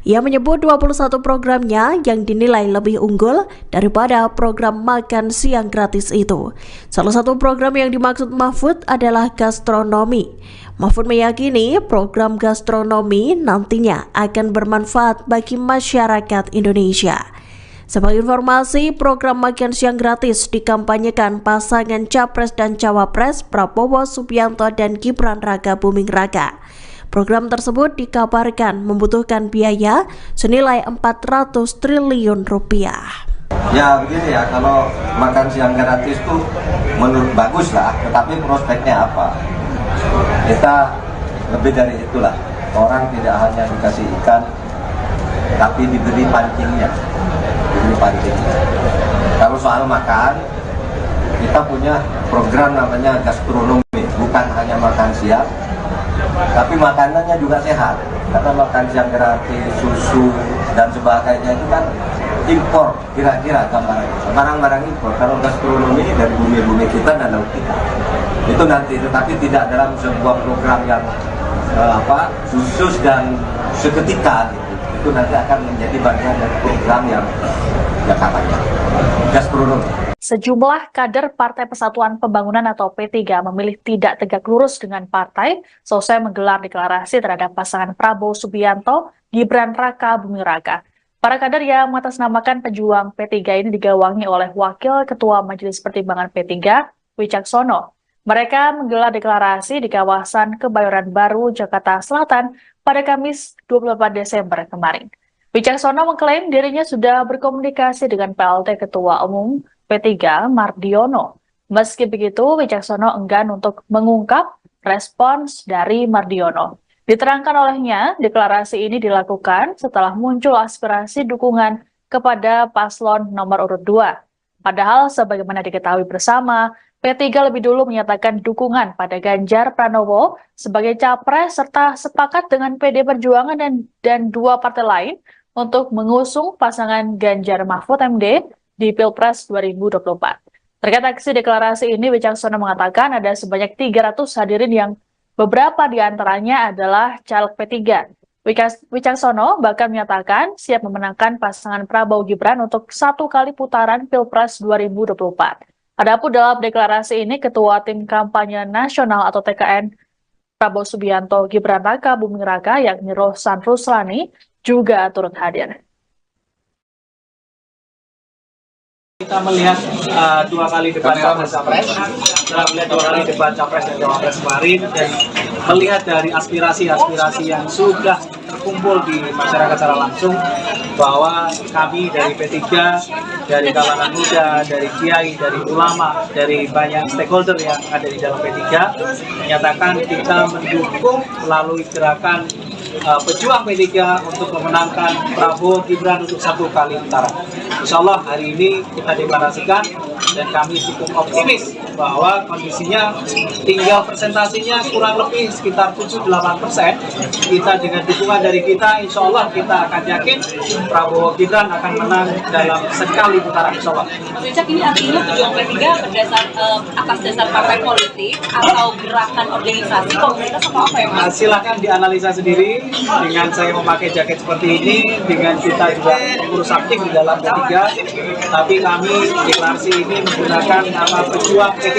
Ia menyebut 21 programnya yang dinilai lebih unggul daripada program makan siang gratis itu. Salah satu program yang dimaksud Mahfud adalah gastronomi. Mahfud meyakini program gastronomi nantinya akan bermanfaat bagi masyarakat Indonesia. Sebagai informasi, program makan siang gratis dikampanyekan pasangan Capres dan Cawapres Prabowo Subianto dan Gibran Raka Buming Raka. Program tersebut dikabarkan membutuhkan biaya senilai 400 triliun rupiah. Ya begini ya, kalau makan siang gratis itu menurut bagus lah, tetapi prospeknya apa? Kita lebih dari itulah. Orang tidak hanya dikasih ikan, tapi diberi pancingnya. Kalau soal makan, kita punya program namanya gastronomi, bukan hanya makan siang, tapi makanannya juga sehat. Karena makan siang gratis, susu dan sebagainya itu kan impor, kira-kira barang-barang impor. Kalau gastronomi dari bumi-bumi kita dan laut kita, itu nanti, tetapi tidak dalam sebuah program yang khusus dan seketika gitu. Itu nanti akan menjadi bagian dari program yang katanya gastronomi. Sejumlah kader Partai Persatuan Pembangunan atau P3 memilih tidak tegak lurus dengan partai selesai menggelar deklarasi terhadap pasangan Prabowo Subianto, Gibran Raka Buming Raka. Para kader yang mengatasnamakan pejuang P3 ini digawangi oleh Wakil Ketua Majelis Pertimbangan P3, Wicaksono. Mereka menggelar deklarasi di kawasan Kebayoran Baru, Jakarta Selatan pada Kamis 24 Desember kemarin. Wicaksono mengklaim dirinya sudah berkomunikasi dengan PLT Ketua Umum P3 Mardiono. Meski begitu, Wicaksono enggan untuk mengungkap respons dari Mardiono. Diterangkan olehnya, deklarasi ini dilakukan setelah muncul aspirasi dukungan kepada paslon nomor urut 2. Padahal sebagaimana diketahui bersama, P3 lebih dulu menyatakan dukungan pada Ganjar Pranowo sebagai capres serta sepakat dengan PD Perjuangan dan dua partai lain untuk mengusung pasangan Ganjar Mahfud MD di Pilpres 2024. Terkait aksi deklarasi ini, Wicaksono mengatakan ada sebanyak 300 hadirin yang beberapa di antaranya adalah caleg P3. Wicaksono bahkan menyatakan siap memenangkan pasangan Prabowo Gibran untuk 1 kali putaran Pilpres 2024. Adapun dalam deklarasi ini, Ketua Tim Kampanye Nasional atau TKN Prabowo Subianto Gibran Raka Buming Raka yakni Rohsan Ruslani juga turut hadir. Kita melihat 2 kali debat Capres, setelah melihat 2 kali debat Capres dan Cawapres kemarin, dan melihat dari aspirasi-aspirasi yang sudah terkumpul di masyarakat secara langsung bahwa kami dari P3, dari kalangan muda, dari kiai, dari ulama, dari banyak stakeholder yang ada di dalam P3 menyatakan kita mendukung melalui gerakan pejuang P3 untuk memenangkan Prabowo Gibran untuk 1 kali putaran. Insya Allah hari ini kita deklarasikan dan kami cukup optimis bahwa kondisinya tinggal presentasinya kurang lebih sekitar 7-8%. Kita dengan dukungan dari kita, insya Allah kita akan yakin Prabowo Gibran akan menang dalam sekali putaran, insya Allah. Cak, ini artinya pejuang P3 atas dasar partai politik atau gerakan organisasi komunitas atau apa ya Mas? Silahkan dianalisa sendiri dengan saya memakai jaket seperti ini, dengan kita juga pengurus aktif di dalam P3, tapi kami deklarasi ini menggunakan nama pejuang P3.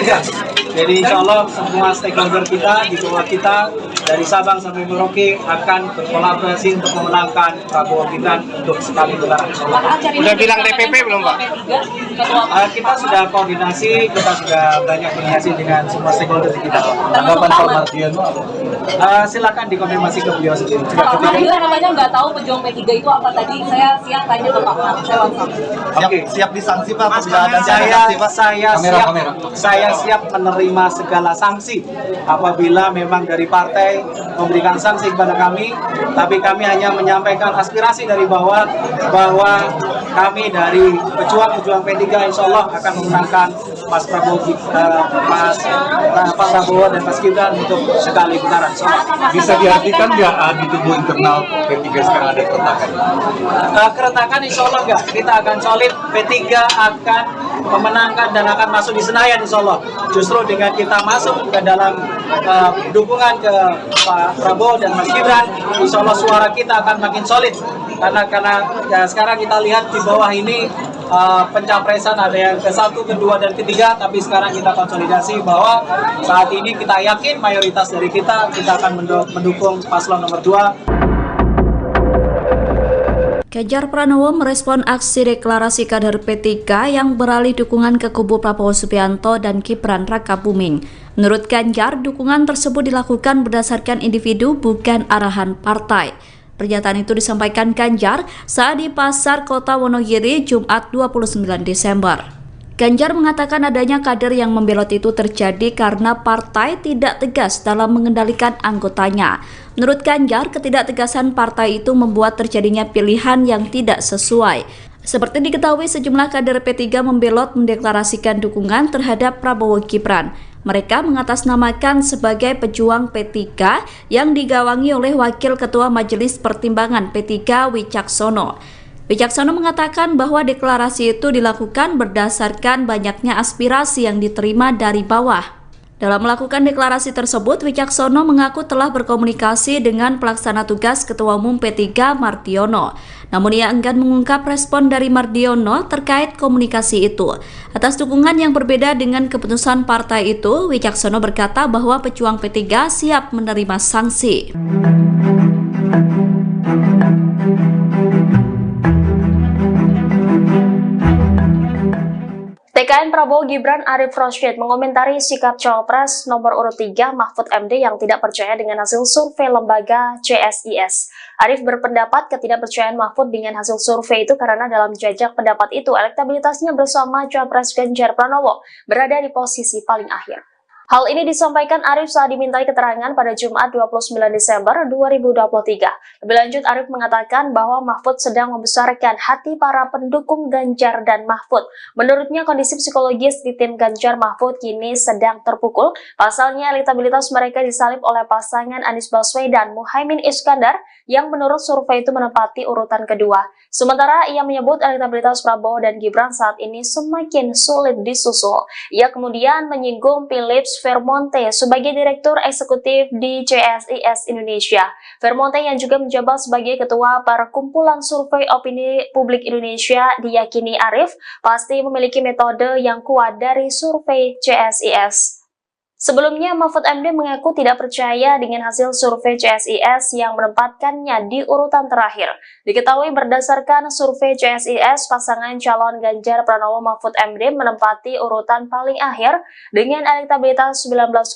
Jadi insya Allah semua stakeholder kita di bawah kita dari Sabang sampai Merauke akan berkolaborasi untuk memenangkan Prabowo Gibran untuk sekali putaran. Udah bilang DPP belum Pak? Kita sudah koordinasi, kita sudah banyak koordinasi dengan semua stakeholder di kita. Tanggapan Pak Mardiono apa? Silakan dikonfirmasi ke beliau sendiri. Pak Mardiono namanya nggak tahu pejuang P3 itu apa tadi. Saya siang tanya ke Pak Mar. Siap disanksi Pak, saya siap menerima segala sanksi apabila memang dari partai memberikan sanksi kepada kami, tapi kami hanya menyampaikan aspirasi dari bawah bahwa kami dari pejuang P3 insya Allah akan memenangkan Mas Prabowo, Pak Prabowo dan Mas Gibran untuk sekali putaran. Bisa diartikan nggak di tubuh internal P3 sekarang ada keretakan? Keretakan insya Allah nggak, kita akan solid. P3 akan memenangkan dan akan masuk di Senayan insya Allah. Justru dengan kita masuk ke dalam dukungan ke Pak Prabowo dan Mas Gibran, insya Allah suara kita akan makin solid. Karena ya, sekarang kita lihat di bawah ini pencapresan ada yang ke-1, ke-2, dan ke-3, tapi sekarang kita konsolidasi bahwa saat ini kita yakin mayoritas dari kita akan mendukung paslon nomor 2. Ganjar Pranowo merespon aksi deklarasi kader P3 yang beralih dukungan ke kubu Prabowo Subianto dan Gibran Rakabuming. Menurut Ganjar, dukungan tersebut dilakukan berdasarkan individu bukan arahan partai. Pernyataan itu disampaikan Ganjar saat di Pasar Kota Wonogiri Jumat 29 Desember. Ganjar mengatakan adanya kader yang membelot itu terjadi karena partai tidak tegas dalam mengendalikan anggotanya. Menurut Ganjar, ketidaktegasan partai itu membuat terjadinya pilihan yang tidak sesuai. Seperti diketahui, sejumlah kader P3 membelot mendeklarasikan dukungan terhadap Prabowo Gibran. Mereka mengatasnamakan sebagai pejuang P3 yang digawangi oleh Wakil Ketua Majelis Pertimbangan P3 Wicaksono. Wicaksono mengatakan bahwa deklarasi itu dilakukan berdasarkan banyaknya aspirasi yang diterima dari bawah. Dalam melakukan deklarasi tersebut, Wicaksono mengaku telah berkomunikasi dengan pelaksana tugas Ketua Umum P3 Mardiono. Namun ia enggan mengungkap respon dari Mardiono terkait komunikasi itu. Atas dukungan yang berbeda dengan keputusan partai itu, Wicaksono berkata bahwa pejuang P3 siap menerima sanksi. TKN Prabowo Gibran Arif Rosyid mengomentari sikap Cawapres nomor urut 3 Mahfud MD yang tidak percaya dengan hasil survei lembaga CSIS. Arif berpendapat ketidakpercayaan Mahfud dengan hasil survei itu karena dalam jajak pendapat itu elektabilitasnya bersama Cawapres Ganjar Pranowo berada di posisi paling akhir. Hal ini disampaikan Arif saat dimintai keterangan pada Jumat 29 Desember 2023. Lebih lanjut, Arif mengatakan bahwa Mahfud sedang membesarkan hati para pendukung Ganjar dan Mahfud. Menurutnya, kondisi psikologis di tim Ganjar Mahfud kini sedang terpukul. Pasalnya, elektabilitas mereka disalip oleh pasangan Anies Baswedan Muhaimin Iskandar yang menurut survei itu menempati urutan kedua. Sementara ia menyebut elektabilitas Prabowo dan Gibran saat ini semakin sulit disusul. Ia kemudian menyinggung Philips Vermonte sebagai Direktur Eksekutif di CSIS Indonesia. Vermonte yang juga menjabat sebagai Ketua Perkumpulan Survei Opini Publik Indonesia diyakini Arif pasti memiliki metode yang kuat dari survei CSIS. Sebelumnya, Mahfud MD mengaku tidak percaya dengan hasil survei CSIS yang menempatkannya di urutan terakhir. Diketahui berdasarkan survei CSIS, pasangan calon Ganjar Pranowo Mahfud MD menempati urutan paling akhir dengan elektabilitas 19,4%.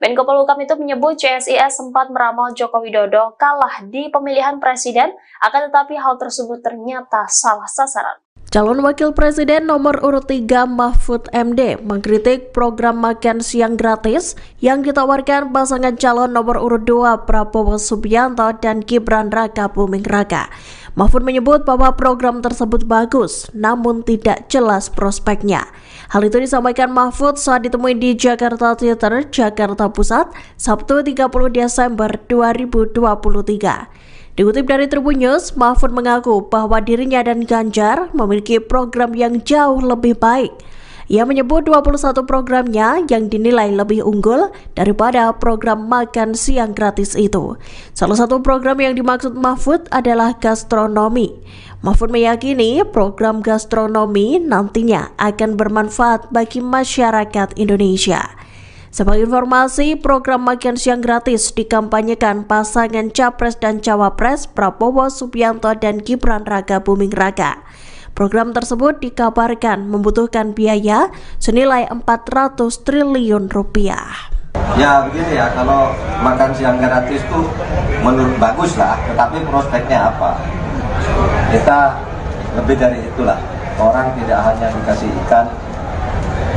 Menko Polhukam itu menyebut CSIS sempat meramal Joko Widodo kalah di pemilihan presiden, akan tetapi hal tersebut ternyata salah sasaran. Calon Wakil Presiden nomor urut 3 Mahfud MD mengkritik program makan siang gratis yang ditawarkan pasangan calon nomor urut 2 Prabowo Subianto dan Gibran Raka Buming Raka. Mahfud menyebut bahwa program tersebut bagus, namun tidak jelas prospeknya. Hal itu disampaikan Mahfud saat ditemui di Jakarta Theater, Jakarta Pusat, Sabtu 30 Desember 2023. Dikutip dari Tribun News, Mahfud mengaku bahwa dirinya dan Ganjar memiliki program yang jauh lebih baik. Ia menyebut 21 programnya yang dinilai lebih unggul daripada program makan siang gratis itu. Salah satu program yang dimaksud Mahfud adalah gastronomi. Mahfud meyakini program gastronomi nantinya akan bermanfaat bagi masyarakat Indonesia. Sebagai informasi, program makan siang gratis dikampanyekan pasangan Capres dan Cawapres Prabowo Subianto dan Gibran Raka Buming Raka. Program tersebut dikabarkan membutuhkan biaya senilai 400 triliun rupiah. Ya begini ya, kalau makan siang gratis tuh menurut bagus lah, tetapi prospeknya apa? Kita lebih dari itulah, orang tidak hanya dikasih ikan,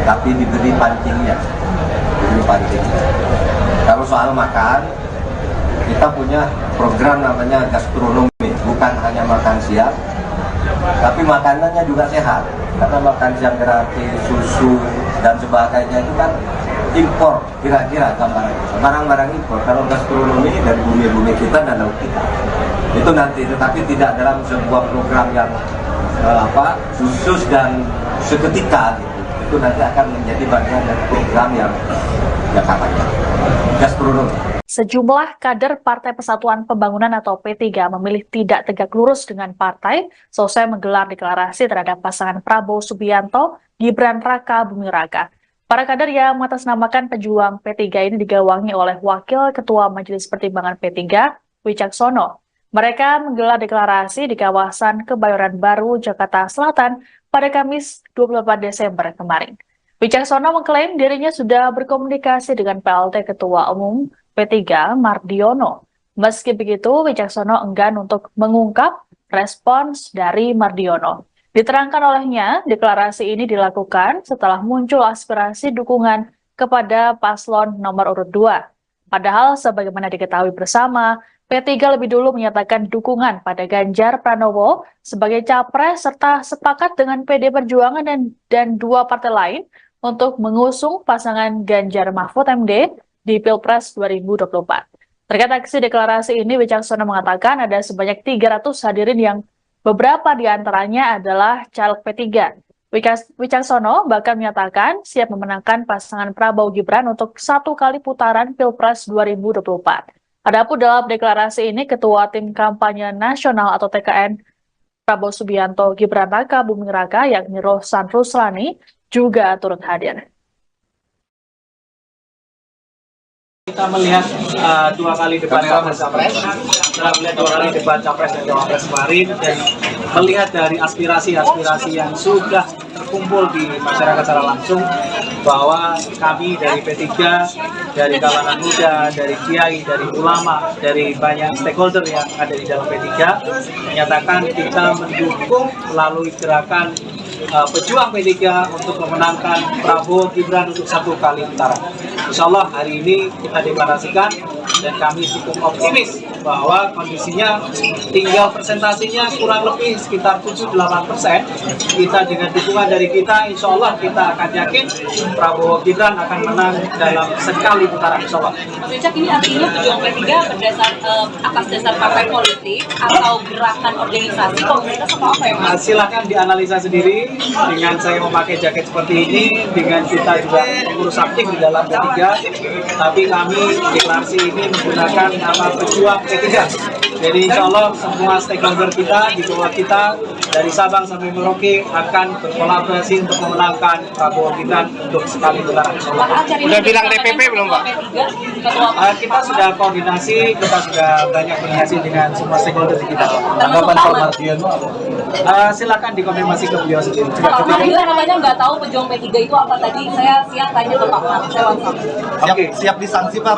tapi diberi pancingnya. Kalau soal makan, kita punya program namanya gastronomi, bukan hanya makan siang, tapi makanannya juga sehat. Karena makan siang gratis, susu dan sebagainya itu kan impor, kira-kira barang-barang impor. Kalau gastronomi dari bumi-bumi kita dan laut kita, itu nanti, tetapi tidak dalam sebuah program yang khusus dan seketika gitu. Itu nanti akan menjadi bagian dari program yang katanya gastronomi. Sejumlah kader Partai Persatuan Pembangunan atau P3 memilih tidak tegak lurus dengan partai selesai menggelar deklarasi terhadap pasangan Prabowo Subianto, Gibran Raka Buming Raka. Para kader yang mengatasnamakan pejuang P3 ini digawangi oleh Wakil Ketua Majelis Pertimbangan P3, Wicaksono. Mereka menggelar deklarasi di kawasan Kebayoran Baru, Jakarta Selatan pada Kamis 28 Desember kemarin. Wicaksono mengklaim dirinya sudah berkomunikasi dengan PLT Ketua Umum P3 Mardiono. Meski begitu, Wicaksono enggan untuk mengungkap respons dari Mardiono. Diterangkan olehnya, deklarasi ini dilakukan setelah muncul aspirasi dukungan kepada paslon nomor urut 2. Padahal sebagaimana diketahui bersama, P3 lebih dulu menyatakan dukungan pada Ganjar Pranowo sebagai capres serta sepakat dengan PD Perjuangan dan dua partai lain untuk mengusung pasangan Ganjar Mahfud MD di Pilpres 2024. Terkait aksi deklarasi ini, Wicaksono mengatakan ada sebanyak 300 hadirin yang beberapa di antaranya adalah caleg P3. Wicaksono bahkan menyatakan siap memenangkan pasangan Prabowo Gibran untuk 1 kali putaran Pilpres 2024. Adapun dalam deklarasi ini, Ketua Tim Kampanye Nasional atau TKN Prabowo Subianto Gibran Raka Buming Raka yakni Rohsan Ruslani juga turut hadir. Kita melihat 2 kali debat Capres, setelah melihat 2 kali debat Capres dan Cawapres kemarin, dan melihat dari aspirasi-aspirasi yang sudah terkumpul di masyarakat secara langsung, bahwa kami dari P3, dari kalangan muda, dari kiai, dari ulama, dari banyak stakeholder yang ada di dalam P3, menyatakan kita mendukung melalui gerakan pejuang P3 untuk memenangkan Prabowo Gibran untuk 1 kali putaran. Insya Allah hari ini kita deklarasikan dan kami cukup optimis bahwa kondisinya tinggal presentasinya kurang lebih sekitar 7-8%. Kita dengan dukungan dari kita, insya Allah kita akan yakin Prabowo Gibran akan menang dalam sekali putaran, insya Allah. Mas Wicak, ini artinya pejuang P3 atas dasar partai politik atau gerakan organisasi komunitas atau apa ya Mas? Silahkan dianalisa sendiri dengan saya memakai jaket seperti ini, dengan kita juga mengurus aktif di dalam P3, tapi kami deklarasi ini menggunakan nama pejuang P3. Jadi insya Allah semua stakeholder kita di bawah kita dari Sabang sampai Merauke akan berkolaborasi untuk memenangkan Prabowo Gibran untuk sekali putaran. Udah bilang DPP belum Pak? Kita sudah koordinasi, kita sudah banyak koordinasi dengan semua stakeholder di kita. Tanggapan Pak Mardiono? Silakan dikonfirmasi ke beliau sendiri. Pak Mardiono namanya nggak tahu pejuang P3 itu apa tadi. Saya siap tanya ke Pak Mar. Oke, siap disanksi Pak.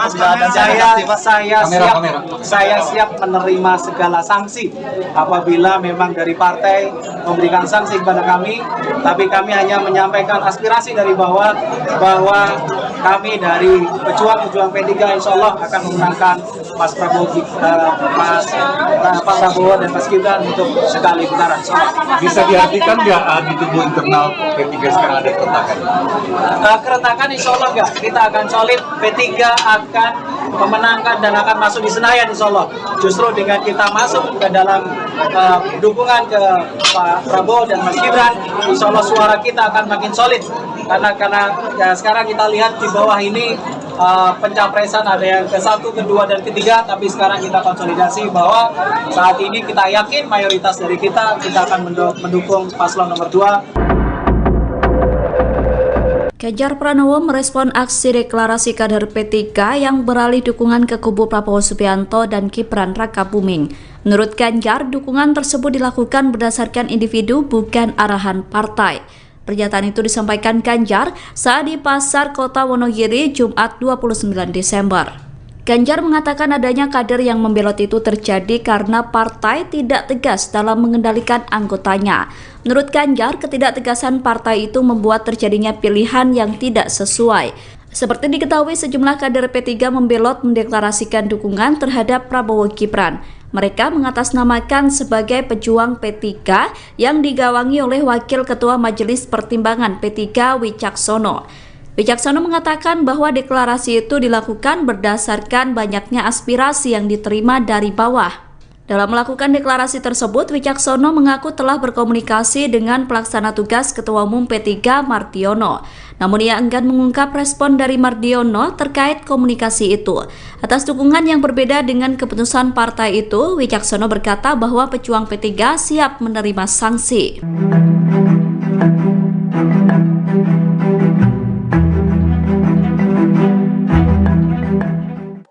Saya siap menerima segala sanksi apabila memang dari partai memberikan sanksi kepada kami, tapi kami hanya menyampaikan aspirasi dari bawah bahwa kami dari pejuang-pejuang P3 insya Allah akan memenangkan Pak Prabowo dan Mas Gibran untuk sekali putaran. Bisa diartikan nggak di tubuh internal P3 sekarang ada keretakan? Keretakan insya Allah nggak, kita akan solid, P3 akan memenangkan dan akan masuk di Senayan insya Allah. Justru dengan kita masuk ke dalam dukungan ke Pak Prabowo dan Mas Gibran, insya Allah suara kita akan makin solid. Karena ya, sekarang kita lihat di bawah ini pencapresan ada yang ke-1, ke-2, dan ke-3, tapi sekarang kita konsolidasi bahwa saat ini kita yakin mayoritas dari kita akan mendukung paslon nomor 2. Ganjar Pranowo merespon aksi deklarasi kader P3 yang beralih dukungan ke kubu Prabowo Subianto dan Gibran Rakabuming. Menurut Ganjar, dukungan tersebut dilakukan berdasarkan individu bukan arahan partai. Pernyataan itu disampaikan Ganjar saat di Pasar Kota Wonogiri Jumat 29 Desember. Ganjar mengatakan adanya kader yang membelot itu terjadi karena partai tidak tegas dalam mengendalikan anggotanya. Menurut Ganjar, ketidaktegasan partai itu membuat terjadinya pilihan yang tidak sesuai. Seperti diketahui, sejumlah kader P3 membelot mendeklarasikan dukungan terhadap Prabowo Gibran. Mereka mengatasnamakan sebagai pejuang P3 yang digawangi oleh Wakil Ketua Majelis Pertimbangan P3 Wicaksono. Wicaksono mengatakan bahwa deklarasi itu dilakukan berdasarkan banyaknya aspirasi yang diterima dari bawah. Dalam melakukan deklarasi tersebut, Wicaksono mengaku telah berkomunikasi dengan pelaksana tugas Ketua Umum P3 Mardiono. Namun ia enggan mengungkap respon dari Mardiono terkait komunikasi itu. Atas dukungan yang berbeda dengan keputusan partai itu, Wicaksono berkata bahwa pejuang P3 siap menerima sanksi.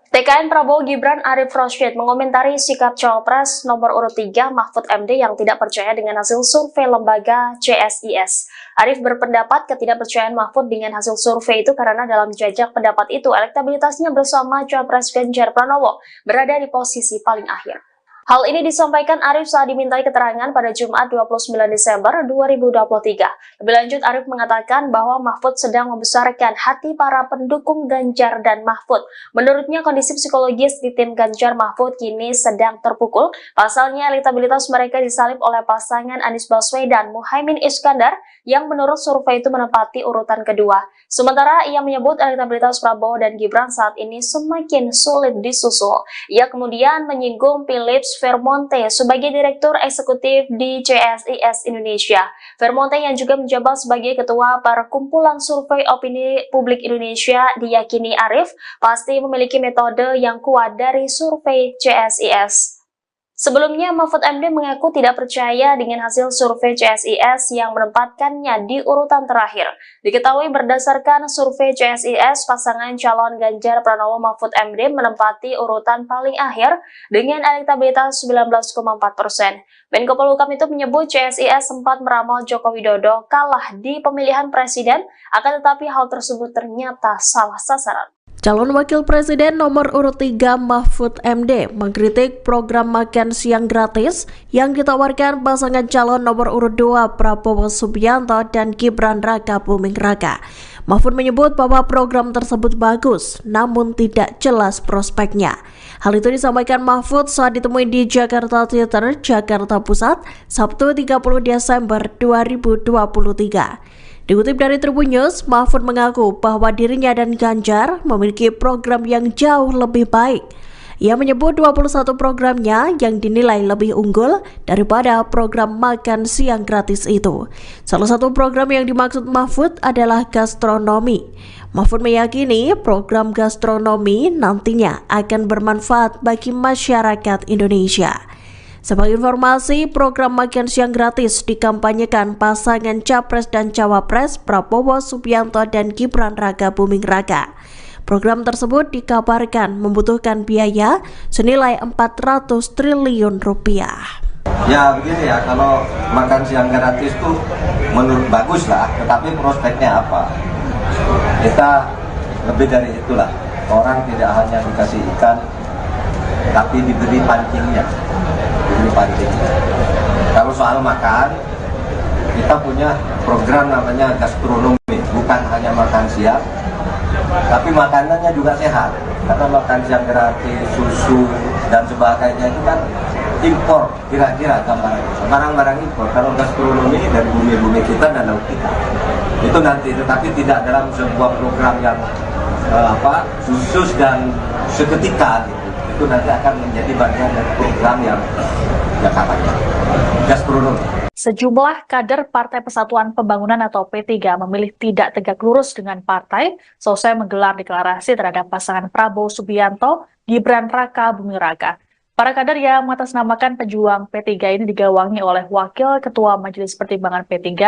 TKN Prabowo Gibran Arif Rashid mengomentari sikap Cawapres nomor urut 3 Mahfud MD yang tidak percaya dengan hasil survei lembaga CSIS. Arif berpendapat ketidakpercayaan Mahfud dengan hasil survei itu karena dalam jajak pendapat itu elektabilitasnya bersama Cawapres Ganjar Pranowo berada di posisi paling akhir. Hal ini disampaikan Arif saat dimintai keterangan pada Jumat 29 Desember 2023. Lebih lanjut, Arif mengatakan bahwa Mahfud sedang membesarkan hati para pendukung Ganjar dan Mahfud. Menurutnya, kondisi psikologis di tim Ganjar Mahfud kini sedang terpukul. Pasalnya, elektabilitas mereka disalib oleh pasangan Anies Baswedan Muhaimin Iskandar yang menurut survei itu menempati urutan kedua. Sementara ia menyebut elektabilitas Prabowo dan Gibran saat ini semakin sulit disusul. Ia kemudian menyinggung Philips Vermonte sebagai Direktur Eksekutif di CSIS Indonesia. Vermonte yang juga menjabat sebagai Ketua Perkumpulan Survei Opini Publik Indonesia diyakini Arif pasti memiliki metode yang kuat dari survei CSIS. Sebelumnya, Mahfud MD mengaku tidak percaya dengan hasil survei CSIS yang menempatkannya di urutan terakhir. Diketahui berdasarkan survei CSIS, pasangan calon Ganjar Pranowo Mahfud MD menempati urutan paling akhir dengan elektabilitas 19,4%. Menko Polhukam itu menyebut CSIS sempat meramal Joko Widodo kalah di pemilihan presiden, akan tetapi hal tersebut ternyata salah sasaran. Calon Wakil Presiden nomor urut 3 Mahfud MD mengkritik program makan siang gratis yang ditawarkan pasangan calon nomor urut 2 Prabowo Subianto dan Gibran Rakabuming Raka. Mahfud menyebut bahwa program tersebut bagus, namun tidak jelas prospeknya. Hal itu disampaikan Mahfud saat ditemui di Jakarta Theater, Jakarta Pusat, Sabtu 30 Desember 2023. Dikutip dari Tribun News, Mahfud mengaku bahwa dirinya dan Ganjar memiliki program yang jauh lebih baik. Ia menyebut 21 programnya yang dinilai lebih unggul daripada program makan siang gratis itu. Salah satu program yang dimaksud Mahfud adalah gastronomi. Mahfud meyakini program gastronomi nantinya akan bermanfaat bagi masyarakat Indonesia. Sebagai informasi, program makan siang gratis dikampanyekan pasangan Capres dan Cawapres Prabowo Subianto dan Gibran Raka Buming Raka. Program tersebut dikabarkan membutuhkan biaya senilai 400 triliun rupiah. Ya begini ya, kalau makan siang gratis itu menurut bagus lah, tetapi prospeknya apa? Kita lebih dari itulah, orang tidak hanya dikasih ikan, tapi diberi pancingnya. Kalau soal makan, kita punya program namanya gastronomi, bukan hanya makan siang, tapi makanannya juga sehat. Karena makan siang gratis, susu dan sebagainya itu kan impor, kira-kira gambarannya barang-barang impor. Kalau gastronomi dari bumi-bumi kita dan laut kita, itu nanti, tetapi tidak dalam sebuah program yang khusus dan seketika gitu. Itu nanti akan menjadi bagian dari program yang katanya gastronomi. Sejumlah kader Partai Persatuan Pembangunan atau P3 memilih tidak tegak lurus dengan partai selesai menggelar deklarasi terhadap pasangan Prabowo Subianto, Gibran Raka Buming Raka. Para kader yang mengatasnamakan pejuang P3 ini digawangi oleh Wakil Ketua Majelis Pertimbangan P3,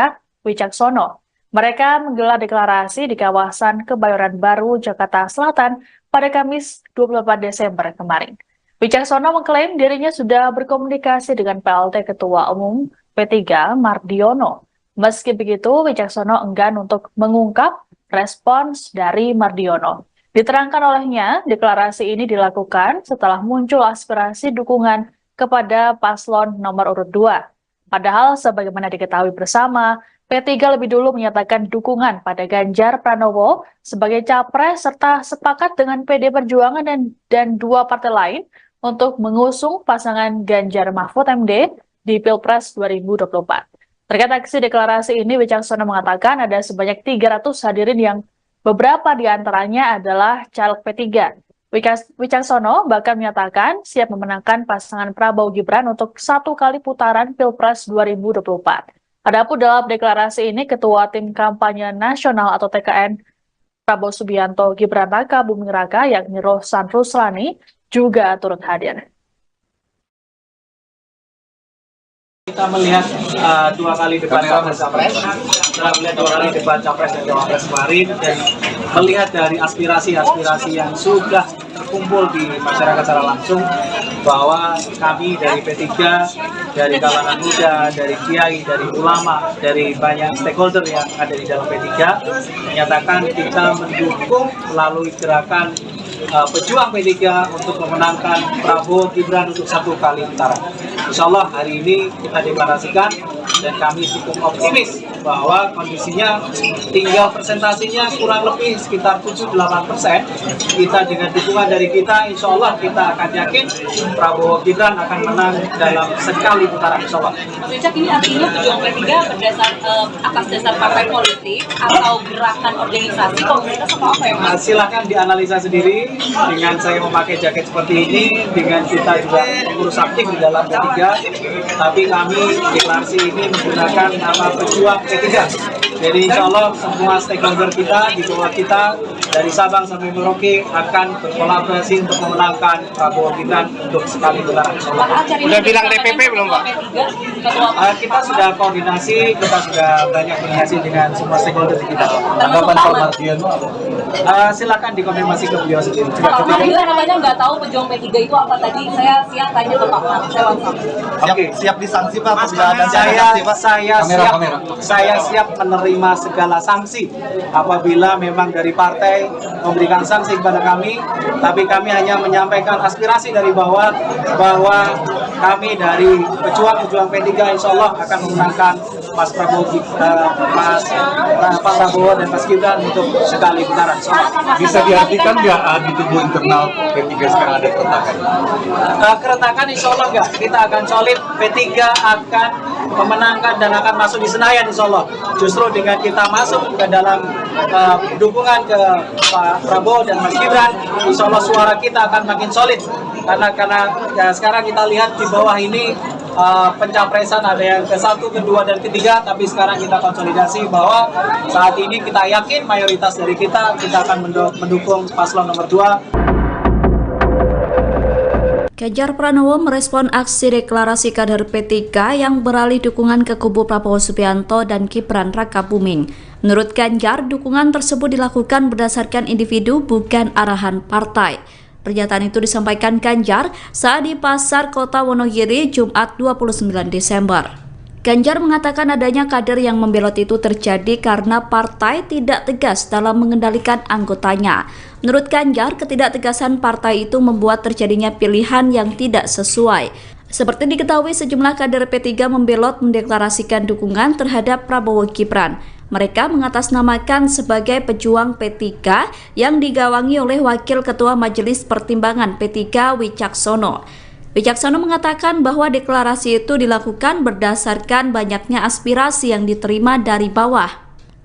Wicaksono. Mereka menggelar deklarasi di kawasan Kebayoran Baru, Jakarta Selatan pada Kamis 28 Desember kemarin. Wicaksono mengklaim dirinya sudah berkomunikasi dengan PLT Ketua Umum P3, Mardiono. Meski begitu, Wicaksono enggan untuk mengungkap respons dari Mardiono. Diterangkan olehnya, deklarasi ini dilakukan setelah muncul aspirasi dukungan kepada paslon nomor urut 2. Padahal sebagaimana diketahui bersama, P3 lebih dulu menyatakan dukungan pada Ganjar Pranowo sebagai capres serta sepakat dengan PD Perjuangan dan dua partai lain untuk mengusung pasangan Ganjar Mahfud MD di Pilpres 2024. Terkait aksi deklarasi ini, Wicaksono mengatakan ada sebanyak 300 hadirin yang beberapa di antaranya adalah caleg P3. Wicaksono bahkan menyatakan siap memenangkan pasangan Prabowo Gibran untuk 1 kali putaran Pilpres 2024. Adapun dalam deklarasi ini, Ketua Tim Kampanye Nasional atau TKN Prabowo Subianto Gibran Raka Buming Raka yakni Rohsan Ruslani juga turut hadir. Kita melihat 2 kali debat Capres, setelah melihat 2 kali debat Capres dan Cawapres kemarin, dan melihat dari aspirasi-aspirasi yang sudah terkumpul di masyarakat secara langsung, bahwa kami dari P3, dari kalangan muda, dari kiai, dari ulama, dari banyak stakeholder yang ada di dalam P3, menyatakan kita mendukung melalui gerakan pejuang P3 untuk memenangkan Prabowo Gibran untuk 1 kali putaran. Insya Allah hari ini kita deklarasikan dan kami cukup optimis bahwa kondisinya tinggal presentasinya kurang lebih sekitar 7-8%. Kita dengan dukungan dari kita, insya Allah kita akan yakin Prabowo Gibran akan menang dalam sekali putaran, insya Allah. Richard, ini artinya pejuang P3 berdasar atas dasar partai politik atau gerakan organisasi komunitas atau apa ya Mas? Silahkan dianalisa sendiri dengan saya memakai jaket seperti ini, dengan kita juga mengurus aktif di dalam P3, tapi kami deklarasi ini menggunakan nama pejuang P3. Jadi insya Allah semua stakeholder kita di bawah kita dari Sabang sampai Merauke akan berkolaborasi untuk memenangkan Prabowo Gibran untuk sekali putaran. Udah bilang DPP belum Pak? Kita sudah koordinasi, kita sudah banyak koordinasi dengan semua stakeholder kita. Tanggapan Pak Mardiono? Silakan dikonfirmasi ke beliau sendiri. Pak Mardiono namanya nggak tahu pejuang P3 itu apa tadi. Saya siang tanya ke Pak Mar, saya langsung. Oke, siap disanksi Pak. Saya siap menerima segala sanksi apabila memang dari partai memberikan sanksi kepada kami, tapi kami hanya menyampaikan aspirasi dari bawah bahwa kami dari pejuang P3 insya Allah akan memenangkan Pak Prabowo dan Mas Gibran untuk sekali putaran. Bisa diartikan nggak di tubuh internal P3 sekarang ada keretakan? Keretakan insya Allah nggak. Kita akan solid, P3 akan memenangkan dan akan masuk di Senayan insya Allah. Justru dengan kita masuk ke dalam dukungan ke Pak Prabowo dan Mas Gibran, insya Allah suara kita akan makin solid. Karena ya, sekarang kita lihat di bawah ini pencapresan ada yang ke-1, ke-2, dan ke-3, tapi sekarang kita konsolidasi bahwa saat ini kita yakin mayoritas dari kita akan mendukung paslon nomor 2. Ganjar Pranowo merespon aksi deklarasi kader P3 yang beralih dukungan ke kubu Prabowo Subianto dan Gibran Rakabuming. Menurut Ganjar, dukungan tersebut dilakukan berdasarkan individu bukan arahan partai. Pernyataan itu disampaikan Ganjar saat di Pasar Kota Wonogiri Jumat 29 Desember. Ganjar mengatakan adanya kader yang membelot itu terjadi karena partai tidak tegas dalam mengendalikan anggotanya. Menurut Ganjar, ketidaktegasan partai itu membuat terjadinya pilihan yang tidak sesuai. Seperti diketahui, sejumlah kader P3 membelot mendeklarasikan dukungan terhadap Prabowo Gibran. Mereka mengatasnamakan sebagai pejuang P3 yang digawangi oleh Wakil Ketua Majelis Pertimbangan P3 Wicaksono. Wicaksono mengatakan bahwa deklarasi itu dilakukan berdasarkan banyaknya aspirasi yang diterima dari bawah.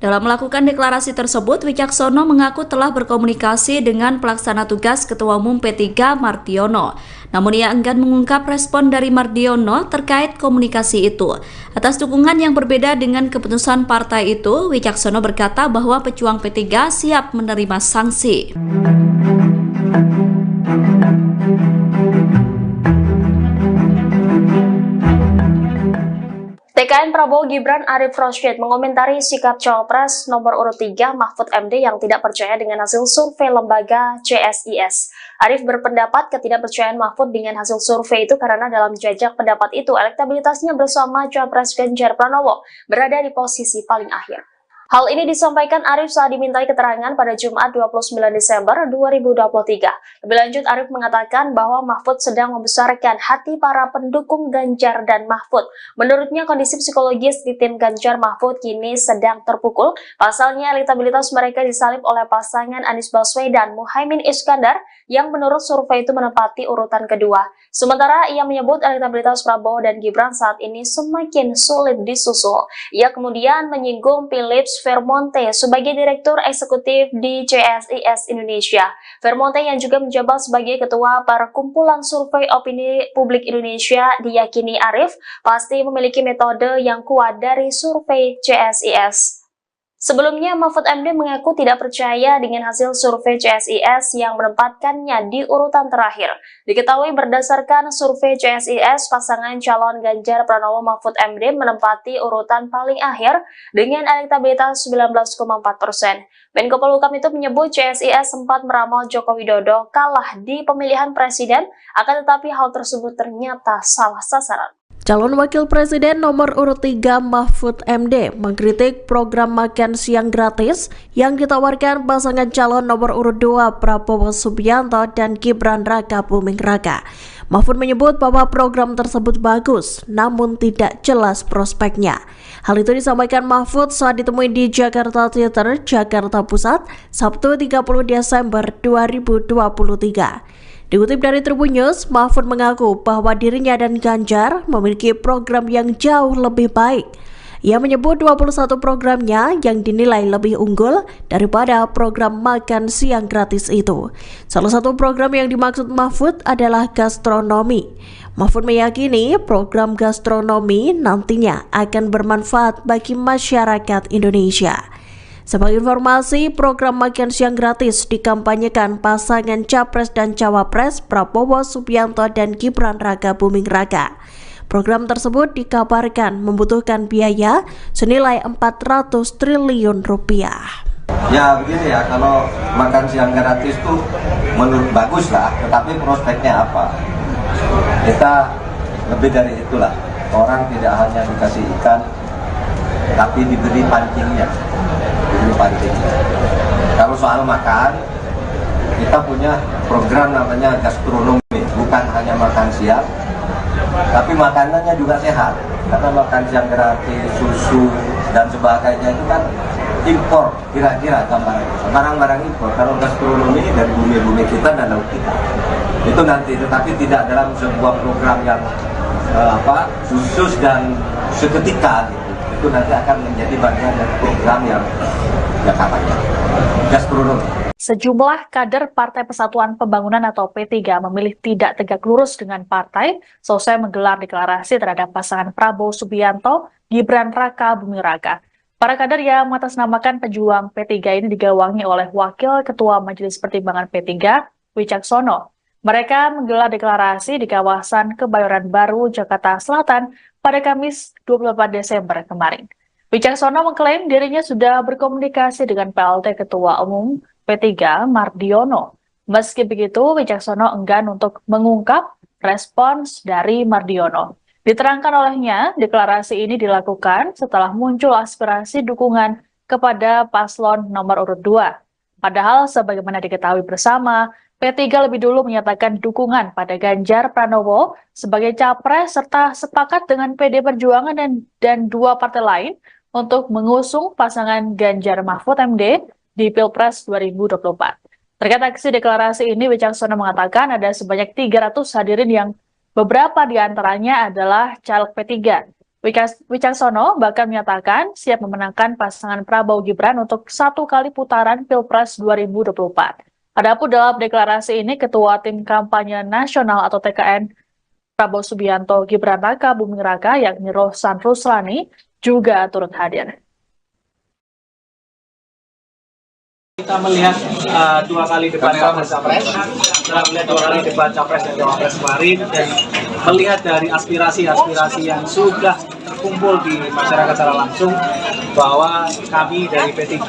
Dalam melakukan deklarasi tersebut, Wicaksono mengaku telah berkomunikasi dengan pelaksana tugas Ketua Umum P3 Mardiono. Namun ia enggan mengungkap respon dari Mardiono terkait komunikasi itu. Atas dukungan yang berbeda dengan keputusan partai itu, Wicaksono berkata bahwa pejuang P3 siap menerima sanksi. TKN Prabowo Gibran Arif Rosyid mengomentari sikap Cawapres nomor urut 3 Mahfud MD yang tidak percaya dengan hasil survei lembaga CSIS. Arif berpendapat ketidakpercayaan Mahfud dengan hasil survei itu karena dalam jajak pendapat itu elektabilitasnya bersama Cawapres Ganjar Pranowo berada di posisi paling akhir. Hal ini disampaikan Arif saat dimintai keterangan pada Jumat 29 Desember 2023. Lebih lanjut, Arif mengatakan bahwa Mahfud sedang membesarkan hati para pendukung Ganjar dan Mahfud. Menurutnya, kondisi psikologis di tim Ganjar Mahfud kini sedang terpukul. Pasalnya, elektabilitas mereka disalib oleh pasangan Anies Baswedan Muhaimin Iskandar yang menurut survei itu menempati urutan kedua. Sementara ia menyebut elektabilitas Prabowo dan Gibran saat ini semakin sulit disusul. Ia kemudian menyinggung Philips Vermonte sebagai Direktur Eksekutif di CSIS Indonesia. Vermonte yang juga menjabat sebagai Ketua Perkumpulan Survei Opini Publik Indonesia diyakini Arif pasti memiliki metode yang kuat dari survei CSIS. Sebelumnya, Mahfud MD mengaku tidak percaya dengan hasil survei CSIS yang menempatkannya di urutan terakhir. Diketahui berdasarkan survei CSIS, pasangan calon Ganjar Pranowo Mahfud MD menempati urutan paling akhir dengan elektabilitas 19,4%. Menko Polhukam itu menyebut CSIS sempat meramal Joko Widodo kalah di pemilihan presiden, akan tetapi hal tersebut ternyata salah sasaran. Calon Wakil Presiden nomor urut 3 Mahfud MD mengkritik program makan siang gratis yang ditawarkan pasangan calon nomor urut 2 Prabowo Subianto dan Gibran Rakabuming Raka. Mahfud menyebut bahwa program tersebut bagus, namun tidak jelas prospeknya. Hal itu disampaikan Mahfud saat ditemui di Jakarta Theater, Jakarta Pusat, Sabtu 30 Desember 2023. Dikutip dari Tribun News, Mahfud mengaku bahwa dirinya dan Ganjar memiliki program yang jauh lebih baik. Ia menyebut 21 programnya yang dinilai lebih unggul daripada program makan siang gratis itu. Salah satu program yang dimaksud Mahfud adalah gastronomi. Mahfud meyakini program gastronomi nantinya akan bermanfaat bagi masyarakat Indonesia. Sebagai informasi, program makan siang gratis dikampanyekan pasangan Capres dan Cawapres Prabowo Subianto dan Gibran Rakabuming Raka. Program tersebut dikabarkan membutuhkan biaya senilai 400 triliun rupiah. Ya begini ya, kalau makan siang gratis tuh menurut bagus lah, tetapi prospeknya apa? Kita lebih dari itulah. Orang tidak hanya dikasih ikan, tapi diberi pancingnya. Kalau soal makan, kita punya program namanya gastronomi, bukan hanya makan siang, tapi makanannya juga sehat. Karena makan siang gratis, susu dan sebagainya itu kan impor, kira-kira barang-barang impor. Kalau gastronomi dari bumi-bumi kita dan laut kita, itu nanti, tetapi tidak dalam sebuah program yang khusus dan seketika gitu. Itu nanti akan menjadi bagian dari program yang katanya gastronomi. Sejumlah kader Partai Persatuan Pembangunan atau P3 memilih tidak tegak lurus dengan partai selesai menggelar deklarasi terhadap pasangan Prabowo Subianto, Gibran Rakabuming Raka. Para kader yang mengatasnamakan pejuang P3 ini digawangi oleh Wakil Ketua Majelis Pertimbangan P3, Wicaksono. Mereka menggelar deklarasi di kawasan Kebayoran Baru, Jakarta Selatan pada Kamis 24 Desember kemarin. Wicaksono mengklaim dirinya sudah berkomunikasi dengan PLT Ketua Umum P3 Mardiono. Meski begitu, Wicaksono enggan untuk mengungkap respons dari Mardiono. Diterangkan olehnya, deklarasi ini dilakukan setelah muncul aspirasi dukungan kepada paslon nomor urut 2. Padahal sebagaimana diketahui bersama, P3 lebih dulu menyatakan dukungan pada Ganjar Pranowo sebagai capres serta sepakat dengan PD Perjuangan dan dua partai lain untuk mengusung pasangan Ganjar Mahfud MD di Pilpres 2024. Terkait aksi deklarasi ini, Wicaksono mengatakan ada sebanyak 300 hadirin yang beberapa di antaranya adalah caleg P3. Wicaksono bahkan menyatakan siap memenangkan pasangan Prabowo Gibran untuk 1 kali putaran Pilpres 2024. Adapun dalam deklarasi ini, Ketua Tim Kampanye Nasional atau TKN Prabowo Subianto Gibran Raka Buming Raka yakni Rohsan Ruslani juga turut hadir. Kita melihat 2 kali debat capres, setelah melihat 2 kali debat capres dan cawapres kemarin, dan melihat dari aspirasi-aspirasi yang sudah terkumpul di masyarakat secara langsung, bahwa kami dari P3,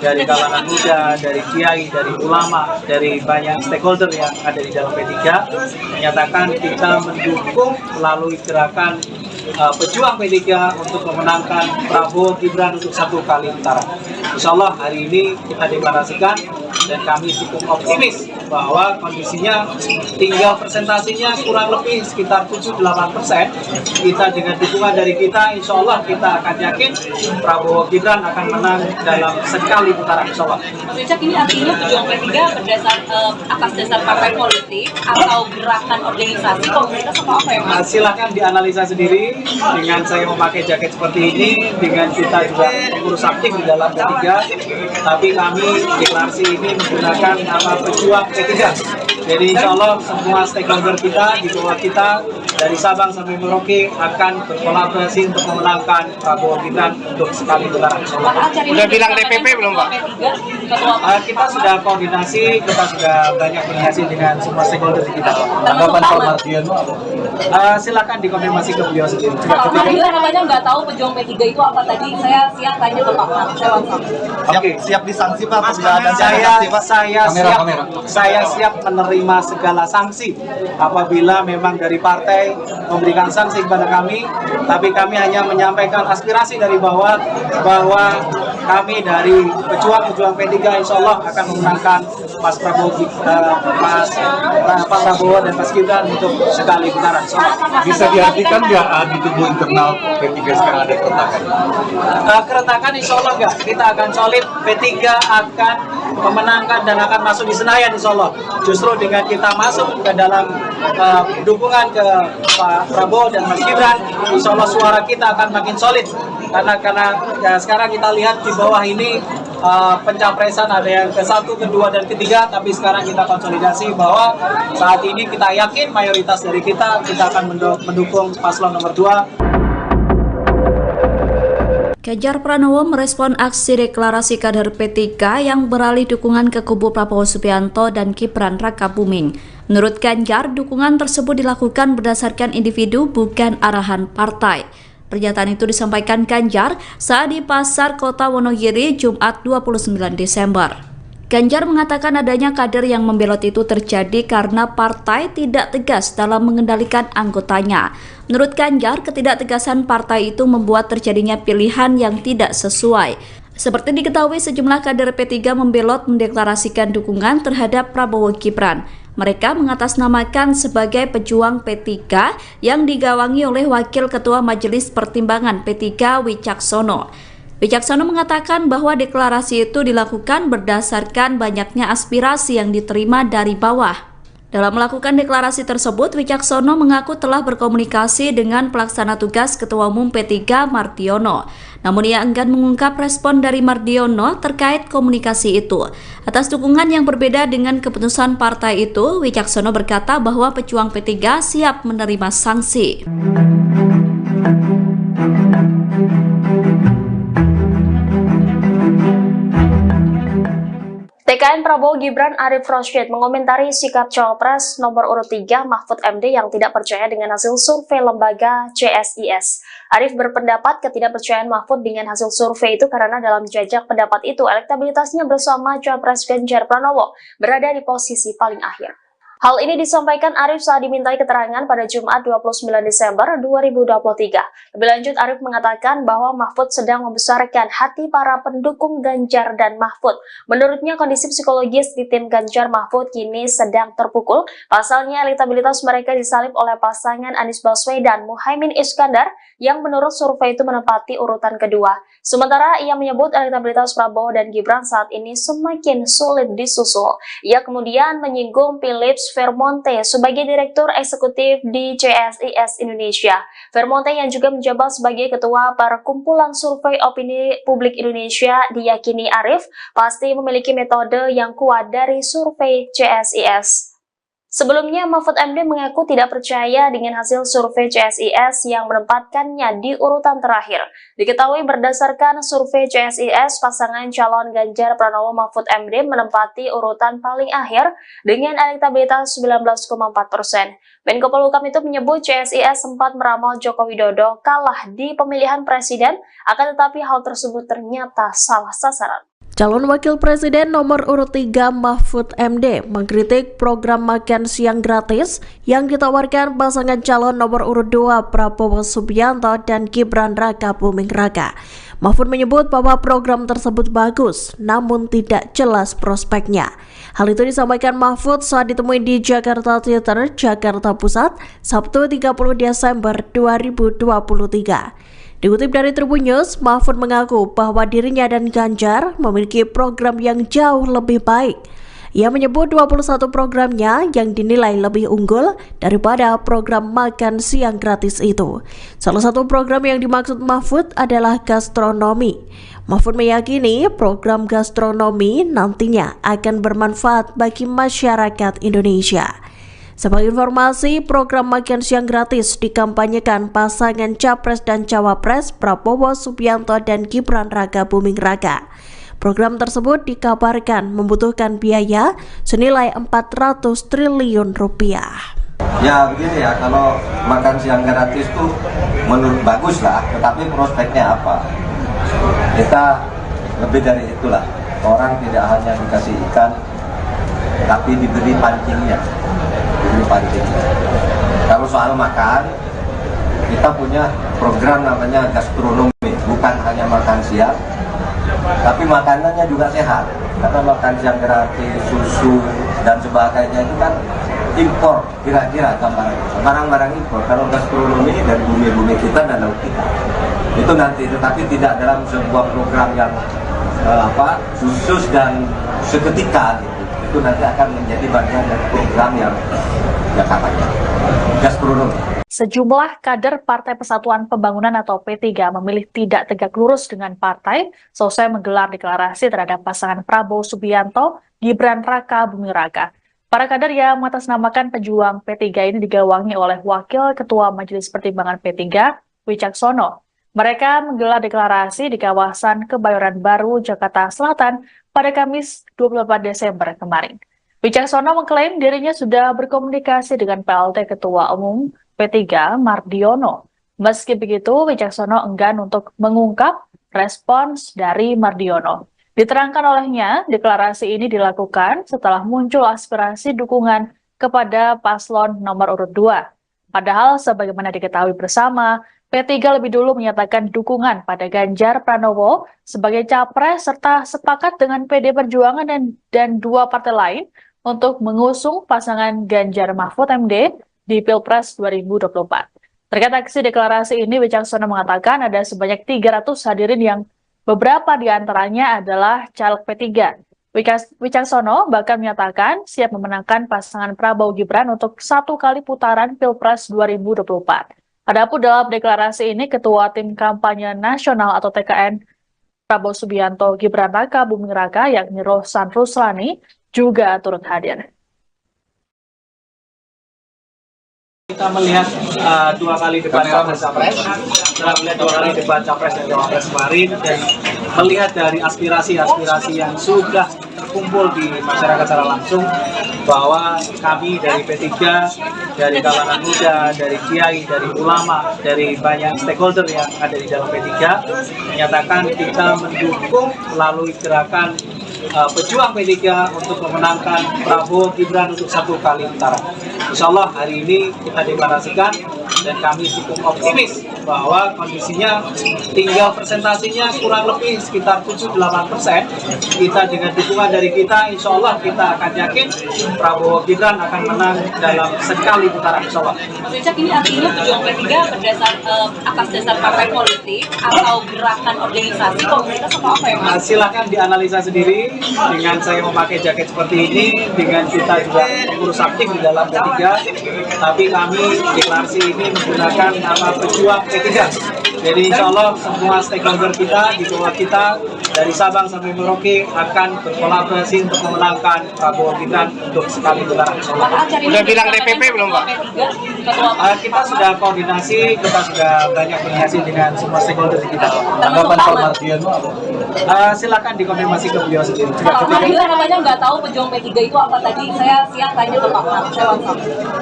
dari kalangan muda, dari kiai, dari ulama, dari banyak stakeholder yang ada di dalam P3, menyatakan kita mendukung melalui gerakan pejuang P3 untuk memenangkan Prabowo Gibran untuk 1 kali putaran. Insya Allah hari ini kita deklarasikan dan kami cukup optimis bahwa kondisinya tinggal presentasinya kurang lebih sekitar 7-8%. Kita dengan dukungan dari kita, insya Allah kita akan yakin Prabowo Gibran akan menang dalam sekali putaran, insya Allah. Mas Wicak, ini artinya pejuang P3 atas dasar partai politik atau gerakan organisasi komunitas atau apa ya Mas? Silakan dianalisa sendiri dengan saya memakai jaket seperti ini, dengan kita juga mengurus aktif di dalam P3, tapi kami deklarasi ini menggunakan nama pejuang P3. Jadi insya Allah semua stakeholder kita di bawah kita dari Sabang sampai Merauke akan berkolaborasi untuk memenangkan Prabowo Gibran untuk sekali putaran. Udah bilang DPP belum Pak? Kita sudah koordinasi, kita sudah banyak koordinasi dengan semua stakeholder kita. Tanggapan Pak Mardiono apa? Silakan dikonfirmasi ke beliau sendiri. Pak Mardiono katanya nggak tahu pejuang P3 itu apa tadi. Saya siap tanya ke Pak Mardiono. Siap disanksi Pak, saya siap menerima segala sanksi apabila memang dari partai memberikan sanksi kepada kami, tapi kami hanya menyampaikan aspirasi dari bawah bahwa kami dari pejuang P3 insya Allah akan memenangkan Mas Prabowo dan Mas Gibran untuk sekali putaran. Bisa diartikan nggak di tubuh internal P3 sekarang ada keretakan? Keretakan insya Allah nggak. Kita akan solid, P3 akan memenangkan dan akan masuk di Senayan insya Allah. Justru dengan kita masuk ke dalam dukungan ke Pak Prabowo dan Mas Gibran, insya Allah suara kita akan makin solid. Karena ya, sekarang kita lihat di bawah ini pencapresan ada yang ke-1, ke-2, dan ke-3, tapi sekarang kita konsolidasi bahwa saat ini kita yakin mayoritas dari kita akan mendukung paslon nomor 2. Ganjar Pranowo merespon aksi deklarasi kader P3 yang beralih dukungan ke kubu Prabowo Subianto dan Gibran Raka Buming. Menurut Ganjar, dukungan tersebut dilakukan berdasarkan individu bukan arahan partai. Pernyataan itu disampaikan Ganjar saat di Pasar Kota Wonogiri Jumat 29 Desember. Ganjar mengatakan adanya kader yang membelot itu terjadi karena partai tidak tegas dalam mengendalikan anggotanya. Menurut Ganjar, ketidaktegasan partai itu membuat terjadinya pilihan yang tidak sesuai. Seperti diketahui, sejumlah kader P3 membelot mendeklarasikan dukungan terhadap Prabowo Gibran. Mereka mengatasnamakan sebagai pejuang P3 yang digawangi oleh Wakil Ketua Majelis Pertimbangan P3 Wicaksono. Wicaksono mengatakan bahwa deklarasi itu dilakukan berdasarkan banyaknya aspirasi yang diterima dari bawah. Dalam melakukan deklarasi tersebut, Wicaksono mengaku telah berkomunikasi dengan pelaksana tugas Ketua Umum P3 Mardiono. Namun ia enggan mengungkap respon dari Mardiono terkait komunikasi itu. Atas dukungan yang berbeda dengan keputusan partai itu, Wicaksono berkata bahwa pejuang P3 siap menerima sanksi. TKN Selain Prabowo, Gibran, Arif Rosyid mengomentari sikap Cawapres nomor urut 3 Mahfud MD yang tidak percaya dengan hasil survei lembaga CSIS. Arif berpendapat ketidakpercayaan Mahfud dengan hasil survei itu karena dalam jajak pendapat itu elektabilitasnya bersama Cawapres Ganjar Pranowo berada di posisi paling akhir. Hal ini disampaikan Arif saat dimintai keterangan pada Jumat 29 Desember 2023. Lebih lanjut, Arif mengatakan bahwa Mahfud sedang membesarkan hati para pendukung Ganjar dan Mahfud. Menurutnya, kondisi psikologis di tim Ganjar Mahfud kini sedang terpukul. Pasalnya, elektabilitas mereka disalip oleh pasangan Anies Baswedan Muhaimin Iskandar yang menurut survei itu menempati urutan kedua. Sementara ia menyebut elektabilitas Prabowo dan Gibran saat ini semakin sulit disusul. Ia kemudian menyinggung Philips Vermonte sebagai Direktur Eksekutif di CSIS Indonesia. Vermonte yang juga menjabat sebagai Ketua Perkumpulan Survei Opini Publik Indonesia diyakini Arif pasti memiliki metode yang kuat dari survei CSIS. Sebelumnya, Mahfud MD mengaku tidak percaya dengan hasil survei CSIS yang menempatkannya di urutan terakhir. Diketahui berdasarkan survei CSIS, pasangan calon Ganjar Pranowo Mahfud MD menempati urutan paling akhir dengan elektabilitas 19,4%. Menko Polhukam itu menyebut CSIS sempat meramal Joko Widodo kalah di pemilihan presiden, akan tetapi hal tersebut ternyata salah sasaran. Calon Wakil Presiden nomor urut 3 Mahfud MD mengkritik program makan siang gratis yang ditawarkan pasangan calon nomor urut 2 Prabowo Subianto dan Gibran Raka Buming Raka. Mahfud menyebut bahwa program tersebut bagus, namun tidak jelas prospeknya. Hal itu disampaikan Mahfud saat ditemui di Jakarta Theater, Jakarta Pusat, Sabtu 30 Desember 2023. Dikutip dari Tribun News, Mahfud mengaku bahwa dirinya dan Ganjar memiliki program yang jauh lebih baik. Ia menyebut 21 programnya yang dinilai lebih unggul daripada program makan siang gratis itu. Salah satu program yang dimaksud Mahfud adalah gastronomi. Mahfud meyakini program gastronomi nantinya akan bermanfaat bagi masyarakat Indonesia. Sebagai informasi, program makan siang gratis dikampanyekan pasangan Capres dan Cawapres Prabowo Subianto dan Gibran Raka Buming Raka. Program tersebut dikabarkan membutuhkan biaya senilai 400 triliun rupiah. Ya begini ya, kalau makan siang gratis itu menurut bagus lah, tetapi prospeknya apa? Kita lebih dari itulah. Orang tidak hanya dikasih ikan, tapi diberi pancingnya. Kalau soal makan, kita punya program namanya gastronomi, bukan hanya makan siang, tapi makanannya juga sehat. Karena makan siang gratis, susu dan sebagainya itu kan impor, kira-kira barang-barang impor. Kalau gastronomi dari bumi-bumi kita dan laut kita, itu nanti, tetapi tidak dalam sebuah program yang khusus dan seketika gitu. Itu nanti akan menjadi bagian dari program yang katanya gastronomi. Sejumlah kader Partai Persatuan Pembangunan atau P3 memilih tidak tegak lurus dengan partai selesai menggelar deklarasi terhadap pasangan Prabowo Subianto, Gibran Raka Buming Raka. Para kader yang mengatasnamakan pejuang P3 ini digawangi oleh Wakil Ketua Majelis Pertimbangan P3, Wicaksono. Mereka menggelar deklarasi di kawasan Kebayoran Baru, Jakarta Selatan pada Kamis 28 Desember kemarin. Wicaksono mengklaim dirinya sudah berkomunikasi dengan PLT Ketua Umum P3 Mardiono. Meski begitu, Wicaksono enggan untuk mengungkap respons dari Mardiono. Diterangkan olehnya, deklarasi ini dilakukan setelah muncul aspirasi dukungan kepada paslon nomor urut 2. Padahal sebagaimana diketahui bersama, P3 lebih dulu menyatakan dukungan pada Ganjar Pranowo sebagai capres serta sepakat dengan PD Perjuangan dan dua partai lain untuk mengusung pasangan Ganjar Mahfud MD di Pilpres 2024. Terkait aksi deklarasi ini, Wicaksono mengatakan ada sebanyak 300 hadirin yang beberapa di antaranya adalah caleg P3. Wicaksono bahkan menyatakan siap memenangkan pasangan Prabowo Gibran untuk 1 kali putaran Pilpres 2024. Adapun dalam deklarasi ini, Ketua Tim Kampanye Nasional atau TKN Prabowo Subianto Gibran Raka Buming Raka yakni Rohsan Ruslani juga turut hadir. Kita melihat 2 kali debat Capres, setelah melihat 2 kali debat Capres dan Cawapres kemarin, dan melihat dari aspirasi-aspirasi yang sudah terkumpul di masyarakat secara langsung bahwa kami dari P3, dari kalangan muda, dari kiai, dari ulama, dari banyak stakeholder yang ada di dalam P3 menyatakan kita mendukung melalui gerakan pejuang P3 untuk memenangkan Prabowo Gibran untuk 1 kali putaran. Insya Allah hari ini kita deklarasikan dan kami cukup optimis bahwa kondisinya tinggal presentasinya kurang lebih sekitar 7-8%. Kita dengan dukungan dari kita, insya Allah kita akan yakin Prabowo Gibran akan menang dalam sekali putaran, insya Allah. Mas Wicak, ini artinya pejuang P3 atas dasar partai politik atau gerakan organisasi komunitas atau apa ya Mas? Silakan dianalisa sendiri dengan saya memakai jaket seperti ini, dengan kita juga mengurus aktif di dalam P3, tapi kami deklarasi ini menggunakan nama pejuang P3. Jadi insya Allah semua stakeholder kita di bawah kita dari Sabang sampai Merauke akan berkolaborasi untuk memenangkan Prabowo Gibran untuk sekali putaran. Udah bilang DPP belum Pak? Kita sudah koordinasi, kita sudah banyak koordinasi dengan semua stakeholder kita. Tanggapan Pak Mardiono apa? Silakan dikonfirmasi ke beliau sendiri. Pak Mardiono namanya nggak tahu pejuang P3 itu apa tadi. Saya siap tanya ke Pak Mar.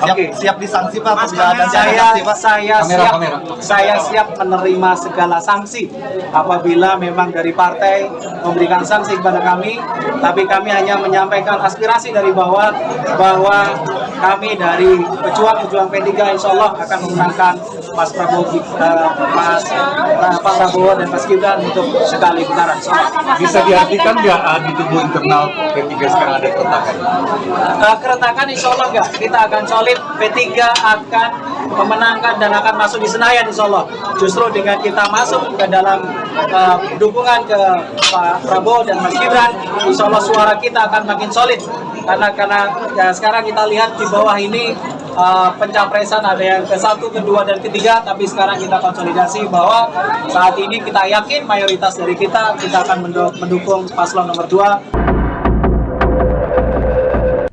Oke, siap disanksi Pak. Saya siap menerima segala sanksi apabila memang dari partai memberikan sanksi kepada kami, tapi kami hanya menyampaikan aspirasi dari bawah bahwa kami dari pejuang P3 insya Allah akan memenangkan Pak Prabowo dan Mas Gibran untuk sekali putaran. Bisa diartikan nggak di tubuh internal P3 sekarang ada keretakan? Keretakan insya Allah enggak, kita akan solid, P3 akan memenangkan dan akan masuk di Senayan insya Allah. Justru dengan kita masuk ke dalam dukungan ke Pak Prabowo dan Mas Gibran, insya Allah suara kita akan makin solid. Karena ya, sekarang kita lihat di bawah ini pencapresan ada yang ke-1, ke-2, dan ke-3, tapi sekarang kita konsolidasi bahwa saat ini kita yakin mayoritas dari kita akan mendukung paslon nomor 2.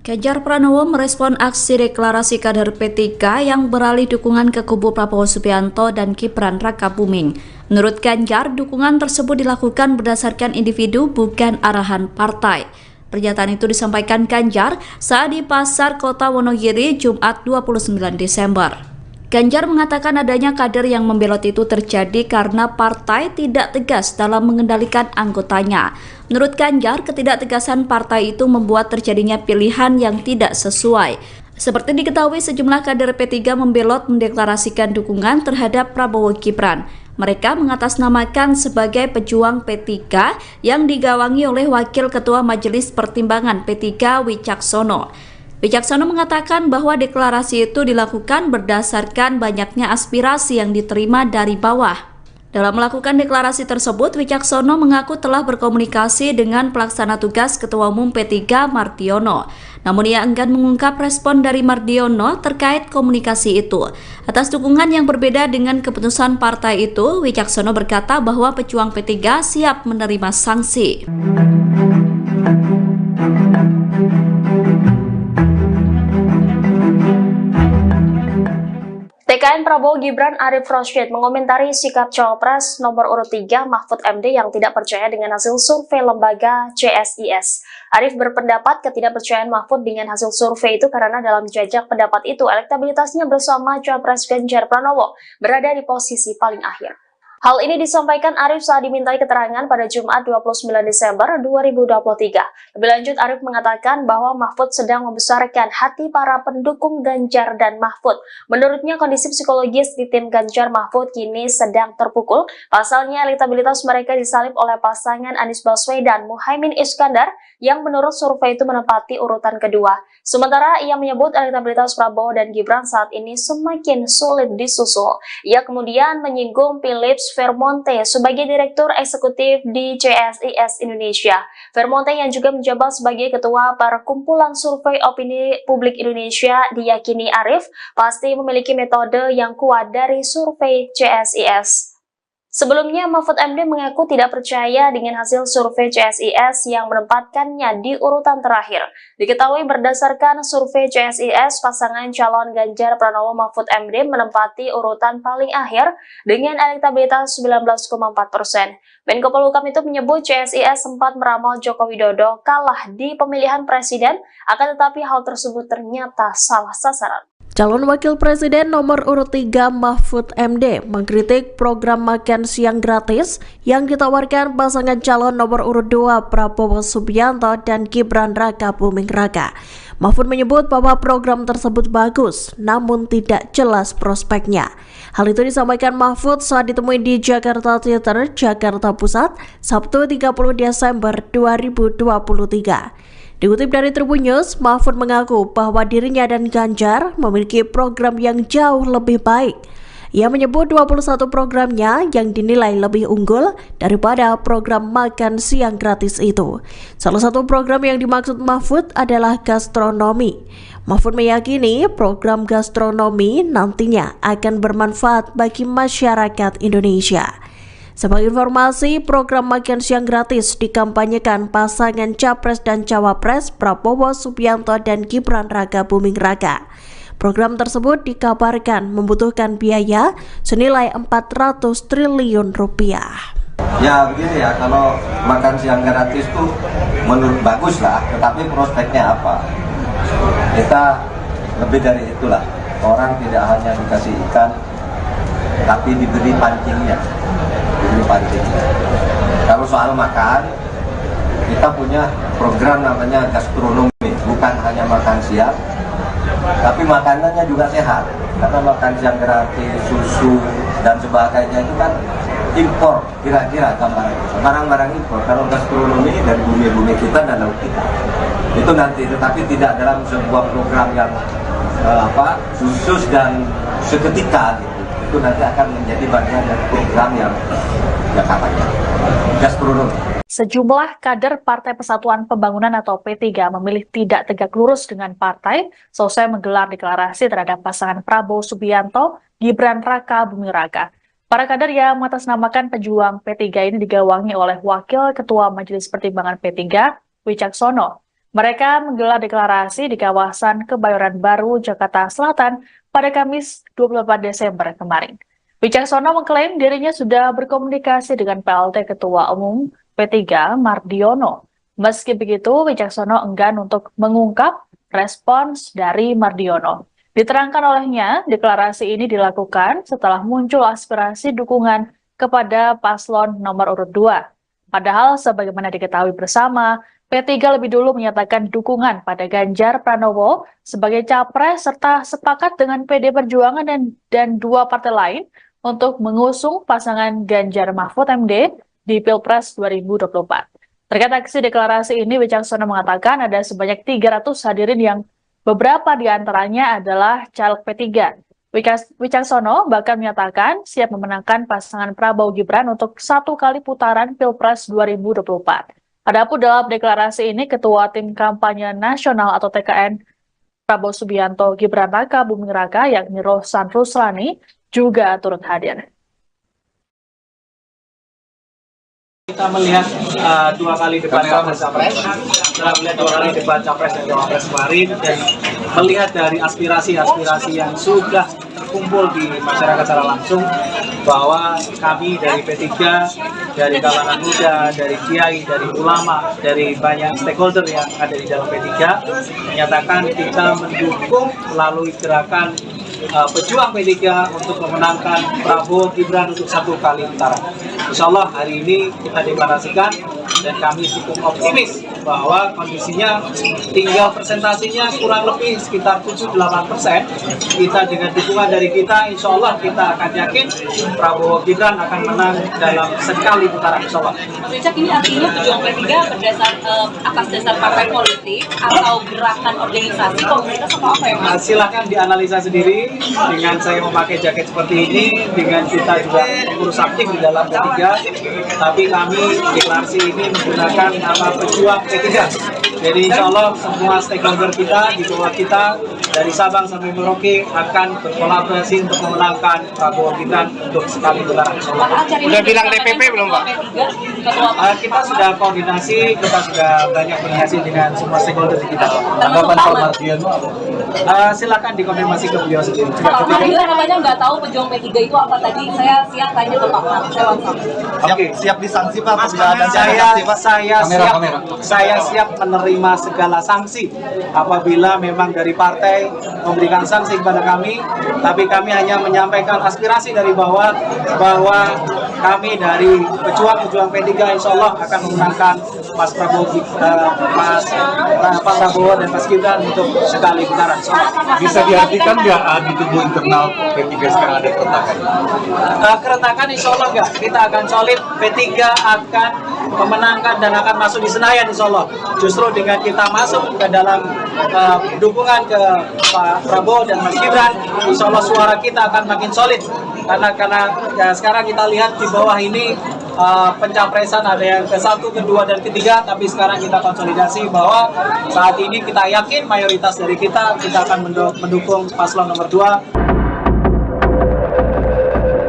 Ganjar Pranowo merespon aksi deklarasi kader P3 yang beralih dukungan ke kubu Prabowo Subianto dan Gibran Rakabuming. Menurut Ganjar, dukungan tersebut dilakukan berdasarkan individu bukan arahan partai. Pernyataan itu disampaikan Ganjar saat di Pasar Kota Wonogiri Jumat 29 Desember. Ganjar mengatakan adanya kader yang membelot itu terjadi karena partai tidak tegas dalam mengendalikan anggotanya. Menurut Ganjar, ketidaktegasan partai itu membuat terjadinya pilihan yang tidak sesuai. Seperti diketahui, sejumlah kader P3 membelot mendeklarasikan dukungan terhadap Prabowo Gibran. Mereka mengatasnamakan sebagai pejuang P3 yang digawangi oleh Wakil Ketua Majelis Pertimbangan P3 Wicaksono. Wicaksono mengatakan bahwa deklarasi itu dilakukan berdasarkan banyaknya aspirasi yang diterima dari bawah. Dalam melakukan deklarasi tersebut, Wicaksono mengaku telah berkomunikasi dengan pelaksana tugas Ketua Umum P3 Mardiono. Namun ia enggan mengungkap respon dari Mardiono terkait komunikasi itu. Atas dukungan yang berbeda dengan keputusan partai itu, Wicaksono berkata bahwa pejuang P3 siap menerima sanksi. TKN Prabowo Gibran Arif Rashid mengomentari sikap Cawapres nomor urut 3 Mahfud MD yang tidak percaya dengan hasil survei lembaga CSIS. Arif berpendapat ketidakpercayaan Mahfud dengan hasil survei itu karena dalam jajak pendapat itu elektabilitasnya bersama Cawapres Ganjar Pranowo berada di posisi paling akhir. Hal ini disampaikan Arif saat dimintai keterangan pada Jumat 29 Desember 2023. Lebih lanjut, Arif mengatakan bahwa Mahfud sedang membesarkan hati para pendukung Ganjar dan Mahfud. Menurutnya, kondisi psikologis di tim Ganjar Mahfud kini sedang terpukul. Pasalnya, elektabilitas mereka disalib oleh pasangan Anies Baswedan Muhaimin Iskandar yang menurut survei itu menempati urutan kedua. Sementara ia menyebut elektabilitas Prabowo dan Gibran saat ini semakin sulit disusul. Ia kemudian menyinggung Philips Vermonte sebagai Direktur Eksekutif di CSIS Indonesia. Vermonte yang juga menjabat sebagai Ketua Perkumpulan Survei Opini Publik Indonesia diyakini Arif pasti memiliki metode yang kuat dari survei CSIS. Sebelumnya, Mahfud MD mengaku tidak percaya dengan hasil survei CSIS yang menempatkannya di urutan terakhir. Diketahui berdasarkan survei CSIS, pasangan calon Ganjar Pranowo Mahfud MD menempati urutan paling akhir dengan elektabilitas 19,4%. Menko Polhukam itu menyebut CSIS sempat meramal Joko Widodo kalah di pemilihan presiden, akan tetapi hal tersebut ternyata salah sasaran. Calon Wakil Presiden nomor urut 3 Mahfud MD mengkritik program makan siang gratis yang ditawarkan pasangan calon nomor urut 2 Prabowo Subianto dan Gibran Raka Buming Raka. Mahfud menyebut bahwa program tersebut bagus, namun tidak jelas prospeknya. Hal itu disampaikan Mahfud saat ditemui di Jakarta Theater, Jakarta Pusat, Sabtu 30 Desember 2023. Dikutip dari Tribun News, Mahfud mengaku bahwa dirinya dan Ganjar memiliki program yang jauh lebih baik. Ia menyebut 21 programnya yang dinilai lebih unggul daripada program makan siang gratis itu. Salah satu program yang dimaksud Mahfud adalah gastronomi. Mahfud meyakini program gastronomi nantinya akan bermanfaat bagi masyarakat Indonesia. Sebagai informasi, program makan siang gratis dikampanyekan pasangan Capres dan Cawapres Prabowo Subianto dan Gibran Raka Buming Raka. Program tersebut dikabarkan membutuhkan biaya senilai 400 triliun rupiah. Ya begini ya, kalau makan siang gratis tuh menurut bagus lah, tetapi prospeknya apa? Kita lebih dari itulah. Orang tidak hanya dikasih ikan, tapi diberi pancingnya. Kalau soal makan, kita punya program namanya gastronomi, bukan hanya makan siang, tapi makanannya juga sehat. Karena makan siang gratis, susu dan sebagainya itu kan impor, kira-kira barang-barang impor. Kalau gastronomi dari bumi-bumi kita dan laut kita, itu nanti, tetapi tidak dalam sebuah program yang khusus dan seketika gitu. Itu nanti akan menjadi bagian dari program yang katanya gastronomi. Sejumlah kader Partai Persatuan Pembangunan atau P3 memilih tidak tegak lurus dengan partai selesai menggelar deklarasi terhadap pasangan Prabowo Subianto, Gibran Raka Buming Raka. Para kader yang mengatasnamakan pejuang P3 ini digawangi oleh Wakil Ketua Majelis Pertimbangan P3, Wicaksono. Mereka menggelar deklarasi di kawasan Kebayoran Baru, Jakarta Selatan pada Kamis 24 Desember kemarin. Wicaksono mengklaim dirinya sudah berkomunikasi dengan PLT Ketua Umum P3 Mardiono. Meski begitu, Wicaksono enggan untuk mengungkap respons dari Mardiono. Diterangkan olehnya, deklarasi ini dilakukan setelah muncul aspirasi dukungan kepada paslon nomor urut 2. Padahal sebagaimana diketahui bersama, P3 lebih dulu menyatakan dukungan pada Ganjar Pranowo sebagai capres serta sepakat dengan PD Perjuangan dan dua partai lain untuk mengusung pasangan Ganjar Mahfud MD di Pilpres 2024. Terkait aksi deklarasi ini, Wicaksono mengatakan ada sebanyak 300 hadirin yang beberapa di antaranya adalah caleg P3. Wicaksono bahkan menyatakan siap memenangkan pasangan Prabowo Gibran untuk 1 kali putaran Pilpres 2024. Adapun dalam deklarasi ini, Ketua Tim Kampanye Nasional atau TKN Prabowo Subianto Gibran Raka Buming Raka yakni Rohsan Ruslani juga turut hadir. Kita melihat 2 kali debat Capres, setelah melihat 2 kali debat Capres dan Cawapres kemarin, dan melihat dari aspirasi-aspirasi yang sudah terkumpul di masyarakat secara langsung, bahwa kami dari P3, dari kalangan muda, dari kiai, dari ulama, dari banyak stakeholder yang ada di dalam P3, menyatakan kita mendukung melalui gerakan pejuang P3 untuk memenangkan Prabowo Gibran untuk 1 kali putaran. Insya Allah hari ini kita deklarasikan dan kami cukup optimis bahwa kondisinya tinggal persentasinya kurang lebih sekitar 7-8%. Kita dengan dukungan dari kita, insya Allah kita akan yakin Prabowo Gibran akan menang dalam sekali putaran, insya Allah. Mas Wicak, ini artinya pejuang P3 atas dasar partai politik atau gerakan organisasi komunitas atau apa ya Mas? Silahkan dianalisa sendiri dengan saya memakai jaket seperti ini, dengan kita juga mengurus aktif di dalam P3, tapi kami deklarasi ini menggunakan nama pejuang P3. Jadi insya Allah semua stakeholder kita di bawah kita dari Sabang sampai Merauke akan berkolaborasi untuk memenangkan Prabowo Gibran untuk sekali putaran. Udah bilang DPP belum Pak? Kita sudah koordinasi, kita sudah banyak koordinasi dengan semua stakeholder di kita. Tanggapan Pak Mardiono apa? Silakan dikonfirmasi ke beliau sendiri. Pak Mardiono namanya nggak tahu pejuang P3 itu apa tadi. Saya siap tanya ke Pak Mar. Siap disanksi Pak. Saya siap menerima segala sanksi apabila memang dari partai memberikan sanksi kepada kami, tapi kami hanya menyampaikan aspirasi dari bawah bahwa kami dari pejuang P3 insya Allah akan memenangkan Pak Prabowo dan Mas Gibran untuk sekali putaran. Bisa diartikan nggak di tubuh internal P3 sekarang ada keretakan? Keretakan insya Allah nggak, kita akan solid, P3 akan memenangkan dan akan masuk di Senayan insya Allah. Justru dengan kita masuk ke dalam dukungan ke Pak Prabowo dan Mas Gibran, insya Allah suara kita akan makin solid. Karena ya, sekarang kita lihat di bawah ini pencapresan ada yang ke-1, ke-2, dan ke-3, tapi sekarang kita konsolidasi bahwa saat ini kita yakin mayoritas dari kita akan mendukung paslon nomor 2.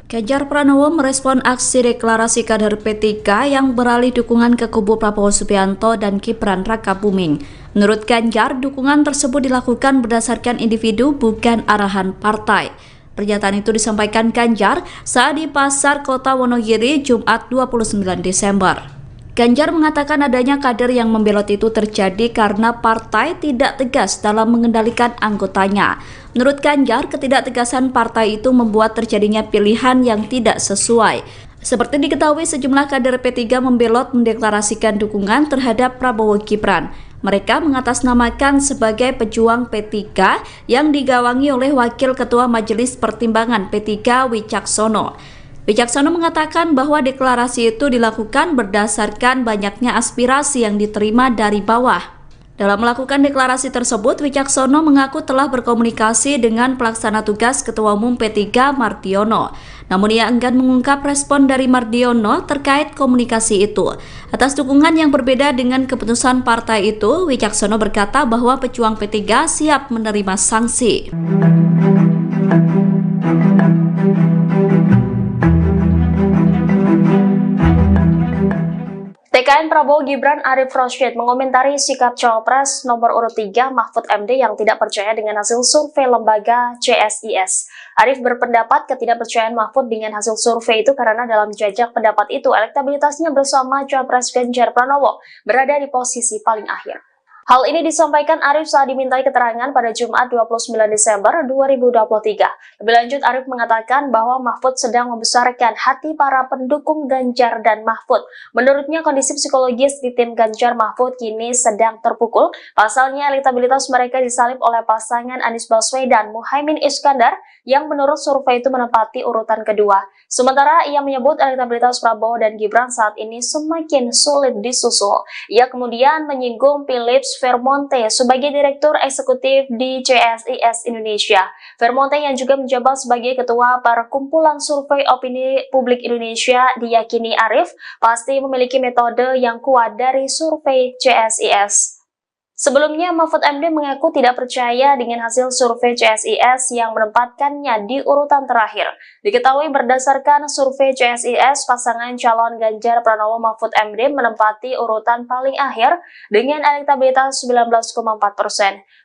Ganjar Pranowo merespon aksi deklarasi kader P3 yang beralih dukungan ke kubu Prabowo Subianto dan Gibran Rakabuming. Menurut Ganjar, dukungan tersebut dilakukan berdasarkan individu bukan arahan partai. Pernyataan itu disampaikan Ganjar saat di Pasar Kota Wonogiri Jumat 29 Desember. Ganjar mengatakan adanya kader yang membelot itu terjadi karena partai tidak tegas dalam mengendalikan anggotanya. Menurut Ganjar, ketidaktegasan partai itu membuat terjadinya pilihan yang tidak sesuai. Seperti diketahui, sejumlah kader P3 membelot mendeklarasikan dukungan terhadap Prabowo Gibran. Mereka mengatasnamakan sebagai pejuang P3 yang digawangi oleh Wakil Ketua Majelis Pertimbangan P3 Wicaksono. Wicaksono mengatakan bahwa deklarasi itu dilakukan berdasarkan banyaknya aspirasi yang diterima dari bawah. Dalam melakukan deklarasi tersebut, Wicaksono mengaku telah berkomunikasi dengan pelaksana tugas Ketua Umum P3 Mardiono. Namun ia enggan mengungkap respon dari Mardiono terkait komunikasi itu. Atas dukungan yang berbeda dengan keputusan partai itu, Wicaksono berkata bahwa pejuang P3 siap menerima sanksi. TKN Prabowo Gibran Arif Rosyid mengomentari sikap Cawapres nomor urut 3 Mahfud MD yang tidak percaya dengan hasil survei lembaga CSIS. Arif berpendapat ketidakpercayaan Mahfud dengan hasil survei itu karena dalam jajak pendapat itu elektabilitasnya bersama Cawapres Ganjar Pranowo berada di posisi paling akhir. Hal ini disampaikan Arif saat dimintai keterangan pada Jumat 29 Desember 2023. Lebih lanjut, Arif mengatakan bahwa Mahfud sedang membesarkan hati para pendukung Ganjar dan Mahfud. Menurutnya, kondisi psikologis di tim Ganjar Mahfud kini sedang terpukul. Pasalnya, elektabilitas mereka disalip oleh pasangan Anies Baswedan Muhaimin Iskandar yang menurut survei itu menempati urutan kedua. Sementara ia menyebut elektabilitas Prabowo dan Gibran saat ini semakin sulit disusul. Ia kemudian menyinggung Philips Vermonte sebagai Direktur Eksekutif di CSIS Indonesia. Vermonte yang juga menjabat sebagai Ketua Perkumpulan Survei Opini Publik Indonesia diyakini Arif pasti memiliki metode yang kuat dari survei CSIS. Sebelumnya, Mahfud MD mengaku tidak percaya dengan hasil survei CSIS yang menempatkannya di urutan terakhir. Diketahui berdasarkan survei CSIS, pasangan calon Ganjar Pranowo Mahfud MD menempati urutan paling akhir dengan elektabilitas 19,4%.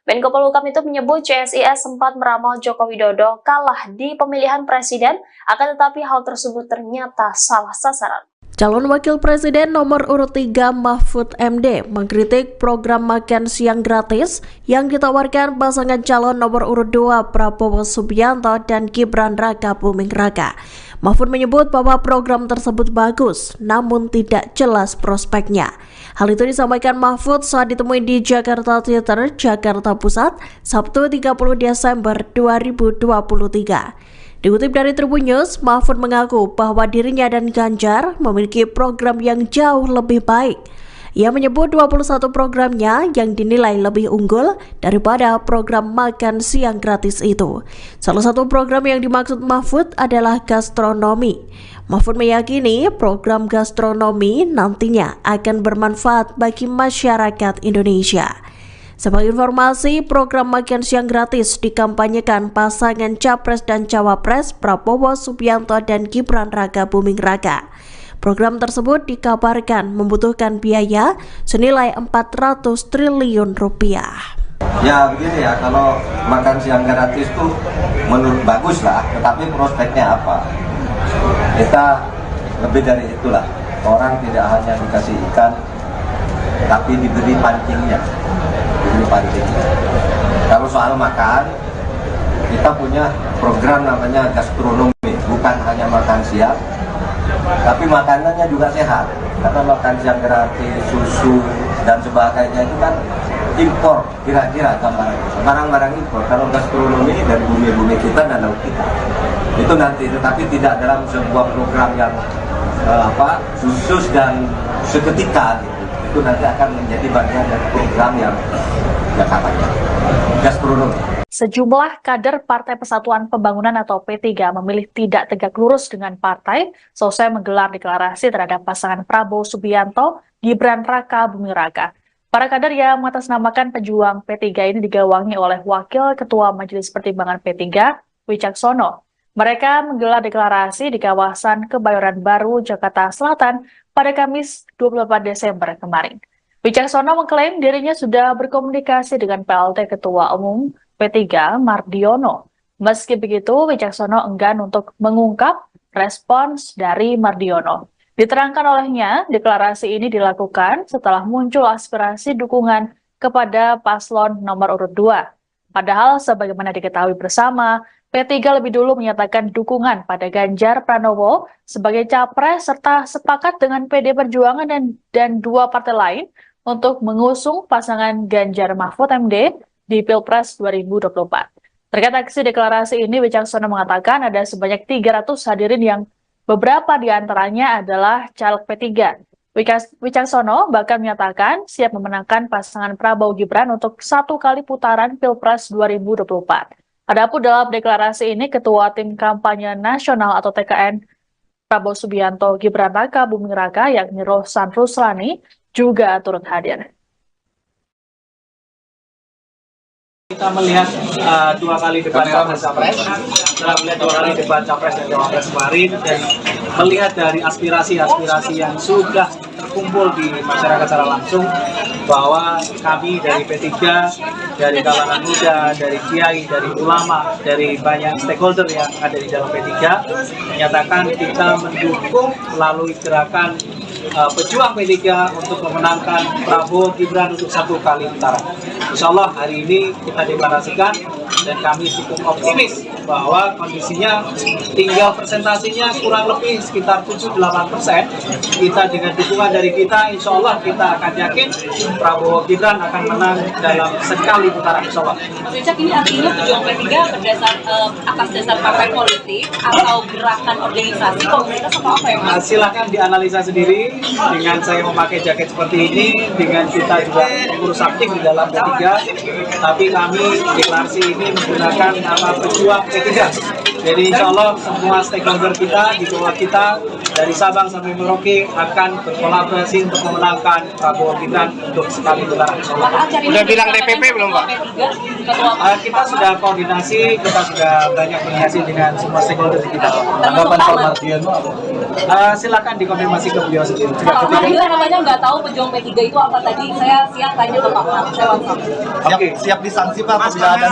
Menko Polhukam itu menyebut CSIS sempat meramal Joko Widodo kalah di pemilihan presiden, akan tetapi hal tersebut ternyata salah sasaran. Calon Wakil Presiden nomor urut 3 Mahfud MD mengkritik program makan siang gratis yang ditawarkan pasangan calon nomor urut 2 Prabowo Subianto dan Gibran Rakabuming Raka. Mahfud menyebut bahwa program tersebut bagus, namun tidak jelas prospeknya. Hal itu disampaikan Mahfud saat ditemui di Jakarta Theater, Jakarta Pusat, Sabtu 30 Desember 2023. Dikutip dari Tribun News, Mahfud mengaku bahwa dirinya dan Ganjar memiliki program yang jauh lebih baik. Ia menyebut 21 programnya yang dinilai lebih unggul daripada program makan siang gratis itu. Salah satu program yang dimaksud Mahfud adalah gastronomi. Mahfud meyakini program gastronomi nantinya akan bermanfaat bagi masyarakat Indonesia. Sebagai informasi, program makan siang gratis dikampanyekan pasangan Capres dan Cawapres Prabowo Subianto dan Gibran Raka Buming Raka. Program tersebut dikabarkan membutuhkan biaya senilai 400 triliun rupiah. Ya begini ya, kalau makan siang gratis itu menurut bagus lah, tetapi prospeknya apa? Kita lebih dari itulah. Orang tidak hanya dikasih ikan, tapi diberi pancingnya. Kalau soal makan, kita punya program namanya gastronomi, bukan hanya makan siang, tapi makanannya juga sehat. Karena makan siang gratis, susu dan sebagainya itu kan impor, kira-kira barang-barang impor. Kalau gastronomi dari bumi-bumi kita dan laut kita, itu nanti, tetapi tidak dalam sebuah program yang khusus dan seketika gitu. Itu nanti akan menjadi bagian dari program yang katanya gastronomi. Sejumlah kader Partai Persatuan Pembangunan atau P3 memilih tidak tegak lurus dengan partai selesai menggelar deklarasi terhadap pasangan Prabowo Subianto, Gibran Raka Buming Raka. Para kader yang mengatasnamakan pejuang P3 ini digawangi oleh Wakil Ketua Majelis Pertimbangan P3, Wicaksono. Mereka menggelar deklarasi di kawasan Kebayoran Baru, Jakarta Selatan pada Kamis 28 Desember kemarin. Wicaksono mengklaim dirinya sudah berkomunikasi dengan PLT Ketua Umum P3 Mardiono. Meski begitu, Wicaksono enggan untuk mengungkap respons dari Mardiono. Diterangkan olehnya, deklarasi ini dilakukan setelah muncul aspirasi dukungan kepada paslon nomor urut 2. Padahal sebagaimana diketahui bersama, P3 lebih dulu menyatakan dukungan pada Ganjar Pranowo sebagai capres serta sepakat dengan PD Perjuangan dan dua partai lain untuk mengusung pasangan Ganjar Mahfud MD di Pilpres 2024. Terkait aksi deklarasi ini, Wicaksono mengatakan ada sebanyak 300 hadirin yang beberapa di antaranya adalah caleg P3. Wicaksono bahkan menyatakan siap memenangkan pasangan Prabowo Gibran untuk 1 kali putaran Pilpres 2024. Adapun dalam deklarasi ini, Ketua Tim Kampanye Nasional atau TKN Prabowo Subianto Gibran Raka Buming Raka yakni Rohsan Ruslani juga turut hadir. Kita melihat 2 kali debat Capres, setelah melihat 2 kali debat Capres dan Cawapres kemarin, dan melihat dari aspirasi-aspirasi yang sudah terkumpul di masyarakat secara langsung, bahwa kami dari P3, dari kalangan muda, dari kiai, dari ulama, dari banyak stakeholder yang ada di dalam P3, menyatakan kita mendukung melalui gerakan pejuang P3 untuk memenangkan Prabowo Gibran untuk 1 kali putaran. Insya Allah hari ini kita deklarasikan dan kami cukup optimis bahwa kondisinya tinggal presentasinya kurang lebih sekitar 7-8%. Kita dengan dukungan dari kita, insya Allah kita akan yakin Prabowo Gibran akan menang dalam sekali putaran, insya Allah. Mas Wicak, ini artinya pejuang P3 atas dasar partai politik atau gerakan organisasi komunitas atau apa ya Mas? Silahkan dianalisa sendiri dengan saya memakai jaket seperti ini, dengan kita juga mengurus aktif di dalam P3, tapi kami deklarasi ini menggunakan nama pejuang P3. Jadi insya Allah semua stakeholder kita di bawah kita dari Sabang sampai Merauke akan berkolaborasi untuk memenangkan Prabowo Gibran untuk sekali putaran. Udah bilang DPP belum Pak? Kita sudah koordinasi, kita sudah banyak koordinasi dengan semua stakeholder kita. Tanggapan Pak Mardiono apa? Silakan dikonfirmasi ke beliau sendiri. Pak Mardiono namanya nggak tahu pejuang P3 itu apa tadi. Saya siap tanya ke Pak Mar. Oke, siap disanksi Pak apabila ada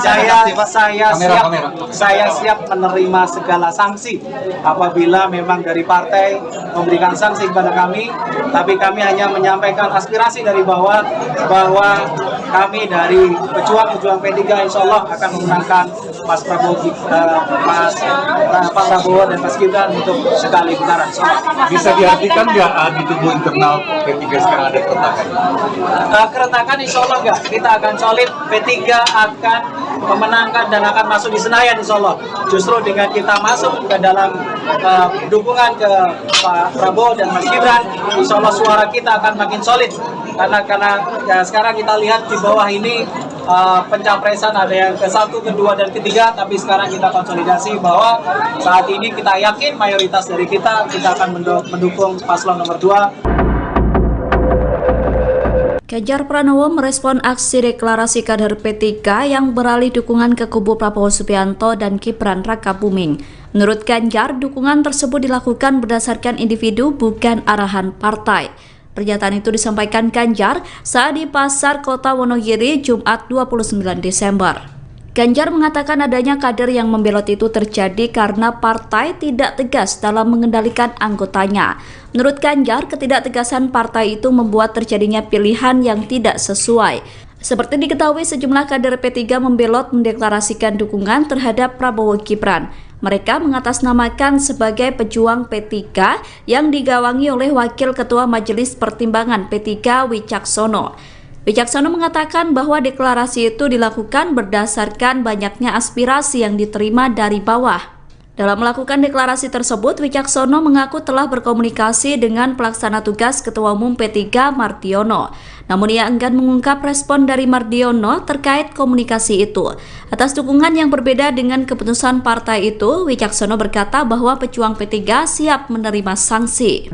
saya siap menerima segala sanksi apabila memang dari partai memberikan sanksi kepada kami, tapi kami hanya menyampaikan aspirasi dari bawah bahwa kami dari pejuang P3 insya Allah akan memenangkan Mas Prabowo, Pak Prabowo dan Mas Gibran untuk sekali putaran. Bisa diartikan nggak di tubuh internal P3 sekarang ada keretakan? Keretakan insya Allah nggak. Kita akan solid, P3 akan memenangkan dan akan masuk di Senayan insya Allah. Justru dengan kita masuk ke dalam dukungan ke Pak Prabowo dan Mas Gibran, insya Allah suara kita akan makin solid. Karena ya, sekarang kita lihat di bawah ini pencapresan ada yang ke-1, ke-2, dan ke-3, tapi sekarang kita konsolidasi bahwa saat ini kita yakin mayoritas dari kita akan mendukung paslon nomor 2. Ganjar Pranowo merespon aksi deklarasi kader P3 yang beralih dukungan ke kubu Prabowo Subianto dan Gibran Rakabuming. Menurut Ganjar, dukungan tersebut dilakukan berdasarkan individu bukan arahan partai. Pernyataan itu disampaikan Ganjar saat di Pasar Kota Wonogiri Jumat 29 Desember. Ganjar mengatakan adanya kader yang membelot itu terjadi karena partai tidak tegas dalam mengendalikan anggotanya. Menurut Ganjar, ketidaktegasan partai itu membuat terjadinya pilihan yang tidak sesuai. Seperti diketahui, sejumlah kader P3 membelot mendeklarasikan dukungan terhadap Prabowo Gibran. Mereka mengatasnamakan sebagai pejuang P3 yang digawangi oleh Wakil Ketua Majelis Pertimbangan P3 Wicaksono. Wicaksono mengatakan bahwa deklarasi itu dilakukan berdasarkan banyaknya aspirasi yang diterima dari bawah. Dalam melakukan deklarasi tersebut, Wicaksono mengaku telah berkomunikasi dengan pelaksana tugas Ketua Umum P3 Mardiono. Namun ia enggan mengungkap respon dari Mardiono terkait komunikasi itu. Atas dukungan yang berbeda dengan keputusan partai itu, Wicaksono berkata bahwa pejuang P3 siap menerima sanksi.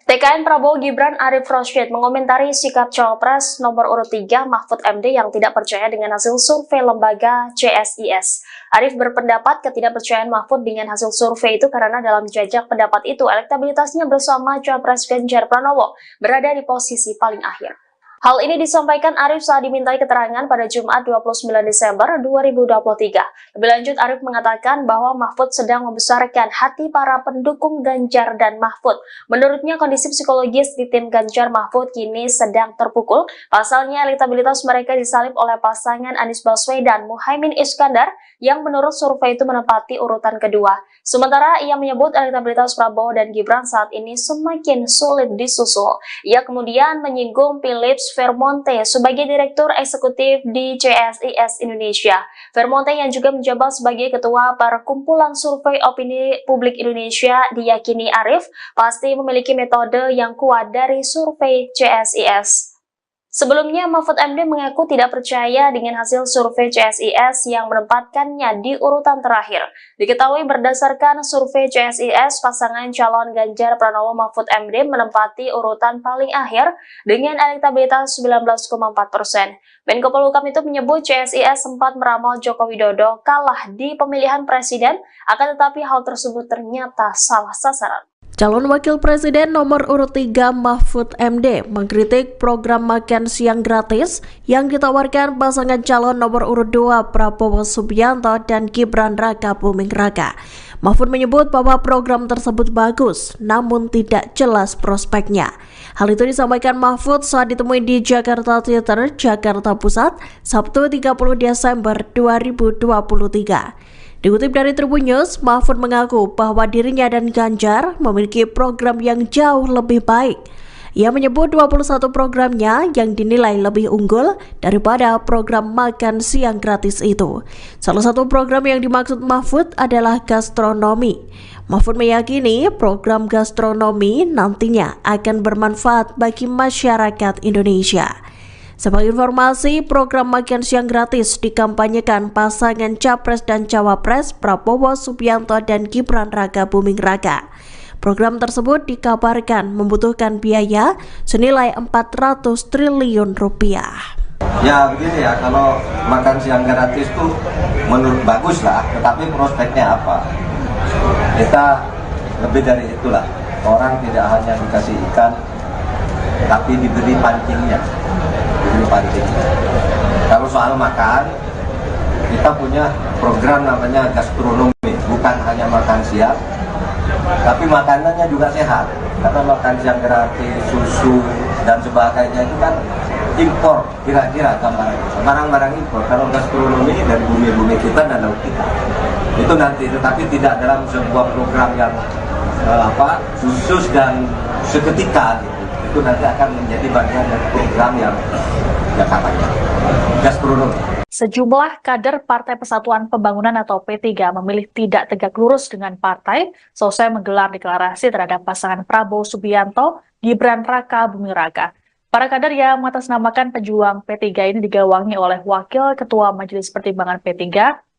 TKN Prabowo Gibran Arif Rosyid mengomentari sikap Cawapres nomor urut 3 Mahfud MD yang tidak percaya dengan hasil survei lembaga CSIS. Arif berpendapat ketidakpercayaan Mahfud dengan hasil survei itu karena dalam jajak pendapat itu elektabilitasnya bersama Cawapres Ganjar Pranowo berada di posisi paling akhir. Hal ini disampaikan Arif saat dimintai keterangan pada Jumat 29 Desember 2023. Lebih lanjut, Arif mengatakan bahwa Mahfud sedang membesarkan hati para pendukung Ganjar dan Mahfud. Menurutnya, kondisi psikologis di tim Ganjar Mahfud kini sedang terpukul. Pasalnya, elektabilitas mereka disalib oleh pasangan Anies Baswedan Muhaimin Iskandar yang menurut survei itu menempati urutan kedua. Sementara ia menyebut elektabilitas Prabowo dan Gibran saat ini semakin sulit disusul. Ia kemudian menyinggung Philips Vermonte sebagai Direktur Eksekutif di CSIS Indonesia. Vermonte yang juga menjabat sebagai Ketua Perkumpulan Survei Opini Publik Indonesia diyakini Arif pasti memiliki metode yang kuat dari survei CSIS. Sebelumnya, Mahfud MD mengaku tidak percaya dengan hasil survei CSIS yang menempatkannya di urutan terakhir. Diketahui berdasarkan survei CSIS, pasangan calon Ganjar Pranowo Mahfud MD menempati urutan paling akhir dengan elektabilitas 19,4%. Menko Polhukam itu menyebut CSIS sempat meramal Joko Widodo kalah di pemilihan presiden, akan tetapi hal tersebut ternyata salah sasaran. Calon Wakil Presiden nomor urut 3 Mahfud MD mengkritik program makan siang gratis yang ditawarkan pasangan calon nomor urut 2 Prabowo Subianto dan Gibran Rakabuming Raka. Mahfud menyebut bahwa program tersebut bagus, namun tidak jelas prospeknya. Hal itu disampaikan Mahfud saat ditemui di Jakarta Theater, Jakarta Pusat, Sabtu 30 Desember 2023. Dikutip dari Tribun News, Mahfud mengaku bahwa dirinya dan Ganjar memiliki program yang jauh lebih baik. Ia menyebut 21 programnya yang dinilai lebih unggul daripada program makan siang gratis itu. Salah satu program yang dimaksud Mahfud adalah gastronomi. Mahfud meyakini program gastronomi nantinya akan bermanfaat bagi masyarakat Indonesia. Sebagai informasi, program makan siang gratis dikampanyekan pasangan Capres dan Cawapres Prabowo Subianto dan Gibran Rakabuming Raka. Program tersebut dikabarkan membutuhkan biaya senilai 400 triliun rupiah. Ya begini ya, kalau makan siang gratis itu menurut bagus lah, tetapi prospeknya apa? Kita lebih dari itulah. Orang tidak hanya dikasih ikan, tapi diberi pancingnya. Kalau soal makan, kita punya program namanya gastronomi, bukan hanya makan siang, tapi makanannya juga sehat. Karena makan siang gratis, susu, dan sebagainya itu kan impor, kira-kira barang-barang impor. Kalau gastronomi dari bumi-bumi kita dan laut kita. Itu nanti, tetapi tidak dalam sebuah program yang khusus dan seketika gitu. Itu nanti akan menjadi bagian dari program yang jangka panjang. Gastronomi. Sejumlah kader Partai Persatuan Pembangunan atau P3 memilih tidak tegak lurus dengan partai selesai menggelar deklarasi terhadap pasangan Prabowo Subianto, Gibran Raka Buming Raka. Para kader yang mengatasnamakan pejuang P3 ini digawangi oleh Wakil Ketua Majelis Pertimbangan P3,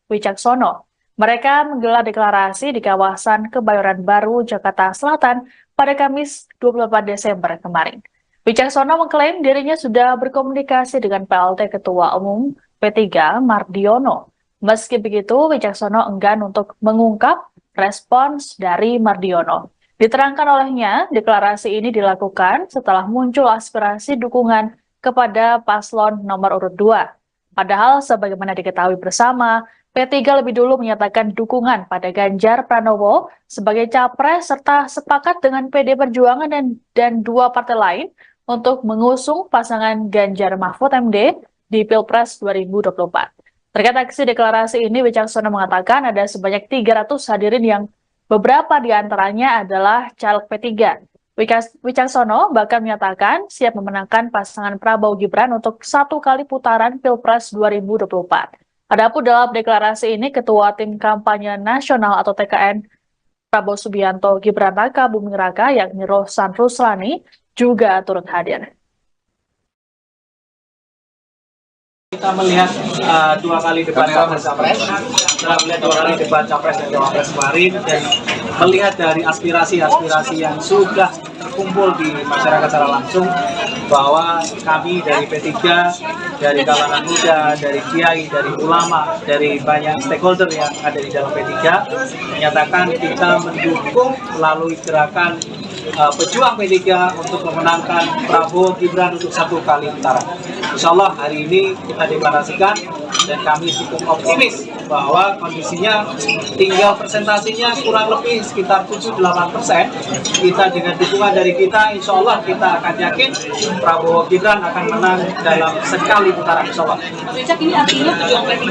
Wicaksono. Mereka menggelar deklarasi di kawasan Kebayoran Baru, Jakarta Selatan pada Kamis 24 Desember kemarin. Wicaksono mengklaim dirinya sudah berkomunikasi dengan PLT Ketua Umum P3 Mardiono. Meski begitu, Wicaksono enggan untuk mengungkap respons dari Mardiono. Diterangkan olehnya, deklarasi ini dilakukan setelah muncul aspirasi dukungan kepada paslon nomor urut 2. Padahal sebagaimana diketahui bersama, P3 lebih dulu menyatakan dukungan pada Ganjar Pranowo sebagai capres serta sepakat dengan PD Perjuangan dan dua partai lain untuk mengusung pasangan Ganjar Mahfud MD di Pilpres 2024. Terkait aksi deklarasi ini, Wicaksono mengatakan ada sebanyak 300 hadirin yang beberapa di antaranya adalah caleg P3. Wicaksono bahkan menyatakan siap memenangkan pasangan Prabowo Gibran untuk 1 kali putaran Pilpres 2024. Adapun dalam deklarasi ini, Ketua Tim Kampanye Nasional atau TKN Prabowo Subianto Gibran Raka Buming Raka yakni Rohsan Ruslani juga turut hadir. Kita melihat 2 kali debat capres, setelah melihat 2 kali debat capres dan cawapres kemarin, dan melihat dari aspirasi-aspirasi yang sudah terkumpul di masyarakat secara langsung, bahwa kami dari P3, dari kalangan muda, dari kiai, dari ulama, dari banyak stakeholder yang ada di dalam P3, menyatakan kita mendukung melalui gerakan pejuang P3 untuk memenangkan Prabowo Gibran untuk 1 kali putaran. Insya Allah hari ini kita deklarasikan dan kami cukup optimis bahwa kondisinya tinggal presentasinya kurang lebih sekitar 7-8%. Kita dengan dukungan dari kita, insya Allah kita akan yakin Prabowo Gibran akan menang dalam sekali putaran, insya Allah. Richard, ini artinya pejuang P3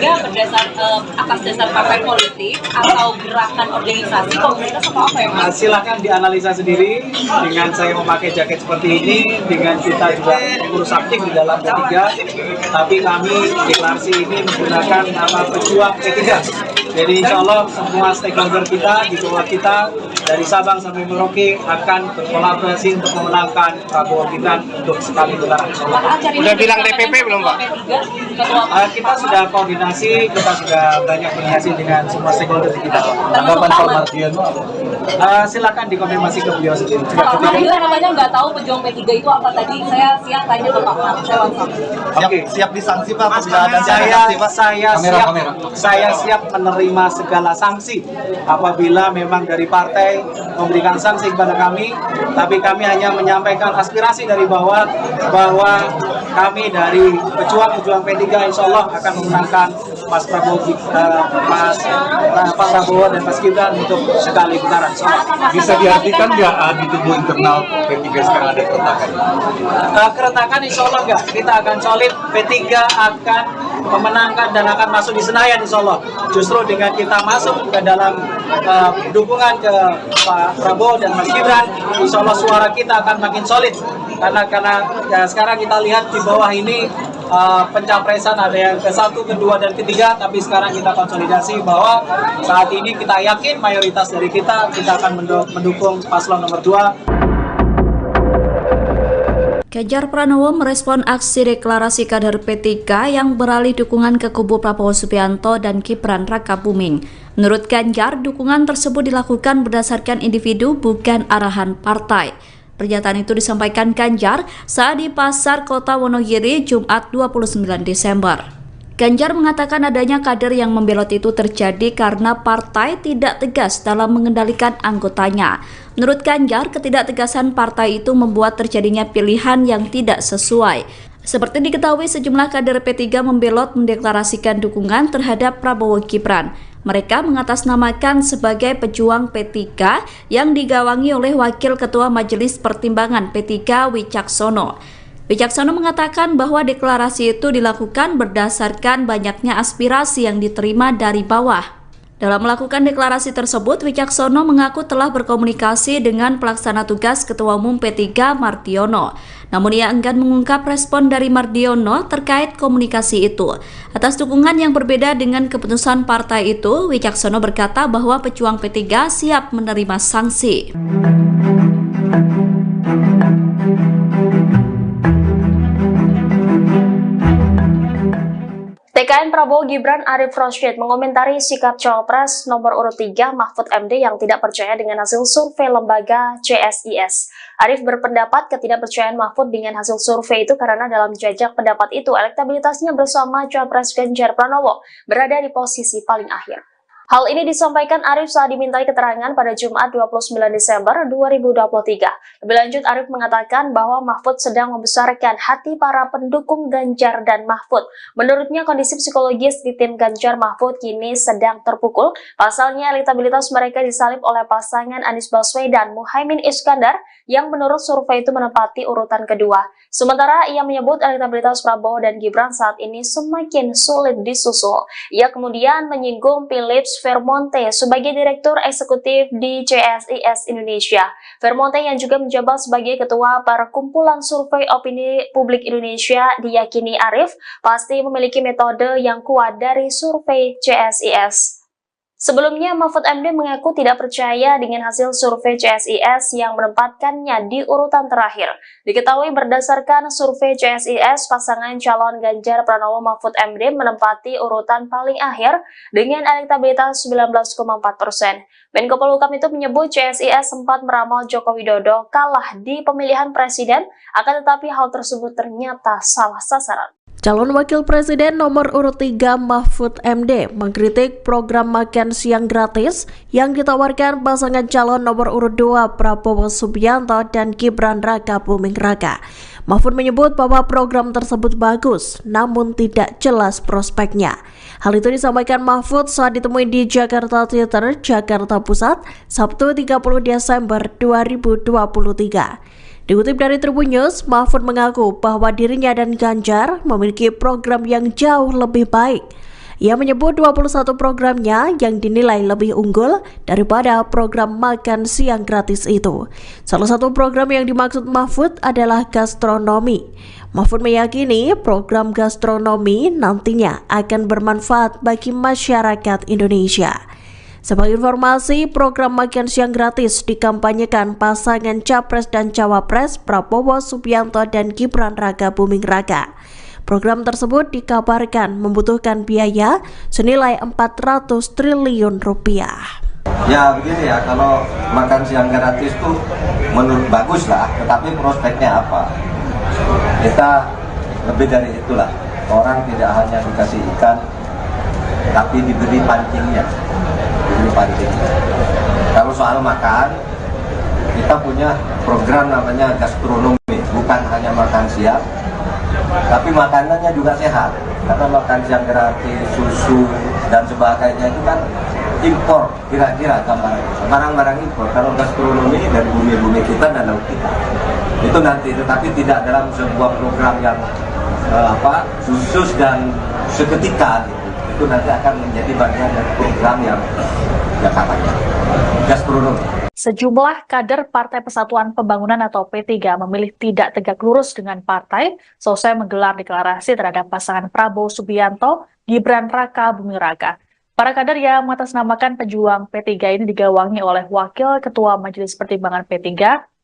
atas dasar partai politik atau gerakan organisasi komunitas atau apa ya Mas? Silahkan dianalisa sendiri dengan saya memakai jaket seperti ini, dengan kita juga pengurus aktif di dalam P3, tapi kami deklarasi ini menggunakan nama pejuang P3. Jadi insya Allah semua stakeholder kita, di bawah kita, dari Sabang sampai Merauke akan berkolaborasi untuk memenangkan Prabowo Gibran untuk sekali putaran. Udah bilang DPP belum Pak? Kita sudah koordinasi, kita sudah banyak koordinasi dengan semua stakeholder kita. Tanggapan Pak Mardiono apa? Silakan dikonfirmasi ke beliau sendiri. Pak Mardiono namanya nggak tahu pejuang P3 itu apa tadi. Saya siap tanya ke Pak Mar. Oke, Siap disanksi Pak? Saya siap menerima segala sanksi apabila memang dari partai memberikan sanksi kepada kami, tapi kami hanya menyampaikan aspirasi dari bawah bahwa kami dari pejuang P3 insya Allah akan memenangkan Mas Prabowo, Pak Prabowo dan Mas Gibran untuk sekali putaran. Bisa diartikan nggak di tubuh internal P3 sekarang ada keretakan? Keretakan insya Allah enggak, kita akan solid, P3 akan memenangkan dan akan masuk di Senayan insya Allah. Justru dengan kita masuk ke dalam dukungan ke Pak Prabowo dan Mas Gibran, insya Allah suara kita akan makin solid. Karena ya, sekarang kita lihat di bawah ini pencapresan ada yang ke-1, ke-2, dan ke-3, tapi sekarang kita konsolidasi bahwa saat ini kita yakin mayoritas dari kita akan mendukung paslon nomor 2. Ganjar Pranowo merespon aksi deklarasi kader P3 yang beralih dukungan ke kubu Prabowo Subianto dan Gibran Raka Buming. Menurut Ganjar, dukungan tersebut dilakukan berdasarkan individu bukan arahan partai. Pernyataan itu disampaikan Ganjar saat di Pasar Kota Wonogiri Jumat 29 Desember. Ganjar mengatakan adanya kader yang membelot itu terjadi karena partai tidak tegas dalam mengendalikan anggotanya. Menurut Ganjar, ketidaktegasan partai itu membuat terjadinya pilihan yang tidak sesuai. Seperti diketahui, sejumlah kader P3 membelot mendeklarasikan dukungan terhadap Prabowo Gibran. Mereka mengatasnamakan sebagai pejuang P3 yang digawangi oleh Wakil Ketua Majelis Pertimbangan P3 Wicaksono. Wicaksono mengatakan bahwa deklarasi itu dilakukan berdasarkan banyaknya aspirasi yang diterima dari bawah. Dalam melakukan deklarasi tersebut, Wicaksono mengaku telah berkomunikasi dengan pelaksana tugas Ketua Umum P3 Mardiono. Namun ia enggan mengungkap respon dari Mardiono terkait komunikasi itu. Atas dukungan yang berbeda dengan keputusan partai itu, Wicaksono berkata bahwa pejuang P3 siap menerima sanksi. TKN Prabowo Gibran Arif Rosyid mengomentari sikap Cawapres nomor urut 3 Mahfud MD yang tidak percaya dengan hasil survei lembaga CSIS. Arif berpendapat ketidakpercayaan Mahfud dengan hasil survei itu karena dalam jajak pendapat itu elektabilitasnya bersama Cawapres Ganjar Pranowo berada di posisi paling akhir. Hal ini disampaikan Arif saat dimintai keterangan pada Jumat 29 Desember 2023. Lebih lanjut, Arif mengatakan bahwa Mahfud sedang membesarkan hati para pendukung Ganjar dan Mahfud. Menurutnya, kondisi psikologis di tim Ganjar Mahfud kini sedang terpukul. Pasalnya, elektabilitas mereka disalib oleh pasangan Anies Baswedan Muhaimin Iskandar yang menurut survei itu menempati urutan kedua. Sementara ia menyebut elektabilitas Prabowo dan Gibran saat ini semakin sulit disusul. Ia kemudian menyinggung Philips Vermonte sebagai Direktur Eksekutif di CSIS Indonesia. Vermonte yang juga menjabat sebagai Ketua Perkumpulan Survei Opini Publik Indonesia diyakini Arif pasti memiliki metode yang kuat dari survei CSIS. Sebelumnya, Mahfud MD mengaku tidak percaya dengan hasil survei CSIS yang menempatkannya di urutan terakhir. Diketahui berdasarkan survei CSIS, pasangan calon Ganjar Pranowo Mahfud MD menempati urutan paling akhir dengan elektabilitas 19,4%. Menko Polhukam itu menyebut CSIS sempat meramal Joko Widodo kalah di pemilihan presiden, akan tetapi hal tersebut ternyata salah sasaran. Calon Wakil Presiden nomor urut 3 Mahfud MD mengkritik program makan siang gratis yang ditawarkan pasangan calon nomor urut 2 Prabowo Subianto dan Gibran Raka Buming Raka. Mahfud menyebut bahwa program tersebut bagus, namun tidak jelas prospeknya. Hal itu disampaikan Mahfud saat ditemui di Jakarta Theater, Jakarta Pusat, Sabtu 30 Desember 2023. Dikutip dari Tribun News, Mahfud mengaku bahwa dirinya dan Ganjar memiliki program yang jauh lebih baik. Ia menyebut 21 programnya yang dinilai lebih unggul daripada program makan siang gratis itu. Salah satu program yang dimaksud Mahfud adalah gastronomi. Mahfud meyakini program gastronomi nantinya akan bermanfaat bagi masyarakat Indonesia. Sebagai informasi, program makan siang gratis dikampanyekan pasangan Capres dan Cawapres Prabowo Subianto dan Gibran Raka Buming Raka. Program tersebut dikabarkan membutuhkan biaya senilai 400 triliun rupiah. Ya begini ya, kalau makan siang gratis itu menurut bagus lah, tetapi prospeknya apa? Kita lebih dari itulah. Orang tidak hanya dikasih ikan, tapi diberi pancingnya. Kalau soal makan, kita punya program namanya gastronomi, bukan hanya makan siang, tapi makanannya juga sehat. Karena makan siang gratis, susu dan sebagainya itu kan impor, kira-kira barang-barang impor. Kalau gastronomi dari bumi-bumi kita dan laut kita, itu nanti, tetapi tidak dalam sebuah program yang khusus dan seketika gitu. Itu nanti akan menjadi bagian dari program yang katanya gastronomi. Sejumlah kader Partai Persatuan Pembangunan atau P3 memilih tidak tegak lurus dengan partai selesai menggelar deklarasi terhadap pasangan Prabowo Subianto, Gibran Raka Buming Raka. Para kader yang mengatasnamakan pejuang P3 ini digawangi oleh Wakil Ketua Majelis Pertimbangan P3,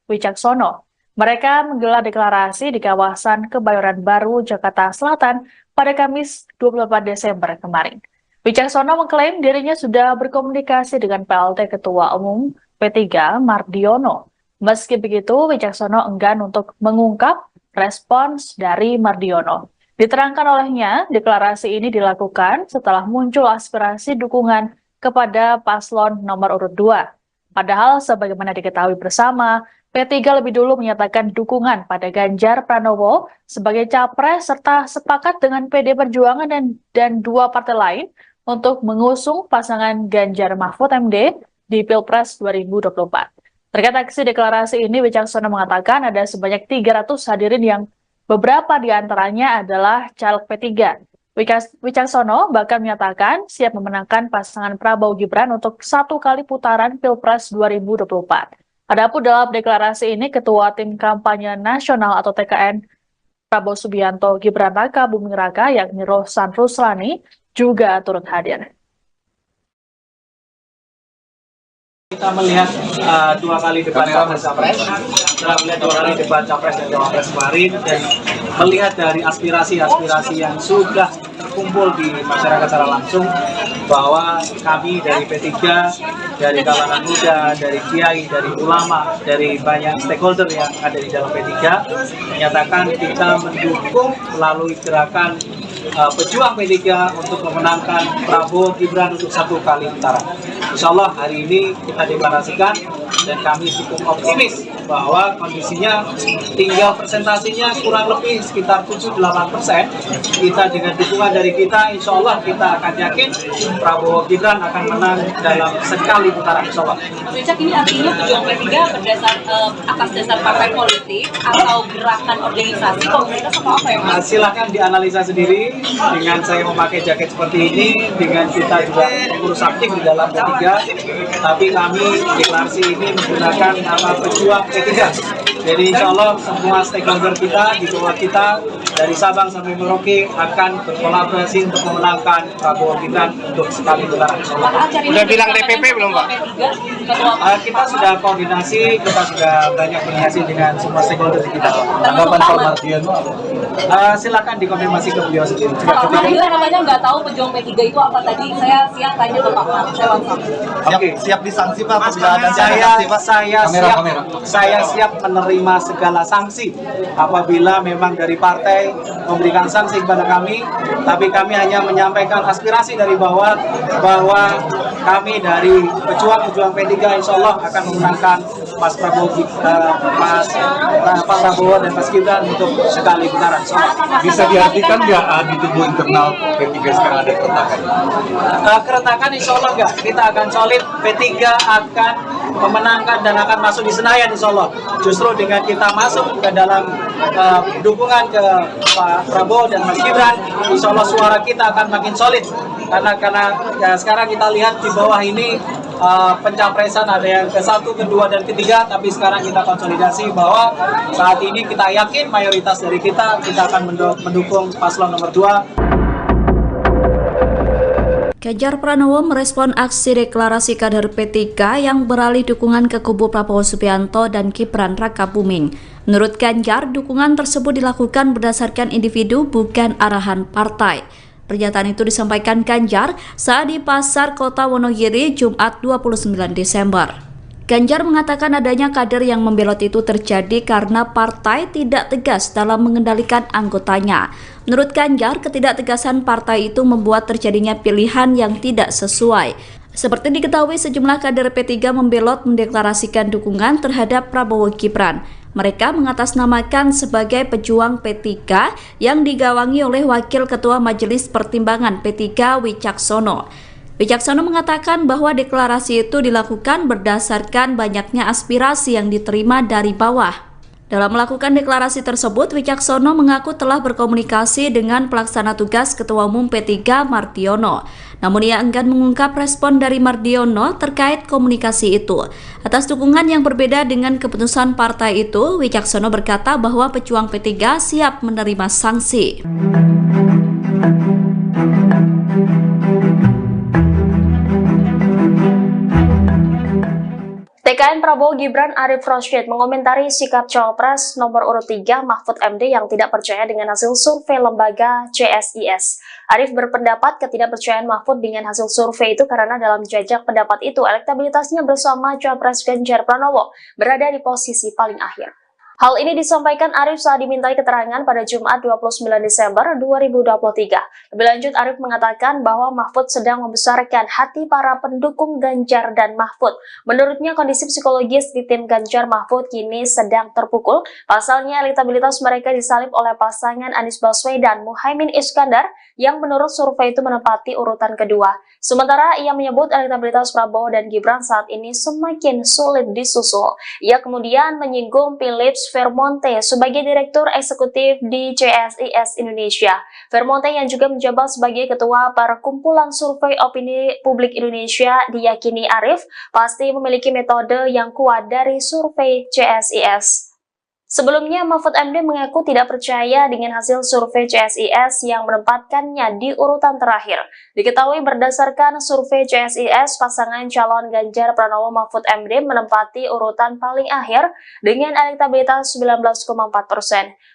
Wicaksono. Mereka menggelar deklarasi di kawasan Kebayoran Baru, Jakarta Selatan pada Kamis 28 Desember kemarin. Wicaksono mengklaim dirinya sudah berkomunikasi dengan PLT Ketua Umum P3 Mardiono. Meski begitu, Wicaksono enggan untuk mengungkap respons dari Mardiono. Diterangkan olehnya, deklarasi ini dilakukan setelah muncul aspirasi dukungan kepada paslon nomor urut 2. Padahal sebagaimana diketahui bersama, P3 lebih dulu menyatakan dukungan pada Ganjar Pranowo sebagai capres serta sepakat dengan PD Perjuangan dan dua partai lain untuk mengusung pasangan Ganjar Mahfud MD di Pilpres 2024. Terkait aksi deklarasi ini, Wicaksono mengatakan ada sebanyak 300 hadirin yang beberapa di antaranya adalah caleg P3. Wicaksono bahkan menyatakan siap memenangkan pasangan Prabowo Gibran untuk 1 kali putaran Pilpres 2024. Adapun dalam deklarasi ini, Ketua Tim Kampanye Nasional atau TKN Prabowo Subianto Gibran Raka Buming Raka yakni Rohsan Ruslani juga turut hadir. Kita melihat 2 kali debat capres, setelah melihat 2 kali debat capres dan cawapres kemarin, dan melihat dari aspirasi-aspirasi yang sudah terkumpul di masyarakat secara langsung, bahwa kami dari P3, dari kalangan muda, dari kiai, dari ulama, dari banyak stakeholder yang ada di dalam P3, menyatakan kita mendukung melalui gerakan pejuang P3 untuk memenangkan Prabowo Gibran untuk 1 kali putaran. Insya Allah hari ini kita deklarasikan dan kami cukup optimis bahwa kondisinya tinggal presentasinya kurang lebih sekitar 7-8%. Kita dengan dukungan dari kita, insya Allah kita akan yakin Prabowo Gibran akan menang dalam sekali putaran, insya Allah. Wicak, ini artinya pejuang P3 berdasar atas dasar partai politik atau gerakan organisasi komunitas atau apa ya Mas? Silahkan dianalisa sendiri dengan saya memakai jaket seperti ini, dengan kita juga pengurus aktif di dalam P3, tapi kami deklarasi ini menggunakan nama pejuang P3. Jadi insya Allah semua stakeholder kita di bawah kita dari Sabang sampai Merauke akan berkolaborasi untuk memenangkan Prabowo Gibran untuk sekali putaran. Udah bilang DPP belum Pak? Kita sudah koordinasi, kita sudah banyak koordinasi dengan semua stakeholder kita. Tanggapan Pak Mardiono apa? Silakan dikonfirmasi ke beliau sendiri. Pak Mardiono namanya nggak tahu pejuang P3 itu apa tadi. Saya siang tanya ke Pak Mar, saya langsung. Oke, siap disanksi Pak. Saya siap menerima segala sanksi apabila memang dari partai memberikan sanksi kepada kami, tapi kami hanya menyampaikan aspirasi dari bawah bahwa kami dari pejuang P3 insya Allah akan memenangkan Pak Prabowo dan Mas Gibran untuk sekali putaran. Bisa diartikan nggak di tubuh internal P3 sekarang ada keretakan? Keretakan insya Allah nggak. Kita akan solid, P3 akan memenangkan dan akan masuk di Senayan insya Allah. Justru dengan kita masuk ke dalam dukungan ke Pak Prabowo dan Mas Gibran, insya Allah suara kita akan makin solid. Karena ya, sekarang kita lihat di bawah ini pencapresan ada yang ke-1, ke-2, dan ke-3, tapi sekarang kita konsolidasi bahwa saat ini kita yakin mayoritas dari kita akan mendukung paslon nomor 2. Ganjar Pranowo merespon aksi deklarasi kader P3 yang beralih dukungan ke kubu Prabowo Subianto dan Gibran Raka Buming. Menurut Ganjar, dukungan tersebut dilakukan berdasarkan individu bukan arahan partai. Pernyataan itu disampaikan Ganjar saat di Pasar Kota Wonogiri Jumat 29 Desember. Ganjar mengatakan adanya kader yang membelot itu terjadi karena partai tidak tegas dalam mengendalikan anggotanya. Menurut Ganjar, ketidaktegasan partai itu membuat terjadinya pilihan yang tidak sesuai. Seperti diketahui, sejumlah kader P3 membelot mendeklarasikan dukungan terhadap Prabowo Gibran. Mereka mengatasnamakan sebagai pejuang P3 yang digawangi oleh Wakil Ketua Majelis Pertimbangan P3 Wicaksono. Wicaksono mengatakan bahwa deklarasi itu dilakukan berdasarkan banyaknya aspirasi yang diterima dari bawah. Dalam melakukan deklarasi tersebut, Wicaksono mengaku telah berkomunikasi dengan pelaksana tugas Ketua Umum P3 Mardiono. Namun ia enggan mengungkap respon dari Mardiono terkait komunikasi itu. Atas dukungan yang berbeda dengan keputusan partai itu, Wicaksono berkata bahwa pejuang P3 siap menerima sanksi. TKN Prabowo Gibran Arif Rosyid mengomentari sikap Cawapres nomor urut 3 Mahfud MD yang tidak percaya dengan hasil survei lembaga CSIS. Arif berpendapat ketidakpercayaan Mahfud dengan hasil survei itu karena dalam jajak pendapat itu elektabilitasnya bersama Cawapres Ganjar Pranowo berada di posisi paling akhir. Hal ini disampaikan Arief saat dimintai keterangan pada Jumat 29 Desember 2023. Lebih lanjut, Arief mengatakan bahwa Mahfud sedang membesarkan hati para pendukung Ganjar dan Mahfud. Menurutnya, kondisi psikologis di tim Ganjar Mahfud kini sedang terpukul. Pasalnya, elektabilitas mereka disalib oleh pasangan Anies Baswedan Muhaimin Iskandar yang menurut survei itu menempati urutan kedua. Sementara ia menyebut elektabilitas Prabowo dan Gibran saat ini semakin sulit disusul. Ia kemudian menyinggung Philips Vermonte sebagai Direktur Eksekutif di CSIS Indonesia. Vermonte yang juga menjabat sebagai Ketua Perkumpulan Survei Opini Publik Indonesia diyakini Arief pasti memiliki metode yang kuat dari survei CSIS. Sebelumnya, Mahfud MD mengaku tidak percaya dengan hasil survei CSIS yang menempatkannya di urutan terakhir. Diketahui berdasarkan survei CSIS, pasangan calon Ganjar Pranowo Mahfud MD menempati urutan paling akhir dengan elektabilitas 19,4%.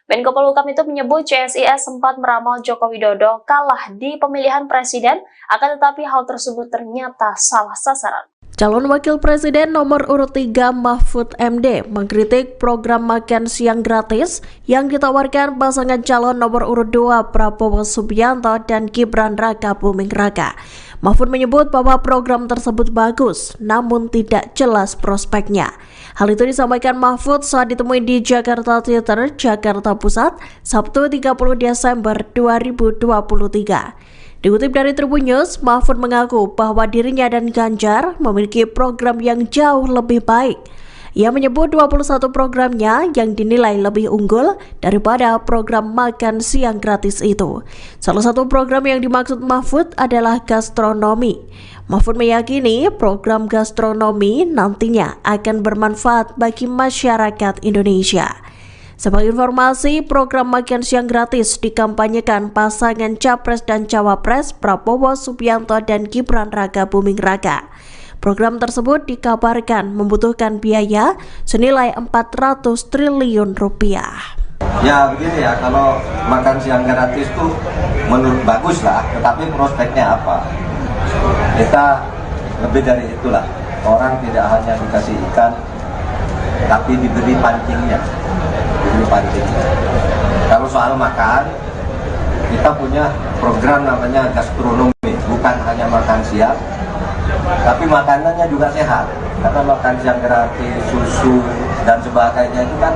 Menko Polhukam itu menyebut CSIS sempat meramal Joko Widodo kalah di pemilihan presiden, akan tetapi hal tersebut ternyata salah sasaran. Calon Wakil Presiden nomor urut 3 Mahfud MD mengkritik program makan siang gratis yang ditawarkan pasangan calon nomor urut 2 Prabowo Subianto dan Gibran Raka Buming Raka. Mahfud menyebut bahwa program tersebut bagus, namun tidak jelas prospeknya. Hal itu disampaikan Mahfud saat ditemui di Jakarta Theater, Jakarta Pusat, Sabtu 30 Desember 2023. Dikutip dari Tribun News, Mahfud mengaku bahwa dirinya dan Ganjar memiliki program yang jauh lebih baik. Ia menyebut 21 programnya yang dinilai lebih unggul daripada program makan siang gratis itu. Salah satu program yang dimaksud Mahfud adalah gastronomi. Mahfud meyakini program gastronomi nantinya akan bermanfaat bagi masyarakat Indonesia. Sebagai informasi, program makan siang gratis dikampanyekan pasangan Capres dan Cawapres Prabowo Subianto dan Gibran Raka Buming Raka. Program tersebut dikabarkan membutuhkan biaya senilai 400 triliun rupiah. Ya begini ya, kalau makan siang gratis tuh menurut bagus lah, tetapi prospeknya apa? Kita lebih dari itulah. Orang tidak hanya dikasih ikan, tapi diberi pancingnya. Kalau soal makan, kita punya program namanya gastronomi, bukan hanya makan siang, tapi makanannya juga sehat. Karena makan siang gratis, susu dan sebagainya itu kan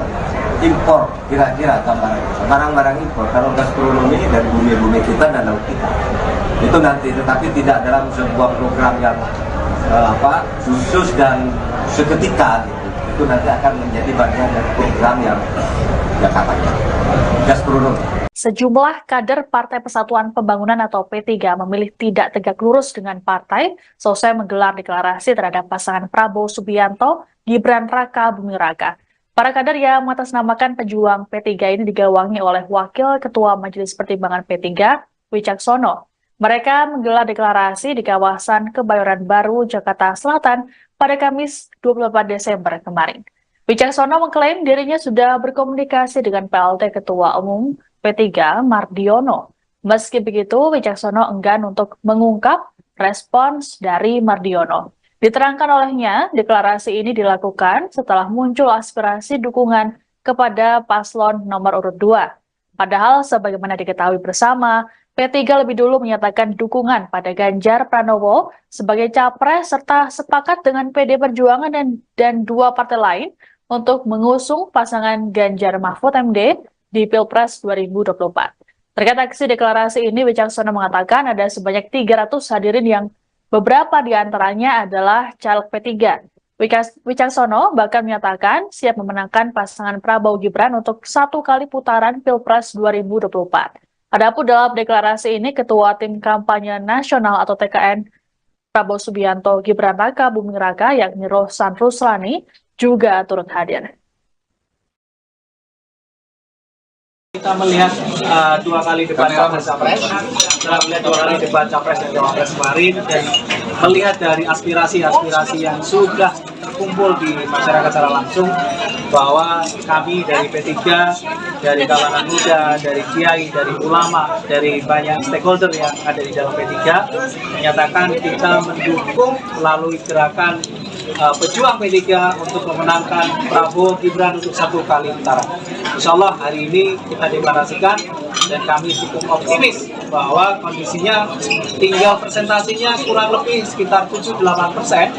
impor, kira-kira barang-barang impor. Kalau gastronomi dari bumi-bumi kita dan laut kita, itu nanti, tetapi tidak dalam sebuah program yang khusus dan seketika gitu. Itu nanti akan menjadi bagian dari program yang katanya gastronomi. Sejumlah kader Partai Persatuan Pembangunan atau P3 memilih tidak tegak lurus dengan partai selesai menggelar deklarasi terhadap pasangan Prabowo Subianto, Gibran Raka Buming Raka. Para kader yang mengatasnamakan pejuang P3 ini digawangi oleh Wakil Ketua Majelis Pertimbangan P3, Wicaksono. Mereka menggelar deklarasi di kawasan Kebayoran Baru, Jakarta Selatan pada Kamis 24 Desember kemarin. Wicaksono mengklaim dirinya sudah berkomunikasi dengan PLT Ketua Umum P3 Mardiono. Meski begitu, Wicaksono enggan untuk mengungkap respons dari Mardiono. Diterangkan olehnya, deklarasi ini dilakukan setelah muncul aspirasi dukungan kepada paslon nomor urut 2. Padahal sebagaimana diketahui bersama, P3 lebih dulu menyatakan dukungan pada Ganjar Pranowo sebagai capres serta sepakat dengan PD Perjuangan dan dua partai lain untuk mengusung pasangan Ganjar Mahfud MD di Pilpres 2024. Terkait aksi deklarasi ini, Wicaksono mengatakan ada sebanyak 300 hadirin yang beberapa di antaranya adalah caleg P3. Wicaksono bahkan menyatakan siap memenangkan pasangan Prabowo Gibran untuk 1 kali putaran Pilpres 2024. Adapun dalam deklarasi ini, Ketua Tim Kampanye Nasional atau TKN Prabowo Subianto Gibran Raka Buming Raka yakni Rohsan Ruslani juga turut hadir. Kita melihat 2 kali debat Capres, setelah melihat 2 kali debat Capres dan Cawapres kemarin, dan melihat dari aspirasi-aspirasi yang sudah terkumpul di masyarakat secara langsung, bahwa kami dari P3, dari kalangan muda, dari kiai, dari ulama, dari banyak stakeholder yang ada di dalam P3, menyatakan kita mendukung melalui gerakan pejuang P3 untuk memenangkan Prabowo Gibran untuk 1 kali putaran. Insya Allah hari ini kita deklarasikan dan kami cukup optimis bahwa kondisinya tinggal presentasinya kurang lebih sekitar 7-8%.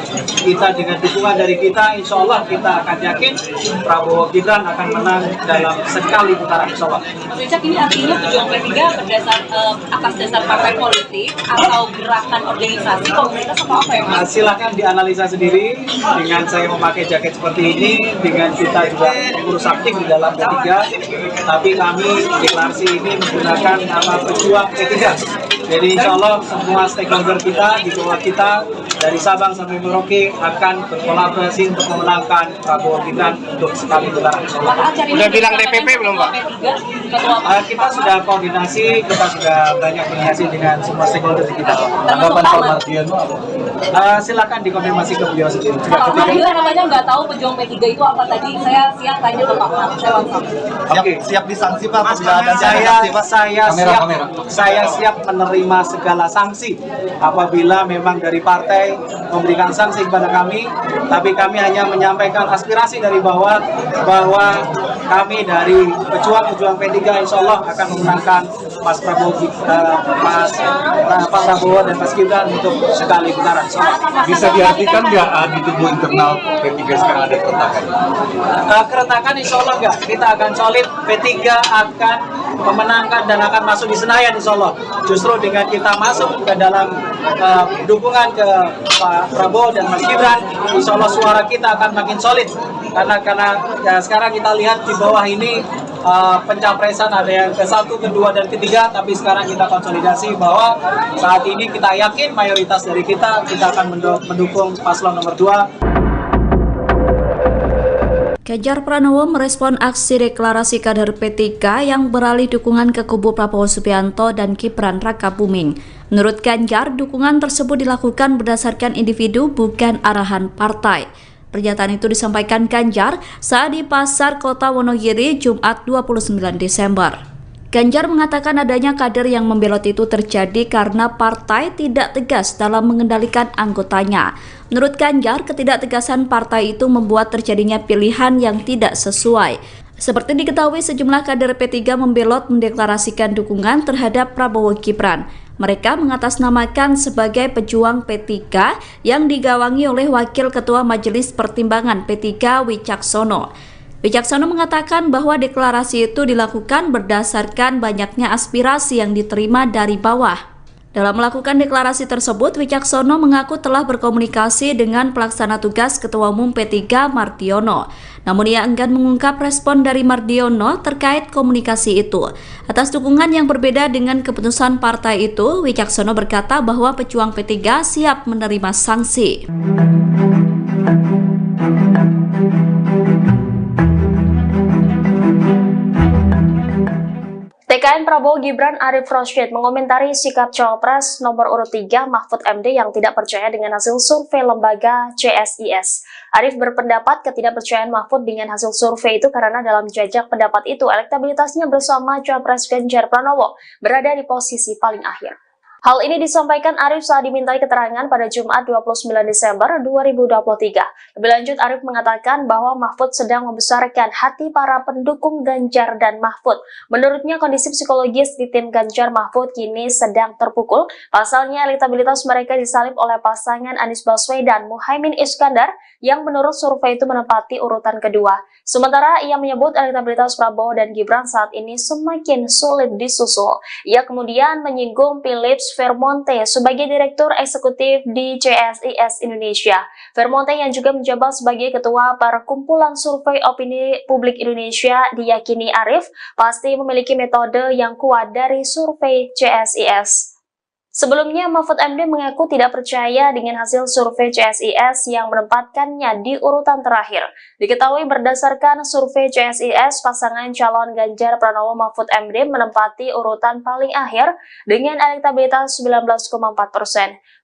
Kita dengan dukungan dari kita, insya Allah kita akan yakin Prabowo Gibran akan menang dalam sekali putaran, insya Allah. Mas Richard, ini artinya pejuang P3 atas dasar partai politik atau gerakan organisasi komunitas atau apa ya Mas? Silakan dianalisa sendiri dengan saya memakai jaket seperti ini, dengan kita juga mengurus aktif di dalam P3, tapi kami deklarasi ini menggunakan nama pejuang P3. Jadi insya Allah semua stakeholder kita di bawah kita dari Sabang sampai Merauke akan berkolaborasi untuk memenangkan Prabowo Gibran untuk sekali putaran. Udah bilang DPP belum Pak? Kita sudah koordinasi, kita sudah banyak koordinasi dengan semua stakeholder di kita. Tanggapan Pak Mardiono apa? Silakan dikonfirmasi ke beliau sendiri. Pak Mardiono namanya nggak tahu pejuang P3 itu apa tadi. Saya siap tanya ke Pak Mar. Siap disanksi Pak. Saya siap menerima segala sanksi apabila memang dari partai memberikan sanksi kepada kami, tapi kami hanya menyampaikan aspirasi dari bawah bahwa kami dari pejuang P3 insya Allah akan memenangkan Pak Prabowo dan Mas Gibran untuk sekali putaran. Bisa diartikan nggak di tubuh internal P3 sekarang ada keretakan? Keretakan insya Allah nggak. Kita akan solid, P3 akan memenangkan dan akan masuk di Senayan insya Allah. Justru dengan kita masuk ke dalam dukungan ke Pak Prabowo dan Mas Gibran, insya Allah suara kita akan makin solid. Karena ya, sekarang kita lihat di bawah ini pencapresan ada yang ke-1, ke-2, dan ke-3, tapi sekarang kita konsolidasi bahwa saat ini kita yakin mayoritas dari kita akan mendukung paslon nomor 2. Ganjar Pranowo merespon aksi deklarasi kader P3 yang beralih dukungan ke kubu Prabowo Subianto dan Gibran Rakabuming. Menurut Ganjar, dukungan tersebut dilakukan berdasarkan individu bukan arahan partai. Pernyataan itu disampaikan Ganjar saat di Pasar Kota Wonogiri Jumat 29 Desember. Ganjar mengatakan adanya kader yang membelot itu terjadi karena partai tidak tegas dalam mengendalikan anggotanya. Menurut Ganjar, ketidaktegasan partai itu membuat terjadinya pilihan yang tidak sesuai. Seperti diketahui, sejumlah kader P3 membelot mendeklarasikan dukungan terhadap Prabowo Gibran. Mereka mengatasnamakan sebagai pejuang P3 yang digawangi oleh Wakil Ketua Majelis Pertimbangan P3 Wicaksono. Wicaksono mengatakan bahwa deklarasi itu dilakukan berdasarkan banyaknya aspirasi yang diterima dari bawah. Dalam melakukan deklarasi tersebut, Wicaksono mengaku telah berkomunikasi dengan pelaksana tugas Ketua Umum P3 Mardiono. Namun ia enggan mengungkap respon dari Mardiono terkait komunikasi itu. Atas dukungan yang berbeda dengan keputusan partai itu, Wicaksono berkata bahwa pejuang P3 siap menerima sanksi. TKN Prabowo Gibran Arif Rosyid mengomentari sikap Cawapres nomor urut 3 Mahfud MD yang tidak percaya dengan hasil survei lembaga CSIS. Arif berpendapat ketidakpercayaan Mahfud dengan hasil survei itu karena dalam jajak pendapat itu elektabilitasnya bersama Cawapres Ganjar Pranowo berada di posisi paling akhir. Hal ini disampaikan Arif saat dimintai keterangan pada Jumat 29 Desember 2023. Lebih lanjut, Arif mengatakan bahwa Mahfud sedang membesarkan hati para pendukung Ganjar dan Mahfud. Menurutnya, kondisi psikologis di tim Ganjar Mahfud kini sedang terpukul. Pasalnya, elektabilitas mereka disalib oleh pasangan Anies Baswedan Muhaimin Iskandar yang menurut survei itu menempati urutan kedua. Sementara ia menyebut elektabilitas Prabowo dan Gibran saat ini semakin sulit disusul. Ia kemudian menyinggung Philips Vermonte sebagai Direktur Eksekutif di CSIS Indonesia. Vermonte yang juga menjabat sebagai Ketua Perkumpulan Survei Opini Publik Indonesia diyakini Arif pasti memiliki metode yang kuat dari survei CSIS. Sebelumnya, Mahfud MD mengaku tidak percaya dengan hasil survei CSIS yang menempatkannya di urutan terakhir. Diketahui berdasarkan survei CSIS, pasangan calon Ganjar Pranowo Mahfud MD menempati urutan paling akhir dengan elektabilitas 19,4%.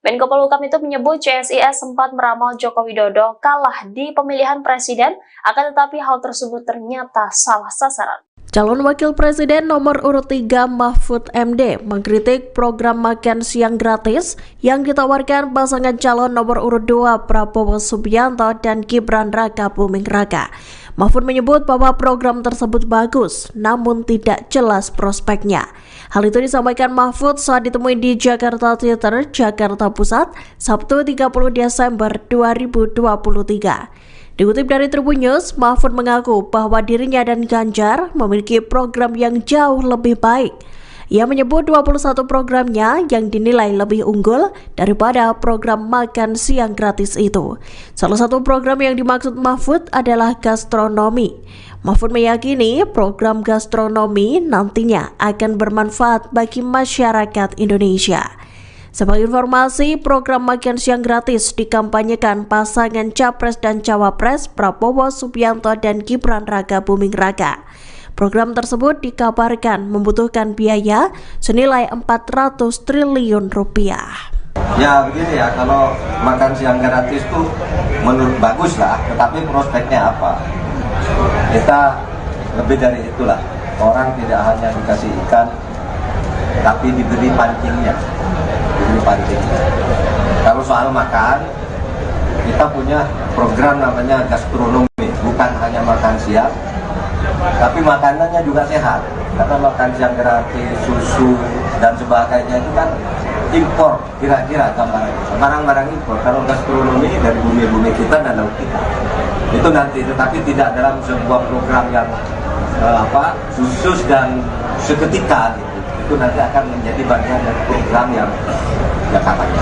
Menko Polhukam itu menyebut CSIS sempat meramal Joko Widodo kalah di pemilihan presiden, akan tetapi hal tersebut ternyata salah sasaran. Calon Wakil Presiden nomor urut 3 Mahfud MD mengkritik program makan siang gratis yang ditawarkan pasangan calon nomor urut 2 Prabowo Subianto dan Gibran Raka Buming Raka. Mahfud menyebut bahwa program tersebut bagus, namun tidak jelas prospeknya. Hal itu disampaikan Mahfud saat ditemui di Jakarta Theater, Jakarta Pusat, Sabtu 30 Desember 2023. Dikutip dari Tribun News, Mahfud mengaku bahwa dirinya dan Ganjar memiliki program yang jauh lebih baik. Ia menyebut 21 programnya yang dinilai lebih unggul daripada program makan siang gratis itu. Salah satu program yang dimaksud Mahfud adalah gastronomi. Mahfud meyakini program gastronomi nantinya akan bermanfaat bagi masyarakat Indonesia. Sebagai informasi, program makan siang gratis dikampanyekan pasangan Capres dan Cawapres Prabowo Subianto dan Gibran Raka Buming Raka. Program tersebut dikabarkan membutuhkan biaya senilai 400 triliun rupiah. Ya begini ya, kalau makan siang gratis itu menurut bagus lah, tetapi prospeknya apa? Kita lebih dari itulah. Orang tidak hanya dikasih ikan, tapi diberi pancingnya. Kalau soal makan, kita punya program namanya gastronomi, bukan hanya makan siang, tapi makanannya juga sehat. Karena makan siang gratis, susu dan sebagainya itu kan impor, kira-kira gambarannya barang-barang impor. Kalau gastronomi dari bumi-bumi kita dan laut kita, itu nanti, tetapi tidak dalam sebuah program yang khusus dan seketika gitu. Itu nanti akan menjadi bagian dari program yang katanya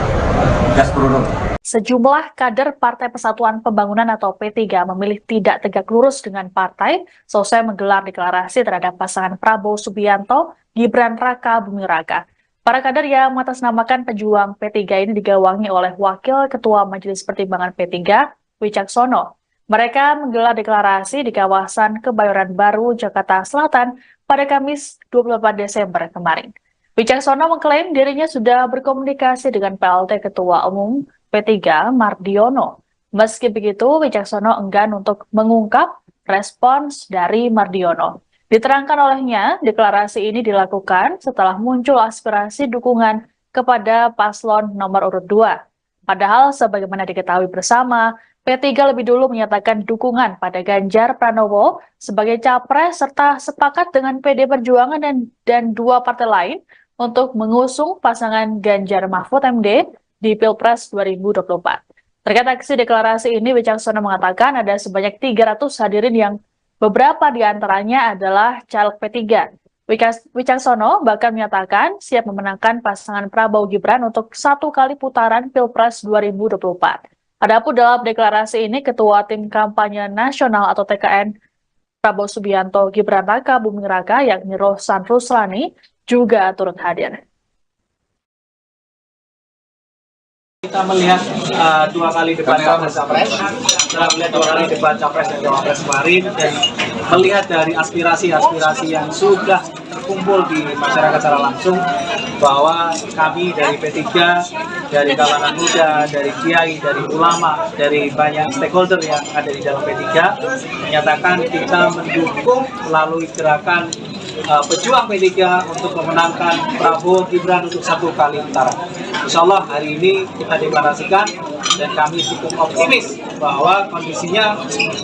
gastronomi. Sejumlah kader Partai Persatuan Pembangunan atau P3 memilih tidak tegak lurus dengan partai selesai menggelar deklarasi terhadap pasangan Prabowo Subianto, Gibran Raka Buming Raka. Para kader yang mengatasnamakan pejuang P3 ini digawangi oleh Wakil Ketua Majelis Pertimbangan P3, Wicaksono. Mereka menggelar deklarasi di kawasan Kebayoran Baru, Jakarta Selatan pada Kamis 28 Desember kemarin. Wicaksono mengklaim dirinya sudah berkomunikasi dengan PLT Ketua Umum P3 Mardiono. Meski begitu, Wicaksono enggan untuk mengungkap respons dari Mardiono. Diterangkan olehnya, deklarasi ini dilakukan setelah muncul aspirasi dukungan kepada paslon nomor urut 2. Padahal sebagaimana diketahui bersama, P3 lebih dulu menyatakan dukungan pada Ganjar Pranowo sebagai capres serta sepakat dengan PD Perjuangan dan dua partai lain untuk mengusung pasangan Ganjar Mahfud MD di Pilpres 2024. Terkait aksi deklarasi ini, Wicaksono mengatakan ada sebanyak 300 hadirin yang beberapa di antaranya adalah caleg P3. Wicaksono bahkan menyatakan siap memenangkan pasangan Prabowo Gibran untuk satu kali putaran Pilpres 2024. Adapun dalam deklarasi ini, Ketua Tim Kampanye Nasional atau TKN Prabowo Subianto Gibran Raka Buming Raka yakni Rohsan Ruslani juga turut hadir. Kita melihat dua kali debat capres, setelah melihat dua kali debat capres dan cawapres kemarin, dan melihat dari aspirasi-aspirasi yang sudah terkumpul di masyarakat secara langsung, bahwa kami dari P3, dari kalangan muda, dari kiai, dari ulama, dari banyak stakeholder yang ada di dalam P3, menyatakan kita mendukung melalui gerakan pejuang P3 untuk memenangkan Prabowo Gibran untuk satu kali putaran. Insya Allah hari ini kita deklarasikan dan kami cukup optimis bahwa kondisinya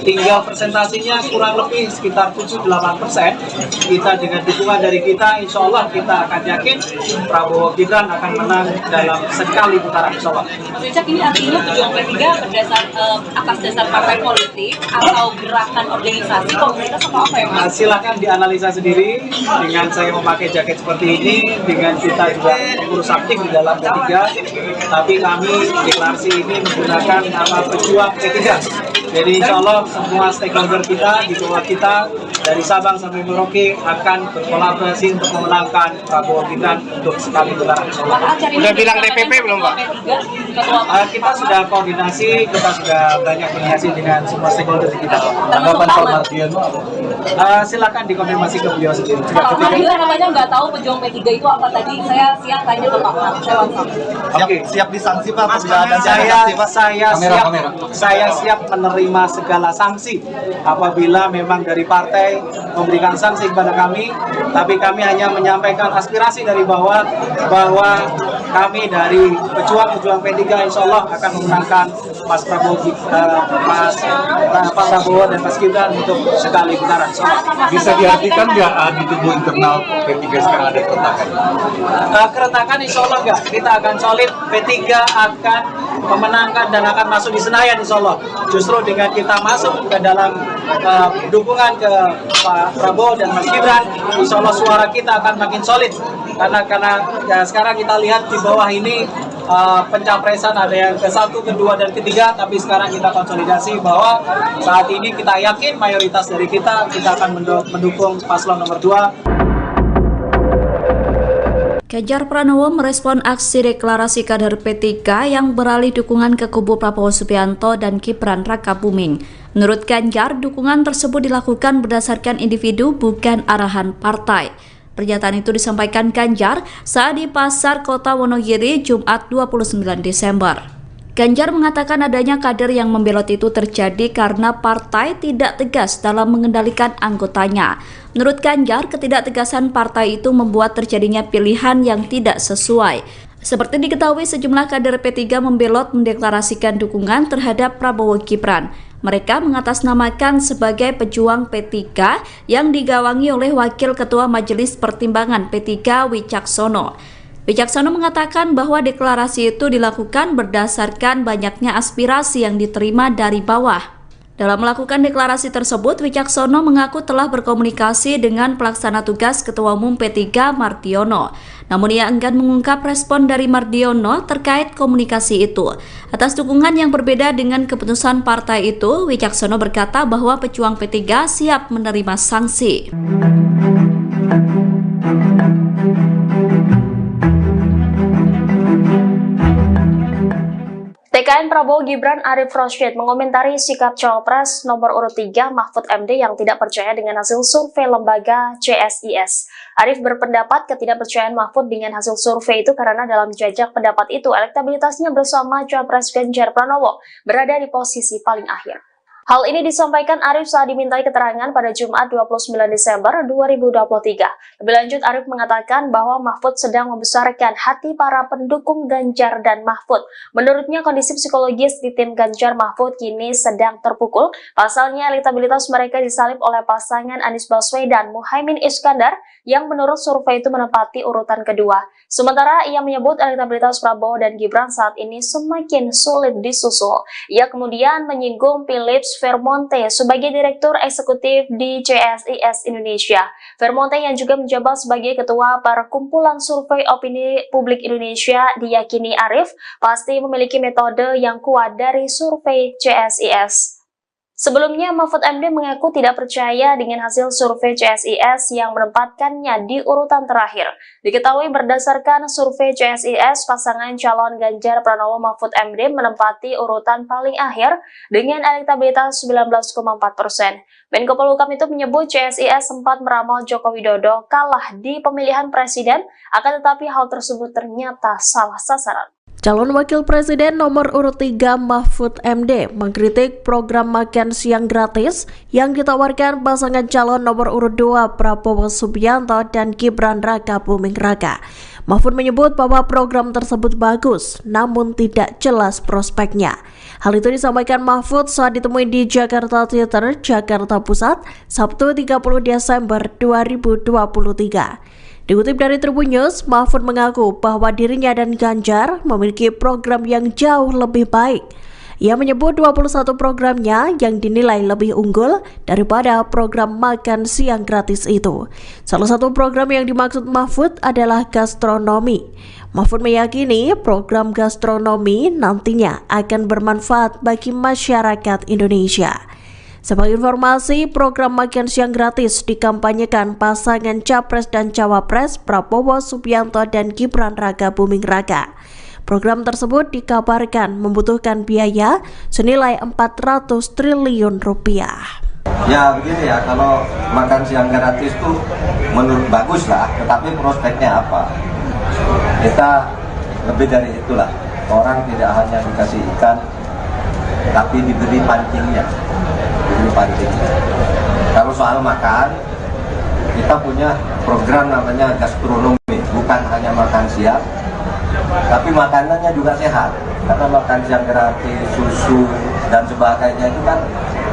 tinggal presentasinya kurang lebih sekitar 7-8%. Kita dengan dukungan dari kita, insya Allah kita akan yakin Prabowo Gibran akan menang dalam sekali putaran, insya Allah. Wicak, ini artinya pejuang P3 atas dasar partai politik atau gerakan organisasi komunitas atau apa ya Mas? Silahkan dianalisa sendiri dengan saya memakai jaket seperti ini, dengan kita juga mengurus aktif di dalam P3, tapi kami deklarasi ini menggunakan nama pejuang P3. Jadi insya Allah semua stakeholder kita, di bawah kita, dari Sabang sampai Merauke akan berkolaborasi untuk memenangkan Prabowo Gibran untuk sekali putaran. Udah bilang DPP belum Pak? Kita sudah koordinasi, kita sudah banyak koordinasi dengan semua stakeholder kita. Tanggapan Pak Mardiono? Silakan dikonfirmasi ke beliau sendiri. Pak Ahmad juga namanya nggak tahu pejuang P3 itu apa tadi. Saya siang tanya ke Pak Ahmad. Saya langsung. Siap disanksi Pak. Saya siap menerima segala sanksi apabila memang dari partai memberikan sanksi kepada kami. Tapi kami hanya menyampaikan aspirasi dari bawah bahwa kami dari pejuang P3 insya Allah akan memenangkan Pak Prabowo dan Mas Gibran untuk sekali putaran. Bisa diartikan nggak di tubuh internal P3 sekarang ada keretakan? Keretakan insya Allah nggak. Kita akan solid. P3 akan memenangkan dan akan masuk di Senayan insya Allah. Justru dengan kita masuk ke dalam dukungan ke Pak Prabowo dan Mas Gibran, insya Allah suara kita akan makin solid. Karena ya, sekarang kita lihat di bawah ini pencapresan ada yang ke-1, ke-2, dan ke-3, tapi sekarang kita konsolidasi bahwa saat ini kita yakin mayoritas dari kita akan mendukung paslon nomor 2. Ganjar Pranowo merespon aksi deklarasi kader P3 yang beralih dukungan ke kubu Prabowo Subianto dan Gibran Rakabuming. Menurut Ganjar, dukungan tersebut dilakukan berdasarkan individu bukan arahan partai. Pernyataan itu disampaikan Ganjar saat di Pasar Kota Wonogiri Jumat 29 Desember. Ganjar mengatakan adanya kader yang membelot itu terjadi karena partai tidak tegas dalam mengendalikan anggotanya. Menurut Ganjar, ketidaktegasan partai itu membuat terjadinya pilihan yang tidak sesuai. Seperti diketahui, sejumlah kader P3 membelot mendeklarasikan dukungan terhadap Prabowo Gibran. Mereka mengatasnamakan sebagai pejuang P3 yang digawangi oleh Wakil Ketua Majelis Pertimbangan P3 Wicaksono. Wicaksono mengatakan bahwa deklarasi itu dilakukan berdasarkan banyaknya aspirasi yang diterima dari bawah. Dalam melakukan deklarasi tersebut, Wicaksono mengaku telah berkomunikasi dengan pelaksana tugas Ketua Umum P3 Mardiono. Namun ia enggan mengungkap respon dari Mardiono terkait komunikasi itu. Atas dukungan yang berbeda dengan keputusan partai itu, Wicaksono berkata bahwa pejuang P3 siap menerima sanksi. TKN Prabowo Gibran Arif Rashid mengomentari sikap Cawapres nomor urut 3 Mahfud MD yang tidak percaya dengan hasil survei lembaga CSIS. Arif berpendapat ketidakpercayaan Mahfud dengan hasil survei itu karena dalam jajak pendapat itu elektabilitasnya bersama Cawapres Ganjar Pranowo berada di posisi paling akhir. Hal ini disampaikan Arif saat dimintai keterangan pada Jumat 29 Desember 2023. Lebih lanjut, Arif mengatakan bahwa Mahfud sedang membesarkan hati para pendukung Ganjar dan Mahfud. Menurutnya, kondisi psikologis di tim Ganjar Mahfud kini sedang terpukul. Pasalnya, elektabilitas mereka disalip oleh pasangan Anies Baswedan Muhaimin Iskandar yang menurut survei itu menempati urutan kedua. Sementara ia menyebut elektabilitas Prabowo dan Gibran saat ini semakin sulit disusul. Ia kemudian menyinggung Philips Vermonte sebagai Direktur Eksekutif di CSIS Indonesia. Vermonte yang juga menjabat sebagai Ketua Perkumpulan Survei Opini Publik Indonesia diyakini Arif pasti memiliki metode yang kuat dari survei CSIS. Sebelumnya, Mahfud MD mengaku tidak percaya dengan hasil survei CSIS yang menempatkannya di urutan terakhir. Diketahui berdasarkan survei CSIS, pasangan calon Ganjar Pranowo Mahfud MD menempati urutan paling akhir dengan elektabilitas 19,4%. Menko Polhukam itu menyebut CSIS sempat meramal Joko Widodo kalah di pemilihan presiden, akan tetapi hal tersebut ternyata salah sasaran. Calon Wakil Presiden nomor urut 3 Mahfud MD mengkritik program makan siang gratis yang ditawarkan pasangan calon nomor urut 2 Prabowo Subianto dan Gibran Rakabuming Raka. Mahfud menyebut bahwa program tersebut bagus, namun tidak jelas prospeknya. Hal itu disampaikan Mahfud saat ditemui di Jakarta Theater, Jakarta Pusat, Sabtu 30 Desember 2023. Dikutip dari Tribun News, Mahfud mengaku bahwa dirinya dan Ganjar memiliki program yang jauh lebih baik. Ia menyebut 21 programnya yang dinilai lebih unggul daripada program makan siang gratis itu. Salah satu program yang dimaksud Mahfud adalah gastronomi. Mahfud meyakini program gastronomi nantinya akan bermanfaat bagi masyarakat Indonesia. Sebagai informasi, program makan siang gratis dikampanyekan pasangan Capres dan Cawapres Prabowo Subianto dan Gibran Rakabuming Raka. Program tersebut dikabarkan membutuhkan biaya senilai 400 triliun rupiah. Ya begini ya, kalau makan siang gratis tuh menurut bagus lah, tetapi prospeknya apa? Kita lebih dari itulah. Orang tidak hanya dikasih ikan, tapi diberi pancingnya. Kalau soal makan, kita punya program namanya gastronomi, bukan hanya makan siang, tapi makanannya juga sehat. Karena makan siang gratis, susu dan sebagainya itu kan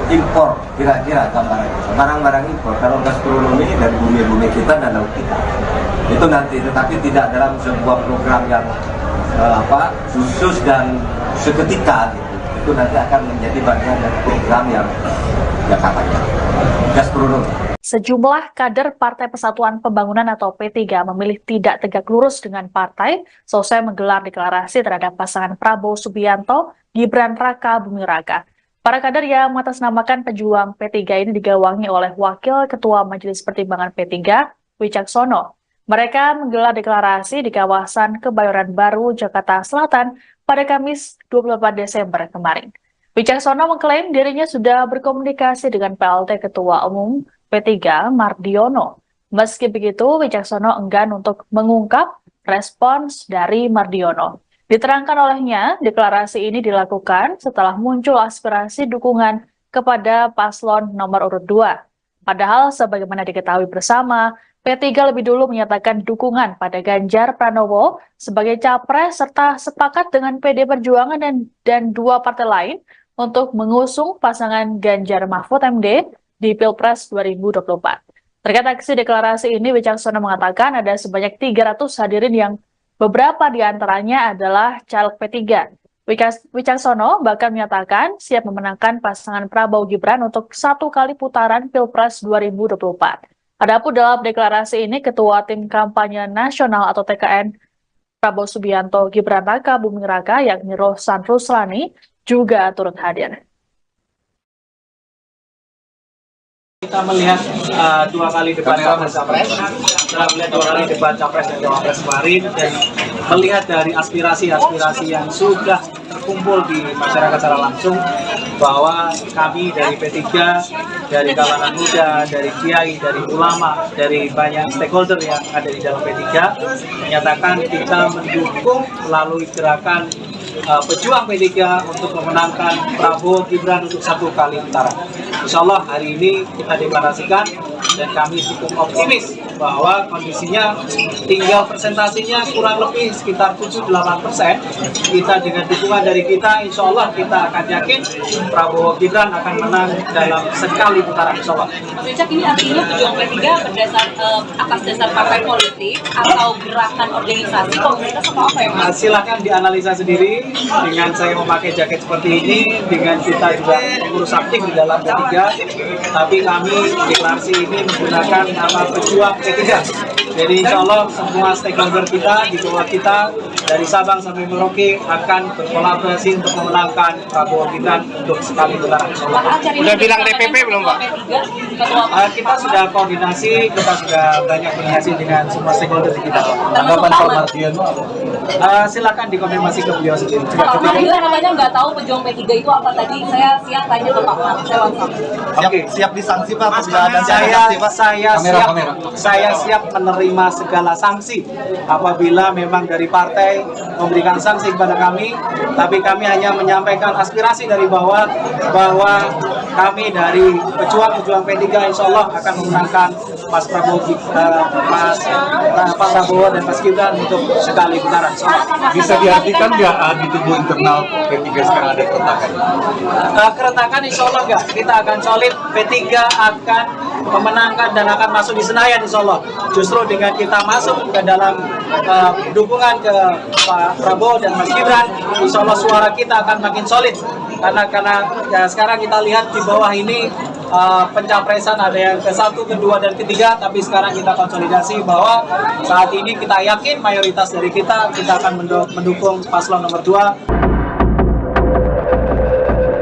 impor, kira-kira gambarannya barang-barang impor. Kalau gastronomi dari bumi-bumi kita dan laut kita itu nanti, tetapi tidak dalam sebuah program yang khusus dan seketika gitu. Itu nanti akan menjadi bagian dari program yang katanya gastronomi. Sejumlah kader Partai Persatuan Pembangunan atau P3 memilih tidak tegak lurus dengan partai selesai menggelar deklarasi terhadap pasangan Prabowo Subianto, Gibran Raka Buming Raka. Para kader yang mengatasnamakan pejuang P3 ini digawangi oleh Wakil Ketua Majelis Pertimbangan P3, Wicaksono. Mereka menggelar deklarasi di kawasan Kebayoran Baru, Jakarta Selatan pada Kamis 24 Desember kemarin. Wicaksono mengklaim dirinya sudah berkomunikasi dengan PLT Ketua Umum P3, Mardiono. Meski begitu, Wicaksono enggan untuk mengungkap respons dari Mardiono. Diterangkan olehnya, deklarasi ini dilakukan setelah muncul aspirasi dukungan kepada paslon nomor urut 2. Padahal sebagaimana diketahui bersama, P3 lebih dulu menyatakan dukungan pada Ganjar Pranowo sebagai capres serta sepakat dengan PD Perjuangan dan dua partai lain untuk mengusung pasangan Ganjar Mahfud MD di Pilpres 2024. Terkait aksi deklarasi ini, Wicaksono mengatakan ada sebanyak 300 hadirin yang beberapa di antaranya adalah caleg P3. Wicaksono bahkan menyatakan siap memenangkan pasangan Prabowo Gibran untuk 1 kali putaran Pilpres 2024. Adapun dalam deklarasi ini, Ketua Tim Kampanye Nasional atau TKN Prabowo Subianto Gibran Raka Buming Raka yakni Rohsan Ruslani juga turut hadir. Kita melihat 2 kali debat Capres, setelah melihat 2 kali debat Capres dan Cawapres kemarin, dan melihat dari aspirasi-aspirasi yang sudah terkumpul di masyarakat secara langsung, bahwa kami dari P3, dari kalangan muda, dari kiai, dari ulama, dari banyak stakeholder yang ada di dalam P3, menyatakan kita mendukung melalui gerakan pejuang P3 untuk memenangkan Prabowo Gibran untuk 1 kali putaran. Insya Allah hari ini kita deklarasikan dan kami cukup optimis bahwa kondisinya tinggal presentasinya kurang lebih sekitar 7-8%. Kita dengan dukungan dari kita, insya Allah kita akan yakin Prabowo Gibran akan menang dalam sekali putaran, insya Allah. Mas Wicak, ini artinya pejuang P3 atas dasar partai politik atau gerakan organisasi komunitas atau apa ya Mas? Silakan dianalisa sendiri dengan saya memakai jaket seperti ini, dengan kita juga mengurus aktif di dalam P3, tapi kami deklarasi ini menggunakan nama pejuang P3. Jadi insya Allah semua stakeholder kita di bawah kita dari Sabang sampai Merauke akan berkolaborasi untuk memenangkan Prabowo Gibran untuk sekali putaran. Udah bilang DPP belum Pak? Kita sudah koordinasi, kita sudah banyak koordinasi dengan semua stakeholder di kita. Tanggapan Pak Mardiono apa? Silakan dikonfirmasi ke beliau sendiri. Pak Mardiono namanya nggak tahu pejuang P3 itu apa tadi. Saya siap tanya ke Pak Mardiono. Siap disanksi Pak. Saya siap menerima segala sanksi apabila memang dari partai memberikan sanksi kepada kami, tapi kami hanya menyampaikan aspirasi dari bawah bahwa kami dari pejuang P3 insya Allah akan memenangkan Mas Prabowo, Pak Prabowo dan Mas Gibran untuk sekali putaran. Bisa diartikan nggak di tubuh internal P3 sekarang ada keretakan? Keretakan insya Allah nggak. Kita akan solid, P3 akan memenangkan dan akan masuk di Senayan insya Allah. Justru dengan kita masuk ke dalam dukungan ke Pak Prabowo dan Mas Gibran, insya Allah suara kita akan makin solid. Karena ya, sekarang kita lihat di bawah ini pencapresan ada yang ke-1, ke-2, dan ke-3, tapi sekarang kita konsolidasi bahwa saat ini kita yakin mayoritas dari kita akan mendukung paslon nomor 2.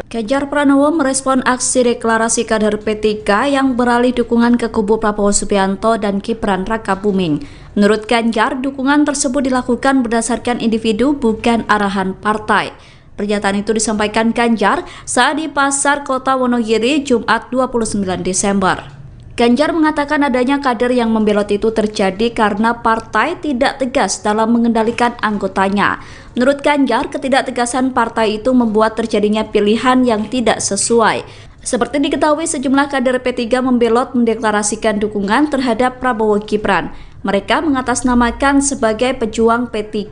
Ganjar Pranowo merespon aksi deklarasi kader P3 yang beralih dukungan ke kubu Prabowo Subianto dan Gibran Raka Buming. Menurut Ganjar, dukungan tersebut dilakukan berdasarkan individu bukan arahan partai. Pernyataan itu disampaikan Ganjar saat di Pasar Kota Wonogiri Jumat 29 Desember. Ganjar mengatakan adanya kader yang membelot itu terjadi karena partai tidak tegas dalam mengendalikan anggotanya. Menurut Ganjar, ketidaktegasan partai itu membuat terjadinya pilihan yang tidak sesuai. Seperti diketahui, sejumlah kader P3 membelot mendeklarasikan dukungan terhadap Prabowo Gibran. Mereka mengatasnamakan sebagai pejuang P3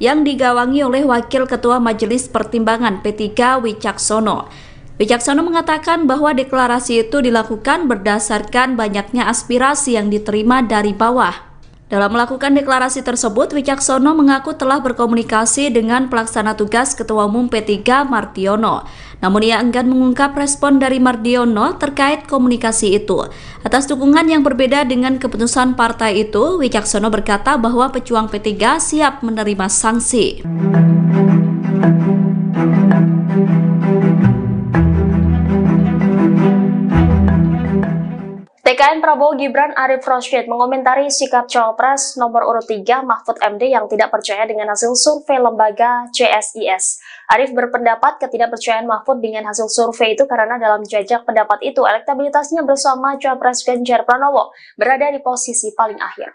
yang digawangi oleh Wakil Ketua Majelis Pertimbangan P3 Wicaksono. Wicaksono mengatakan bahwa deklarasi itu dilakukan berdasarkan banyaknya aspirasi yang diterima dari bawah. Dalam melakukan deklarasi tersebut, Wicaksono mengaku telah berkomunikasi dengan pelaksana tugas Ketua Umum P3 Mardiono. Namun ia enggan mengungkap respon dari Mardiono terkait komunikasi itu. Atas dukungan yang berbeda dengan keputusan partai itu, Wicaksono berkata bahwa pejuang P3 siap menerima sanksi. TKN Prabowo Gibran Arif Rashid mengomentari sikap Cawapres nomor urut 3 Mahfud MD yang tidak percaya dengan hasil survei lembaga CSIS. Arif berpendapat ketidakpercayaan Mahfud dengan hasil survei itu karena dalam jajak pendapat itu elektabilitasnya bersama Cawapres Ganjar Pranowo berada di posisi paling akhir.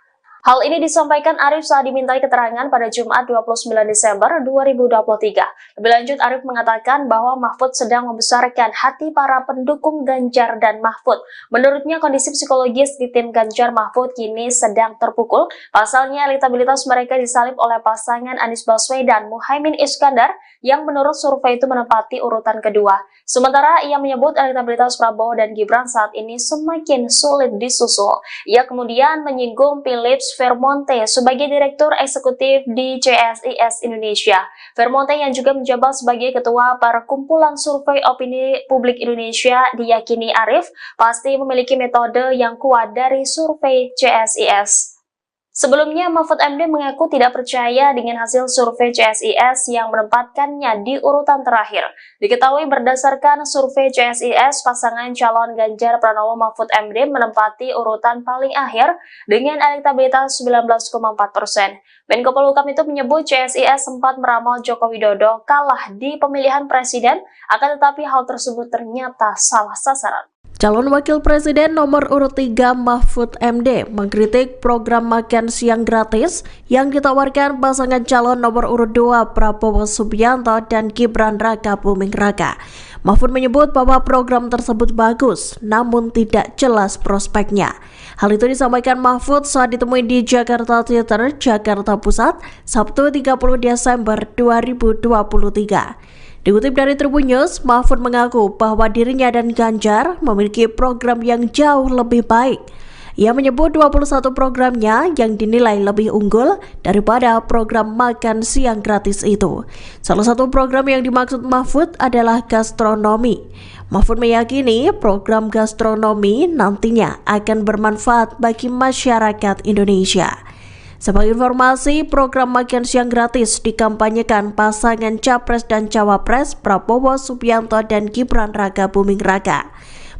Hal ini disampaikan Arif saat dimintai keterangan pada Jumat 29 Desember 2023. Lebih lanjut, Arif mengatakan bahwa Mahfud sedang membesarkan hati para pendukung Ganjar dan Mahfud. Menurutnya, kondisi psikologis di tim Ganjar Mahfud kini sedang terpukul. Pasalnya, elektabilitas mereka disalip oleh pasangan Anies Baswedan Muhaimin Iskandar yang menurut survei itu menempati urutan kedua. Sementara ia menyebut elektabilitas Prabowo dan Gibran saat ini semakin sulit disusul. Ia kemudian menyinggung Philips Vermonte sebagai Direktur Eksekutif di CSIS Indonesia. Vermonte yang juga menjabat sebagai Ketua Perkumpulan Survei Opini Publik Indonesia diyakini Arif pasti memiliki metode yang kuat dari survei CSIS. Sebelumnya, Mahfud MD mengaku tidak percaya dengan hasil survei CSIS yang menempatkannya di urutan terakhir. Diketahui berdasarkan survei CSIS, pasangan calon Ganjar Pranowo Mahfud MD menempati urutan paling akhir dengan elektabilitas 19,4%. Menko Polhukam itu menyebut CSIS sempat meramal Joko Widodo kalah di pemilihan presiden, akan tetapi hal tersebut ternyata salah sasaran. Calon Wakil Presiden nomor urut 3 Mahfud MD mengkritik program makan siang gratis yang ditawarkan pasangan calon nomor urut 2 Prabowo Subianto dan Gibran Raka Buming Raka. Mahfud menyebut bahwa program tersebut bagus, namun tidak jelas prospeknya. Hal itu disampaikan Mahfud saat ditemui di Jakarta Theater, Jakarta Pusat, Sabtu 30 Desember 2023. Dikutip dari Tribun News, Mahfud mengaku bahwa dirinya dan Ganjar memiliki program yang jauh lebih baik. Ia menyebut 21 programnya yang dinilai lebih unggul daripada program makan siang gratis itu. Salah satu program yang dimaksud Mahfud adalah gastronomi. Mahfud meyakini program gastronomi nantinya akan bermanfaat bagi masyarakat Indonesia. Sebagai informasi, program makan siang gratis dikampanyekan pasangan Capres dan Cawapres Prabowo Subianto dan Gibran Raka Buming Raka.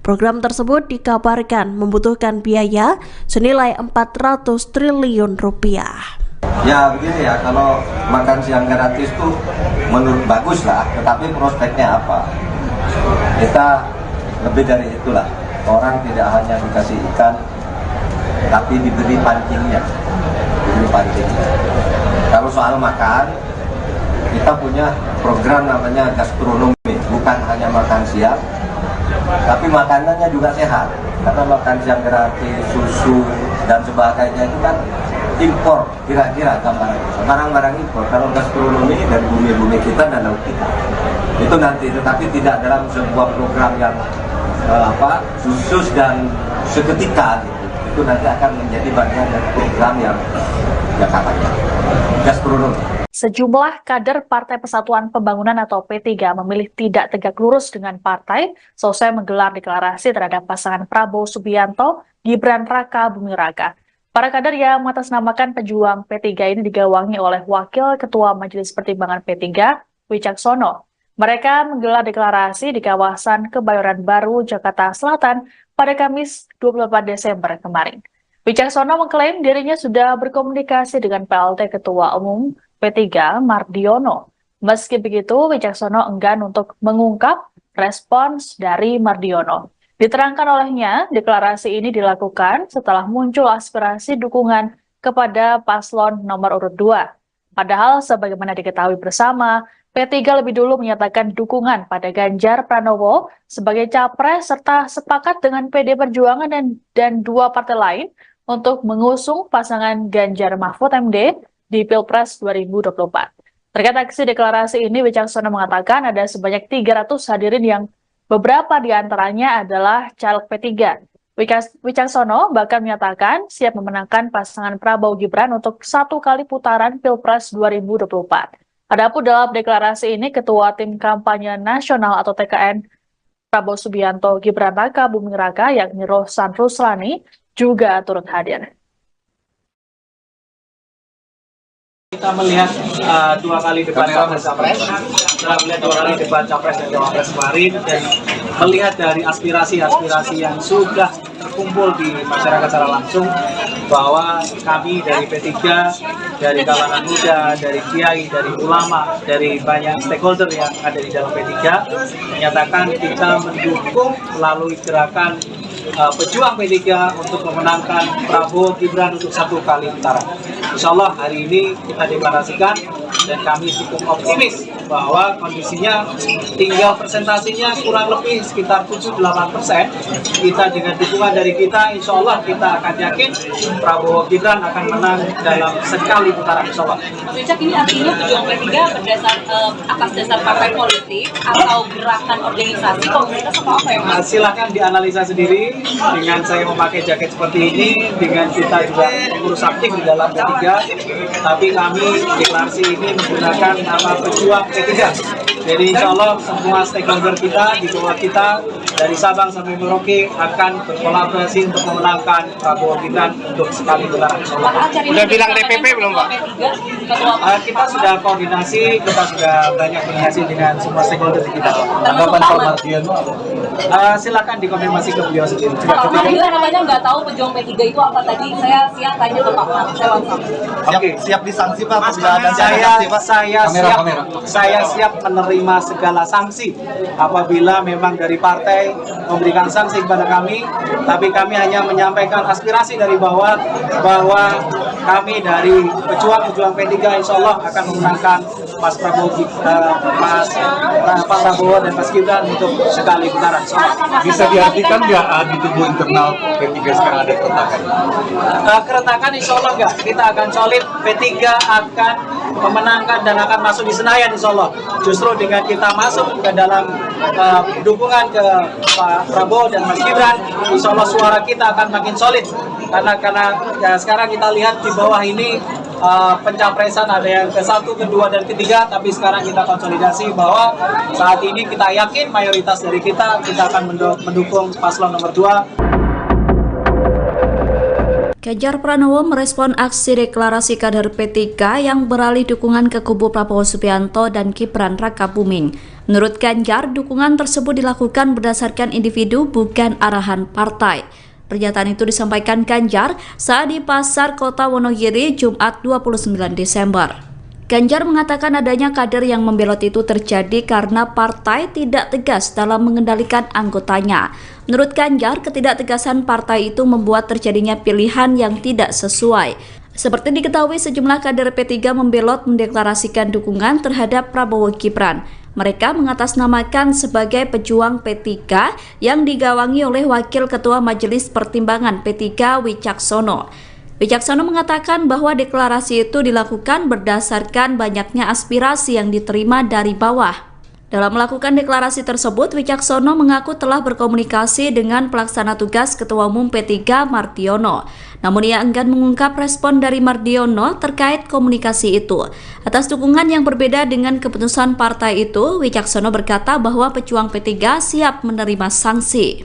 Program tersebut dikabarkan membutuhkan biaya senilai 400 triliun rupiah. Ya begini ya, kalau makan siang gratis itu menurut bagus lah, tetapi prospeknya apa? Kita lebih dari itulah, orang tidak hanya dikasih ikan, tapi diberi pancingnya. Kalau soal makan, kita punya program namanya gastronomi, bukan hanya makan siang, tapi makanannya juga sehat. Karena makan siang gratis, susu dan sebagainya itu kan impor, kira-kira barang-barang impor. Kalau gastronomi dari bumi-bumi kita dan laut kita, itu nanti, tetapi tidak dalam sebuah program yang khusus dan seketika gitu. Itu nanti akan menjadi bagian dari program yang katanya gastronomi. Sejumlah kader Partai Persatuan Pembangunan atau P3 memilih tidak tegak lurus dengan partai selesai menggelar deklarasi terhadap pasangan Prabowo Subianto, Gibran Raka Buming Raka. Para kader yang mengatasnamakan pejuang P3 ini digawangi oleh Wakil Ketua Majelis Pertimbangan P3, Wicaksono. Mereka menggelar deklarasi di kawasan Kebayoran Baru, Jakarta Selatan pada Kamis 28 Desember kemarin. Wicaksono mengklaim dirinya sudah berkomunikasi dengan PLT Ketua Umum P3 Mardiono. Meski begitu, Wicaksono enggan untuk mengungkap respons dari Mardiono. Diterangkan olehnya, deklarasi ini dilakukan setelah muncul aspirasi dukungan kepada paslon nomor urut 2. Padahal sebagaimana diketahui bersama, P3 lebih dulu menyatakan dukungan pada Ganjar Pranowo sebagai capres serta sepakat dengan PD Perjuangan dan dua partai lain untuk mengusung pasangan Ganjar Mahfud MD di Pilpres 2024. Terkait aksi deklarasi ini, Wicaksono mengatakan ada sebanyak 300 hadirin yang beberapa di antaranya adalah caleg P3. Wicaksono bahkan menyatakan siap memenangkan pasangan Prabowo Gibran untuk 1 kali putaran Pilpres 2024. Adapun dalam deklarasi ini, Ketua Tim Kampanye Nasional atau TKN Prabowo Subianto Gibran Raka Buming Raka yakni Rohsan Ruslani juga turut hadir. Kita melihat 2 kali debat capres, setelah melihat 2 kali debat capres dan cawapres kemarin, dan melihat dari aspirasi-aspirasi yang sudah terkumpul di masyarakat secara langsung, bahwa kami dari P3, dari kalangan muda, dari kiai, dari ulama, dari banyak stakeholder yang ada di dalam P3, menyatakan kita mendukung melalui gerakan pejuang P3 untuk memenangkan Prabowo Gibran untuk 1 kali putaran. Insya Allah hari ini kita deklarasikan dan kami cukup optimis bahwa kondisinya tinggal presentasinya kurang lebih sekitar 7-8%. Kita dengan dukungan dari kita, insya Allah kita akan yakin Prabowo Gibran akan menang dalam sekali putaran, insya Allah. Wicak, ini artinya pejuang P3 berdasar atas dasar partai politik atau gerakan organisasi komunitas atau apa ya Mas? Silahkan dianalisa sendiri dengan saya memakai jaket seperti ini, dengan kita juga mengurus aktif di dalam P3, tapi kami deklarasi ini menggunakan nama pejuang P3. Jadi insya Allah semua stakeholder kita di bawah kita dari Sabang sampai Merauke akan berkolaborasi untuk memenangkan Prabowo Gibran untuk sekali putaran. Udah bilang DPP belum Pak? Kita sudah koordinasi, kita sudah banyak koordinasi dengan semua stakeholder kita. Tanggapan Pak Mardiono? Silakan dikonfirmasi ke beliau sendiri. Pak Mardiono namanya nggak tahu pejuang P3 itu apa tadi. Saya siang tanya ke Pak Mar, saya langsung. Oke, siap disanksi Pak. Saya siap menerima segala sanksi apabila memang dari partai memberikan sanksi kepada kami, tapi kami hanya menyampaikan aspirasi dari bawah bahwa kami dari pejuang P3 insya Allah akan memenangkan Pak Prabowo dan Mas Gibran untuk sekali putaran. Bisa diartikan nggak di tubuh internal P3 sekarang ada keretakan? Keretakan insya Allah nggak. Kita akan solid, P3 akan memenangkan dan akan masuk di Senayan insya Allah. Justru dengan kita masuk ke dalam dukungan ke Pak Prabowo dan Mas Gibran, insya Allah suara kita akan makin solid. Karena ya, sekarang kita lihat di bawah ini pencapresan ada yang ke-1, ke-2, dan ke-3, tapi sekarang kita konsolidasi bahwa saat ini kita yakin mayoritas dari kita akan mendukung paslon nomor 2. Ganjar Pranowo merespon aksi deklarasi kader P3 yang beralih dukungan ke kubu Prabowo Subianto dan Gibran Raka Buming. Menurut Ganjar, dukungan tersebut dilakukan berdasarkan individu bukan arahan partai. Pernyataan itu disampaikan Ganjar saat di Pasar Kota Wonogiri Jumat 29 Desember. Ganjar mengatakan adanya kader yang membelot itu terjadi karena partai tidak tegas dalam mengendalikan anggotanya. Menurut Ganjar, ketidaktegasan partai itu membuat terjadinya pilihan yang tidak sesuai. Seperti diketahui, sejumlah kader P3 membelot mendeklarasikan dukungan terhadap Prabowo Gibran. Mereka mengatasnamakan sebagai pejuang P3 yang digawangi oleh Wakil Ketua Majelis Pertimbangan P3 Wicaksono. Wicaksono mengatakan bahwa deklarasi itu dilakukan berdasarkan banyaknya aspirasi yang diterima dari bawah. Dalam melakukan deklarasi tersebut, Wicaksono mengaku telah berkomunikasi dengan pelaksana tugas Ketua Umum P3 Mardiono. Namun ia enggan mengungkap respon dari Mardiono terkait komunikasi itu. Atas dukungan yang berbeda dengan keputusan partai itu, Wicaksono berkata bahwa pejuang P3 siap menerima sanksi.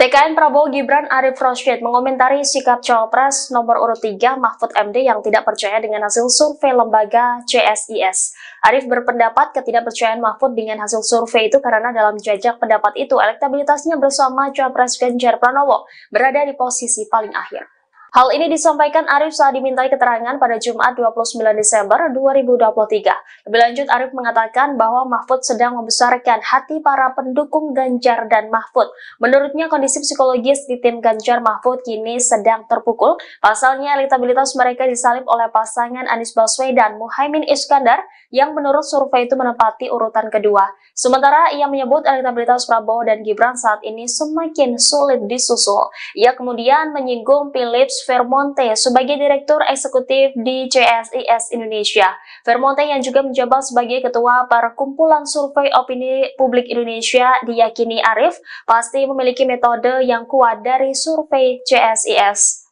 TKN Prabowo Gibran Arif Rosyid mengomentari sikap Cawapres nomor urut 3 Mahfud MD yang tidak percaya dengan hasil survei lembaga CSIS. Arif berpendapat ketidakpercayaan Mahfud dengan hasil survei itu karena dalam jajak pendapat itu elektabilitasnya bersama Cawapres Ganjar Pranowo berada di posisi paling akhir. Hal ini disampaikan Arif saat dimintai keterangan pada Jumat 29 Desember 2023. Lebih lanjut, Arif mengatakan bahwa Mahfud sedang membesarkan hati para pendukung Ganjar dan Mahfud. Menurutnya, kondisi psikologis di tim Ganjar Mahfud kini sedang terpukul. Pasalnya, elektabilitas mereka disalib oleh pasangan Anies Baswedan Muhaimin Iskandar yang menurut survei itu menempati urutan kedua. Sementara ia menyebut elektabilitas Prabowo dan Gibran saat ini semakin sulit disusul. Ia kemudian menyinggung Philips Vermonte sebagai Direktur Eksekutif di CSIS Indonesia. Vermonte yang juga menjabat sebagai Ketua Perkumpulan Survei Opini Publik Indonesia diyakini Arif pasti memiliki metode yang kuat dari survei CSIS.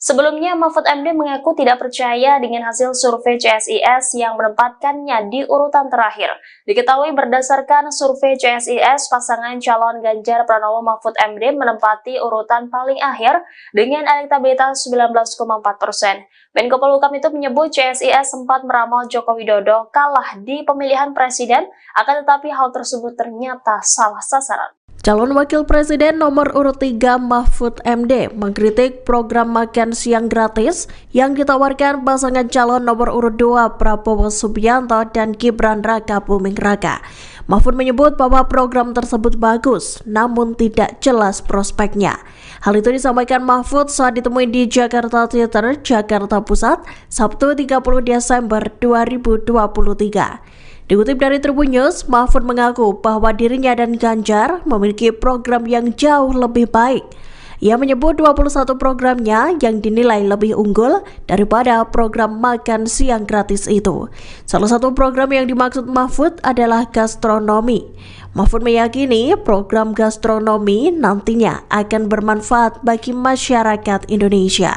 Sebelumnya, Mahfud MD mengaku tidak percaya dengan hasil survei CSIS yang menempatkannya di urutan terakhir. Diketahui berdasarkan survei CSIS, pasangan calon Ganjar Pranowo Mahfud MD menempati urutan paling akhir dengan elektabilitas 19,4%. Menko Polhukam itu menyebut CSIS sempat meramal Joko Widodo kalah di pemilihan presiden, akan tetapi hal tersebut ternyata salah sasaran. Calon Wakil Presiden nomor urut 3 Mahfud MD mengkritik program makan siang gratis yang ditawarkan pasangan calon nomor urut 2 Prabowo Subianto dan Gibran Raka Buming Raka. Mahfud menyebut bahwa program tersebut bagus, namun tidak jelas prospeknya. Hal itu disampaikan Mahfud saat ditemui di Jakarta Theater, Jakarta Pusat, Sabtu 30 Desember 2023. Dikutip dari Tribun News, Mahfud mengaku bahwa dirinya dan Ganjar memiliki program yang jauh lebih baik. Ia menyebut 21 programnya yang dinilai lebih unggul daripada program makan siang gratis itu. Salah satu program yang dimaksud Mahfud adalah gastronomi. Mahfud meyakini program gastronomi nantinya akan bermanfaat bagi masyarakat Indonesia.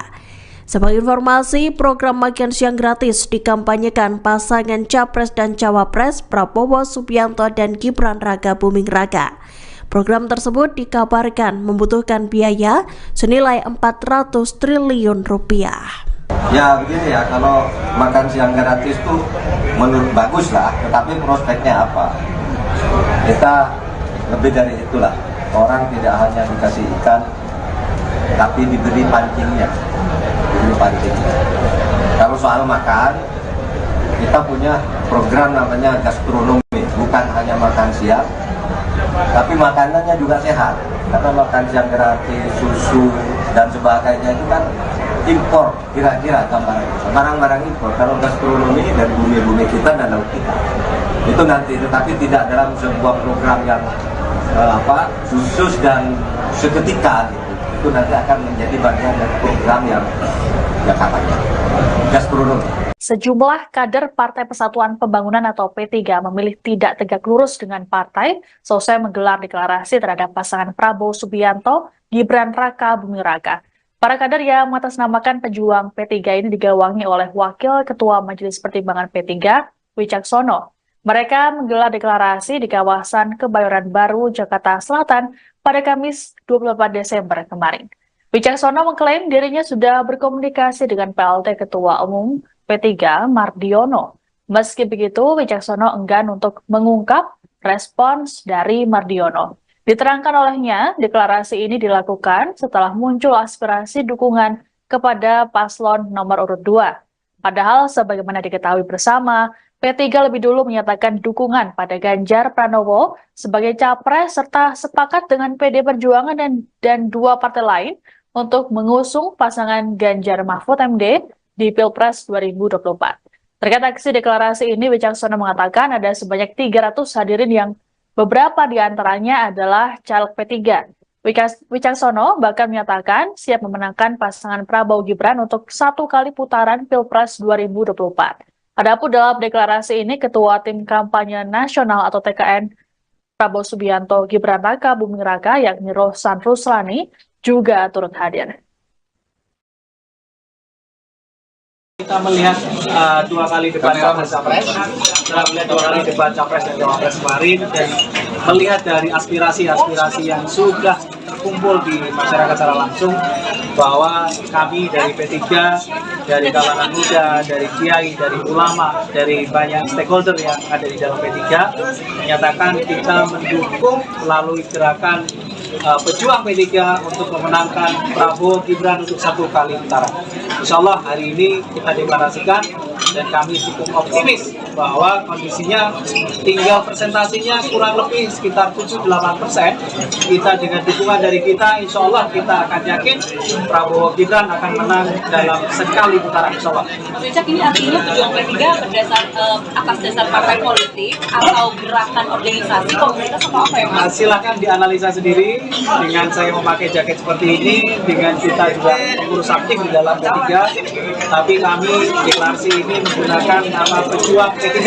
Sebagai informasi, program makan siang gratis dikampanyekan pasangan Capres dan Cawapres Prabowo Subianto dan Gibran Raka Buming Raka. Program tersebut dikabarkan membutuhkan biaya senilai 400 triliun rupiah. Ya begini ya, kalau makan siang gratis itu menurut bagus lah, tetapi prospeknya apa? Kita lebih dari itulah. Orang tidak hanya dikasih ikan, tapi diberi pancingnya. Kalau soal makan, kita punya program namanya gastronomi, bukan hanya makan siang, tapi makanannya juga sehat. Karena makan siang gratis, susu dan sebagainya itu kan impor, kira-kira barang-barang impor. Kalau gastronomi dari bumi-bumi kita dan laut kita, itu nanti, tetapi tidak dalam sebuah program yang khusus dan seketika gitu. Itu nanti akan menjadi bagian dari program yang katanya gastronomi. Sejumlah kader Partai Persatuan Pembangunan atau P3 memilih tidak tegak lurus dengan partai selesai menggelar deklarasi terhadap pasangan Prabowo Subianto, Gibran Raka Buming Raka. Para kader yang mengatasnamakan pejuang P3 ini digawangi oleh Wakil Ketua Majelis Pertimbangan P3, Wicaksono. Mereka menggelar deklarasi di kawasan Kebayoran Baru, Jakarta Selatan pada Kamis 24 Desember kemarin. Wicaksono mengklaim dirinya sudah berkomunikasi dengan PLT Ketua Umum P3 Mardiono. Meski begitu, Wicaksono enggan untuk mengungkap respons dari Mardiono. Diterangkan olehnya, deklarasi ini dilakukan setelah muncul aspirasi dukungan kepada paslon nomor urut 2. Padahal sebagaimana diketahui bersama, P3 lebih dulu menyatakan dukungan pada Ganjar Pranowo sebagai capres serta sepakat dengan PD Perjuangan dan dua partai lain untuk mengusung pasangan Ganjar Mahfud MD di Pilpres 2024. Terkait aksi deklarasi ini, Wicaksono mengatakan ada sebanyak 300 hadirin yang beberapa di antaranya adalah caleg P3. Wicaksono bahkan menyatakan siap memenangkan pasangan Prabowo Gibran untuk 1 kali putaran Pilpres 2024. Adapun dalam deklarasi ini, Ketua Tim Kampanye Nasional atau TKN Prabowo Subianto Gibran Raka Buming Raka yakni Rohsan Ruslani juga turut hadir. Kita melihat 2 kali debat Capres, setelah melihat 2 kali debat Capres dan Cawapres kemarin, dan melihat dari aspirasi-aspirasi yang sudah terkumpul berkumpul di masyarakat secara langsung bahwa kami dari P3, dari kalangan muda, dari kiai, dari ulama, dari banyak stakeholder yang ada di dalam P3 menyatakan kita mendukung melalui gerakan pejuang P3 untuk memenangkan Prabowo Gibran untuk 1 kali putaran. Insya Allah hari ini kita deklarasikan dan kami cukup optimis bahwa kondisinya tinggal presentasinya kurang lebih sekitar 7-8%. Kita dengan dukungan dari kita, insya Allah kita akan yakin Prabowo Gibran akan menang dalam sekali putaran, insya Allah. Mas Wicak, ini artinya pejuang P3 atas dasar partai politik atau gerakan organisasi komunitas atau apa ya Mas? Silakan dianalisa sendiri dengan saya memakai jaket seperti ini, dengan kita juga mengurus aktif di dalam P3, tapi kami deklarasi ini menggunakan nama pejuang P3.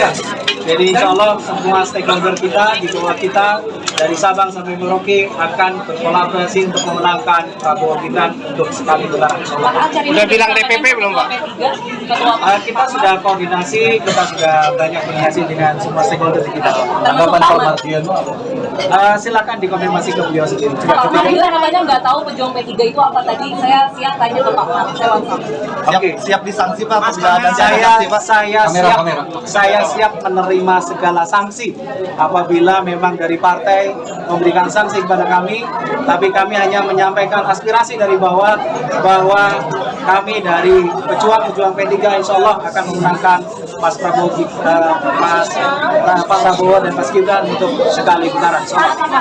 Jadi insya Allah semua stakeholder kita di bawah kita dari Sabang sampai Merauke akan berkolaborasi untuk memenangkan Prabowo Gibran untuk sekali putaran. Udah bilang DPP belum Pak? Kita sudah koordinasi, kita sudah banyak koordinasi dengan semua stakeholder di kita. Tanggapan Pak Mardiono apa? Silakan dikonfirmasi ke beliau sendiri. Pak Mardiono namanya nggak tahu pejuang P3 itu apa tadi. Saya siap tanya ke Pak Mardiono. Siap disanksi Pak, saya siap menerima segala sanksi apabila memang dari partai memberikan sanksi kepada kami, tapi kami hanya menyampaikan aspirasi dari bawah bahwa kami dari pejuang P3 insya Allah akan memenangkan Pak Prabowo dan Mas Gibran untuk sekali putaran.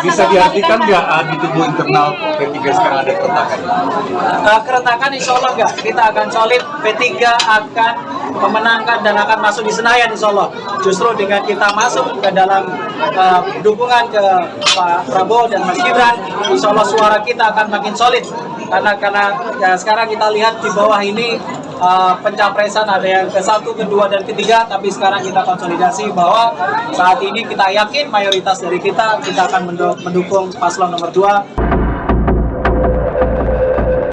Bisa diartikan nggak di tubuh internal P3 sekarang ada keretakan? Keretakan insya Allah nggak, kita akan solid, P3 akan memenangkan dan akan masuk di Senayan insya Allah. Justru dengan kita masuk ke dalam dukungan ke Pak Prabowo dan Mas Gibran, insya Allah suara kita akan makin solid. Karena ya, sekarang kita lihat di bawah ini pencapresan ada yang ke-1, ke-2, dan ke-3, tapi sekarang kita konsolidasi bahwa saat ini kita yakin mayoritas dari kita akan mendukung paslon nomor 2.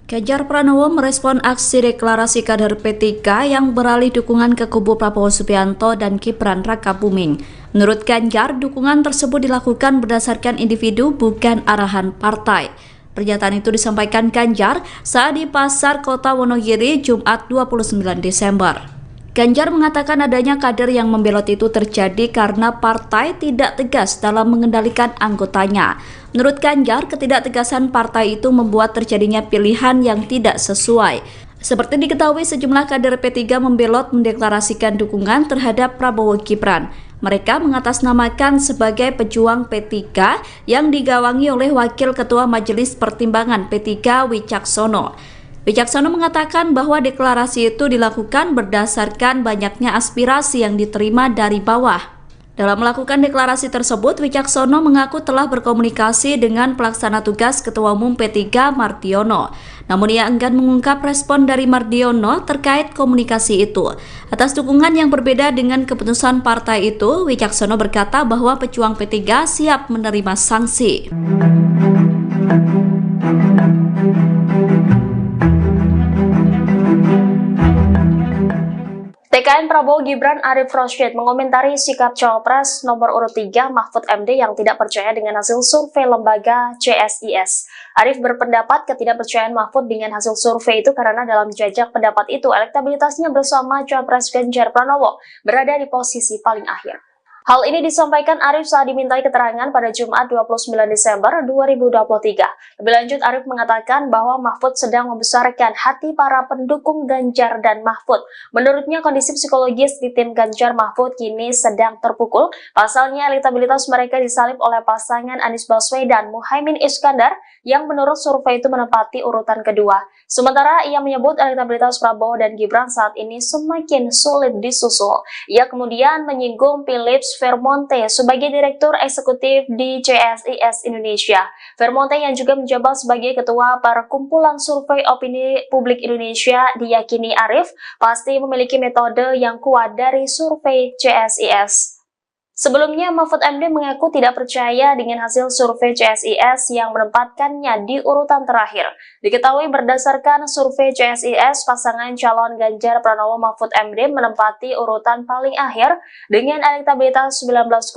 Ganjar Pranowo merespon aksi deklarasi kader P3 yang beralih dukungan ke kubu Prabowo Subianto dan Gibran Rakabuming. Menurut Ganjar, dukungan tersebut dilakukan berdasarkan individu bukan arahan partai. Pernyataan itu disampaikan Ganjar saat di Pasar Kota Wonogiri Jumat 29 Desember. Ganjar mengatakan adanya kader yang membelot itu terjadi karena partai tidak tegas dalam mengendalikan anggotanya. Menurut Ganjar, ketidaktegasan partai itu membuat terjadinya pilihan yang tidak sesuai. Seperti diketahui, sejumlah kader P3 membelot mendeklarasikan dukungan terhadap Prabowo Gibran. Mereka mengatasnamakan sebagai pejuang P3 yang digawangi oleh Wakil Ketua Majelis Pertimbangan P3 Wicaksono. Wicaksono mengatakan bahwa deklarasi itu dilakukan berdasarkan banyaknya aspirasi yang diterima dari bawah. Dalam melakukan deklarasi tersebut, Wicaksono mengaku telah berkomunikasi dengan pelaksana tugas Ketua Umum P3 Mardiono. Namun ia enggan mengungkap respon dari Mardiono terkait komunikasi itu. Atas dukungan yang berbeda dengan keputusan partai itu, Wicaksono berkata bahwa pejuang P3 siap menerima sanksi. TKN Prabowo Gibran Arif Rosyid mengomentari sikap Cawapres nomor urut 3 Mahfud MD yang tidak percaya dengan hasil survei lembaga CSIS. Arif berpendapat ketidakpercayaan Mahfud dengan hasil survei itu karena dalam jajak pendapat itu elektabilitasnya bersama Cawapres Ganjar Pranowo berada di posisi paling akhir. Hal ini disampaikan Arif saat dimintai keterangan pada Jumat 29 Desember 2023. Lebih lanjut, Arif mengatakan bahwa Mahfud sedang membesarkan hati para pendukung Ganjar dan Mahfud. Menurutnya, kondisi psikologis di tim Ganjar Mahfud kini sedang terpukul. Pasalnya, elektabilitas mereka disalip oleh pasangan Anies Baswedan Muhaimin Iskandar yang menurut survei itu menempati urutan kedua. Sementara ia menyebut elektabilitas Prabowo dan Gibran saat ini semakin sulit disusul. Ia kemudian menyinggung Philips Vermonte sebagai Direktur Eksekutif di CSIS Indonesia. Vermonte yang juga menjabat sebagai Ketua Perkumpulan Survei Opini Publik Indonesia diyakini Arif pasti memiliki metode yang kuat dari survei CSIS. Sebelumnya, Mahfud MD mengaku tidak percaya dengan hasil survei CSIS yang menempatkannya di urutan terakhir. Diketahui berdasarkan survei CSIS, pasangan calon Ganjar Pranowo Mahfud MD menempati urutan paling akhir dengan elektabilitas 19,4%.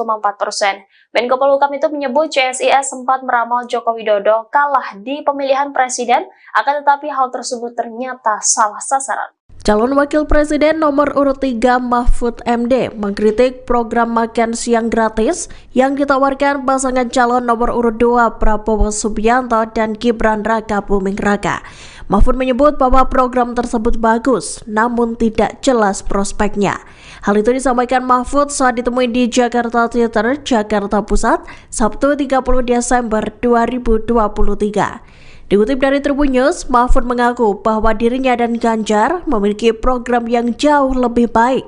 Menko Polhukam itu menyebut CSIS sempat meramal Joko Widodo kalah di pemilihan presiden, akan tetapi hal tersebut ternyata salah sasaran. Calon Wakil Presiden nomor urut 3 Mahfud MD mengkritik program makan siang gratis yang ditawarkan pasangan calon nomor urut 2 Prabowo Subianto dan Gibran Raka Buming Raka. Mahfud menyebut bahwa program tersebut bagus, namun tidak jelas prospeknya. Hal itu disampaikan Mahfud saat ditemui di Jakarta Theater, Jakarta Pusat, Sabtu 30 Desember 2023. Dikutip dari Tribun News, Mahfud mengaku bahwa dirinya dan Ganjar memiliki program yang jauh lebih baik.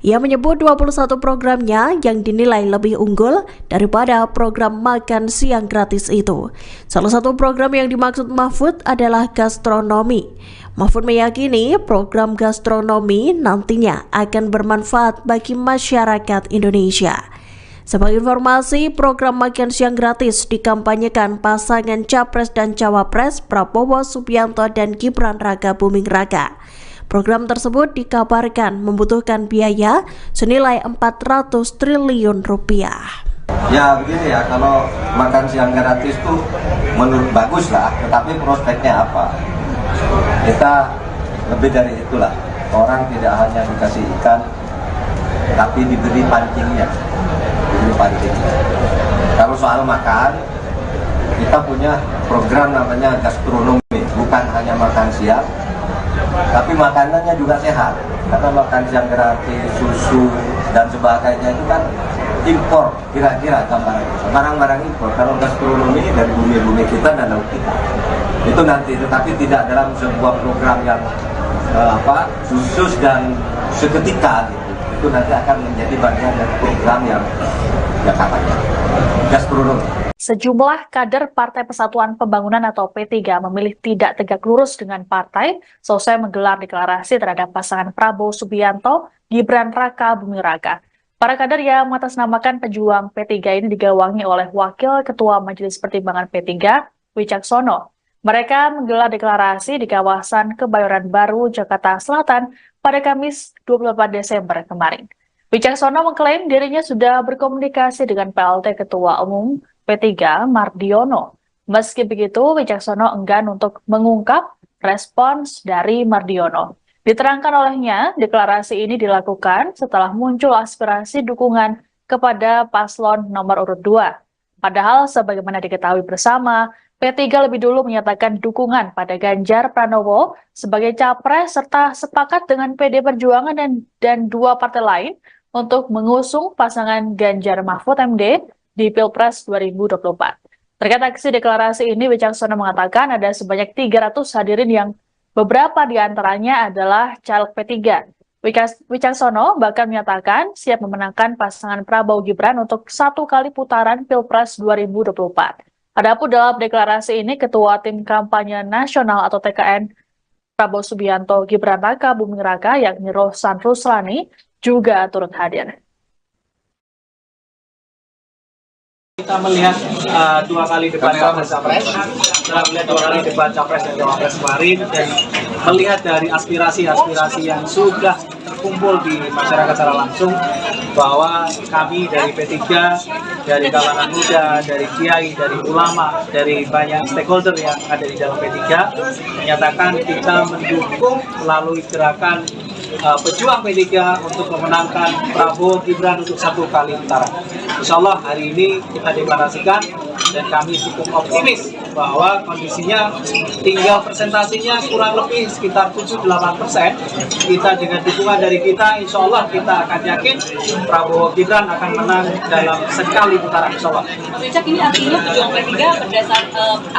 Ia menyebut 21 programnya yang dinilai lebih unggul daripada program makan siang gratis itu. Salah satu program yang dimaksud Mahfud adalah gastronomi. Mahfud meyakini program gastronomi nantinya akan bermanfaat bagi masyarakat Indonesia. Sebagai informasi, program makan siang gratis dikampanyekan pasangan Capres dan Cawapres Prabowo Subianto dan Gibran Raka Buming Raka. Program tersebut dikabarkan membutuhkan biaya senilai 400 triliun rupiah. Ya begini ya, kalau makan siang gratis itu menurut bagus lah, tetapi prospeknya apa? Kita lebih dari itulah. Orang tidak hanya dikasih ikan, tapi diberi pancingnya. Kalau soal makan, kita punya program namanya gastronomi, bukan hanya makan siang, tapi makanannya juga sehat. Karena makan siang gratis, susu dan sebagainya itu kan impor, kira-kira barang-barang impor. Kalau gastronomi dari bumi-bumi kita dan laut kita, itu nanti, tetapi tidak dalam sebuah program yang khusus dan seketika gitu. Itu nanti akan menjadi bagian dari program yang katanya gastronomi. Sejumlah kader Partai Persatuan Pembangunan atau P3 memilih tidak tegak lurus dengan partai selesai menggelar deklarasi terhadap pasangan Prabowo Subianto, Gibran Raka Buming Raka. Para kader yang mengatasnamakan pejuang P3 ini digawangi oleh Wakil Ketua Majelis Pertimbangan P3, Wicaksono. Mereka menggelar deklarasi di kawasan Kebayoran Baru, Jakarta Selatan pada Kamis 28 Desember kemarin. Wicaksono mengklaim dirinya sudah berkomunikasi dengan PLT Ketua Umum P3 Mardiono. Meski begitu, Wicaksono enggan untuk mengungkap respons dari Mardiono. Diterangkan olehnya, deklarasi ini dilakukan setelah muncul aspirasi dukungan kepada paslon nomor urut 2. Padahal sebagaimana diketahui bersama, P3 lebih dulu menyatakan dukungan pada Ganjar Pranowo sebagai capres serta sepakat dengan PD Perjuangan dan dua partai lain untuk mengusung pasangan Ganjar Mahfud MD di Pilpres 2024. Terkait aksi deklarasi ini, Wicaksono mengatakan ada sebanyak 300 hadirin yang beberapa di antaranya adalah caleg P3. Wicaksono bahkan menyatakan siap memenangkan pasangan Prabowo Gibran untuk 1 kali putaran Pilpres 2024. Adapun dalam deklarasi ini, Ketua Tim Kampanye Nasional atau TKN Prabowo Subianto Gibran Raka Buming Raka yakni Rohsan Ruslani juga turut hadir. Kita melihat 2 kali debat Capres, setelah melihat 2 kali debat Capres dan Cawapres kemarin, dan melihat dari aspirasi-aspirasi yang sudah terkumpul di masyarakat secara langsung, bahwa kami dari P3, dari kalangan muda, dari kiai, dari ulama, dari banyak stakeholder yang ada di dalam P3, menyatakan kita mendukung melalui gerakan pejuang P3 untuk memenangkan Prabowo Gibran untuk 1 kali putaran. Insya Allah hari ini kita deklarasikan dan kami cukup optimis bahwa kondisinya tinggal presentasinya kurang lebih sekitar 7-8%. Kita dengan dukungan dari kita, insya Allah kita akan yakin Prabowo Gibran akan menang dalam sekali putaran, insya Allah. Wicak, ini artinya pejuang P3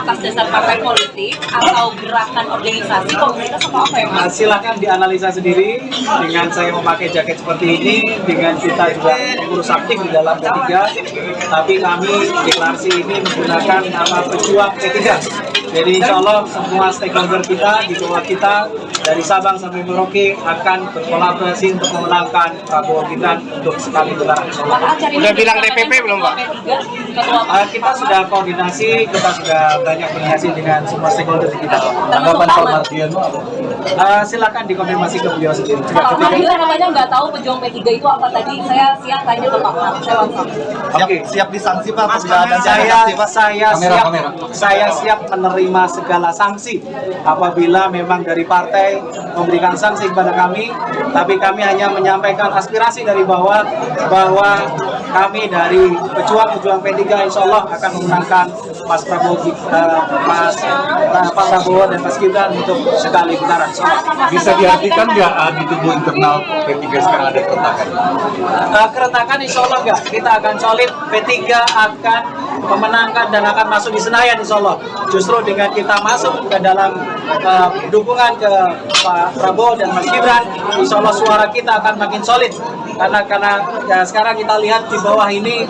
atas dasar partai politik atau gerakan organisasi komunitas atau apa ya Mas? Silahkan dianalisa sendiri dengan saya memakai jaket seperti ini, dengan kita juga pengurus aktif di dalam P3, tapi kami deklarasi ini menggunakan nama pejuang P3. Jadi insya Allah semua stakeholder kita di bawah kita dari Sabang sampai Merauke akan berkolaborasi untuk memenangkan Prabowo Gibran untuk sekali putaran. Udah bilang DPP belum Pak? Kita sudah koordinasi, kita sudah banyak koordinasi dengan semua stakeholder kita. Tanggapan Pak Mardiono apa? Silakan dikonfirmasi ke beliau sendiri. Pak Mardiono namanya nggak tahu pejuang P3 itu apa tadi. Saya siap tanya ke Pak Mar. Oke, Siap disanksi Pak? Saya siap menerima segala sanksi apabila memang dari partai memberikan sanksi kepada kami, tapi kami hanya menyampaikan aspirasi dari bawah bahwa kami dari pejuang-pejuang P3 insya Allah akan memenangkan Pak Prabowo dan Mas Gibran untuk sekali putaran. Bisa diartikan nggak di tubuh internal P3 sekarang ada keretakan? Keretakan insya Allah enggak, kita akan solid, P3 akan memenangkan dan akan masuk di Senayan insya Allah. Justru dengan kita masuk ke dalam dukungan ke Pak Prabowo dan Mas Gibran, insya Allah suara kita akan makin solid. Karena ya, sekarang kita lihat di bawah ini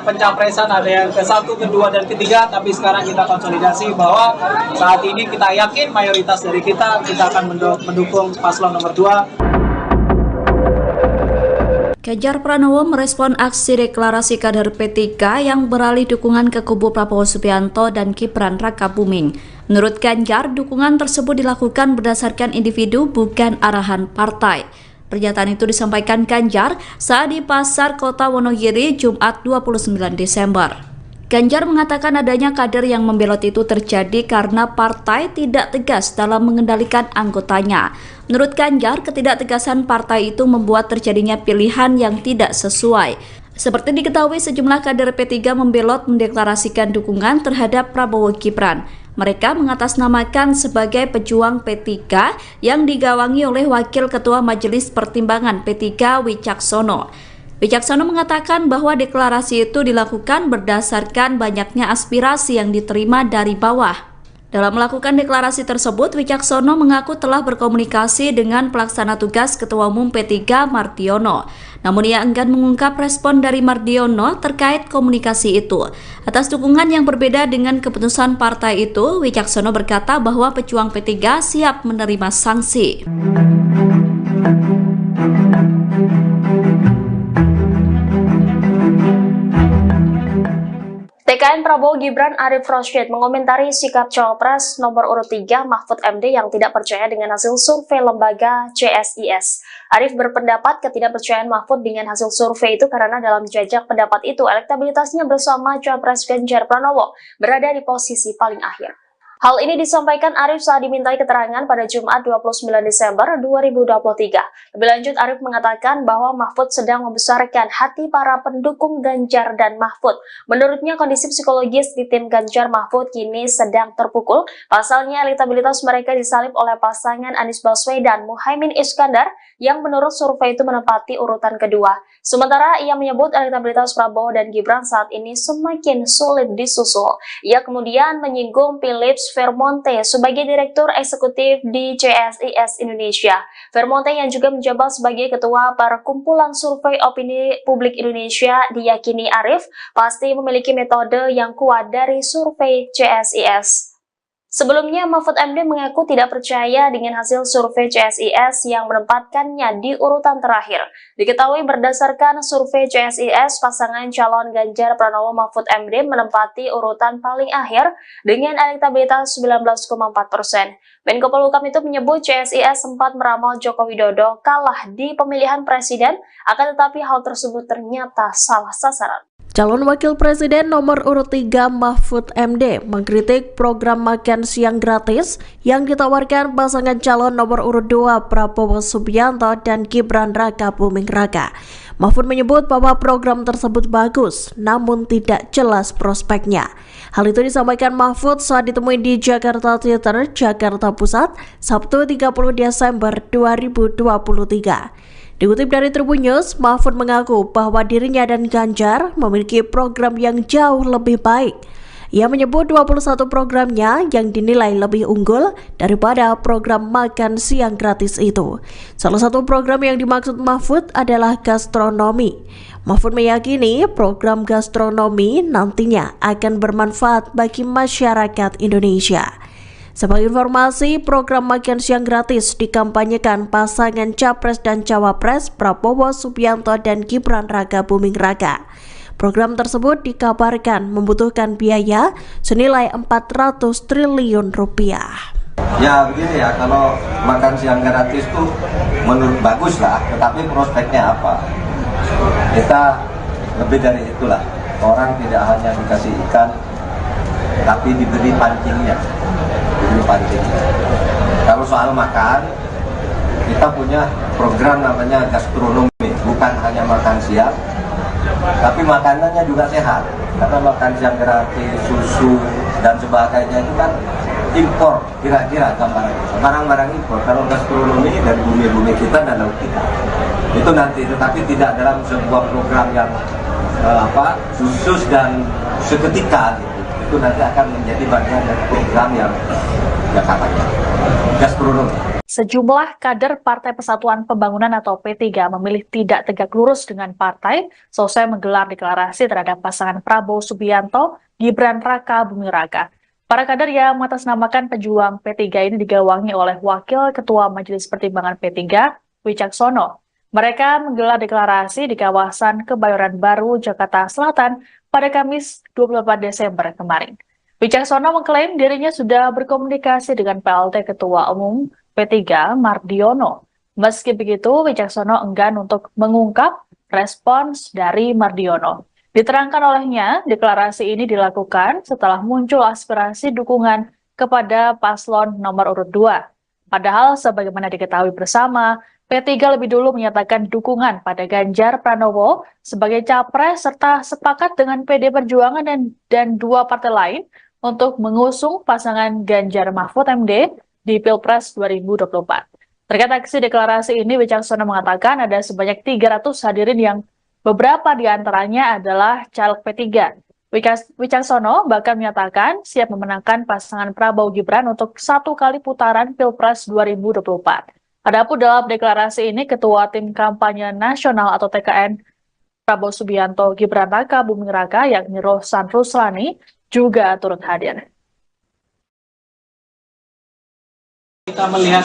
pencapresan ada yang ke-1, ke-2, dan ke-3, tapi sekarang kita konsolidasi bahwa saat ini kita yakin mayoritas dari kita akan mendukung paslon nomor 2. Ganjar Pranowo merespon aksi deklarasi kader P3 yang beralih dukungan ke kubu Prabowo Subianto dan Gibran Rakabuming. Menurut Ganjar, dukungan tersebut dilakukan berdasarkan individu bukan arahan partai. Pernyataan itu disampaikan Ganjar saat di Pasar Kota Wonogiri Jumat 29 Desember. Ganjar mengatakan adanya kader yang membelot itu terjadi karena partai tidak tegas dalam mengendalikan anggotanya. Menurut Ganjar, ketidaktegasan partai itu membuat terjadinya pilihan yang tidak sesuai. Seperti diketahui, sejumlah kader P3 membelot mendeklarasikan dukungan terhadap Prabowo Gibran. Mereka mengatasnamakan sebagai pejuang P3 yang digawangi oleh Wakil Ketua Majelis Pertimbangan P3 Wicaksono. Wicaksono mengatakan bahwa deklarasi itu dilakukan berdasarkan banyaknya aspirasi yang diterima dari bawah. Dalam melakukan deklarasi tersebut, Wicaksono mengaku telah berkomunikasi dengan pelaksana tugas Ketua Umum P3 Mardiono. Namun ia enggan mengungkap respon dari Mardiono terkait komunikasi itu. Atas dukungan yang berbeda dengan keputusan partai itu, Wicaksono berkata bahwa pejuang P3 siap menerima sanksi. TKN Prabowo Gibran Arif Rashid mengomentari sikap Cawapres nomor urut 3 Mahfud MD yang tidak percaya dengan hasil survei lembaga CSIS. Arif berpendapat ketidakpercayaan Mahfud dengan hasil survei itu karena dalam jajak pendapat itu elektabilitasnya bersama Cawapres Ganjar Pranowo berada di posisi paling akhir. Hal ini disampaikan Arif saat dimintai keterangan pada Jumat 29 Desember 2023. Lebih lanjut, Arif mengatakan bahwa Mahfud sedang membesarkan hati para pendukung Ganjar dan Mahfud. Menurutnya, kondisi psikologis di tim Ganjar Mahfud kini sedang terpukul. Pasalnya, elektabilitas mereka disalib oleh pasangan Anies Baswedan Muhaimin Iskandar yang menurut survei itu menempati urutan kedua. Sementara ia menyebut elektabilitas Prabowo dan Gibran saat ini semakin sulit disusul. Ia kemudian menyinggung Philips Vermonte sebagai Direktur Eksekutif di CSIS Indonesia. Vermonte yang juga menjabat sebagai Ketua Perkumpulan Survei Opini Publik Indonesia diyakini Arif pasti memiliki metode yang kuat dari survei CSIS. Sebelumnya, Mahfud MD mengaku tidak percaya dengan hasil survei CSIS yang menempatkannya di urutan terakhir. Diketahui berdasarkan survei CSIS, pasangan calon Ganjar Pranowo Mahfud MD menempati urutan paling akhir dengan elektabilitas 19,4%. Menko Polhukam itu menyebut CSIS sempat meramal Joko Widodo kalah di pemilihan presiden, akan tetapi hal tersebut ternyata salah sasaran. Calon Wakil Presiden nomor urut 3 Mahfud MD mengkritik program makan siang gratis yang ditawarkan pasangan calon nomor urut 2 Prabowo Subianto dan Gibran Rakabuming Raka. Mahfud menyebut bahwa program tersebut bagus, namun tidak jelas prospeknya. Hal itu disampaikan Mahfud saat ditemui di Jakarta Theater, Jakarta Pusat, Sabtu 30 Desember 2023. Dikutip dari Tribun News, Mahfud mengaku bahwa dirinya dan Ganjar memiliki program yang jauh lebih baik. Ia menyebut 21 programnya yang dinilai lebih unggul daripada program makan siang gratis itu. Salah satu program yang dimaksud Mahfud adalah gastronomi. Mahfud meyakini program gastronomi nantinya akan bermanfaat bagi masyarakat Indonesia. Sebagai informasi, program makan siang gratis dikampanyekan pasangan Capres dan Cawapres Prabowo Subianto dan Gibran Raka Buming Raka. Program tersebut dikabarkan membutuhkan biaya senilai 400 triliun rupiah. Ya begini ya, kalau makan siang gratis itu menurut bagus lah, tetapi prospeknya apa? Kita lebih dari itulah. Orang tidak hanya dikasih ikan, tapi diberi pancingnya. Kalau soal makan, kita punya program namanya gastronomi, bukan hanya makan siang, tapi makanannya juga sehat. Karena makan siang gratis, susu dan sebagainya itu kan impor, kira-kira barang-barang impor. Kalau gastronomi dari bumi-bumi kita dan laut kita, itu nanti, tetapi tidak dalam sebuah program yang khusus dan seketika gitu. Itu nanti akan menjadi bagian dari program yang katanya gastronomi. Sejumlah kader Partai Persatuan Pembangunan atau P3 memilih tidak tegak lurus dengan partai selesai menggelar deklarasi terhadap pasangan Prabowo Subianto, Gibran Raka Buming Raka. Para kader yang mengatasnamakan pejuang P3 ini digawangi oleh Wakil Ketua Majelis Pertimbangan P3, Wicaksono. Mereka menggelar deklarasi di kawasan Kebayoran Baru, Jakarta Selatan pada Kamis 24 Desember kemarin. Wicaksono mengklaim dirinya sudah berkomunikasi dengan PLT Ketua Umum P3 Mardiono. Meski begitu, Wicaksono enggan untuk mengungkap respons dari Mardiono. Diterangkan olehnya, deklarasi ini dilakukan setelah muncul aspirasi dukungan kepada paslon nomor urut 2. Padahal sebagaimana diketahui bersama, P3 lebih dulu menyatakan dukungan pada Ganjar Pranowo sebagai capres serta sepakat dengan PD Perjuangan dan dua partai lain untuk mengusung pasangan Ganjar Mahfud MD di Pilpres 2024. Terkait aksi deklarasi ini, Wicaksono mengatakan ada sebanyak 300 hadirin yang beberapa di antaranya adalah caleg P3. Wicaksono bahkan menyatakan siap memenangkan pasangan Prabowo Gibran untuk 1 kali putaran Pilpres 2024. Adapun dalam deklarasi ini, Ketua Tim Kampanye Nasional atau TKN Prabowo Subianto Gibran Raka Buming Raka yakni Rohsan Ruslani juga turut hadir. Kita melihat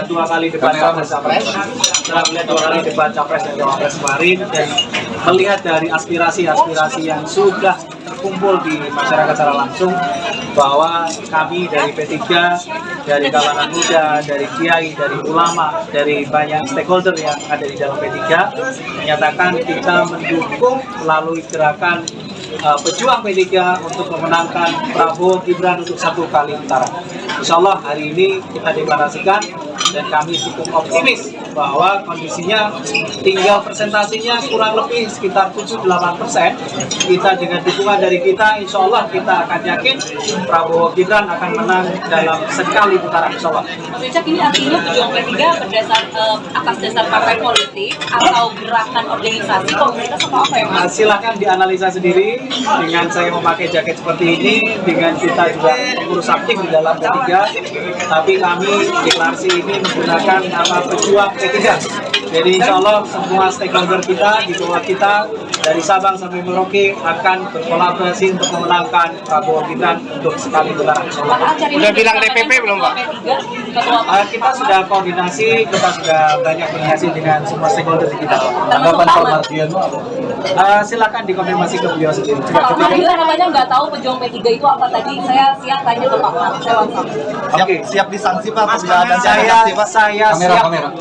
2 kali debat Capres, setelah melihat 2 kali debat Capres dan Cawapres kemarin, dan melihat dari aspirasi-aspirasi yang sudah terkumpul di masyarakat secara langsung, bahwa kami dari P3, dari kalangan muda, dari kiai, dari ulama, dari banyak stakeholder yang ada di dalam P3, menyatakan kita mendukung melalui gerakan pejuang P3 untuk memenangkan Prabowo Gibran untuk 1 kali putaran. Insya Allah hari ini kita deklarasikan dan kami cukup optimis bahwa kondisinya tinggal presentasinya kurang lebih sekitar 7-8%. Kita dengan dukungan dari kita, insya Allah kita akan yakin Prabowo Gibran akan menang dalam sekali putaran, insya Allah. Mas Wicak, ini artinya pejuang P3 atas dasar partai politik atau gerakan organisasi komunitas atau apa ya Mas? Silakan dianalisa sendiri dengan saya memakai jaket seperti ini, dengan kita juga mengurus aktif di dalam P3, tapi kami deklarasi ini menggunakan nama pejuang P3. Jadi insya Allah semua stakeholder kita di bawah kita dari Sabang sampai Merauke akan berkolaborasi untuk memenangkan Prabowo Gibran untuk sekali putaran. Udah bilang DPP belum Pak? Kita sudah koordinasi, kita sudah banyak koordinasi dengan semua stakeholder di kita. Tanggapan Pak Mardiono apa? Silakan dikonfirmasi ke beliau sendiri. Pak Mardiono namanya nggak tahu pejuang P3 itu apa tadi. Saya siap tanya ke Pak Mardiono. Siap disanksi Pak?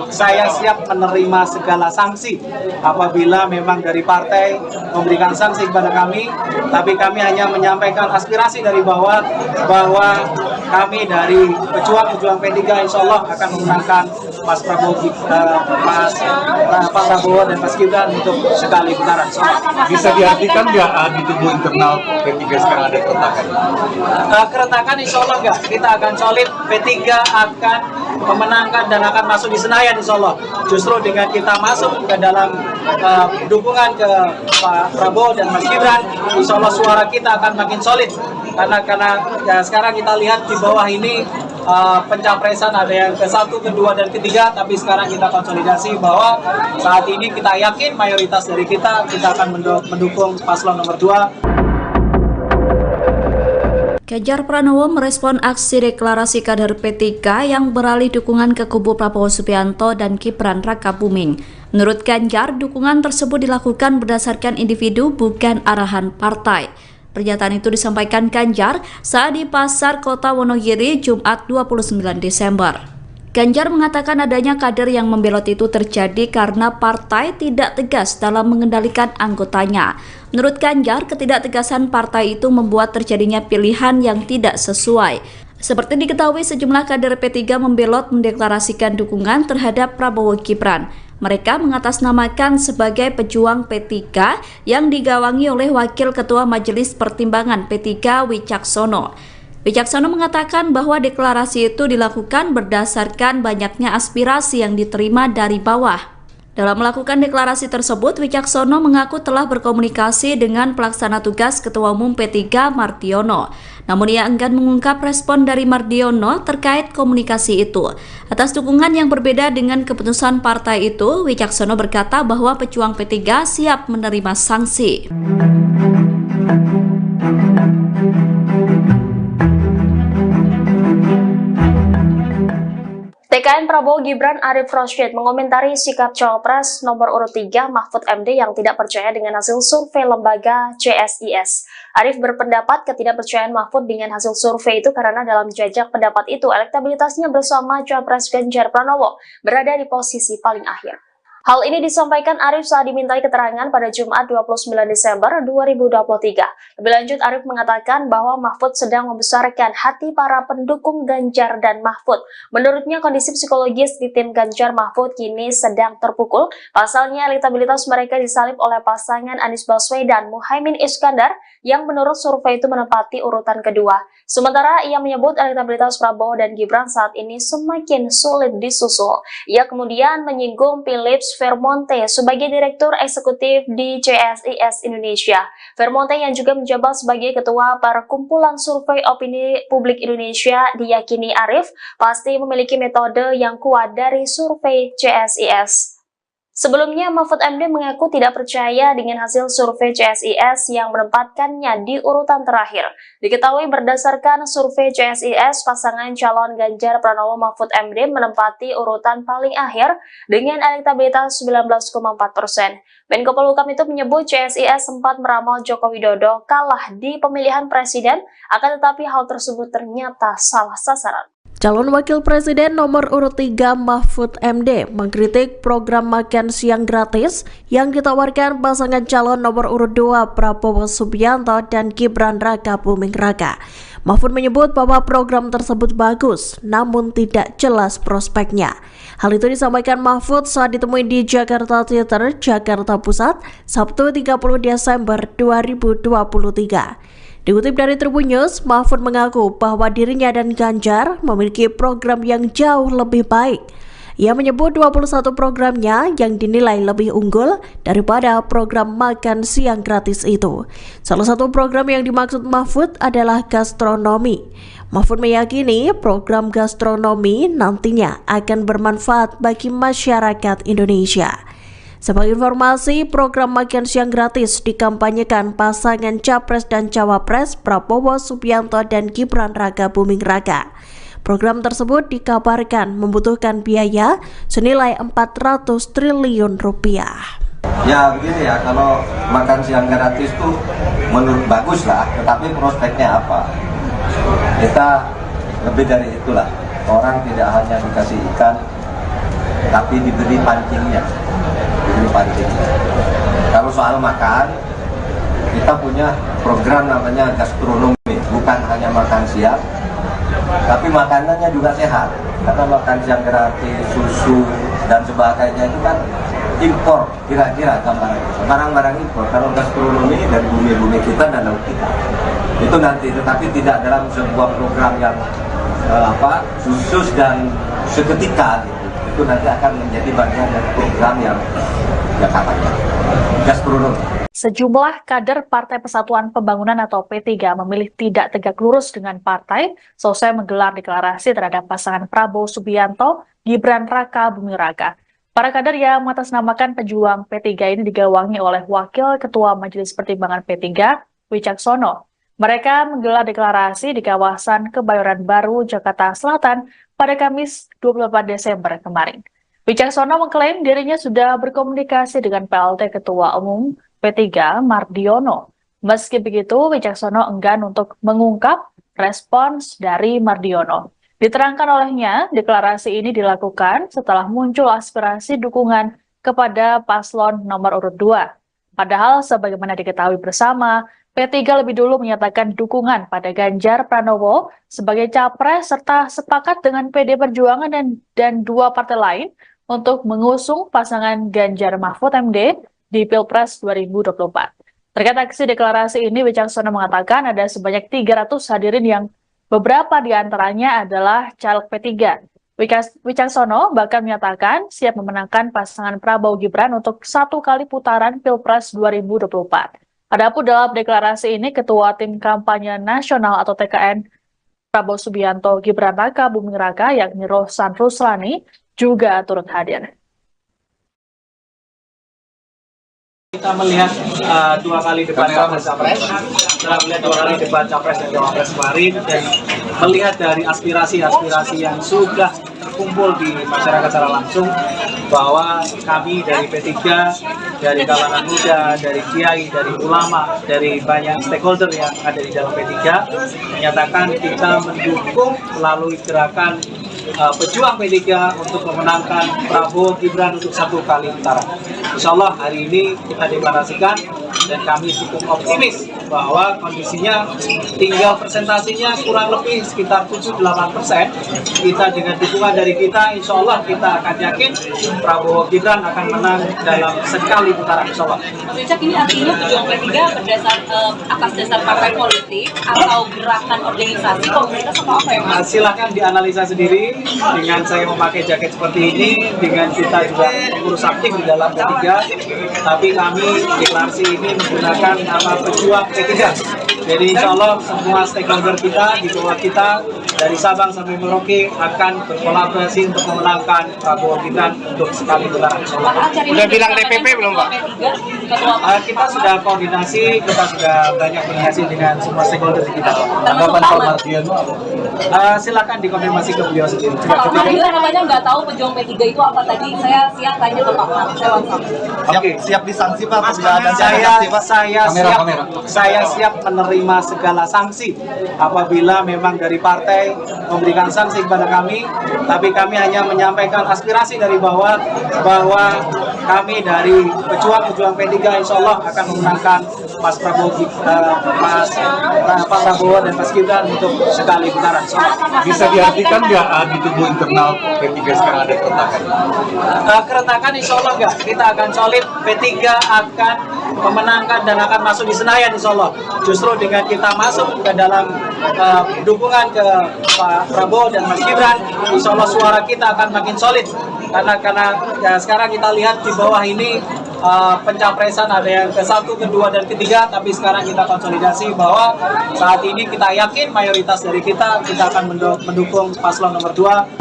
Saya siap menerima segala sanksi apabila memang dari partai memberikan sanksi kepada kami, tapi kami hanya menyampaikan aspirasi dari bawah bahwa kami dari pejuang P3 insya Allah akan memenangkan Mas Prabowo, Pak Prabowo dan Mas Gibran untuk sekali putaran. Bisa diartikan nggak di tubuh internal P3 sekarang ada keretakan? Keretakan insya Allah nggak, kita akan solid, P3 akan memenangkan dan akan masuk di Senayan insya Allah. Justru dengan kita masuk ke dalam dukungan ke Pak Prabowo dan Mas Gibran, insya Allah suara kita akan makin solid. Karena ya, sekarang kita lihat di bawah ini pencapresan ada yang ke-1, ke-2, dan ke-3, tapi sekarang kita konsolidasi bahwa saat ini kita yakin mayoritas dari kita akan mendukung paslon nomor 2. Ganjar Pranowo merespon aksi deklarasi kader P3 yang beralih dukungan ke kubu Prabowo Subianto dan Gibran Rakabuming. Menurut Ganjar, dukungan tersebut dilakukan berdasarkan individu bukan arahan partai. Pernyataan itu disampaikan Ganjar saat di Pasar Kota Wonogiri Jumat 29 Desember. Ganjar mengatakan adanya kader yang membelot itu terjadi karena partai tidak tegas dalam mengendalikan anggotanya. Menurut Ganjar, ketidaktegasan partai itu membuat terjadinya pilihan yang tidak sesuai. Seperti diketahui, sejumlah kader P3 membelot mendeklarasikan dukungan terhadap Prabowo Gibran. Mereka mengatasnamakan sebagai pejuang P3 yang digawangi oleh Wakil Ketua Majelis Pertimbangan P3 Wicaksono. Wicaksono mengatakan bahwa deklarasi itu dilakukan berdasarkan banyaknya aspirasi yang diterima dari bawah. Dalam melakukan deklarasi tersebut, Wicaksono mengaku telah berkomunikasi dengan pelaksana tugas Ketua Umum P3 Mardiono. Namun ia enggan mengungkap respon dari Mardiono terkait komunikasi itu. Atas dukungan yang berbeda dengan keputusan partai itu, Wicaksono berkata bahwa pejuang P3 siap menerima sanksi. TKN Prabowo Gibran Arif Rashid mengomentari sikap Cawapres nomor urut 3 Mahfud MD yang tidak percaya dengan hasil survei lembaga CSIS. Arif berpendapat ketidakpercayaan Mahfud dengan hasil survei itu karena dalam jajak pendapat itu elektabilitasnya bersama Cawapres Ganjar Pranowo berada di posisi paling akhir. Hal ini disampaikan Arif saat dimintai keterangan pada Jumat 29 Desember 2023. Lebih lanjut, Arif mengatakan bahwa Mahfud sedang membesarkan hati para pendukung Ganjar dan Mahfud. Menurutnya, kondisi psikologis di tim Ganjar Mahfud kini sedang terpukul. Pasalnya, elektabilitas mereka disalip oleh pasangan Anies Baswedan Muhaimin Iskandar yang menurut survei itu menempati urutan kedua. Sementara ia menyebut elektabilitas Prabowo dan Gibran saat ini semakin sulit disusul. Ia kemudian menyinggung Philips Vermonte sebagai Direktur Eksekutif di CSIS Indonesia. Vermonte yang juga menjabat sebagai Ketua Perkumpulan Survei Opini Publik Indonesia diyakini Arif pasti memiliki metode yang kuat dari survei CSIS. Sebelumnya, Mahfud MD mengaku tidak percaya dengan hasil survei CSIS yang menempatkannya di urutan terakhir. Diketahui berdasarkan survei CSIS, pasangan calon Ganjar Pranowo Mahfud MD menempati urutan paling akhir dengan elektabilitas 19,4%. Menko Polhukam itu menyebut CSIS sempat meramal Joko Widodo kalah di pemilihan presiden, akan tetapi hal tersebut ternyata salah sasaran. Calon Wakil Presiden nomor urut 3 Mahfud MD mengkritik program makan siang gratis yang ditawarkan pasangan calon nomor urut 2 Prabowo Subianto dan Gibran Rakabuming Raka. Mahfud menyebut bahwa program tersebut bagus, namun tidak jelas prospeknya. Hal itu disampaikan Mahfud saat ditemui di Jakarta Theater, Jakarta Pusat, Sabtu 30 Desember 2023. Dikutip dari Tribun News, Mahfud mengaku bahwa dirinya dan Ganjar memiliki program yang jauh lebih baik. Ia menyebut 21 programnya yang dinilai lebih unggul daripada program makan siang gratis itu. Salah satu program yang dimaksud Mahfud adalah gastronomi. Mahfud meyakini program gastronomi nantinya akan bermanfaat bagi masyarakat Indonesia. Sebagai informasi, program makan siang gratis dikampanyekan pasangan Capres dan Cawapres Prabowo Subianto dan Gibran Rakabuming Raka. Program tersebut dikabarkan membutuhkan biaya senilai 400 triliun rupiah. Ya begini ya, kalau makan siang gratis itu menurut bagus lah, tetapi prospeknya apa? Kita lebih dari itulah. Orang tidak hanya dikasih ikan, tapi diberi pancingnya. Kalau soal makan, kita punya program namanya gastronomi, bukan hanya makan siang, tapi makanannya juga sehat. Karena makan siang gratis, susu dan sebagainya itu kan impor, kira-kira barang-barang impor. Kalau gastronomi dari bumi-bumi kita dan laut kita, itu nanti, tetapi tidak dalam sebuah program yang khusus dan seketika gitu, itu nanti akan menjadi bagian dari program yang katanya gastronomi. Sejumlah kader Partai Persatuan Pembangunan atau P3 memilih tidak tegak lurus dengan partai selesai menggelar deklarasi terhadap pasangan Prabowo Subianto, Gibran Raka Buming Raka. Para kader yang mengatasnamakan pejuang P3 ini digawangi oleh Wakil Ketua Majelis Pertimbangan P3, Wicaksono. Mereka menggelar deklarasi di kawasan Kebayoran Baru, Jakarta Selatan pada Kamis 28 Desember kemarin. Wicaksono mengklaim dirinya sudah berkomunikasi dengan PLT Ketua Umum P3 Mardiono. Meski begitu, Wicaksono enggan untuk mengungkap respons dari Mardiono. Diterangkan olehnya, deklarasi ini dilakukan setelah muncul aspirasi dukungan kepada paslon nomor urut 2. Padahal sebagaimana diketahui bersama, P3 lebih dulu menyatakan dukungan pada Ganjar Pranowo sebagai capres serta sepakat dengan PD Perjuangan dan dua partai lain untuk mengusung pasangan Ganjar Mahfud MD di Pilpres 2024. Terkait aksi deklarasi ini, Wicaksono mengatakan ada sebanyak 300 hadirin yang beberapa di antaranya adalah caleg P3. Wicaksono bahkan menyatakan siap memenangkan pasangan Prabowo Gibran untuk 1 kali putaran Pilpres 2024. Adapun dalam deklarasi ini, Ketua Tim Kampanye Nasional atau TKN Prabowo Subianto Gibran Raka Buming Raka yakni Rohsan Ruslani juga turut hadir. Kita melihat 2 kali debat capres, setelah melihat 2 kali debat capres dan cawapres kemarin, dan melihat dari aspirasi-aspirasi yang sudah terkumpul di masyarakat secara langsung, bahwa kami dari P3, dari kalangan muda, dari kiai, dari ulama, dari banyak stakeholder yang ada di dalam P3, menyatakan kita mendukung melalui gerakan pejuang P3 untuk memenangkan Prabowo Gibran untuk 1 kali putaran. Insya Allah hari ini kita deklarasikan dan kami cukup optimis bahwa kondisinya tinggal presentasinya kurang lebih sekitar 7-8%. Kita dengan dukungan dari kita, insya Allah kita akan yakin Prabowo Gibran akan menang dalam sekali putaran, insya Allah. Richard, ini artinya pejuang P3 berdasar atas dasar partai politik atau gerakan organisasi komunitas atau apa ya Mas? Silakan dianalisa sendiri dengan saya memakai jaket seperti ini, dengan kita juga mengurus aktif di dalam P3, tapi kami deklarasi ini menggunakan nama pejuang P3. Jadi insya Allah semua stakeholder kita di bawah kita dari Sabang sampai Merauke akan berkolaborasi untuk memenangkan Prabowo Gibran untuk sekali putaran. Udah bilang DPP belum Pak? Kita sudah koordinasi, kita sudah banyak koordinasi dengan semua stakeholder kita. Tanggapan Pak Mardiono apa? Silakan dikonfirmasi ke beliau sendiri. Pak Mardiono namanya nggak tahu pejuang P3 itu apa tadi. Saya siang tanya ke Pak Mar, saya WhatsApp. Oke, siap disanksi Pak. Saya siap menerima segala sanksi apabila memang dari partai memberikan sanksi kepada kami, tapi kami hanya menyampaikan aspirasi dari bawah bahwa kami dari pejuang P3 insya Allah akan memenangkan Mas Prabowo, Pak Prabowo dan Mas Gibran untuk sekali putaran. Bisa diartikan nggak di tubuh internal P3 sekarang ada keretakan? Keretakan insya Allah nggak, kita akan solid. P3 akan memenangkan dan akan masuk di Senayan insya Allah. Justru dengan kita masuk ke dalam dukungan ke Pak Prabowo dan Mas Gibran, insya Allah suara kita akan makin solid. Karena ya, sekarang kita lihat di bawah ini pencapresan ada yang ke-1, ke-2, dan ke-3, tapi sekarang kita konsolidasi bahwa saat ini kita yakin mayoritas dari kita akan mendukung paslon nomor 2.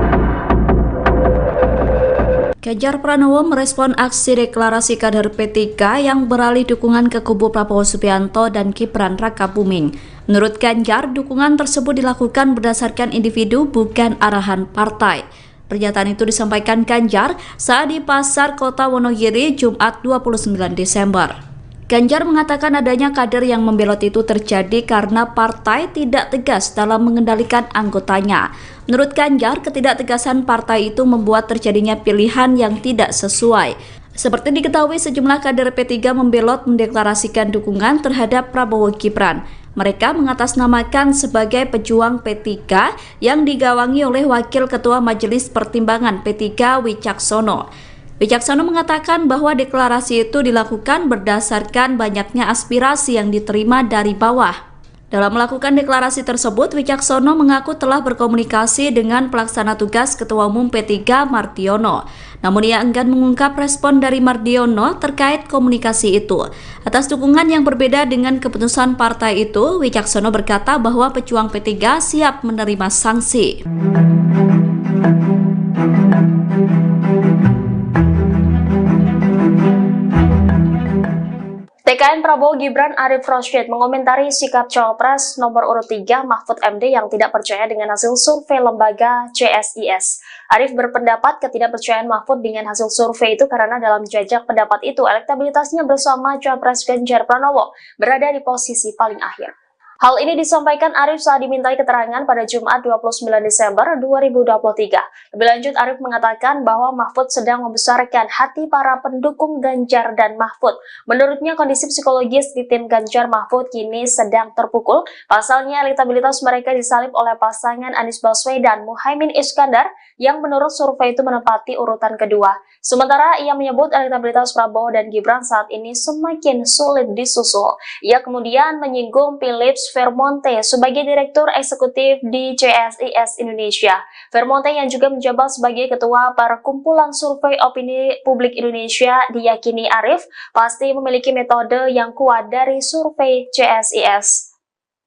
Ganjar Pranowo merespon aksi deklarasi kader P3 yang beralih dukungan ke kubu Prabowo Subianto dan Gibran Raka Buming. Menurut Ganjar, dukungan tersebut dilakukan berdasarkan individu bukan arahan partai. Pernyataan itu disampaikan Ganjar saat di Pasar Kota Wonogiri Jumat 29 Desember. Ganjar mengatakan adanya kader yang membelot itu terjadi karena partai tidak tegas dalam mengendalikan anggotanya. Menurut Ganjar, ketidaktegasan partai itu membuat terjadinya pilihan yang tidak sesuai. Seperti diketahui, sejumlah kader P3 membelot mendeklarasikan dukungan terhadap Prabowo Gibran. Mereka mengatasnamakan sebagai pejuang P3 yang digawangi oleh Wakil Ketua Majelis Pertimbangan P3 Wicaksono. Wicaksono mengatakan bahwa deklarasi itu dilakukan berdasarkan banyaknya aspirasi yang diterima dari bawah. Dalam melakukan deklarasi tersebut, Wicaksono mengaku telah berkomunikasi dengan pelaksana tugas Ketua Umum P3 Mardiono. Namun ia enggan mengungkap respon dari Mardiono terkait komunikasi itu. Atas dukungan yang berbeda dengan keputusan partai itu, Wicaksono berkata bahwa pejuang P3 siap menerima sanksi. TKN Prabowo Gibran Arif Rosyid mengomentari sikap Cawapres nomor urut 3 Mahfud MD yang tidak percaya dengan hasil survei lembaga CSIS. Arif berpendapat ketidakpercayaan Mahfud dengan hasil survei itu karena dalam jajak pendapat itu elektabilitasnya bersama Cawapres Ganjar Pranowo berada di posisi paling akhir. Hal ini disampaikan Arif saat dimintai keterangan pada Jumat 29 Desember 2023. Lebih lanjut, Arif mengatakan bahwa Mahfud sedang membesarkan hati para pendukung Ganjar dan Mahfud. Menurutnya, kondisi psikologis di tim Ganjar Mahfud kini sedang terpukul. Pasalnya, elektabilitas mereka disalib oleh pasangan Anies Baswedan Muhaimin Iskandar yang menurut survei itu menempati urutan kedua. Sementara ia menyebut elektabilitas Prabowo dan Gibran saat ini semakin sulit disusul. Ia kemudian menyinggung Philips Vermonte sebagai Direktur Eksekutif di CSIS Indonesia. Vermonte yang juga menjabat sebagai Ketua Perkumpulan Survei Opini Publik Indonesia diyakini Arif pasti memiliki metode yang kuat dari survei CSIS.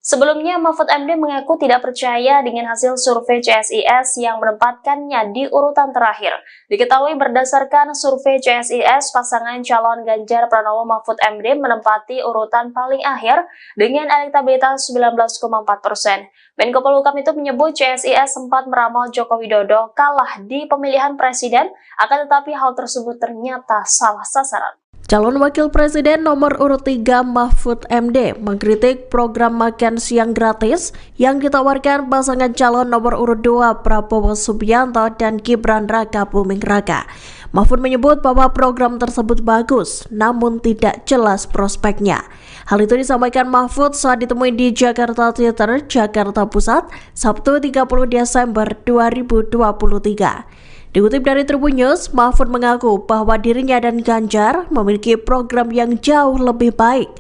Sebelumnya, Mahfud MD mengaku tidak percaya dengan hasil survei CSIS yang menempatkannya di urutan terakhir. Diketahui berdasarkan survei CSIS, pasangan calon Ganjar Pranowo Mahfud MD menempati urutan paling akhir dengan elektabilitas 19,4%. Menko Polhukam itu menyebut CSIS sempat meramal Joko Widodo kalah di pemilihan presiden, akan tetapi hal tersebut ternyata salah sasaran. Calon Wakil Presiden nomor urut 3 Mahfud MD mengkritik program makan siang gratis yang ditawarkan pasangan calon nomor urut 2 Prabowo Subianto dan Gibran Raka Buming Raka. Mahfud menyebut bahwa program tersebut bagus, namun tidak jelas prospeknya. Hal itu disampaikan Mahfud saat ditemui di Jakarta Theater, Jakarta Pusat, Sabtu 30 Desember 2023. Dikutip dari Tribun News, Mahfud mengaku bahwa dirinya dan Ganjar memiliki program yang jauh lebih baik.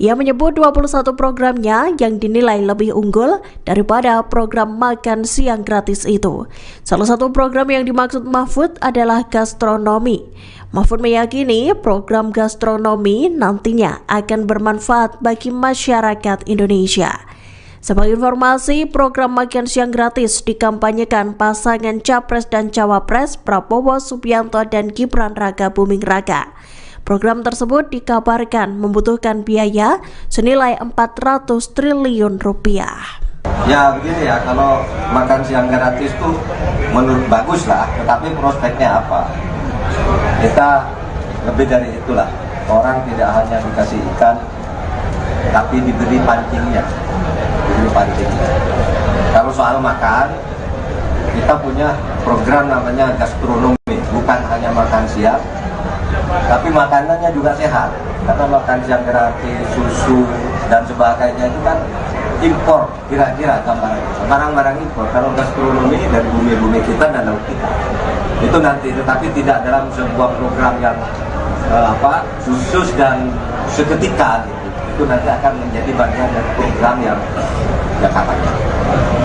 Ia menyebut 21 programnya yang dinilai lebih unggul daripada program makan siang gratis itu. Salah satu program yang dimaksud Mahfud adalah gastronomi. Mahfud meyakini program gastronomi nantinya akan bermanfaat bagi masyarakat Indonesia. Sebagai informasi, program makan siang gratis dikampanyekan pasangan Capres dan Cawapres Prabowo Subianto dan Gibran Raka Buming Raka. Program tersebut dikabarkan membutuhkan biaya senilai 400 triliun rupiah. Ya begini ya, kalau makan siang gratis itu menurut bagus lah, tetapi prospeknya apa? Kita lebih dari itulah, orang tidak hanya dikasih ikan, tapi diberi pancingnya. Kalau soal makan, kita punya program namanya gastronomi, bukan hanya makan siang, tapi makanannya juga sehat. Karena makan siang gratis, susu dan sebagainya itu kan impor, kira-kira barang-barang impor. Kalau gastronomi dari bumi-bumi kita dan laut kita, itu nanti, tetapi tidak dalam sebuah program yang khusus dan seketika gitu. Itu nanti akan menjadi bagian dari program yang katanya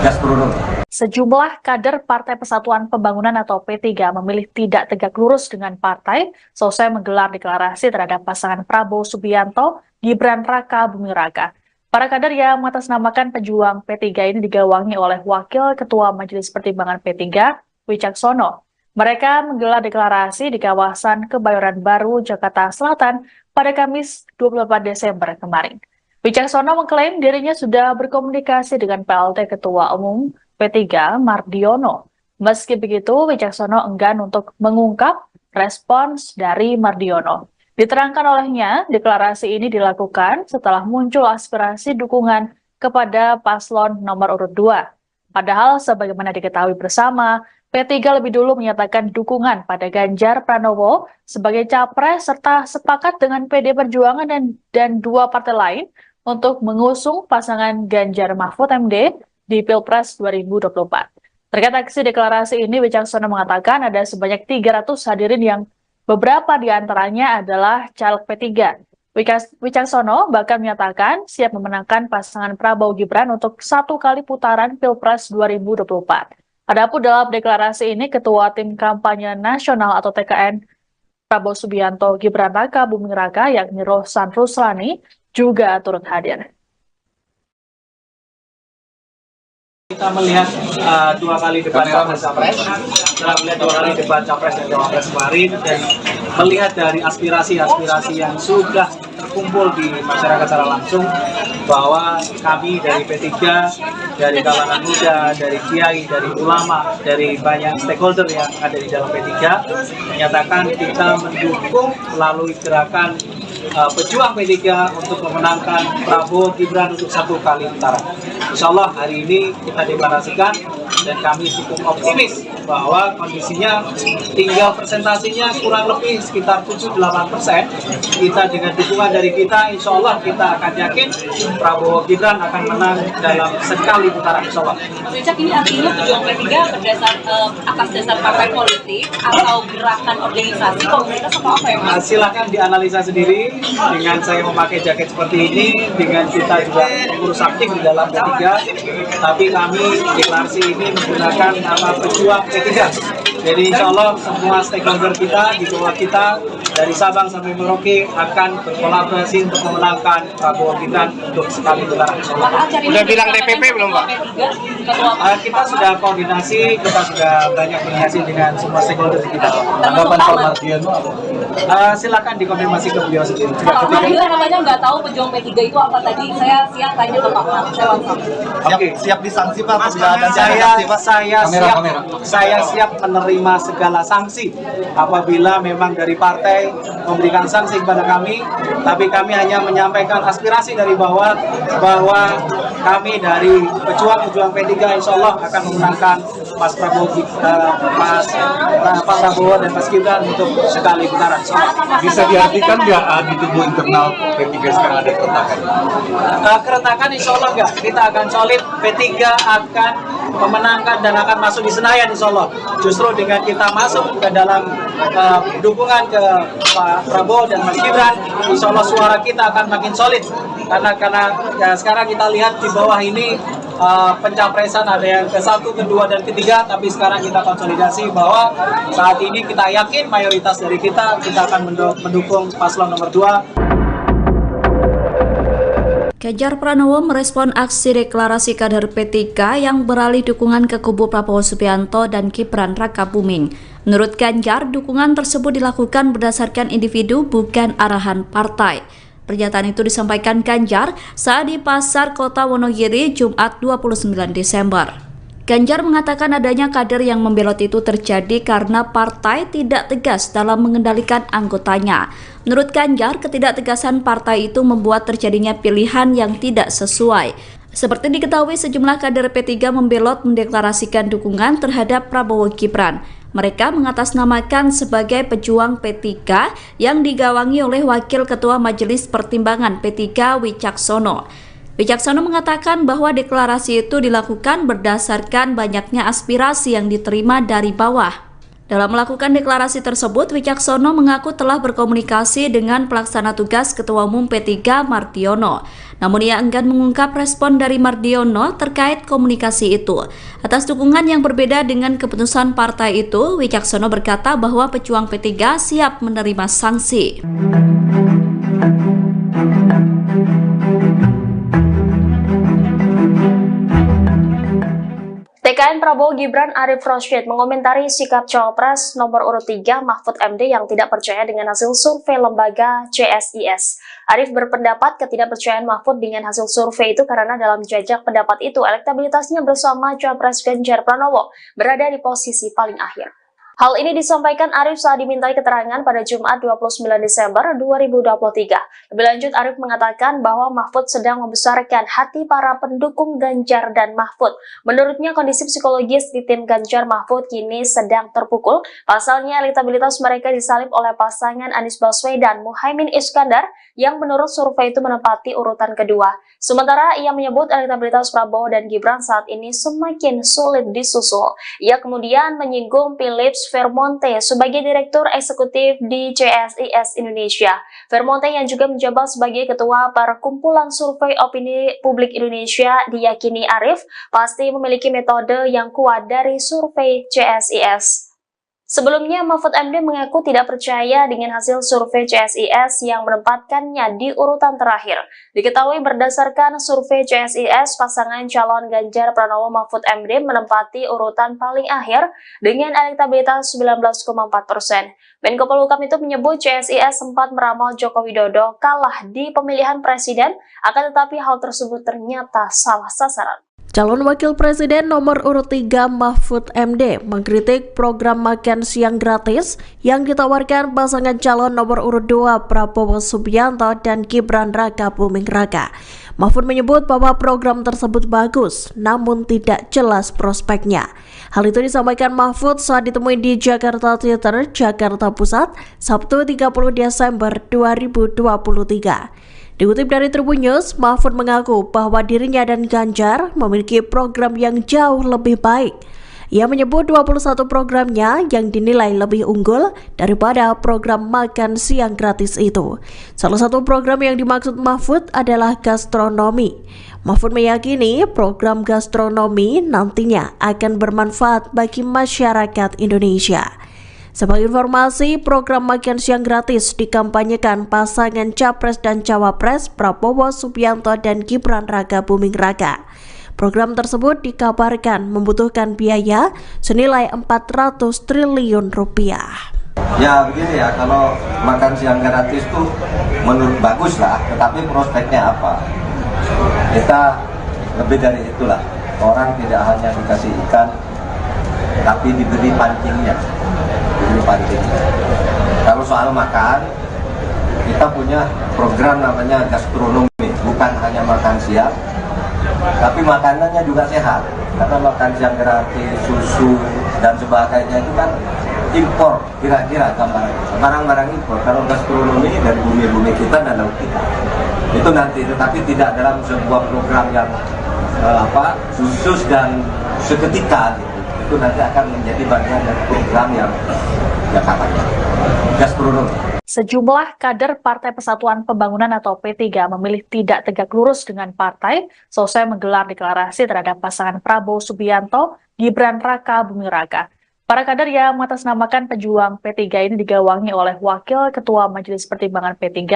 gastronomi. Sejumlah kader Partai Persatuan Pembangunan atau P3 memilih tidak tegak lurus dengan partai selesai menggelar deklarasi terhadap pasangan Prabowo Subianto, Gibran Raka Buming Raka. Para kader yang mengatasnamakan pejuang P3 ini digawangi oleh Wakil Ketua Majelis Pertimbangan P3, Wicaksono. Mereka menggelar deklarasi di kawasan Kebayoran Baru, Jakarta Selatan pada Kamis 24 Desember kemarin. Wicaksono mengklaim dirinya sudah berkomunikasi dengan PLT Ketua Umum P3 Mardiono. Meski begitu, Wicaksono enggan untuk mengungkap respons dari Mardiono. Diterangkan olehnya, deklarasi ini dilakukan setelah muncul aspirasi dukungan kepada paslon nomor urut 2. Padahal sebagaimana diketahui bersama, P3 lebih dulu menyatakan dukungan pada Ganjar Pranowo sebagai capres serta sepakat dengan PD Perjuangan dan dua partai lain untuk mengusung pasangan Ganjar Mahfud MD di Pilpres 2024. Terkait aksi deklarasi ini, Wicaksono mengatakan ada sebanyak 300 hadirin yang beberapa di antaranya adalah caleg P3. Wicaksono bahkan menyatakan siap memenangkan pasangan Prabowo Gibran untuk 1 kali putaran Pilpres 2024. Adapun dalam deklarasi ini, Ketua Tim Kampanye Nasional atau TKN Prabowo Subianto Gibran Raka Buming Raka yakni Rohsan Ruslani juga turut hadir. Kita melihat 2 kali debat Capres, setelah melihat 2 kali debat Capres dan Cawapres kemarin, dan melihat dari aspirasi-aspirasi yang sudah terkumpul di masyarakat secara langsung, bahwa kami dari P3, dari kalangan muda, dari kiai, dari ulama, dari banyak stakeholder yang ada di dalam P3, menyatakan kita mendukung melalui gerakan pejuang P3 untuk memenangkan Prabowo Gibran untuk 1 kali putaran. Insya Allah hari ini kita deklarasikan dan kami cukup optimis bahwa kondisinya tinggal presentasinya kurang lebih sekitar 7-8%. Kita dengan dukungan dari kita, insya Allah kita akan yakin Prabowo Gibran akan menang dalam sekali putaran, insya Allah. Richard, ini artinya pejuang P3 atas dasar partai politik atau gerakan organisasi komunitas atau apa ya Mas? Silahkan dianalisa sendiri dengan saya memakai jaket seperti ini, dengan kita juga pengurus aktif di dalam P3, tapi kami deklarasi ini menggunakan nama pejuang P3. Jadi insya Allah semua stakeholder kita, di bawah kita, dari Sabang sampai Merauke akan berkolaborasi untuk memenangkan Prabowo Gibran untuk sekali putaran. Udah bilang DPP belum Pak? Kita sudah koordinasi, kita sudah banyak koordinasi dengan semua stakeholder kita. Tanggapan Pak Mardiono apa? Silakan dikonfirmasi ke beliau sendiri. Pak Mardiono katanya nggak tahu pejuang P3 itu apa tadi. Saya siap tanya ke Pak Mar. Oke, siap disanksi Pak. Saya siap menerima segala sanksi apabila memang dari partai memberikan sanksi kepada kami, tapi kami hanya menyampaikan aspirasi dari bawah bahwa kami dari pejuang P3 insya Allah akan memenangkan Pak Prabowo dan Mas Gibran untuk sekali putaran. Bisa diartikan nggak di tubuh internal P3 sekarang ada keretakan? Keretakan insya Allah nggak. Kita akan solid, P3 akan memenangkan dan akan masuk di Senayan insya Allah. Justru dengan kita masuk ke dalam dukungan ke Pak Prabowo dan Mas Gibran, insya Allah suara kita akan makin solid. Karena ya, sekarang kita lihat di bawah ini pencapresan ada yang ke-1, ke-2, dan ke-3, tapi sekarang kita konsolidasi bahwa saat ini kita yakin mayoritas dari kita akan mendukung paslon nomor 2. Ganjar Pranowo merespon aksi deklarasi kader P3 yang beralih dukungan ke kubu Prabowo Subianto dan Gibran Raka Buming. Menurut Ganjar, dukungan tersebut dilakukan berdasarkan individu bukan arahan partai. Pernyataan itu disampaikan Ganjar saat di Pasar Kota Wonogiri Jumat 29 Desember. Ganjar mengatakan adanya kader yang membelot itu terjadi karena partai tidak tegas dalam mengendalikan anggotanya. Menurut Ganjar, ketidaktegasan partai itu membuat terjadinya pilihan yang tidak sesuai. Seperti diketahui, sejumlah kader P3 membelot mendeklarasikan dukungan terhadap Prabowo Gibran. Mereka mengatasnamakan sebagai pejuang P3 yang digawangi oleh Wakil Ketua Majelis Pertimbangan P3 Wicaksono. Wicaksono mengatakan bahwa deklarasi itu dilakukan berdasarkan banyaknya aspirasi yang diterima dari bawah. Dalam melakukan deklarasi tersebut, Wicaksono mengaku telah berkomunikasi dengan pelaksana tugas Ketua Umum P3 Mardiono. Namun ia enggan mengungkap respon dari Mardiono terkait komunikasi itu. Atas dukungan yang berbeda dengan keputusan partai itu, Wicaksono berkata bahwa pejuang P3 siap menerima sanksi. TKN Prabowo Gibran Arif Rosyid mengomentari sikap Cawapres nomor urut 3 Mahfud MD yang tidak percaya dengan hasil survei lembaga CSIS. Arif berpendapat ketidakpercayaan Mahfud dengan hasil survei itu karena dalam jajak pendapat itu elektabilitasnya bersama Cawapres Ganjar Pranowo berada di posisi paling akhir. Hal ini disampaikan Arif saat dimintai keterangan pada Jumat 29 Desember 2023. Lebih lanjut, Arif mengatakan bahwa Mahfud sedang membesarkan hati para pendukung Ganjar dan Mahfud. Menurutnya, kondisi psikologis di tim Ganjar Mahfud kini sedang terpukul. Pasalnya, elektabilitas mereka disalib oleh pasangan Anies Baswedan Muhaimin Iskandar yang menurut survei itu menempati urutan kedua. Sementara ia menyebut elektabilitas Prabowo dan Gibran saat ini semakin sulit disusul. Ia kemudian menyinggung Philips Agus Vermonte sebagai Direktur Eksekutif di CSIS Indonesia. Vermonte yang juga menjabat sebagai Ketua Perkumpulan Survei Opini Publik Indonesia diyakini Arief pasti memiliki metode yang kuat dari survei CSIS. Sebelumnya, Mahfud MD mengaku tidak percaya dengan hasil survei CSIS yang menempatkannya di urutan terakhir. Diketahui berdasarkan survei CSIS, pasangan calon Ganjar Pranowo Mahfud MD menempati urutan paling akhir dengan elektabilitas 19,4%. Menko Polhukam itu menyebut CSIS sempat meramal Joko Widodo kalah di pemilihan presiden, akan tetapi hal tersebut ternyata salah sasaran. Calon Wakil Presiden nomor urut 3 Mahfud MD mengkritik program makan siang gratis yang ditawarkan pasangan calon nomor urut 2 Prabowo Subianto dan Gibran Raka Buming Raka. Mahfud menyebut bahwa program tersebut bagus, namun tidak jelas prospeknya. Hal itu disampaikan Mahfud saat ditemui di Jakarta Theater, Jakarta Pusat, Sabtu 30 Desember 2023. Dikutip dari Tribun News, Mahfud mengaku bahwa dirinya dan Ganjar memiliki program yang jauh lebih baik. Ia menyebut 21 programnya yang dinilai lebih unggul daripada program makan siang gratis itu. Salah satu program yang dimaksud Mahfud adalah gastronomi. Mahfud meyakini program gastronomi nantinya akan bermanfaat bagi masyarakat Indonesia. Sebagai informasi, program makan siang gratis dikampanyekan pasangan Capres dan Cawapres Prabowo Subianto dan Gibran Raka Buming Raka. Program tersebut dikabarkan membutuhkan biaya senilai 400 triliun rupiah. Ya begini ya, kalau makan siang gratis tuh menurut bagus lah, tetapi prospeknya apa? Kita lebih dari itulah. Orang tidak hanya dikasih ikan, tapi diberi pancingnya. Kalau soal makan, kita punya program namanya gastronomi, bukan hanya makan siang, tapi makanannya juga sehat. Karena makan siang gratis, susu dan sebagainya itu kan impor, kira-kira barang-barang impor. Kalau gastronomi dari bumi-bumi kita dan laut kita, itu nanti, tetapi tidak dalam sebuah program yang khusus dan seketika gitu. Itu nanti akan menjadi bagian dari program yang katanya gastronomi. Sejumlah kader Partai Persatuan Pembangunan atau P3 memilih tidak tegak lurus dengan partai selesai menggelar deklarasi terhadap pasangan Prabowo Subianto, Gibran Raka Buming Raka. Para kader yang mengatasnamakan pejuang P3 ini digawangi oleh Wakil Ketua Majelis Pertimbangan P3,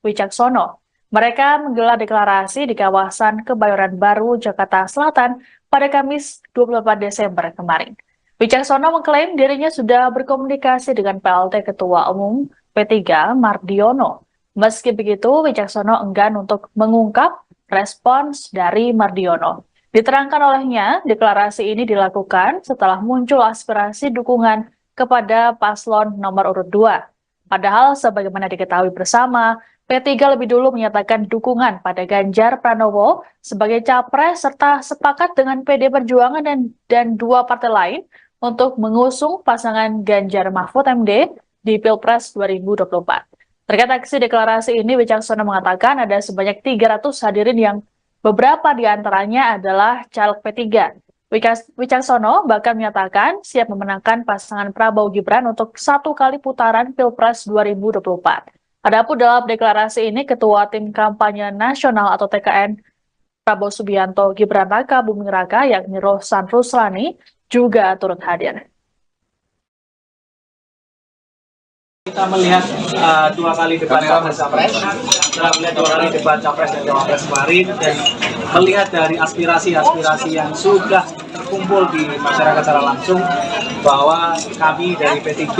Wicaksono. Mereka menggelar deklarasi di kawasan Kebayoran Baru, Jakarta Selatan pada Kamis 28 Desember kemarin. Wicaksono mengklaim dirinya sudah berkomunikasi dengan PLT Ketua Umum P3 Mardiono. Meski begitu, Wicaksono enggan untuk mengungkap respons dari Mardiono. Diterangkan olehnya, deklarasi ini dilakukan setelah muncul aspirasi dukungan kepada paslon nomor urut 2. Padahal sebagaimana diketahui bersama, P3 lebih dulu menyatakan dukungan pada Ganjar Pranowo sebagai capres serta sepakat dengan PD Perjuangan dan dua partai lain untuk mengusung pasangan Ganjar Mahfud MD di Pilpres 2024. Terkait aksi deklarasi ini, Wicaksono mengatakan ada sebanyak 300 hadirin yang beberapa di antaranya adalah caleg P3. Wicaksono bahkan menyatakan siap memenangkan pasangan Prabowo Gibran untuk 1 kali putaran Pilpres 2024. Adapun dalam deklarasi ini, Ketua Tim Kampanye Nasional atau TKN Prabowo Subianto Gibran Raka Buming Raka yakni Rohsan Ruslani juga turut hadir. Kita melihat 2 kali debat Capres-Capres, setelah melihat 2 kali debat Capres dan Cawapres kemarin, dan melihat dari aspirasi-aspirasi yang sudah terkumpul di masyarakat secara langsung, bahwa kami dari P3,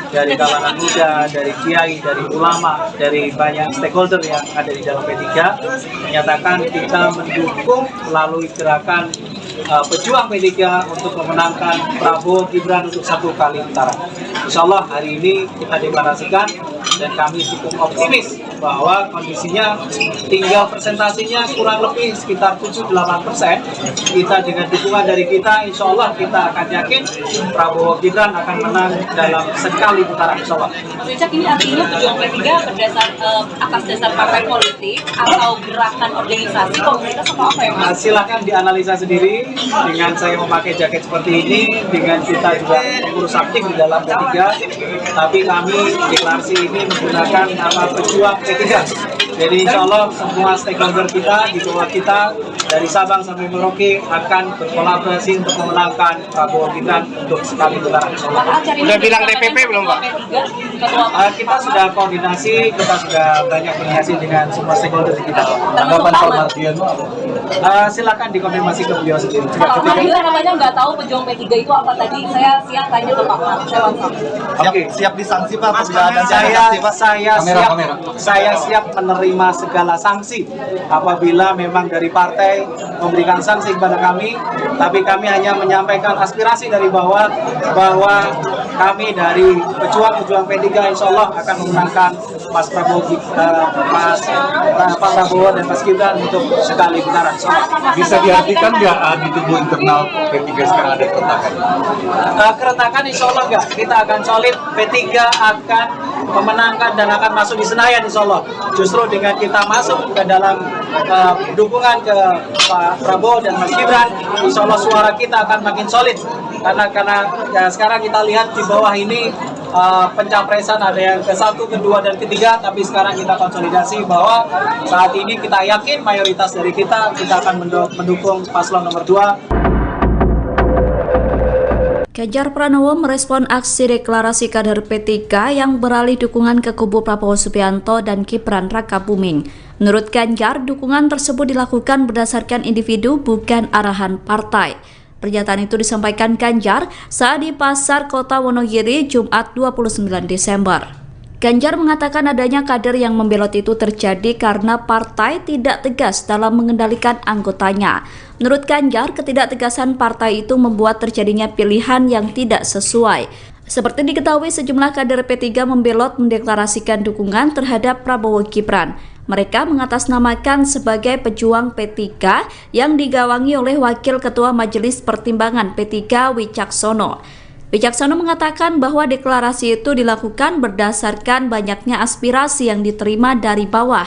dari kalangan muda, dari kiai, dari ulama, dari banyak stakeholder yang ada di dalam P3, menyatakan kita mendukung melalui gerakan pejuang P3 untuk memenangkan Prabowo Gibran untuk 1 kali putaran. Insya Allah hari ini kita deklarasikan dan kami cukup optimis bahwa kondisinya tinggal presentasinya kurang lebih sekitar 7-8%. Kita dengan dukungan dari kita, insya Allah kita akan yakin Prabowo Gibran akan menang dalam sekali putaran, insya Allah. Mas Wicak, ini artinya pejuang P3 atas dasar partai politik atau gerakan organisasi komunitas atau apa ya Mas? Silakan dianalisa sendiri dengan saya memakai jaket seperti ini, dengan kita juga mengurus aktif di dalam P3, tapi kami deklarasi ini menggunakan nama pejuang P3. Jadi insya Allah semua stakeholder kita di bawah kita dari Sabang sampai Merauke akan berkolaborasi untuk memenangkan Prabowo Gibran untuk sekali putaran. Udah bilang DPP belum Pak? Kita sudah koordinasi, kita sudah banyak koordinasi dengan semua stakeholder di kita. Tanggapan Pak Mardiono? Silakan dikonfirmasi ke beliau sendiri. Pak Mardiono namanya nggak tahu pejuang P3 itu apa tadi. Saya siap tanya ke Pak Mar. Siap disanksi Pak. Saya siap menerima segala sanksi apabila memang dari partai memberikan sanksi kepada kami, tapi kami hanya menyampaikan aspirasi dari bawah bahwa kami dari pejuang P3 insya Allah akan memenangkan Pak Prabowo dan Mas Gibran untuk sekali putaran. Bisa diartikan nggak di tubuh internal P3 sekarang ada keretakan? Keretakan insya Allah nggak, kita akan solid, P3 akan memenangkan dan akan masuk di Senayan insya Allah. Justru dengan kita masuk ke dalam dukungan ke Pak Prabowo dan Mas Gibran, insya Allah suara kita akan makin solid. Karena ya, sekarang kita lihat di bawah ini pencapresan ada yang ke-1, ke-2, dan ke-3, tapi sekarang kita konsolidasi bahwa saat ini kita yakin mayoritas dari kita akan mendukung paslon nomor 2. Ganjar Pranowo merespon aksi deklarasi kader P3 yang beralih dukungan ke kubu Prabowo Subianto dan Gibran Rakabuming. Menurut Ganjar, dukungan tersebut dilakukan berdasarkan individu bukan arahan partai. Pernyataan itu disampaikan Ganjar saat di Pasar Kota Wonogiri Jumat 29 Desember. Ganjar mengatakan adanya kader yang membelot itu terjadi karena partai tidak tegas dalam mengendalikan anggotanya. Menurut Ganjar, ketidaktegasan partai itu membuat terjadinya pilihan yang tidak sesuai. Seperti diketahui, sejumlah kader P3 membelot mendeklarasikan dukungan terhadap Prabowo Gibran. Mereka mengatasnamakan sebagai pejuang P3 yang digawangi oleh Wakil Ketua Majelis Pertimbangan P3 Wicaksono. Wicaksono mengatakan bahwa deklarasi itu dilakukan berdasarkan banyaknya aspirasi yang diterima dari bawah.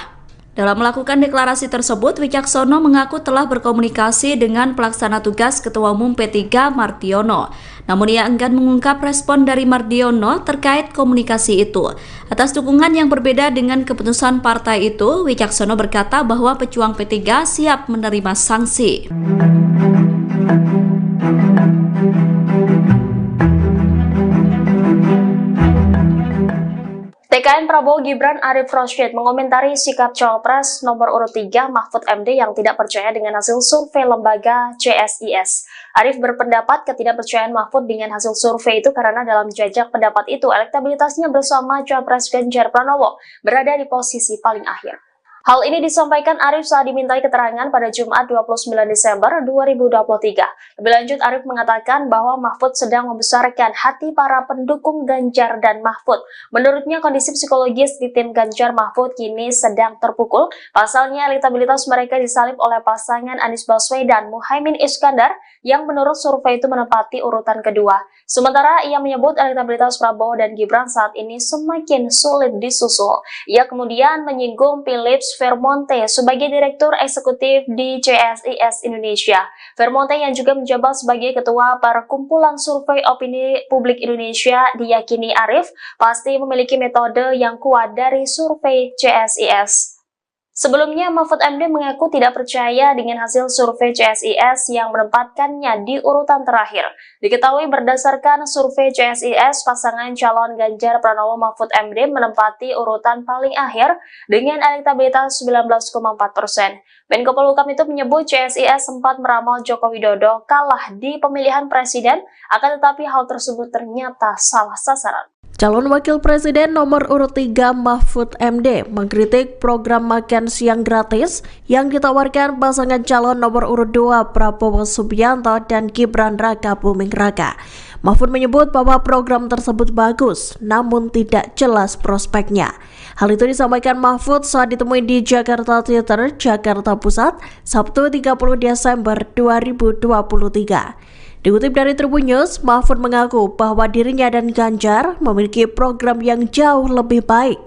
Dalam melakukan deklarasi tersebut, Wicaksono mengaku telah berkomunikasi dengan pelaksana tugas Ketua Umum P3 Mardiono. Namun ia enggan mengungkap respon dari Mardiono terkait komunikasi itu. Atas dukungan yang berbeda dengan keputusan partai itu, Wicaksono berkata bahwa pejuang P3 siap menerima sanksi. TKN Prabowo Gibran Arif Rosyid mengomentari sikap Cawapres nomor urut 3 Mahfud MD yang tidak percaya dengan hasil survei lembaga CSIS. Arif berpendapat ketidakpercayaan Mahfud dengan hasil survei itu karena dalam jajak pendapat itu elektabilitasnya bersama Cawapres Ganjar Pranowo berada di posisi paling akhir. Hal ini disampaikan Arif saat dimintai keterangan pada Jumat 29 Desember 2023. Lebih lanjut, Arif mengatakan bahwa Mahfud sedang membesarkan hati para pendukung Ganjar dan Mahfud. Menurutnya, kondisi psikologis di tim Ganjar Mahfud kini sedang terpukul. Pasalnya, elektabilitas mereka disalib oleh pasangan Anies Baswedan Muhaimin Iskandar yang menurut survei itu menempati urutan kedua. Sementara ia menyebut elektabilitas Prabowo dan Gibran saat ini semakin sulit disusul. Ia kemudian menyinggung Philips Vermonte sebagai Direktur Eksekutif di CSIS Indonesia. Vermonte yang juga menjabat sebagai Ketua Perkumpulan Survei Opini Publik Indonesia diyakini Arif pasti memiliki metode yang kuat dari survei CSIS. Sebelumnya, Mahfud MD mengaku tidak percaya dengan hasil survei CSIS yang menempatkannya di urutan terakhir. Diketahui berdasarkan survei CSIS, pasangan calon Ganjar Pranowo Mahfud MD menempati urutan paling akhir dengan elektabilitas 19,4%. Menko Polhukam itu menyebut CSIS sempat meramal Joko Widodo kalah di pemilihan presiden, akan tetapi hal tersebut ternyata salah sasaran. Calon Wakil Presiden nomor urut 3 Mahfud MD mengkritik program makan siang gratis yang ditawarkan pasangan calon nomor urut 2 Prabowo Subianto dan Gibran Rakabuming Raka. Mahfud menyebut bahwa program tersebut bagus, namun tidak jelas prospeknya. Hal itu disampaikan Mahfud saat ditemui di Jakarta Theater, Jakarta Pusat, Sabtu 30 Desember 2023. Dikutip dari Tribun News, Mahfud mengaku bahwa dirinya dan Ganjar memiliki program yang jauh lebih baik.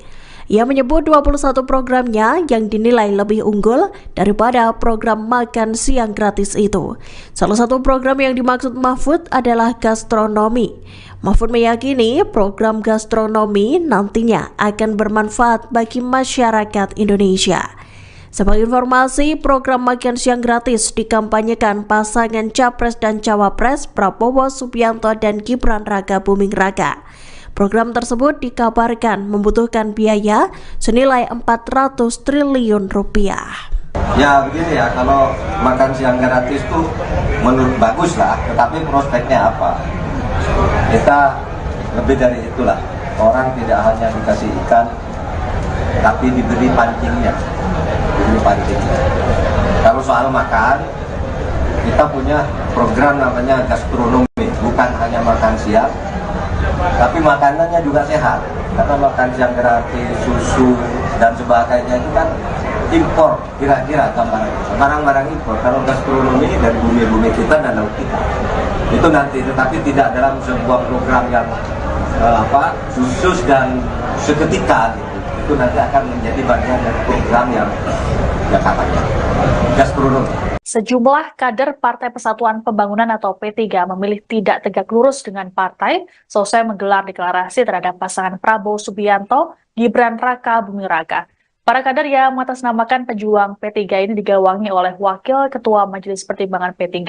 Ia menyebut 21 programnya yang dinilai lebih unggul daripada program makan siang gratis itu. Salah satu program yang dimaksud Mahfud adalah gastronomi. Mahfud meyakini program gastronomi nantinya akan bermanfaat bagi masyarakat Indonesia. Sebagai informasi, program makan siang gratis dikampanyekan pasangan Capres dan Cawapres Prabowo Subianto dan Gibran Raka Buming Raka. Program tersebut dikabarkan membutuhkan biaya senilai 400 triliun rupiah. Ya begini ya, kalau makan siang gratis itu menurut bagus lah, tetapi prospeknya apa? Kita lebih dari itulah. Orang tidak hanya dikasih ikan, tapi diberi pancingnya. Kalau soal makan, kita punya program namanya gastronomi, bukan hanya makan siang, tapi makanannya juga sehat. Karena makan siang gratis, susu dan sebagainya itu kan impor, kira-kira barang-barang impor. Kalau gastronomi dari bumi-bumi kita dan laut kita, itu nanti, tetapi tidak dalam sebuah program yang khusus dan seketika gitu. Itu nanti akan menjadi bagian dari program yang katanya gastronomi. Sejumlah kader Partai Persatuan Pembangunan atau P3 memilih tidak tegak lurus dengan partai selesai menggelar deklarasi terhadap pasangan Prabowo Subianto, Gibran Raka Buming Raka. Para kader yang mengatasnamakan pejuang P3 ini digawangi oleh Wakil Ketua Majelis Pertimbangan P3,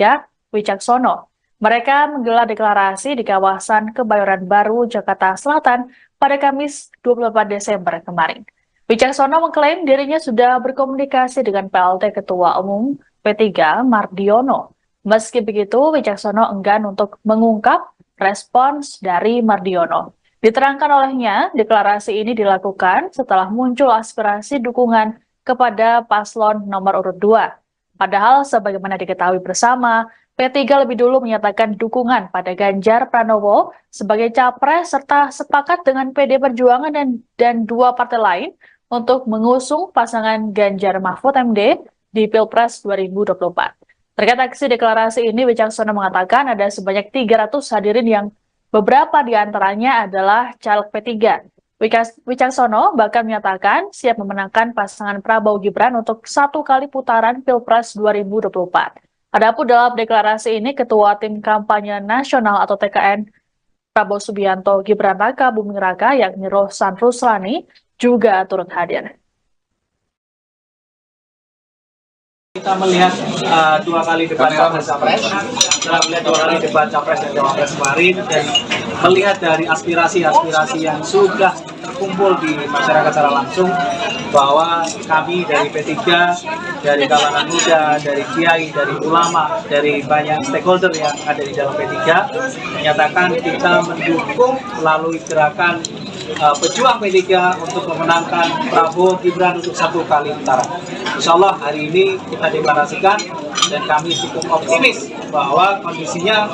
Wicaksono. Mereka menggelar deklarasi di kawasan Kebayoran Baru, Jakarta Selatan pada Kamis 24 Desember kemarin. Wicaksono mengklaim dirinya sudah berkomunikasi dengan PLT Ketua Umum P3 Mardiono. Meski begitu, Wicaksono enggan untuk mengungkap respons dari Mardiono. Diterangkan olehnya, deklarasi ini dilakukan setelah muncul aspirasi dukungan kepada paslon nomor urut 2. Padahal sebagaimana diketahui bersama, P3 lebih dulu menyatakan dukungan pada Ganjar Pranowo sebagai capres serta sepakat dengan PD Perjuangan dan dua partai lain untuk mengusung pasangan Ganjar Mahfud MD di Pilpres 2024. Terkait aksi deklarasi ini, Wicaksono mengatakan ada sebanyak 300 hadirin yang beberapa di antaranya adalah caleg P3. Wicaksono bahkan menyatakan siap memenangkan pasangan Prabowo Gibran untuk 1 kali putaran Pilpres 2024. Adapun dalam deklarasi ini, Ketua Tim Kampanye Nasional atau TKN Prabowo Subianto Gibran Raka Buming Raka yakni Rohsan Ruslani juga turut hadir. Kita melihat 2 kali debat Capres, setelah melihat 2 kali debat Capres dan Cawapres kemarin, dan melihat dari aspirasi-aspirasi yang sudah terkumpul di masyarakat secara langsung, bahwa kami dari P3, dari kalangan muda, dari kiai, dari ulama, dari banyak stakeholder yang ada di dalam P3, menyatakan kita mendukung melalui gerakan pejuang P3 untuk memenangkan Prabowo Gibran untuk 1 kali putaran. Insya Allah hari ini kita deklarasikan dan kami cukup optimis bahwa kondisinya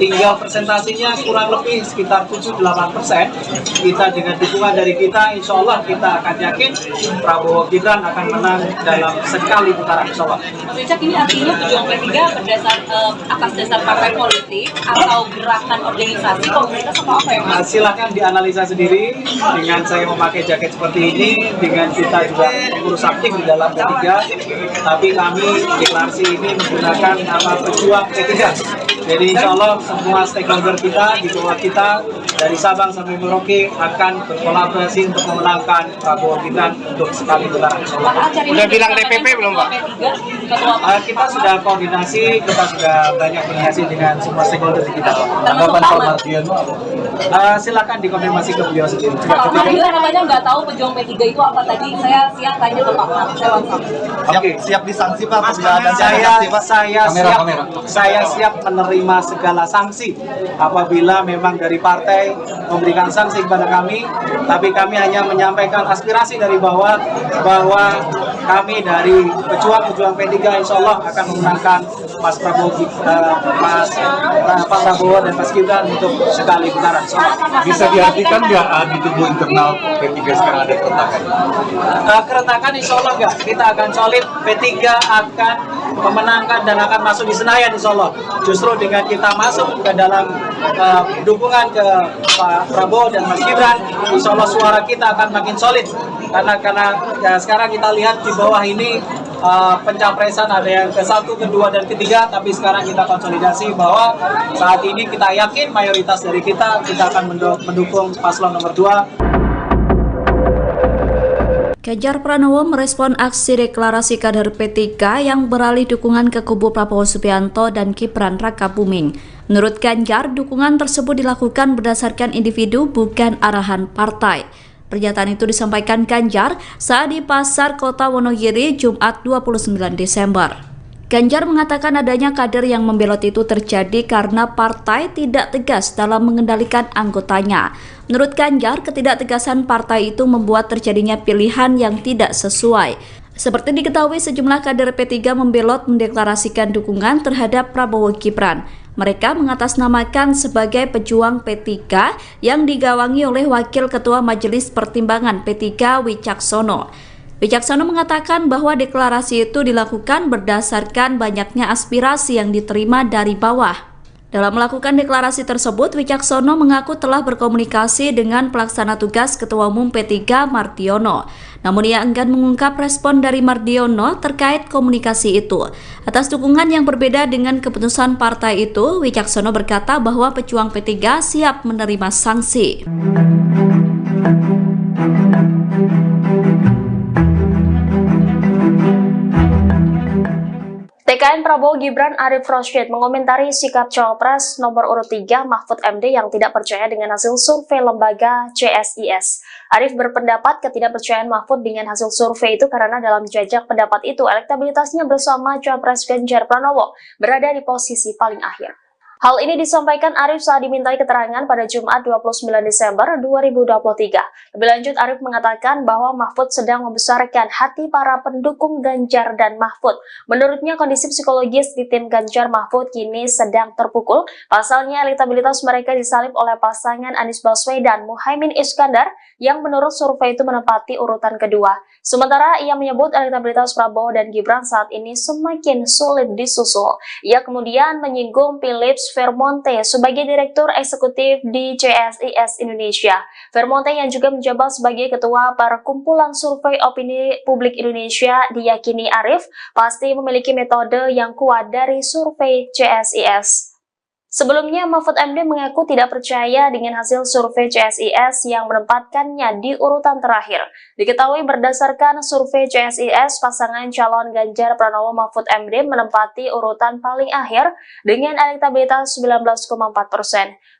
tinggal presentasinya kurang lebih sekitar 7-8%. Kita dengan dukungan dari kita, insya Allah kita akan yakin Prabowo Gibran akan menang dalam sekali putaran, insya Allah. Mas Wicak, ini artinya pejuang P3 atas dasar partai politik atau gerakan organisasi komunitas atau apa ya Mas? Silahkan dianalisa sendiri dengan saya memakai jaket seperti ini, dengan kita juga mengurus aktif di dalam P3, tapi kami deklarasi ini menggunakan nama pejuang P3. Jadi insya Allah semua stakeholder kita, di bawah kita, dari Sabang sampai Merauke akan berkolaborasi untuk memenangkan Prabowo Gibran untuk sekali putaran. Udah bilang DPP belum Pak? Kita sudah koordinasi, kita sudah banyak koordinasi dengan semua stakeholder di kita. Tanggapan Pak Mardiono apa? Silakan dikonfirmasi ke beliau sendiri. Pak Mardiono namanya nggak tahu pejuang P3 itu apa tadi. Saya siap tanya ke Pak Mar. Oke, Siap disanksi Pak? Saya siap menerima segala sanksi apabila memang dari partai memberikan sanksi kepada kami, tapi kami hanya menyampaikan aspirasi dari bawah bahwa kami dari pejuang P3 insya Allah akan memenangkan Mas Prabowo, Pak Prabowo dan Mas Gibran untuk sekali putaran. Bisa diartikan nggak di tubuh internal P3 sekarang ada keretakan? Keretakan insya Allah nggak, kita akan solid, P3 akan memenangkan dan akan masuk di Senayan insya Allah. Justru dengan kita masuk ke dalam dukungan ke Pak Prabowo dan Mas Gibran, insya Allah suara kita akan makin solid. Karena ya, sekarang kita lihat di bawah ini pencapresan ada yang ke-1, ke-2, dan ke-3, tapi sekarang kita konsolidasi bahwa saat ini kita yakin mayoritas dari kita akan mendukung paslon nomor 2. Ganjar Pranowo merespon aksi deklarasi kader P3 yang beralih dukungan ke kubu Prabowo Subianto dan Gibran Rakabuming. Menurut Ganjar, dukungan tersebut dilakukan berdasarkan individu bukan arahan partai. Pernyataan itu disampaikan Ganjar saat di Pasar Kota Wonogiri Jumat 29 Desember. Ganjar mengatakan adanya kader yang membelot itu terjadi karena partai tidak tegas dalam mengendalikan anggotanya. Menurut Ganjar, ketidaktegasan partai itu membuat terjadinya pilihan yang tidak sesuai. Seperti diketahui, sejumlah kader P3 membelot mendeklarasikan dukungan terhadap Prabowo Gibran. Mereka mengatasnamakan sebagai pejuang P3 yang digawangi oleh Wakil Ketua Majelis Pertimbangan P3 Wicaksono. Wicaksono mengatakan bahwa deklarasi itu dilakukan berdasarkan banyaknya aspirasi yang diterima dari bawah. Dalam melakukan deklarasi tersebut, Wicaksono mengaku telah berkomunikasi dengan pelaksana tugas Ketua Umum P3 Mardiono. Namun ia enggan mengungkap respon dari Mardiono terkait komunikasi itu. Atas dukungan yang berbeda dengan keputusan partai itu, Wicaksono berkata bahwa pejuang P3 siap menerima sanksi. TKN Prabowo Gibran Arif Rosyid mengomentari sikap Cawapres nomor urut 3 Mahfud MD yang tidak percaya dengan hasil survei lembaga CSIS. Arif berpendapat ketidakpercayaan Mahfud dengan hasil survei itu karena dalam jajak pendapat itu elektabilitasnya bersama Cawapres Ganjar Pranowo berada di posisi paling akhir. Hal ini disampaikan Arif saat dimintai keterangan pada Jumat 29 Desember 2023. Lebih lanjut, Arif mengatakan bahwa Mahfud sedang membesarkan hati para pendukung Ganjar dan Mahfud. Menurutnya, kondisi psikologis di tim Ganjar Mahfud kini sedang terpukul. Pasalnya, elektabilitas mereka disalib oleh pasangan Anies Baswedan Muhaimin Iskandar yang menurut survei itu menempati urutan kedua. Sementara ia menyebut elektabilitas Prabowo dan Gibran saat ini semakin sulit disusul. Ia kemudian menyinggung Philips Vermonte sebagai Direktur Eksekutif di CSIS Indonesia. Vermonte yang juga menjabat sebagai Ketua Perkumpulan Survei Opini Publik Indonesia diyakini Arif pasti memiliki metode yang kuat dari survei CSIS. Sebelumnya, Mahfud MD mengaku tidak percaya dengan hasil survei CSIS yang menempatkannya di urutan terakhir. Diketahui berdasarkan survei CSIS, pasangan calon Ganjar Pranowo Mahfud MD menempati urutan paling akhir dengan elektabilitas 19,4%.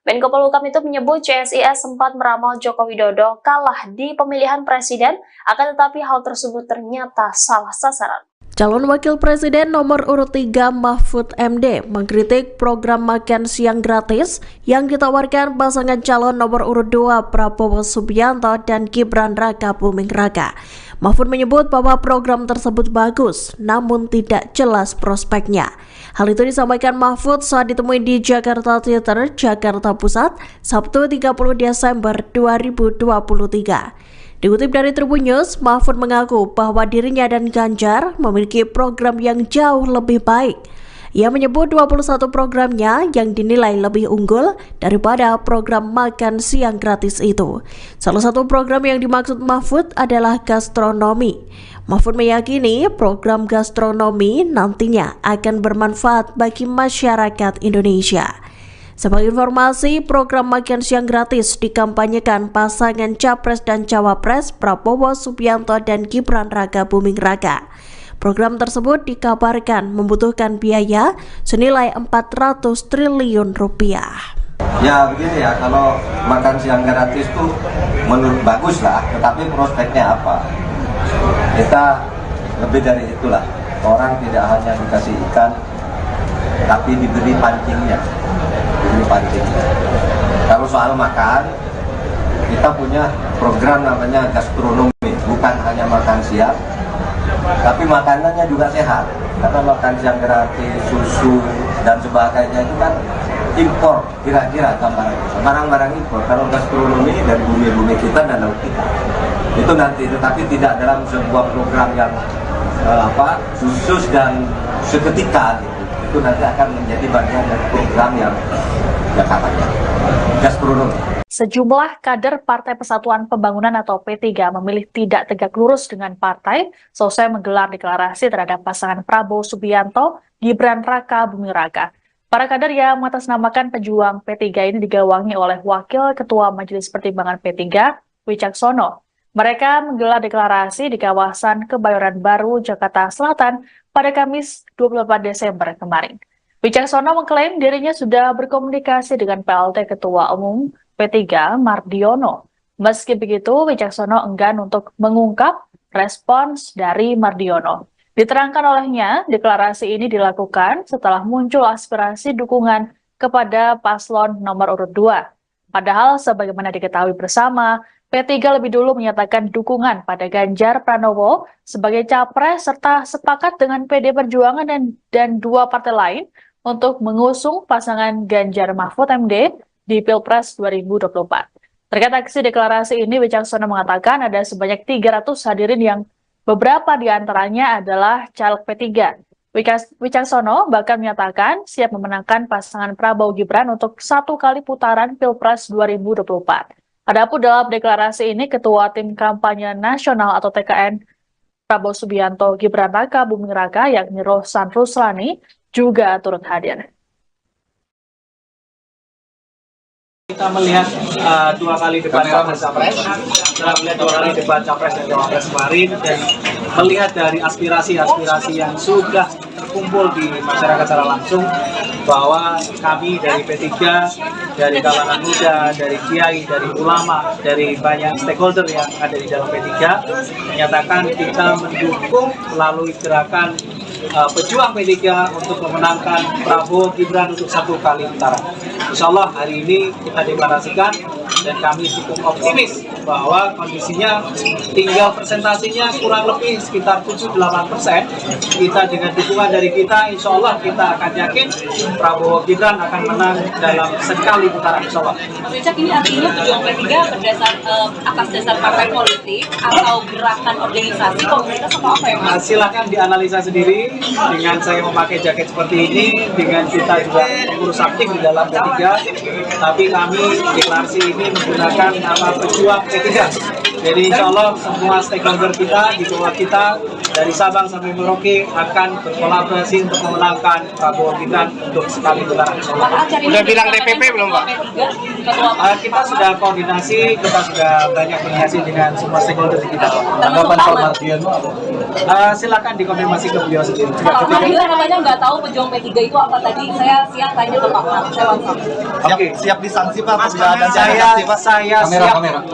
Menko Polhukam itu menyebut CSIS sempat meramal Joko Widodo kalah di pemilihan presiden, akan tetapi hal tersebut ternyata salah sasaran. Calon Wakil Presiden nomor urut 3 Mahfud MD mengkritik program makan siang gratis yang ditawarkan pasangan calon nomor urut 2 Prabowo Subianto dan Gibran Rakabuming Raka. Mahfud menyebut bahwa program tersebut bagus, namun tidak jelas prospeknya. Hal itu disampaikan Mahfud saat ditemui di Jakarta Theater, Jakarta Pusat, Sabtu 30 Desember 2023. Dikutip dari Tribun News, Mahfud mengaku bahwa dirinya dan Ganjar memiliki program yang jauh lebih baik. Ia menyebut 21 programnya yang dinilai lebih unggul daripada program makan siang gratis itu. Salah satu program yang dimaksud Mahfud adalah gastronomi. Mahfud meyakini program gastronomi nantinya akan bermanfaat bagi masyarakat Indonesia. Sebagai informasi, program makan siang gratis dikampanyekan pasangan Capres dan Cawapres Prabowo Subianto dan Gibran Rakabuming Raka. Program tersebut dikabarkan membutuhkan biaya senilai 400 triliun rupiah. Ya begini ya, kalau makan siang gratis itu menurut bagus lah, tetapi prospeknya apa? Kita lebih dari itulah, orang tidak hanya dikasih ikan, tapi diberi pancingnya. Kalau soal makan, kita punya program namanya gastronomi, bukan hanya makan siang, Tapi makanannya juga sehat, karena makan siang gratis, susu dan sebagainya itu kan impor, kira-kira gambarannya barang-barang impor. Kalau gastronomi dari bumi-bumi kita dan laut kita itu nanti, tetapi tidak dalam sebuah program yang khusus dan seketika gitu. Itu nanti akan menjadi bagian dari program yang katanya gastronomi. Sejumlah kader Partai Persatuan Pembangunan atau P3 memilih tidak tegak lurus dengan partai selesai menggelar deklarasi terhadap pasangan Prabowo Subianto, Gibran Raka Buming Raka. Para kader yang mengatasnamakan pejuang P3 ini digawangi oleh Wakil Ketua Majelis Pertimbangan P3, Wicaksono. Mereka menggelar deklarasi di kawasan Kebayoran Baru, Jakarta Selatan pada Kamis 28 Desember kemarin. Wicaksono mengklaim dirinya sudah berkomunikasi dengan PLT Ketua Umum P3 Mardiono. Meski begitu, Wicaksono enggan untuk mengungkap respons dari Mardiono. Diterangkan olehnya, deklarasi ini dilakukan setelah muncul aspirasi dukungan kepada paslon nomor urut 2. Padahal sebagaimana diketahui bersama, P3 lebih dulu menyatakan dukungan pada Ganjar Pranowo sebagai capres serta sepakat dengan PD Perjuangan dan dua partai lain untuk mengusung pasangan Ganjar Mahfud MD di Pilpres 2024. Terkait aksi deklarasi ini, Wicaksono mengatakan ada sebanyak 300 hadirin yang beberapa di antaranya adalah caleg P3. Wicaksono bahkan menyatakan siap memenangkan pasangan Prabowo Gibran untuk 1 kali putaran Pilpres 2024. Adapun dalam deklarasi ini, Ketua Tim Kampanye Nasional atau TKN Prabowo Subianto Gibran Raka Buming Raka yakni Rohsan Ruslani juga turut hadir. Kita melihat 2 kali debat capres, setelah melihat 2 kali debat capres dan cawapres kemarin, dan melihat dari aspirasi-aspirasi yang sudah terkumpul di masyarakat secara langsung, bahwa kami dari P3, dari kalangan muda, dari kiai, dari ulama, dari banyak stakeholder yang ada di dalam P3, menyatakan kita mendukung melalui gerakan pejuang P3 untuk memenangkan Prabowo Gibran untuk 1 kali putaran. Insya Allah hari ini kita deklarasikan dan kami cukup optimis bahwa kondisinya tinggal presentasinya kurang lebih sekitar 7-8%. Kita dengan dukungan dari kita, insya Allah kita akan yakin Prabowo Gibran akan menang dalam sekali putaran, insya Allah. Mas Wicak, ini artinya pejuang P3 atas dasar partai politik atau gerakan organisasi komunitas atau apa ya Mas? Silakan dianalisa sendiri dengan saya memakai jaket seperti ini, dengan kita juga mengurus aktif di dalam P3, tapi kami deklarasi ini menggunakan nama pejuang P3. Jadi insya Allah semua stakeholder kita di bawah kita dari Sabang sampai Merauke akan berkolaborasi untuk memenangkan Prabowo Gibran untuk sekali putaran. Udah bilang DPP belum Pak? Kita sudah koordinasi, kita sudah banyak koordinasi dengan semua stakeholder di kita. Tanggapan Pak Mardiono? Silakan dikonfirmasi ke beliau sendiri. Pak Mardiono namanya nggak tahu pejuang P3 itu apa tadi. Saya siap tanya ke Pak Mar. Oke, siap disanksi Pak.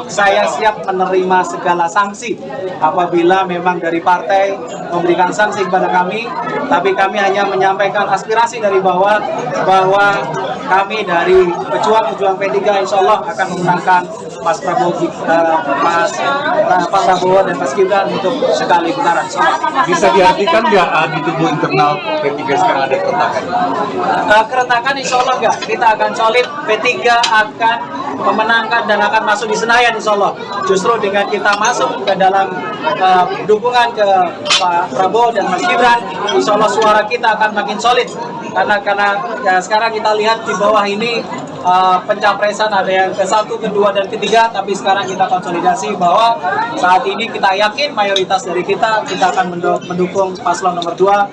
Saya siap menerima segala sanksi apabila memang dari partai memberikan sanksi kepada kami, tapi kami hanya menyampaikan aspirasi dari bawah bahwa kami dari pejuang P3 insya Allah akan memenangkan Mas Prabowo, Pak Prabowo dan Mas Gibran untuk sekali putaran. Bisa diartikan nggak di tubuh internal P3 sekarang ada keretakan? Keretakan insya Allah nggak. Kita akan solid, P3 akan memenangkan dan akan masuk di Senayan insya Allah. Justru dengan kita masuk ke dalam dukungan ke Pak Prabowo dan Mas Gibran, insya Allah suara kita akan makin solid. Karena ya, sekarang kita lihat di bawah ini pencapresan ada yang ke-1, ke-2, dan ke-3, tapi sekarang kita konsolidasi bahwa saat ini kita yakin mayoritas dari kita akan mendukung paslon nomor 2.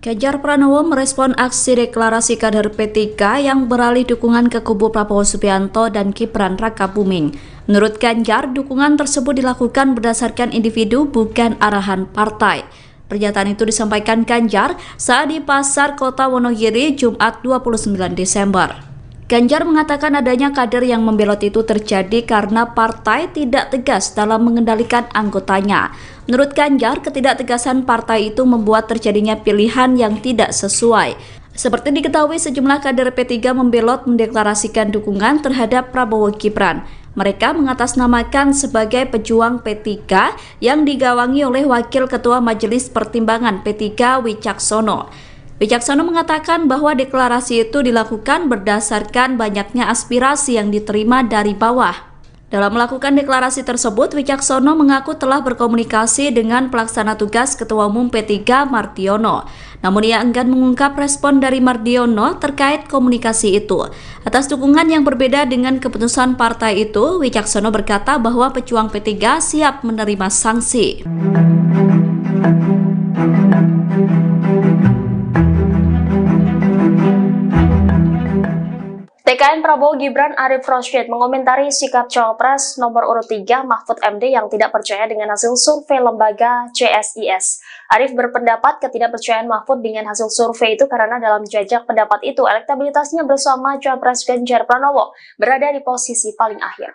Ganjar Pranowo merespon aksi deklarasi kader P3 yang beralih dukungan ke kubu Prabowo Subianto dan Gibran Raka Buming. Menurut Ganjar, dukungan tersebut dilakukan berdasarkan individu bukan arahan partai. Pernyataan itu disampaikan Ganjar saat di Pasar Kota Wonogiri Jumat 29 Desember. Ganjar mengatakan adanya kader yang membelot itu terjadi karena partai tidak tegas dalam mengendalikan anggotanya. Menurut Ganjar, ketidaktegasan partai itu membuat terjadinya pilihan yang tidak sesuai. Seperti diketahui, sejumlah kader P3 membelot mendeklarasikan dukungan terhadap Prabowo Gibran. Mereka mengatasnamakan sebagai pejuang P3 yang digawangi oleh Wakil Ketua Majelis Pertimbangan P3 Wicaksono. Wicaksono mengatakan bahwa deklarasi itu dilakukan berdasarkan banyaknya aspirasi yang diterima dari bawah. Dalam melakukan deklarasi tersebut, Wicaksono mengaku telah berkomunikasi dengan pelaksana tugas Ketua Umum P3 Mardiono. Namun ia enggan mengungkap respon dari Mardiono terkait komunikasi itu. Atas dukungan yang berbeda dengan keputusan partai itu, Wicaksono berkata bahwa pejuang P3 siap menerima sanksi. TKN Prabowo Gibran Arif Rosyid mengomentari sikap Cawapres nomor urut 3 Mahfud MD yang tidak percaya dengan hasil survei lembaga CSIS. Arif berpendapat ketidakpercayaan Mahfud dengan hasil survei itu karena dalam jajak pendapat itu elektabilitasnya bersama Cawapres Ganjar Pranowo berada di posisi paling akhir.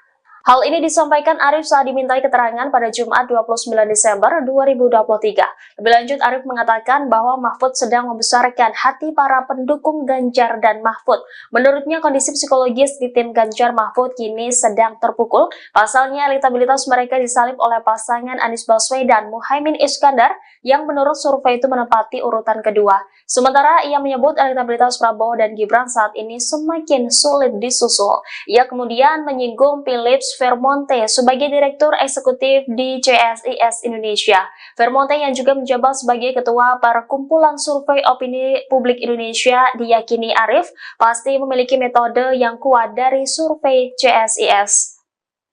Hal ini disampaikan Arif saat dimintai keterangan pada Jumat 29 Desember 2023. Lebih lanjut, Arif mengatakan bahwa Mahfud sedang membesarkan hati para pendukung Ganjar dan Mahfud. Menurutnya, kondisi psikologis di tim Ganjar Mahfud kini sedang terpukul. Pasalnya, elektabilitas mereka disalib oleh pasangan Anies Baswedan Muhaimin Iskandar yang menurut survei itu menempati urutan kedua. Sementara ia menyebut elektabilitas Prabowo dan Gibran saat ini semakin sulit disusul. Ia kemudian menyinggung Philips Vermonte sebagai Direktur Eksekutif di CSIS Indonesia. Vermonte yang juga menjabat sebagai Ketua Perkumpulan Survei Opini Publik Indonesia diyakini Arif pasti memiliki metode yang kuat dari survei CSIS.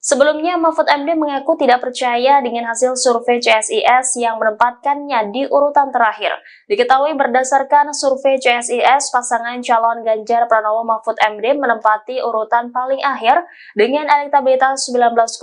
Sebelumnya, Mahfud MD mengaku tidak percaya dengan hasil survei CSIS yang menempatkannya di urutan terakhir. Diketahui berdasarkan survei CSIS, pasangan calon Ganjar Pranowo Mahfud MD menempati urutan paling akhir dengan elektabilitas 19,4%.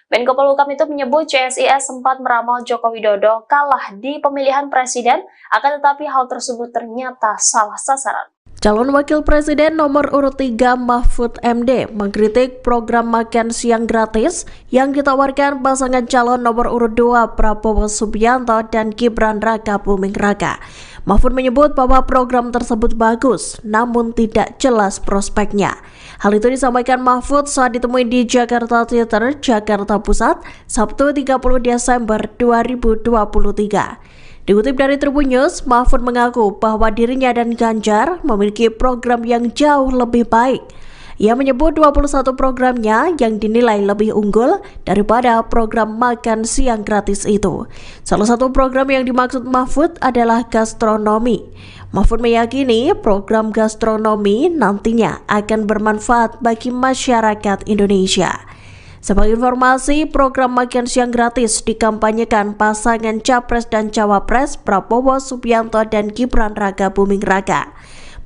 Menko Polhukam itu menyebut CSIS sempat meramal Joko Widodo kalah di pemilihan presiden, akan tetapi hal tersebut ternyata salah sasaran. Calon Wakil Presiden nomor urut 3 Mahfud MD mengkritik program makan siang gratis yang ditawarkan pasangan calon nomor urut 2 Prabowo Subianto dan Gibran Raka Buming Raka. Mahfud menyebut bahwa program tersebut bagus, namun tidak jelas prospeknya. Hal itu disampaikan Mahfud saat ditemui di Jakarta Theater, Jakarta Pusat, Sabtu 30 Desember 2023. Dikutip dari Tribun News, Mahfud mengaku bahwa dirinya dan Ganjar memiliki program yang jauh lebih baik. Ia menyebut 21 programnya yang dinilai lebih unggul daripada program makan siang gratis itu. Salah satu program yang dimaksud Mahfud adalah gastronomi. Mahfud meyakini program gastronomi nantinya akan bermanfaat bagi masyarakat Indonesia. Sebagai informasi, program makan siang gratis dikampanyekan pasangan Capres dan Cawapres Prabowo Subianto dan Gibran Raka Buming Raka.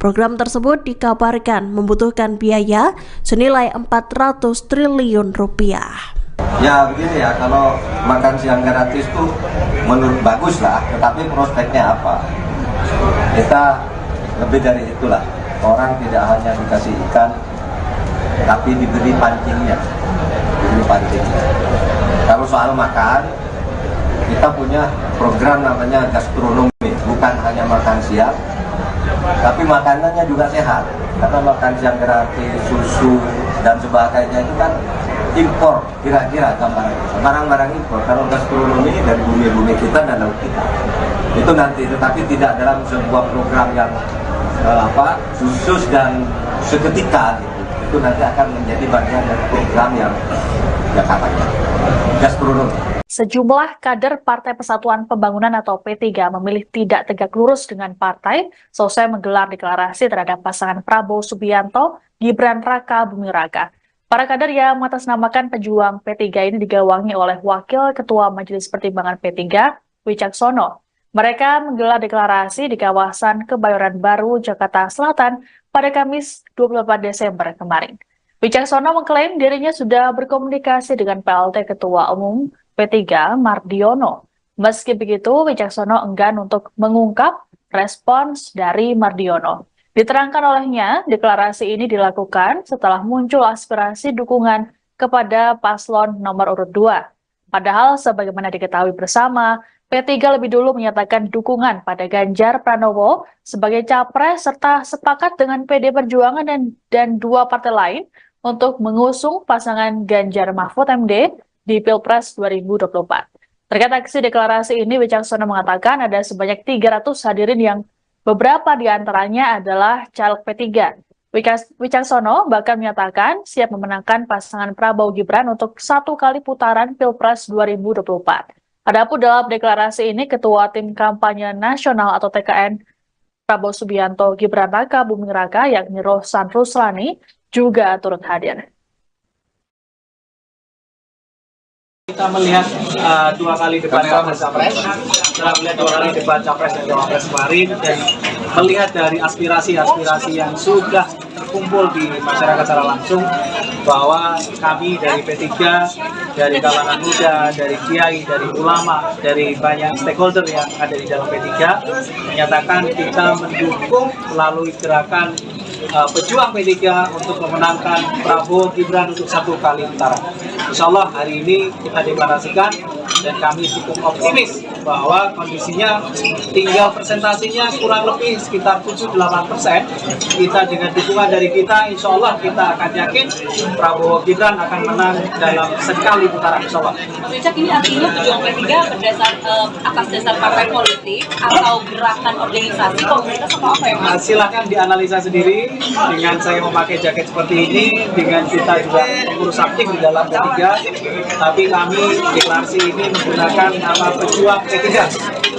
Program tersebut dikabarkan membutuhkan biaya senilai 400 triliun rupiah. Ya begini ya, kalau makan siang gratis itu menurut bagus lah, tetapi prospeknya apa? Kita lebih dari itulah, orang tidak hanya dikasih ikan, tapi diberi pancingnya. Kalau soal makan, kita punya program namanya gastronomi, bukan hanya makan siang, tapi makanannya juga sehat. Karena makan siang gratis, susu dan sebagainya itu kan impor, kira-kira gambarannya barang-barang impor. Kalau gastronomi dari bumi-bumi kita dan laut kita, itu nanti, tetapi tidak dalam sebuah program yang khusus dan seketika gitu. Itu nanti akan menjadi bagian dari program yang katanya gastronomi. Sejumlah kader Partai Persatuan Pembangunan atau P3 memilih tidak tegak lurus dengan partai selesai menggelar deklarasi terhadap pasangan Prabowo Subianto, Gibran Raka Buming Raka. Para kader yang mengatasnamakan pejuang P3 ini digawangi oleh Wakil Ketua Majelis Pertimbangan P3, Wicaksono. Mereka menggelar deklarasi di kawasan Kebayoran Baru, Jakarta Selatan pada Kamis 24 Desember kemarin. Wicaksono mengklaim dirinya sudah berkomunikasi dengan PLT Ketua Umum P3 Mardiono. Meski begitu, Wicaksono enggan untuk mengungkap respons dari Mardiono. Diterangkan olehnya, deklarasi ini dilakukan setelah muncul aspirasi dukungan kepada paslon nomor urut 2. Padahal sebagaimana diketahui bersama, P3 lebih dulu menyatakan dukungan pada Ganjar Pranowo sebagai capres serta sepakat dengan PD Perjuangan dan dua partai lain untuk mengusung pasangan Ganjar Mahfud MD di Pilpres 2024. Terkait aksi deklarasi ini, Wicaksono mengatakan ada sebanyak 300 hadirin yang beberapa di antaranya adalah caleg P3. Wicaksono bahkan menyatakan siap memenangkan pasangan Prabowo Gibran untuk satu kali putaran Pilpres 2024. Adapun dalam deklarasi ini, Ketua Tim Kampanye Nasional atau TKN Prabowo Subianto Gibran Raka Buming Raka yakni Rohsan Ruslani juga turut hadir. Kita melihat dua kali debat capres, setelah melihat dua kali debat capres dan cawapres kemarin, dan melihat dari aspirasi-aspirasi yang sudah terkumpul di masyarakat secara langsung, bahwa kami dari P3, dari kalangan muda, dari kiai, dari ulama, dari banyak stakeholder yang ada di dalam P3, menyatakan kita mendukung melalui gerakan pejuang P3 untuk memenangkan Prabowo Gibran untuk satu kali putaran. Insya Allah hari ini kita deklarasikan dan kami cukup optimis bahwa kondisinya tinggal presentasinya kurang lebih sekitar 7-8%. Kita dengan dukungan dari kita, insya Allah kita akan yakin Prabowo Gibran akan menang dalam sekali putaran, insya Allah. Richard, ini artinya pejuang P3 berdasar atas dasar partai politik atau gerakan organisasi komunitas atau apa ya Mas? Silahkan dianalisa sendiri dengan saya memakai jaket seperti ini, dengan kita juga pengurus aktif di dalam P3, tapi kami deklarasi ini menggunakan nama pejuang P3.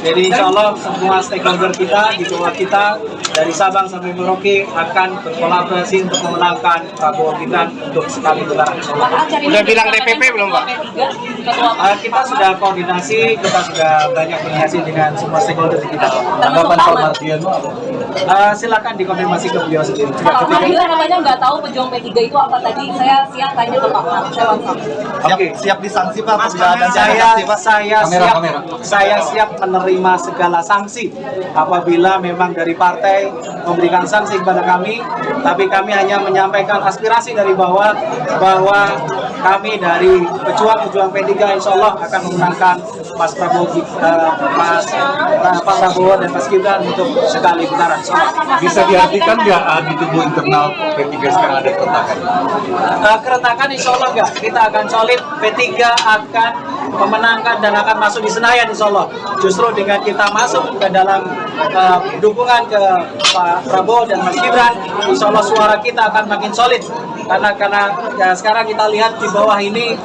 Jadi insya Allah semua stakeholder kita di bawah kita dari Sabang sampai Merauke akan berkolaborasi untuk memenangkan Prabowo Gibran untuk sekali putaran. Udah bilang DPP belum Pak? Kita sudah koordinasi, kita sudah banyak koordinasi dengan semua stakeholder di kita. Tanggapan Pak Mardiono? Silakan dikonfirmasi ke beliau sendiri. Pak Mardiono namanya nggak tahu pejuang P3 itu apa tadi. Saya siang tanya ke Pak Mar, saya langsung. Oke, siap disanksi Pak. Saya siap menerima segala sanksi apabila memang dari partai memberikan sanksi kepada kami, tapi kami hanya menyampaikan aspirasi dari bawah bahwa kami dari pejuang P3 insya Allah akan memenangkan Pak Prabowo dan Mas Gibran untuk sekali putaran. Bisa diartikan nggak di tubuh internal P3 sekarang ada keretakan? Keretakan insya Allah nggak. Kita akan solid, P3 akan memenangkan dan akan masuk di Senayan insya Allah. Justru dengan kita masuk ke dalam dukungan ke Pak Prabowo dan Mas Gibran, insya Allah suara kita akan makin solid. Karena ya, sekarang kita lihat di bawah ini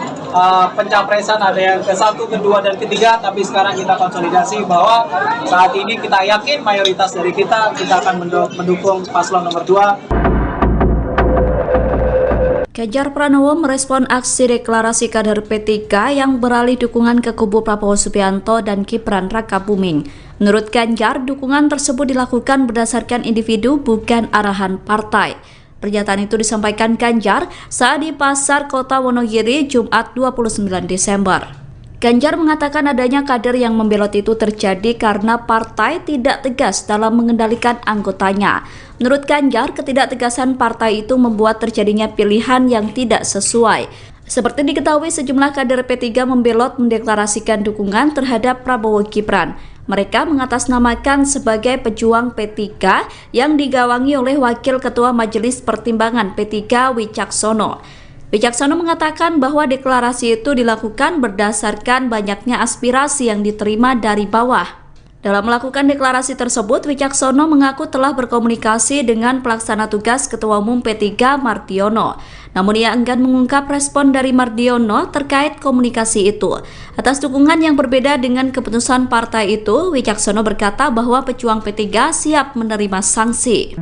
pencapresan ada yang ke-1, ke-2, dan ke-3, tapi sekarang kita konsolidasi bahwa saat ini kita yakin mayoritas dari kita akan mendukung paslon nomor 2. Ganjar Pranowo merespon aksi deklarasi kader P3 yang beralih dukungan ke kubu Prabowo Subianto dan Gibran Raka Buming. Menurut Ganjar, dukungan tersebut dilakukan berdasarkan individu bukan arahan partai. Pernyataan itu disampaikan Ganjar saat di Pasar Kota Wonogiri Jumat 29 Desember. Ganjar mengatakan adanya kader yang membelot itu terjadi karena partai tidak tegas dalam mengendalikan anggotanya. Menurut Ganjar, ketidaktegasan partai itu membuat terjadinya pilihan yang tidak sesuai. Seperti diketahui, sejumlah kader P3 membelot mendeklarasikan dukungan terhadap Prabowo Gibran. Mereka mengatasnamakan sebagai pejuang P3 yang digawangi oleh Wakil Ketua Majelis Pertimbangan P3 Wicaksono. Wicaksono mengatakan bahwa deklarasi itu dilakukan berdasarkan banyaknya aspirasi yang diterima dari bawah. Dalam melakukan deklarasi tersebut, Wicaksono mengaku telah berkomunikasi dengan pelaksana tugas Ketua Umum P3 Mardiono. Namun ia enggan mengungkap respon dari Mardiono terkait komunikasi itu. Atas dukungan yang berbeda dengan keputusan partai itu, Wicaksono berkata bahwa pejuang P3 siap menerima sanksi.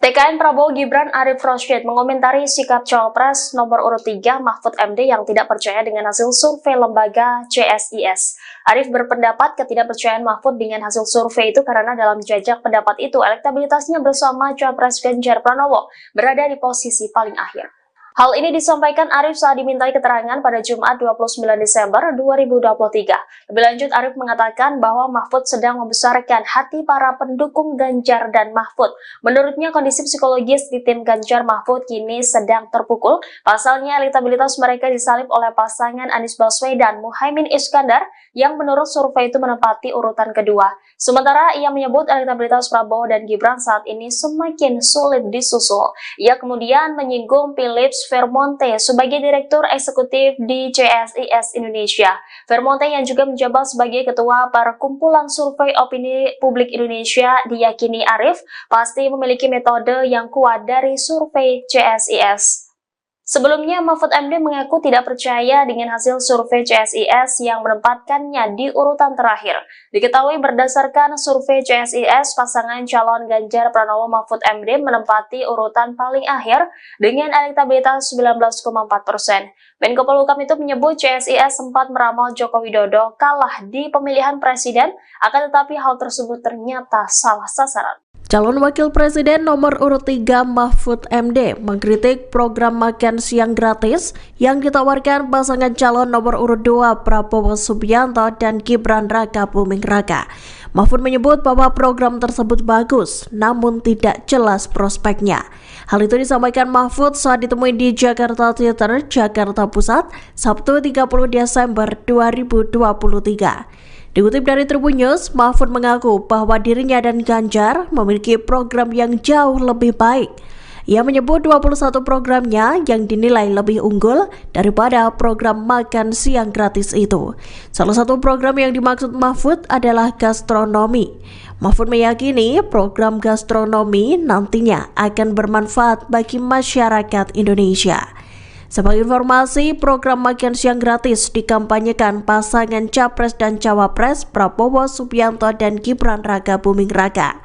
TKN Prabowo Gibran Arif Rosyid mengomentari sikap Cawapres nomor urut 3 Mahfud MD yang tidak percaya dengan hasil survei lembaga CSIS. Arif berpendapat ketidakpercayaan Mahfud dengan hasil survei itu karena dalam jajak pendapat itu elektabilitasnya bersama Cawapres Ganjar Pranowo berada di posisi paling akhir. Hal ini disampaikan Arief saat dimintai keterangan pada Jumat 29 Desember 2023. Lebih lanjut, Arief mengatakan bahwa Mahfud sedang membesarkan hati para pendukung Ganjar dan Mahfud. Menurutnya, kondisi psikologis di tim Ganjar Mahfud kini sedang terpukul. Pasalnya, elektabilitas mereka disalib oleh pasangan Anies Baswedan Muhaimin Iskandar yang menurut survei itu menempati urutan kedua. Sementara ia menyebut elektabilitas Prabowo dan Gibran saat ini semakin sulit disusul. Ia kemudian menyinggung Philips Vermonte sebagai Direktur Eksekutif di CSIS Indonesia. Vermonte yang juga menjabat sebagai Ketua Perkumpulan Survei Opini Publik Indonesia diyakini Arief pasti memiliki metode yang kuat dari survei CSIS. Sebelumnya, Mahfud MD mengaku tidak percaya dengan hasil survei CSIS yang menempatkannya di urutan terakhir. Diketahui berdasarkan survei CSIS, pasangan calon Ganjar Pranowo Mahfud MD menempati urutan paling akhir dengan elektabilitas 19,4%. Menko Polhukam itu menyebut CSIS sempat meramal Joko Widodo kalah di pemilihan presiden, akan tetapi hal tersebut ternyata salah sasaran. Calon Wakil Presiden nomor urut 3 Mahfud MD mengkritik program makan siang gratis yang ditawarkan pasangan calon nomor urut 2 Prabowo Subianto dan Gibran Raka Buming Raka. Mahfud menyebut bahwa program tersebut bagus, namun tidak jelas prospeknya. Hal itu disampaikan Mahfud saat ditemui di Jakarta Theater, Jakarta Pusat, Sabtu 30 Desember 2023. Dikutip dari Tribun News, Mahfud mengaku bahwa dirinya dan Ganjar memiliki program yang jauh lebih baik. Ia menyebut 21 programnya yang dinilai lebih unggul daripada program makan siang gratis itu. Salah satu program yang dimaksud Mahfud adalah gastronomi. Mahfud meyakini program gastronomi nantinya akan bermanfaat bagi masyarakat Indonesia. Sebagai informasi, program makan siang gratis dikampanyekan pasangan Capres dan Cawapres Prabowo Subianto dan Gibran Raka Buming Raka.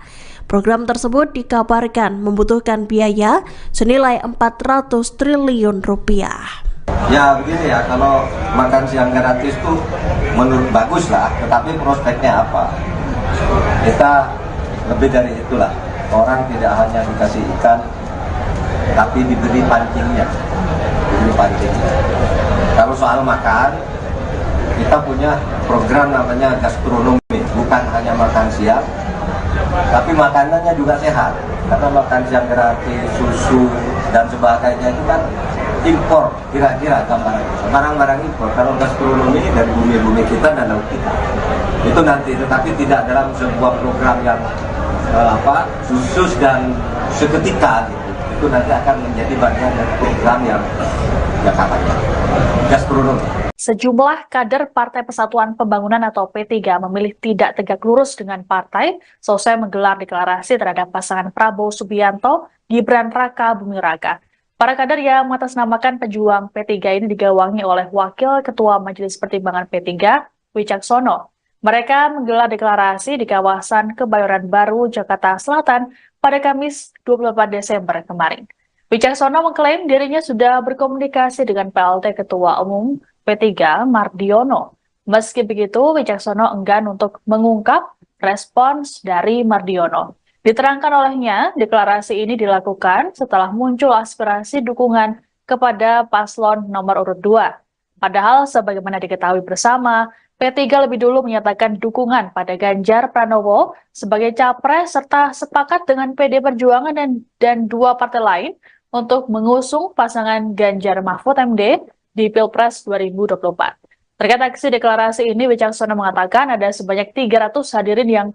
Program tersebut dikabarkan membutuhkan biaya senilai 400 triliun rupiah. Ya begini ya, kalau makan siang gratis tuh menurut bagus lah, tetapi prospeknya apa? Kita lebih dari itulah, orang tidak hanya dikasih ikan, tapi diberi pancingnya. Kalau soal makan, kita punya program namanya gastronomi, bukan hanya makan siang, tapi makanannya juga sehat. Karena makan siang gratis, susu dan sebagainya itu kan impor, kira-kira barang-barang impor. Kalau gastronomi dari bumi-bumi kita dan laut kita, itu nanti, tetapi tidak dalam sebuah program yang khusus dan seketika gitu. Itu nanti akan menjadi bagian dari program yang katanya gastronomi. Sejumlah kader Partai Persatuan Pembangunan atau P3 memilih tidak tegak lurus dengan partai selesai menggelar deklarasi terhadap pasangan Prabowo Subianto, Gibran Raka Buming Raka. Para kader yang mengatasnamakan pejuang P3 ini digawangi oleh Wakil Ketua Majelis Pertimbangan P3, Wicaksono. Mereka menggelar deklarasi di kawasan Kebayoran Baru, Jakarta Selatan pada Kamis 24 Desember kemarin. Wicaksono mengklaim dirinya sudah berkomunikasi dengan PLT Ketua Umum P3 Mardiono. Meski begitu, Wicaksono enggan untuk mengungkap respons dari Mardiono. Diterangkan olehnya, deklarasi ini dilakukan setelah muncul aspirasi dukungan kepada paslon nomor urut 2. Padahal sebagaimana diketahui bersama, P3 lebih dulu menyatakan dukungan pada Ganjar Pranowo sebagai capres serta sepakat dengan PD Perjuangan dan dua partai lain untuk mengusung pasangan Ganjar Mahfud MD di Pilpres 2024. Terkait aksi deklarasi ini, Wicaksono mengatakan ada sebanyak 300 hadirin yang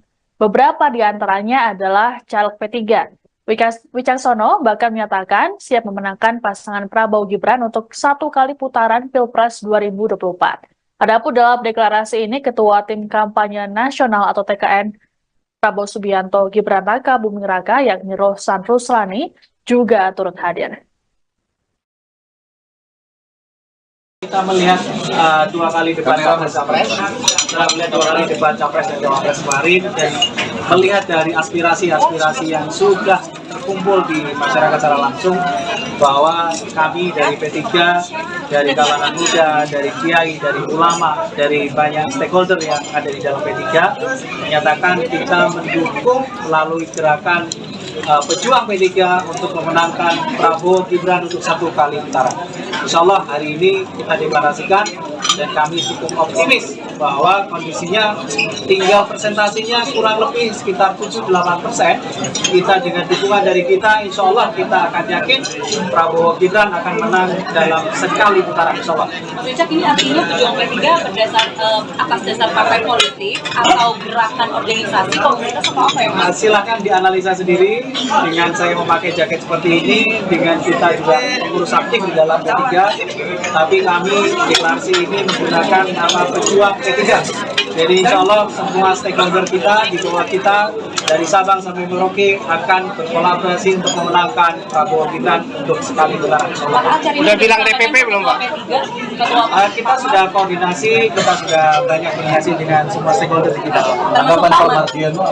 beberapa di antaranya adalah caleg P3. Wicaksono bahkan menyatakan siap memenangkan pasangan Prabowo Gibran untuk 1 kali putaran Pilpres 2024. Adapun dalam deklarasi ini, Ketua Tim Kampanye Nasional atau TKN Prabowo Subianto Gibran Raka Buming Raka yakni Rohsan Ruslani juga turut hadir. Kita melihat 2 kali debat Capres-Capres, setelah melihat 2 kali debat Capres dan Cawapres kemarin, dan melihat dari aspirasi-aspirasi yang sudah terkumpul di masyarakat secara langsung, bahwa kami dari P3, dari kalangan muda, dari kiai, dari ulama, dari banyak stakeholder yang ada di dalam P3, menyatakan kita mendukung melalui gerakan pejuang P3 untuk memenangkan Prabowo Gibran untuk 1 kali putaran. Insya Allah hari ini kita deklarasikan dan kami cukup optimis bahwa kondisinya tinggal presentasinya kurang lebih sekitar 7-8%. Kita dengan dukungan dari kita, insya Allah kita akan yakin Prabowo Gibran akan menang dalam sekali putaran, insya Allah. Mas Wicak, ini artinya pejuang P3 atas dasar partai politik atau gerakan organisasi komunitas atau apa ya Mas? Silakan dianalisa sendiri dengan saya memakai jaket seperti ini, dengan kita juga mengurus aktif di dalam P3, tapi kami deklarasi ini menggunakan nama pejuang P3. Jadi insya Allah semua stakeholder kita di bawah kita dari Sabang sampai Merauke akan berkolaborasi untuk memenangkan Prabowo Gibran untuk sekali putaran. Udah bilang DPP belum Pak? Kita sudah koordinasi, kita sudah banyak koordinasi dengan semua stakeholder kita. Tanggapan Pak Mardiono?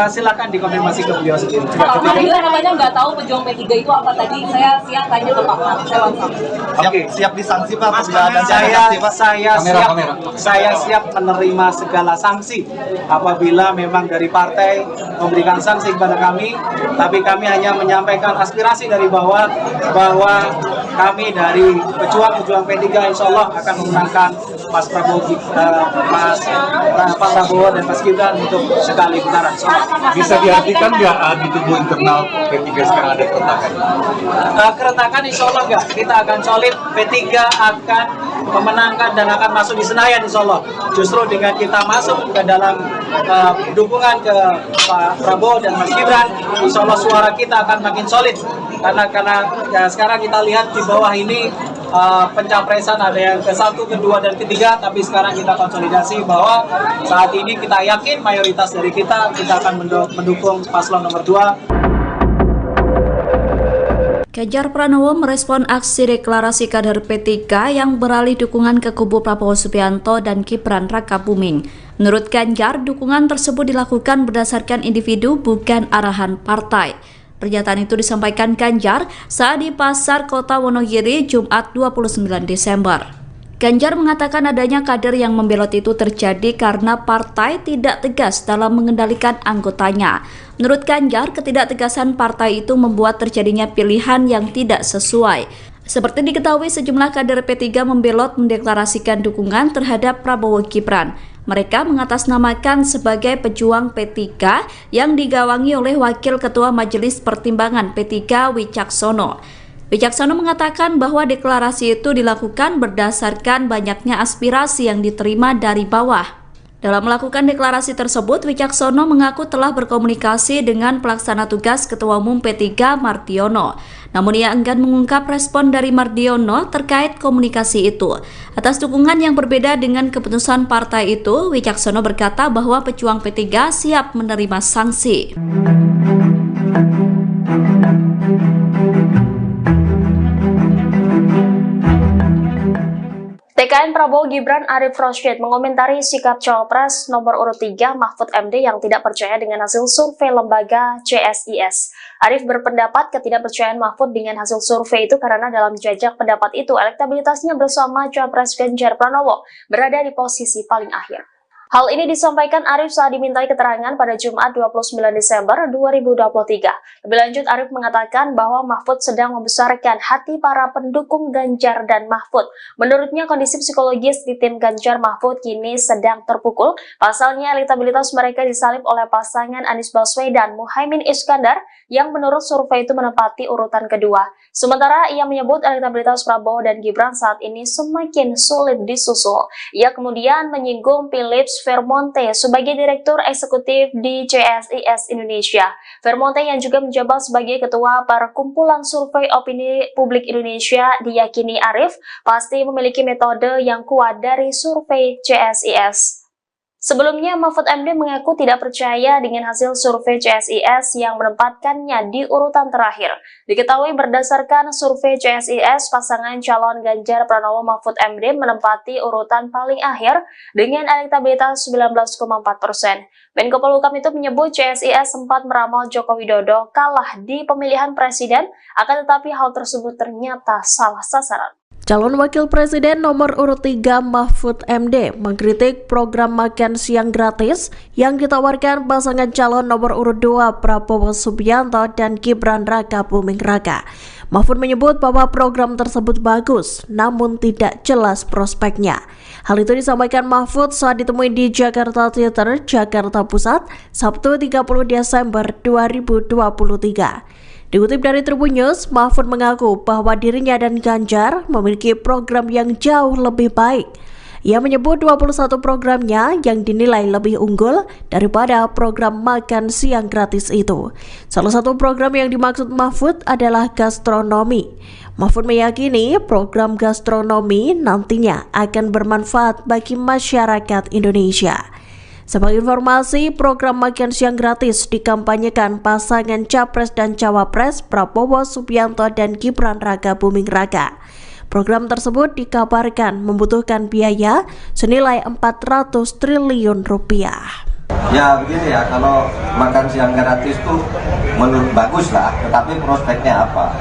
Silakan dikonfirmasi ke beliau sendiri. Pak Mardiono namanya nggak tahu pejuang P3 itu apa tadi. Saya siap tanya ke Pak Mar. Saya langsung. Oke, siap disanksi Pak. Saya siap menerima segala sanksi apabila memang dari partai memberikan sanksi kepada kami, tapi kami hanya menyampaikan aspirasi dari bawah bahwa kami dari pejuang P3 insya Allah akan memenangkan Pak Prabowo dan Mas Gibran untuk sekali putaran. Bisa diartikan nggak di tubuh internal P3 sekarang ada keretakan? Keretakan insya Allah nggak, kita akan solid, P3 akan memenangkan dan akan masuk di Senayan insya Allah. Justru dengan kita masuk ke dalam dukungan ke Pak Prabowo dan Mas Gibran, insya Allah suara kita akan makin solid. Karena ya, sekarang kita lihat di bawah ini pencapresan ada yang ke-1, ke-2, dan ke-3, tapi sekarang kita konsolidasi bahwa saat ini kita yakin mayoritas dari kita akan mendukung paslon nomor 2. Ganjar Pranowo merespon aksi deklarasi kader P3 yang beralih dukungan ke kubu Prabowo Subianto dan Gibran Rakabuming. Menurut Ganjar, dukungan tersebut dilakukan berdasarkan individu bukan arahan partai. Pernyataan itu disampaikan Ganjar saat di Pasar Kota Wonogiri Jumat 29 Desember. Ganjar mengatakan adanya kader yang membelot itu terjadi karena partai tidak tegas dalam mengendalikan anggotanya. Menurut Ganjar, ketidaktegasan partai itu membuat terjadinya pilihan yang tidak sesuai. Seperti diketahui, sejumlah kader P3 membelot mendeklarasikan dukungan terhadap Prabowo Gibran. Mereka mengatasnamakan sebagai pejuang P3 yang digawangi oleh Wakil Ketua Majelis Pertimbangan P3 Wicaksono. Wicaksono mengatakan bahwa deklarasi itu dilakukan berdasarkan banyaknya aspirasi yang diterima dari bawah. Dalam melakukan deklarasi tersebut, Wicaksono mengaku telah berkomunikasi dengan pelaksana tugas Ketua Umum P3 Mardiono. Namun ia enggan mengungkap respon dari Mardiono terkait komunikasi itu. Atas dukungan yang berbeda dengan keputusan partai itu, Wicaksono berkata bahwa pejuang P3 siap menerima sanksi. TKN Prabowo Gibran Arif Rosyid mengomentari sikap Cawapres nomor urut 3 Mahfud MD yang tidak percaya dengan hasil survei lembaga CSIS. Arif berpendapat ketidakpercayaan Mahfud dengan hasil survei itu karena dalam jajak pendapat itu elektabilitasnya bersama Cawapres Ganjar Pranowo berada di posisi paling akhir. Hal ini disampaikan Arif saat dimintai keterangan pada Jumat 29 Desember 2023. Lebih lanjut, Arif mengatakan bahwa Mahfud sedang membesarkan hati para pendukung Ganjar dan Mahfud. Menurutnya, kondisi psikologis di tim Ganjar Mahfud kini sedang terpukul. Pasalnya, elektabilitas mereka disalib oleh pasangan Anies Baswedan Muhaimin Iskandar yang menurut survei itu menempati urutan kedua. Sementara ia menyebut elektabilitas Prabowo dan Gibran saat ini semakin sulit disusul. Ia kemudian menyinggung Philips Vermonte sebagai Direktur Eksekutif di CSIS Indonesia. Vermonte yang juga menjabat sebagai Ketua Perkumpulan Survei Opini Publik Indonesia diyakini Arif pasti memiliki metode yang kuat dari survei CSIS. Sebelumnya, Mahfud MD mengaku tidak percaya dengan hasil survei CSIS yang menempatkannya di urutan terakhir. Diketahui berdasarkan survei CSIS, pasangan calon Ganjar Pranowo Mahfud MD menempati urutan paling akhir dengan elektabilitas 19,4%. Menko Polhukam itu menyebut CSIS sempat meramal Joko Widodo kalah di pemilihan presiden, akan tetapi hal tersebut ternyata salah sasaran. Calon Wakil Presiden nomor urut 3 Mahfud MD mengkritik program makan siang gratis yang ditawarkan pasangan calon nomor urut 2 Prabowo Subianto dan Gibran Raka Buming Raka. Mahfud menyebut bahwa program tersebut bagus, namun tidak jelas prospeknya. Hal itu disampaikan Mahfud saat ditemui di Jakarta Theater, Jakarta Pusat, Sabtu 30 Desember 2023. Dikutip dari Tribun News, Mahfud mengaku bahwa dirinya dan Ganjar memiliki program yang jauh lebih baik. Ia menyebut 21 programnya yang dinilai lebih unggul daripada program makan siang gratis itu. Salah satu program yang dimaksud Mahfud adalah gastronomi. Mahfud meyakini program gastronomi nantinya akan bermanfaat bagi masyarakat Indonesia. Sebagai informasi, program makan siang gratis dikampanyekan pasangan Capres dan Cawapres Prabowo Subianto dan Gibran Raka Buming Raka. Program tersebut dikabarkan membutuhkan biaya senilai 400 triliun rupiah. Ya begini ya, kalau makan siang gratis itu menurut bagus lah, tetapi prospeknya apa?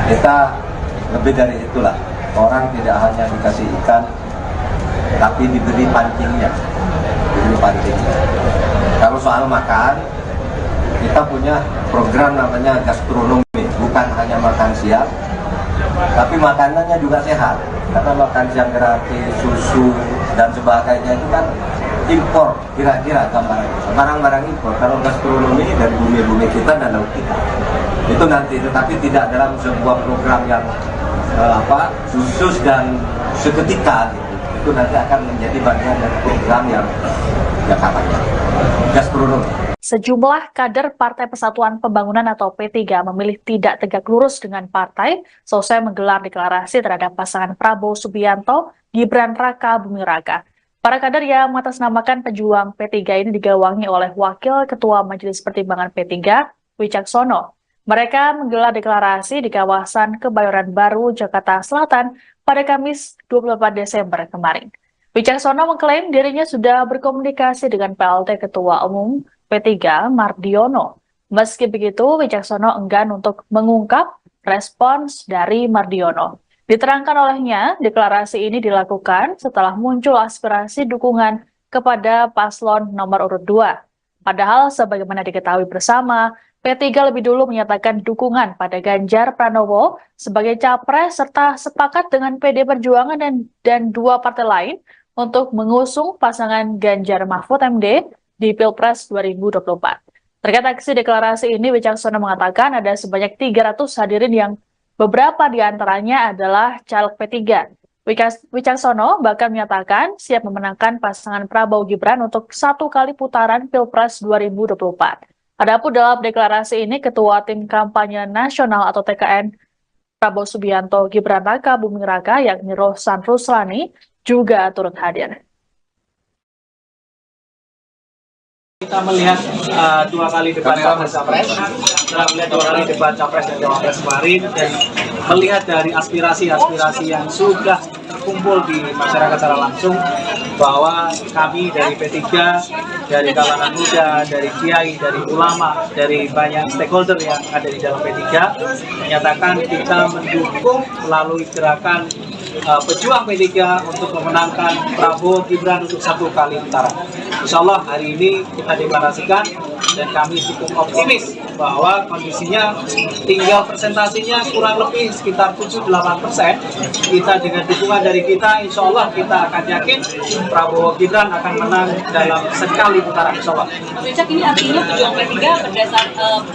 Kita lebih dari itulah. Orang tidak hanya dikasih ikan, tapi diberi pancingnya. Kalau soal makan, kita punya program namanya gastronomi, bukan hanya makan siang, tapi makanannya juga sehat. Karena makan siang gratis, susu dan sebagainya itu kan impor, kira-kira gambarannya barang-barang impor. Kalau gastronomi dari bumi-bumi kita dan laut kita, itu nanti, tetapi tidak dalam sebuah program yang khusus dan seketika gitu. Itu nanti akan menjadi bagian dari program yang katanya gastronomi. Sejumlah kader Partai Persatuan Pembangunan atau P3 memilih tidak tegak lurus dengan partai selesai menggelar deklarasi terhadap pasangan Prabowo Subianto, Gibran Raka Buming Raka. Para kader yang mengatasnamakan pejuang P3 ini digawangi oleh Wakil Ketua Majelis Pertimbangan P3, Wicaksono. Mereka menggelar deklarasi di kawasan Kebayoran Baru, Jakarta Selatan pada Kamis 28 Desember kemarin. Wicaksono mengklaim dirinya sudah berkomunikasi dengan PLT Ketua Umum P3 Mardiono. Meski begitu, Wicaksono enggan untuk mengungkap respons dari Mardiono. Diterangkan olehnya, deklarasi ini dilakukan setelah muncul aspirasi dukungan kepada paslon nomor urut 2. Padahal sebagaimana diketahui bersama, P3 lebih dulu menyatakan dukungan pada Ganjar Pranowo sebagai capres serta sepakat dengan PD Perjuangan dan dua partai lain untuk mengusung pasangan Ganjar Mahfud MD di Pilpres 2024. Terkait aksi deklarasi ini, Wicaksono mengatakan ada sebanyak 300 hadirin yang beberapa di antaranya adalah caleg P3. Wicaksono bahkan menyatakan siap memenangkan pasangan Prabowo Gibran untuk satu kali putaran Pilpres 2024. Adapun dalam deklarasi ini, Ketua Tim Kampanye Nasional atau TKN Prabowo Subianto Gibran Raka Buming Raka yakni Rohsan Ruslani juga turut hadir. Kita melihat dua kali debat Capres, setelah melihat dua kali debat Capres dan Cawapres kemarin, dan melihat dari aspirasi-aspirasi yang sudah terkumpul di masyarakat secara langsung, bahwa kami dari P3, dari kalangan muda, dari kiai, dari ulama, dari banyak stakeholder yang ada di dalam P3, menyatakan kita mendukung melalui gerakan pejuang P3 untuk memenangkan Prabowo Gibran untuk satu kali putaran. Insya Allah hari ini kita deklarasikan dan kami cukup optimis bahwa kondisinya tinggal presentasinya kurang lebih sekitar 7-8%. Kita dengan dukungan dari kita, insya Allah kita akan yakin Prabowo Gibran akan menang dalam sekali putaran, insya Allah. Richard, ini artinya pejuang P3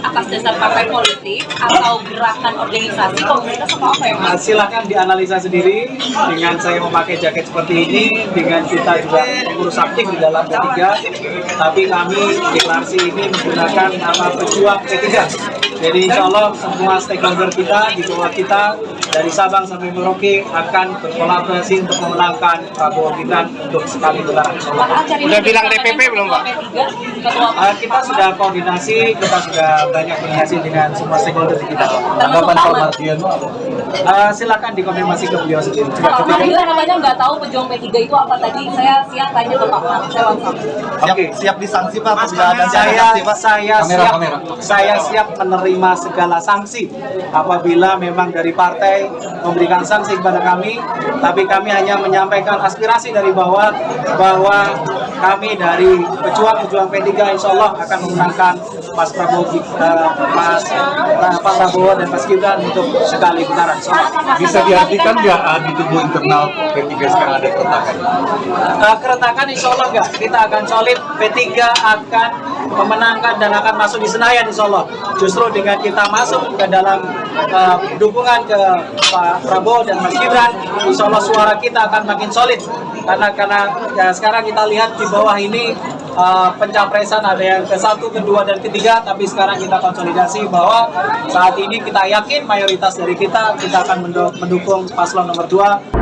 atas dasar partai politik atau gerakan organisasi komunitas atau apa ya Mas? Silahkan dianalisa sendiri dengan saya memakai jaket seperti ini, dengan kita juga pengurus aktif di dalam P3, tapi kami deklarasi ini menggunakan nama pejuang P3. Jadi insya Allah semua stakeholder kita, di bawah kita, dari Sabang sampai Merauke akan berkolaborasi untuk memenangkan Prabowo Gibran untuk sekali putaran. Udah bilang DPP belum Pak? Kita sudah koordinasi, kita sudah banyak koordinasi dengan semua stakeholder kita. Tanggapan Pak Mardiono? Silakan dikonfirmasi ke beliau sendiri. Pak Mardiono namanya nggak tahu pejuang P3 itu apa tadi. Saya siang tanya ke Pak Mar. Oke, siap disanksi Pak. Saya siap menerima segala sanksi apabila memang dari partai partai memberikan sanksi kepada kami, tapi kami hanya menyampaikan aspirasi dari bawah bahwa kami dari pejuang-pejuang P3 insya Allah akan memenangkan Pak Prabowo dan Mas Gibran untuk sekali putaran. Bisa diartikan nggak di tubuh internal P3 sekarang ada keretakan? Keretakan insya Allah nggak. Kita akan solid, P3 akan memenangkan dan akan masuk di Senayan insya Allah. Justru dengan kita masuk ke dalam dukungan ke Pak Prabowo dan Mas Gibran, insya Allah suara kita akan makin solid. Karena ya, sekarang kita lihat di bawah ini pencapresan ada yang ke-1, ke-2, dan ke-3, tapi sekarang kita konsolidasi bahwa saat ini kita yakin mayoritas dari kita akan mendukung paslon nomor 2.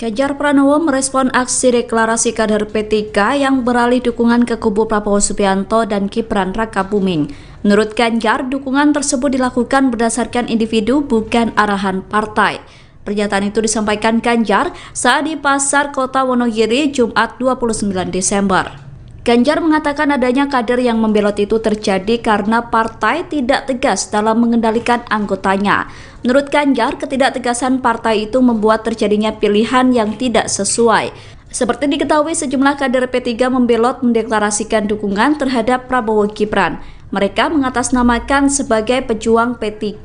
Ganjar Pranowo merespon aksi deklarasi kader P3 yang beralih dukungan ke kubu Prabowo Subianto dan Gibran Rakabuming. Menurut Ganjar, dukungan tersebut dilakukan berdasarkan individu bukan arahan partai. Pernyataan itu disampaikan Ganjar saat di Pasar Kota Wonogiri Jumat 29 Desember. Ganjar mengatakan adanya kader yang membelot itu terjadi karena partai tidak tegas dalam mengendalikan anggotanya. Menurut Ganjar, ketidaktegasan partai itu membuat terjadinya pilihan yang tidak sesuai. Seperti diketahui, sejumlah kader P3 membelot mendeklarasikan dukungan terhadap Prabowo Gibran. Mereka mengatasnamakan sebagai pejuang P3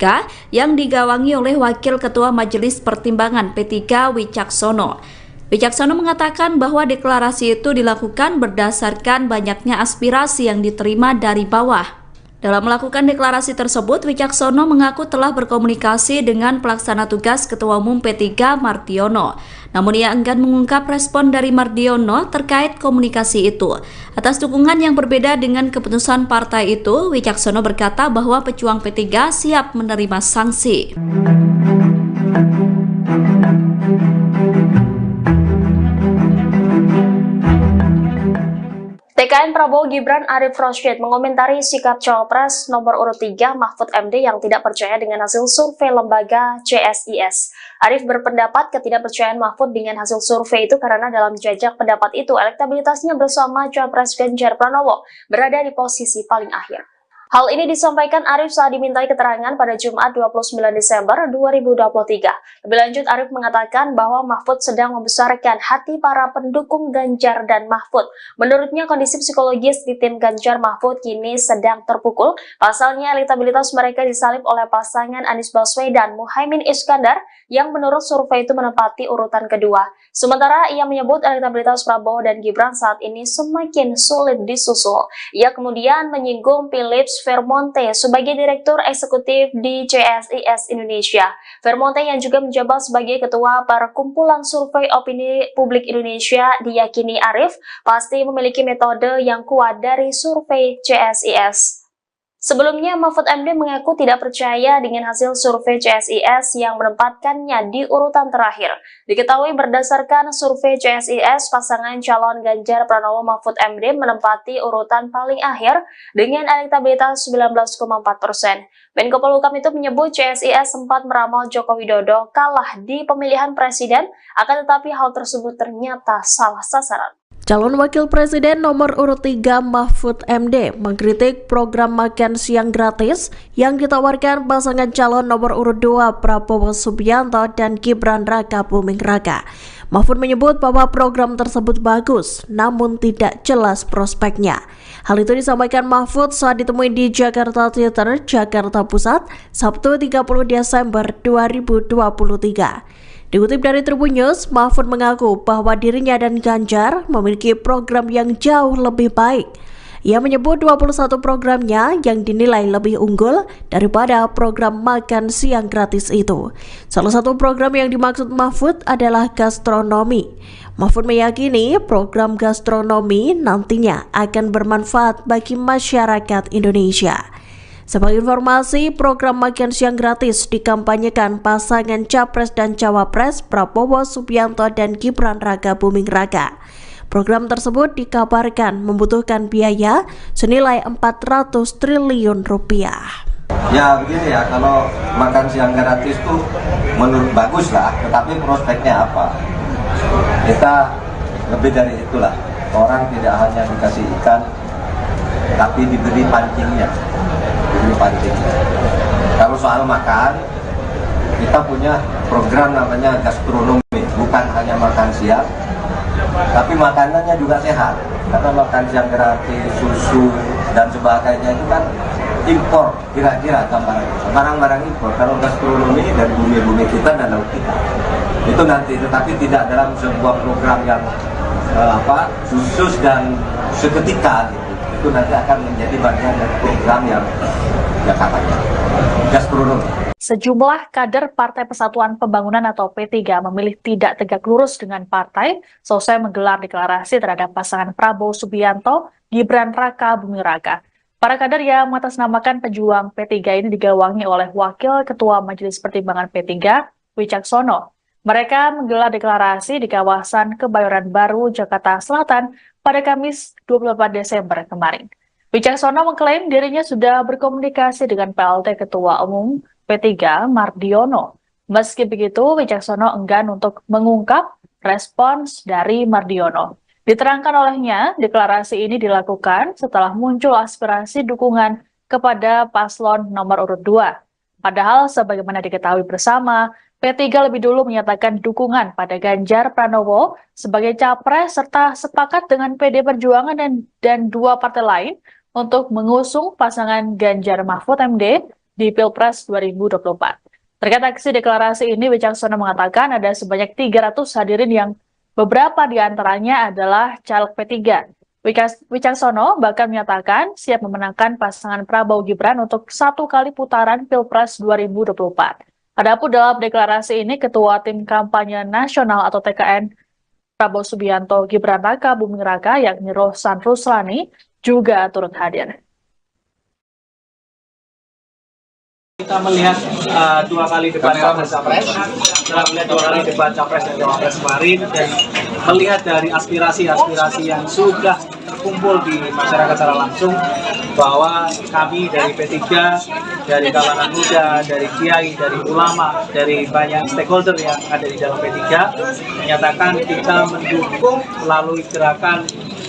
yang digawangi oleh Wakil Ketua Majelis Pertimbangan P3 Wicaksono. Wicaksono mengatakan bahwa deklarasi itu dilakukan berdasarkan banyaknya aspirasi yang diterima dari bawah. Dalam melakukan deklarasi tersebut, Wicaksono mengaku telah berkomunikasi dengan pelaksana tugas Ketua Umum P3 Mardiono. Namun ia enggan mengungkap respon dari Mardiono terkait komunikasi itu. Atas dukungan yang berbeda dengan keputusan partai itu, Wicaksono berkata bahwa pejuang P3 siap menerima sanksi. TKN Prabowo Gibran Arif Rashid mengomentari sikap Cawapres nomor urut 3 Mahfud MD yang tidak percaya dengan hasil survei lembaga CSIS. Arif berpendapat ketidakpercayaan Mahfud dengan hasil survei itu karena dalam jajak pendapat itu elektabilitasnya bersama Cawapres Ganjar Pranowo berada di posisi paling akhir. Hal ini disampaikan Arif saat dimintai keterangan pada Jumat 29 Desember 2023. Lebih lanjut, Arif mengatakan bahwa Mahfud sedang membesarkan hati para pendukung Ganjar dan Mahfud. Menurutnya, kondisi psikologis di tim Ganjar Mahfud kini sedang terpukul. Pasalnya, elektabilitas mereka disalib oleh pasangan Anies Baswedan Muhaimin Iskandar yang menurut survei itu menempati urutan kedua. Sementara ia menyebut elektabilitas Prabowo dan Gibran saat ini semakin sulit disusul. Ia kemudian menyinggung Philips Vermonte sebagai Direktur Eksekutif di CSIS Indonesia. Vermonte yang juga menjabat sebagai Ketua Perkumpulan Survei Opini Publik Indonesia diyakini Arif pasti memiliki metode yang kuat dari survei CSIS. Sebelumnya, Mahfud MD mengaku tidak percaya dengan hasil survei CSIS yang menempatkannya di urutan terakhir. Diketahui berdasarkan survei CSIS, pasangan calon Ganjar Pranowo Mahfud MD menempati urutan paling akhir dengan elektabilitas 19,4%. Menko Polhukam itu menyebut CSIS sempat meramal Joko Widodo kalah di pemilihan presiden, akan tetapi hal tersebut ternyata salah sasaran. Calon Wakil Presiden nomor urut 3 Mahfud MD mengkritik program makan siang gratis yang ditawarkan pasangan calon nomor urut 2 Prabowo Subianto dan Gibran Rakabuming Raka. Mahfud menyebut bahwa program tersebut bagus, namun tidak jelas prospeknya. Hal itu disampaikan Mahfud saat ditemui di Jakarta Theater, Jakarta Pusat, Sabtu 30 Desember 2023. Dikutip dari Tribun News, Mahfud mengaku bahwa dirinya dan Ganjar memiliki program yang jauh lebih baik. Ia menyebut 21 programnya yang dinilai lebih unggul daripada program makan siang gratis itu. Salah satu program yang dimaksud Mahfud adalah gastronomi. Mahfud meyakini program gastronomi nantinya akan bermanfaat bagi masyarakat Indonesia. Sebagai informasi, program makan siang gratis dikampanyekan pasangan Capres dan Cawapres Prabowo Subianto dan Gibran Rakabuming Raka. Program tersebut dikabarkan membutuhkan biaya senilai 400 triliun rupiah. Ya begini ya, kalau makan siang gratis tuh menurut bagus lah, tetapi prospeknya apa? Kita lebih dari itulah. Orang tidak hanya dikasih ikan, tapi diberi pancingnya. Kalau soal makan, kita punya program namanya gastronomi, bukan hanya makan siang, tapi makanannya juga sehat. Karena makan siang gratis, susu dan sebagainya itu kan impor, kira-kira gambarannya barang-barang impor. Kalau gastronomi dari bumi-bumi kita dan laut kita itu nanti, tetapi tidak dalam sebuah program yang khusus dan seketika gitu. Itu nanti akan menjadi bagian dari program yang katanya gastronomi. Sejumlah kader Partai Persatuan Pembangunan atau P3 memilih tidak tegak lurus dengan partai selesai menggelar deklarasi terhadap pasangan Prabowo Subianto, Gibran Raka Buming Raka. Para kader yang mengatasnamakan pejuang P3 ini digawangi oleh Wakil Ketua Majelis Pertimbangan P3, Wicaksono. Mereka menggelar deklarasi di kawasan Kebayoran Baru, Jakarta Selatan pada Kamis 24 Desember kemarin. Wicaksono mengklaim dirinya sudah berkomunikasi dengan PLT Ketua Umum P3 Mardiono. Meski begitu, Wicaksono enggan untuk mengungkap respons dari Mardiono. Diterangkan olehnya, deklarasi ini dilakukan setelah muncul aspirasi dukungan kepada paslon nomor urut 2. Padahal sebagaimana diketahui bersama, P3 lebih dulu menyatakan dukungan pada Ganjar Pranowo sebagai capres serta sepakat dengan PD Perjuangan dan dua partai lain untuk mengusung pasangan Ganjar Mahfud MD di Pilpres 2024. Terkait aksi deklarasi ini, Wicaksono mengatakan ada sebanyak 300 hadirin yang beberapa di antaranya adalah caleg P3. Wicaksono bahkan menyatakan siap memenangkan pasangan Prabowo Gibran untuk 1 kali putaran Pilpres 2024. Adapun dalam deklarasi ini, Ketua Tim Kampanye Nasional atau TKN Prabowo Subianto Gibran Raka Buming Raka yakni Rohsan Ruslani juga turut hadir. Kita melihat 2 kali debat capres, setelah melihat 2 kali debat capres dan cawapres kemarin, dan melihat dari aspirasi-aspirasi yang sudah terkumpul di masyarakat secara langsung, bahwa kami dari P3, dari kalangan muda, dari kiai, dari ulama, dari banyak stakeholder yang ada di dalam P3, menyatakan kita mendukung melalui gerakan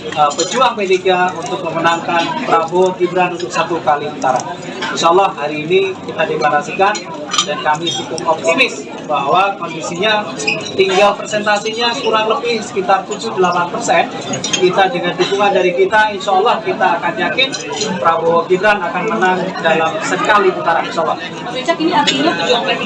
pejuang P3 untuk memenangkan Prabowo Gibran untuk 1 kali putaran. Insya Allah hari ini kita deklarasikan dan kami cukup optimis bahwa kondisinya tinggal presentasinya kurang lebih sekitar 7-8%. Kita dengan dukungan dari kita, insya Allah kita akan yakin Prabowo Gibran akan menang dalam sekali putaran, insya Allah. Mas Wicak, ini artinya pejuang P3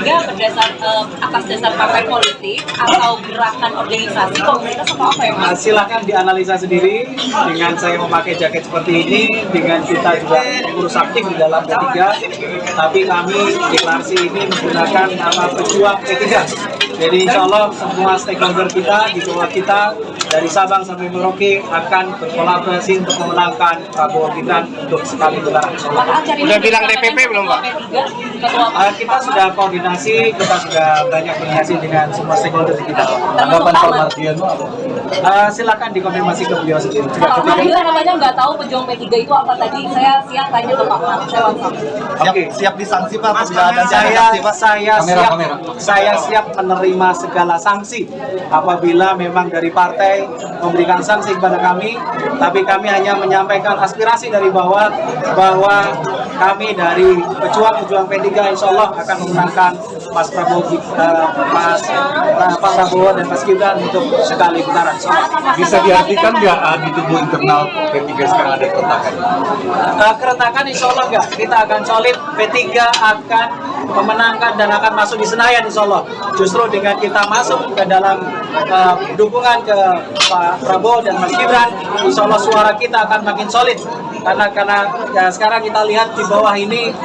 atas dasar partai politik atau gerakan organisasi komunitas atau apa ya Mas? Silakan dianalisa sendiri dengan saya memakai jaket seperti ini, dengan kita juga mengurus aktif di dalam P3, tapi kami deklarasi ini menggunakan nama pejuang P3. Jadi insya Allah semua stakeholder kita di bawah kita dari Sabang sampai Merauke akan berkolaborasi untuk memenangkan Prabowo Gibran untuk sekali putaran. Udah bilang DPP belum Pak? Kita sudah koordinasi, kita sudah banyak koordinasi dengan semua stakeholder kita. Tanggapan Pak Mardiono apa? Silakan dikonfirmasi ke beliau sendiri. Pak Mardiono namanya nggak tahu pejuang P3 itu apa tadi. Saya siap tanya ke Pak Mardiono. Siap disanksi Pak. Saya siap menerima segala sanksi apabila memang dari partai memberikan sanksi kepada kami, tapi kami hanya menyampaikan aspirasi dari bawah bahwa kami dari pejuang P3 insya Allah akan memenangkan Mas Prabowo, Pak Prabowo dan Mas Gibran untuk sekali putaran. Bisa diartikan nggak di tubuh internal P3 sekarang ada keretakan? Keretakan insya Allah nggak. Kita akan solid, P3 akan memenangkan dan akan masuk di Senayan insya Allah. Justru dengan kita masuk ke dalam dukungan ke Pak Prabowo dan Mas Gibran, insya Allah suara kita akan makin solid. Karena ya, sekarang kita lihat di bawah ini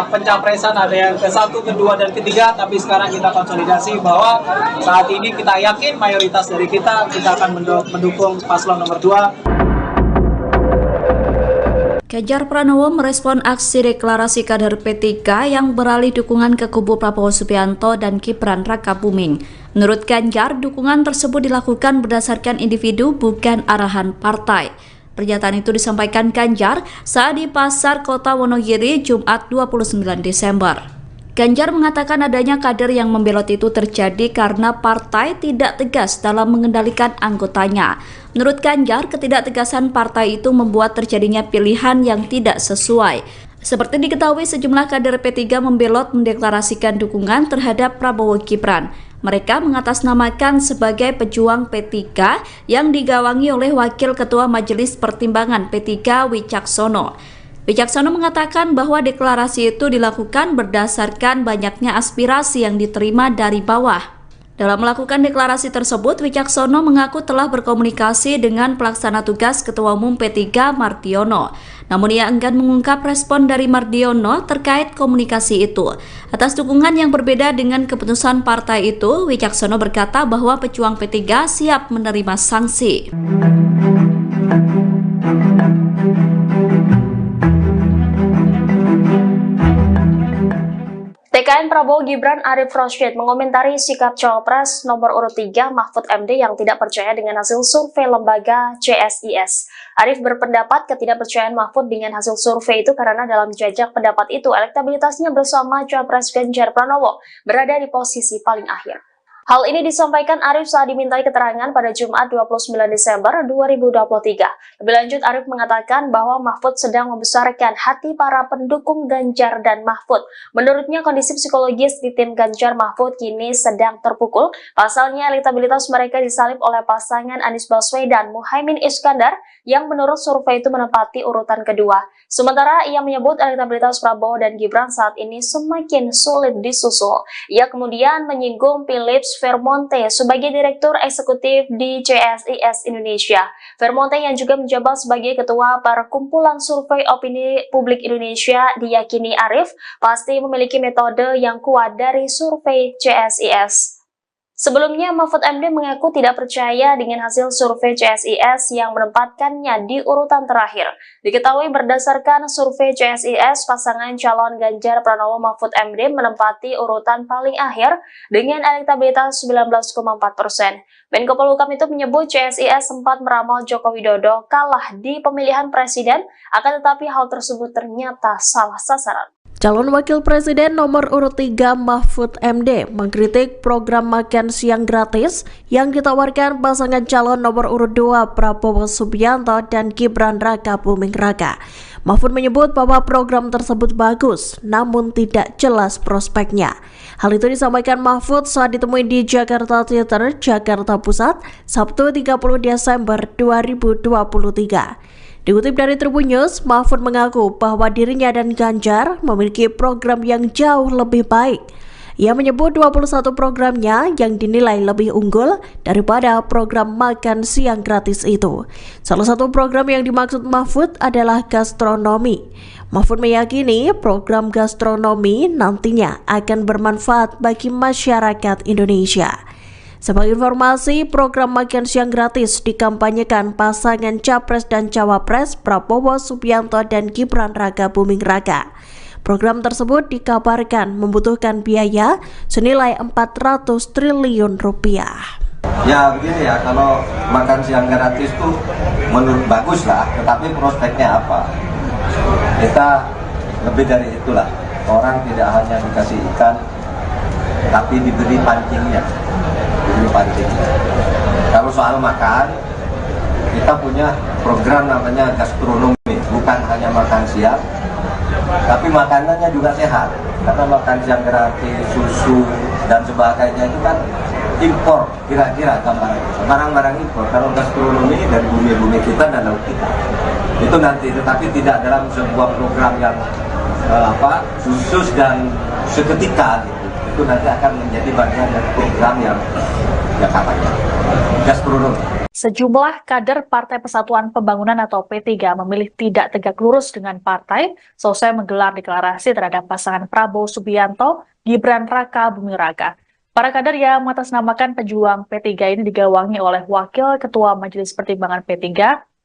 pencapresan ada yang ke-1, ke-2, dan ke-3, tapi sekarang kita konsolidasi bahwa saat ini kita yakin mayoritas dari kita akan mendukung paslon nomor 2. Ganjar Pranowo merespon aksi deklarasi kader P3 yang beralih dukungan ke kubu Prabowo Subianto dan Gibran Raka Buming. Menurut Ganjar, dukungan tersebut dilakukan berdasarkan individu bukan arahan partai. Pernyataan itu disampaikan Ganjar saat di Pasar Kota Wonogiri Jumat 29 Desember. Ganjar mengatakan adanya kader yang membelot itu terjadi karena partai tidak tegas dalam mengendalikan anggotanya. Menurut Ganjar, ketidaktegasan partai itu membuat terjadinya pilihan yang tidak sesuai. Seperti diketahui, sejumlah kader P3 membelot mendeklarasikan dukungan terhadap Prabowo Gibran. Mereka mengatasnamakan sebagai pejuang P3 yang digawangi oleh Wakil Ketua Majelis Pertimbangan P3 Wicaksono. Wicaksono mengatakan bahwa deklarasi itu dilakukan berdasarkan banyaknya aspirasi yang diterima dari bawah. Dalam melakukan deklarasi tersebut, Wicaksono mengaku telah berkomunikasi dengan pelaksana tugas Ketua Umum P3 Mardiono. Namun ia enggan mengungkap respon dari Mardiono terkait komunikasi itu. Atas dukungan yang berbeda dengan keputusan partai itu, Wicaksono berkata bahwa pejuang P3 siap menerima sanksi. TKN Prabowo Gibran Arif Rashid mengomentari sikap Cawapres nomor urut 3 Mahfud MD yang tidak percaya dengan hasil survei lembaga CSIS. Arif berpendapat ketidakpercayaan Mahfud dengan hasil survei itu karena dalam jajak pendapat itu elektabilitasnya bersama Cawapres Ganjar Pranowo berada di posisi paling akhir. Hal ini disampaikan Arif saat dimintai keterangan pada Jumat 29 Desember 2023. Lebih lanjut, Arif mengatakan bahwa Mahfud sedang membesarkan hati para pendukung Ganjar dan Mahfud. Menurutnya, kondisi psikologis di tim Ganjar Mahfud kini sedang terpukul. Pasalnya, elektabilitas mereka disalip oleh pasangan Anies Baswedan Muhaimin Iskandar yang menurut survei itu menempati urutan kedua. Sementara ia menyebut elektabilitas Prabowo dan Gibran saat ini semakin sulit disusul. Ia kemudian menyinggung Philips Vermonte sebagai Direktur Eksekutif di CSIS Indonesia. Vermonte yang juga menjabat sebagai Ketua Perkumpulan Survei Opini Publik Indonesia diyakini Arif pasti memiliki metode yang kuat dari survei CSIS. Sebelumnya, Mahfud MD mengaku tidak percaya dengan hasil survei CSIS yang menempatkannya di urutan terakhir. Diketahui berdasarkan survei CSIS, pasangan calon Ganjar Pranowo Mahfud MD menempati urutan paling akhir dengan elektabilitas 19,4%. Menko Polhukam itu menyebut CSIS sempat meramal Joko Widodo kalah di pemilihan presiden, akan tetapi hal tersebut ternyata salah sasaran. Calon Wakil Presiden nomor urut 3 Mahfud MD mengkritik program makan siang gratis yang ditawarkan pasangan calon nomor urut 2 Prabowo Subianto dan Gibran Raka Buming Raka. Mahfud menyebut bahwa program tersebut bagus, namun tidak jelas prospeknya. Hal itu disampaikan Mahfud saat ditemui di Jakarta Theater, Jakarta Pusat, Sabtu 30 Desember 2023. Dikutip dari Tribun News, Mahfud mengaku bahwa dirinya dan Ganjar memiliki program yang jauh lebih baik. Ia menyebut 21 programnya yang dinilai lebih unggul daripada program makan siang gratis itu. Salah satu program yang dimaksud Mahfud adalah gastronomi. Mahfud meyakini program gastronomi nantinya akan bermanfaat bagi masyarakat Indonesia. Sebagai informasi, program makan siang gratis dikampanyekan pasangan Capres dan Cawapres Prabowo Subianto dan Gibran Raka Buming Raka. Program tersebut dikabarkan membutuhkan biaya senilai 400 triliun rupiah. Ya begini ya, kalau makan siang gratis itu menurut bagus lah, tetapi prospeknya apa? Kita lebih dari itulah. Orang tidak hanya dikasih ikan, tapi diberi pancingnya. Kalau soal makan, kita punya program namanya gastronomi, bukan hanya makan siang, tapi makanannya juga sehat. Karena makan siang gratis, susu dan sebagainya itu kan impor, kira-kira gambarannya barang-barang impor. Kalau gastronomi dari bumi-bumi kita dan laut kita, itu nanti, tetapi tidak dalam sebuah program yang khusus dan seketika gitu. Itu nanti akan menjadi bagian dari program yang katanya gastronomi. Sejumlah kader Partai Persatuan Pembangunan atau P3 memilih tidak tegak lurus dengan partai selesai menggelar deklarasi terhadap pasangan Prabowo Subianto, Gibran Raka Buming Raka. Para kader yang mengatasnamakan pejuang P3 ini digawangi oleh Wakil Ketua Majelis Pertimbangan P3,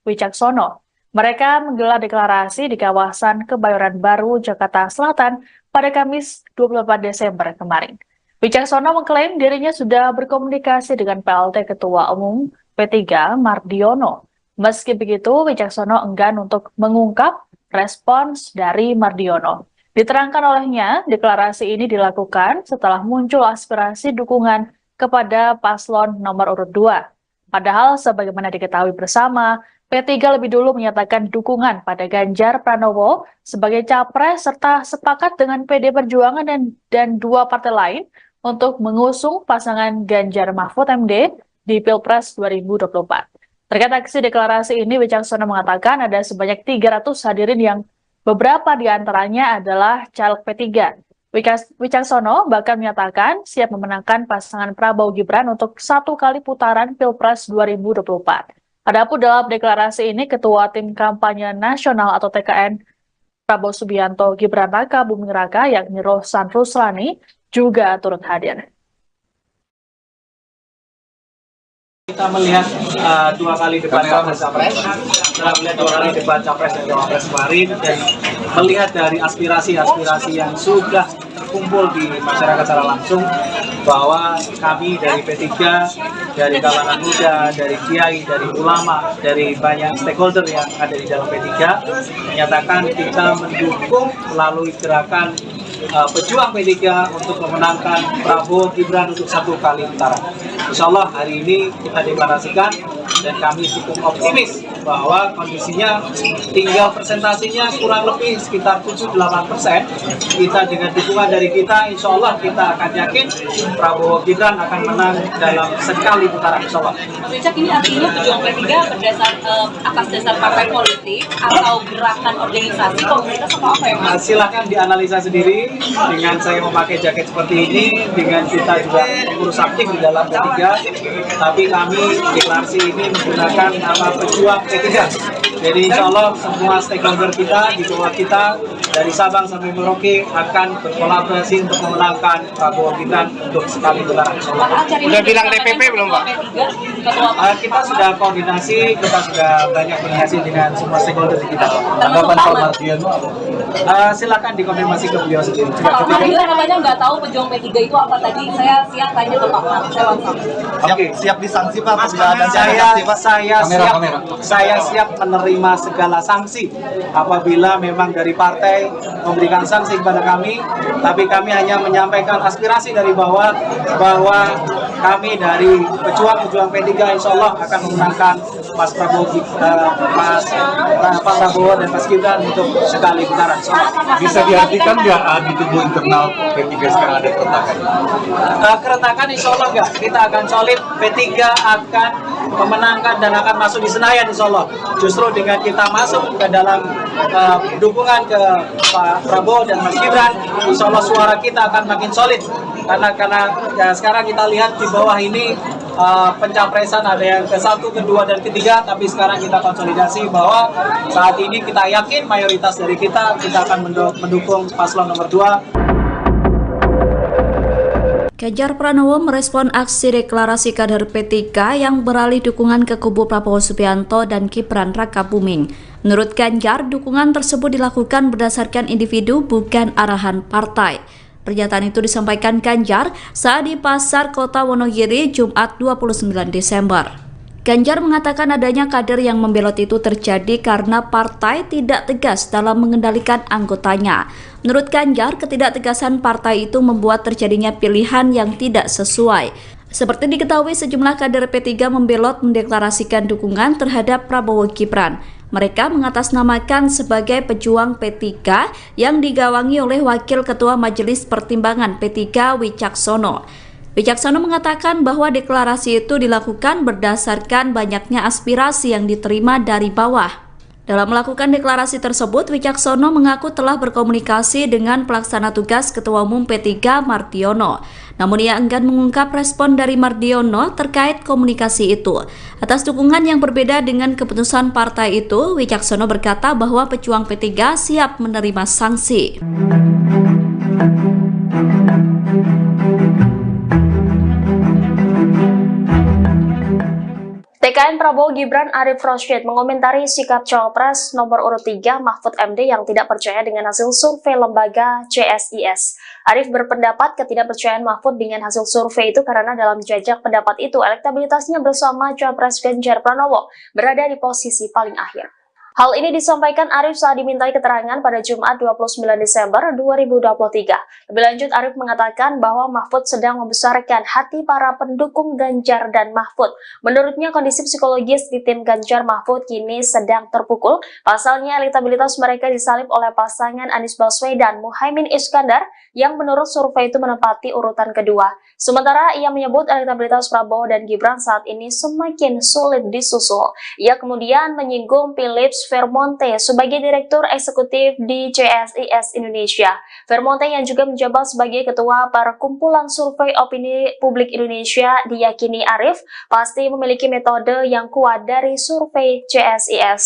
Wicaksono. Mereka menggelar deklarasi di kawasan Kebayoran Baru, Jakarta Selatan pada Kamis 24 Desember kemarin. Wicaksono mengklaim dirinya sudah berkomunikasi dengan PLT Ketua Umum P3 Mardiono. Meski begitu, Wicaksono enggan untuk mengungkap respons dari Mardiono. Diterangkan olehnya, deklarasi ini dilakukan setelah muncul aspirasi dukungan kepada paslon nomor urut 2. Padahal sebagaimana diketahui bersama, P3 lebih dulu menyatakan dukungan pada Ganjar Pranowo sebagai capres serta sepakat dengan PD Perjuangan dan dua partai lain untuk mengusung pasangan Ganjar Mahfud MD di Pilpres 2024. Terkait aksi deklarasi ini, Wicaksono mengatakan ada sebanyak 300 hadirin yang beberapa di antaranya adalah caleg P3. Wicaksono bahkan menyatakan siap memenangkan pasangan Prabowo Gibran untuk satu kali putaran Pilpres 2024. Adapun dalam deklarasi ini, Ketua Tim Kampanye Nasional atau TKN Prabowo Subianto Gibran Raka Buming Raka yakni Rohsan Ruslani juga turut hadir. Kita melihat dua kali debat capres, setelah melihat dua kali debat capres dan cawapres kemarin, dan melihat dari aspirasi-aspirasi yang sudah terkumpul di masyarakat secara langsung, bahwa kami dari P3, dari kalangan muda, dari kiai, dari ulama, dari banyak stakeholder yang ada di dalam P3, menyatakan kita mendukung melalui gerakan pejuang P3 untuk memenangkan Prabowo Gibran untuk satu kali putaran. Insya Allah hari ini kita deklarasikan dan kami cukup optimis bahwa kondisinya tinggal presentasinya kurang lebih sekitar 7-8%. Kita dengan dukungan dari kita, insya Allah kita akan yakin Prabowo Gibran akan menang dalam sekali putaran, insya Allah. Richard, ini artinya pejuang P3 berdasar atas dasar partai politik atau gerakan organisasi komunitas atau apa ya Mas? Silahkan dianalisa sendiri dengan saya memakai jaket seperti ini, dengan kita juga urus aktif di dalam P3, tapi kami deklarasi ini menggunakan nama pejuang P3. Jadi insya Allah semua stakeholder kita, di bawah kita, dari Sabang sampai Merauke akan berkolaborasi untuk memenangkan Prabowo Gibran untuk sekali putaran. Udah bilang DPP belum Pak? Kita sudah koordinasi, kita sudah banyak koordinasi dengan semua stakeholder di kita. Tanggapan Pak Mardiono? Silakan dikonfirmasi ke beliau sendiri. Pak Mardiono namanya nggak tahu pejuang P3 itu apa tadi. Saya siang tanya ke Pak Mar, saya langsung. Oke, Siap disanksi Pak? Saya siap menerima segala sanksi apabila memang dari partai memberikan sanksi kepada kami, tapi kami hanya menyampaikan aspirasi dari bawah bahwa kami dari pejuang P3 insya Allah akan memenangkan Pak Prabowo dan Mas Gibran untuk sekali putaran. Bisa diartikan nggak di tubuh internal P3 sekarang ada keretakan? Keretakan insya Allah enggak, kita akan solid, P3 akan memenangkan dan akan masuk di Senayan insya Allah. Justru dengan kita masuk ke dalam dukungan ke Pak Prabowo dan Mas Gibran, insya Allah suara kita akan makin solid. Karena ya, sekarang kita lihat di bawah ini pencapresan ada yang ke-1, ke-2, dan ke-3, tapi sekarang kita konsolidasi bahwa saat ini kita yakin mayoritas dari kita akan mendukung paslon nomor 2. Ganjar Pranowo merespon aksi deklarasi kader P3 yang beralih dukungan ke kubu Prabowo Subianto dan Gibran Raka Buming. Menurut Ganjar, dukungan tersebut dilakukan berdasarkan individu bukan arahan partai. Pernyataan itu disampaikan Ganjar saat di Pasar Kota Wonogiri Jumat 29 Desember. Ganjar mengatakan adanya kader yang membelot itu terjadi karena partai tidak tegas dalam mengendalikan anggotanya. Menurut Ganjar, ketidaktegasan partai itu membuat terjadinya pilihan yang tidak sesuai. Seperti diketahui, sejumlah kader P3 membelot mendeklarasikan dukungan terhadap Prabowo Gibran. Mereka mengatasnamakan sebagai pejuang P3 yang digawangi oleh Wakil Ketua Majelis Pertimbangan P3 Wicaksono. Wicaksono mengatakan bahwa deklarasi itu dilakukan berdasarkan banyaknya aspirasi yang diterima dari bawah. Dalam melakukan deklarasi tersebut, Wicaksono mengaku telah berkomunikasi dengan pelaksana tugas Ketua Umum P3 Mardiono. Namun ia enggan mengungkap respon dari Mardiono terkait komunikasi itu. Atas dukungan yang berbeda dengan keputusan partai itu, Wicaksono berkata bahwa pejuang P3 siap menerima sanksi. TKN Prabowo Gibran Arif Rosyid mengomentari sikap Cawapres nomor urut 3 Mahfud MD yang tidak percaya dengan hasil survei lembaga CSIS. Arif berpendapat ketidakpercayaan Mahfud dengan hasil survei itu karena dalam jajak pendapat itu elektabilitasnya bersama Cawapres Ganjar Pranowo berada di posisi paling akhir. Hal ini disampaikan Arief saat dimintai keterangan pada Jumat 29 Desember 2023. Lebih lanjut, Arief mengatakan bahwa Mahfud sedang membesarkan hati para pendukung Ganjar dan Mahfud. Menurutnya, kondisi psikologis di tim Ganjar Mahfud kini sedang terpukul. Pasalnya, elektabilitas mereka disalib oleh pasangan Anies Baswedan Muhaimin Iskandar yang menurut survei itu menempati urutan kedua. Sementara ia menyebut elektabilitas Prabowo dan Gibran saat ini semakin sulit disusul. Ia kemudian menyinggung Philips Vermonte sebagai Direktur Eksekutif di CSIS Indonesia. Vermonte yang juga menjabat sebagai Ketua Perkumpulan Survei Opini Publik Indonesia diyakini Arief pasti memiliki metode yang kuat dari survei CSIS.